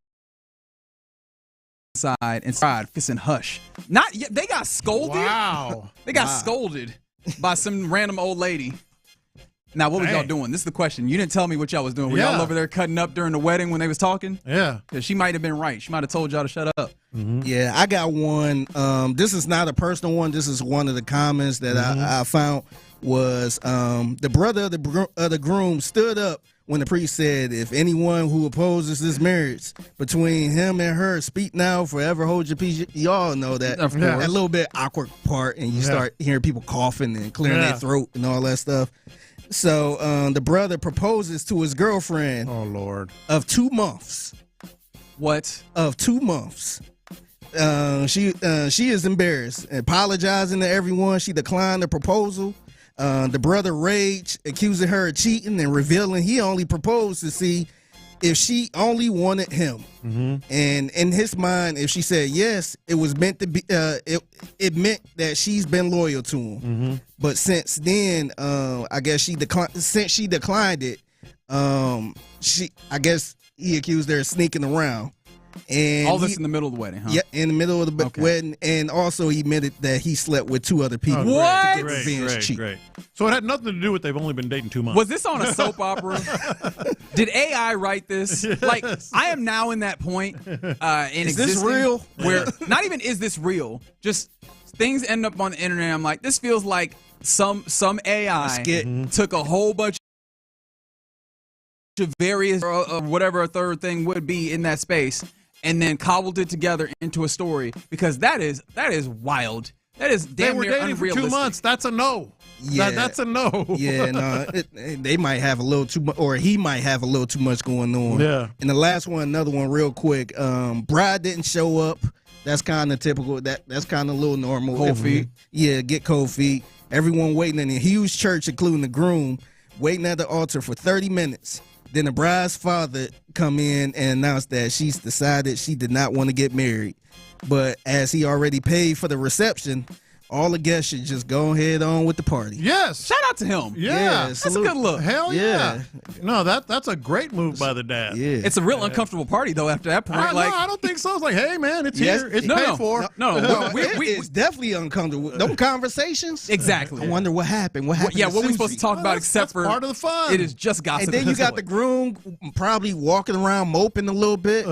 side and started kissing hush. They got scolded. Wow. They got scolded by some random old lady. Now, what was y'all doing? This is the question. You didn't tell me what y'all was doing. Were y'all over there cutting up during the wedding when they was talking? Yeah. Because she might have been right. She might have told y'all to shut up. Mm-hmm. Yeah, I got one. This is not a personal one. This is one of the comments that I found was the brother of the groom stood up when the priest said, if anyone who opposes this marriage between him and her, speak now, forever hold your peace. Y'all know that. That little bit awkward part, and you start hearing people coughing and clearing their throat and all that stuff. So the brother proposes to his girlfriend. Oh, Lord. Of 2 months. What? Of 2 months. She is embarrassed, apologizing to everyone. She declined the proposal. The brother raged, accusing her of cheating and revealing he only proposed to see if she only wanted him. Mm-hmm. And in his mind, if she said yes, it was meant to be. It meant that she's been loyal to him. Mm-hmm. But since then, I guess she declined. Since she declined it, I guess he accused her of sneaking around. And all this in the middle of the wedding, huh? Yeah, in the middle of the wedding, and also he admitted that he slept with 2 other people. What? To get revenge cheap. Great. So it had nothing to do with they've only been dating 2 months. Was this on a soap opera? Did AI write this? Yes. Like, I am now in that point in Is this existing real? where not even is this real, just things end up on the internet. I'm like, this feels like some AI took a whole bunch of various whatever a third thing would be in that space, and then cobbled it together into a story, because that is wild. That is damn they were near dating unrealistic. for 2 months. That's a no. Yeah, that's a no. Yeah, no, they might have a little too much, or he might have a little too much going on. Yeah. And the last one, another one, real quick. Bride didn't show up. That's kind of typical. That's kind of a little normal. Cold feet. Yeah, get cold feet. Everyone waiting in a huge church, including the groom, waiting at the altar for 30 minutes. Then the bride's father come in and announced that she's decided she did not want to get married. But as he already paid for the reception, all the guests should just go ahead on with the party. Yes. Shout out to him. Yeah. That's a good look. Hell yeah. No, that's a great move by the dad. Yeah. It's a real uncomfortable party, though, after that point. No, I don't think so. It's like, hey, man, it's Yes. here. It's No, paid no. for. No. It's definitely uncomfortable. Those conversations. Exactly. I wonder what happened. What happened? Yeah, to what we Susie? supposed to talk about except for part of the fun. it is just gossip. And then you got the groom probably walking around moping a little bit.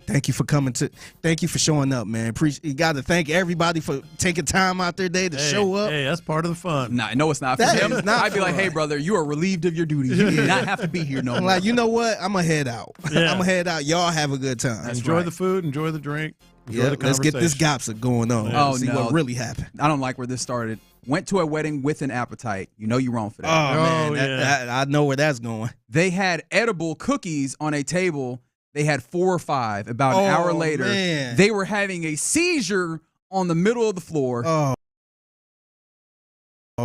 Thank you for coming thank you for showing up, man. You got to thank everybody for taking time out their day to show up. Hey, that's part of the fun. Nah, no, it's not. For That him, is not I'd be like, fun. hey, brother, you are relieved of your duties. You do not have to be here no I'm more. like, you know what? I'm going to head out. Yeah. I'm going to head out. Y'all have a good time. Enjoy the food. Enjoy the drink. Enjoy the let's get this conversation. gossip going on. Oh, See no. what really happened. I don't like where this started. Went to a wedding with an appetite. You know you're wrong for that. Oh, man. I know where that's going. They had edible cookies on a table. They had 4 or 5. About an hour later, man. they were having a seizure on the middle of the floor. Oh.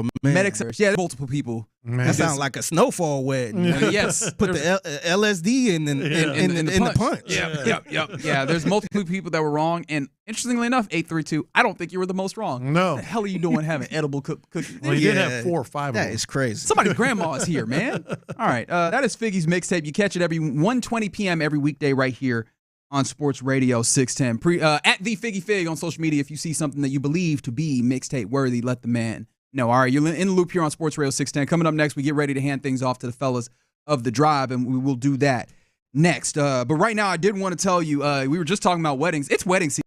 man. medics. Yeah, multiple people. That sounds like a snowfall wedding. Yes. Put the LSD in the punch. Yep. Yeah, there's multiple people that were wrong. And interestingly enough, 832, I don't think you were the most wrong. No. What the hell are you doing having edible cookies? Well, you did have 4 or 5 of them. That is crazy. Somebody's grandma is here, man. All right. That is Figgy's Mixtape. You catch it every 1:20 p.m. every weekday right here on Sports Radio 610. At the Figgy Fig on social media, if you see something that you believe to be mixtape worthy, let the man know. All right, you're in the loop here on Sports Radio 610. Coming up next, we get ready to hand things off to the fellas of the Drive, and we will do that next. But right now, I did want to tell you, we were just talking about weddings. It's wedding season.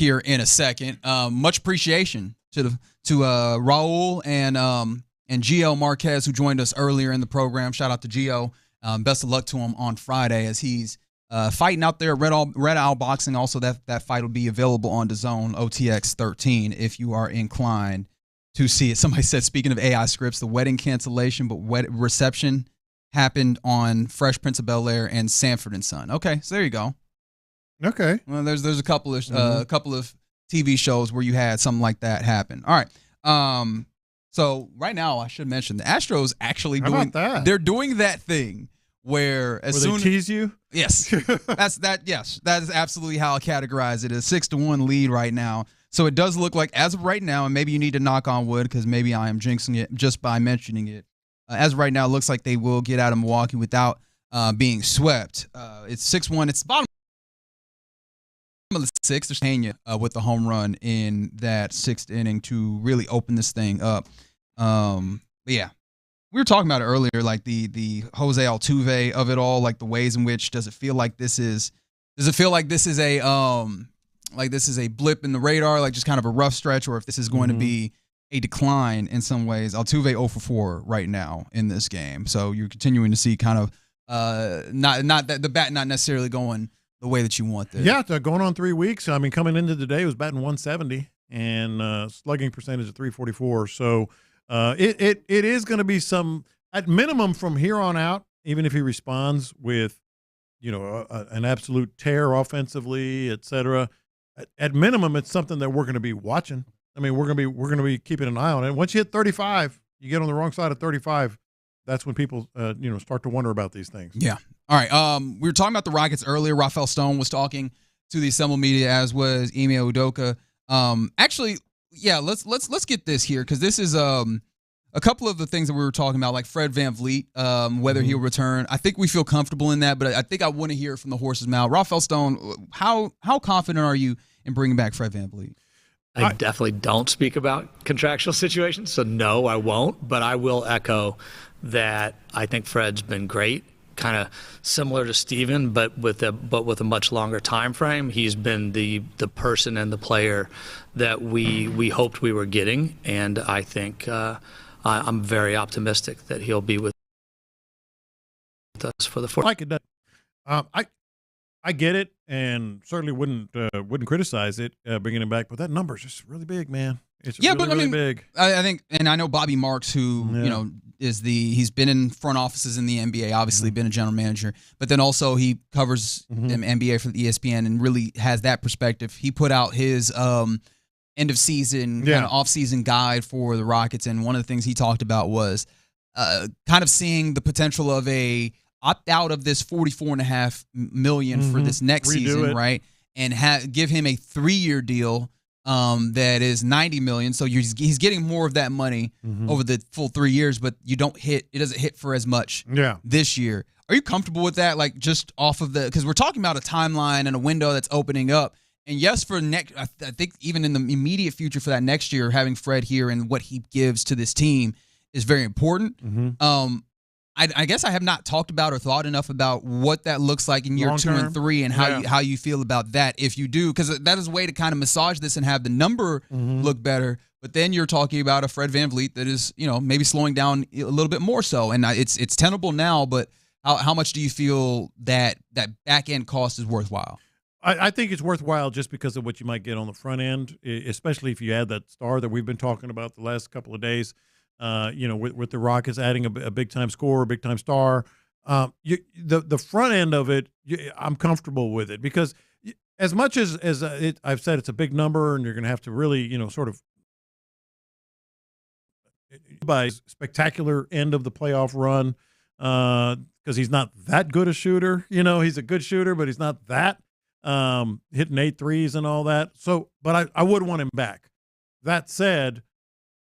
here in a second. Much appreciation to Raul and Gio Marquez, who joined us earlier in the program. Shout out to Gio. Best of luck to him on Friday as he's fighting out there at Red Owl Boxing. Also, that fight will be available on DAZN OTX 13 if you are inclined to see it. Somebody said, speaking of AI scripts, the wedding cancellation but reception happened on Fresh Prince of Bel-Air and Sanford and Son. Okay, so there you go. Okay. Well, there's a couple of TV shows where you had something like that happen. All right. So right now, I should mention the Astros actually doing that. They're doing that thing where they tease you. Yes, Yes, that is absolutely how I categorize it. It's a 6-1 lead right now. So it does look like, as of right now, and maybe you need to knock on wood because maybe I am jinxing it just by mentioning it. As of right now, it looks like they will get out of Milwaukee without being swept. It's 6-1. It's the bottom of the sixth. There's Pena with the home run in that sixth inning to really open this thing up. But yeah, we were talking about it earlier, like the Jose Altuve of it all, like the ways in which does it feel like this is a blip in the radar, like just kind of a rough stretch, or if this is going to be a decline in some ways. Altuve 0 for 4 right now in this game. So you're continuing to see kind of not that the bat not necessarily going the way that you want there. Yeah, going on 3 weeks. I mean, coming into today, it was batting 170 and slugging percentage of 344. So it is going to be some, at minimum from here on out, even if he responds with, an absolute tear offensively, et cetera. At minimum, it's something that we're going to be watching. I mean, we're going to be keeping an eye on it. Once you hit 35, you get on the wrong side of 35. That's when people, start to wonder about these things. Yeah. All right. We were talking about the Rockets earlier. Rafael Stone was talking to the assembled media, as was Ime Udoka. Actually, yeah. Let's get this here because this is a couple of the things that we were talking about, like Fred VanVleet, whether he'll return. I think we feel comfortable in that, but I think I want to hear it from the horse's mouth. Rafael Stone, how confident are you in bringing back Fred VanVleet? I definitely don't speak about contractual situations, so no, I won't. But I will echo that I think Fred's been great, kind of similar to Steven, but with a much longer time frame. He's been the person and the player that we hoped we were getting, and I think I'm very optimistic that he'll be with us for the fourth. Like it does. I get it, and certainly wouldn't criticize it bringing him back, but that number is just really big, man. It's really big. I think, and I know Bobby Marks, who he's been in front offices in the NBA, obviously been a general manager, but then also he covers the NBA for the ESPN and really has that perspective. He put out his end of season, kind of off season guide for the Rockets, and one of the things he talked about was kind of seeing the potential of a opt out of this $44.5 million for this next season, right? And give him a 3-year deal that is $90 million. So he's getting more of that money over the full 3 years, but it doesn't hit for as much this year. Are you comfortable with that? Like just off of because we're talking about a timeline and a window that's opening up. And yes, for next, I think even in the immediate future for that next year, having Fred here and what he gives to this team is very important. I guess I have not talked about or thought enough about what that looks like in year 2 and 3 and how you feel about that if you do, because that is a way to kind of massage this and have the number look better. But then you're talking about a Fred VanVleet that is, maybe slowing down a little bit more so. And it's tenable now, but how much do you feel that back end cost is worthwhile? I think it's worthwhile just because of what you might get on the front end, especially if you add that star that we've been talking about the last couple of days. With the Rockets adding a big-time scorer, big-time star. The front end of it, I'm comfortable with it because as much as I've said it's a big number and you're going to have to really, sort of by spectacular end of the playoff run because he's not that good a shooter. He's a good shooter, but he's not that hitting 8 threes and all that. So, but I would want him back. That said,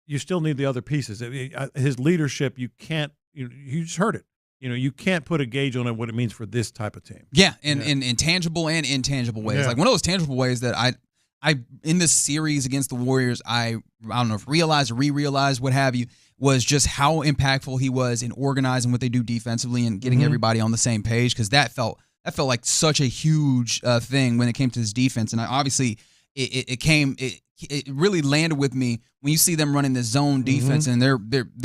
you still need the other pieces. His leadership, you can't. You just heard it. You can't put a gauge on it what it means for this type of team. Yeah, in tangible and intangible ways. Yeah. Like one of those tangible ways that I in this series against the Warriors, I don't know if realized or re-realized, what have you, was just how impactful he was in organizing what they do defensively and getting everybody on the same page, because that felt like such a huge thing when it came to his defense. And obviously, it really landed with me when you see them running the zone defense and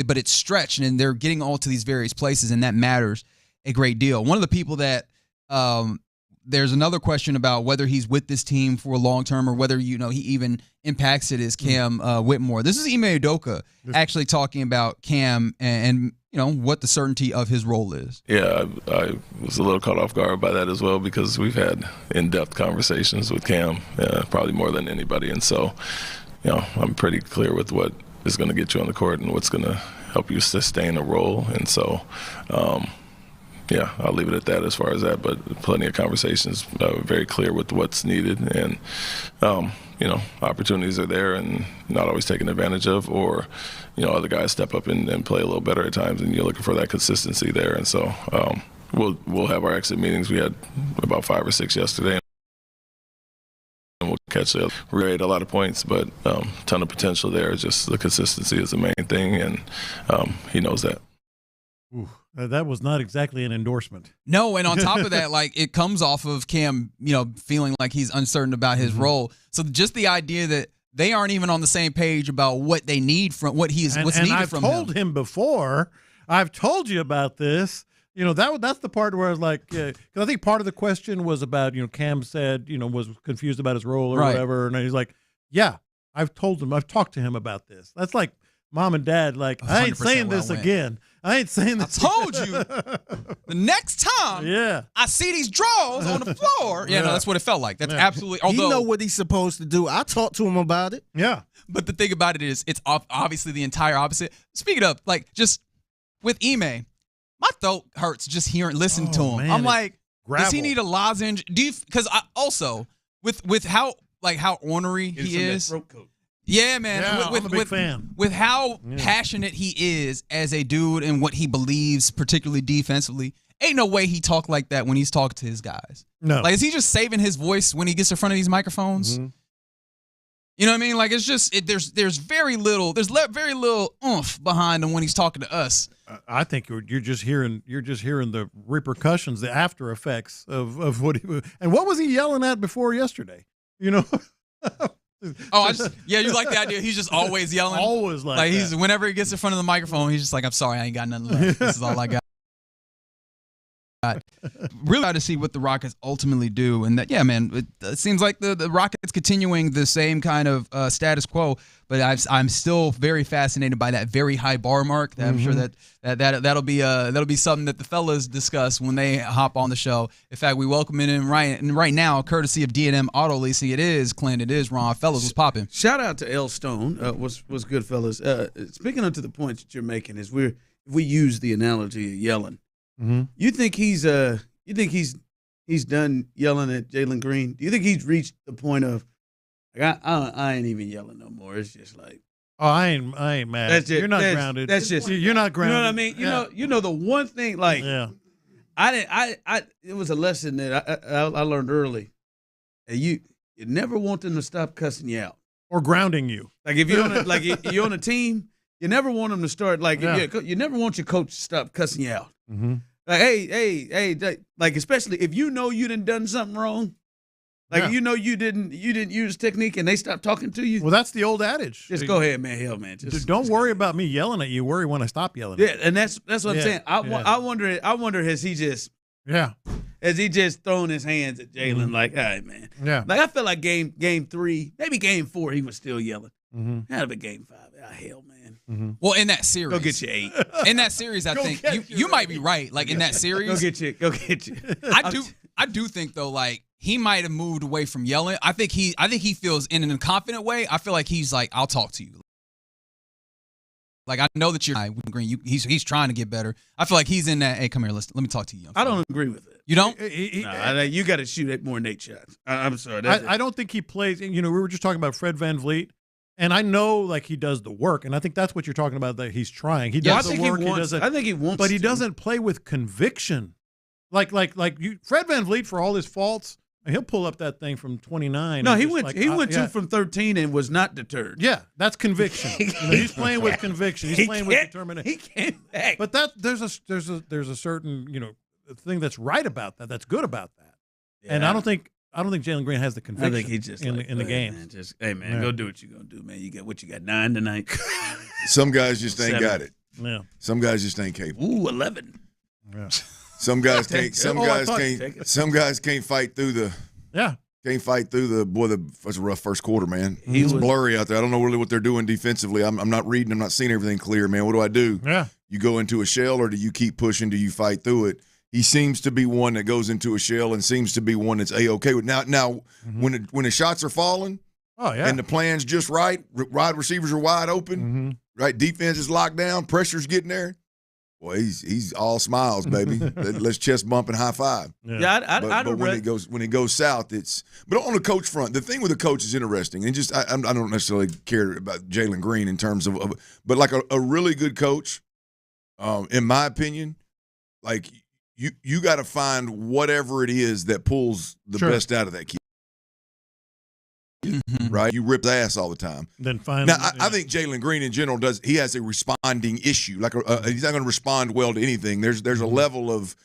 but it's stretched and they're getting all to these various places, and that matters a great deal. One of the people that there's another question about whether he's with this team for long term or whether he even impacts it is Cam Whitmore. This is Ime Udoka actually talking about Cam and what the certainty of his role is. Yeah, I was a little caught off guard by that as well because we've had in-depth conversations with Cam, probably more than anybody, and so I'm pretty clear with what is going to get you on the court and what's going to help you sustain a role, and so. Yeah, I'll leave it at that as far as that, but plenty of conversations, very clear with what's needed, and, opportunities are there and not always taken advantage of, or, other guys step up and play a little better at times, and you're looking for that consistency there. And so we'll have our exit meetings. We had about 5 or 6 yesterday, and we'll catch it. We made a lot of points, but ton of potential there. Just the consistency is the main thing, and he knows that. Ooh. That was not exactly an endorsement. No, and on top of that, it comes off of Cam, feeling like he's uncertain about his role. So just the idea that they aren't even on the same page about what they need from what's needed from him. And I've told him before. I've told you about this. That's the part where I was like, because I think part of the question was about, Cam said, was confused about his role or whatever, and he's like, yeah, I've talked to him about this. That's like mom and dad, like, I ain't saying this again. I ain't saying this. I told you the next time I see these drawers on the floor. Yeah, no, that's what it felt like. That's absolutely. Although, he know what he's supposed to do. I talked to him about it. Yeah. But the thing about it is, it's obviously the entire opposite. Speaking of, just with Ime, my throat hurts just listening to him. Man, I'm like, does he need a lozenge? Because I also with how ornery he is. Throat coat. Yeah, man. Yeah, I'm a big fan. With how passionate he is as a dude and what he believes, particularly defensively, ain't no way he talk like that when he's talking to his guys. No. Is he just saving his voice when he gets in front of these microphones? Mm-hmm. You know what I mean? It's just there's very little oomph behind him when he's talking to us. I think you're just hearing the repercussions, the after effects of what he and what was he yelling at before yesterday? You like the idea. He's just always yelling. Always like he's whenever he gets in front of the microphone, he's just like, I'm sorry, I ain't got nothing left. This is all I got. Really glad to see what the Rockets ultimately do, and that it seems like the Rockets continuing the same kind of status quo, but I'm still very fascinated by that very high bar mark. That I'm sure that'll be something that the fellas discuss when they hop on the show. In fact, we welcome it in right now, courtesy of D&M Auto Leasing. It is Clint, it is Ron. Fellas, what's popping? Shout out to L Stone. What's good, fellas? Speaking of to the points that you're making, is if we use the analogy of yelling. Mm-hmm. You think he's done yelling at Jalen Green? Do you think he's reached the point of I ain't even yelling no more? It's just like, oh, I ain't mad. That's it. You're not grounded. That's just you're not grounded. You know what I mean? You know the one thing it was a lesson that I learned early. You never want them to stop cussing you out or grounding you. Like if you're you're on a team, you never want them to start you never want your coach to stop cussing you out. Mm-hmm. Like, hey, like especially if you know you done something wrong, you know you didn't use technique and they stopped talking to you. Well, that's the old adage. Just go ahead, man. Hell, man. Just don't worry about me yelling at you. Worry when I stop yelling. Yeah, and that's what I'm saying. I wonder has he just thrown his hands at Jalen like, all right, man. Yeah. Like I feel like game 3, maybe game 4, he was still yelling. Mm-hmm. That'd be game 5. Hell, man. Mm-hmm. Well, in that series, go get you 8. In that series, I think you might be right. Like in that series, go get you. I do think though, he might have moved away from yelling. I think he feels in a confident way. I feel like he's like, I'll talk to you. Like I know that you're Green. He's trying to get better. I feel like he's in that. Hey, come here. Let me talk to you. I don't agree with it. You don't? You got to shoot at more than 8 shots. I'm sorry. I don't think he plays. We were just talking about Fred VanVleet. And I know, he does the work, and I think that's what you're talking about. That he's trying. He does the work. I think he wants, but he doesn't play with conviction. Fred VanVleet, for all his faults, he'll pull up that thing from 29. No, he went from 13 and was not deterred. Yeah, that's conviction. He's playing with conviction. He's playing with determination. He came back. But there's a certain thing that's right about that. That's good about that. Yeah. And I don't think I don't think Jalen Green has the conviction. I think he just in the game. Man, go do what you're gonna do, man. You got 9 tonight. Some guys just ain't 7. got it. Yeah. Some guys just ain't capable. Ooh, 11. Yeah. Some guys can't. Some guys can't fight through the. Yeah. Can't fight through that's a rough first quarter, man. It's blurry out there. I don't know really what they're doing defensively. I'm not reading. I'm not seeing everything clear, man. What do I do? Yeah. You go into a shell, or do you keep pushing? Do you fight through it? He seems to be one that goes into a shell and seems to be one that's A-okay with. Now, when the shots are falling, and the plan's just right, wide receivers are wide open, right? Defense is locked down, pressure's getting there. Well, he's all smiles, baby. Let's chest bump and high five. But when it goes south, it's. But on the coach front, the thing with the coach is interesting, and just I don't necessarily care about Jalen Green in terms of but like a really good coach, in my opinion, like you got to find whatever it is that pulls the best out of that kid. Right, you rip the ass all the time. Then find. Now, I think Jalen Green in general he has a responding issue. Like he's not going to respond well to anything. There's a level of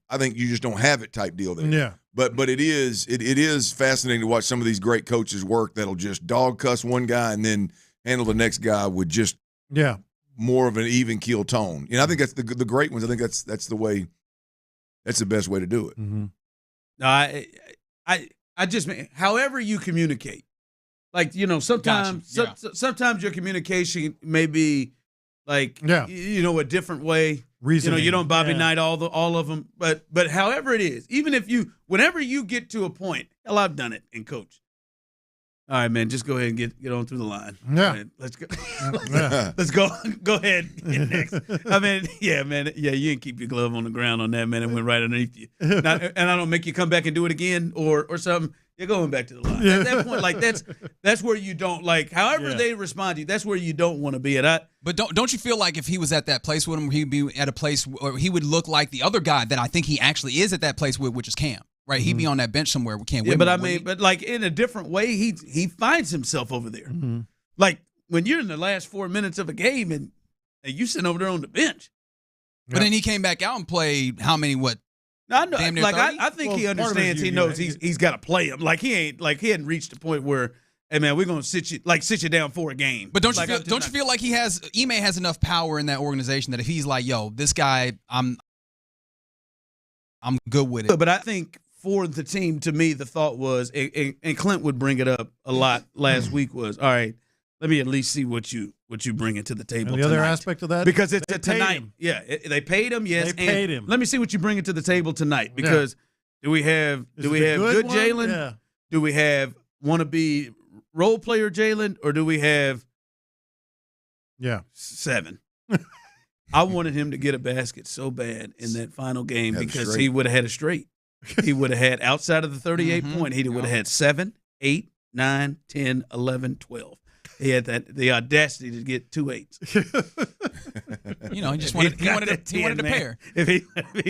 I think you just don't have it type deal there. Yeah. But it is fascinating to watch some of these great coaches work that'll just dog cuss one guy and then handle the next guy with just more of an even keel tone. I think that's the great ones. I think that's the way. That's the best way to do it. No, I just mean, however you communicate, like, sometimes sometimes your communication may be like, a different way. Reasoning. You don't Bobby Knight all of them, but however it is, even if whenever you get to a point, hell, I've done it in coach. All right, man, just go ahead and get on through the line. Yeah. Right, let's go. Let's go. Go ahead. Get next. I mean, man. Yeah, you didn't keep your glove on the ground on that, man. It went right underneath you. And I don't make you come back and do it again or something. You're going back to the line. At that point, like that's where you don't like. However they respond to you, that's where you don't want to be at. But don't you feel like if he was at that place with him, he'd be at a place where he would look like the other guy that I think he actually is at that place with, which is Cam. Right, he'd be on that bench somewhere. We can't win. Yeah, but like in a different way, he finds himself over there. Like when you're in the last 4 minutes of a game and you sitting over there on the bench. But then he came back out and played how many? What? No, I know. Like I think he understands. He knows he's got to play him. Like he hadn't reached the point where, hey man, we're gonna sit you down for a game. But don't you feel like Ime has enough power in that organization that if he's like, yo, this guy, I'm good with it. But I think. For the team, to me, the thought was, and Clint would bring it up a lot last week, was, all right, let me at least see what you bring into the table. And the other aspect of that, because it's a tonight. Yeah, they paid him. Yes, they paid him. Let me see what you bring into the table tonight. Because do we have good Jalen? Yeah. Do we have wannabe role player Jalen, or do we have 7? I wanted him to get a basket so bad in that final game because he would have had a straight. He would have had, outside of the 38 point, he would have had 7, 8, 9, 10, 11, 12. He had the audacity to get 2 8s. He just wanted to pair. If he'd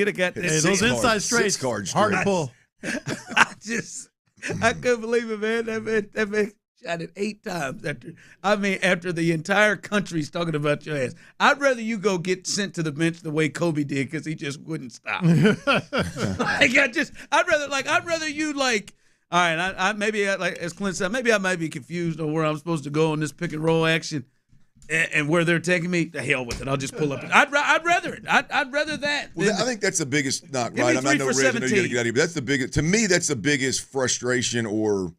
have got that, those inside straights, hard to pull. I couldn't believe it, man. That man shot it 8 times after the entire country's talking about your ass. I'd rather you go get sent to the bench the way Kobe did because he just wouldn't stop. I'd rather you like. All right, I maybe like as Clint said, maybe I might be confused on where I'm supposed to go in this pick and roll action, and where they're taking me. The hell with it. I'll just pull up. I'd rather it. I'd rather that. Well, I think that's the biggest knock, right? I'm not no Reg, I know you got to get out of here, but that's the biggest. To me, that's the biggest frustration or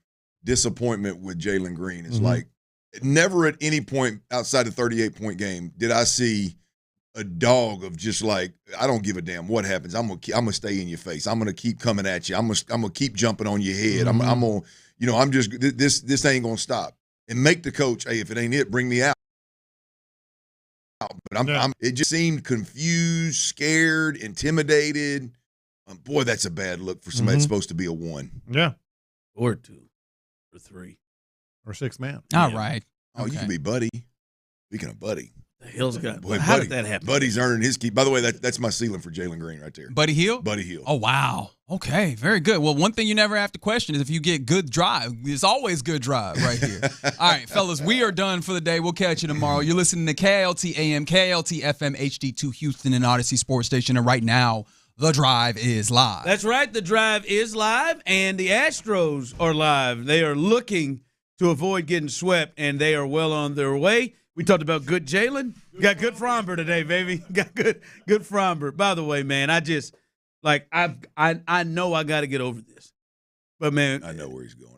disappointment with Jalen Green. It's like never at any point outside the 38-point game did I see a dog of just like, I don't give a damn what happens. I'm gonna stay in your face. I'm gonna keep coming at you. I'm gonna keep jumping on your head. I'm gonna, I'm just this ain't gonna stop. And make the coach, hey, if it ain't it, bring me out. But it just seemed confused, scared, intimidated. Boy, that's a bad look for somebody that's supposed to be a 1. Yeah, or 2. Or 3. Or 6 man. All right. Oh, you can be Buddy. Speaking of Buddy. The hell's got? Boy, how did that happen? Buddy's earning his keep. By the way, that's my ceiling for Jalen Green right there. Buddy Hield? Buddy Hield. Oh, wow. Okay, very good. Well, one thing you never have to question is if you get good drive. It's always good drive right here. All right, fellas, we are done for the day. We'll catch you tomorrow. You're listening to KLT AM, KLT FM, HD2 Houston and Odyssey Sports Station. And right now, The Drive is live. That's right. The Drive is live, and the Astros are live. They are looking to avoid getting swept, and they are well on their way. We talked about good Jalen. Got good Fromber today, baby. Got good Fromber. By the way, man, I just I know I got to get over this, but man, I know where he's going.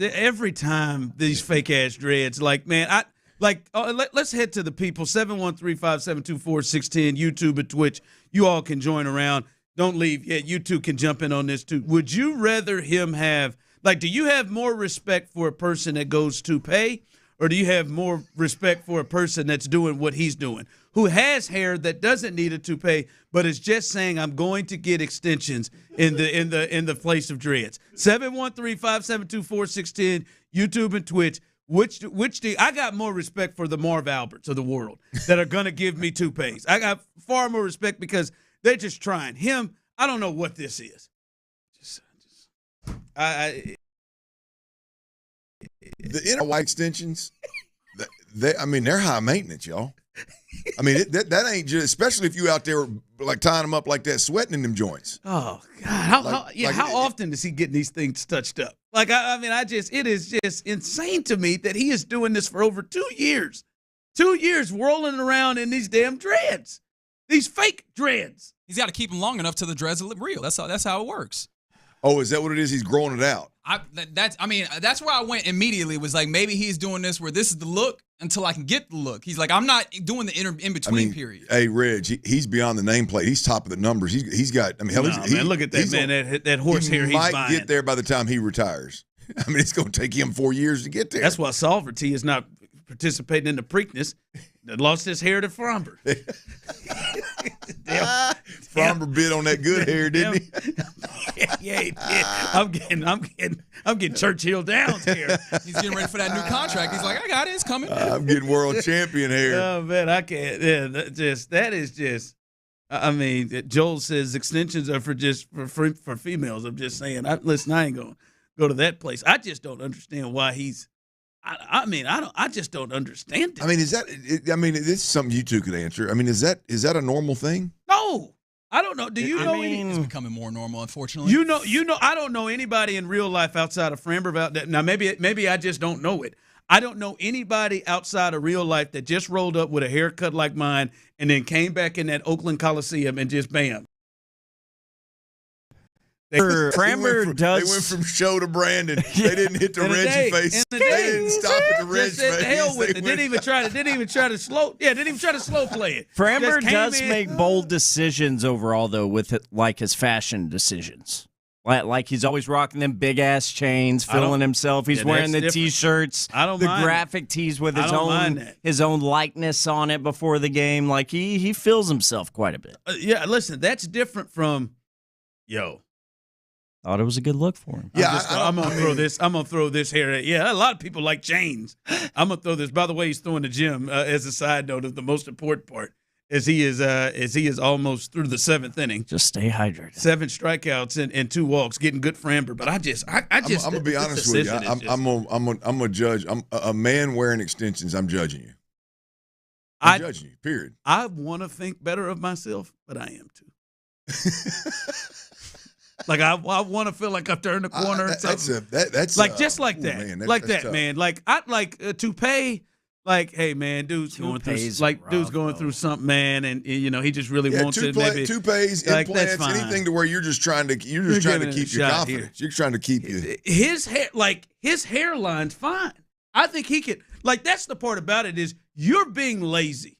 Every time these fake ass dreads, man, let's head to the people. 713-572-4610, YouTube and Twitch. You all can join around. Don't leave. Yeah, you two can jump in on this too. Would you rather him have, do you have more respect for a person that goes to pay, or do you have more respect for a person that's doing what he's doing, who has hair that doesn't need a toupee, but is just saying, I'm going to get extensions in the place of dreads? 713-572-4610, YouTube and Twitch. Which do I got more respect for the Marv Alberts of the world that are going to give me toupees? I got far more respect because they're just trying. Him, I don't know what this is. The inner white extensions, they're high maintenance, y'all. I mean, that ain't just, especially if you out there tying them up like that, sweating in them joints. Oh God! How often is he getting these things touched up? It is just insane to me that he is doing this for over 2 years. 2 years rolling around in these damn dreads, these fake dreads. He's got to keep them long enough till the dreads are real. That's how it works. Oh, is that what it is? He's growing it out. That's where I went immediately. Was like, maybe he's doing this where this is the look until I can get the look. He's like, I'm not doing the in between period. Hey, Reg, he's beyond the nameplate. He's top of the numbers. He's got. I mean, hell, man, look at that man. That horsehair. He might get there by the time he retires. I mean, it's going to take him 4 years to get there. That's why Solverty is not participating in the Preakness. That lost his hair to Fromber. Fromber bit on that good hair, didn't he? Yeah, he did. I'm getting Churchill Downs hair. He's getting ready for that new contract. He's like, I got it. It's coming. I'm getting world champion hair. Oh man, I can't. Yeah, that is just. I mean, Joel says extensions are for females. I'm just saying. I ain't gonna go to that place. I just don't understand why he's. I just don't understand it. I mean, this is something you two could answer. I mean, is that a normal thing? No, I don't know. Do you know? It's becoming more normal, unfortunately. You know. I don't know anybody in real life outside of Framber. Now, maybe I just don't know it. I don't know anybody outside of real life that just rolled up with a haircut like mine and then came back in that Oakland Coliseum and just bam. Framber They went from show to Brandon. They didn't hit the Reggie face. They didn't stop at the Reggie face. Hell with it. Didn't even try to slow play it. Framber does make bold decisions overall, though, with his fashion decisions. Like he's always rocking them big ass chains, filling himself. He's wearing the T-shirts, the graphic tees with his own likeness on it before the game. Like he fills himself quite a bit. Listen, that's different from Thought it was a good look for him. Yeah, I'm gonna throw this. I'm gonna throw this here. Yeah, a lot of people like chains. I'm gonna throw this. By the way, he's throwing the gym. As a side note, of the most important part is he is almost through the seventh inning. Just stay hydrated. 7 strikeouts and 2 walks, getting good Framber. But I'm gonna be honest with you. I'm gonna judge. I'm a man wearing extensions. I'm judging you. I'm judging you. Period. I want to think better of myself, but I am too. Like I want to feel like I've turned the corner. That's like just like that, man, that's tough. Man. Like I like toupee. Like, hey man, dude's going through something, man, and he just really wants it. Maybe toupees, implants, anything to where you're just trying to keep your confidence. Here. You're trying to keep you. His hairline's fine. I think he could. Like that's the part about it is you're being lazy.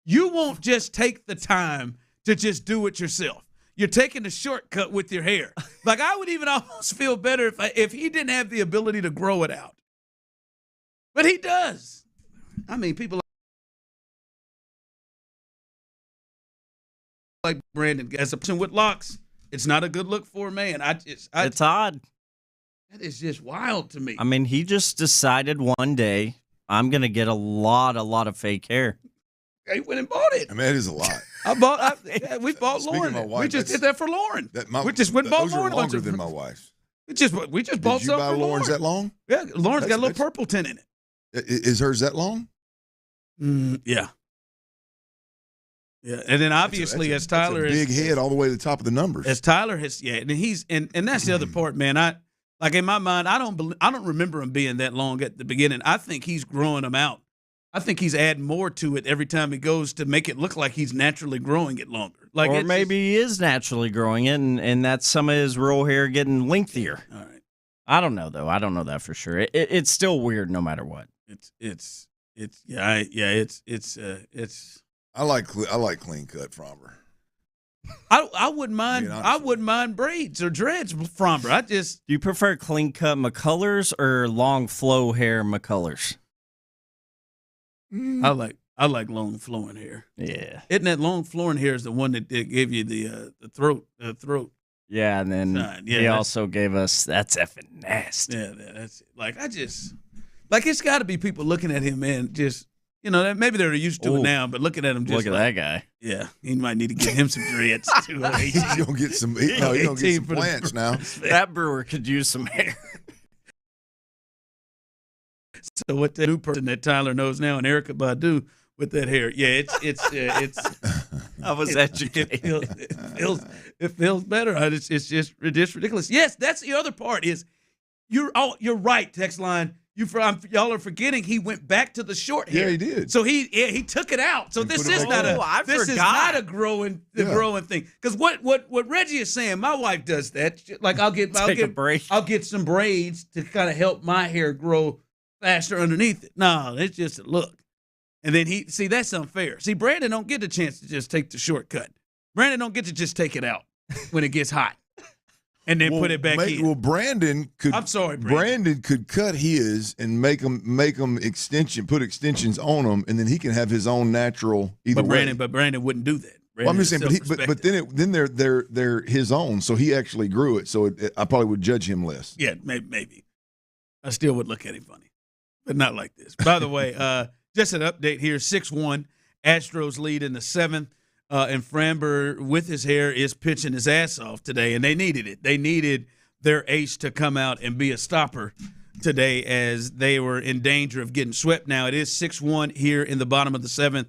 You won't just take the time to just do it yourself. You're taking a shortcut with your hair. Like I would even almost feel better if he didn't have the ability to grow it out. But he does. I mean, people like Brandon as a person with locks. It's not a good look for a man. It's odd. That is just wild to me. I mean, he just decided one day I'm gonna get a lot of fake hair. He went and bought it. I mean, that is a lot. We bought Lauren. We just did that for Lauren. We just went and bought Lauren. Those are longer than my wife's. We just bought Did some you buy for Lauren's that long? Yeah, Lauren's got a little purple tint in it. Is hers that long? Yeah. Yeah, and then obviously as Tyler big head all the way to the top of the numbers. As Tyler has, and he's and that's the other part, man. Like in my mind, I don't remember him being that long at the beginning. I think he's growing them out. I think he's adding more to it every time he goes to make it look like he's naturally growing it longer. Like, or maybe he is naturally growing it, and that's some of his real hair getting lengthier. All right. I don't know though. I don't know that for sure. It's still weird no matter what. I like clean cut Fromber. I wouldn't mind. I wouldn't mind braids or dreads Fromber. Do you prefer clean cut McCullers or long flow hair McCullers? I like long flowing hair. Yeah, isn't that long flowing hair is the one that gave you the throat? Yeah, and then he also gave us that's effing nasty. Yeah, that's like it's got to be people looking at him, man. Just maybe they're used to it now, but looking at him, just look at that guy. Yeah, he might need to get him some dreads too. He's gonna get some. He's gonna get some plants now. That brewer could use some hair. So what the new person that Tyler knows now, and Erykah Badu with that hair, yeah, it's. I was educated. It feels better. It's just ridiculous. Yes, that's the other part. Is you're right. Text line. Y'all are forgetting he went back to the short hair. Yeah, he did. So he took it out. So this is not a growing thing. Because what Reggie is saying, my wife does that. Like I'll get some braids to kind of help my hair grow faster underneath it. No, it's just a look. And then that's unfair. See, Brandon don't get the chance to just take the shortcut. Brandon don't get to just take it out when it gets hot. And then put it back in. Well, Brandon could. I'm sorry, Brandon could cut his and make them put extensions on them, and then he can have his own natural either way. But Brandon wouldn't do that. Well, I'm just saying, but then they're his own, so he actually grew it. So I probably would judge him less. Yeah, maybe. I still would look at him funny, but not like this. By the way, just an update here: 6-1, Astros lead in the 7th. And Framber, with his hair, is pitching his ass off today, and they needed it. They needed their ace to come out and be a stopper today as they were in danger of getting swept. Now it is 6-1 here in the bottom of the 7th,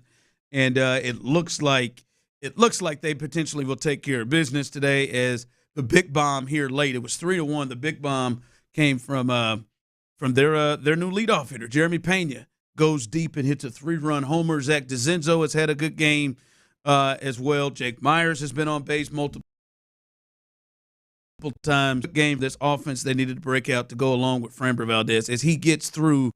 and it looks like they potentially will take care of business today as the big bomb here late. It was 3-1. The big bomb came from their new leadoff hitter, Jeremy Pena, goes deep and hits a 3-run homer. Zach DeZenzo has had a good game. As well, Jake Myers has been on base multiple times. Game this offense they needed to break out to go along with Framber Valdez as he gets through.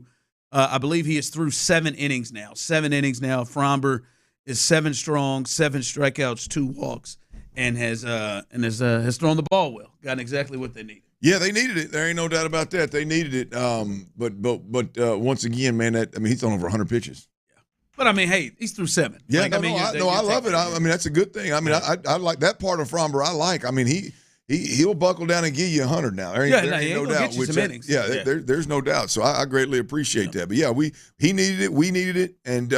I believe he is through 7 innings now. 7 innings now. Framber is 7 strong, 7 strikeouts, 2 walks, and has thrown the ball well. Gotten exactly what they needed. Yeah, they needed it. There ain't no doubt about that. They needed it. But once again, man, he's thrown over 100 pitches. But, I mean, hey, he's through 7. Yeah, I love it. I mean, that's a good thing. I mean, I like that part of Fromber. I like. I mean, he'll buckle down and give you 100 now. There ain't no doubt. There's no doubt. So I greatly appreciate that. But, yeah, he needed it. We needed it. And,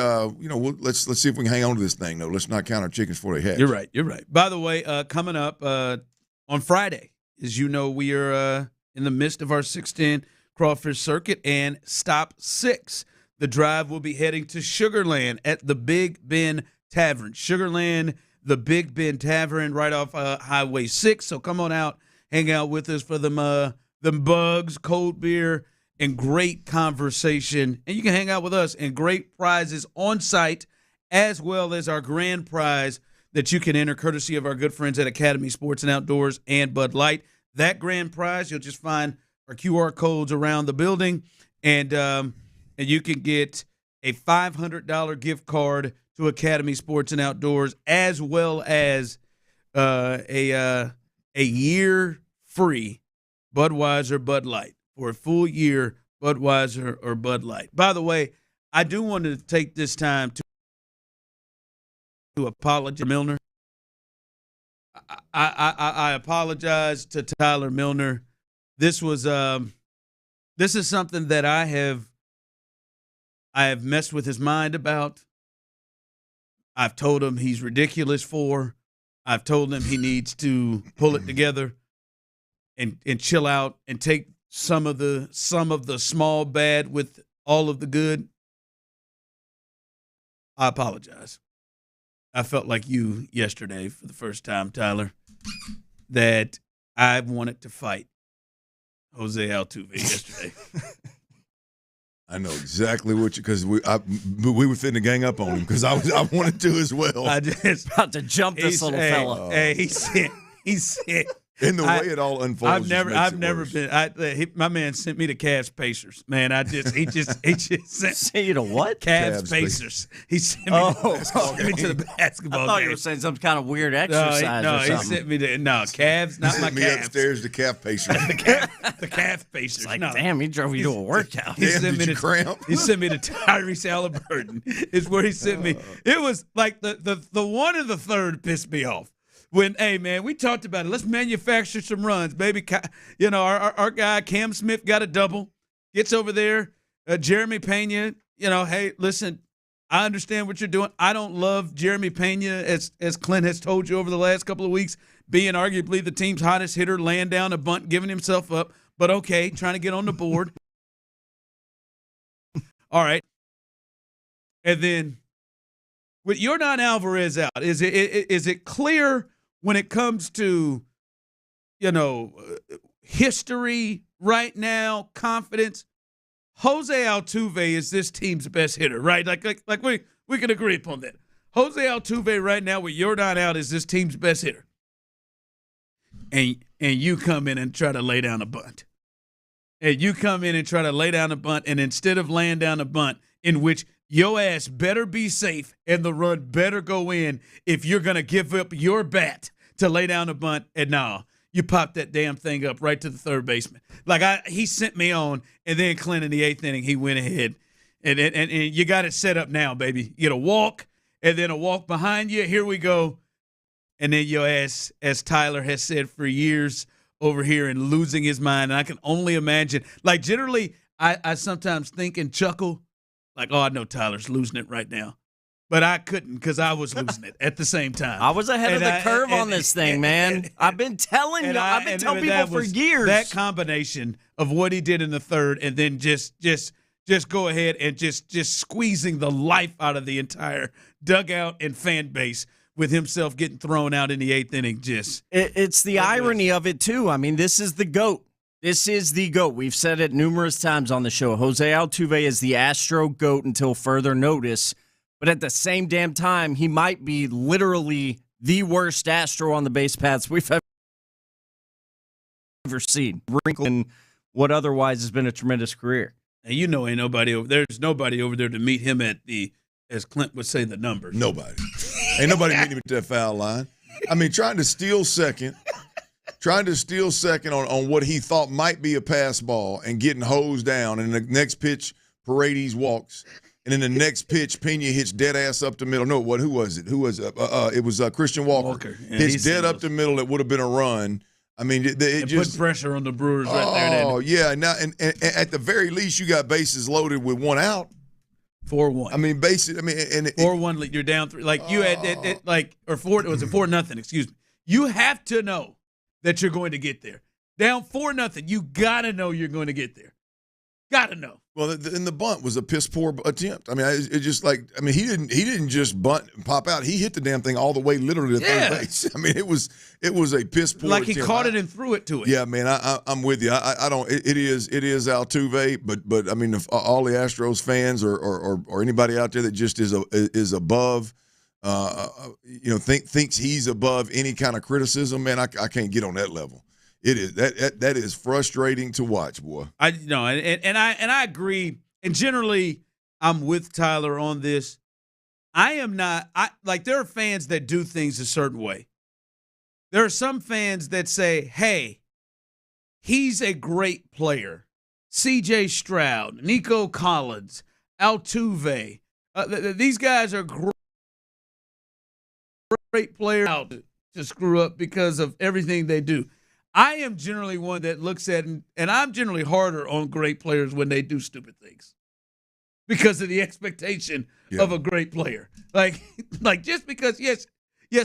let's see if we can hang on to this thing, though. Let's not count our chickens before they hatch. You're right. By the way, coming up on Friday, as you know, we are in the midst of our 610 Crawfish Circuit and Stop 6. The drive will be heading to Sugarland at the Big Bend Tavern. Sugarland, the Big Bend Tavern, right off Highway 6. So come on out, hang out with us for them bugs, cold beer, and great conversation. And you can hang out with us and great prizes on site, as well as our grand prize that you can enter courtesy of our good friends at Academy Sports and Outdoors and Bud Light. That grand prize, you'll just find our QR codes around the building, and you can get a $500 gift card to Academy Sports and Outdoors, as well as a year free Budweiser Bud Light for a full year Budweiser or Bud Light. By the way, I do want to take this time to apologize to Milner. I apologize to Tyler Milner. This is something that I have messed with his mind about. I've told him he's ridiculous for. I've told him he needs to pull it together and chill out and take some of the small bad with all of the good. I apologize. I felt like you yesterday for the first time, Tyler, that I wanted to fight Jose Altuve yesterday. I know exactly what you, because we were finna gang up on him because I wanted to as well. I just about to jump this little fella. Hey, he said. In the way it all unfolds, I've never been. My man sent me to Cavs Pacers. Man, he just sent you to what? Cavs Pacers. He sent me, to the basketball. I thought game. you were saying some kind of weird exercise. No, or something. he sent me to Cavs, not my me Cavs. upstairs to Calf Pacers. the Cavs Pacers. It's like, no. damn, he drove you to a workout. He sent me to Tyrese Halliburton. Is where he sent me. It was like the one in the third pissed me off. When, hey, man, we talked about it. Let's manufacture some runs, baby. You know, our guy Cam Smith got a double. Gets over there. Jeremy Pena, you know, hey, listen, I understand what you're doing. I don't love Jeremy Pena, as Clint has told you over the last couple of weeks, being arguably the team's hottest hitter, laying down a bunt, giving himself up. But, okay, trying to get on the board. All right. And then with Yordan Alvarez out, is it clear when it comes to, you know, history right now, confidence, Jose Altuve is this team's best hitter, right? Like we can agree upon that. Jose Altuve right now with Yordan out is this team's best hitter. And you come in and try to lay down a bunt. And you come in and try to lay down a bunt, and instead of laying down a bunt in which your ass better be safe and the run better go in if you're going to give up your bat to lay down a bunt. And no, you pop that damn thing up right to the third baseman. He sent me on, and then Clint in the eighth inning, he went ahead. And you got it set up now, baby. You get a walk, and then a walk behind you. Here we go. And then your ass, as Tyler has said for years, over here and losing his mind. And I can only imagine. Like, generally, I sometimes think and chuckle, like, oh, I know Tyler's losing it right now. But I couldn't because I was losing it at the same time. I was ahead of the curve on this thing, man. I've been telling you. I've been telling people for years. That combination of what he did in the third and then just go ahead and just squeezing the life out of the entire dugout and fan base with himself getting thrown out in the eighth inning. It's the irony of it, too. I mean, this is the GOAT. This is the GOAT. We've said it numerous times on the show. Jose Altuve is the Astro GOAT until further notice. But at the same damn time, he might be literally the worst Astro on the base paths we've ever seen. Wrinkling what otherwise has been a tremendous career. And you know, there's nobody over there to meet him at the, as Clint would say, the numbers. Nobody. Ain't nobody meeting him at that foul line. I mean, trying to steal second on what he thought might be a pass ball and getting hosed down. And the next pitch, Paredes walks. And then the next pitch, Pena hits dead ass up the middle. No, who was it? It was Christian Walker. Yeah, hits dead up the middle. It would have been a run. I mean, it just put pressure on the Brewers right there. Oh, yeah. Now, and at the very least, you got bases loaded with one out. 4-1. I mean, 4-1. You're down 3. Like you had it or 4. Was it 4-0? Excuse me. You have to know that you're going to get there. Down 4-0. You gotta know you're going to get there. Gotta know. Well, and the bunt was a piss poor attempt. I mean, it just he didn't just bunt and pop out. He hit the damn thing all the way, literally to third base. I mean, it was a piss poor. Like he caught it and threw it to it. Yeah, man, I'm with you. I don't. It is Altuve, but I mean, if all the Astros fans or anybody out there that just is above, thinks he's above any kind of criticism, man, I can't get on that level. It is that is frustrating to watch, boy. I know, and I agree. And generally, I'm with Tyler on this. I am not. There are fans that do things a certain way. There are some fans that say, "Hey, he's a great player." C.J. Stroud, Nico Collins, Altuve. These guys are great players to screw up because of everything they do. I am generally one that looks at, and I'm generally harder on great players when they do stupid things because of the expectation of a great player. Like just because, yes,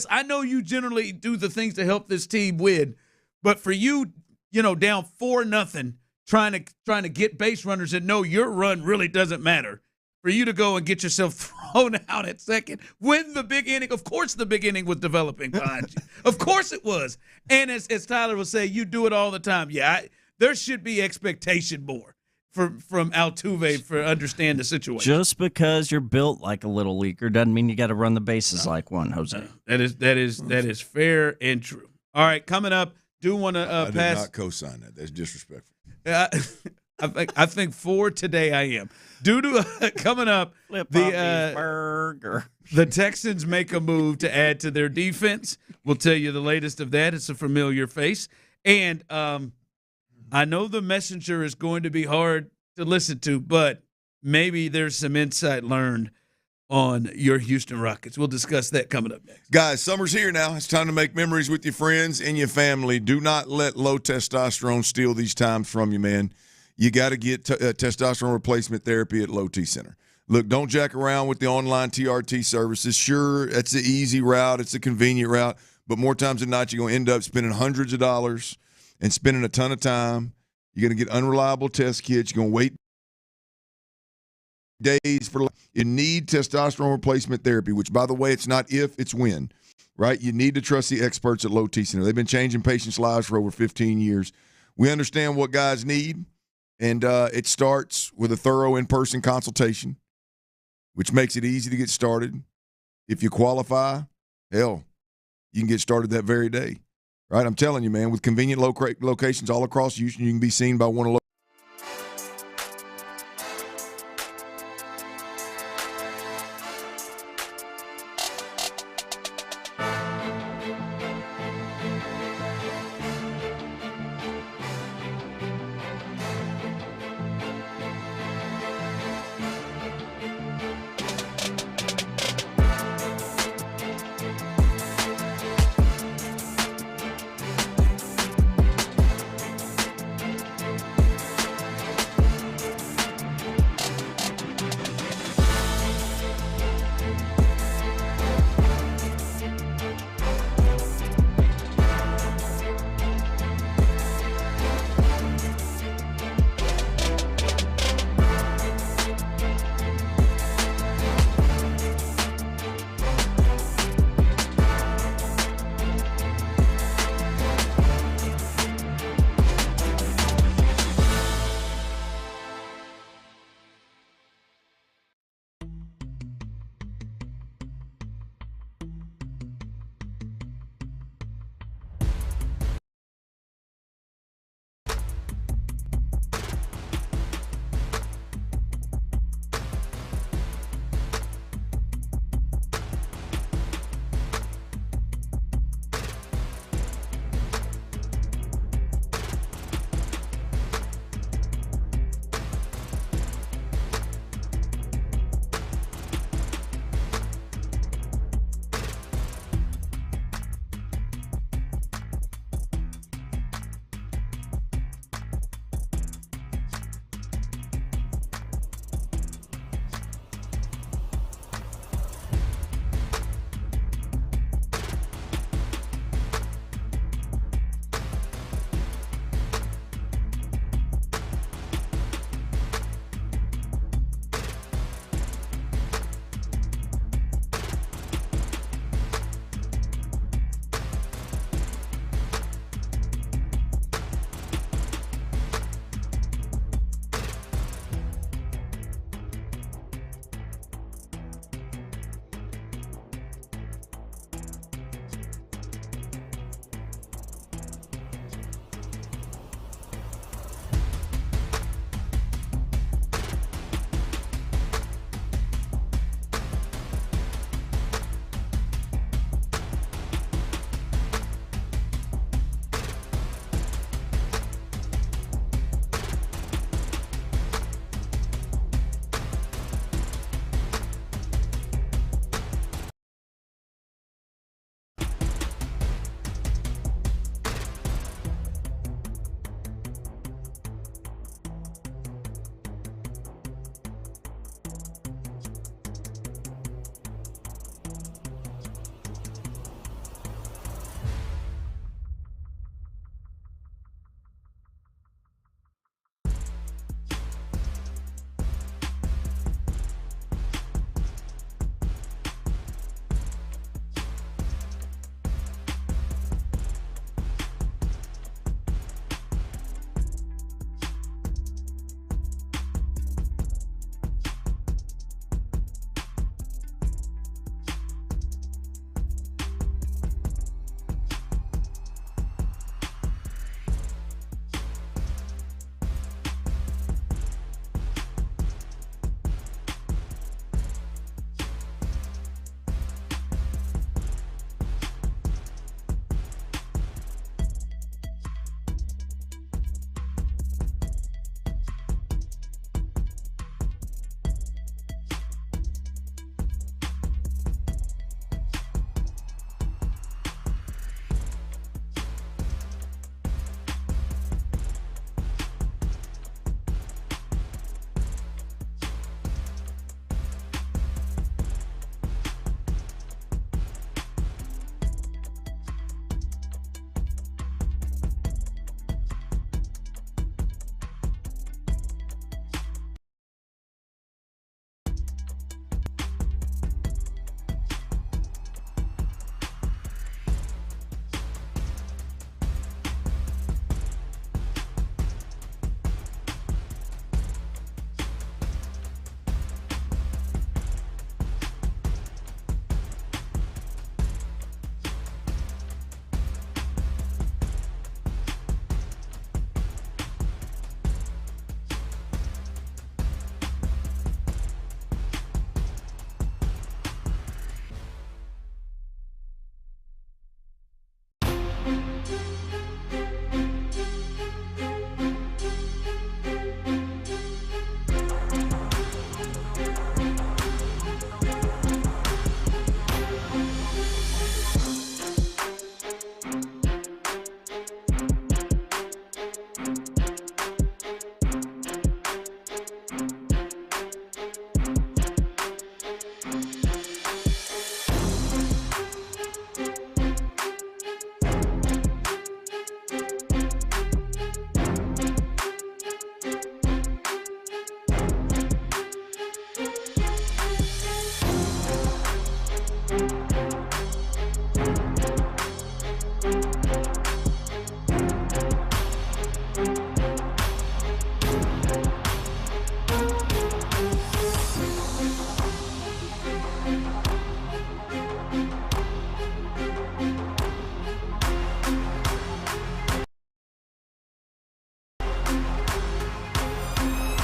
I know you generally do the things to help this team win, but for you, down 4-0, trying to get base runners and know your run really doesn't matter. for you to go and get yourself thrown out at second when the big inning, of course the big inning was developing behind you. Of course it was. And as Tyler will say, you do it all the time. Yeah, there should be expectation more from Altuve for understand the situation. Just because you're built like a little leaguer doesn't mean you got to run the bases like one, Jose. That is fair and true. All right, coming up, do want to pass. I did not co-sign that. That's disrespectful. I think for today I am. Due to coming up, the Texans make a move to add to their defense. We'll tell you the latest of that. It's a familiar face. And I know the messenger is going to be hard to listen to, but maybe there's some insight learned on your Houston Rockets. We'll discuss that coming up next. Guys, summer's here now. It's time to make memories with your friends and your family. Do not let low testosterone steal these times from you, man. You got to get testosterone replacement therapy at Low T Center. Look, don't jack around with the online TRT services. Sure, that's the easy route. It's a convenient route. But more times than not, you're going to end up spending hundreds of dollars and spending a ton of time. You're going to get unreliable test kits. You're going to wait days for. You need testosterone replacement therapy, which, by the way, it's not if, it's when, right? You need to trust the experts at Low T Center. They've been changing patients' lives for over 15 years. We understand what guys need, and it starts with a thorough in-person consultation, which makes it easy to get started. If you qualify, hell, you can get started that very day, right? I'm telling you, man, with convenient locations all across Houston, you can be seen by one of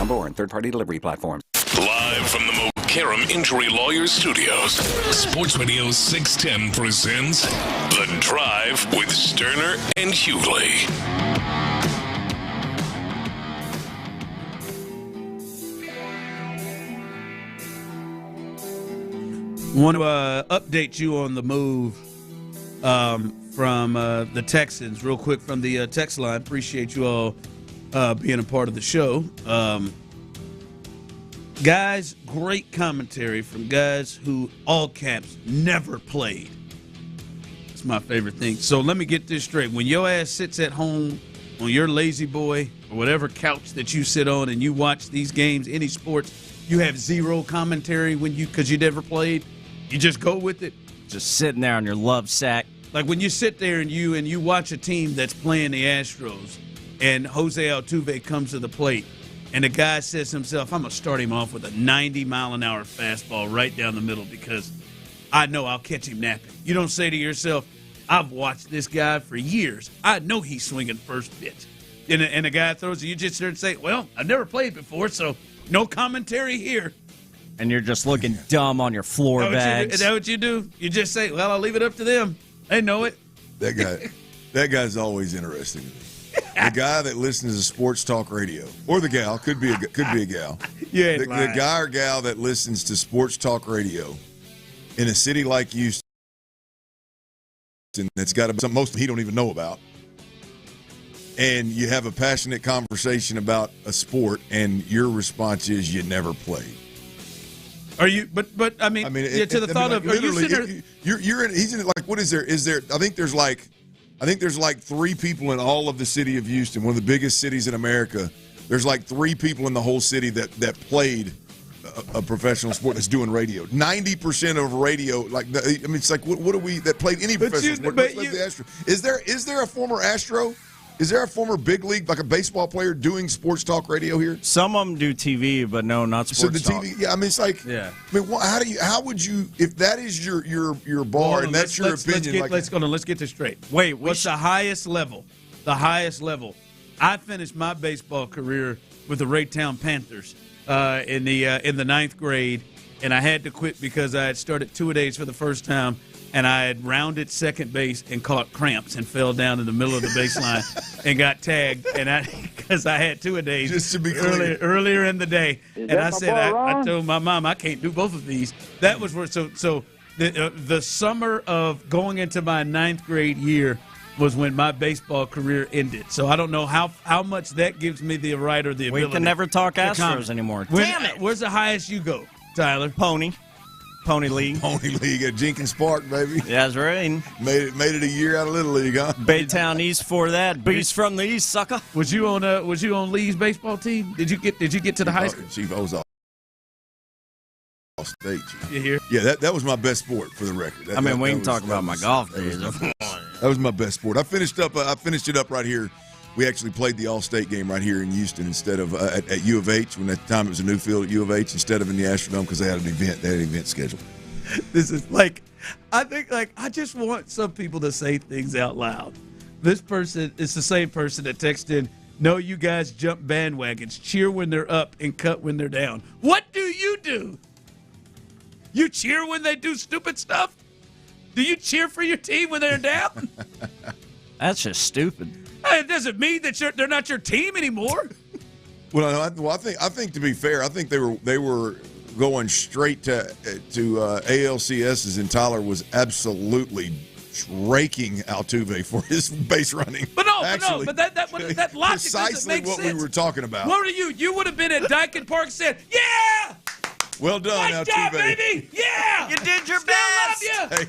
or in third-party delivery platforms. Live from the Mokaram Injury Lawyers Studios, Sports Radio 610 presents The Drive with Stoerner and Hughley. Want to update you on the move from the Texans real quick from the text line. Appreciate you all being a part of the show. Guys, great commentary from guys who, all caps, never played. That's my favorite thing. So let me get this straight. When your ass sits at home on your lazy boy or whatever couch that you sit on and you watch these games, any sports, you have zero commentary because you never played? You just go with it? Just sitting there on your love sack. Like when you sit there and you watch a team that's playing the Astros and Jose Altuve comes to the plate and the guy says to himself, I'm going to start him off with a 90-mile-an-hour fastball right down the middle because I know I'll catch him napping. You don't say to yourself, I've watched this guy for years. I know he's swinging first pitch. And the guy throws it. You just sit there and say, well, I've never played before, so no commentary here. And you're just looking dumb on your floor bags. Is that what you do? You just say, well, I'll leave it up to them. They know it. That guy's always interesting to me. The guy that listens to sports talk radio, or the gal, could be a gal. Yeah, the guy or gal that listens to sports talk radio in a city like Houston that's got something most he don't even know about, and you have a passionate conversation about a sport, and your response is you never played. Are you? But I mean, to the thought of literally, you're in. He's in. Like, what is there? Is there? I think there's like 3 people in all of the city of Houston, one of the biggest cities in America. There's like 3 people in the whole city that played a professional sport that's doing radio. 90% of radio, it's like what are we that played any professional sport? Like the Astros. Is there a former Astro? Is there a former big league, like a baseball player, doing sports talk radio here? Some of them do TV, but no, not sports talk. TV, yeah. I mean, it's like, yeah. I mean, how would you, if that is your bar and that's your opinion? Let's get this straight. Wait, what's the highest level? The highest level. I finished my baseball career with the Raytown Panthers in the 9th grade, and I had to quit because I had started two-a-days for the first time. And I had rounded second base and caught cramps and fell down in the middle of the baseline and got tagged. And because I had two-a-days just to be clear. Earlier in the day, and I said I told my mom I can't do both of these. That was where so the summer of going into my 9th grade year was when my baseball career ended. So I don't know how much that gives me the right or the ability. We can never talk Astros anymore. Damn it! Where's the highest you go, Tyler? Pony League at Jenkins Park, baby. Yeah, that's right. Made it a year out of Little League, huh? Baytown East for that. Beast from the East, sucker. Was you on Lee's baseball team? Did you get to the high school? Chief, I was all state. You hear? Yeah, that was my best sport for the record. We can talk about my golf days. That was my best sport. I finished it up right here. We actually played the All-State game right here in Houston instead of at U of H, when at the time it was a new field at U of H, instead of in the Astrodome because they had an event. They had an event scheduled. This is I just want some people to say things out loud. This person is the same person that texted, no, you guys jump bandwagons, cheer when they're up and cut when they're down. What do? You cheer when they do stupid stuff? Do you cheer for your team when they're down? That's just stupid. It doesn't mean that they're not your team anymore. Well, I think to be fair, I think they were going straight to ALCS's, and Tyler was absolutely raking Altuve for his base running. But that logic doesn't make sense. What we were talking about. What are you? You would have been at Dyken Park and said, "Yeah, well done, nice Altuve, job, baby. Yeah, you did your best. Love you.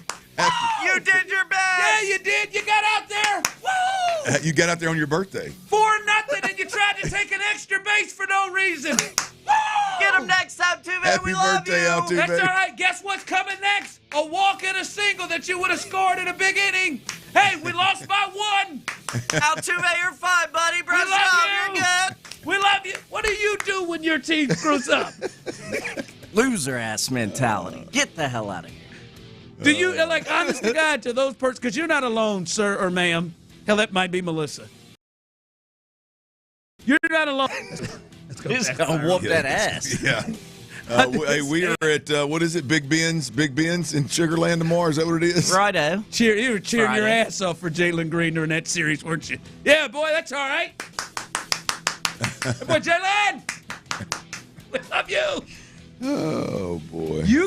You did your best. Yeah, you did. You got out there. Woo! You got out there on your birthday. 4-0, and you tried to take an extra base for no reason. Woo! Get him next time, Altuve. Happy birthday, Altuve. That's all right. Guess what's coming next? A walk and a single that you would have scored in a big inning. Hey, we lost by 1. Altuve, you're fine, buddy. Brush it off. You're good. We love you. What do you do when your team screws up? Loser-ass mentality. Get the hell out of here. Do you, honest to God, to those persons, because you're not alone, sir or ma'am. Hell, that might be Melissa. You're not alone. He's gonna whoop that ass. Yeah. Hey, we are at what is it? Big Ben's in Sugarland tomorrow. Is that what it is? Righto. You were cheering your ass off for Jalen Green during that series, weren't you? Yeah, boy, that's all right. Boy, Jalen, we love you. Oh boy. You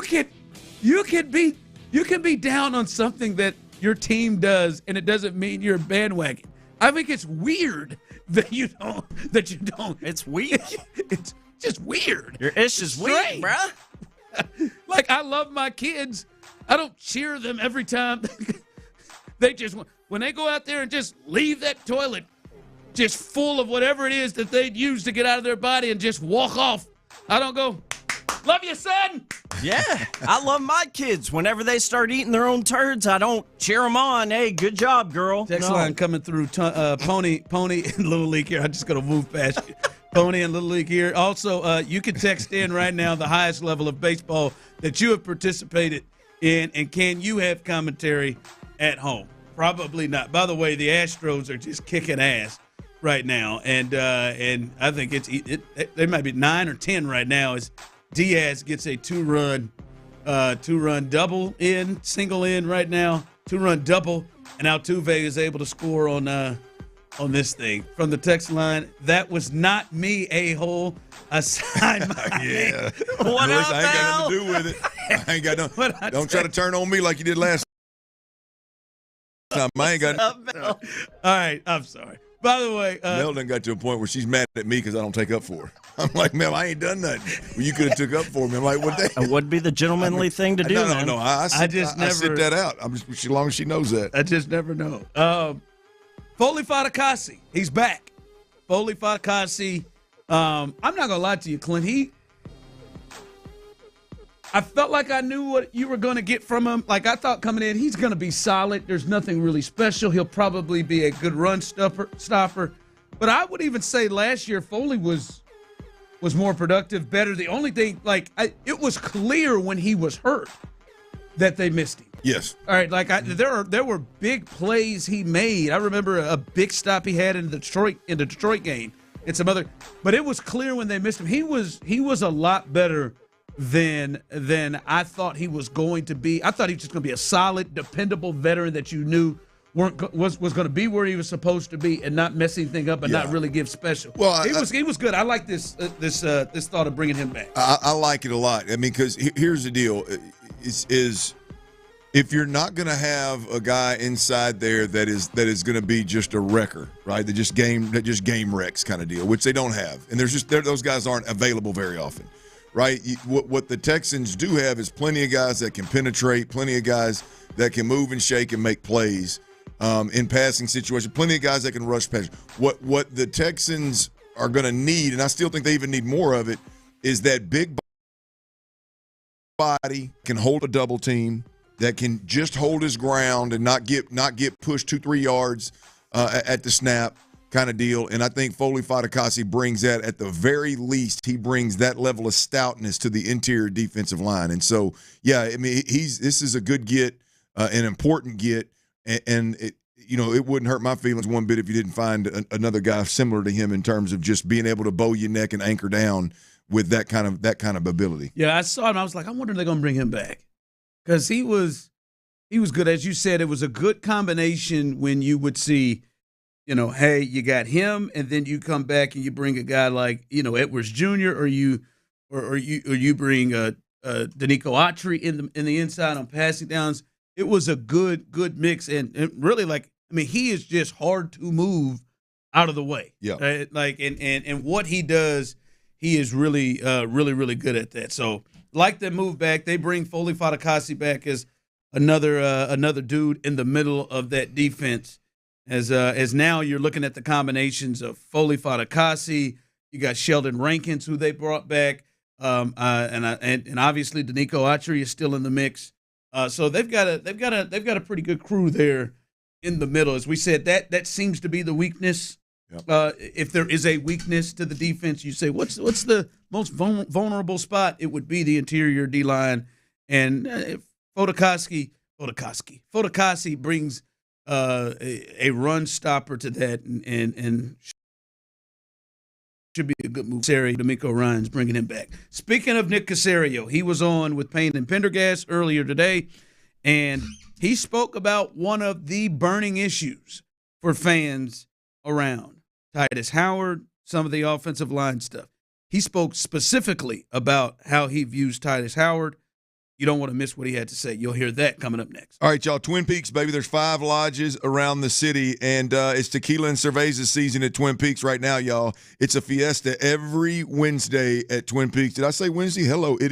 can be down on something that your team does, and it doesn't mean you're a bandwagon. I think it's weird that you don't. It's weird. It's just weird. Your ish is weird, bruh. Like, I love my kids. I don't cheer them every time. They just, when they go out there and just leave that toilet just full of whatever it is that they'd use to get out of their body and just walk off, I don't go, love you, son. Yeah, I love my kids. Whenever they start eating their own turds, I don't cheer them on. Hey, good job, girl. Text line coming through. Pony and Little League here. I'm just going to move past you. Pony and Little League here. Also, you can text in right now the highest level of baseball that you have participated in, and can you have commentary at home? Probably not. By the way, the Astros are just kicking ass right now, and I think they might be 9 or 10 right now as Diaz gets a two-run single in right now, 2-run double, and Altuve is able to score on this thing. From the text line, that was not me, a-hole. I signed my Yeah. What up, I ain't got nothing to do with it. I ain't got no. Don't try to turn on me like you did last time. I ain't got. All right, I'm sorry. By the way, Mel done got to a point where she's mad at me because I don't take up for her. I'm like, Mel, I ain't done nothing. Well, you could have took up for me. I'm like, what? It would be the gentlemanly thing to do. No. I sit that out. I'm just as long as she knows that. I just never know. Foley Fatukasi, he's back. Foley Fatukasi. I'm not gonna lie to you, Clint. I felt like I knew what you were going to get from him. Like, I thought coming in, he's going to be solid. There's nothing really special. He'll probably be a good run stopper. But I would even say last year, Foley was more productive, better. The only thing, it was clear when he was hurt that they missed him. Yes. All right, there were big plays he made. I remember a big stop he had in the Detroit game and some other. But it was clear when they missed him. He was a lot better than I thought he was going to be. I thought he was just going to be a solid, dependable veteran that you knew was going to be where he was supposed to be and not mess anything up and not really give special. Well, he was good. I like this thought of bringing him back. I like it a lot. I mean, because here's the deal: is if you're not going to have a guy inside there that is going to be just a wrecker, right? That just game wrecks kind of deal, which they don't have, and those guys aren't available very often. Right, what the Texans do have is plenty of guys that can penetrate, plenty of guys that can move and shake and make plays in passing situations, plenty of guys that can rush past. What the Texans are going to need, and I still think they even need more of it, is that big body can hold a double team, that can just hold his ground and not get pushed 2-3 yards at the snap. Kind of deal, and I think Foley Fatukasi brings that. At the very least, he brings that level of stoutness to the interior defensive line. And so, yeah, I mean, this is a good get, an important get, and it wouldn't hurt my feelings one bit if you didn't find another guy similar to him in terms of just being able to bow your neck and anchor down with that kind of ability. Yeah, I saw him. I was like, I wonder if they're going to bring him back because he was good. As you said, it was a good combination when you would see. Hey, you got him, and then you come back and you bring a guy like Edwards Jr. or you bring Danico Autry in the inside on passing downs. It was a good mix, and really he is just hard to move out of the way. Yeah, and what he does, he is really really good at that. So like the move back, they bring Foley Fatukasi back as another dude in the middle of that defense. As now you're looking at the combinations of Foley Fatukasi, you got Sheldon Rankins who they brought back, and obviously Danico Autry is still in the mix. So they've got a pretty good crew there in the middle. As we said, that seems to be the weakness. Yep. If there is a weakness to the defense, you say what's the most vulnerable spot? It would be the interior D line, and Fatukasi brings a run stopper to that, and should be a good move. Caserio, D'Amico Ryans bringing him back. Speaking of Nick Caserio, he was on with Payne and Pendergast earlier today, and he spoke about one of the burning issues for fans around Titus Howard, some of the offensive line stuff. He spoke specifically about how he views Titus Howard. You don't want to miss what he had to say. You'll hear that coming up next. All right, y'all. Twin Peaks, baby. There's 5 lodges around the city, and it's tequila and cerveza season at Twin Peaks right now, y'all. It's a fiesta every Wednesday at Twin Peaks. Did I say Wednesday? Hello, idiot.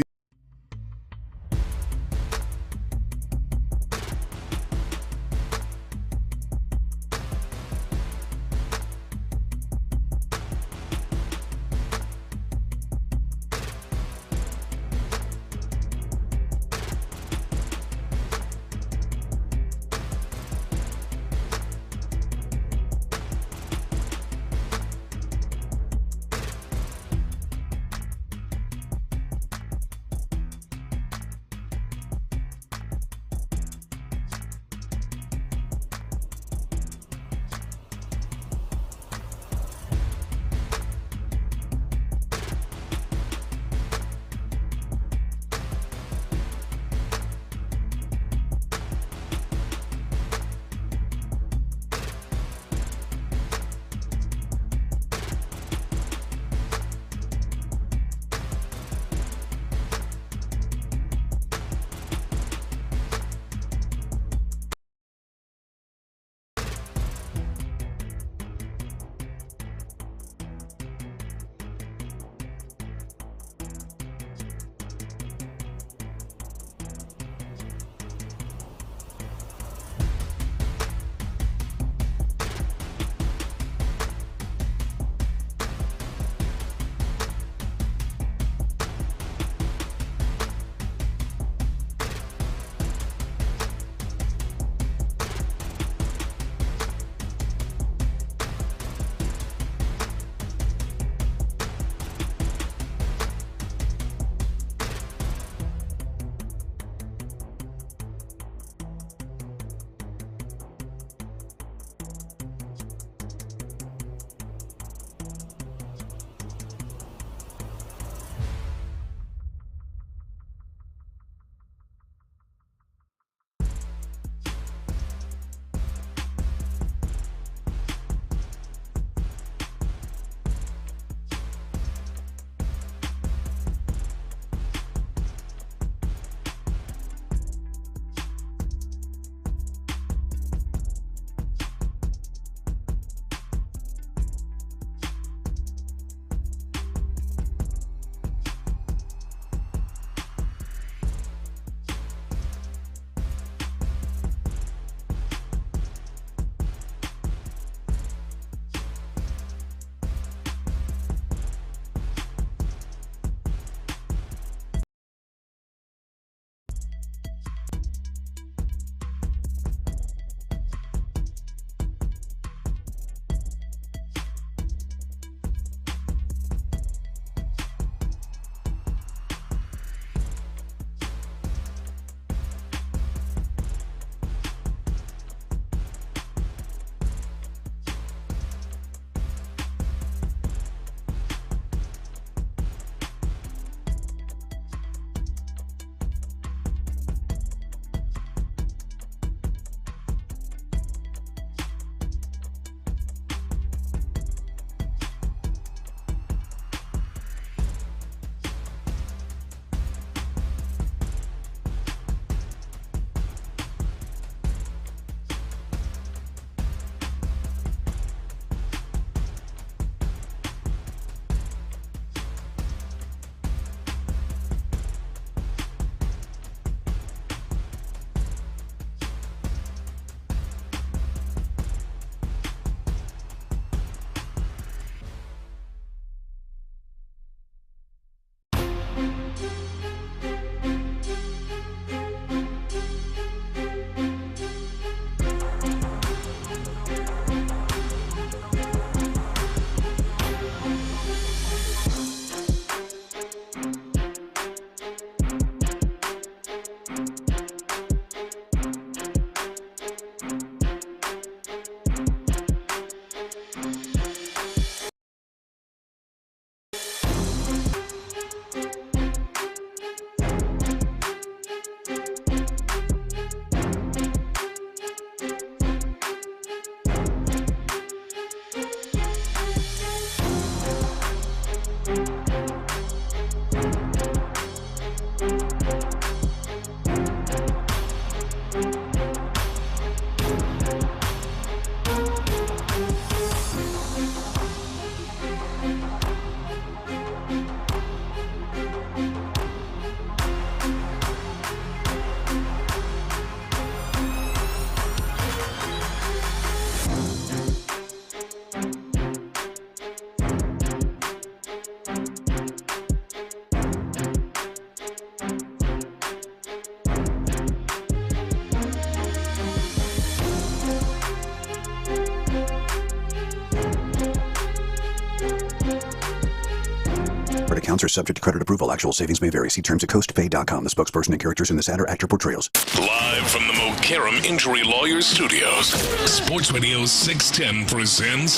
Accounts are subject to credit approval. Actual savings may vary. See terms at coastpay.com. The spokesperson and characters in this ad are actor portrayals. Live from the Mokaram Injury Lawyers Studios, Sports Radio 610 presents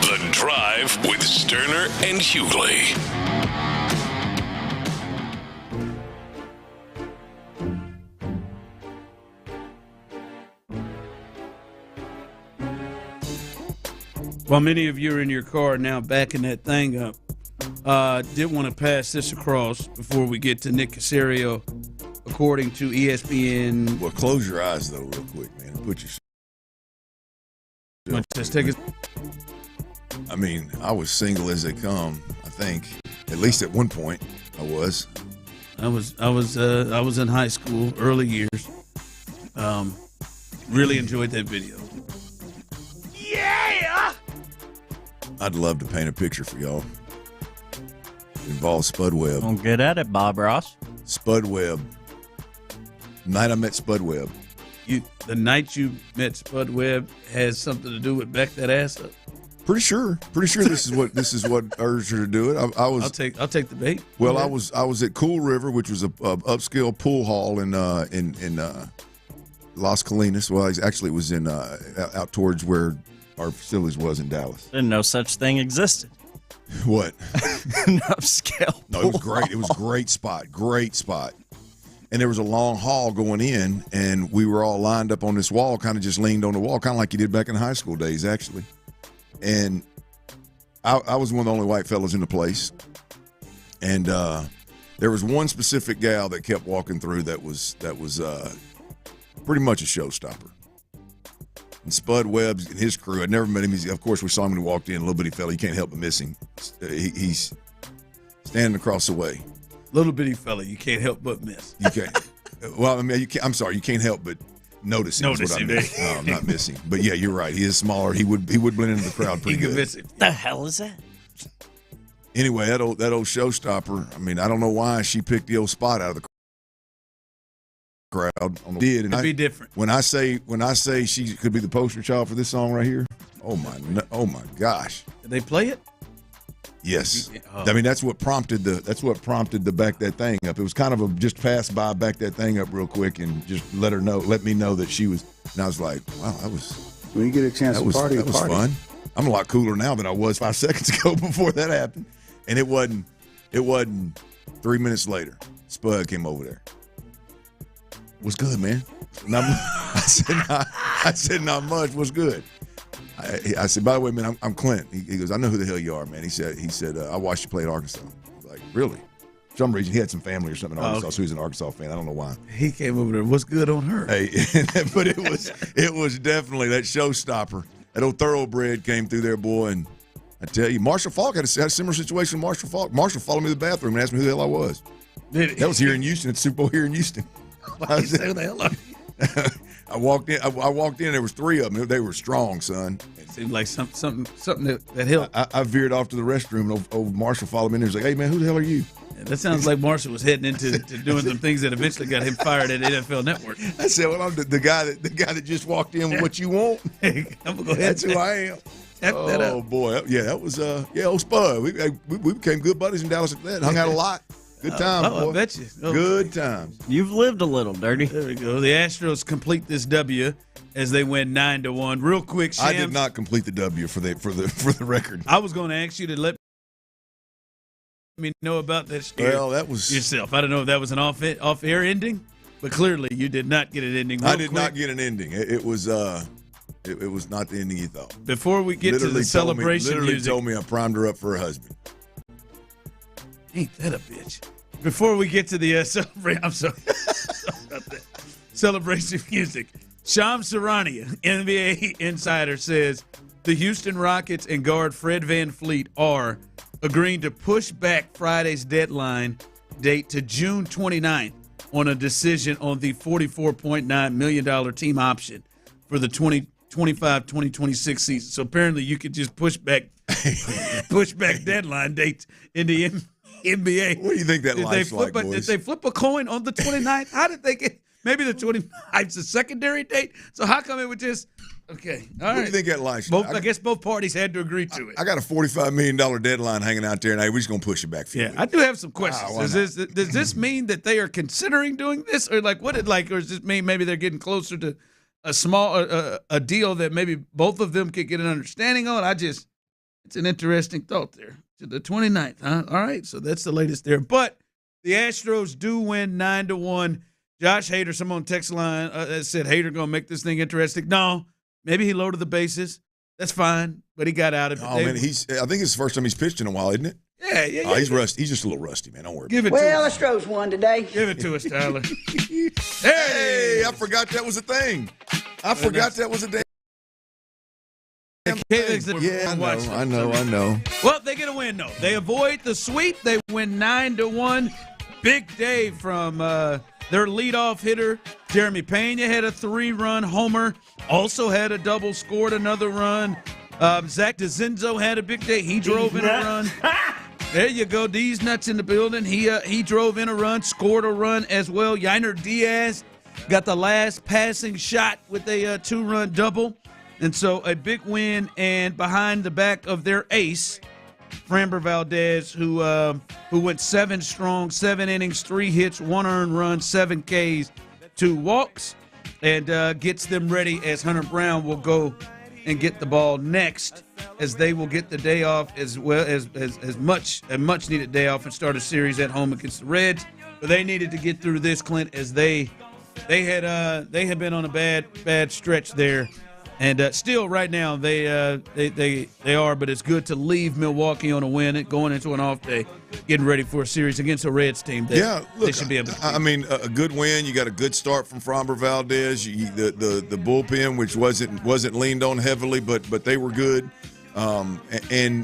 The Drive with Stoerner and Hughley. While many of you are in your car now backing that thing up, did want to pass this across before we get to Nick Caserio. According to ESPN. Well, close your eyes, though, real quick, man. Put your. Let's take it. I mean, I was single as they come, I think. At least at one point, I was. I was in high school, early years. Really enjoyed that video. Yeah! I'd love to paint a picture for y'all. It involves Spud Webb. Don't get at it, Bob Ross. Spud Webb. Night I met Spud Webb. The night you met Spud Webb has something to do with back that ass up. Pretty sure this is what urged her to do it. I'll take the bait. Well, I was at Cool River, which was a upscale pool hall in Las Colinas. Well, actually, it was in out towards where our facilities was in Dallas. Didn't know such thing existed. What? An upscale. No, it was great. It was a great spot. Great spot. And there was a long hall going in, and we were all lined up on this wall, kind of just leaned on the wall, kind of like you did back in high school days, actually. And I was one of the only white fellas in the place. And there was one specific gal that kept walking through that was pretty much a showstopper. And Spud Webb and his crew, I'd never met him. Of course, we saw him when he walked in, a little bitty fella. You can't help but miss him. He's standing across the way. Little bitty fella, you can't help but miss. You can't. Well, I mean, I'm sorry, you can't help but notice him. Notice him. No, I'm not missing. But yeah, you're right. He is smaller. He would blend into the crowd pretty good. Miss him. The hell is that? Anyway, that old showstopper. I mean, I don't know why she picked the old spot out of the crowd. It'd be different. When I say she could be the poster child for this song right here. Oh my gosh. Did they play it? Yes. I mean, that's what prompted the back that thing up. It was kind of a just pass by, back that thing up real quick and just let me know that she was. And I was like, wow, that was. When you get a chance to party, that was fun. I'm a lot cooler now than I was 5 seconds ago before that happened. And it wasn't 3 minutes later. Spud came over there. What's good, man? I said, not much. What's good? I said, by the way, man, I'm Clint. He goes, I know who the hell you are, man. He said, I watched you play at Arkansas. I was like, really? For some reason, he had some family or something in Arkansas, so he's an Arkansas fan. I don't know why. He came over there. What's good on her? Hey, but it was definitely that showstopper. That old thoroughbred came through there, boy, and I tell you, Marshall Falk had a similar situation with Marshall Falk. Marshall followed me to the bathroom and asked me who the hell I was. That was here in Houston. It's Super Bowl here in Houston. Why say who the hell are you? I walked in. There was 3 of them. They were strong, son. It seemed like something that helped. I veered off to the restroom, and old Marshall followed me in there. He was like, hey, man, who the hell are you? Yeah, that sounds like Marshall was heading into doing some things that eventually got him fired at NFL Network. I said, well, I'm the guy that just walked in with what you want. I'm gonna go ahead. That's who I am. Oh, boy. Yeah, that was, old Spud. We became good buddies in Dallas after that. Hung out a lot. Good times, boy. I bet you. Good times. You've lived a little, Dirty. There we go. The Astros complete this W as they win 9-1. Real quick, Shams. I did not complete the W for the record. I was going to ask you to let me know about that steer. Well, that was yourself. I don't know if that was an off-air ending, but clearly you did not get an ending. I did not get an ending. It was not the ending you thought. Before we get to the celebration literally music, told me I primed her up for her husband. Ain't that a bitch? Before we get to the celebration, I'm sorry. About that. Celebration music. Shams Charania, NBA insider, says the Houston Rockets and guard Fred VanVleet are agreeing to push back Friday's deadline date to June 29th on a decision on the $44.9 million team option for the 2025-2026 season. So apparently you could just push back deadline dates in the NBA. What do you think that life's like, boys? Did they flip a coin on the 29th? How did they get – maybe the 29th is a secondary date? So how come it would just – okay, all right. What do you think that life's like? I guess both parties had to agree to it. I got a $45 million deadline hanging out there, and we're just going to push it back for you. I do have some questions. Does this mean that they are considering doing this? Or like what or does this mean maybe they're getting closer to a small a deal that maybe both of them could get an understanding on? It's an interesting thought there. To the 29th, huh? All right, so that's the latest there. But the Astros do win 9-1. Josh Hader, someone on text line said Hader going to make this thing interesting. No, maybe he loaded the bases. That's fine, but he got out of it. Oh, man, I think it's the first time he's pitched in a while, isn't it? Yeah. He's rusty. He's just a little rusty, man. Don't worry. Give it to us. Astros won today. Give it to us, Tyler. Hey, I forgot that was a thing. I forgot that was a thing. Yeah, I know. Well, they get a win, though. They avoid the sweep. They win 9-1. Big day from their leadoff hitter, Jeremy Pena, had a 3-run homer. Also had a double, scored another run. Zach DeZenzo had a big day. He drove in a run. There you go. D's nuts in the building. He drove in a run, scored a run as well. Yainer Diaz got the last passing shot with a 2-run double. And so a big win, and behind the back of their ace, Framber Valdez, who went 7 strong, 7 innings, 3 hits, 1 earned run, 7 Ks, 2 walks, and gets them ready as Hunter Brown will go and get the ball next, as they will get the day off as well as much needed day off and start a series at home against the Reds. But they needed to get through this, Clint, as they had been on a bad stretch there. And still, right now, they are, but it's good to leave Milwaukee on a win, going into an off day, getting ready for a series against a Reds team. They should be able to. I mean, a good win. You got a good start from Framber Valdez. The bullpen, which wasn't leaned on heavily, but they were good. And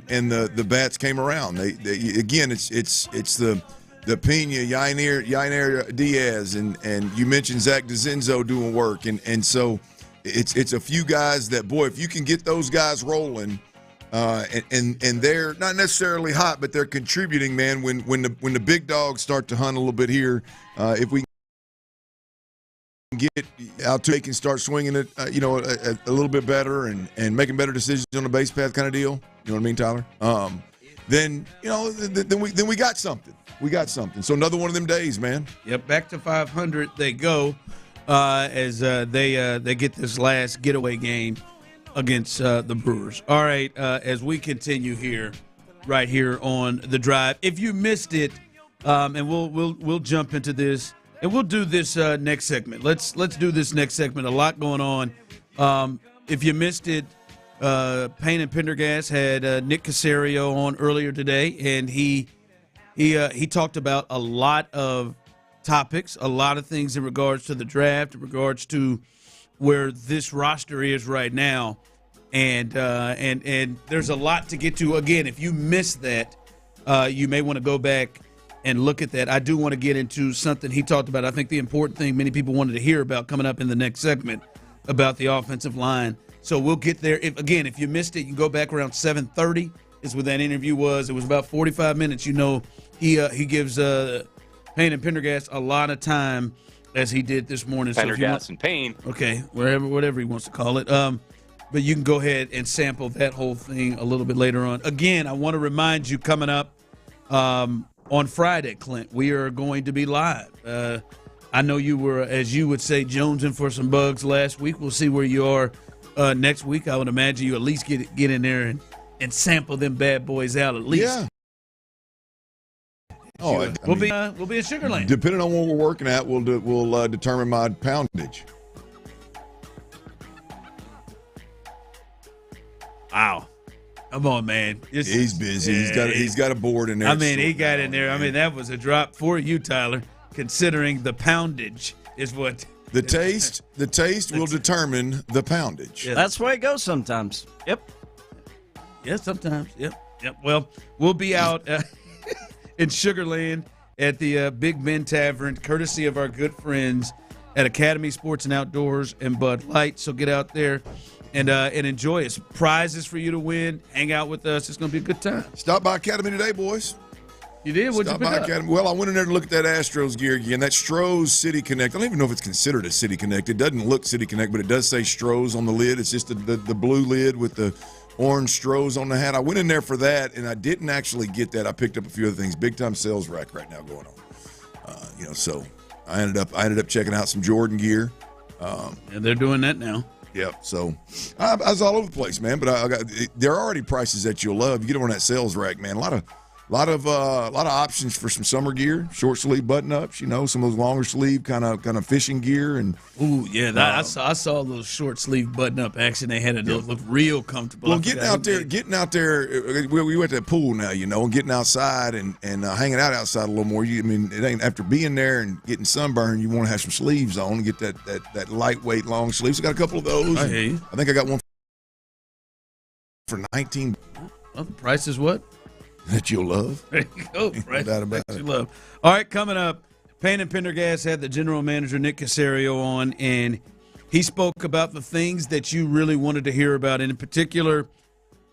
the bats came around. They again, it's the Pena, Yainer Diaz, and you mentioned Zach DeZenzo doing work, and so. It's a few guys that, boy, if you can get those guys rolling, and they're not necessarily hot, but they're contributing, man. When the big dogs start to hunt a little bit here, if we can get out to, they can start swinging it, a little bit better and making better decisions on the base path kind of deal. You know what I mean, Tyler? Then we got something. We got something. So another one of them days, man. Yep, back to 500 they go. As they get this last getaway game against the Brewers. All right, as we continue right here on The Drive. If you missed it, and we'll jump into this, and we'll do this next segment. Let's do this next segment. A lot going on. If you missed it, Payne and Pendergast had Nick Caserio on earlier today, and he talked about a lot of topics, a lot of things in regards to the draft, in regards to where this roster is right now, and there's a lot to get to. Again, if you missed that, you may want to go back and look at that. I do want to get into something he talked about. I think the important thing many people wanted to hear about coming up in the next segment about the offensive line. So we'll get there. If you missed it, you can go back around 7:30 is what that interview was. It was about 45 minutes. He gives Payne and Pendergast a lot of time, as he did this morning. Pendergast and Payne. Okay, whatever he wants to call it. But you can go ahead and sample that whole thing a little bit later on. Again, I want to remind you, coming up on Friday, Clint, we are going to be live. I know you were, as you would say, jonesing for some bugs last week. We'll see where you are next week. I would imagine you at least get in there and sample them bad boys out at least. Yeah. Oh, we'll be in Sugar Land. Depending on what we're working at, we'll determine my poundage. Wow. Come on, man. He's busy. Yeah. He's got a board in there. I mean, he got in there. I mean, that was a drop for you, Tyler, considering the poundage is what. The taste will determine the poundage. Yeah. That's the way it goes sometimes. Yep. Yeah, sometimes. Yep. Well, we'll be out in Sugar Land at the Big Ben Tavern, courtesy of our good friends at Academy Sports and Outdoors and Bud Light. So get out there and enjoy it. Prizes for you to win. Hang out with us. It's going to be a good time. Stop by Academy today, boys. You did? What'd you pick up? Academy. Well, I went in there to look at that Astros gear again. That Stros City Connect. I don't even know if it's considered a City Connect. It doesn't look City Connect, but it does say Stros on the lid. It's just the blue lid with the orange Stros on the hat. I went in there for that, and I didn't actually get that. I picked up a few other things. Big time sales rack right now going on. So I ended up checking out some Jordan gear. And they're doing that now. Yep. So I was all over the place, man. But there are already prices that you'll love. You get on that sales rack, man. A lot of options for some summer gear, short sleeve button ups. Some of those longer sleeve kind of fishing gear and. Ooh, yeah, I saw those short sleeve button up action. They had it look real comfortable. Well, getting out there. We went to the pool now, and getting outside and hanging out outside a little more. It ain't after being there and getting sunburned. You want to have some sleeves on and get that lightweight long sleeves. I got a couple of those. I hear you. I think I got one for $19. Well, the price is what? That you'll love. There you go. Right. No doubt about it. You love. All right, coming up, Payne and Pendergast had the general manager, Nick Caserio, on, and he spoke about the things that you really wanted to hear about, and in particular,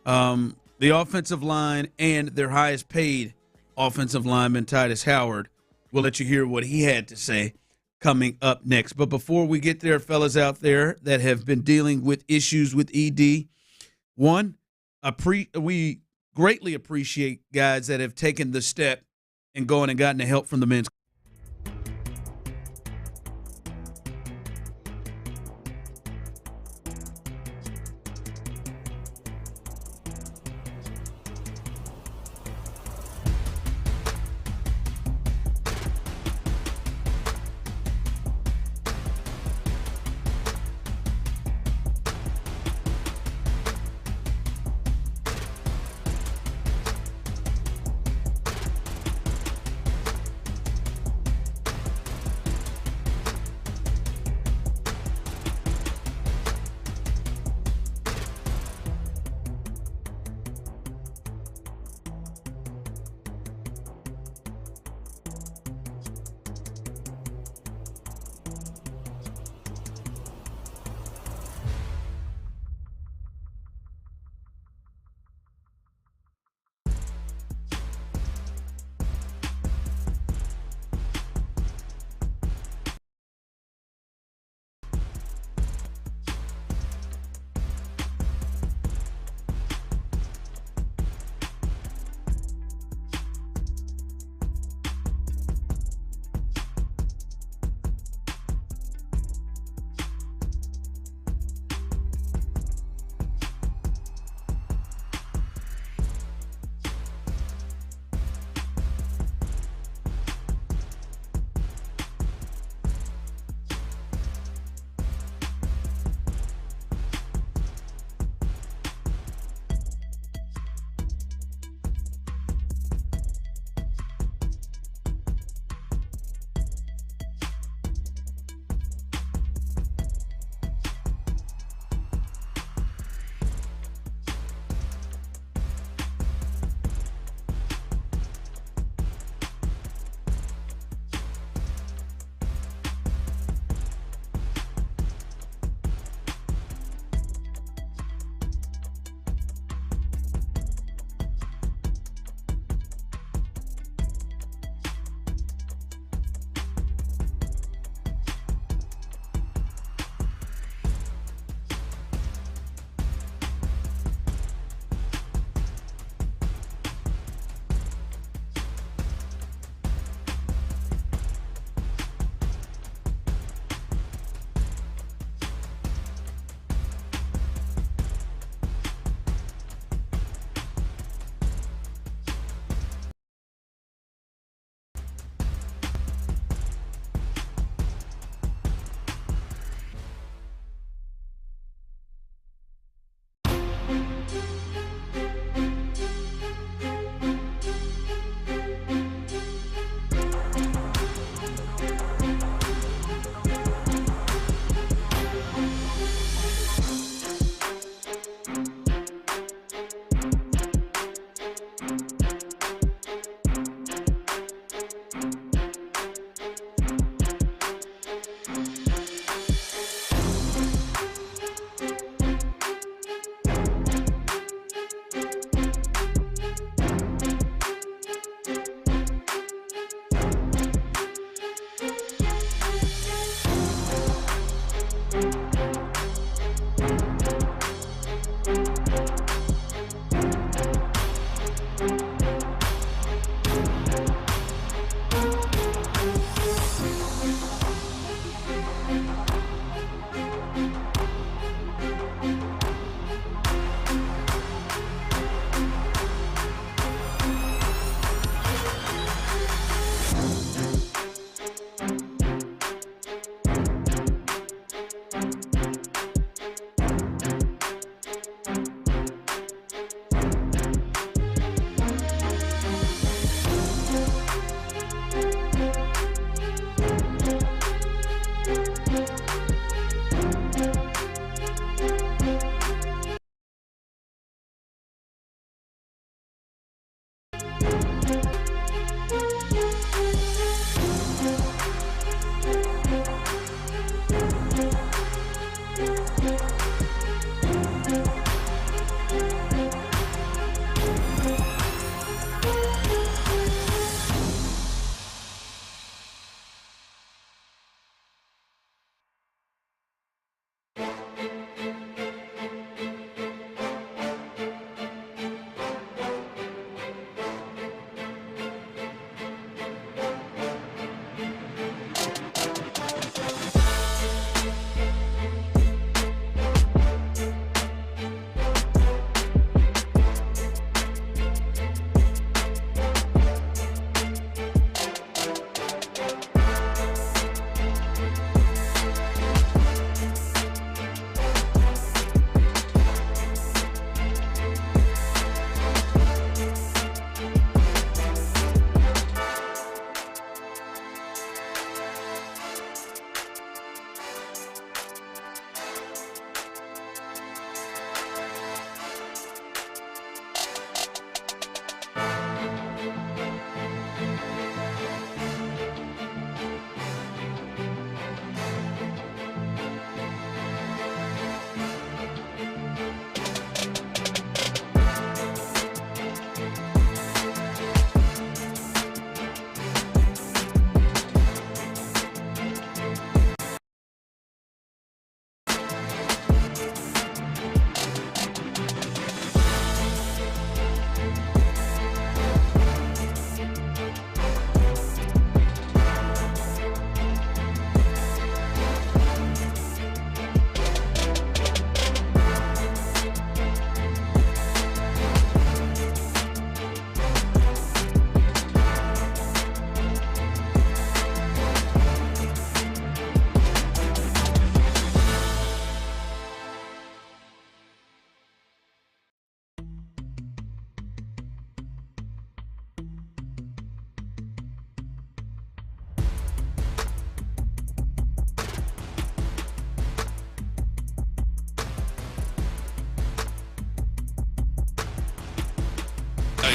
the offensive line and their highest paid offensive lineman, Titus Howard. We'll let you hear what he had to say coming up next. But before we get there, fellas out there that have been dealing with issues with ED, we greatly appreciate guys that have taken the step and gone and gotten the help from the men's.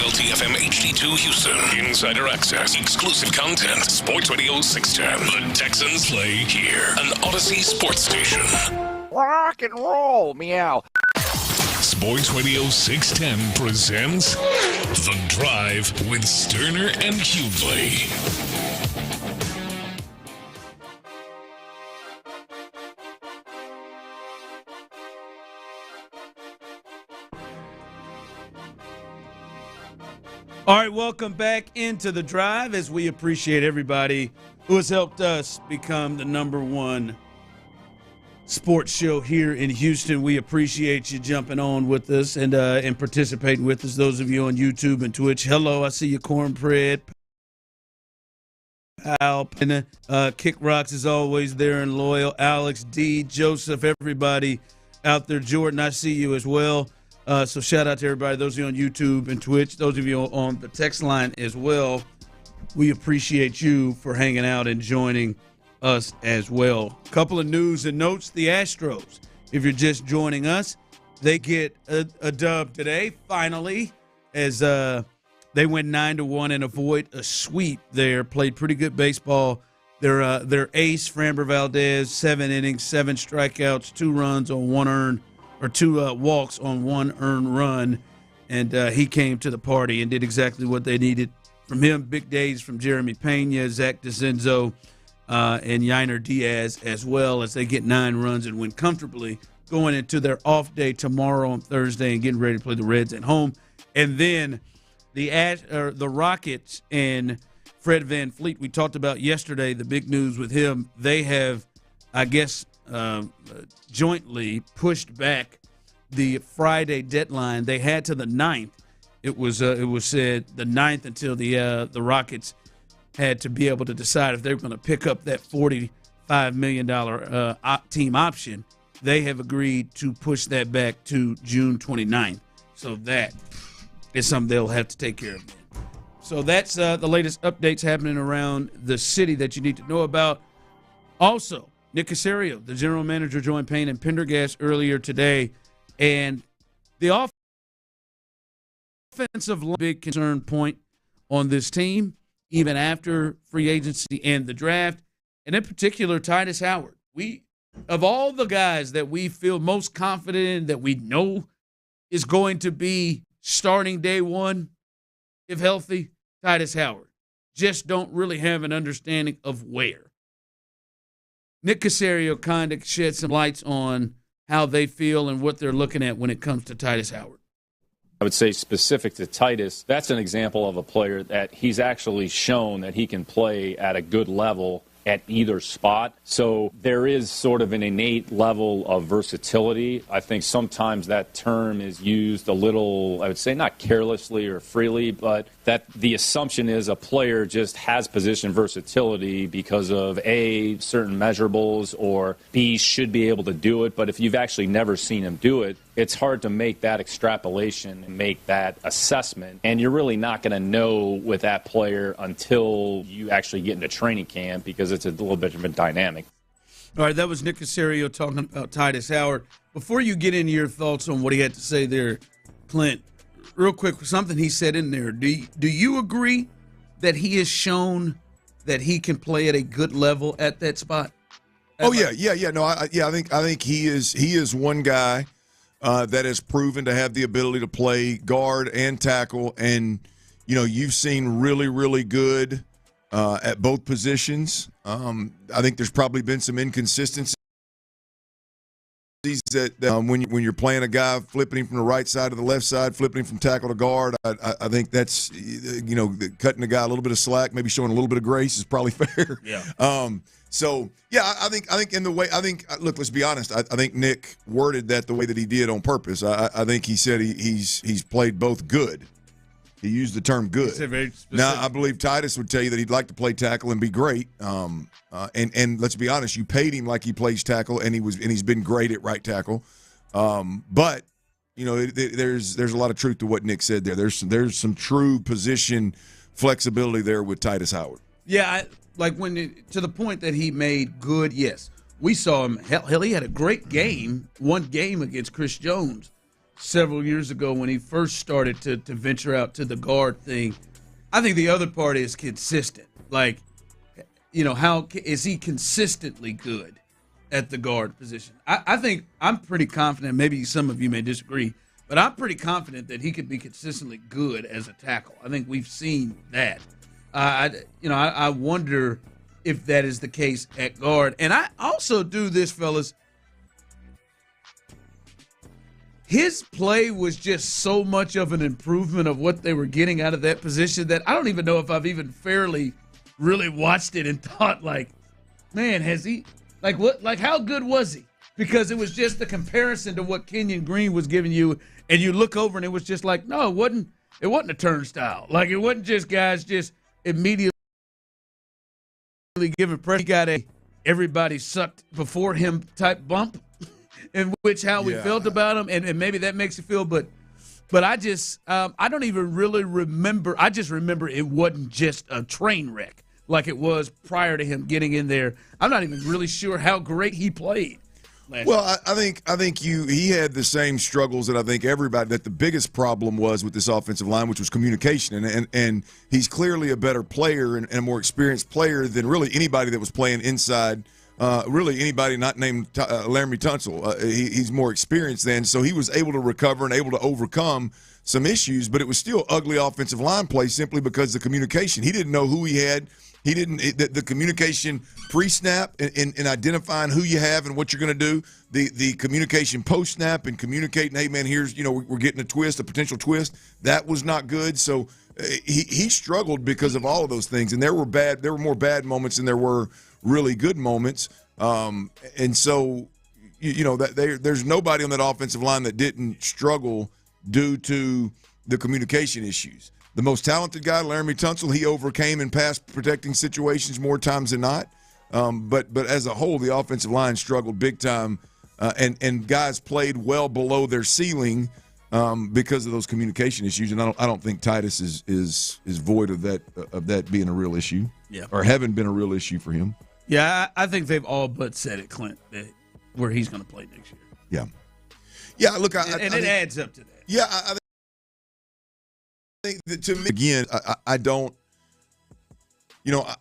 WLTFM HD2 Houston. Insider access, exclusive content. Sports Radio 610. The Texans play here. An Odyssey sports station. Rock and roll, meow. Sports Radio 610 presents The Drive with Stoerner and Hughley. All right, welcome back into The Drive as we appreciate everybody who has helped us become the #1 sports show here in Houston. We appreciate you jumping on with us and participating with us. Those of you on YouTube and Twitch, hello, I see you, Cornbread. Al, and Kick Rocks is always there and loyal. Alex, D, Joseph, everybody out there. Jordan, I see you as well. So shout out to everybody, those of you on YouTube and Twitch, those of you on the text line as well. We appreciate you for hanging out and joining us as well. Couple of news and notes. The Astros, if you're just joining us, they get a dub today, finally, as they went 9-1 and avoid a sweep there. Played pretty good baseball. Their ace, Framber Valdez, 7 innings, 7 strikeouts, 2 runs on 1 earned, or 2 walks on 1 earned run, and he came to the party and did exactly what they needed from him. Big days from Jeremy Pena, Zach DeCenzo, and Yainer Diaz, as well, as they get 9 runs and win comfortably going into their off day tomorrow on Thursday and getting ready to play the Reds at home. And then the Rockets and Fred VanVleet, we talked about yesterday, the big news with him. They have, I guess, jointly pushed back the Friday deadline. They had to the 9th. It was said the 9th until the Rockets had to be able to decide if they were going to pick up that $45 million team option. They have agreed to push that back to June 29th. So that is something they'll have to take care of. So that's the latest updates happening around the city that you need to know about. Also, Nick Caserio, the general manager, joined Payne and Pendergast earlier today, and the offensive line, big concern point on this team, even after free agency and the draft, and in particular, Titus Howard. Of all the guys that we feel most confident in, that we know is going to be starting day one, if healthy, Titus Howard. Just don't really have an understanding of where. Nick Caserio kind of shed some lights on how they feel and what they're looking at when it comes to Titus Howard. I would say specific to Titus, that's an example of a player that he's actually shown that he can play at a good level at either spot. So there is sort of an innate level of versatility. I think sometimes that term is used a little, I would say, not carelessly or freely, but that the assumption is a player just has position versatility because of A, certain measurables, or B, should be able to do it. But if you've actually never seen him do it, it's hard to make that extrapolation and make that assessment. And you're really not going to know with that player until you actually get into training camp, because it's a little bit of a dynamic. All right, that was Nick Caserio talking about Titus Howard. Before you get into your thoughts on what he had to say there, Clint, real quick, something he said in there. Do you agree that he has shown that he can play at a good level at that spot? No, I think he is one guy that has proven to have the ability to play guard and tackle, and you've seen really, really good at both positions. I think there's probably been some inconsistencies that when you're playing a guy, flipping him from the right side to the left side, flipping him from tackle to guard. I think that's cutting the guy a little bit of slack, maybe showing a little bit of grace is probably fair. Yeah. I think in the way, look, let's be honest. I think Nick worded that the way that he did on purpose. I think he said he's played both good. He used the term good. Now, I believe Titus would tell you that he'd like to play tackle and be great. And let's be honest, you paid him like he plays tackle, and he's been great at right tackle. But there's a lot of truth to what Nick said there. There's some true position flexibility there with Titus Howard. Yeah, to the point that he made good. Yes, we saw him. Hell, he had a great game, one game against Chris Jones. several years ago when he first started to venture out to the guard thing. I think the other part is consistent. Like, how is he consistently good at the guard position? I think I'm pretty confident, maybe some of you may disagree, but I'm pretty confident that he could be consistently good as a tackle. I think we've seen that. I wonder if that is the case at guard. And I also do this, fellas. His play was just so much of an improvement of what they were getting out of that position that I don't even know if I've even fairly really watched it and thought, like, man, has he, like, what, like, how good was he? Because it was just the comparison to what Kenyon Green was giving you, and you look over and it was just like, no, it wasn't a turnstile. Like, it wasn't just guys just immediately giving pressure. He got a everybody sucked before him type bump. In which how we felt about him, and maybe that makes you feel, but I just I don't even really remember. I just remember it wasn't just a train wreck like it was prior to him getting in there. I'm not even really sure how great he played. Well, I think he had the same struggles that I think everybody, that the biggest problem was with this offensive line, which was communication, and he's clearly a better player and a more experienced player than really anybody that was playing inside. Really anybody not named Laramie Tunsil. He's more experienced than, so he was able to recover and able to overcome some issues, but it was still ugly offensive line play simply because the communication. He didn't know who he had. He didn't the communication pre-snap and identifying who you have and what you're going to do. The communication post-snap and communicating, hey, man, here's, we're getting a twist, a potential twist. That was not good. So he struggled because of all of those things, and there were more bad moments than there were really good moments, and so that there's nobody on that offensive line that didn't struggle due to the communication issues. The most talented guy, Laramie Tunsil, he overcame in pass protecting situations more times than not. But as a whole, the offensive line struggled big time, and guys played well below their ceiling because of those communication issues. And I don't think Titus is void of that being a real issue, or having been a real issue for him. Yeah, I think they've all but said it, Clint, where he's going to play next year. Yeah. Look, it adds up to that. Yeah, I think that, to me, again, I don't.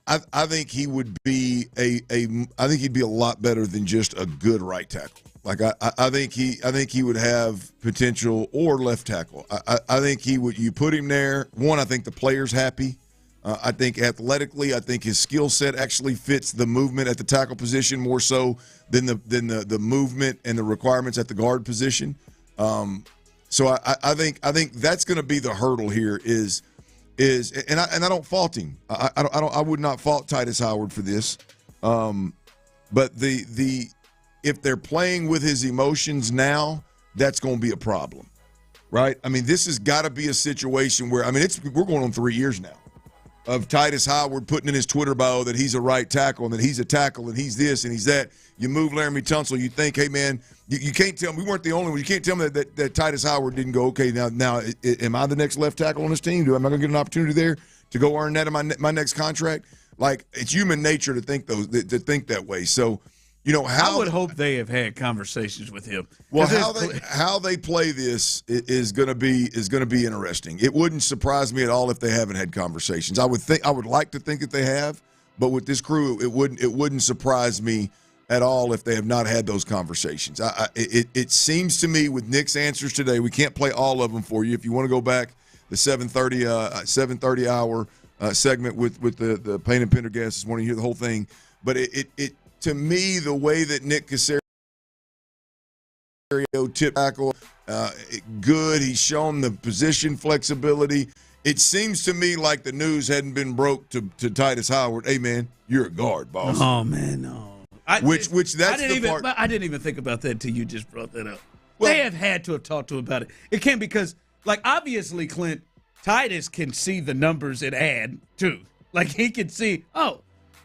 I think he would be I think he'd be a lot better than just a good right tackle. Like I think he would have potential, or left tackle. I think he would. You put him there. One, I think the player's happy. I think athletically, I think his skill set actually fits the movement at the tackle position more so than the movement and the requirements at the guard position. So I think that's going to be the hurdle here. And I don't fault him. I would not fault Titus Howard for this. But if they're playing with his emotions now, that's going to be a problem, right? I mean, this has got to be a situation where, we're going on 3 years now of Titus Howard putting in his Twitter bio that he's a right tackle and that he's a tackle and he's this and he's that. You move Laramie Tunsil, you think, hey, man, you can't tell me. We weren't the only one. You can't tell me that Titus Howard didn't go, okay, now am I the next left tackle on this team? Am I going to get an opportunity there to go earn that in my next contract? Like, it's human nature to think that way. So, how I would hope they have had conversations with him. Well, how they play this is going to be interesting. It wouldn't surprise me at all if they haven't had conversations. I would like to think that they have, but with this crew, it wouldn't surprise me at all if they have not had those conversations. It seems to me with Nick's answers today, we can't play all of them for you. If you want to go back, the 7:30 hour segment with the Payne and Pendergast this morning, you hear the whole thing. But it to me, the way that Nick Caserio tip tackle, good. He's shown the position flexibility. It seems to me like the news hadn't been broke to Titus Howard. Hey, man, you're a guard, boss. Oh, man, no. I didn't even think about that until you just brought that up. Well, they have had to have talked to him about it. It can't, because, like, obviously, Clint, Titus can see the numbers it add, too. Like, he can see,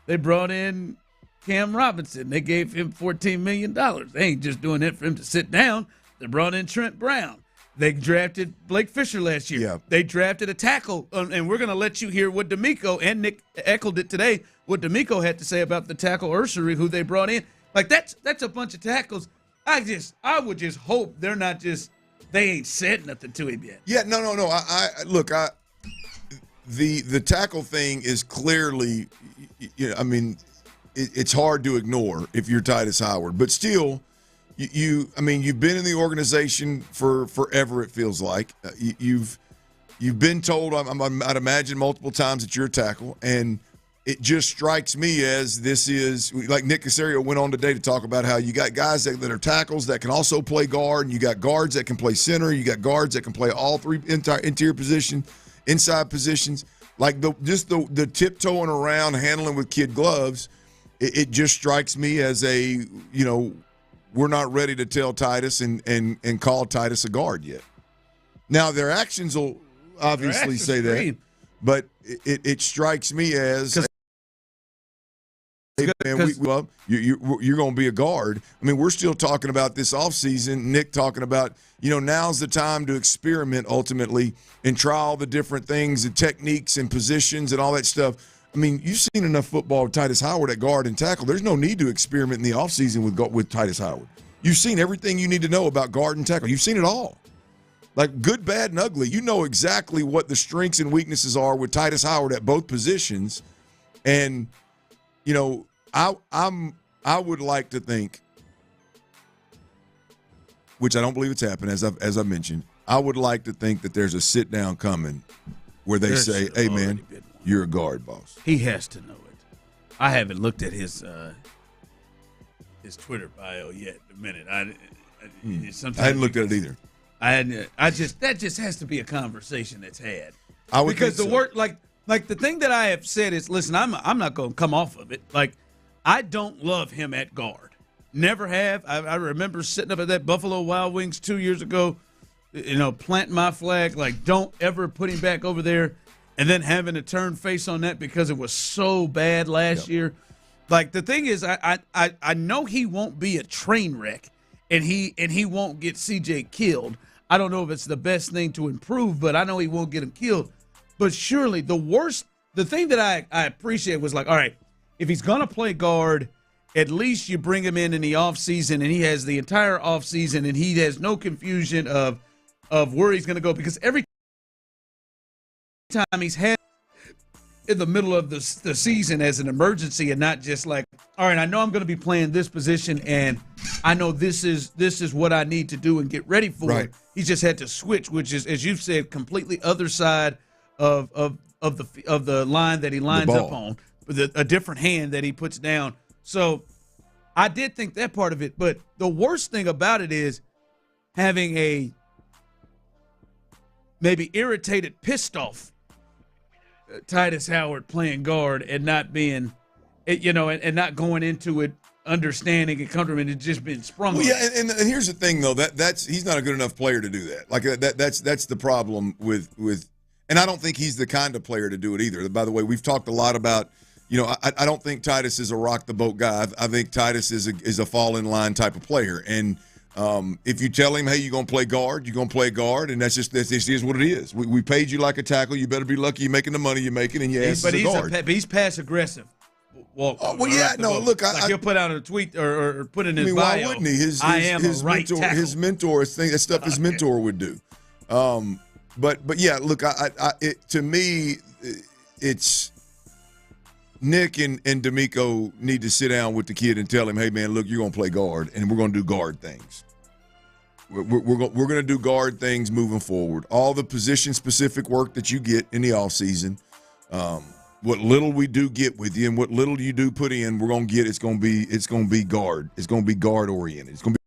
they brought in Cam Robinson. They gave him $14 million. They ain't just doing that for him to sit down. They brought in Trent Brown. They drafted Blake Fisher last year. Yeah. They drafted a tackle, and we're going to let you hear what D'Amico, and Nick echoed it today, what D'Amico had to say about the tackle Ursery, who they brought in. Like, that's a bunch of tackles. I would just hope they're not just they ain't said nothing to him yet. Yeah, no. The tackle thing is clearly, it's hard to ignore if you're Titus Howard, but still, you've been in the organization for forever. It feels like you've been told, I'd imagine multiple times that you're a tackle, and it just strikes me as this is like Nick Caserio went on today to talk about how you got guys that are tackles that can also play guard, and you got guards that can play center, you got guards that can play all three interior position, inside positions. Like the tiptoeing around, handling with kid gloves, it just strikes me as we're not ready to tell Titus and call Titus a guard yet. Now their actions will obviously say that, but it strikes me as you're going to be a guard. I mean, we're still talking about this offseason. Nick talking about, now's the time to experiment ultimately and try all the different things and techniques and positions and all that stuff. I mean, you've seen enough football with Titus Howard at guard and tackle. There's no need to experiment in the offseason with Titus Howard. You've seen everything you need to know about guard and tackle. You've seen it all. Like good, bad, and ugly. You know exactly what the strengths and weaknesses are with Titus Howard at both positions. And, I would like to think, which I don't believe it's happened, as I mentioned, I would like to think that there's a sit-down coming where they say, hey, man, you're a guard, boss. He has to know it. I haven't looked at his Twitter bio yet. A minute. I hadn't looked at it either. That just has to be a conversation that's had. I would because think the word like the thing that I have said is, listen, I'm not going to come off of it. Like, I don't love him at guard. Never have. I remember sitting up at that Buffalo Wild Wings 2 years ago, planting my flag, like, don't ever put him back over there, and then having to turn face on that because it was so bad last year. Like, the thing is, I know he won't be a train wreck, and he won't get CJ killed. I don't know if it's the best thing to improve, but I know he won't get him killed. But surely the thing that I appreciate was like, all right, if he's going to play guard, at least you bring him in the offseason, and he has the entire offseason, and he has no confusion of where he's going to go. Because every time he's had in the middle of the season as an emergency and not just like, all right, I know I'm going to be playing this position, and I know this is what I need to do and get ready for. Right. He just had to switch, which is, as you've said, completely other side of the line that he lines up on. A different hand that he puts down. So I did think that part of it, but the worst thing about it is having a maybe irritated, pissed off Titus Howard playing guard and not being, and not going into it understanding and comfortable and just been sprung. Well, yeah, and here's the thing though, that's he's not a good enough player to do that. Like that's the problem with, and I don't think he's the kind of player to do it either. By the way, we've talked a lot about. I don't think Titus is a rock the boat guy. I think Titus is a fall in line type of player. And if you tell him, hey, you're gonna play guard, you're gonna play guard, and this is what it is. We paid you like a tackle. You better be lucky you're making the money you're making, and yes, he's a guard. But he's pass aggressive. Look, he'll put out a tweet or put in his bio. Why wouldn't he? His mentor, that stuff his mentor would do. But yeah, look, to me, it's. Nick and D'Amico need to sit down with the kid and tell him, hey, man, look, you're going to play guard, and we're going to do guard things. We're going to do guard things moving forward. All the position-specific work that you get in the offseason, what little we do get with you and what little you do put in, we're going to get, it's going to be guard. It's going to be guard-oriented. It's going to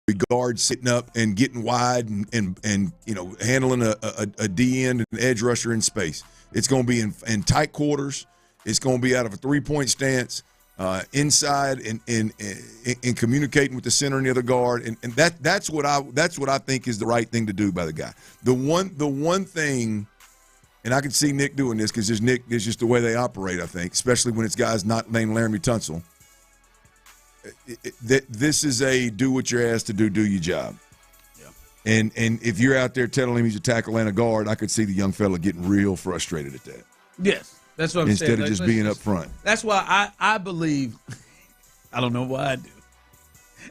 be guard sitting up and getting wide and handling a D end and an edge rusher in space. It's going to be in tight quarters. It's going to be out of a three-point stance, inside and communicating with the center and the other guard. And that's what I think is the right thing to do by the guy. The one thing, and I can see Nick doing this because Nick is just the way they operate. I think, especially when it's guys not named Laramie Tunsil. This is a do what you're asked to do your job. And if you're out there telling him he's a tackle and a guard, I could see the young fella getting real frustrated at that. Yes, that's what I'm saying. Instead of just being up front. That's why I believe, I don't know why I do,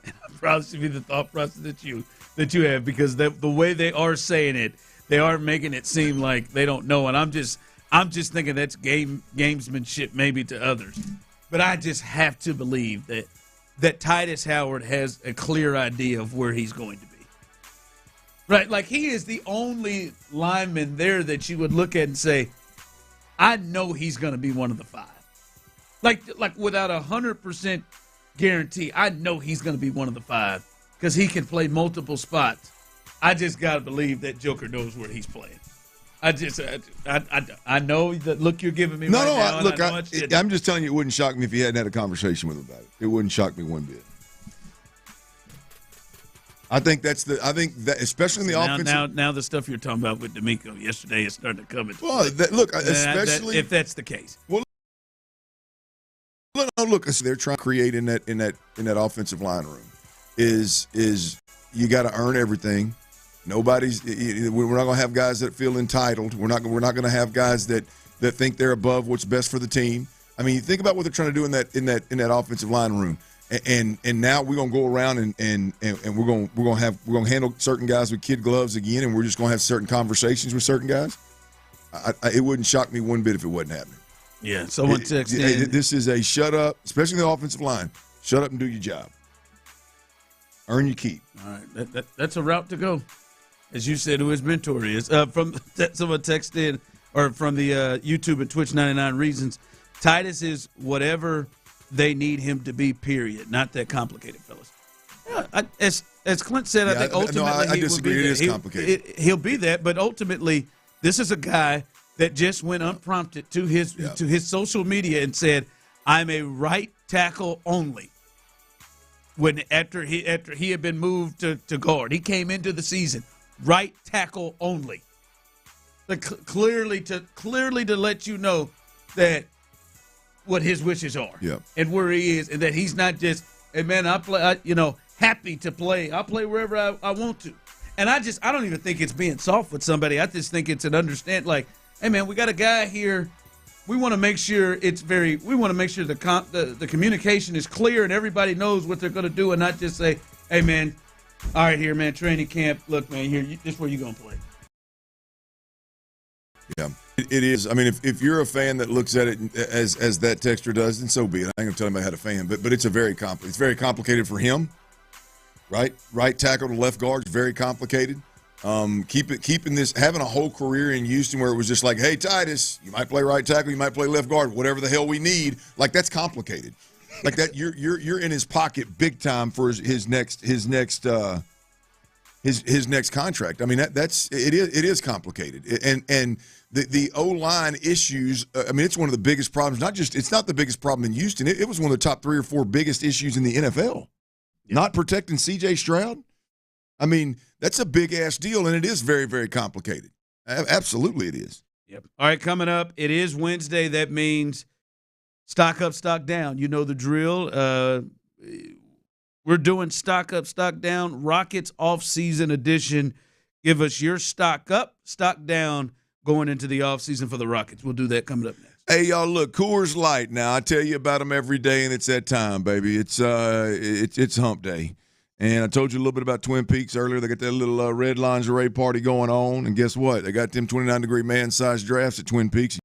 and I probably should be the thought process that you, that you have, because the way they are saying it, they are making it seem like they don't know. And I'm just thinking that's gamesmanship maybe to others. But I just have to believe that Titus Howard has a clear idea of where he's going to be. Right? Like, he is the only lineman there that you would look at and say, I know he's going to be one of the 5. Like without 100% guarantee, I know he's going to be one of the 5 because he can play multiple spots. I just got to believe that Joker knows where he's playing. I know the look you're giving me now. Look, I'm just telling you, it wouldn't shock me if you hadn't had a conversation with him about it. It wouldn't shock me one bit. I think that especially in the offensive. Now the stuff you're talking about with D'Amico yesterday is starting to come into play. Look, especially if that's the case. Well, look, they're trying to create in that offensive line room is you got to earn everything. We're not going to have guys that feel entitled. We're not going to have guys that think they're above what's best for the team. I mean, you think about what they're trying to do in that offensive line room. And now we're gonna go around and we're gonna handle certain guys with kid gloves again, and we're just gonna have certain conversations with certain guys. It wouldn't shock me one bit if it wasn't happening. Yeah, someone texted. This is a shut up, especially the offensive line. Shut up and do your job. Earn your keep. All right, that's a route to go, as you said. Who his mentor is? From someone texted, or from the YouTube and Twitch 99 Reasons. Titus is whatever they need him to be, period. Not that complicated, fellas. Yeah, as Clint said, I think ultimately I disagree. It is complicated. He'll be that, but ultimately, this is a guy that just went unprompted to his social media and said, "I'm a right tackle only." After he had been moved to guard, he came into the season right tackle only. Clearly to let you know that what his wishes are, and where he is, and that he's not just, hey man, happy to play. I'll play wherever I want to. And I don't even think it's being soft with somebody. I just think it's an understand, like, hey man, we got a guy here. We want to make sure the communication is clear and everybody knows what they're going to do, and not just say, hey man, all right here, man, training camp. Look, man, this is where you're going to play. Yeah, it is. I mean, if you're a fan that looks at it as that texter does, then so be it. I ain't gonna tell him I had a fan, but it's very complicated for him. Right tackle to left guard is very complicated. Keeping this, having a whole career in Houston where it was just like, hey Titus, you might play right tackle, you might play left guard, whatever the hell we need. Like, that's complicated. Like that, you're in his pocket big time for his next contract. I mean, it is complicated, and the O-line issues. I mean, it's one of the biggest problems. It's not the biggest problem in Houston. It was one of the top 3 or 4 biggest issues in the NFL. Yeah. Not protecting C.J. Stroud. I mean, that's a big ass deal, and it is very, very complicated. Absolutely, it is. Yep. All right, coming up, it is Wednesday. That means stock up, stock down. You know the drill. We're doing stock up, stock down, Rockets off-season edition. Give us your stock up, stock down going into the off-season for the Rockets. We'll do that coming up next. Hey, y'all, look, Coors Light. Now, I tell you about them every day, and it's that time, baby. It's hump day. And I told you a little bit about Twin Peaks earlier. They got that little red lingerie party going on. And guess what? They got them 29-degree man-sized drafts at Twin Peaks.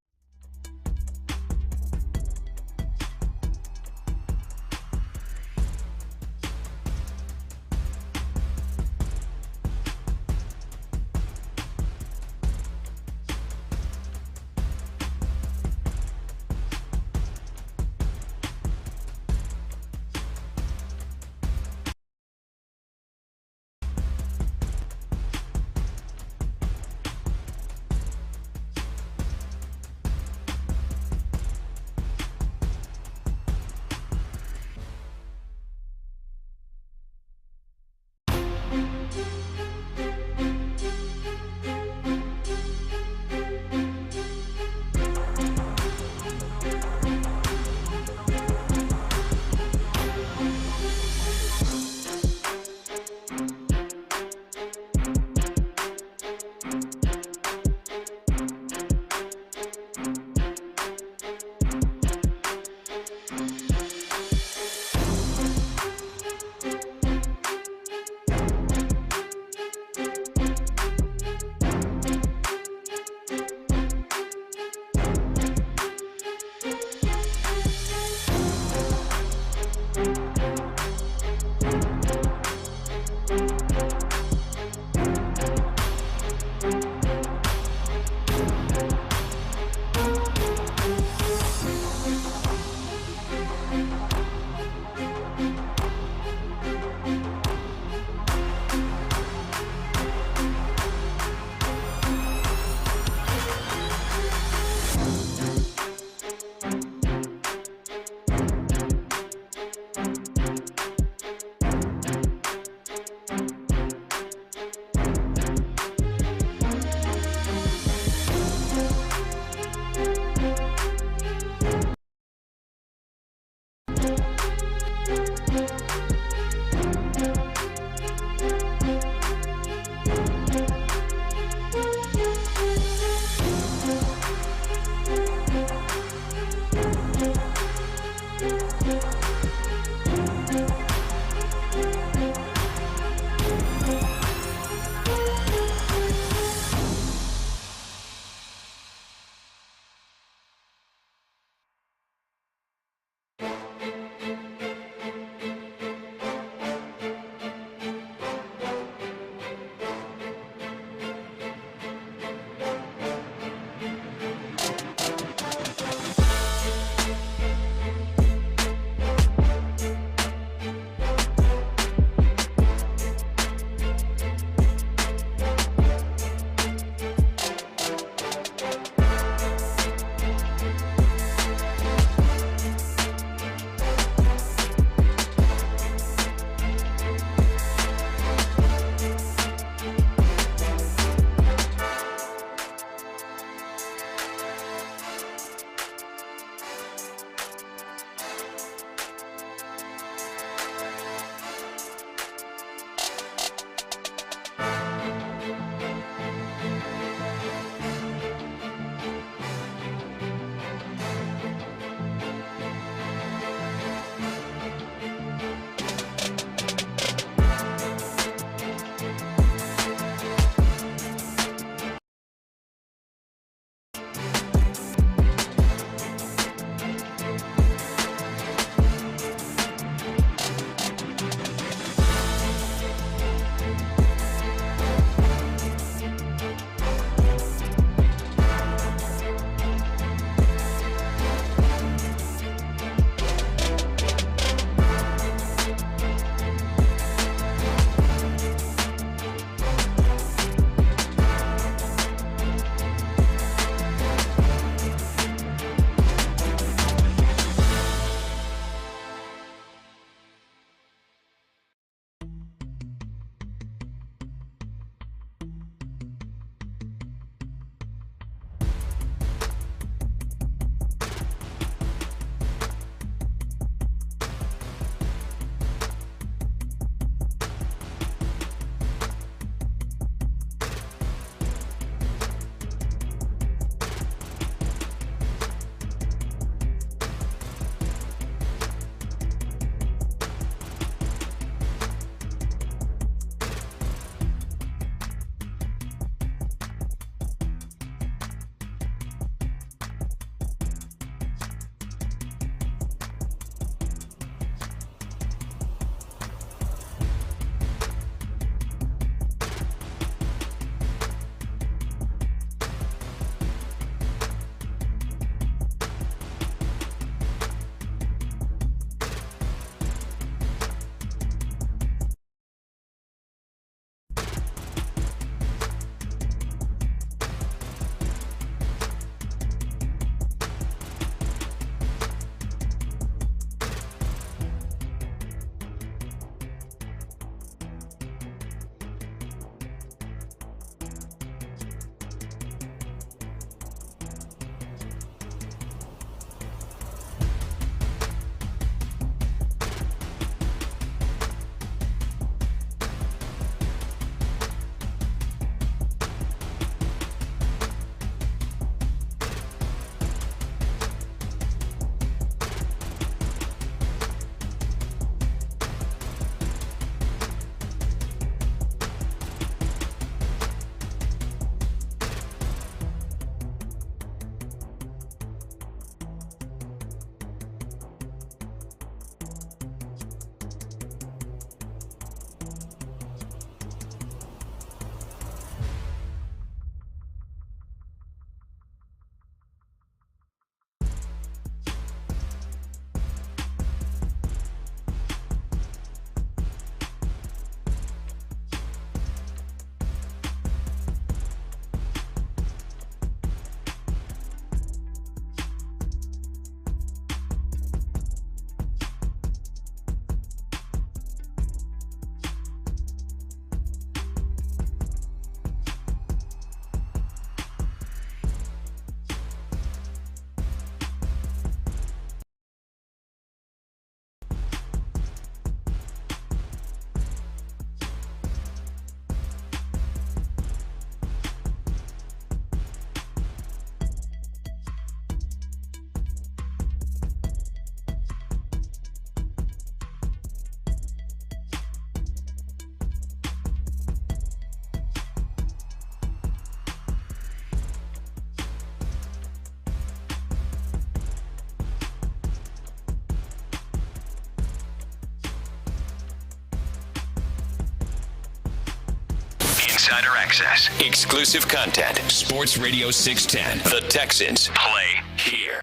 Insider access. Exclusive content. Sports Radio 610. The Texans play here.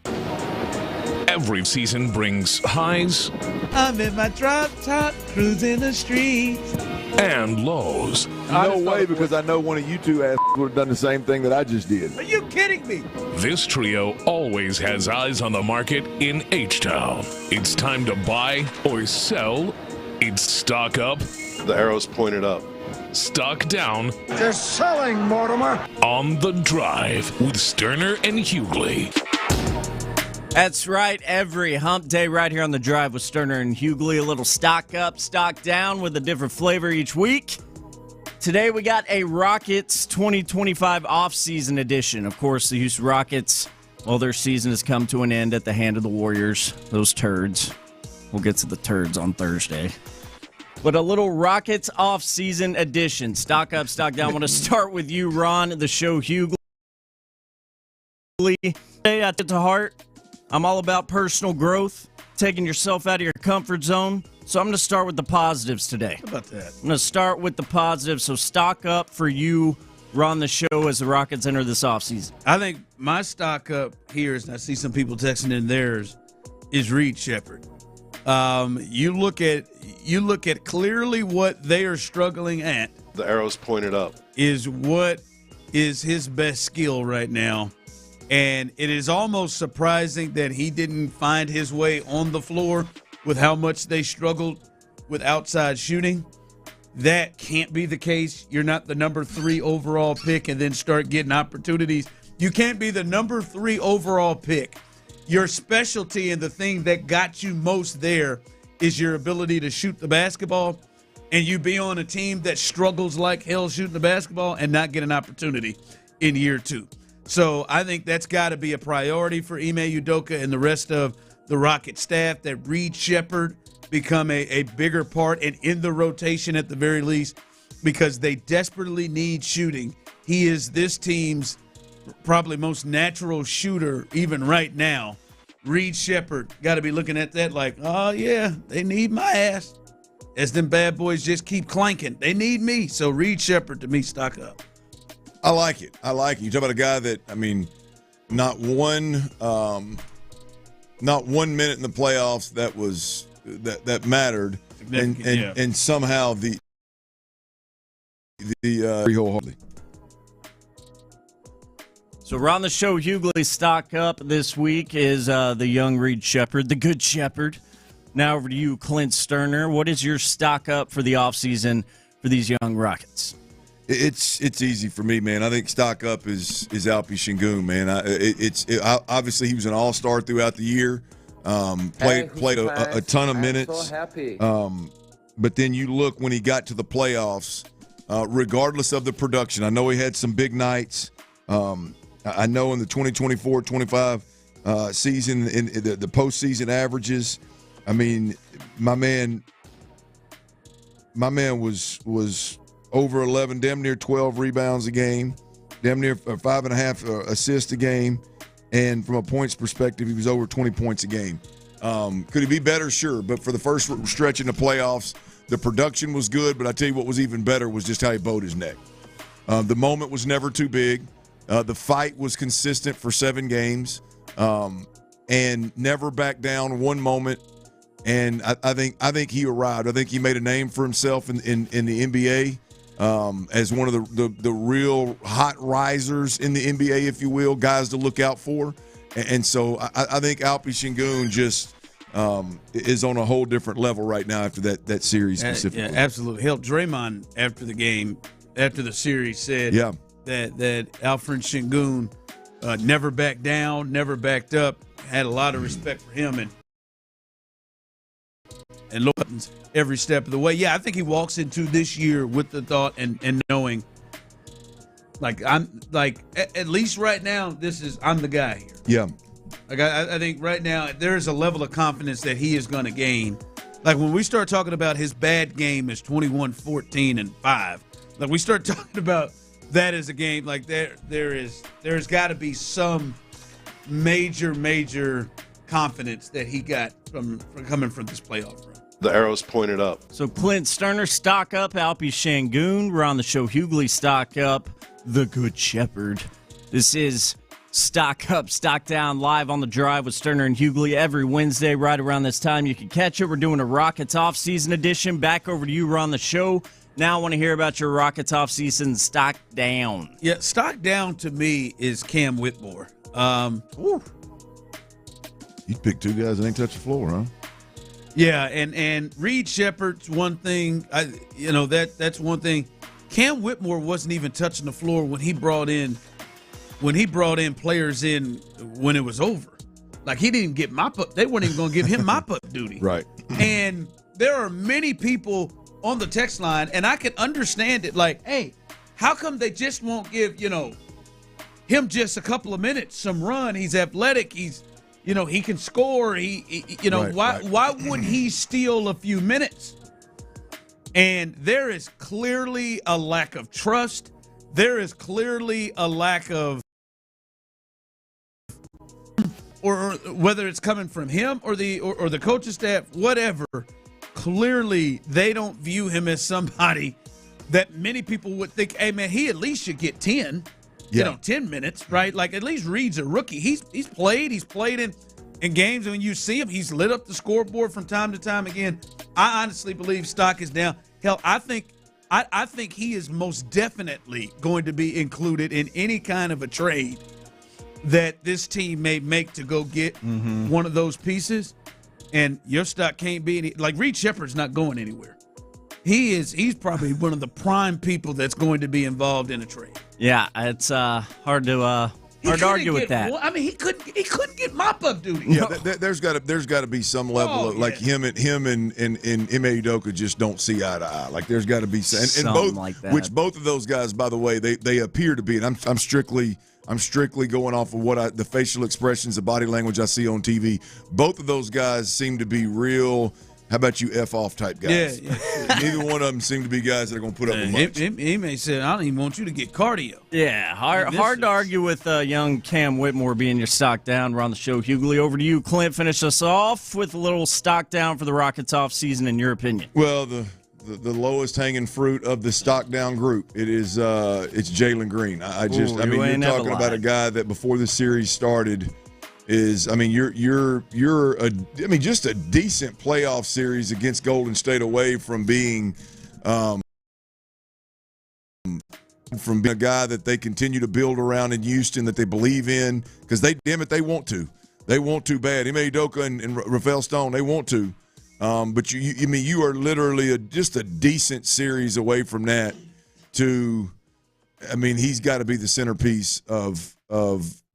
Every season brings highs. I'm in my drop top, cruising the streets. And lows. No way, because I know one of you two would have done the same thing that I just did. Are you kidding me? This trio always has eyes on the market in H-Town. It's time to buy or sell. It's stock up. The arrow's pointed up. Stock down. They're selling, Mortimer. On the Drive with Stoerner and Hughley. That's right. Every hump day right here on The Drive with Stoerner and Hughley. A little stock up, stock down with a different flavor each week. Today we got a Rockets 2025 offseason edition. Of course, the Houston Rockets, well, their season has come to an end at the hand of the Warriors. Those turds. We'll get to the turds on Thursday. But a little Rockets offseason edition. Stock up, stock down. I want to start with you, Ron, the show Hughley. Hey, I took to heart. I'm all about personal growth, taking yourself out of your comfort zone. So I'm going to start with the positives today. How about that? I'm going to start with the positives. So stock up for you, Ron, the show as the Rockets enter this offseason. I think my stock up here is, and I see some people texting in theirs, is Reed Shepherd. You look at clearly what they are struggling at. The arrow's pointed up. Is what is his best skill right now. And it is almost surprising that he didn't find his way on the floor with how much they struggled with outside shooting. That can't be the case. You're not the number 3 overall pick and then start getting opportunities. You can't be the number 3 overall pick. Your specialty and the thing that got you most there is your ability to shoot the basketball, and you be on a team that struggles like hell shooting the basketball and not get an opportunity in year 2. So I think that's got to be a priority for Ime Udoka and the rest of the Rocket staff, that Reed Shepherd become a bigger part and in the rotation at the very least, because they desperately need shooting. He is this team's probably most natural shooter even right now. Reed Shepherd got to be looking at that like, oh, yeah, they need my ass. As them bad boys just keep clanking. They need me. So Reed Shepherd, to me, stock up. I like it. You talk about a guy that, I mean, not one minute in the playoffs that mattered, and somehow the wholeheartedly. So around the show, Hughley stock up this week is the young Reed Shepherd, the good shepherd. Now over to you, Clint Stoerner. What is your stock up for the offseason for these young Rockets? It's easy for me, man. I think stock up is Alpi Şengün, man. Obviously he was an all-star throughout the year. Played a ton of minutes. So happy. But then you look when he got to the playoffs, regardless of the production. I know he had some big nights. I know in the 2024-25 season, in the postseason averages, I mean, my man was over 11, damn near 12 rebounds a game, damn near 5.5 assists a game, and from a points perspective, he was over 20 points a game. Could he be better? Sure, but for the first stretch in the playoffs, the production was good, but I tell you what was even better was just how he bowed his neck. The moment was never too big. The fight was consistent for 7 games, and never backed down one moment. And I think he arrived. I think he made a name for himself in the NBA as one of the real hot risers in the NBA, if you will, guys to look out for. And so I think Alpi Şengün just is on a whole different level right now after that series specifically. Yeah, absolutely. Hell, Draymond after the game, after the series, said that Alfred Şengün never backed down, never backed up, had a lot of respect for him and Lawton's every step of the way. Yeah, I think he walks into this year with the thought and knowing, at least right now, I'm the guy here. Yeah. Like I think right now there's a level of confidence that he is going to gain. Like when we start talking about his bad game is 21, 14, and 5. Like we start talking about that as a game. Like there's got to be some major confidence that he got from coming from this playoff run. The arrow's pointed up. So Clint Stoerner, stock up. Alpi Shangoon, we're on the show. Hughley, stock up. The Good Shepherd. This is Stock Up, Stock Down, live on the drive with Stoerner and Hughley every Wednesday right around this time. You can catch it. We're doing a Rockets off-season edition. Back over to you. We're on the show. Now I want to hear about your Rockets off-season stock down. Yeah, stock down to me is Cam Whitmore. You picked two guys that ain't touched the floor, huh? Yeah, and Reed Shepherd's one thing. That's one thing. Cam Whitmore wasn't even touching the floor when he brought in players in when it was over. Like, he didn't get mop up. They weren't even going to give him mop up duty. Right. And there are many people on the text line, and I can understand it. Like, hey, how come they just won't give him just a couple of minutes, some run? He's athletic. He's he can score. Why wouldn't he steal a few minutes? And there is clearly a lack of trust. There is clearly a lack of, or whether it's coming from him or the coaching staff, whatever. Clearly, they don't view him as somebody that many people would think, hey, man, he at least should get 10. 10 minutes, right? Like, at least Reed's a rookie. He's played in games, and when you see him, he's lit up the scoreboard from time to time again. I honestly believe stock is down. Hell, I think he is most definitely going to be included in any kind of a trade that this team may make to go get one of those pieces. And your stock can't be like Reed Shepherd's not going anywhere. He's probably one of the prime people that's going to be involved in a trade. Yeah, it's hard to argue with that. I mean, he couldn't get mop-up duty. Yeah, there's got to be some level of like him and Ime Udoka just don't see eye to eye. Like, there's got to be and both like that. Which both of those guys, by the way, they appear to be. And I'm strictly going off of what the facial expressions, the body language I see on TV. Both of those guys seem to be real. How about you F off type guys? Yeah. Neither one of them seem to be guys that are going to put up with much. He may say, I don't even want you to get cardio. Yeah, hard to argue with young Cam Whitmore being your stock down. We're on the show. Hughley, over to you. Clint, finish us off with a little stock down for the Rockets off season, in your opinion. Well, the lowest hanging fruit of the stock down group, it's Jalen Green. You're talking about a guy that before the series started is, you're just a decent playoff series against Golden State away from being a guy that they continue to build around in Houston, that they believe in, because they want to. They want to bad. Ime Udoka and Rafael Stone, they want to. But you are literally just a decent series away from that. He's got to be the centerpiece of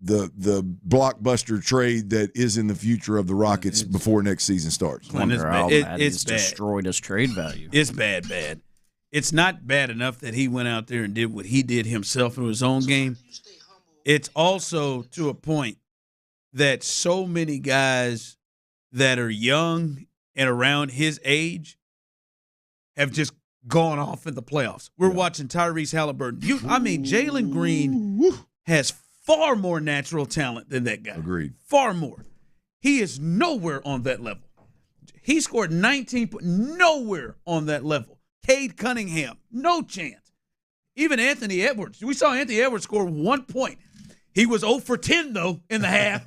the blockbuster trade that is in the future of the Rockets before next season starts. It's destroyed his trade value. It's bad. It's not bad enough that he went out there and did what he did himself in his own game. It's also to a point that so many guys that are young and around his age have just gone off in the playoffs. We're watching Tyrese Halliburton. Jalen Green has far more natural talent than that guy. Agreed. Far more. He is nowhere on that level. He scored 19 points. Nowhere on that level. Cade Cunningham, no chance. Even Anthony Edwards. We saw Anthony Edwards score 1 point. He was 0 for 10, though, in the half.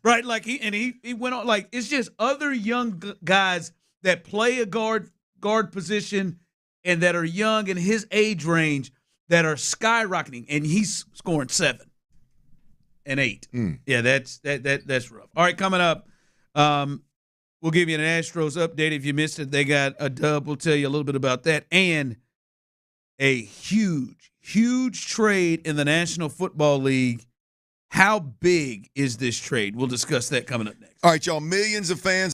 Right? Like, he went on. Like, it's just other young guys that play a guard position and that are young in his age range that are skyrocketing, and he's scoring 7 and 8. Yeah, that's rough. All right, coming up, we'll give you an Astros update. If you missed it, they got a dub. We'll tell you a little bit about that, and a huge trade in the National Football League. How big is this trade? We'll discuss that coming up next. All right, y'all. Millions of fans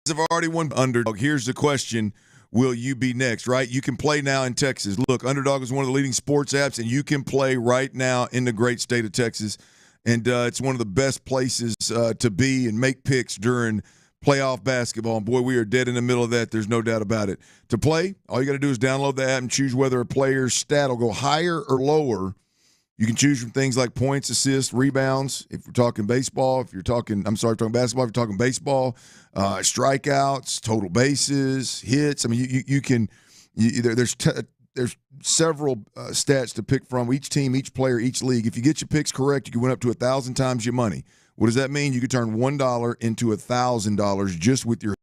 have already won Underdog. Here's the question. Will you be next, right? You can play now in Texas. Look, Underdog is one of the leading sports apps, and you can play right now in the great state of Texas. And it's one of the best places to be and make picks during playoff basketball. And, boy, we are dead in the middle of that. There's no doubt about it. To play, all you got to do is download the app and choose whether a player's stat will go higher or lower You can choose from things like points, assists, rebounds. If we're talking baseball, talking basketball, if you're talking baseball, strikeouts, total bases, hits. I mean, you can. There's several stats to pick from. Each team, each player, each league. If you get your picks correct, you can win up to 1,000 times your money. What does that mean? You could turn $1 into $1,000 just with your.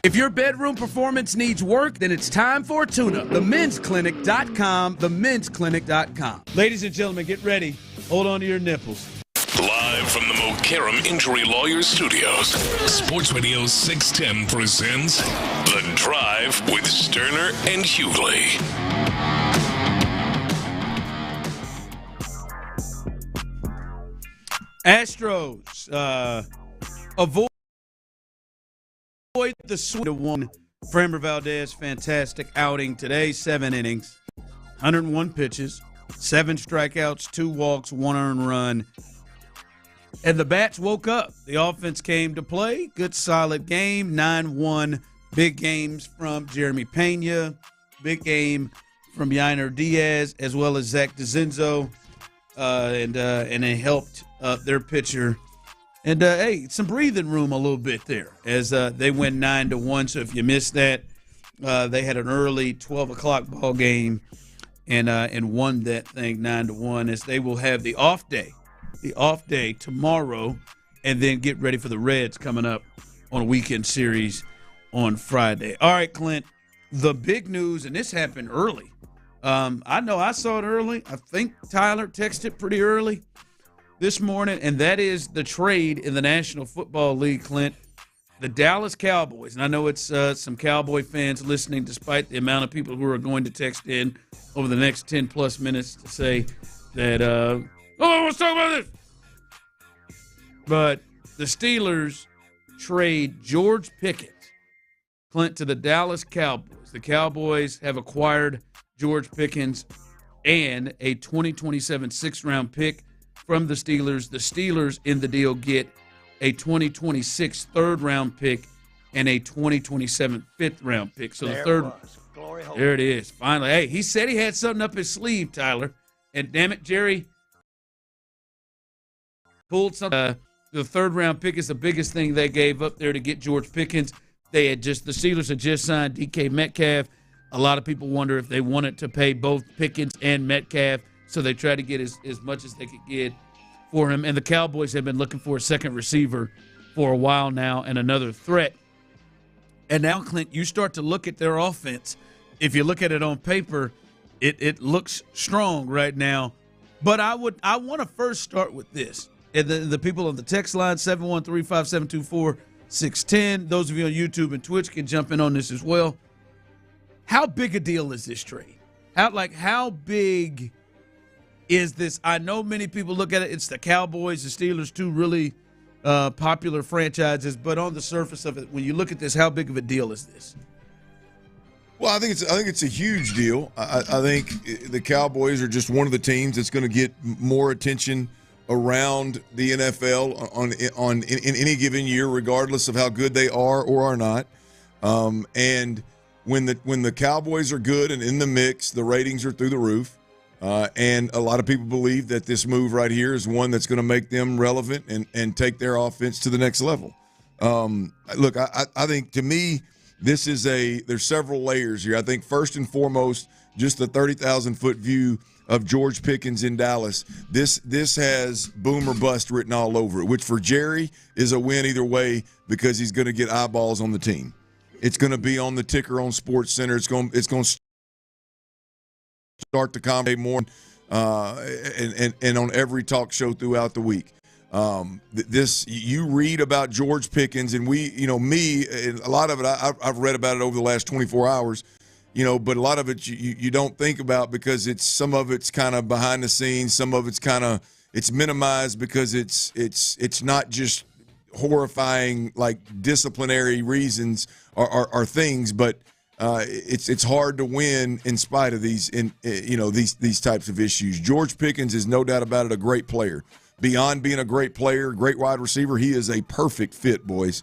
If your bedroom performance needs work, then it's time for a tune-up. TheMen'sClinic.com, TheMen'sClinic.com. Ladies and gentlemen, get ready. Hold on to your nipples. Live from the Mokaram Injury Lawyers Studios, Sports Radio 610 presents The Drive with Stoerner and Hughley. Astros avoid the sweep of one. Framber Valdez, fantastic outing today. 7 innings, 101 pitches, 7 strikeouts, 2 walks, 1 earned run. And the bats woke up. The offense came to play. Good, solid game. 9-1. Big games from Jeremy Pena. Big game from Yainer Diaz, as well as Zach DeZenzo. And they helped their pitcher. And, hey, some breathing room a little bit there as they went 9-1. So if you missed that, they had an early 12 o'clock ball game and won that thing 9-1, as they will have the off day tomorrow, and then get ready for the Reds coming up on a weekend series on Friday. All right, Clint, the big news, and this happened early. I know I saw it early. I think Tyler texted pretty early this morning, and that is the trade in the National Football League, Clint. The Dallas Cowboys, and I know it's some Cowboy fans listening, despite the amount of people who are going to text in over the next 10-plus minutes to say that, let's talk about this. But the Steelers trade George Pickens, Clint, to the Dallas Cowboys. The Cowboys have acquired George Pickens and a 2027 sixth-round pick from the Steelers. The Steelers in the deal get a 2026 third-round pick and a 2027 fifth-round pick. So the third – there it is, finally. Hey, he said he had something up his sleeve, Tyler. And damn it, Jerry pulled something. The third-round pick is the biggest thing they gave up there to get George Pickens. The Steelers had just signed DK Metcalf. A lot of people wonder if they wanted to pay both Pickens and Metcalf, so they tried to get as much as they could get for him. And the Cowboys have been looking for a second receiver for a while now and another threat. And now, Clint, you start to look at their offense. If you look at it on paper, it looks strong right now. But I want to first start with this. And the people on the text line, 713-572-4610. Those of you on YouTube and Twitch can jump in on this as well. How big a deal is this trade? How big is this? I know many people look at it. It's the Cowboys, the Steelers, two really popular franchises. But on the surface of it, when you look at this, how big of a deal is this? Well, I think it's a huge deal. I think the Cowboys are just one of the teams that's going to get more attention around the NFL in any given year, regardless of how good they are or are not. And when the Cowboys are good and in the mix, the ratings are through the roof. And a lot of people believe that this move right here is one that's going to make them relevant and take their offense to the next level. Look, I think, to me, there's several layers here. I think first and foremost, just the 30,000-foot view of George Pickens in Dallas. This has boom or bust written all over it, which for Jerry is a win either way because he's going to get eyeballs on the team. It's going to be on the ticker on SportsCenter. It's going to start the conversation more and on every talk show throughout the week. You read about George Pickens, and and a lot of it I've read about it over the last 24 hours. But a lot of it you don't think about because some of it's kind of behind the scenes, some of it's it's minimized because it's not just horrifying like disciplinary reasons or things, but it's hard to win in spite of these types of issues. George Pickens is no doubt about it a great player. Beyond being a great player, great wide receiver, he is a perfect fit, boys,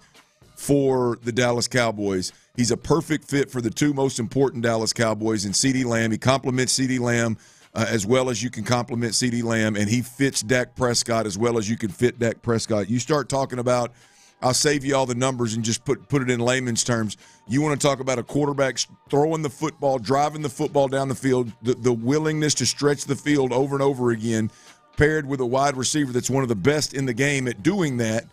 for the Dallas Cowboys. He's a perfect fit for the two most important Dallas Cowboys in CeeDee Lamb. He complements CeeDee Lamb as well as you can compliment CeeDee Lamb, and he fits Dak Prescott as well as you can fit Dak Prescott. You start talking about, I'll save you all the numbers and just put it in layman's terms. You want to talk about a quarterback throwing the football, driving the football down the field, the willingness to stretch the field over and over again, paired with a wide receiver that's one of the best in the game at doing that.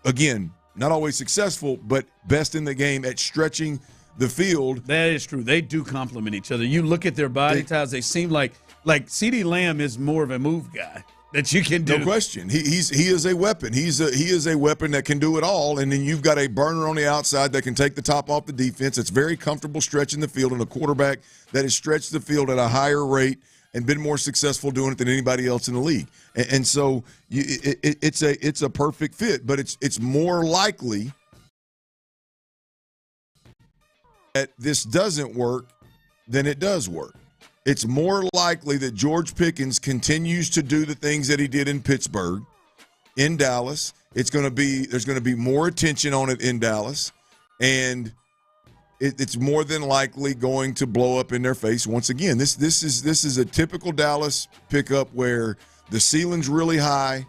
Again, not always successful, but best in the game at stretching the field. That is true. They do complement each other. You look at their body types; they seem like CeeDee Lamb is more of a move guy that you can do. No question. He is a weapon. He is a weapon that can do it all. And then you've got a burner on the outside that can take the top off the defense. It's very comfortable stretching the field, and a quarterback that has stretched the field at a higher rate and been more successful doing it than anybody else in the league. And so it's a perfect fit. But it's more likely that this doesn't work than it does work. It's more likely that George Pickens continues to do the things that he did in Pittsburgh, in Dallas. There's going to be more attention on it in Dallas, and it's more than likely going to blow up in their face once again. This is a typical Dallas pickup where the ceiling's really high,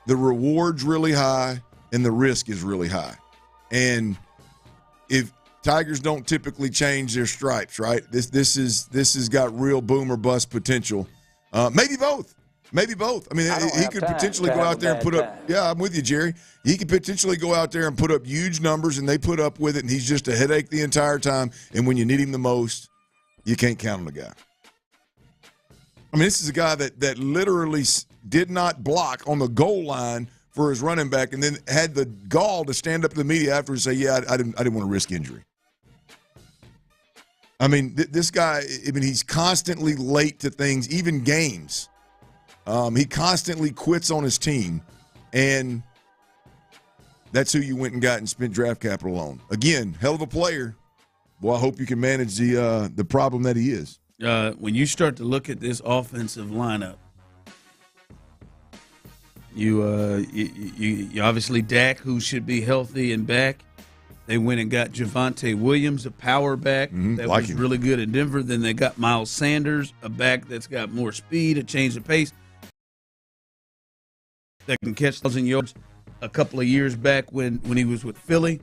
the reward's really high, and the risk is really high. And if Tigers don't typically change their stripes, right? This has got real boom or bust potential. Maybe both. I mean, he could potentially go out there and put up. Yeah, I'm with you, Jerry. He could potentially go out there and put up huge numbers, and they put up with it, and he's just a headache the entire time. And when you need him the most, you can't count on the guy. I mean, this is a guy that literally did not block on the goal line for his running back, and then had the gall to stand up to the media after and say, "Yeah, I didn't want to risk injury." I mean, this guy, he's constantly late to things, even games. He constantly quits on his team, and that's who you went and got and spent draft capital on. Again, hell of a player. Well, I hope you can manage the problem that he is. When you start to look at this offensive lineup, you obviously Dak, who should be healthy and back. They went and got Javonte Williams, a power back that was really good in Denver. Then they got Miles Sanders, a back that's got more speed, a change of pace, that can catch 1,000 yards a couple of years back when he was with Philly.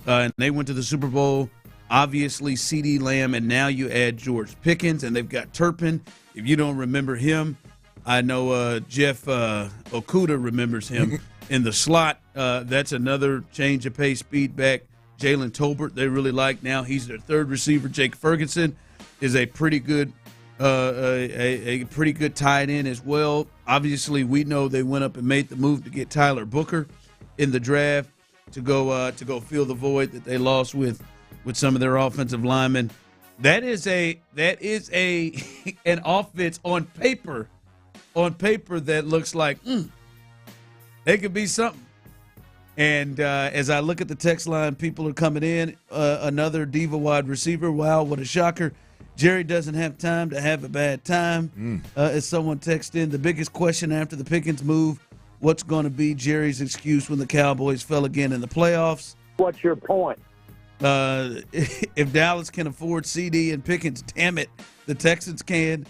And they went to the Super Bowl. Obviously, CeeDee Lamb, and now you add George Pickens, and they've got Turpin. If you don't remember him, I know Jeff Okuda remembers him in the slot. That's another change of pace, speed back. Jalen Tolbert, they really like now. He's their third receiver. Jake Ferguson is a pretty good tight end as well. Obviously, we know they went up and made the move to get Tyler Booker in the draft to go fill the void that they lost with some of their offensive linemen. That is an offense on paper that looks like they could be something. And as I look at the text line, people are coming in. Another diva wide receiver. Wow, what a shocker. Jerry doesn't have time to have a bad time. As someone texted in, the biggest question after the Pickens move, what's going to be Jerry's excuse when the Cowboys fell again in the playoffs? What's your point? If Dallas can afford CD and Pickens, damn it, the Texans can.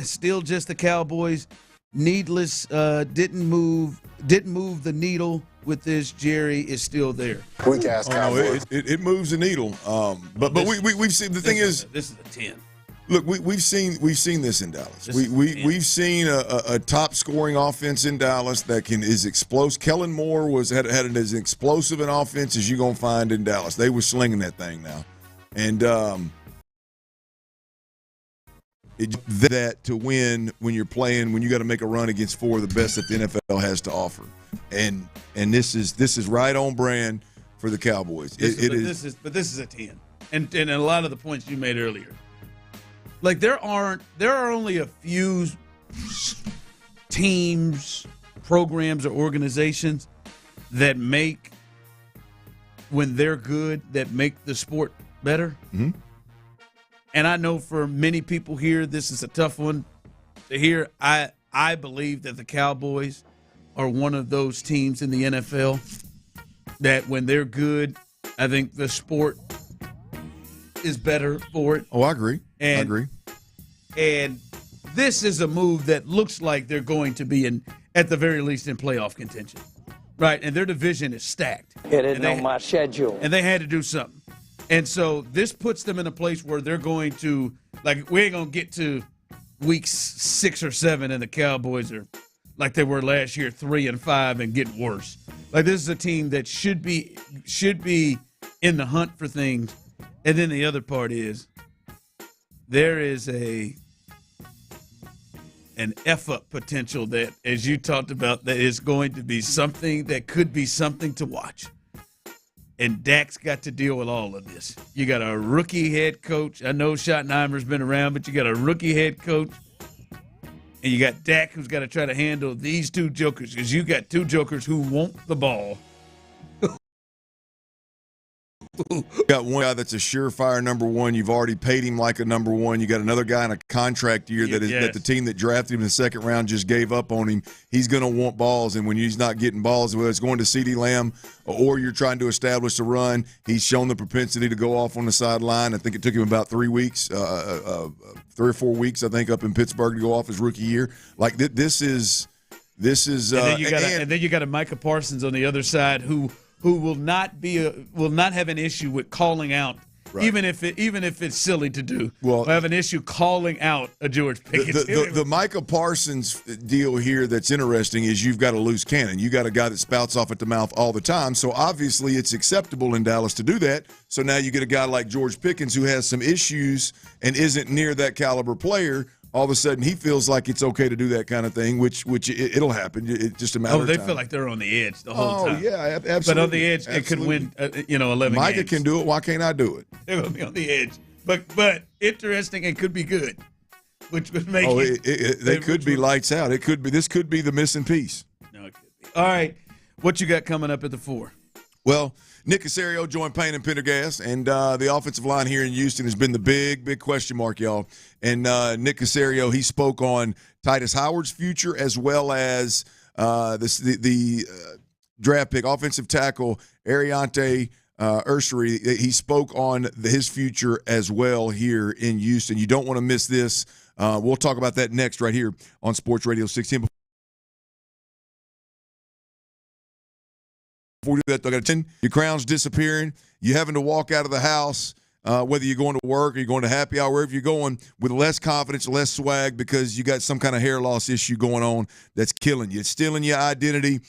Still just the Cowboys. Needless, didn't move the needle with this. Jerry is still there. Weak ass Cowboys. It moves the needle. But we've seen the thing is this is a 10. Look, we've seen this in Dallas. We've seen a top scoring offense in Dallas that is explosive. Kellen Moore had as explosive an offense as you're gonna find in Dallas. They were slinging that thing now, and that to win when you're playing when you got to make a run against four of the best that the NFL has to offer, and this is right on brand for the Cowboys. This is a 10, and a lot of the points you made earlier. Like there are only a few teams, programs, or organizations that make, when they're good, that make the sport better. Mm-hmm. And I know for many people here, this is a tough one to hear. I believe that the Cowboys are one of those teams in the NFL that when they're good, I think the sport is better for it. Oh, I agree. I agree. And this is a move that looks like they're going to be at the very least in playoff contention. Right? And their division is stacked. It isn't on my schedule. And they had to do something. And so this puts them in a place where they're going to, like, we ain't going to get to weeks 6 or 7 and the Cowboys are like they were last year, 3-5 and getting worse. Like, this is a team that should be in the hunt for things. And then the other part is there is an F-up potential that, as you talked about, that is going to be something that could be something to watch. And Dak's got to deal with all of this. You got a rookie head coach. I know Schottenheimer's been around, but you got a rookie head coach. And you got Dak, who's got to try to handle these two jokers, because you got two jokers who want the ball. You got one guy that's a surefire number one. You've already paid him like a number one. You got another guy in a contract year that the team that drafted him in the second round just gave up on him. He's going to want balls, and when he's not getting balls, whether it's going to CeeDee Lamb or you're trying to establish a run, he's shown the propensity to go off on the sideline. I think it took him about 3 weeks, 3 or 4 weeks, I think, up in Pittsburgh to go off his rookie year. Like this is. And then you got a Micah Parsons on the other side who will not have an issue with calling out, right, even if it's silly to do. Well, have an issue calling out a George Pickens. The Micah Parsons deal here that's interesting is you've got a loose cannon. You got a guy that spouts off at the mouth all the time. So obviously it's acceptable in Dallas to do that. So now you get a guy like George Pickens who has some issues and isn't near that caliber player. All of a sudden, he feels like it's okay to do that kind of thing, which it'll happen. It's just a matter of time. They feel like they're on the edge the whole time. Oh, yeah, absolutely. But on the edge, it could win, 11 Micah games. can do it. Why can't I do it? They're going to be on the edge. But interesting and could be good, which would make they could be lights out. It could be. This could be the missing piece. No, it could be. All right, what you got coming up at the 4? Well, Nick Caserio joined Payne and Pendergast, and the offensive line here in Houston has been the big question mark, y'all. And Nick Caserio, he spoke on Titus Howard's future as well as the draft pick, offensive tackle, Ariante Ursary. He spoke on his future as well here in Houston. You don't want to miss this. We'll talk about that next right here on Sports Radio 610. Before we do that, though, your crown's disappearing. You're having to walk out of the house, whether you're going to work or you're going to happy hour, wherever you're going, with less confidence, less swag, because you got some kind of hair loss issue going on that's killing you. It's stealing your identity.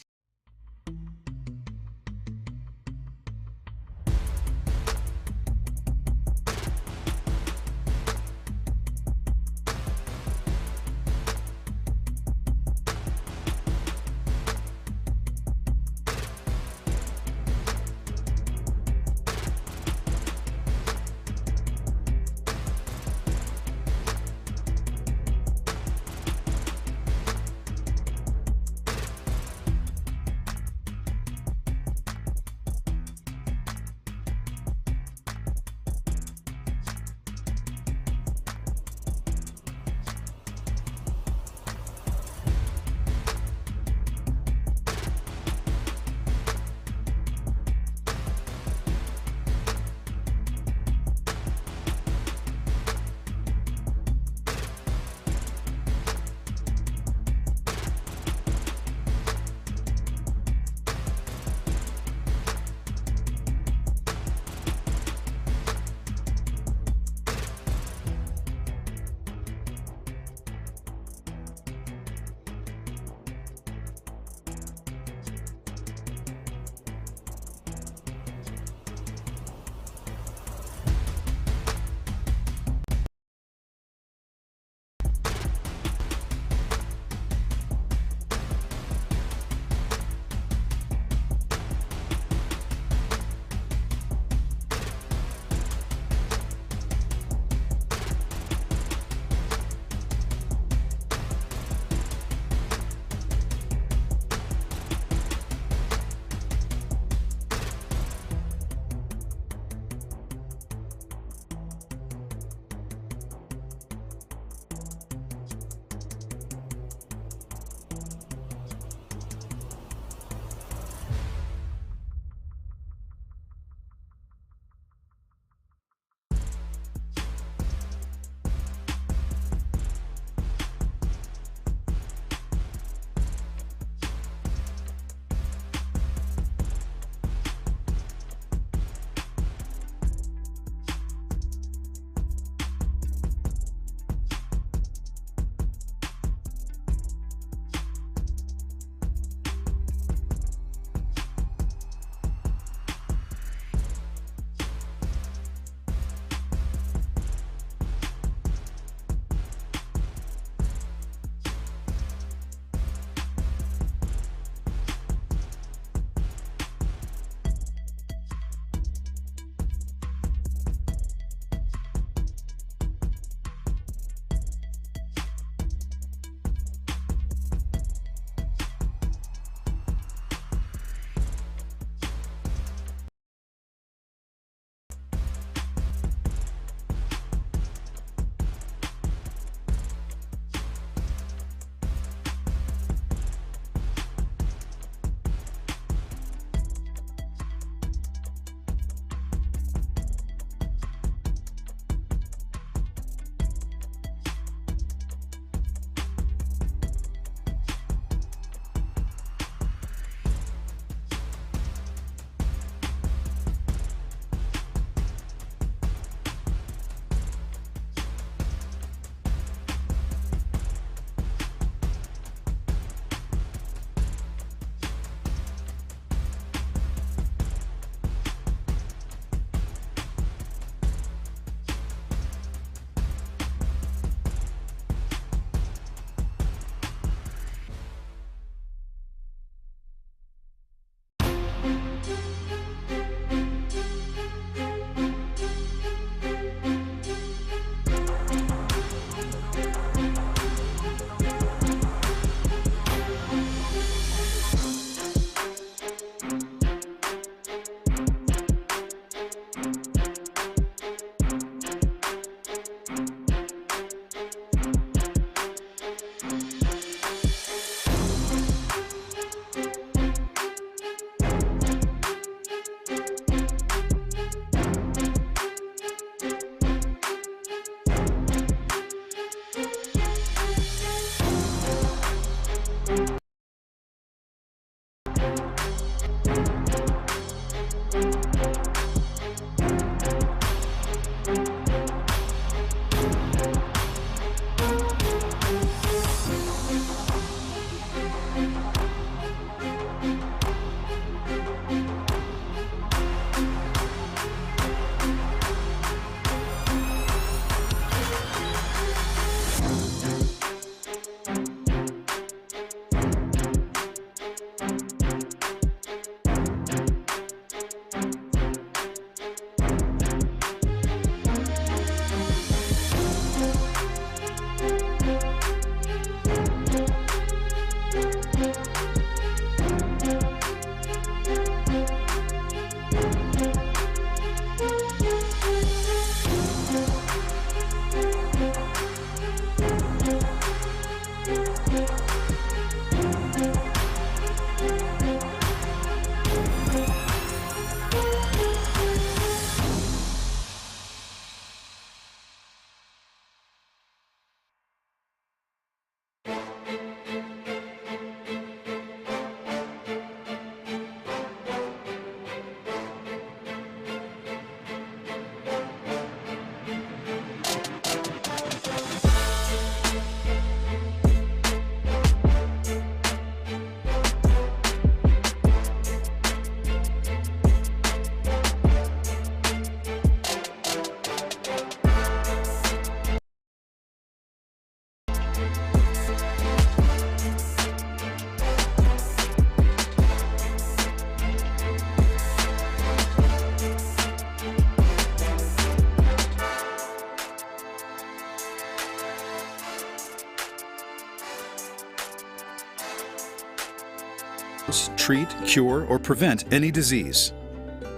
treat, cure, or prevent any disease.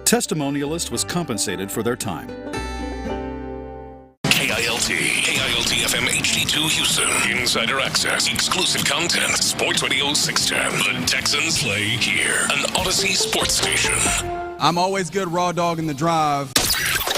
Testimonialist was compensated for their time. KILT FM HD2 Houston. Insider access, exclusive content. Sports Radio 610. The Texans play here. An Odyssey sports station. I'm always good raw dog in the drive.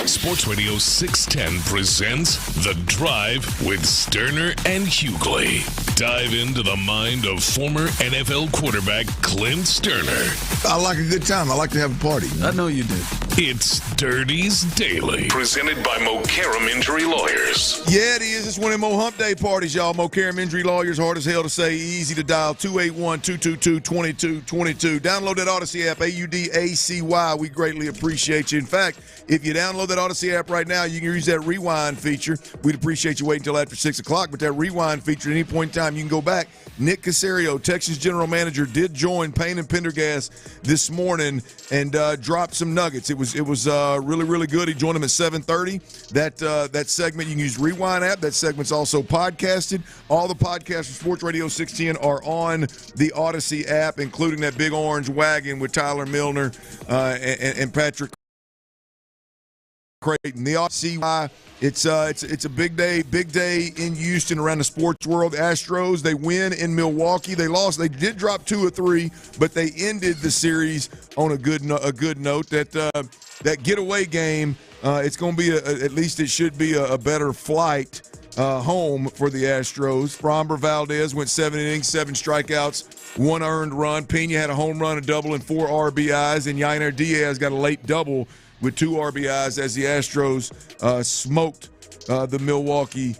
Sports Radio 610 presents The Drive with Stoerner and Hughley. Dive into the mind of former NFL quarterback Clint Stoerner. I like a good time. I like to have a party. I know you do. It's Dirty's Daily, presented by Mokaram Injury Lawyers. Yeah, it is. It's one of them old hump day parties, y'all. Mokaram Injury Lawyers, hard as hell to say, easy to dial, 281-222-2222. Download that Odyssey app, AUDACY. We greatly appreciate you. In fact, if you download that Odyssey app right now, you can use that rewind feature. We'd appreciate you waiting until after 6 o'clock, but that rewind feature, at any point in time, you can go back. Nick Caserio, Texas General Manager, did join Payne and Pendergast this morning and dropped some nuggets. It was really, really good. He joined him at 7:30. That segment, you can use Rewind app. That segment's also podcasted. All the podcasts from Sports Radio 610 are on the Odyssey app, including that big orange wagon with Tyler Milner and Patrick Creighton. The Odyssey, it's a big day in Houston around the sports world. The Astros, they win in Milwaukee. They lost. They did drop 2 or 3, but they ended the series on a good note. That getaway game, it's going to be at least it should be a better flight home for the Astros. Framber Valdez went 7 innings, 7 strikeouts, 1 earned run. Pena had a home run, a double, and 4 RBIs, and Yainer Diaz got a late double with 2 RBIs as the Astros smoked the Milwaukee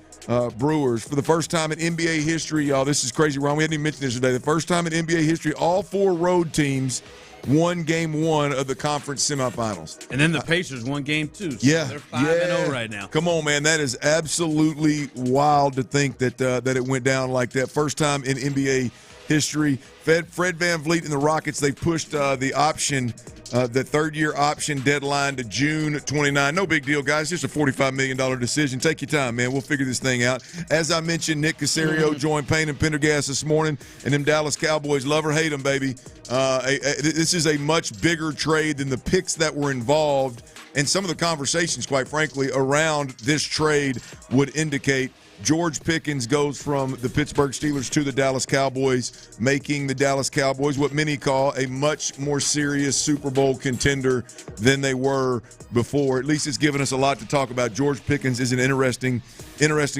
Brewers. For the first time in NBA history, y'all, this is crazy, Ron. We hadn't even mentioned this today. The first time in NBA history, all 4 road teams won Game 1 of the conference semifinals. And then the Pacers won Game 2. So yeah. They're 5-0 right now. Come on, man. That is absolutely wild to think that it went down like that. First time in NBA history. Fred VanVleet and the Rockets, they pushed the option, the third-year option deadline to June 29. No big deal, guys. Just a $45 million decision. Take your time, man. We'll figure this thing out. As I mentioned, Nick Caserio joined Payne and Pendergast this morning, and them Dallas Cowboys, love or hate them, baby. This is a much bigger trade than the picks that were involved, and some of the conversations, quite frankly, around this trade would indicate. George Pickens goes from the Pittsburgh Steelers to the Dallas Cowboys, making the Dallas Cowboys what many call a much more serious Super Bowl contender than they were before. At least it's given us a lot to talk about. George Pickens is an interesting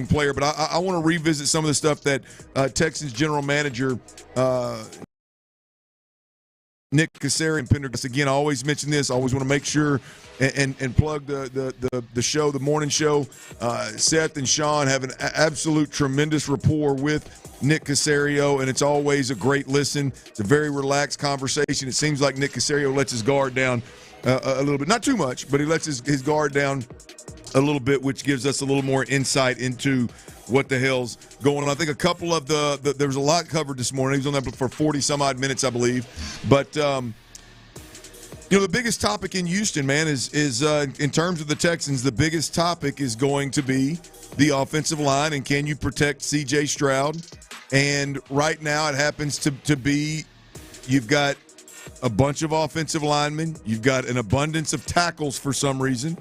player, but I want to revisit some of the stuff that Texans general manager Nick Caserio and Pendergast. Again, I always mention this. I always want to make sure and plug the show, the morning show. Seth and Sean have an absolute tremendous rapport with Nick Caserio, and it's always a great listen. It's a very relaxed conversation. It seems like Nick Caserio lets his guard down a little bit. Not too much, but he lets his guard down a little bit, which gives us a little more insight into what the hell's going on. I think a couple of there was a lot covered this morning. He was on that for 40-some-odd minutes, I believe. But, the biggest topic in Houston, man, is in terms of the Texans, the biggest topic is going to be the offensive line and can you protect C.J. Stroud. And right now it happens to be you've got a bunch of offensive linemen. You've got an abundance of tackles for some reason.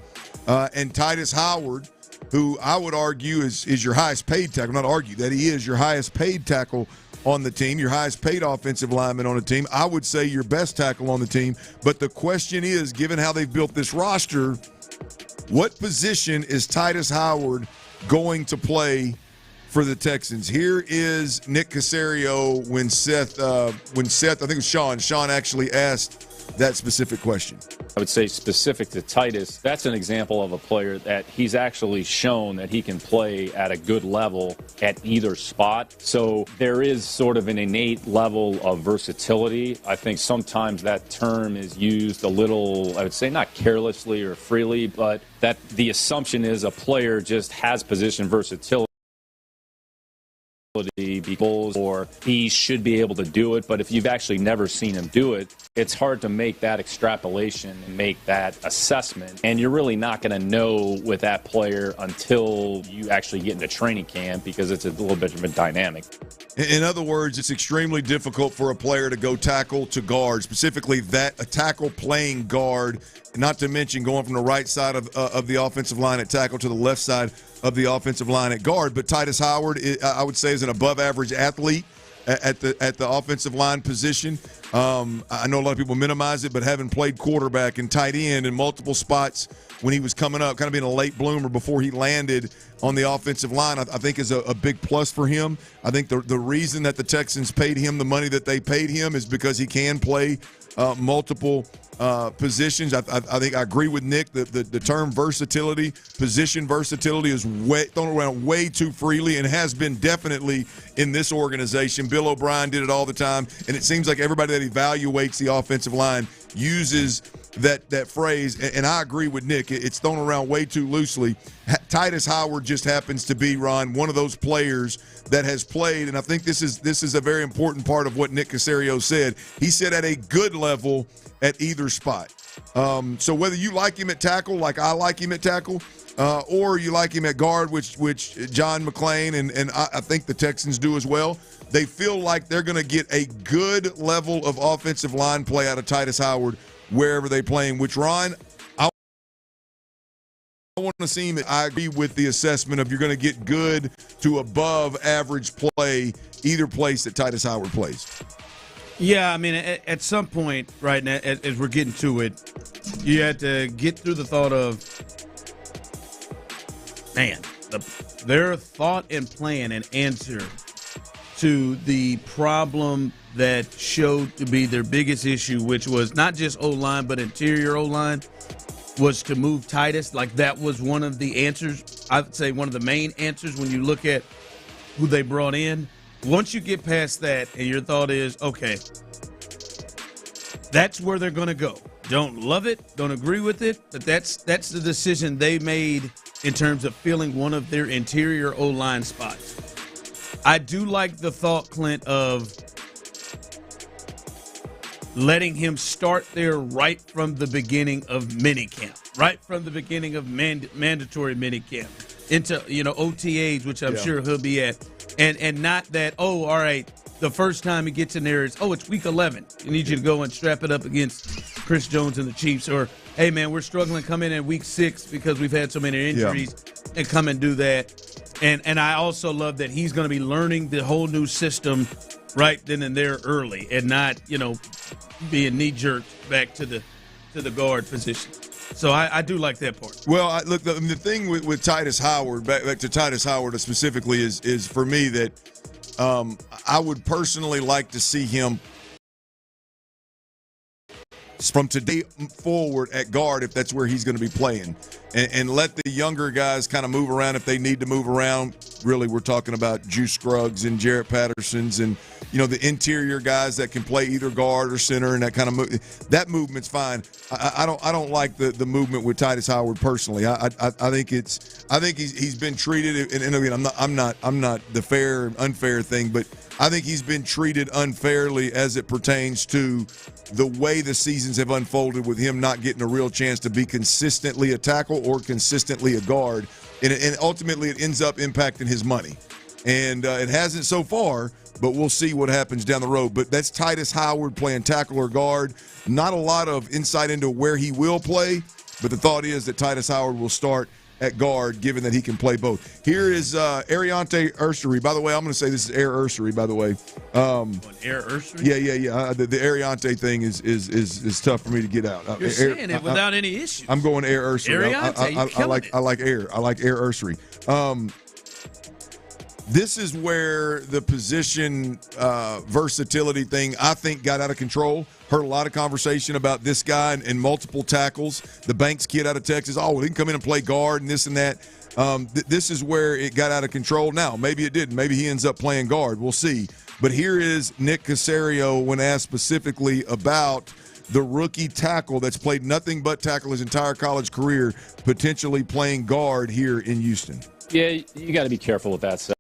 And Titus Howard, who I would argue is your highest paid tackle, not argue, that he is your highest paid tackle on the team, your highest paid offensive lineman on the team. I would say your best tackle on the team. But the question is, given how they've built this roster, what position is Titus Howard going to play for the Texans? Here is Nick Caserio when Seth, I think it was Sean actually asked that specific question. I would say specific to Titus, that's an example of a player that he's actually shown that he can play at a good level at either spot. So there is sort of an innate level of versatility. I think sometimes that term is used a little, I would say not carelessly or freely, but that the assumption is a player just has position versatility. because or he should be able to do it. But if you've actually never seen him do it, it's hard to make that extrapolation and make that assessment. And you're really not going to know with that player until you actually get into training camp because it's a little bit of a dynamic. In other words, it's extremely difficult for a player to go tackle to guard, specifically a tackle playing guard, not to mention going from the right side of the offensive line at tackle to the left side of the offensive line at guard. But Titus Howard, I would say, is an above-average athlete at the offensive line position. I know a lot of people minimize it, but having played quarterback and tight end in multiple spots when he was coming up, kind of being a late bloomer before he landed on the offensive line, I think is a big plus for him. I think the reason that the Texans paid him the money that they paid him is because he can play multiple positions. I think I agree with Nick. The term versatility, position versatility, is thrown around way too freely and has been definitely in this organization. Bill O'Brien did it all the time, and it seems like everybody that evaluates the offensive line uses that phrase, and I agree with Nick. It's thrown around way too loosely. Titus Howard just happens to be, Ron, one of those players that has played, and I think this is a very important part of what Nick Caserio said. He said at a good level at either spot. So whether you like him at tackle, like I like him at tackle, or you like him at guard, which John McClain and I think the Texans do as well, they feel like they're going to get a good level of offensive line play out of Titus Howard wherever they play him, which, Ron, I want to see him. I agree with the assessment of you're going to get good to above average play either place that Titus Howard plays. Yeah, I mean, at some point, right now, as we're getting to it, you had to get through the thought of, man, their thought and plan and answer to the problem that showed to be their biggest issue, which was not just O-line but interior O-line, was to move Titus. Like, that was one of the answers. I would say one of the main answers when you look at who they brought in. Once you get past that and your thought is, okay, that's where they're going to go. Don't love it, don't agree with it, but that's the decision they made in terms of filling one of their interior O-line spots. I do like the thought, Clint, of letting him start there right from the beginning of minicamp, right from the beginning of mandatory minicamp into, OTAs, which I'm sure he'll be at, and not that, all right, the first time he gets in there is, it's week 11. I need you to go and strap it up against Chris Jones and the Chiefs, or, hey, man, we're struggling to come in at week 6 because we've had so many injuries, and come and do that. And I also love that he's going to be learning the whole new system right then and there early, and not, being knee-jerked back to the guard position. So I do like that part. Well, look, the thing with Titus Howard, back to Titus Howard specifically, is for me that I would personally like to see him from today forward at guard if that's where he's going to be playing, and let the younger guys kind of move around if they need to move around. Really, we're talking about Juice Scruggs and Jarrett Pattersons and, the interior guys that can play either guard or center, and that kind of that movement's fine. I don't like the movement with Titus Howard personally. I think he's been treated, and again, I'm not the fair and unfair thing, but I think he's been treated unfairly as it pertains to the way the seasons have unfolded, with him not getting a real chance to be consistently a tackle or consistently a guard, and ultimately it ends up impacting his money. And it hasn't so far, but we'll see what happens down the road. But that's Titus Howard playing tackle or guard. Not a lot of insight into where he will play, but the thought is that Titus Howard will start at guard, given that he can play both. Here is Ariante Ursery. By the way, I'm going to say this is Air Ursery, by the way. Air Ursery? Yeah. The Ariante thing is tough for me to get out. You're saying it without any issues. I'm going Air Ursery. I like Air. I like Air Ursery. This is where the position versatility thing, I think, got out of control. Heard a lot of conversation about this guy and multiple tackles. The Banks kid out of Texas, he can come in and play guard and this and that. This is where it got out of control. Now, maybe it didn't. Maybe he ends up playing guard. We'll see. But here is Nick Caserio when asked specifically about the rookie tackle that's played nothing but tackle his entire college career, potentially playing guard here in Houston. Yeah, you got to be careful with that stuff.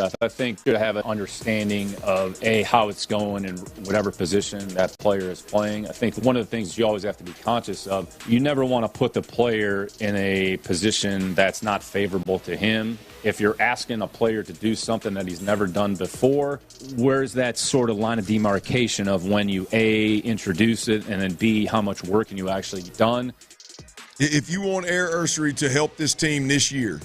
Seth. I think you should have an understanding of, how it's going in whatever position that player is playing. I think one of the things you always have to be conscious of, you never want to put the player in a position that's not favorable to him. If you're asking a player to do something that he's never done before, where's that sort of line of demarcation of when you, A, introduce it, and then B, how much work can you actually done? If you want Air Ursery to help this team this year,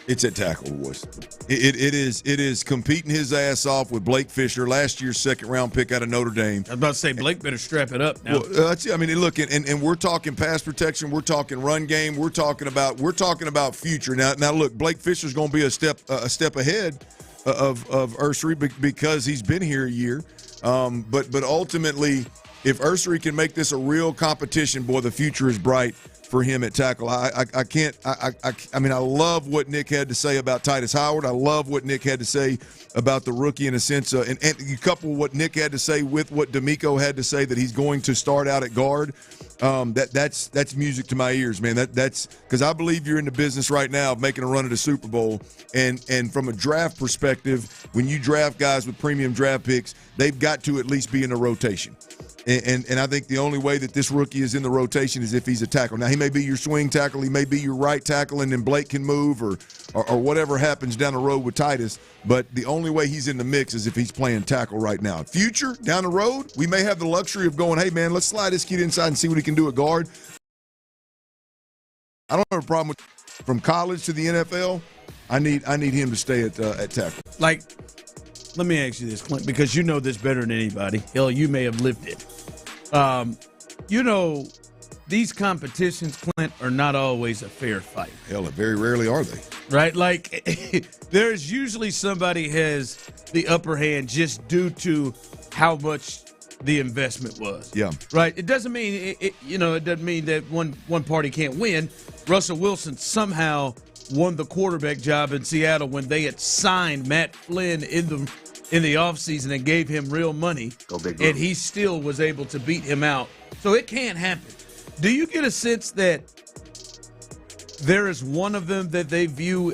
it's at tackle, boys. It is competing his ass off with Blake Fisher, last year's second-round pick out of Notre Dame. I was about to say, Blake better strap it up now. Well, look, and we're talking pass protection, we're talking run game, we're talking about future. Now, look, Blake Fisher's going to be a step ahead of Ursery because he's been here a year. But ultimately, if Ursery can make this a real competition, boy, the future is bright for him at tackle. I love what Nick had to say about Titus Howard. I love what Nick had to say about the rookie in a sense. And you couple what Nick had to say with what D'Amico had to say that he's going to start out at guard. That's music to my ears, man. That's because I believe you're in the business right now of making a run at a Super Bowl. And from a draft perspective, when you draft guys with premium draft picks, they've got to at least be in the rotation. And I think the only way that this rookie is in the rotation is if he's a tackle. Now, he may be your swing tackle, he may be your right tackle, and then Blake can move or whatever happens down the road with Titus. But the only way he's in the mix is if he's playing tackle right now. Future, down the road, we may have the luxury of going, hey, man, let's slide this kid inside and see what he can do at guard. I don't have a problem with from college to the NFL. I need him to stay at tackle. Like, let me ask you this, Clint, because you know this better than anybody. Hell, you may have lived it. These competitions, Clint, are not always a fair fight. Hell, very rarely are they. Right? Like, there's usually somebody has the upper hand just due to how much the investment was. Yeah. Right? It doesn't mean it doesn't mean that one party can't win. Russell Wilson somehow won the quarterback job in Seattle when they had signed Matt Flynn in the offseason and gave him real money, and he still was able to beat him out. So it can happen. Do you get a sense that there is one of them that they view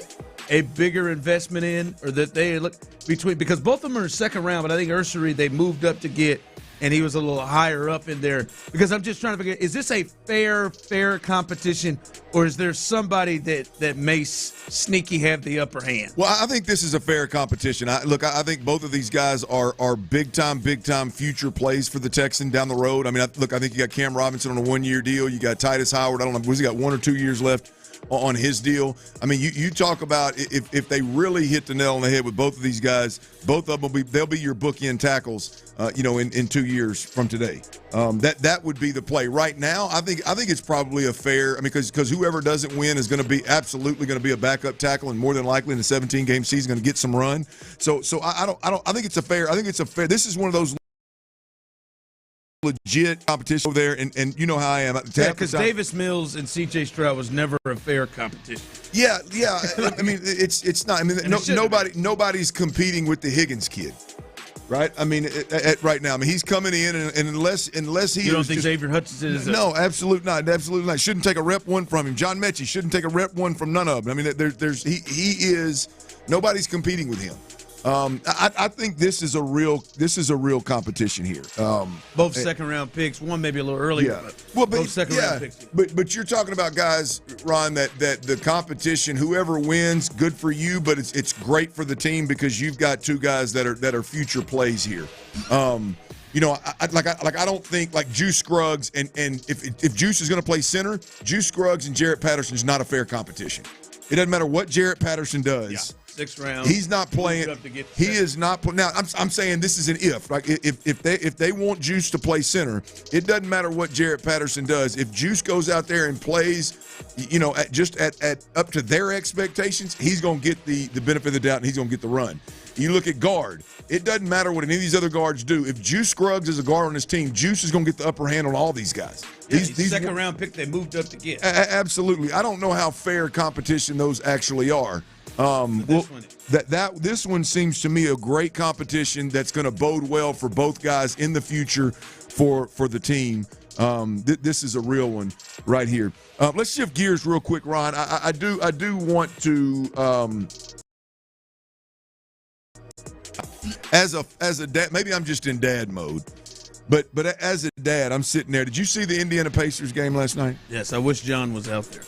a bigger investment in, or that they look between? Because both of them are second round, but I think Ursery they moved up to get, and he was a little higher up in there. Because I'm just trying to figure, is this a fair competition, or is there somebody that may sneaky have the upper hand? Well, I think this is a fair competition. I think both of these guys are big time future plays for the Texans down the road. I mean, I think you got Cam Robinson on a 1-year deal. You got Titus Howard. I don't know, has he got 1 or 2 years left on his deal? I mean, you talk about if they really hit the nail on the head with both of these guys, both of them they'll be your bookend tackles, in 2 years from today. That would be the play. Right now, I think it's probably a fair. I mean, because whoever doesn't win is going to be absolutely going to be a backup tackle, and more than likely in the 17-game season going to get some run. So I think it's a fair. I think it's a fair. This is one of those legit competition over there, and you know how I am. Yeah, because Davis Mills and C.J. Stroud was never a fair competition. Yeah. I mean, it's not. I mean, nobody's competing with the Higgins kid, right? I mean, right now, I mean, he's coming in, and unless he, you don't think Xavier Hutchinson is? No, absolutely not. Shouldn't take a rep one from him. John Mechie shouldn't take a rep one from none of them. I mean, he is. Nobody's competing with him. I think this is a real competition here. Both second round picks, one maybe a little earlier, but both second round picks. But you're talking about guys, Ron, that the competition, whoever wins, good for you, but it's great for the team because you've got two guys that are future plays here. I don't think like Juice Scruggs and if Juice is going to play center, Juice Scruggs and Jarrett Patterson is not a fair competition. It doesn't matter what Jarrett Patterson does. Yeah. 6th round. He's not playing. He is not playing. Now, I'm saying this is an if. Like if they want Juice to play center, it doesn't matter what Jarrett Patterson does. If Juice goes out there and plays, at up to their expectations, he's going to get the benefit of the doubt and he's going to get the run. You look at guard. It doesn't matter what any of these other guards do. If Juice Scruggs is a guard on his team, Juice is going to get the upper hand on all these guys. Yeah, these second round pick they moved up to get. Absolutely. I don't know how fair competition those actually are. This one seems to me a great competition that's going to bode well for both guys in the future for the team. This is a real one right here. Let's shift gears real quick, Ron. I do want to as a dad, maybe I'm just in dad mode, but as a dad, I'm sitting there. Did you see the Indiana Pacers game last night? Yes, I wish John was out there.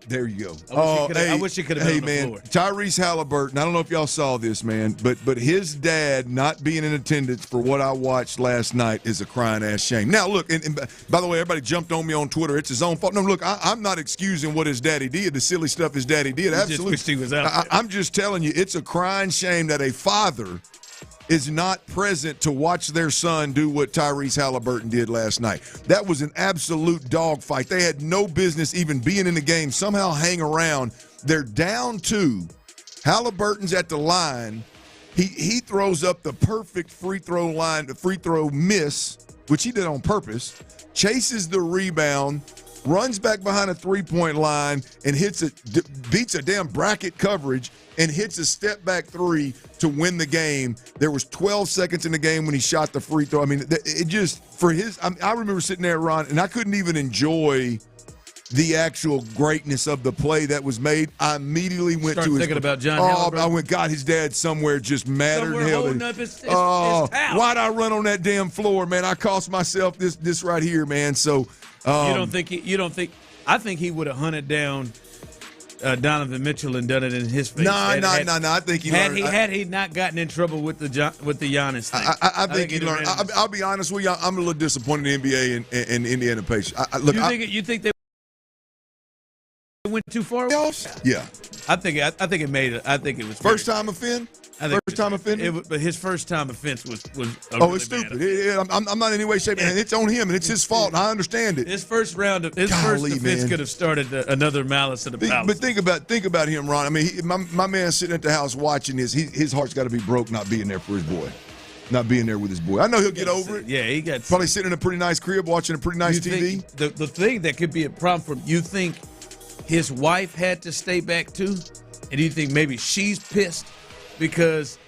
There you go. I wish he could have been on the floor. Tyrese Halliburton, I don't know if y'all saw this, man, but his dad not being in attendance for what I watched last night is a crying-ass shame. Now, look, and by the way, everybody jumped on me on Twitter. It's his own fault. No, look, I'm not excusing what his daddy did, the silly stuff his daddy did. Absolutely. Just wish he was out there. I'm just telling you, it's a crying shame that a father is not present to watch their son do what Tyrese Halliburton did last night. That was an absolute dogfight. They had no business even being in the game, somehow hang around. They're down 2. Halliburton's at the line. He throws up the perfect free throw miss, which he did on purpose, chases the rebound, runs back behind a three-point line, and beats a damn bracket coverage and hits a step-back three to win the game. There was 12 seconds in the game when he shot the free throw. I mean, it just, for his – I remember sitting there, Ron, and I couldn't even enjoy the actual greatness of the play that was made. I immediately went to his – thinking about John Halliburton. I went, God, his dad somewhere just madder than hell. Holding up his towel. Why'd I run on that damn floor, man? I cost myself this right here, man. So – I think he would have hunted down Donovan Mitchell and done it in his face. No. I think he learned. Had he not gotten in trouble with the Giannis thing. I think he learned. I'll be honest with you. I'm a little disappointed in the NBA and Indiana Pacers. You think they went too far? Yeah. I think it was first time offend. First time offended? But his first time offense was it's stupid. I'm not in any way, shape, and it's on him, and it's his fault, and I understand it. His first offense could have started another malice of the palace. But think about him, Ron. I mean, my man sitting at the house watching this, his heart's got to be broke not being there for his boy. Not being there with his boy. I know he'll get over it. Yeah, he got probably sitting in a pretty nice crib watching a pretty nice TV. The thing that could be a problem for him, you think his wife had to stay back too? And do you think maybe she's pissed because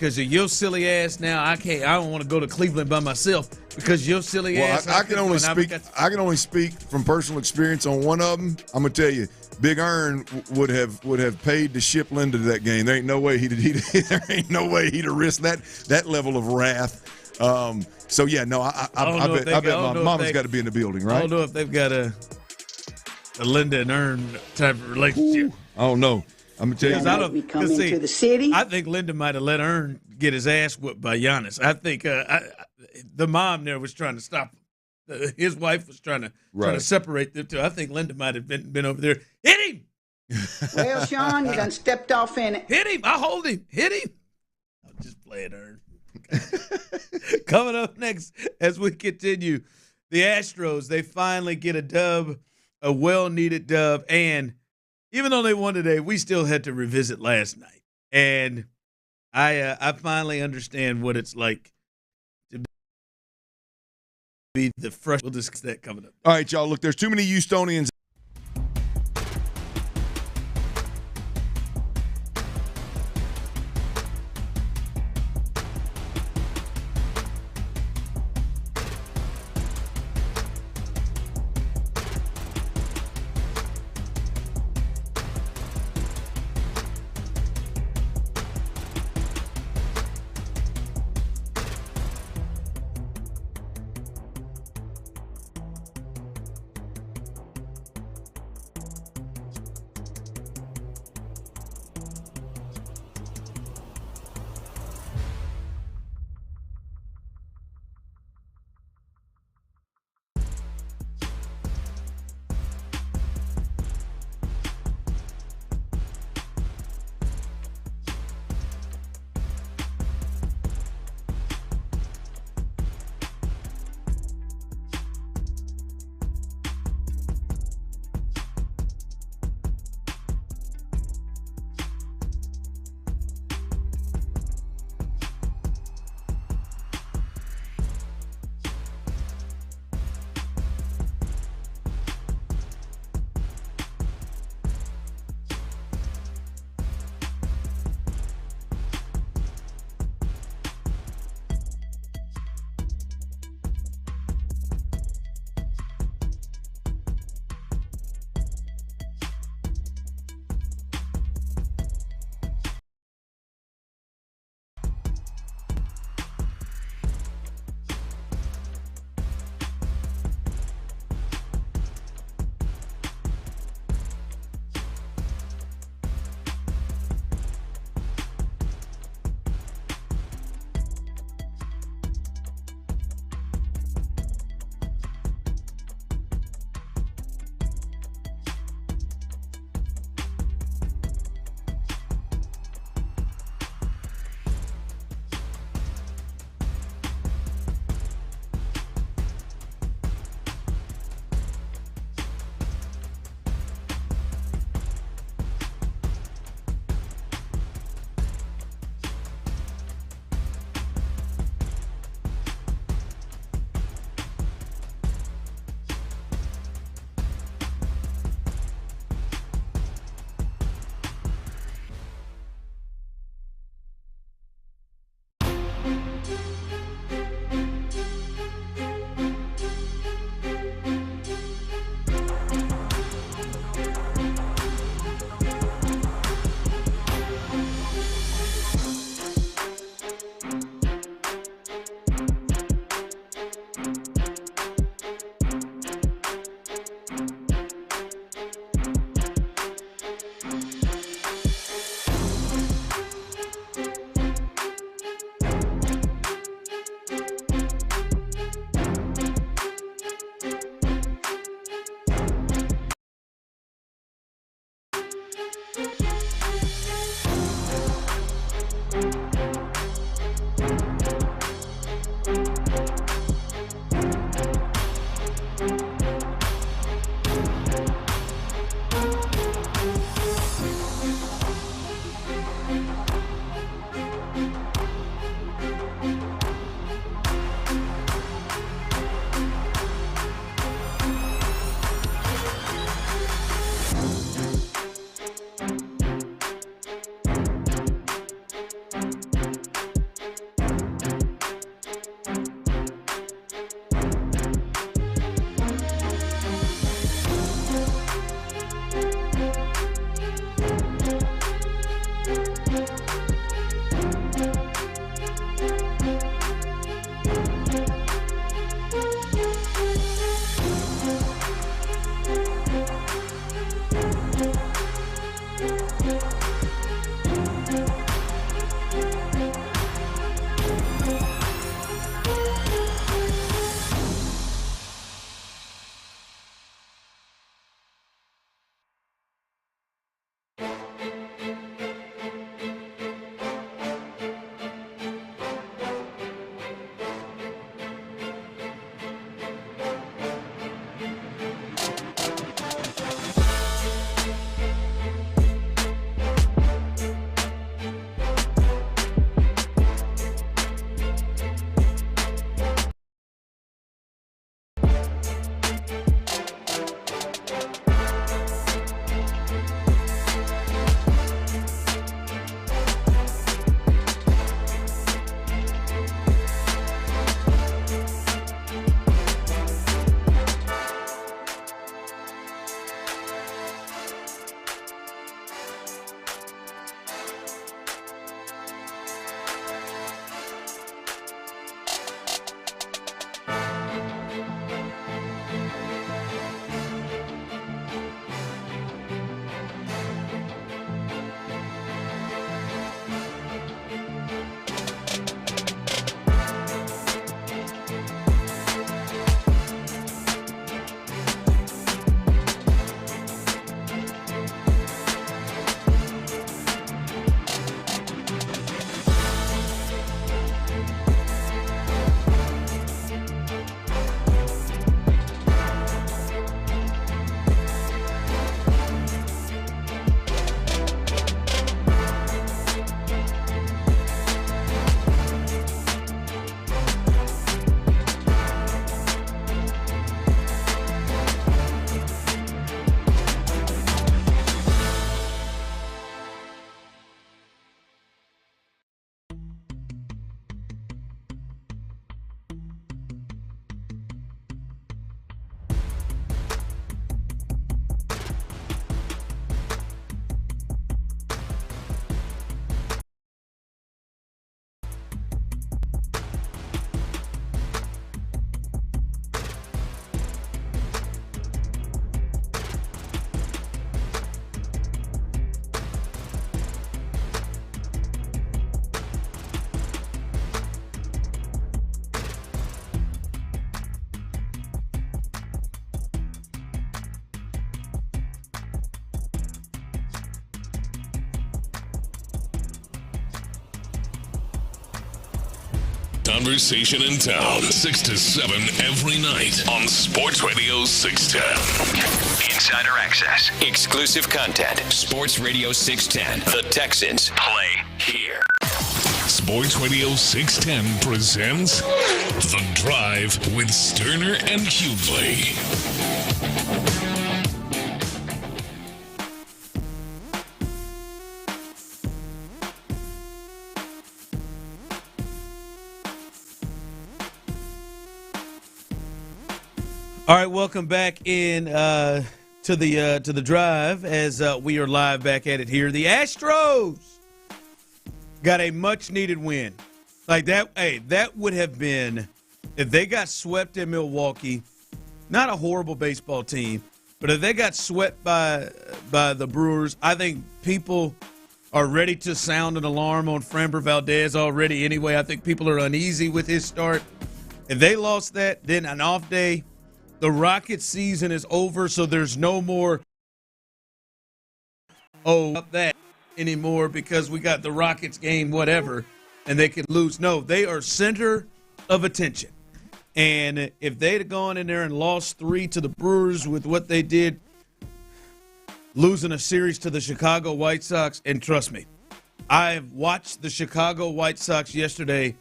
of your silly ass now? I don't want to go to Cleveland by myself because your silly ass. I can only speak from personal experience on one of them. I'm gonna tell you, Big Earn would have paid to ship Linda to that game. There ain't no way he'd have risked that level of wrath. So yeah, no, I bet my mama's got to be in the building, right? I don't know if they've got a Linda and Earn type of relationship. I don't know. I'm gonna tell you. Come into the city. I think Linda might have let Earn get his ass whooped by Giannis. I think the mom there was trying to stop him. His wife was trying to separate them two. I think Linda might have been over there. Hit him! Well, Sean, you done stepped off in it. Hit him! I hold him. Hit him! I'll just play it, Earn. Coming up next, as we continue, the Astros, they finally get a dub, a well-needed dub, and even though they won today, we still had to revisit last night. And I finally understand what it's like to be the fresh. We'll discuss that coming up. All right, y'all. Look, there's too many Houstonians. conversation in town. 6 to 7 every night on Sports Radio 610. Insider access, exclusive content. Sports Radio 610. The Texans play here. Sports Radio 610 presents The Drive with Stoerner and Hughley. All right, welcome back in to the drive as we are live back at it here. The Astros got a much-needed win. Like that, that would have been, if they got swept in Milwaukee, not a horrible baseball team, but if they got swept by the Brewers, I think people are ready to sound an alarm on Framber Valdez already anyway. I think people are uneasy with his start. If they lost that, then an off day, the Rockets season is over, so there's no more that anymore because we got the Rockets game, whatever, and they could lose. No, they are center of attention. And if they'd have gone in there and lost 3 to the Brewers with what they did, losing a series to the Chicago White Sox, and trust me, I've watched the Chicago White Sox yesterday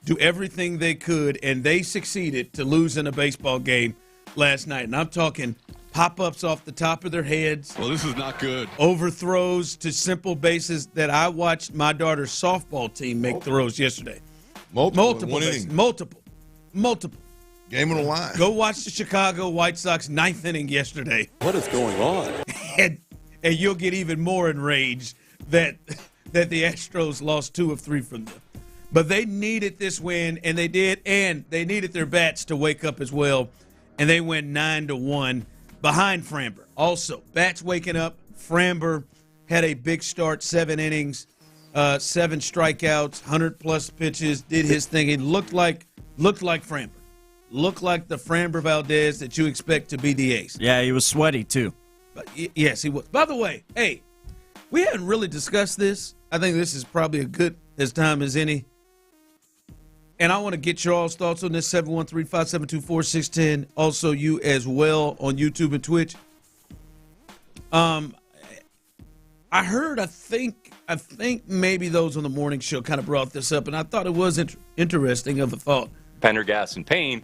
do everything they could, and they succeeded to lose in a baseball game last night. And I'm talking pop-ups off the top of their heads. Well, this is not good. Overthrows to simple bases that I watched my daughter's softball team make throws yesterday. Multiple. Game on the line. Go watch the Chicago White Sox 9th inning yesterday. What is going on? And you'll get even more enraged that the Astros lost 2 of 3 from them. But they needed this win, and they did, and they needed their bats to wake up as well. And they went 9-1 behind Framber. Also, bats waking up. Framber had a big start, 7 innings, 7 strikeouts, 100-plus pitches, did his thing. He looked like Framber. Looked like the Framber Valdez that you expect to be the ace. Yeah, he was sweaty, too. But yes, he was. By the way, hey, we haven't really discussed this. I think this is probably as good as time as any. And I want to get your all's thoughts on this, 713-572-4610. Also, you as well on YouTube and Twitch. I think maybe those on the morning show kind of brought this up, and I thought it was interesting of a thought. Pendergast and Payne.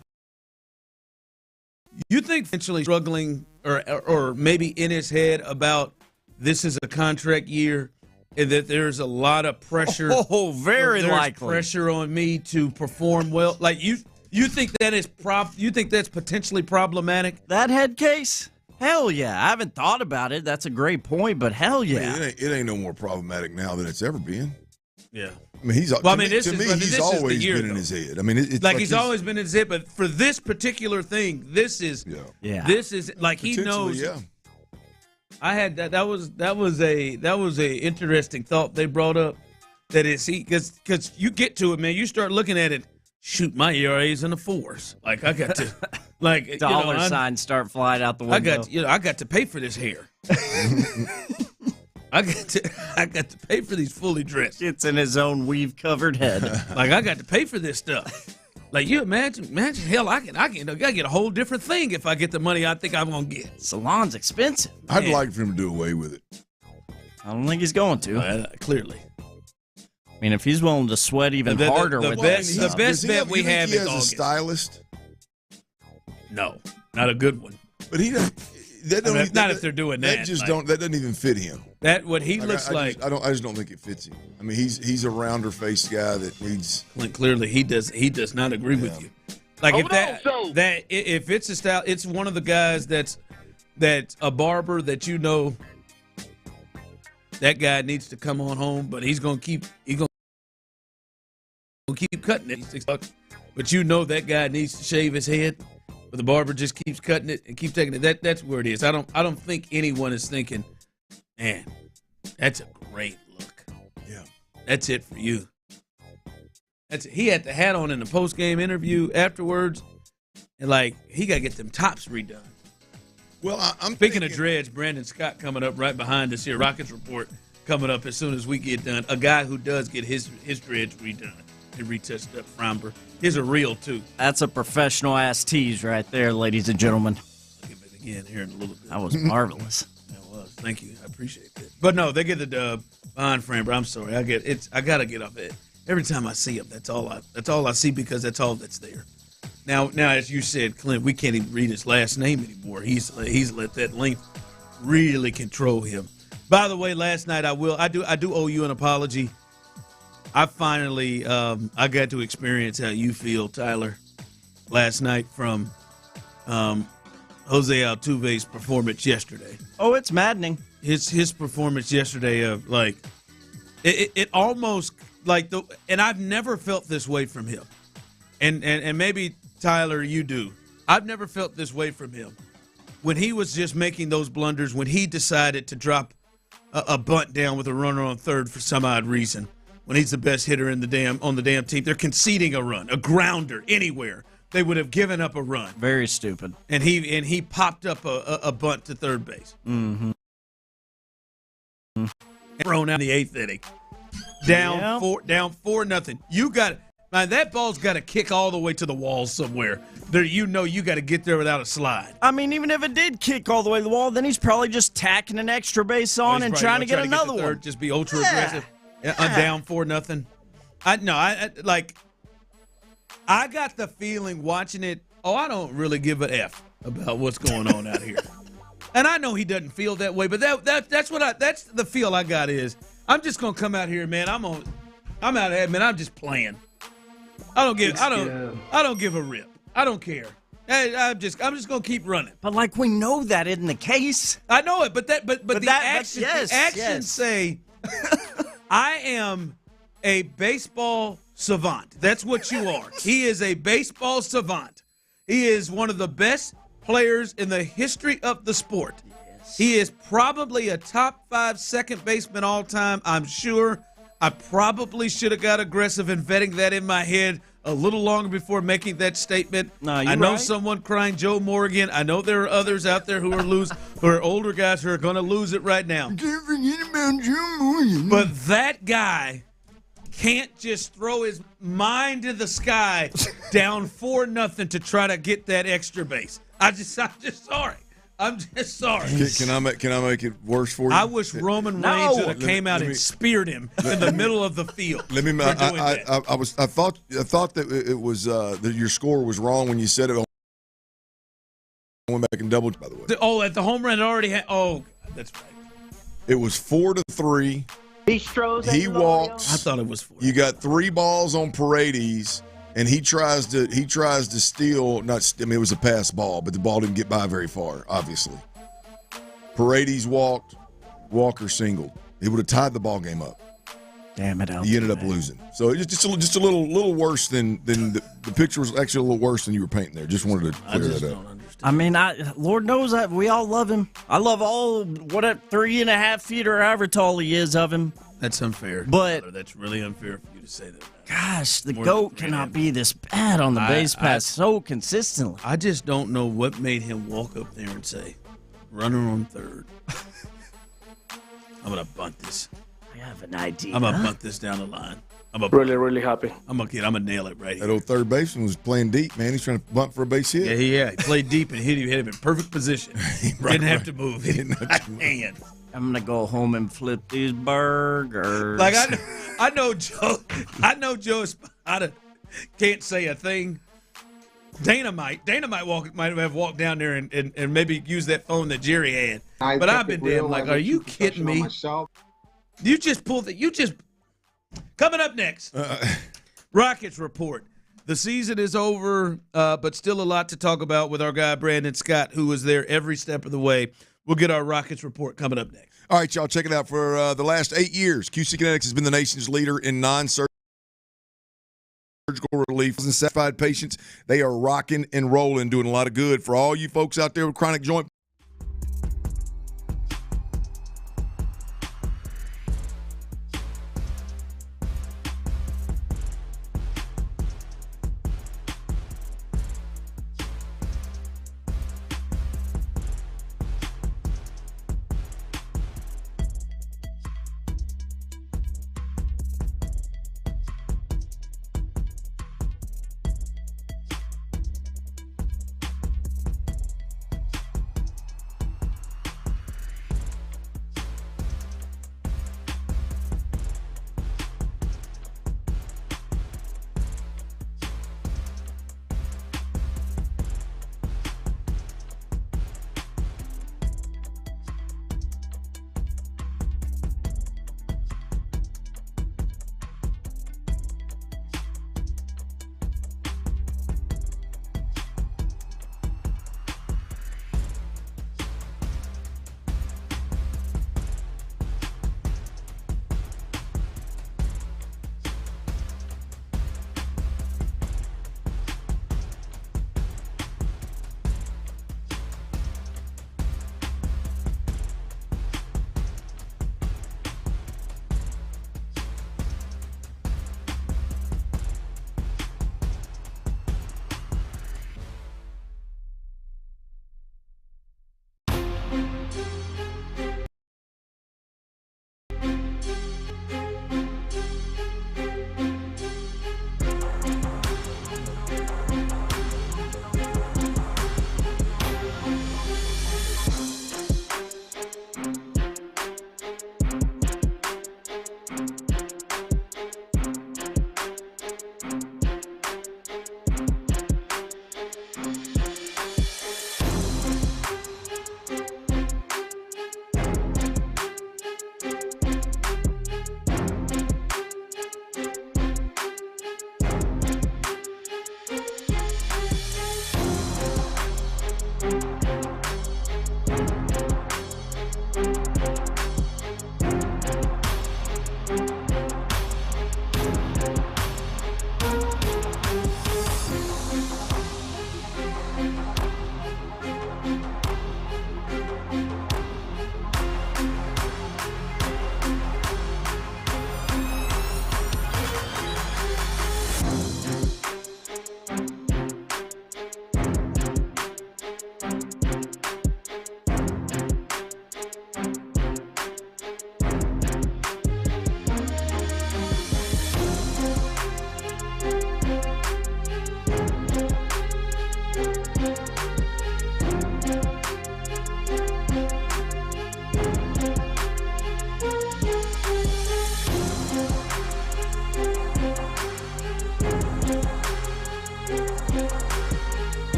You think potentially struggling or maybe in his head about this is a contract year and that there's a lot of pressure. Oh, very likely. Pressure on me to perform well. Like you think that is you think that's potentially problematic? That head case? Hell yeah. I haven't thought about it. That's a great point, but hell yeah. I mean, it ain't no more problematic now than it's ever been. Yeah. I mean, he's always been in his head. I mean, it's like he's always been in his head, but for this particular thing, this is like he knows. Yeah. I had that was a interesting thought they brought up, that it's because you get to it, man. You start looking at it. Shoot, my ERA's in the 4s. Like I got to like dollar signs start flying out the window. I got to pay for this hair. I got to pay for these fully dressed. It's in his own weave covered head. Like I got to pay for this stuff. Like you imagine, hell, I get a whole different thing if I get the money I think I'm gonna get. Salon's expensive. I'd like for him to do away with it. I don't think he's going to. Clearly. I mean, if he's willing to sweat even harder with this. The best bet we have is August. A stylist? No, not a good one. But he doesn't. Not if they're doing that. That doesn't even fit him. That what he looks like. I just don't think it fits him. I mean, he's a rounder faced guy that needs. Clearly, he does not agree with you. Like if it's a style, it's one of the guys that's a barber that you know. That guy needs to come on home, but he's gonna keep cutting it. But you know that guy needs to shave his head. But the barber just keeps cutting it and keeps taking it. That's where it is. I don't think anyone is thinking, man, that's a great look. Yeah. That's it for you. He had the hat on in the post-game interview afterwards, and he got to get them tops redone. Well, I'm Speaking of dreads, Brandon Scott coming up right behind us here. Rockets Report coming up as soon as we get done. A guy who does get his dreads redone. He retouched up Framber. His are real, too. That's a professional-ass tease right there, ladies and gentlemen. I'll give it again here in a little bit. That was marvelous. That was. Thank you. I appreciate that. But, no, they get the dub behind Framber. I'm sorry. I got to get off it. Every time I see him, that's all I see because that's all that's there. Now, as you said, Clint, we can't even read his last name anymore. He's let that length really control him. By the way, last night I do owe you an apology. I finally I got to experience how you feel, Tyler, last night from Jose Altuve's performance yesterday. Oh, it's maddening. His performance yesterday of like it almost like and I've never felt this way from him. And maybe Tyler, you do. I've never felt this way from him. When he was just making those blunders, when he decided to drop a bunt down with a runner on third for some odd reason, when he's the best hitter on the damn team, they're conceding a run, a grounder anywhere. They would have given up a run. Very stupid. And he popped up a bunt to third base. Mm-hmm. Thrown out in the eighth inning. Down 4-0. You got man, that ball's got to kick all the way to the wall somewhere. There, you got to get there without a slide. I mean, even if it did kick all the way to the wall, then he's probably just tacking an extra base on and trying to get another one. Just be ultra aggressive. Down 4-0. I got the feeling watching it. I don't really give an F about what's going on out here. And I know he doesn't feel that way, but that's the feel I got is I'm just gonna come out here, man. I'm out here, man. I'm just playing. I don't give a rip. I don't care. I'm just gonna keep running. But like we know that isn't the case. I know it, but the actions say I am a baseball savant. That's what you are. He is a baseball savant. He is one of the best players in the history of the sport. Yes. He is probably a top 5 second baseman all time, I'm sure. I probably should have got aggressive in vetting that in my head a little longer before making that statement. I know someone crying Joe Morgan. I know there are others out there who are older guys who are going to lose it right now. Can't forget about Joe Morgan. But that guy can't just throw his mind to the sky down 4-0 to try to get that extra base. I'm just sorry. I'm just sorry. Can I make it worse for you? I wish Roman Reigns would have came out and speared him in the middle of the field. I thought that it was that your score was wrong when you said it. I went back and doubled. By the way. At the home run, it already had. Oh, that's right. It was 4-3. Bistros. He walked. I thought it was 4. You got 3 balls on Paredes, and he tries to steal. It was a pass ball, but the ball didn't get by very far. Obviously, Paredes walked. Walker singled. He would have tied the ball game up. Damn it, He ended up losing. So it's just a little worse than the picture was actually a little worse than you were painting there. Just wanted to clear that up. I mean, Lord knows we all love him. I love all 3.5 feet or however tall he is of him. That's unfair. But that's really unfair for you to say that. Gosh, the GOAT cannot be this bad on the base pass so consistently. I just don't know what made him walk up there and say, runner on third. I'm going to bunt this. I have an idea. I'm going to bunt this down the line. I'm really happy. I'm gonna nail it right here. That old third baseman was playing deep, man. He's trying to bunt for a base hit. Yeah. He played deep and hit him in perfect position. Didn't have to move. He didn't have to move. I'm gonna go home and flip these burgers. Like I know Joe Espada can't say a thing. Dana might have walked down there and maybe used that phone that Jerry had. But I've been damn like, are you kidding me? You just pulled it. Coming up next, Rockets Report. The season is over, but still a lot to talk about with our guy Brandon Scott, who was there every step of the way. We'll get our Rockets Report coming up next. All right, y'all, check it out. For the last 8 years, QC Kinetics has been the nation's leader in non-surgical relief. And satisfied patients, they are rocking and rolling, doing a lot of good for all you folks out there with chronic joint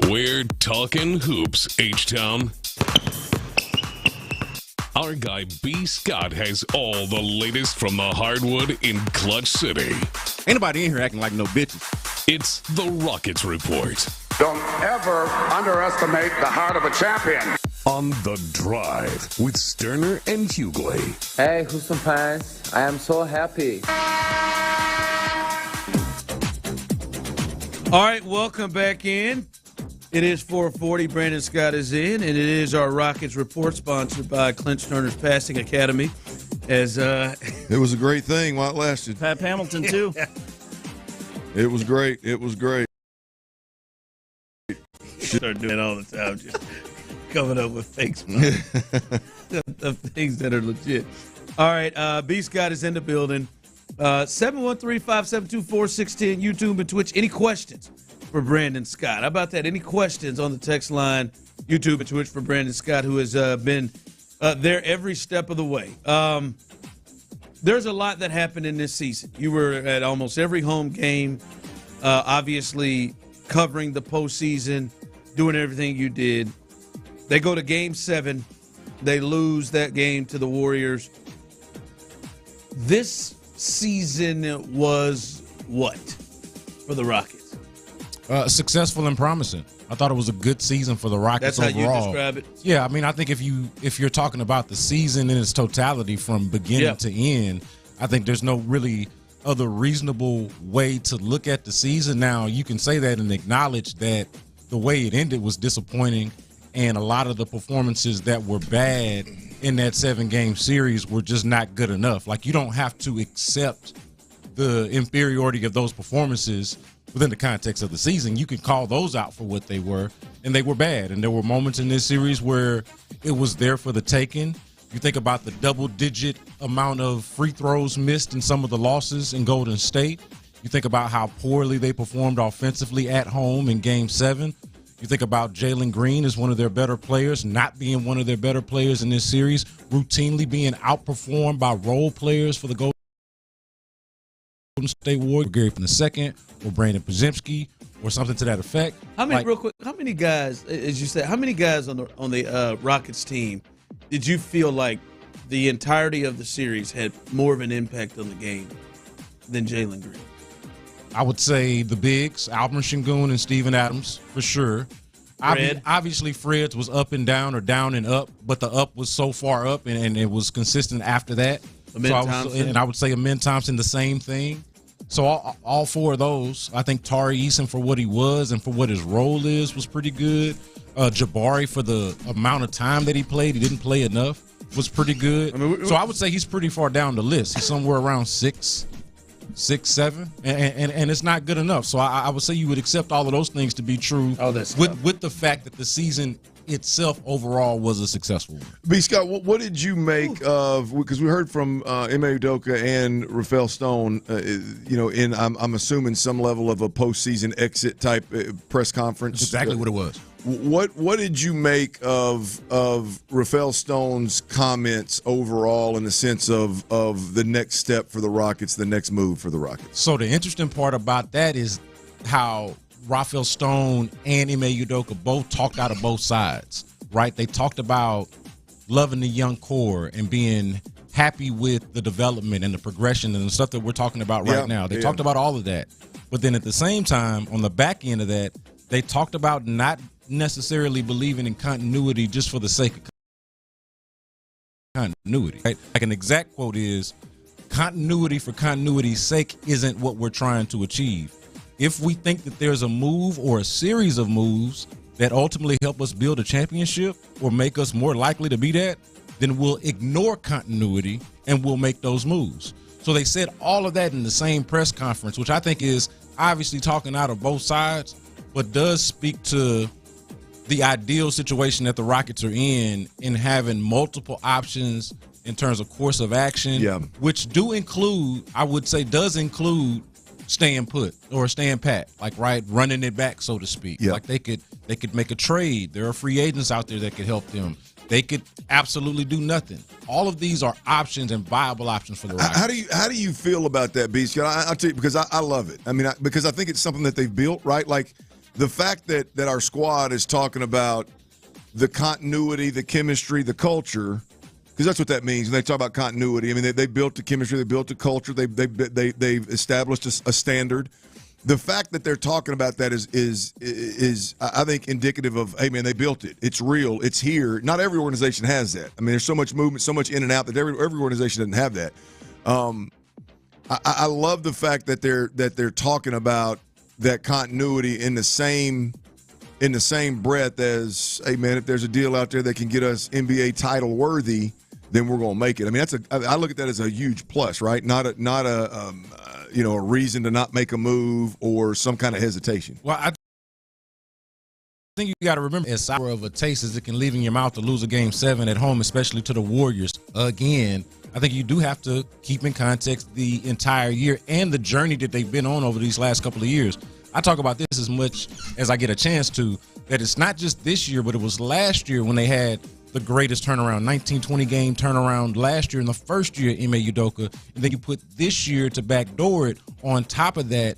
We're talking hoops, H-Town. Our guy B. Scott has all the latest from the hardwood in Clutch City. Ain't nobody in here acting like no bitches. It's the Rockets Report. Don't ever underestimate the heart of a champion. On The Drive with Stoerner and Hughley. Hey, Houston fans, I am so happy. All right, welcome back in. It is 4:40. Brandon Scott is in, and it is our Rockets Report, sponsored by Clint Stoerner's Passing Academy. As it was a great thing while it lasted. Pat Hamilton too. It was great. It was great. Start doing it all the time, just coming up with fakes of things that are legit. All right, B. Scott is in the building. 713-572-4610, YouTube and Twitch. Any questions for Brandon Scott? How about that? Any questions on the text line, YouTube and Twitch, for Brandon Scott, who has been there every step of the way? There's a lot that happened in this season. You were at almost every home game, obviously covering the postseason, doing everything you did. They go to Game 7. They lose that game to the Warriors. This season was what for the Rockets? Successful and promising. I thought it was a good season for the Rockets. That's how overall. you describe it? Yeah, I mean, I think if you're talking about the season in its totality from beginning to end, I think there's no really other reasonable way to look at the season. Now, you can say that and acknowledge that the way it ended was disappointing, and a lot of the performances that were bad in that 7-game series were just not good enough. Like, you don't have to accept the inferiority of those performances within the context of the season. You can call those out for what they were, and they were bad. And there were moments in this series where it was there for the taking. You think about the double-digit amount of free throws missed in some of the losses in Golden State. You think about how poorly they performed offensively at home in Game 7. You think about Jalen Green as one of their better players, not being one of their better players in this series, routinely being outperformed by role players for the Golden State Warriors, Gary from the second, or Brandon Podziemski, or something to that effect. How many, real quick, how many guys, as you said, how many guys on the Rockets team did you feel like the entirety of the series had more of an impact on the game than Jalen Green? I would say the bigs, Alvin Sengun and Steven Adams, for sure. Obviously, Fred's was up and down or down and up, but the up was so far up, and it was consistent after that. I would say Amin Thompson, the same thing. So all four of those, I think Tari Eason, for what he was and for what his role is, was pretty good. Jabari, for the amount of time that he played, he didn't play enough, was pretty good. So I would say he's pretty far down the list. He's somewhere around 6, 7, and it's not good enough. So I would say you would accept all of those things to be true with the fact that the season itself overall was a successful one. B. Scott, what did you make of, because we heard from Ime Udoka and Rafael Stone, I'm assuming some level of a postseason exit type press conference. That's exactly what it was. What did you make of Rafael Stone's comments overall in the sense of the next step for the Rockets, the next move for the Rockets? So the interesting part about that is how Rafael Stone and Ime Udoka both talked out of both sides, right? They talked about loving the young core and being happy with the development and the progression and the stuff that we're talking about right now. They talked about all of that. But then at the same time, on the back end of that, they talked about not necessarily believing in continuity just for the sake of continuity. Right? Like an exact quote is, continuity for continuity's sake isn't what we're trying to achieve. If we think that there's a move or a series of moves that ultimately help us build a championship or make us more likely to be that, then we'll ignore continuity and we'll make those moves. So they said all of that in the same press conference, which I think is obviously talking out of both sides, but does speak to the ideal situation that the Rockets are in having multiple options in terms of course of action, which does include staying put or staying pat, running it back, so to speak. Like they could make a trade. There are free agents out there that could help them. They could absolutely do nothing. All of these are options and viable options for the Rockets. How do you feel about that, B. Scott? I'll tell you, because I love it. I mean, because I think it's something that they've built, right? Like the fact that our squad is talking about the continuity, the chemistry, the culture, because that's what that means when they talk about continuity. I mean, they built the chemistry, they built the culture, they've established a standard. The fact that they're talking about that is I think indicative of, hey man, they built it. It's real. It's here. Not every organization has that. I mean, there's so much movement, so much in and out that every organization doesn't have that. I love the fact that they're talking about that continuity in the same breath as, hey man, if there's a deal out there that can get us NBA title worthy, then we're going to make it. I mean, I look at that as a huge plus, right? Not a reason to not make a move or some kind of hesitation. Well, I think you got to remember, as sour of a taste as it can leave in your mouth to lose a Game 7 at home, especially to the Warriors. Again, I think you do have to keep in context the entire year and the journey that they've been on over these last couple of years. I talk about this as much as I get a chance to, that it's not just this year, but it was last year when they had the greatest turnaround, 19-20 game turnaround last year in the first year of Ime Udoka, and then you put this year to backdoor it. On top of that,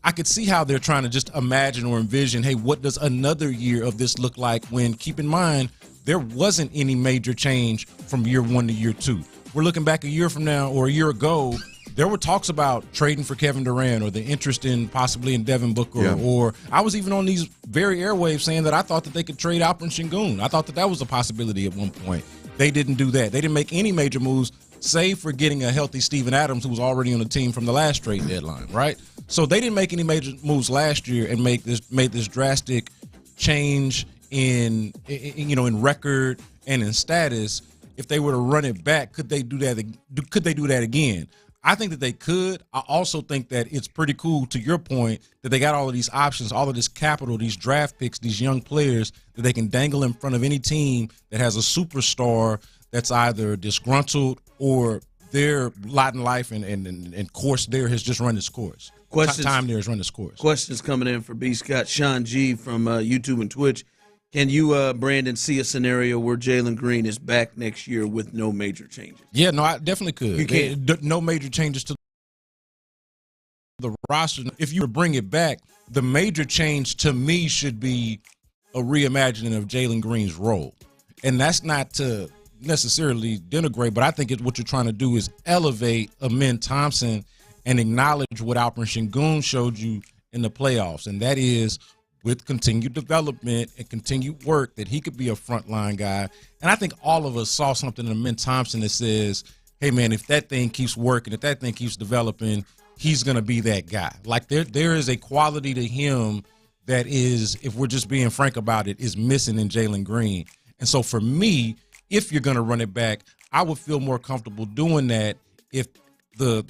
I could see how they're trying to just imagine or envision, hey, what does another year of this look like, when, keep in mind, there wasn't any major change from year 1 to year 2. We're looking back a year from now or a year ago, there were talks about trading for Kevin Durant or the interest in possibly in Devin Booker, or I was even on these very airwaves saying that I thought that they could trade Alperen Sengun. I thought that was a possibility at one point. They didn't do that. They didn't make any major moves, save for getting a healthy Steven Adams, who was already on the team from the last trade deadline, right? So they didn't make any major moves last year and made this drastic change in record and in status. If they were to run it back, could they do that? Could they do that again? I think that they could. I also think that it's pretty cool, to your point, that they got all of these options, all of this capital, these draft picks, these young players that they can dangle in front of any team that has a superstar that's either disgruntled or their lot in life and course there has just run its course. Time there has run its course. Questions coming in for B. Scott. Sean G. from YouTube and Twitch. Can you, Brandon, see a scenario where Jalen Green is back next year with no major changes? Yeah, no, I definitely could. You can. No major changes to the roster. If you bring it back, the major change to me should be a reimagining of Jalen Green's role. And that's not to necessarily denigrate, but I think what you're trying to do is elevate Amen Thompson and acknowledge what Alperen Sengun showed you in the playoffs, and that is with continued development and continued work that he could be a frontline guy. And I think all of us saw something in Amen Thompson that says, hey, man, if that thing keeps working, if that thing keeps developing, he's going to be that guy. Like there is a quality to him that is, if we're just being frank about it, is missing in Jalen Green. And so for me, if you're going to run it back, I would feel more comfortable doing that if the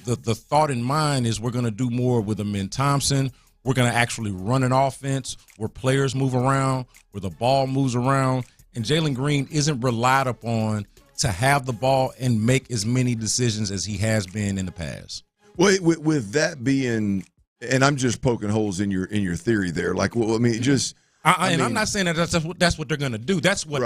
thought in mind is we're going to do more with Amen Thompson. We're going to actually run an offense where players move around, where the ball moves around, and Jalen Green isn't relied upon to have the ball and make as many decisions as he has been in the past. Well, with that being, and I'm just poking holes in your theory there. Like, well, I mean, just. I'm not saying that that's what they're going to do. That's what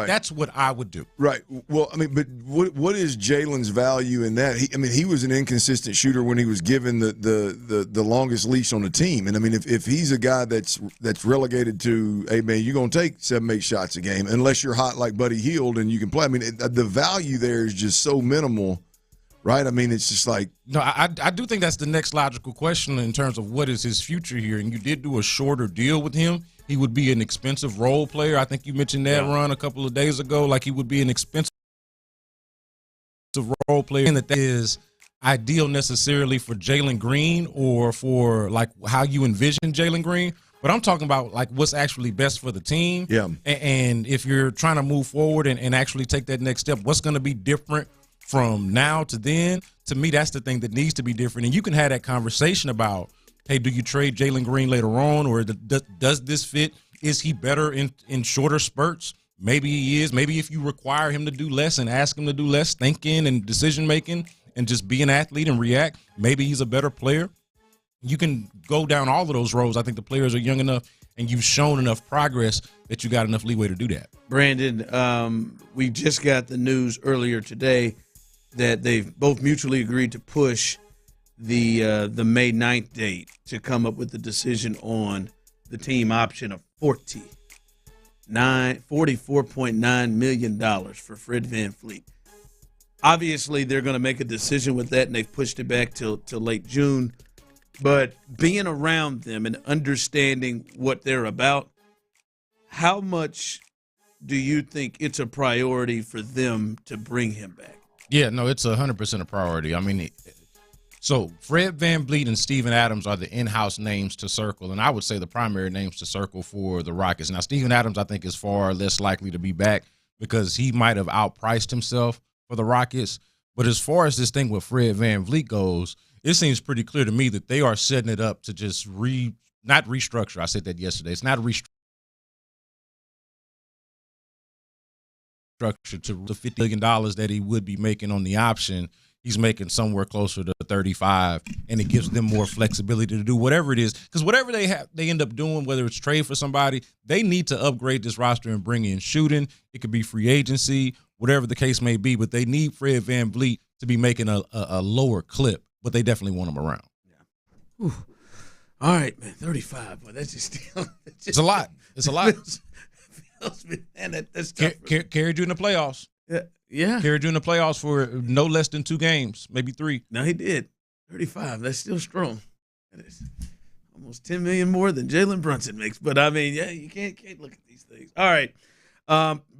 I would do. Right. Well, I mean, but what is Jalen's value in that? He was an inconsistent shooter when he was given the longest leash on the team. And I mean, if he's a guy that's relegated to, hey man, you're going to take 7-8 shots a game unless you're hot like Buddy Hield and you can play. I mean, the value there is just so minimal. Right? I mean, it's just like. No, I do think that's the next logical question in terms of what is his future here. And you did do a shorter deal with him. He would be an expensive role player. I think you mentioned that, Ron, a couple of days ago. Like, he would be an expensive role player. And that is ideal necessarily for Jalen Green or for, like, how you envision Jalen Green. But I'm talking about, like, what's actually best for the team. Yeah. And if you're trying to move forward and actually take that next step, what's going to be different from now to then? To me, that's the thing that needs to be different. And you can have that conversation about, hey, do you trade Jalen Green later on, or does this fit? Is he better in shorter spurts? Maybe he is. Maybe if you require him to do less and ask him to do less thinking and decision-making and just be an athlete and react, maybe he's a better player. You can go down all of those roads. I think the players are young enough and you've shown enough progress that you got enough leeway to do that. Brandon, we just got the news earlier today that they've both mutually agreed to push the May 9th date to come up with a decision on the team option of $44.9 million for Fred VanVleet. Obviously, they're going to make a decision with that, and they've pushed it back till late June. But being around them and understanding what they're about, how much do you think it's a priority for them to bring him back? Yeah, no, it's 100% a priority. I mean, so Fred VanVleet and Steven Adams are the in-house names to circle, and I would say the primary names to circle for the Rockets. Now, Steven Adams, I think, is far less likely to be back because he might have outpriced himself for the Rockets. But as far as this thing with Fred VanVleet goes, it seems pretty clear to me that they are setting it up to just not restructure. I said that yesterday. It's not a restructure to the $50 million that he would be making on the option. He's making somewhere closer to 35, and it gives them more flexibility to do whatever it is. Because whatever they end up doing, whether it's trade for somebody, they need to upgrade this roster and bring in shooting. It could be free agency, whatever the case may be. But they need Fred VanVleet to be making a lower clip, but they definitely want him around. Yeah. All right, man, 35. Boy, that's just still. It's a lot. It's a lot. Man, that's tough. Carried you in the playoffs. Yeah. Carried you in the playoffs for no less than 2 games, maybe 3. No, he did. 35. That's still strong. That is almost $10 million more than Jalen Brunson makes. But, I mean, yeah, you can't look at these things. All right.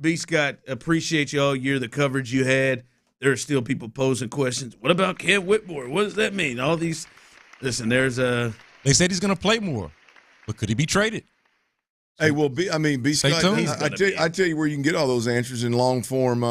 B. Scott, appreciate you all year, the coverage you had. There are still people posing questions. What about Cam Whitmore? What does that mean? All these – listen, there's a – They said he's going to play more, but could he be traded? Hey, well, B. Scott, I tell you where you can get all those answers in long form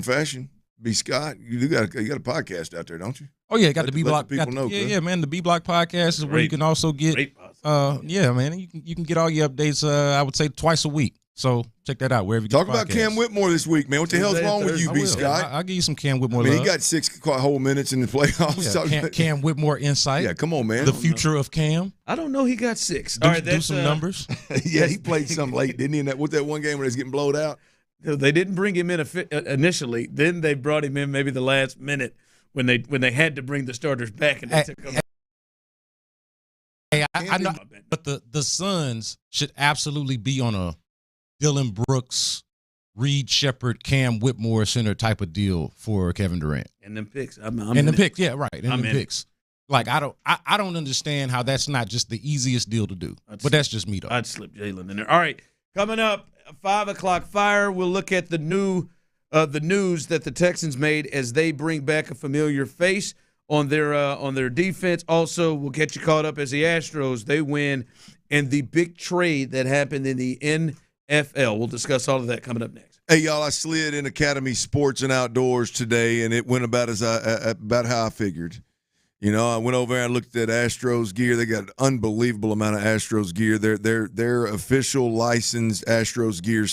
fashion. B. Scott, you got a podcast out there, don't you? Oh yeah, got the B Block. People know. Yeah, man. The B Block podcast is where you can also get. Yeah, man. You can get all your updates. I would say twice a week. So check that out wherever you talk about Cam Whitmore this week, man. What the hell's wrong with you, B. Scott? I'll give you some Cam Whitmore. He got 6 whole minutes in the playoffs. Yeah, Cam Whitmore insight. Yeah, come on, man. The future of Cam. I don't know. He got 6. All right, do some numbers. Yeah, he played some late, didn't he? With that one game where he's getting blowed out. They didn't bring him in initially. Then they brought him in maybe the last minute when they had to bring the starters back and they took him. Hey, I know, but the Suns should absolutely be on a Dylan Brooks, Reed Shepherd, Cam Whitmore center type of deal for Kevin Durant. And them picks. Picks, yeah, right. And them picks. Like I don't understand how that's not just the easiest deal to do. But that's just me though. I'd slip Jalen in there. All right, coming up, 5 o'clock fire. We'll look at the news that the Texans made as they bring back a familiar face on their defense. Also, we'll get you caught up as the Astros they win and the big trade that happened in the NFL. We'll discuss all of that coming up next. Hey, y'all, I slid in Academy Sports and Outdoors today, and it went about how I figured. You know, I went over there and looked at Astros gear. They got an unbelievable amount of Astros gear. Their official licensed Astros gear.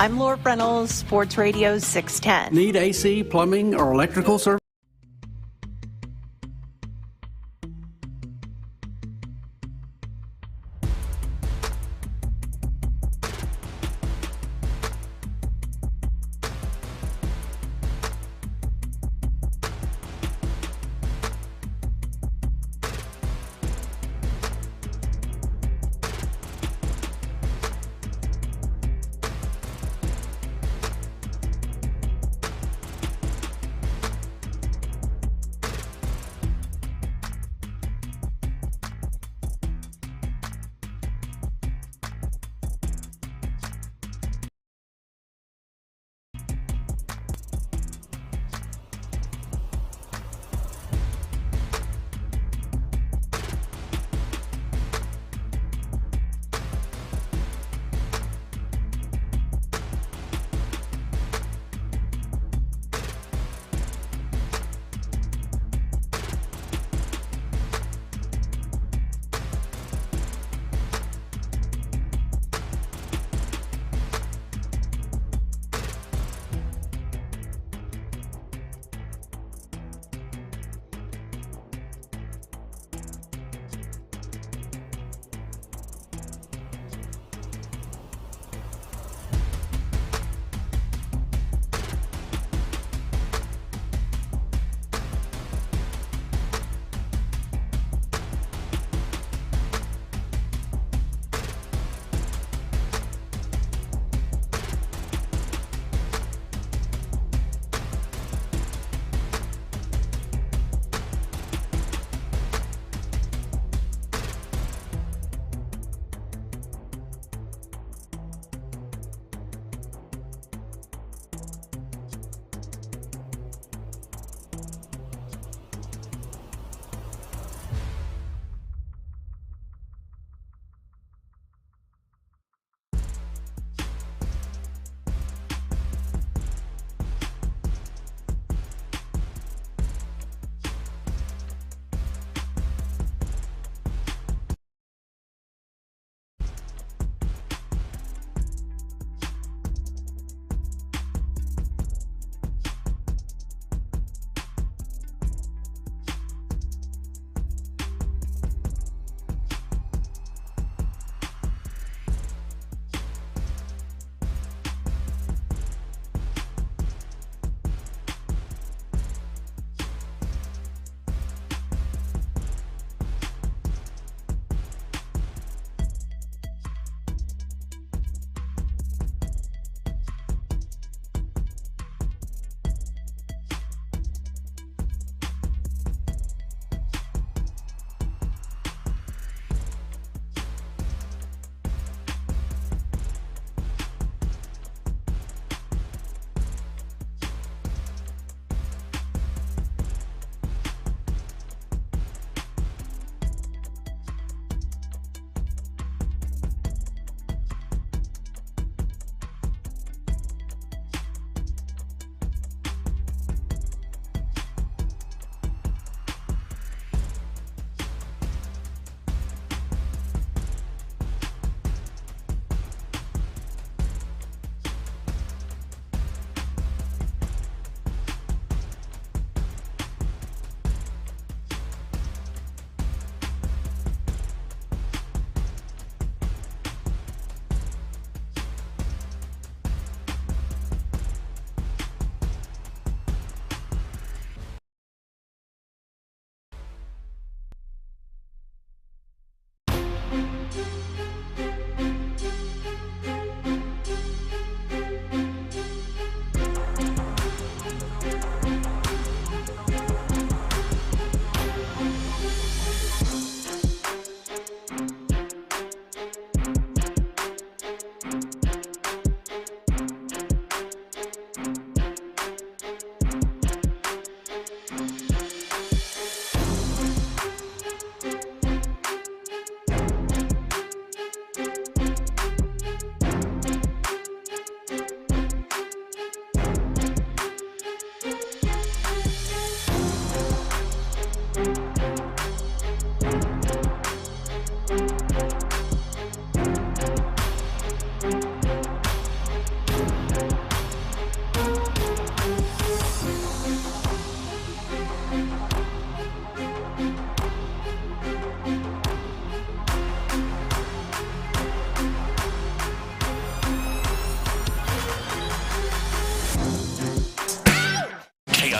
I'm Laura Reynolds, Sports Radio 610. Need AC, plumbing, or electrical service?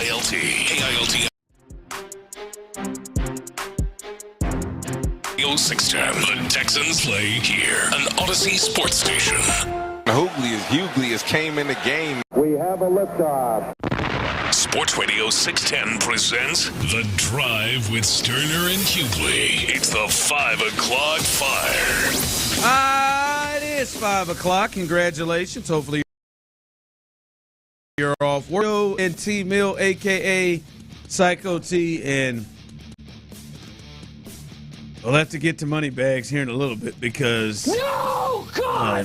KILT. KILT. 610. The Texans play here. An Odyssey sports station. Hughley has came in the game. We have a liftoff. Sports Radio 610 presents The Drive with Stoerner and Hughley. It's the 5 o'clock fire. It is 5 o'clock. Congratulations. Hopefully you're off work. And T Mill, a.k.a. Psycho T, and we'll have to get to money bags here in a little bit because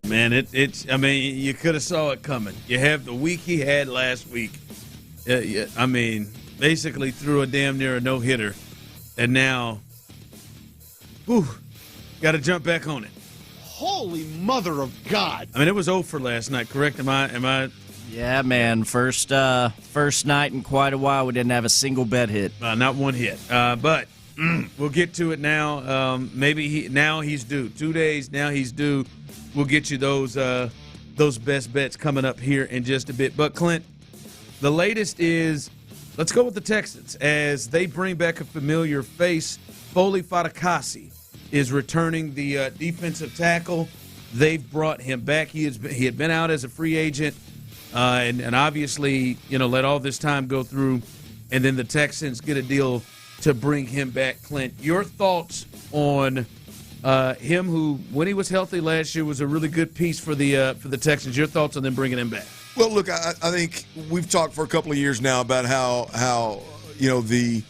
man, it's. I mean, you could have saw it coming. You have the week he had last week. I mean, basically threw a damn near a no-hitter, and now, got to jump back on it. Holy mother of God! I mean, it was 0 for last night. Correct? Am I? Yeah, man. First night in quite a while, we didn't have a single bet hit. Not one hit. But. We'll get to it now. Maybe now he's due. 2 days, now he's due. We'll get you those best bets coming up here in just a bit. But, Clint, the latest is, let's go with the Texans as they bring back a familiar face. Foley Fatukasi is returning the defensive tackle. They've brought him back. He had been out as a free agent and obviously, let all this time go through, and then the Texans get a deal to bring him back. Clint, your thoughts on him who, when he was healthy last year, was a really good piece for the Texans. Your thoughts on them bringing him back? Well, look, I think we've talked for a couple of years now about how the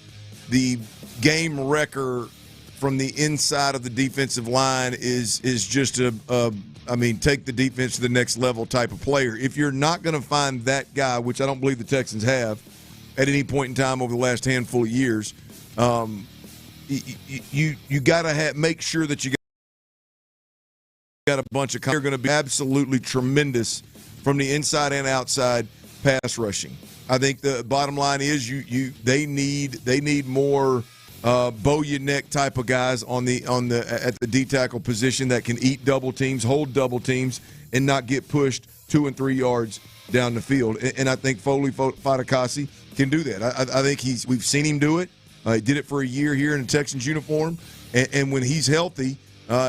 game wrecker from the inside of the defensive line is just take the defense to the next level type of player. If you're not going to find that guy, which I don't believe the Texans have at any point in time over the last handful of years, you got to make sure that you got a bunch of they're going to be absolutely tremendous from the inside and outside pass rushing. I think the bottom line is they need more bow your neck type of guys at the D tackle position that can eat double teams, hold double teams, and not get pushed 2 and 3 yards down the field. And I think Foley Fatukasi can do that. I think we've seen him do it. He did it for a year here in a Texans uniform, and when he's healthy,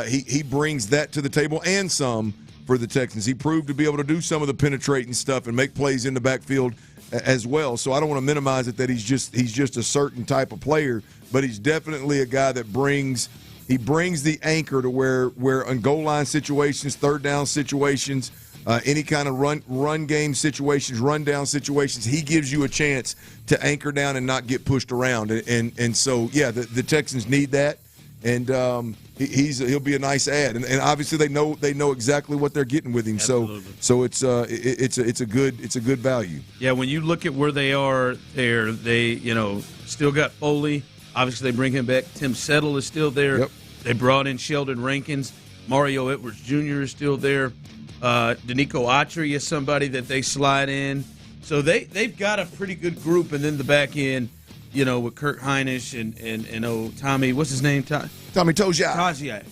he brings that to the table and some for the Texans. He proved to be able to do some of the penetrating stuff and make plays in the backfield as well. So I don't want to minimize it that he's just a certain type of player, but he's definitely a guy that brings the anchor to where on goal line situations, third down situations, any kind of run game situations, run down situations, he gives you a chance to anchor down and not get pushed around. And so, yeah, the Texans need that, and he'll be a nice add. And obviously they know exactly what they're getting with him. Absolutely. So it's a good value. Yeah, when you look at where they are there, they still got Foley. Obviously they bring him back. Tim Settle is still there. Yep. They brought in Sheldon Rankins. Mario Edwards Jr. is still there. Danico Autry is somebody that they slide in. So they've got a pretty good group, and then the back end, with Kurt Hinish and Tommy, what's his name? Tommy Tagiai.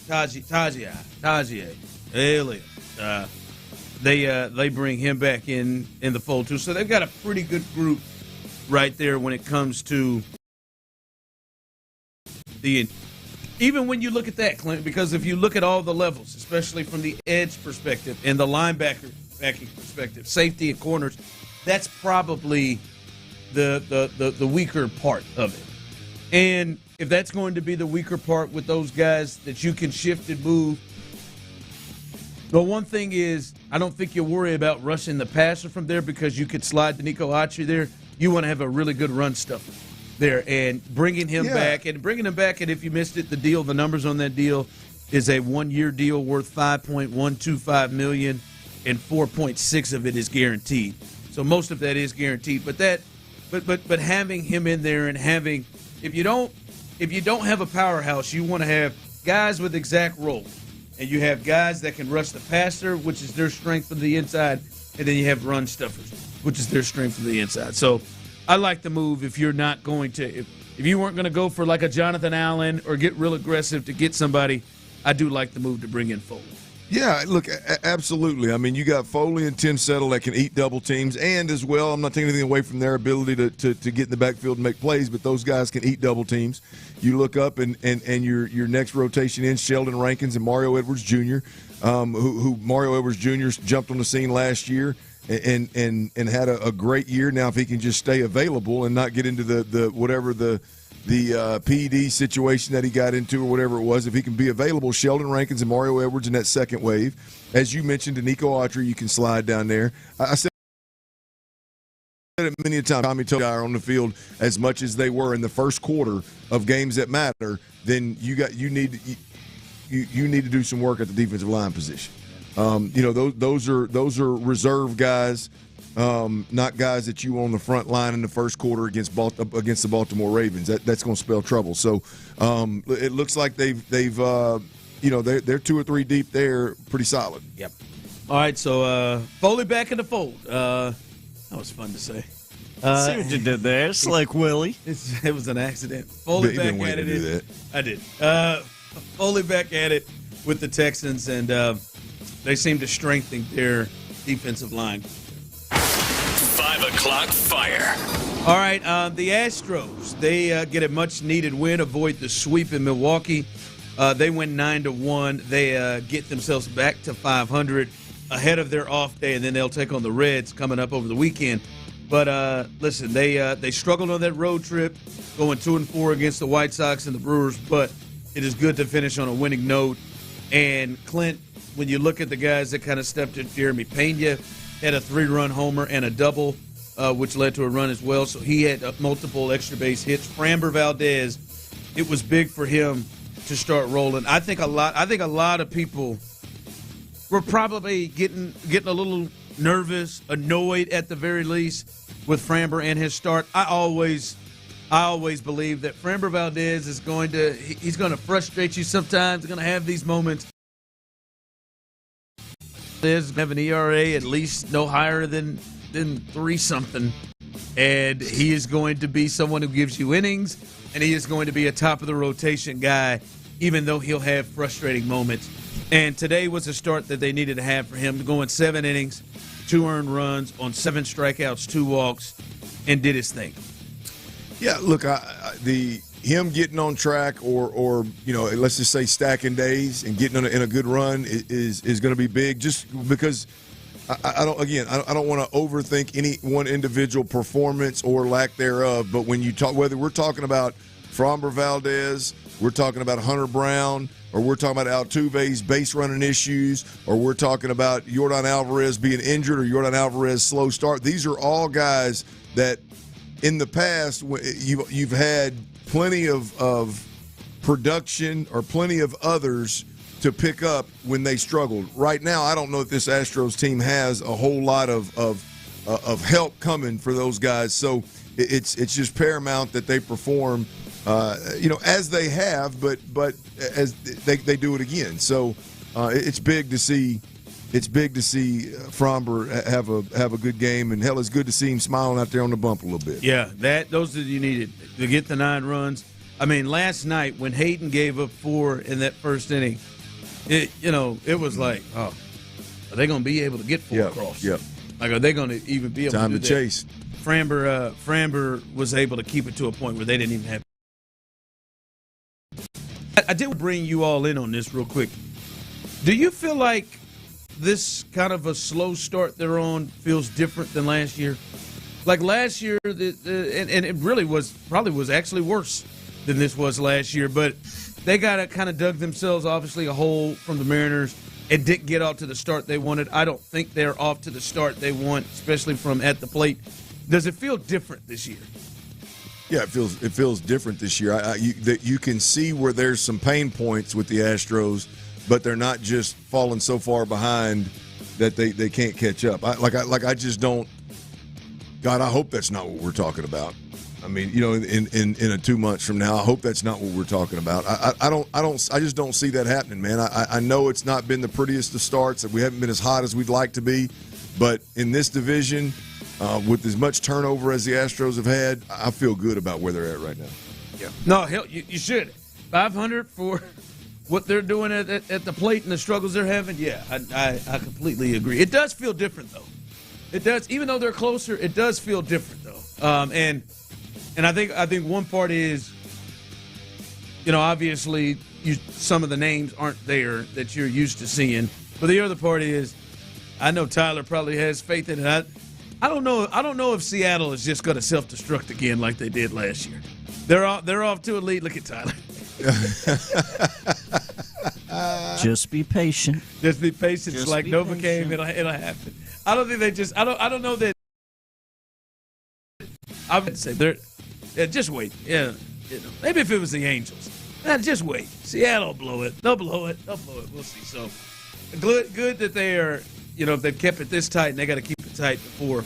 They bring him back in the fold too. So they've got a pretty good group right there when it comes to even when you look at that, Clint, because if you look at all the levels, especially from the edge perspective and the linebacker backing perspective, safety and corners, that's probably the weaker part of it. And if that's going to be the weaker part with those guys that you can shift and move, the one thing is I don't think you worry about rushing the passer from there because you could slide Danico Autry there. You want to have a really good run stuffer there, and bringing him back, and if you missed it, the numbers on that deal is a 1-year deal worth $5.125 million, and 4.6 of it is guaranteed. So most of that is guaranteed, but having him in there and having, if you don't have a powerhouse, you want to have guys with exact roles, and you have guys that can rush the passer, which is their strength from the inside, and then you have run stuffers, which is their strength from the inside. So I like the move if you're not going to, if you weren't going to go for like a Jonathan Allen or get real aggressive to get somebody, I do like the move to bring in Foley. Yeah, look, absolutely. I mean, you got Foley and Tim Settle that can eat double teams, and as well, I'm not taking anything away from their ability to get in the backfield and make plays, but those guys can eat double teams. You look up, and your next rotation in Sheldon Rankins and Mario Edwards Jr., who Mario Edwards Jr. jumped on the scene last year and had a great year. Now, if he can just stay available and not get into the whatever the PED situation that he got into or whatever it was, if he can be available, Sheldon Rankins and Mario Edwards in that second wave. As you mentioned, Danico Autry, you can slide down there. I said it many a time, Tommy Togiai are on the field as much as they were in the first quarter of games that matter, then you need to do some work at the defensive line position. Those are reserve guys. Not guys that you on the front line in the first quarter against the Baltimore Ravens. That's going to spell trouble. So it looks like they're 2 or 3 deep there, pretty solid. Yep. All right, so Foley back in the fold. That was fun to say. See what you did there, Slick Willie. It was an accident. Foley back at it. I did. Foley back at it with the Texans, and they seem to strengthen their defensive line. 5 o'clock fire. All right, the Astros, they get a much-needed win, avoid the sweep in Milwaukee. They win 9-1. They get themselves back to 500 ahead of their off day, and then they'll take on the Reds coming up over the weekend. But listen, they struggled on that road trip, going 2-4 against the White Sox and the Brewers, but it is good to finish on a winning note. And Clint, when you look at the guys that kind of stepped in, Jeremy Pena had a 3-run homer and a double, which led to a run as well. So he had multiple extra base hits. Framber Valdez, it was big for him to start rolling. I think a lot of people were probably getting a little nervous, annoyed at the very least with Framber and his start. I always believe that Framber Valdez is going to frustrate you sometimes. He's going to have these moments. Is have an ERA at least no higher than 3-something, and he is going to be someone who gives you innings, and he is going to be a top of the rotation guy, even though he'll have frustrating moments. And today was a start that they needed to have for him, going 7 innings, 2 earned runs on 7 strikeouts, 2 walks, and did his thing. Yeah, look, him getting on track or let's just say stacking days and getting in a good run is going to be big, just because I don't want to overthink any one individual performance or lack thereof, but when you talk, whether we're talking about Framber Valdez, we're talking about Hunter Brown, or we're talking about Altuve's base running issues, or we're talking about Yordan Alvarez being injured or Yordan Alvarez slow start, these are all guys that in the past you've had plenty of production or plenty of others to pick up when they struggled. Right now, I don't know if this Astros team has a whole lot of help coming for those guys. So it's just paramount that they perform, as they have, but as they do it again. So it's big to see. It's big to see Framber have a good game, and hell, it's good to see him smiling out there on the bump a little bit. Yeah, those that you needed to get the 9 runs. I mean, last night when Hayden gave up 4 in that first inning, it was like, oh, are they going to be able to get 4 across? Yep. Like, are they going to even be able Time to do to that? chase. Framber was able to keep it to a point where they didn't even have. I did bring you all in on this real quick. Do you feel like this kind of a slow start they're on feels different than last year? Like last year, and it really was actually worse than this was last year, but they kind of dug themselves, obviously, a hole from the Mariners and didn't get off to the start they wanted. I don't think they're off to the start they want, especially from at the plate. Does it feel different this year? Yeah, it feels different this year. You can see where there's some pain points with the Astros, but they're not just falling so far behind that they can't catch up. I just don't. God, I hope that's not what we're talking about. I mean, in a 2 months from now, I hope that's not what we're talking about. I just don't see that happening, man. I know it's not been the prettiest of starts, that we haven't been as hot as we'd like to be, but in this division, with as much turnover as the Astros have had, I feel good about where they're at right now. Yeah. No, hell, you should. 500 for what they're doing at the plate and the struggles they're having, yeah, I completely agree. It does feel different, though. It does, even though they're closer, it does feel different, though. And I think one part is, obviously some of the names aren't there that you're used to seeing. But the other part is, I know Tyler probably has faith in it. I don't know if Seattle is just going to self-destruct again like they did last year. They're off to a lead. Look at Tyler. Just be patient. Just be patient. It's like Novocaine. It'll happen. I don't think they just. I don't know that. I would say just wait. Yeah, maybe if it was the Angels, just wait. Seattle will blow it. They'll blow it. We'll see. So good that they are. If they've kept it this tight, and they got to keep it tight before,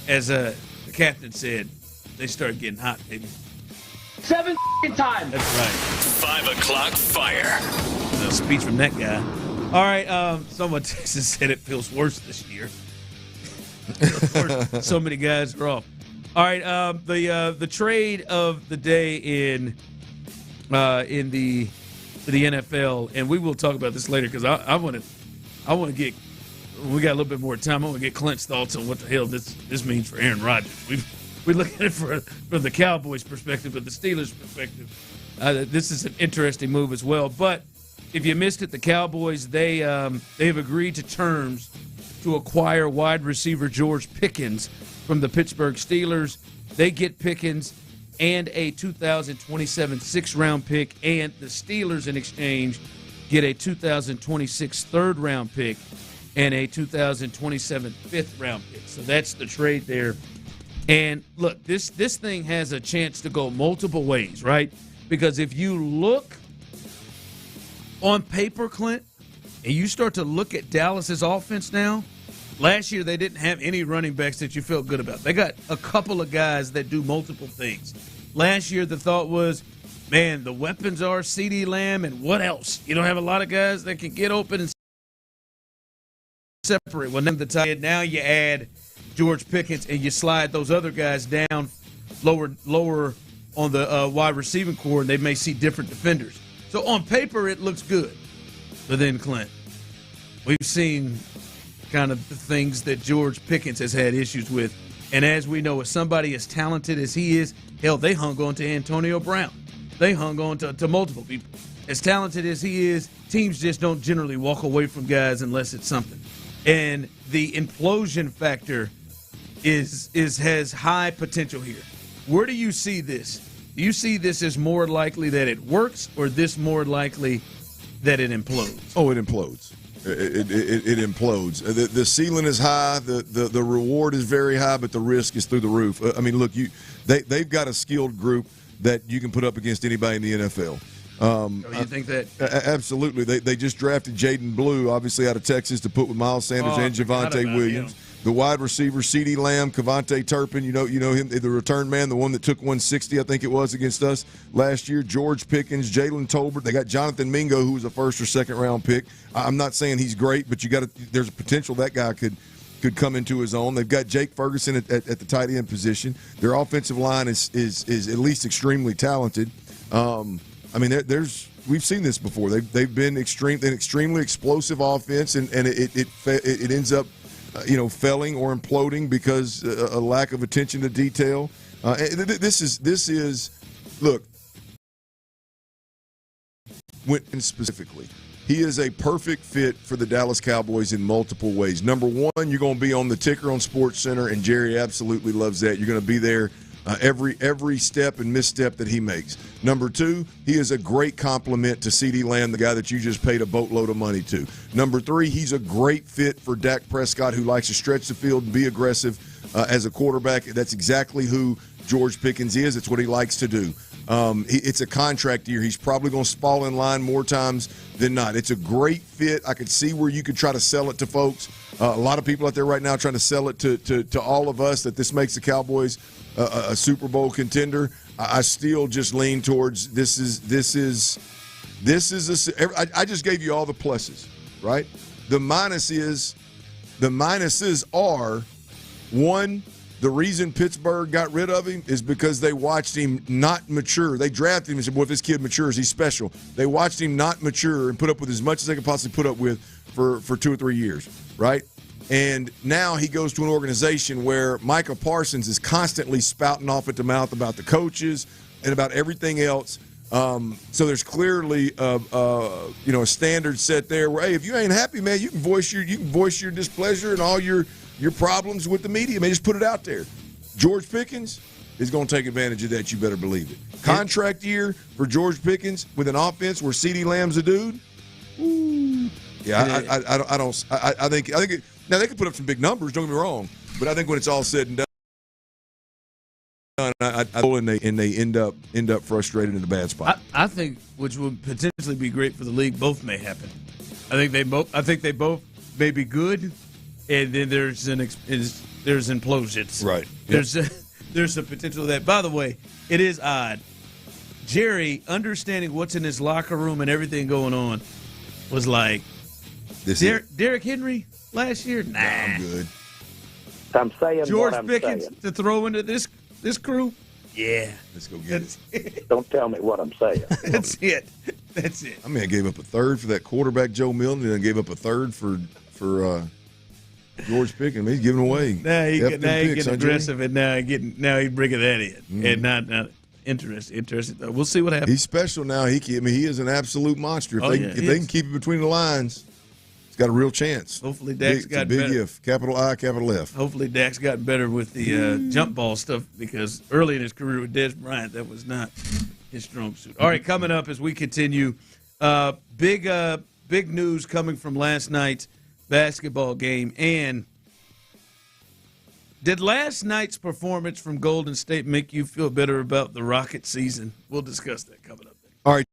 as the captain said, they start getting hot, baby. 7 time. That's right. 5 o'clock fire. A speech from that guy. All right. Someone Texas said it feels worse this year. So many guys are off. All right. The trade of the day in the NFL, and we will talk about this later because I want to get. We got a little bit more time. I want to get Clint's thoughts on what the hell this means for Aaron Rodgers. We look at it from the Cowboys' perspective, but the Steelers' perspective, this is an interesting move as well. But if you missed it, the Cowboys they have agreed to terms to acquire wide receiver George Pickens from the Pittsburgh Steelers. They get Pickens and a 2027 sixth-round pick, and the Steelers in exchange get a 2026 third-round pick and a 2027 fifth-round pick. So that's the trade there. And, look, this thing has a chance to go multiple ways, right? Because if you look on paper, Clint, and you start to look at Dallas's offense now, last year they didn't have any running backs that you felt good about. They got a couple of guys that do multiple things. Last year the thought was, man, the weapons are CeeDee Lamb and what else? You don't have a lot of guys that can get open and separate. Well, now you add George Pickens and you slide those other guys down lower on the wide receiving core, and they may see different defenders. So on paper it looks good. But then, Clint, we've seen kind of the things that George Pickens has had issues with. And as we know, as somebody as talented as he is, hell, they hung on to Antonio Brown. They hung on to multiple people. As talented as he is, teams just don't generally walk away from guys unless it's something. And the implosion factor has high potential here. Where do you see this? Do you see this as more likely that it works, or this more likely that it implodes? Oh, it implodes. It implodes. The ceiling is high. The reward is very high, but the risk is through the roof. I mean, look, they've got a skilled group that you can put up against anybody in the NFL. You think that? Absolutely. They just drafted Jaden Blue, obviously out of Texas, to put with Miles Sanders and Javonte Williams. The wide receiver, CeeDee Lamb, Kavontae Turpin, you know him, the return man, the one that took 160, I think it was, against us last year. George Pickens, Jalen Tolbert. They got Jonathan Mingo, who was a first or second round pick. I'm not saying he's great, but there's a potential that guy could come into his own. They've got Jake Ferguson at the tight end position. Their offensive line is at least extremely talented. I mean, we've seen this before. They've been an extremely explosive offense, and it ends up failing or imploding because a lack of attention to detail. This is look, Witten specifically. He is a perfect fit for the Dallas Cowboys in multiple ways. Number one, you're going to be on the ticker on SportsCenter, and Jerry absolutely loves that. You're going to be there every step and misstep that he makes. Number two, he is a great compliment to CeeDee Lamb, the guy that you just paid a boatload of money to. Number three, he's a great fit for Dak Prescott, who likes to stretch the field and be aggressive as a quarterback. That's exactly who George Pickens is. It's what he likes to do. It's a contract year. He's probably going to fall in line more times than not. It's a great fit. I could see where you could try to sell it to folks. A lot of people out there right now trying to sell it to all of us that this makes the Cowboys a Super Bowl contender. I still just lean towards this is I just gave you all the pluses, right? The minuses are, one, The reason Pittsburgh got rid of him is because they watched him not mature. They drafted him and said, well, if this kid matures, he's special. They watched him not mature and put up with as much as they could possibly put up with for 2 or 3 years, right? And now he goes to an organization where Micah Parsons is constantly spouting off at the mouth about the coaches and about everything else. So there's clearly a standard set there where, hey, if you ain't happy, man, you can voice your displeasure and all your problems with the media, man. Just put it out there. George Pickens is going to take advantage of that. You better believe it. Contract year for George Pickens with an offense where CeeDee Lamb's a dude. Ooh. Yeah, I think now they could put up some big numbers. Don't get me wrong, but I think when it's all said and done, they end up frustrated in a bad spot. I think, which would potentially be great for the league, both may happen. I think they both may be good, and then there's implosions. Right. There's a potential of that. By the way, it is odd. Jerry, understanding what's in his locker room and everything going on, was like, Derrick Henry last year? Nah, I'm good. I'm saying George what I'm Pickens saying. to throw into this crew? Yeah. Let's go get it. Don't tell me what I'm saying. That's it. I mean, I gave up a third for that quarterback, Joe Milton, and I gave up a third for George Pickens. He's giving away. Now he's getting aggressive, and now he's bringing that in, and not interesting. We'll see what happens. He's special now. He is an absolute monster. If they can keep it between the lines, he's got a real chance. Hopefully, Dak's got better. Big if, capital I, capital F. Hopefully, Dak's gotten better with the jump ball stuff, because early in his career with Dez Bryant, that was not his strong suit. All right, coming up as we continue, big news coming from last night's basketball game. And did last night's performance from Golden State make you feel better about the Rocket season? We'll discuss that coming up. All right.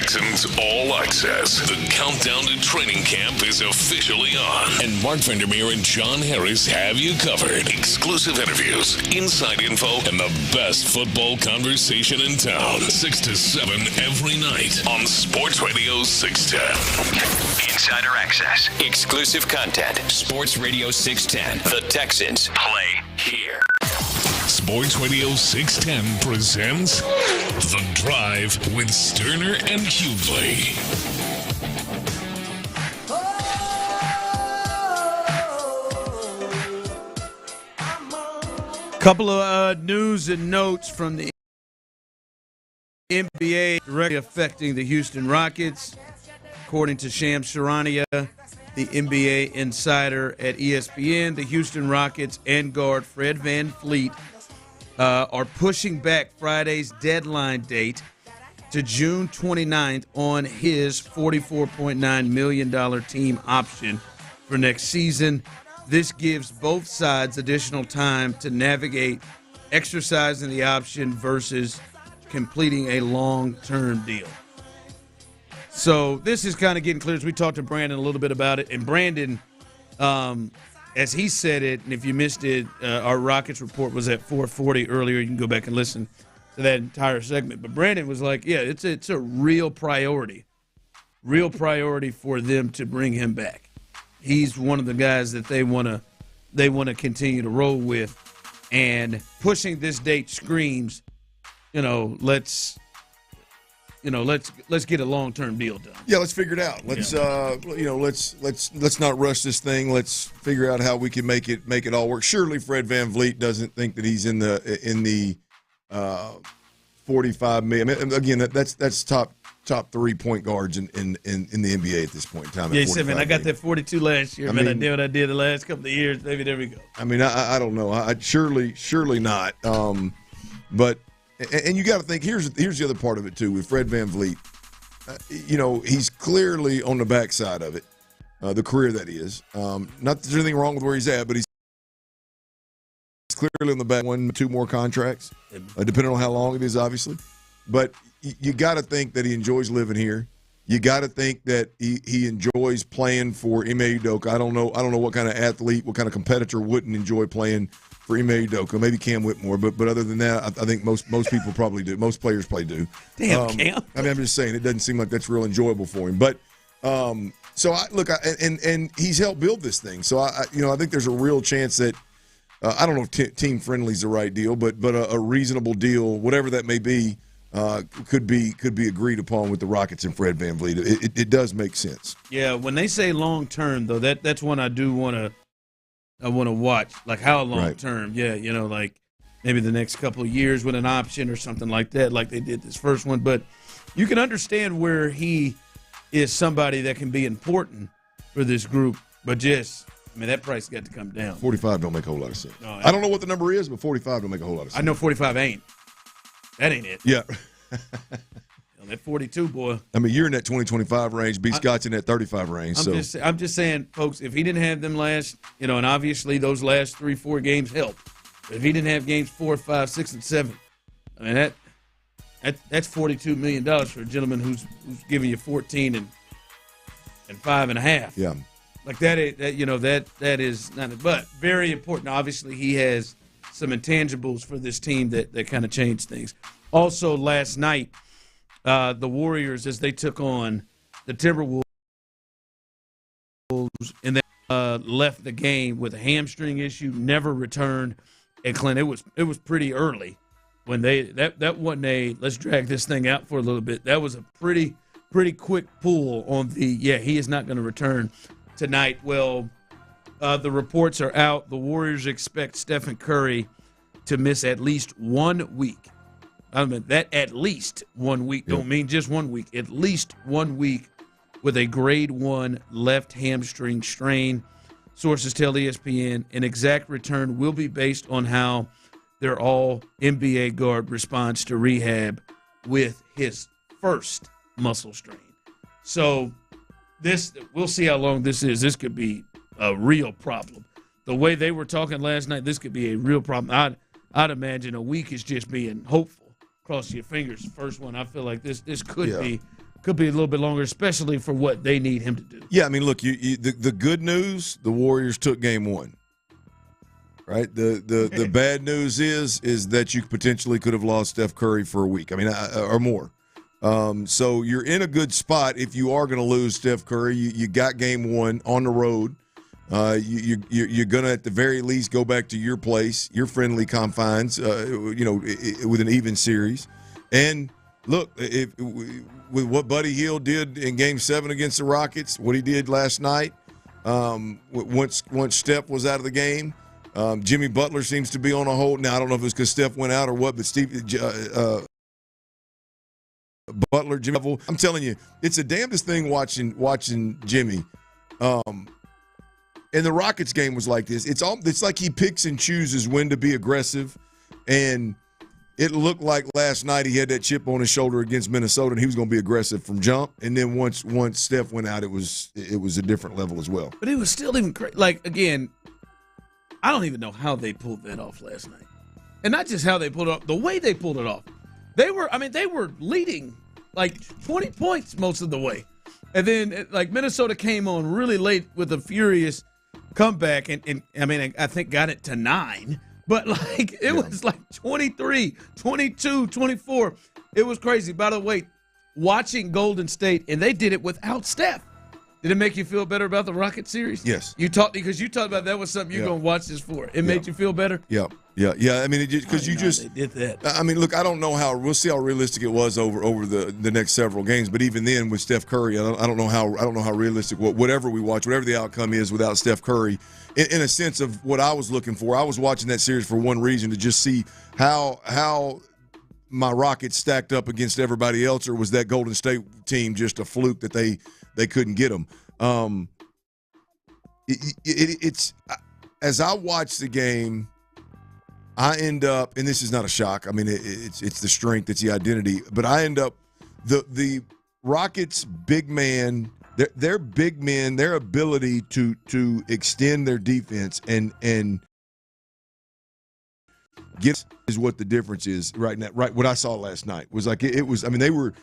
Texans All Access. The countdown to training camp is officially on. And Mark Vandermeer and John Harris have you covered. Exclusive interviews, inside info, and the best football conversation in town. 6 to 7 every night on Sports Radio 610. Insider access, exclusive content. Sports Radio 610. The Texans play here. Sports Radio 610 presents The Drive with Stoerner and Hughley. Couple of news and notes from the NBA directly affecting the Houston Rockets. According to Shams Charania, the NBA insider at ESPN, the Houston Rockets and guard Fred VanVleet are pushing back Friday's deadline date to June 29th on his $44.9 million team option for next season. This gives both sides additional time to navigate exercising the option versus completing a long-term deal. So this is kind of getting clear as we talked to Brandon a little bit about it. And Brandon, as he said it, and if you missed it, our Rockets report was at 4:40 earlier. You can go back and listen to that entire segment. But Brandon was like, yeah, it's a real priority for them to bring him back. He's one of the guys that they want to continue to roll with. And pushing this date screams, let's get a long-term deal done. Yeah, let's figure it out. Let's let's not rush this thing. Let's figure out how we can make it all work. Surely Fred VanVleet doesn't think that he's in the $45 million. I mean, again, that's top 3 point guards in the NBA at this point in time. Yeah, he said, man, I got that 42 last year. I did what I did the last couple of years. Maybe there we go. I mean, I don't know. I surely not. But. And you got to think, here's the other part of it, too, with Fred VanVleet. He's clearly on the backside of it, the career that he is. Not that there's anything wrong with where he's at, but he's clearly on the back 1-2 more contracts, depending on how long it is, obviously. But you got to think that he enjoys living here. You got to think that he enjoys playing for Ime Udoka. I don't know what kind of athlete, what kind of competitor wouldn't enjoy playing for Ime Udoka, maybe Cam Whitmore, but other than that, I think most people probably do. Most players probably do. Damn, Cam. I mean, I'm just saying it doesn't seem like that's real enjoyable for him. But so and he's helped build this thing. So I think there's a real chance that I don't know if team friendly is the right deal, but a reasonable deal, whatever that may be, could be agreed upon with the Rockets and Fred VanVleet. It does make sense. Yeah, when they say long term though, that's one I do want to. I want to watch, like how long term. Yeah, like maybe the next couple of years with an option or something like that, like they did this first one. But you can understand where he is somebody that can be important for this group. But that price got to come down. 45 don't make a whole lot of sense. No, I don't know what the number is, but 45 don't make a whole lot of sense. I know 45 ain't. That ain't it. Yeah. That 42, boy. I mean, you're in that 20-25 range. B. Scott's in that 35 range. I'm just saying, folks, if he didn't have them last, and obviously those last 3-4 games helped. But if he didn't have games 4, 5, 6, and 7, I mean, that's $42 million for a gentleman who's giving you 14 and 5.5. Yeah. Like that is not, but very important. Obviously, he has some intangibles for this team that kind of changed things. Also, last night, the Warriors, as they took on the Timberwolves, and they left the game with a hamstring issue, never returned. And Clint, it was pretty early when that wasn't a let's drag this thing out for a little bit. That was a pretty quick pull on he is not going to return tonight. Well, the reports are out. The Warriors expect Stephen Curry to miss at least 1 week. I mean, that at least 1 week don't mean just 1 week. At least 1 week with a grade 1 left hamstring strain. Sources tell ESPN an exact return will be based on how their all-NBA guard responds to rehab with his first muscle strain. So we'll see how long this is. This could be a real problem. The way they were talking last night, this could be a real problem. I'd imagine a week is just being hopeful. Cross your fingers. The first one, I feel like this could be could be a little bit longer, especially for what they need him to do. Yeah, I mean, look, the good news, the Warriors took game one. Right? The bad news is that you potentially could have lost Steph Curry for a week. I mean, or more. So you're in a good spot if you are going to lose Steph Curry. You got game one on the road. You're going to, at the very least, go back to your place, your friendly confines, with an even series. And look, with what Buddy Hield did in Game 7 against the Rockets, what he did last night, once Steph was out of the game, Jimmy Butler seems to be on a hold. Now, I don't know if it's because Steph went out or what, but Butler, Jimmy, I'm telling you, it's the damnedest thing watching Jimmy. And the Rockets game was like this. It's like he picks and chooses when to be aggressive, and it looked like last night he had that chip on his shoulder against Minnesota, and he was going to be aggressive from jump. And then once Steph went out, it was a different level as well. But it was still even crazy. Like, again, I don't even know how they pulled that off last night, and not just how they pulled it off, the way they pulled it off. They were leading like 20 points most of the way, and then like Minnesota came on really late with a furious comeback, and I think got it to 9. But, like, it was like 23, 22, 24. It was crazy. By the way, watching Golden State, and they did it without Steph. Did it make you feel better about the Rocket series? Yes. Because you talked about that was something you're going to watch this for. It made you feel better? Yeah. I mean, they did that. I mean, look, I don't know we'll see how realistic it was over the next several games. But even then, with Steph Curry, I don't know how realistic whatever we watch, whatever the outcome is without Steph Curry. In a sense of what I was looking for, I was watching that series for one reason, to just see how my Rockets stacked up against everybody else, or was that Golden State team just a fluke that they couldn't get them? It's as I watch the game, I end up, and this is not a shock. I mean, it's the strength, it's the identity, but I end up the Rockets' big man. Their big men, their ability to extend their defense and get is what the difference is right now. Right, what I saw last night was like it was. I mean, they were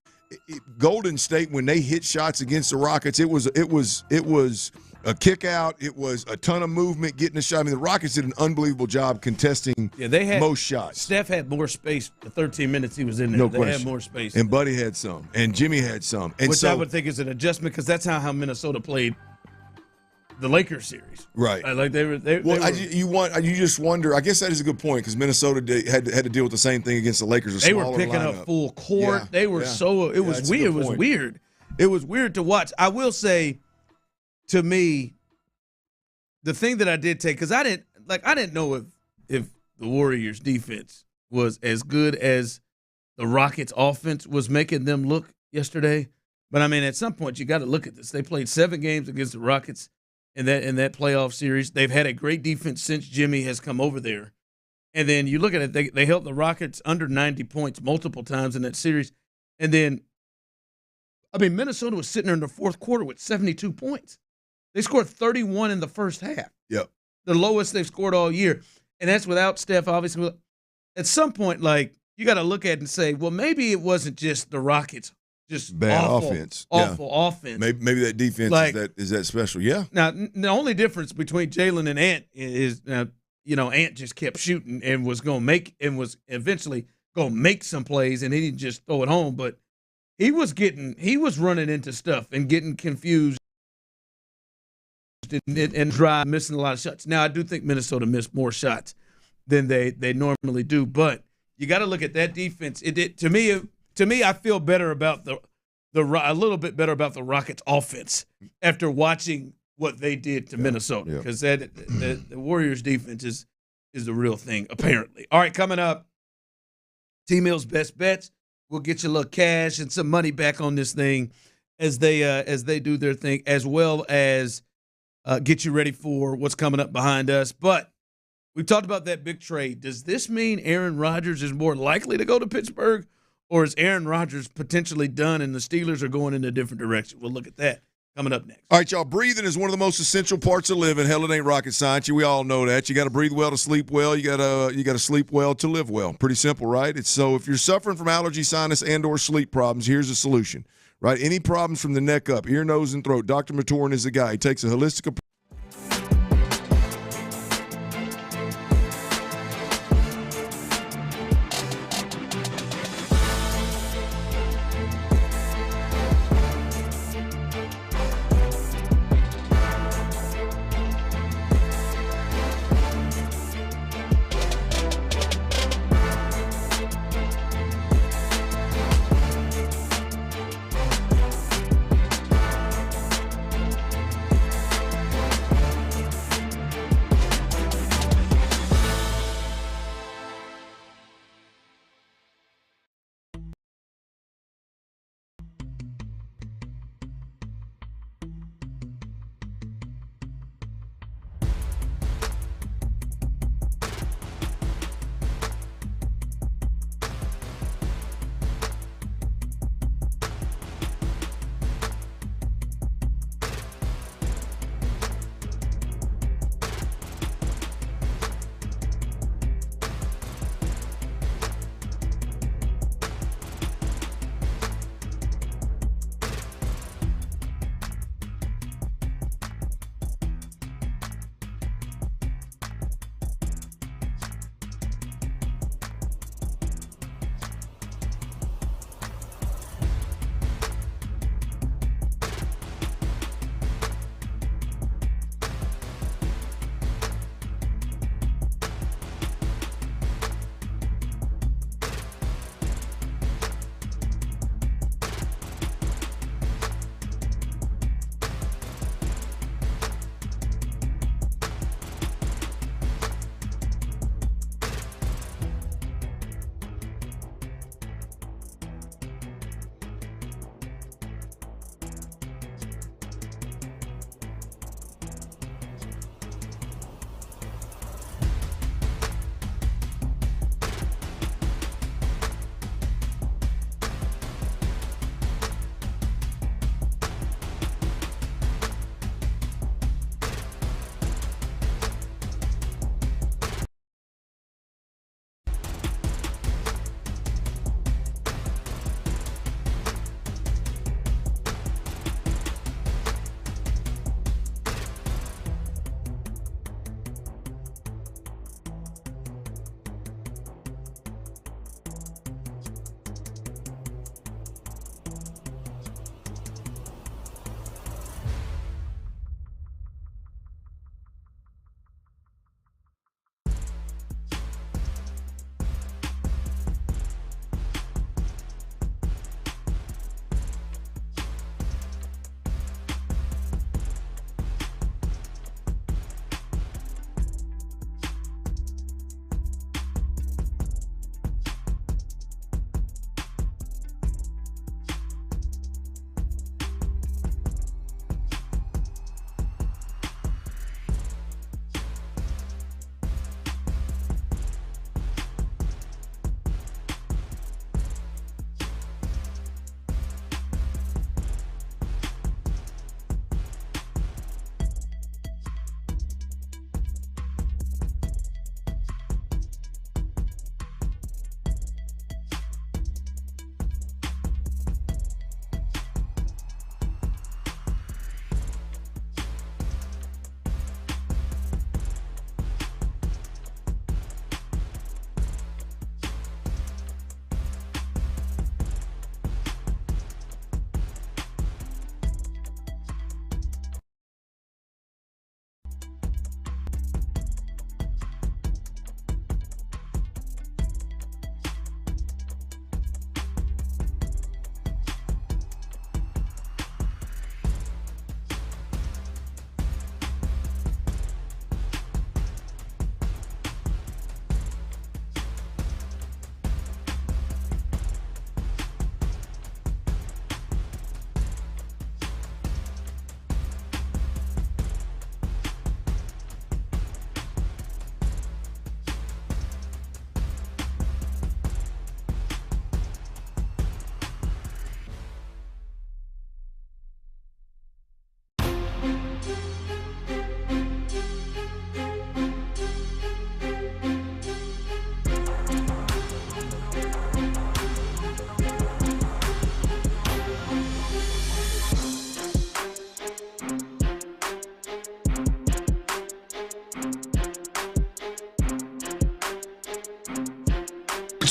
Golden State when they hit shots against the Rockets. It was a kick out. It was a ton of movement getting a shot. I mean, the Rockets did an unbelievable job contesting most shots. Steph had more space the 13 minutes he was in there. No they question. had more space. And Buddy had some. And Jimmy had some. And which I would think is an adjustment, because that's how Minnesota played the Lakers series. Right. Like they were. You just wonder. I guess that is a good point, because Minnesota had to deal with the same thing against the Lakers. They were picking up full court. Yeah, they were It was weird. It was weird. It was weird to watch. I will say, to me, the thing that I did take, because I didn't know if the Warriors' defense was as good as the Rockets' offense was making them look yesterday. But I mean, at some point, you got to look at this. They played 7 games against the Rockets in that playoff series. They've had a great defense since Jimmy has come over there. And then you look at it, they held the Rockets under 90 points multiple times in that series. And then, I mean, Minnesota was sitting there in the fourth quarter with 72 points. They scored 31 in the first half. Yep. The lowest they've scored all year. And that's without Steph, obviously. At some point, like, you got to look at it and say, well, maybe it wasn't just the Rockets. Just bad offense. Awful offense. Maybe that defense is that special. Yeah. Now, the only difference between Jalen and Ant is, Ant just kept shooting and was eventually going to make some plays, and he didn't just throw it home. But he was running into stuff and getting confused and dry, missing a lot of shots. Now, I do think Minnesota missed more shots than they normally do, but you got to look at that defense. To me, I feel better about a little bit better about the Rockets' offense after watching what they did to Minnesota, because the Warriors' defense is the real thing, apparently. All right, coming up, T-Mill's Best Bets. We'll get you a little cash and some money back on this thing as they do their thing, as well as get you ready for what's coming up behind us. But we talked about that big trade. Does this mean Aaron Rodgers is more likely to go to Pittsburgh, or is Aaron Rodgers potentially done and the Steelers are going in a different direction? We'll look at that coming up next. All right, y'all. Breathing is one of the most essential parts of living. Hell, it ain't rocket science. We all know that. You got to breathe well to sleep well. You got to sleep well to live well. Pretty simple, right? So if you're suffering from allergy, sinus, and/or sleep problems, here's a solution. right? Any problems from the neck up, ear, nose, and throat, Dr. Maturin is the guy. He takes a holistic approach.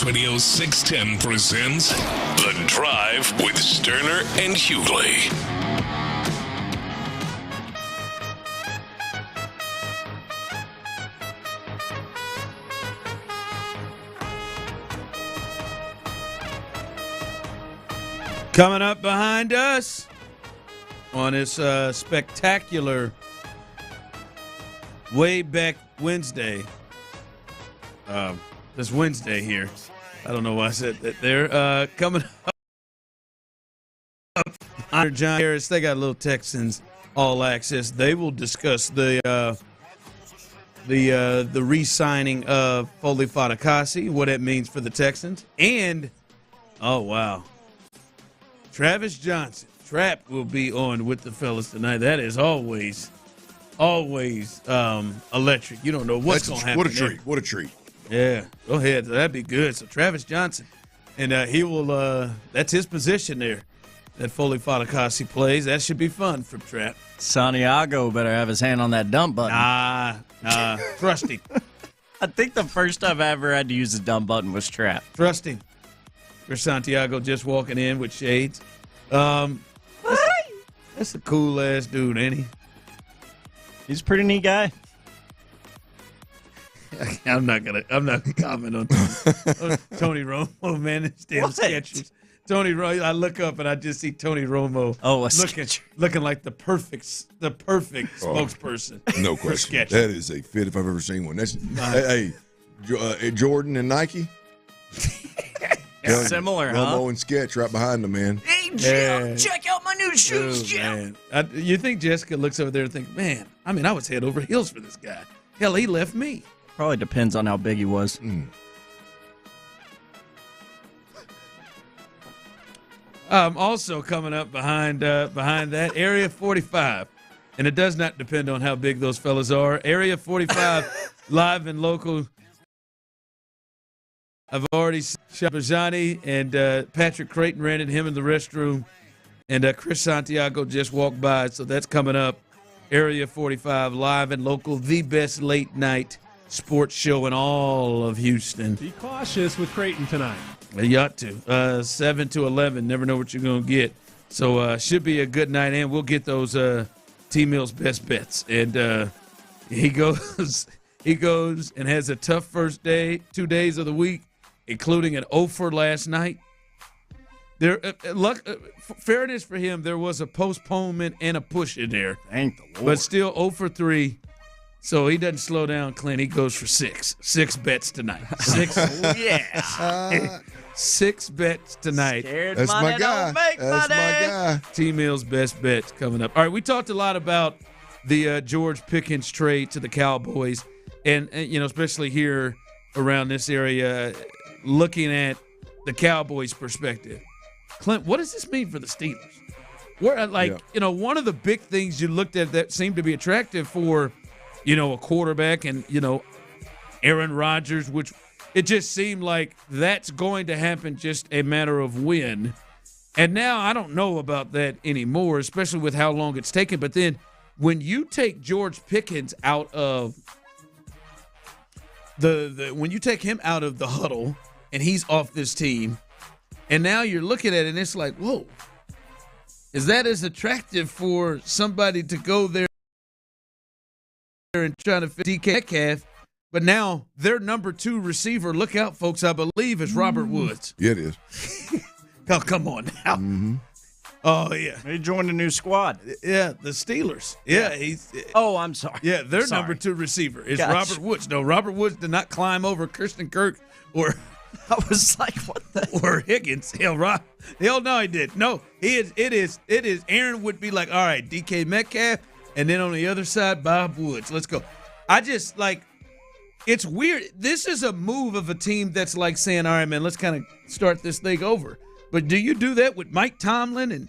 Sports Radio 610 presents The Drive with Stoerner and Hughley. Coming up behind us on this spectacular way back Wednesday. This Wednesday here. I don't know why I said that there. Coming up under John Harris, they got a little Texans All Access. They will discuss the re-signing of Foley Fatukasi, what that means for the Texans, and oh wow, Travis Johnson, Trap, will be on with the fellas tonight. That is always electric. You don't know what's going to happen. What a treat! What a treat! Yeah, go ahead. That'd be good. So Travis Johnson, and he will. That's his position there. That Foley Fatukasi plays. That should be fun for Trap. Santiago better have his hand on that dump button. Nah, trust him. I think the first time I ever had to use the dump button was Trap. Trust him. For Santiago just walking in with shades. That's a cool ass dude, ain't he? He's a pretty neat guy. I'm not gonna comment on Tony Romo, man. It's damn sketches. Tony Romo. I look up and I just see Tony Romo. Looking like the perfect spokesperson. No question. That is a fit if I've ever seen one. That's Jordan and Nike. Similar, huh? Romo and Sketch right behind them, man. Hey, Jim, check out my new shoes, Jim. You think Jessica looks over there and thinks, man, I was head over heels for this guy. Hell, he left me. Probably depends on how big he was. Also coming up behind that, Area 45. And it does not depend on how big those fellas are. Area 45, live and local. I've already shot Bijani and Patrick Creighton ran into him in the restroom. And Chris Santiago just walked by. So that's coming up. Area 45, live and local. The best late night sports show in all of Houston. Be cautious with Creighton tonight. You ought to. 7 to 11. Never know what you're going to get. So should be a good night. And we'll get those T-Mill's best bets. And he goes and has a tough first day, 2 days of the week, including an 0 for last night. Fairness for him, there was a postponement and a push in there. Thank the Lord. But still 0 for 3. So he doesn't slow down, Clint. He goes for 6. 6 bets tonight. 6. Yeah. 6 bets tonight. That's my guy. That's my guy. T-Mill's best bets coming up. All right, we talked a lot about the George Pickens trade to the Cowboys, and especially here around this area, looking at the Cowboys' perspective. Clint, what does this mean for the Steelers? One of the big things you looked at that seemed to be attractive for, a quarterback and, Aaron Rodgers, which it just seemed like that's going to happen, just a matter of when. And now I don't know about that anymore, especially with how long it's taken. But then when you take George Pickens out of when you take him out of the huddle and he's off this team, and now you're looking at it and it's like, whoa, is that as attractive for somebody to go there and trying to fit DK Metcalf? But now their number 2 receiver, look out, folks, I believe, is Robert Woods. Yeah, it is. Oh, come on now. Mm-hmm. Oh, yeah. He joined a new squad. Yeah, the Steelers. Yeah. I'm sorry. Yeah, their number 2 receiver is Robert Woods. No, Robert Woods did not climb over Christian Kirk or I was like, what the? Or Higgins. Hell no, he did. No, it is. Aaron would be like, all right, DK Metcalf, and then on the other side, Bob Woods. Let's go. I just it's weird. This is a move of a team that's like saying, all right, man, let's kind of start this thing over. But do you do that with Mike Tomlin and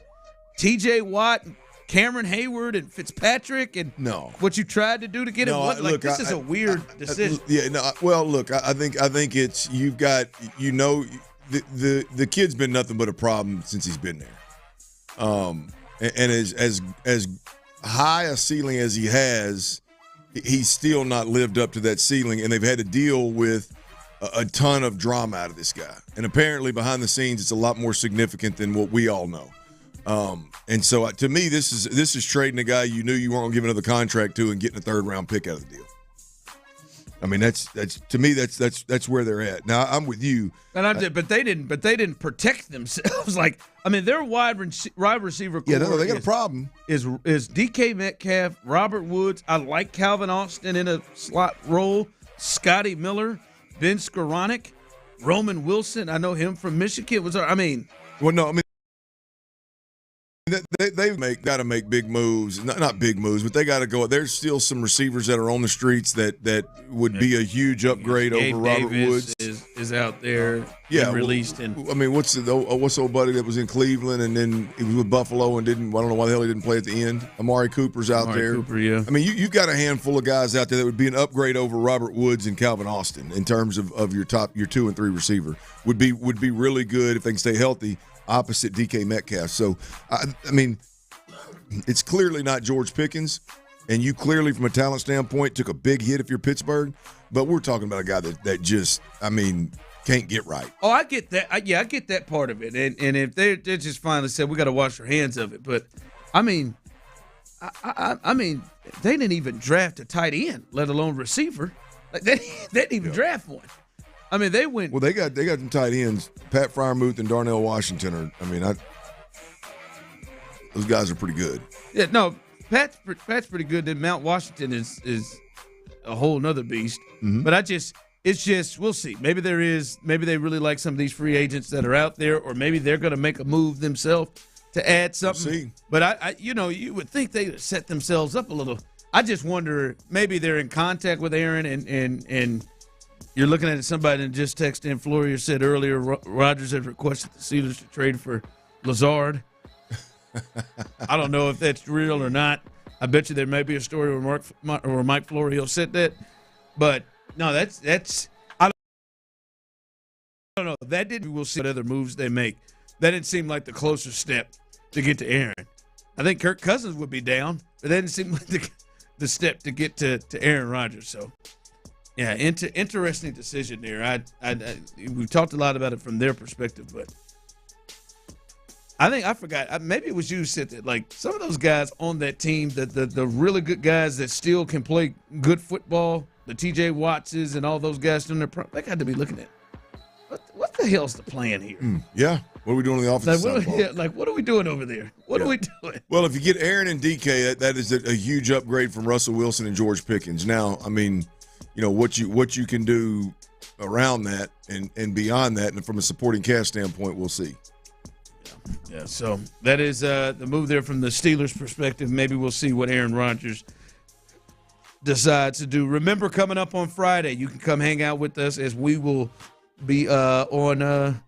TJ Watt and Cameron Hayward and Fitzpatrick and what you tried to do to get him? This is a weird decision. I think it's you've got the kid's been nothing but a problem since he's been there. And as high a ceiling as he has, he's still not lived up to that ceiling, and they've had to deal with a ton of drama out of this guy. And apparently behind the scenes, it's a lot more significant than what we all know. And so to me, this is trading a guy you knew you weren't going to give another contract to and getting a third-round pick out of the deal. I mean, that's to me, that's where they're at. Now, I'm with you. But they didn't protect themselves. Like, I mean, their wide receiver core. Yeah, they got a problem. Is DK Metcalf, Robert Woods. I like Calvin Austin in a slot role. Scotty Miller, Ben Skoranek, Roman Wilson. I know him from Michigan. They got to make big moves. Not big moves, but they got to go. There's still some receivers that are on the streets that would be a huge upgrade Gabe over Robert Davis Woods. Is out there. Yeah, released. What's the old buddy that was in Cleveland and then he was with Buffalo and didn't? I don't know why the hell he didn't play at the end. Amari Cooper's out there. Cooper, yeah. I mean, you got a handful of guys out there that would be an upgrade over Robert Woods and Calvin Austin in terms of your 2 and 3 receiver. Would be really good if they can stay healthy. Opposite DK Metcalf. So, I mean, it's clearly not George Pickens, and you clearly, from a talent standpoint, took a big hit if you're Pittsburgh, but we're talking about a guy that just, I mean, can't get right. Oh, I get that. I get that part of it. And if they just finally said, we got to wash our hands of it. But, I mean, I mean, they didn't even draft a tight end, let alone receiver. Like they didn't even draft one. I mean, they went. Well, they got some tight ends. Pat Freiermuth and Darnell Washington those guys are pretty good. Yeah, no, Pat's pretty good. Then Mount Washington is a whole nother beast. Mm-hmm. But it's just we'll see. Maybe they really like some of these free agents that are out there, or maybe they're going to make a move themselves to add something. We'll see. But you would think they would set themselves up a little. I just wonder, maybe they're in contact with Aaron and you're looking at somebody that just texted in. Florio said earlier Rodgers had requested the Steelers to trade for Lazard. I don't know if that's real or not. I bet you there may be a story where Mike Florio said that. But, no, that's I don't know. That didn't. We'll see what other moves they make. That didn't seem like the closer step to get to Aaron. I think Kirk Cousins would be down, but that didn't seem like the step to get to Aaron Rodgers. So, yeah, interesting decision there. We talked a lot about it from their perspective, but I think I forgot. Maybe it was you who said that. Like some of those guys on that team, the really good guys that still can play good football, the T.J. Wattses and all those guys doing their prime, they got to be looking at what the hell's the plan here? Yeah, what are we doing on the offensive side? What are we doing over there? What are we doing? Well, if you get Aaron and DK, that is a huge upgrade from Russell Wilson and George Pickens. Now, I mean, what you can do around that and beyond that, and from a supporting cast standpoint, we'll see. Yeah, so that is the move there from the Steelers' perspective. Maybe we'll see what Aaron Rodgers decides to do. Remember, coming up on Friday, you can come hang out with us as we will be on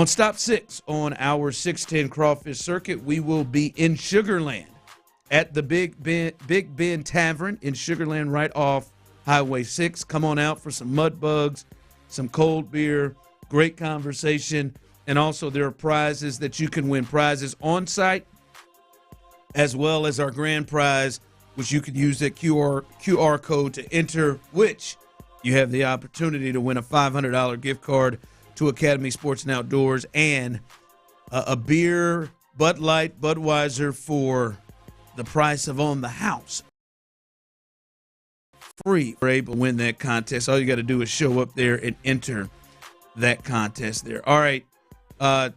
Stop 6 on our 610 Crawfish Circuit. We will be in Sugar Land at the Big Ben Tavern in Sugar Land right off Highway 6. Come on out for some mud bugs, some cold beer, great conversation. And also there are prizes that you can win, prizes on site, as well as our grand prize, which you can use that QR code to enter, which you have the opportunity to win a $500 gift card to Academy Sports and Outdoors and a beer, Bud Light, Budweiser for the price of on the house. Free. We're able to win that contest. All you got to do is show up there and enter that contest there. All right.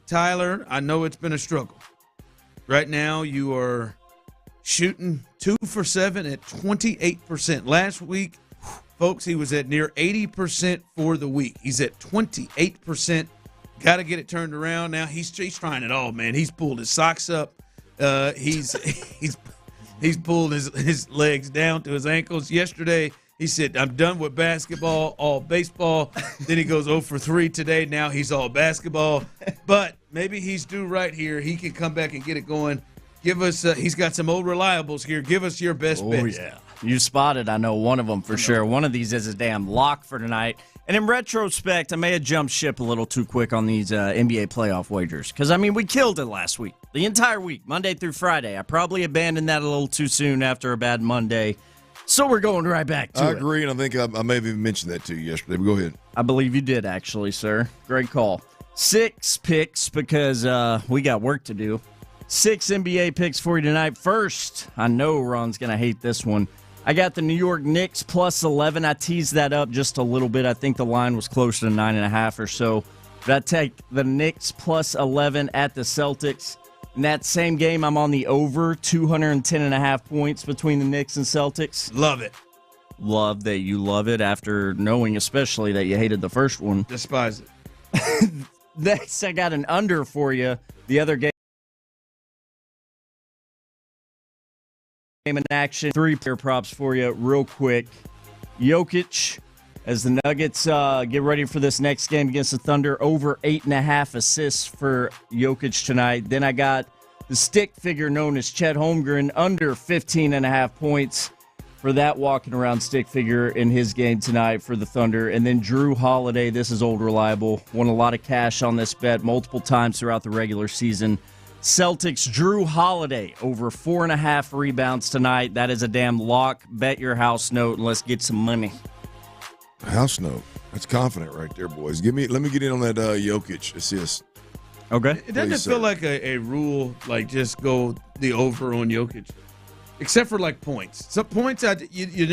Tyler, I know it's been a struggle. Right now, you are shooting 2 for 7 at 28%. Last week, folks, he was at near 80% for the week. He's at 28%. Got to get it turned around now. He's trying it all, man. He's pulled his socks up. He's pulled his legs down to his ankles. Yesterday, he said, I'm done with basketball, all baseball. Then he goes 0 for 3 today. Now he's all basketball. But maybe he's due right here. He can come back and get it going. Give us he's got some old reliables here. Give us your best bets. Oh, yeah. You spotted, I know, one of them for sure. One of these is a damn lock for tonight. And in retrospect, I may have jumped ship a little too quick on these NBA playoff wagers. Because, I mean, we killed it last week. The entire week, Monday through Friday. I probably abandoned that a little too soon after a bad Monday. So we're going right back to it. I agree, and I think I may have even mentioned that to you yesterday. But go ahead. I believe you did, actually, sir. Great call. 6 picks because we got work to do. 6 NBA picks for you tonight. First, I know Ron's going to hate this one. I got the New York Knicks plus 11. I teased that up just a little bit. I think the line was closer to 9.5 or so. But I take the Knicks plus 11 at the Celtics. In that same game, I'm on the over 210.5 points between the Knicks and Celtics. Love it. Love that you love it after knowing especially that you hated the first one. Despise it. Next, I got an under for you. The other game in action. 3-player props for you real quick. Jokic, as the Nuggets get ready for this next game against the Thunder, over 8.5 assists for Jokic tonight. Then I got the stick figure known as Chet Holmgren, under 15.5 points for that walking around stick figure in his game tonight for the Thunder. And then Drew Holiday, this is old reliable, won a lot of cash on this bet multiple times throughout the regular season. Celtics, Drew Holiday, over 4.5 rebounds tonight. That is a damn lock. Bet your house note and let's get some money. House note. That's confident right there, boys. Let me get in on that Jokic assist. Okay. It doesn't feel like a rule, like just go the over on Jokic, except for like points. Some points, you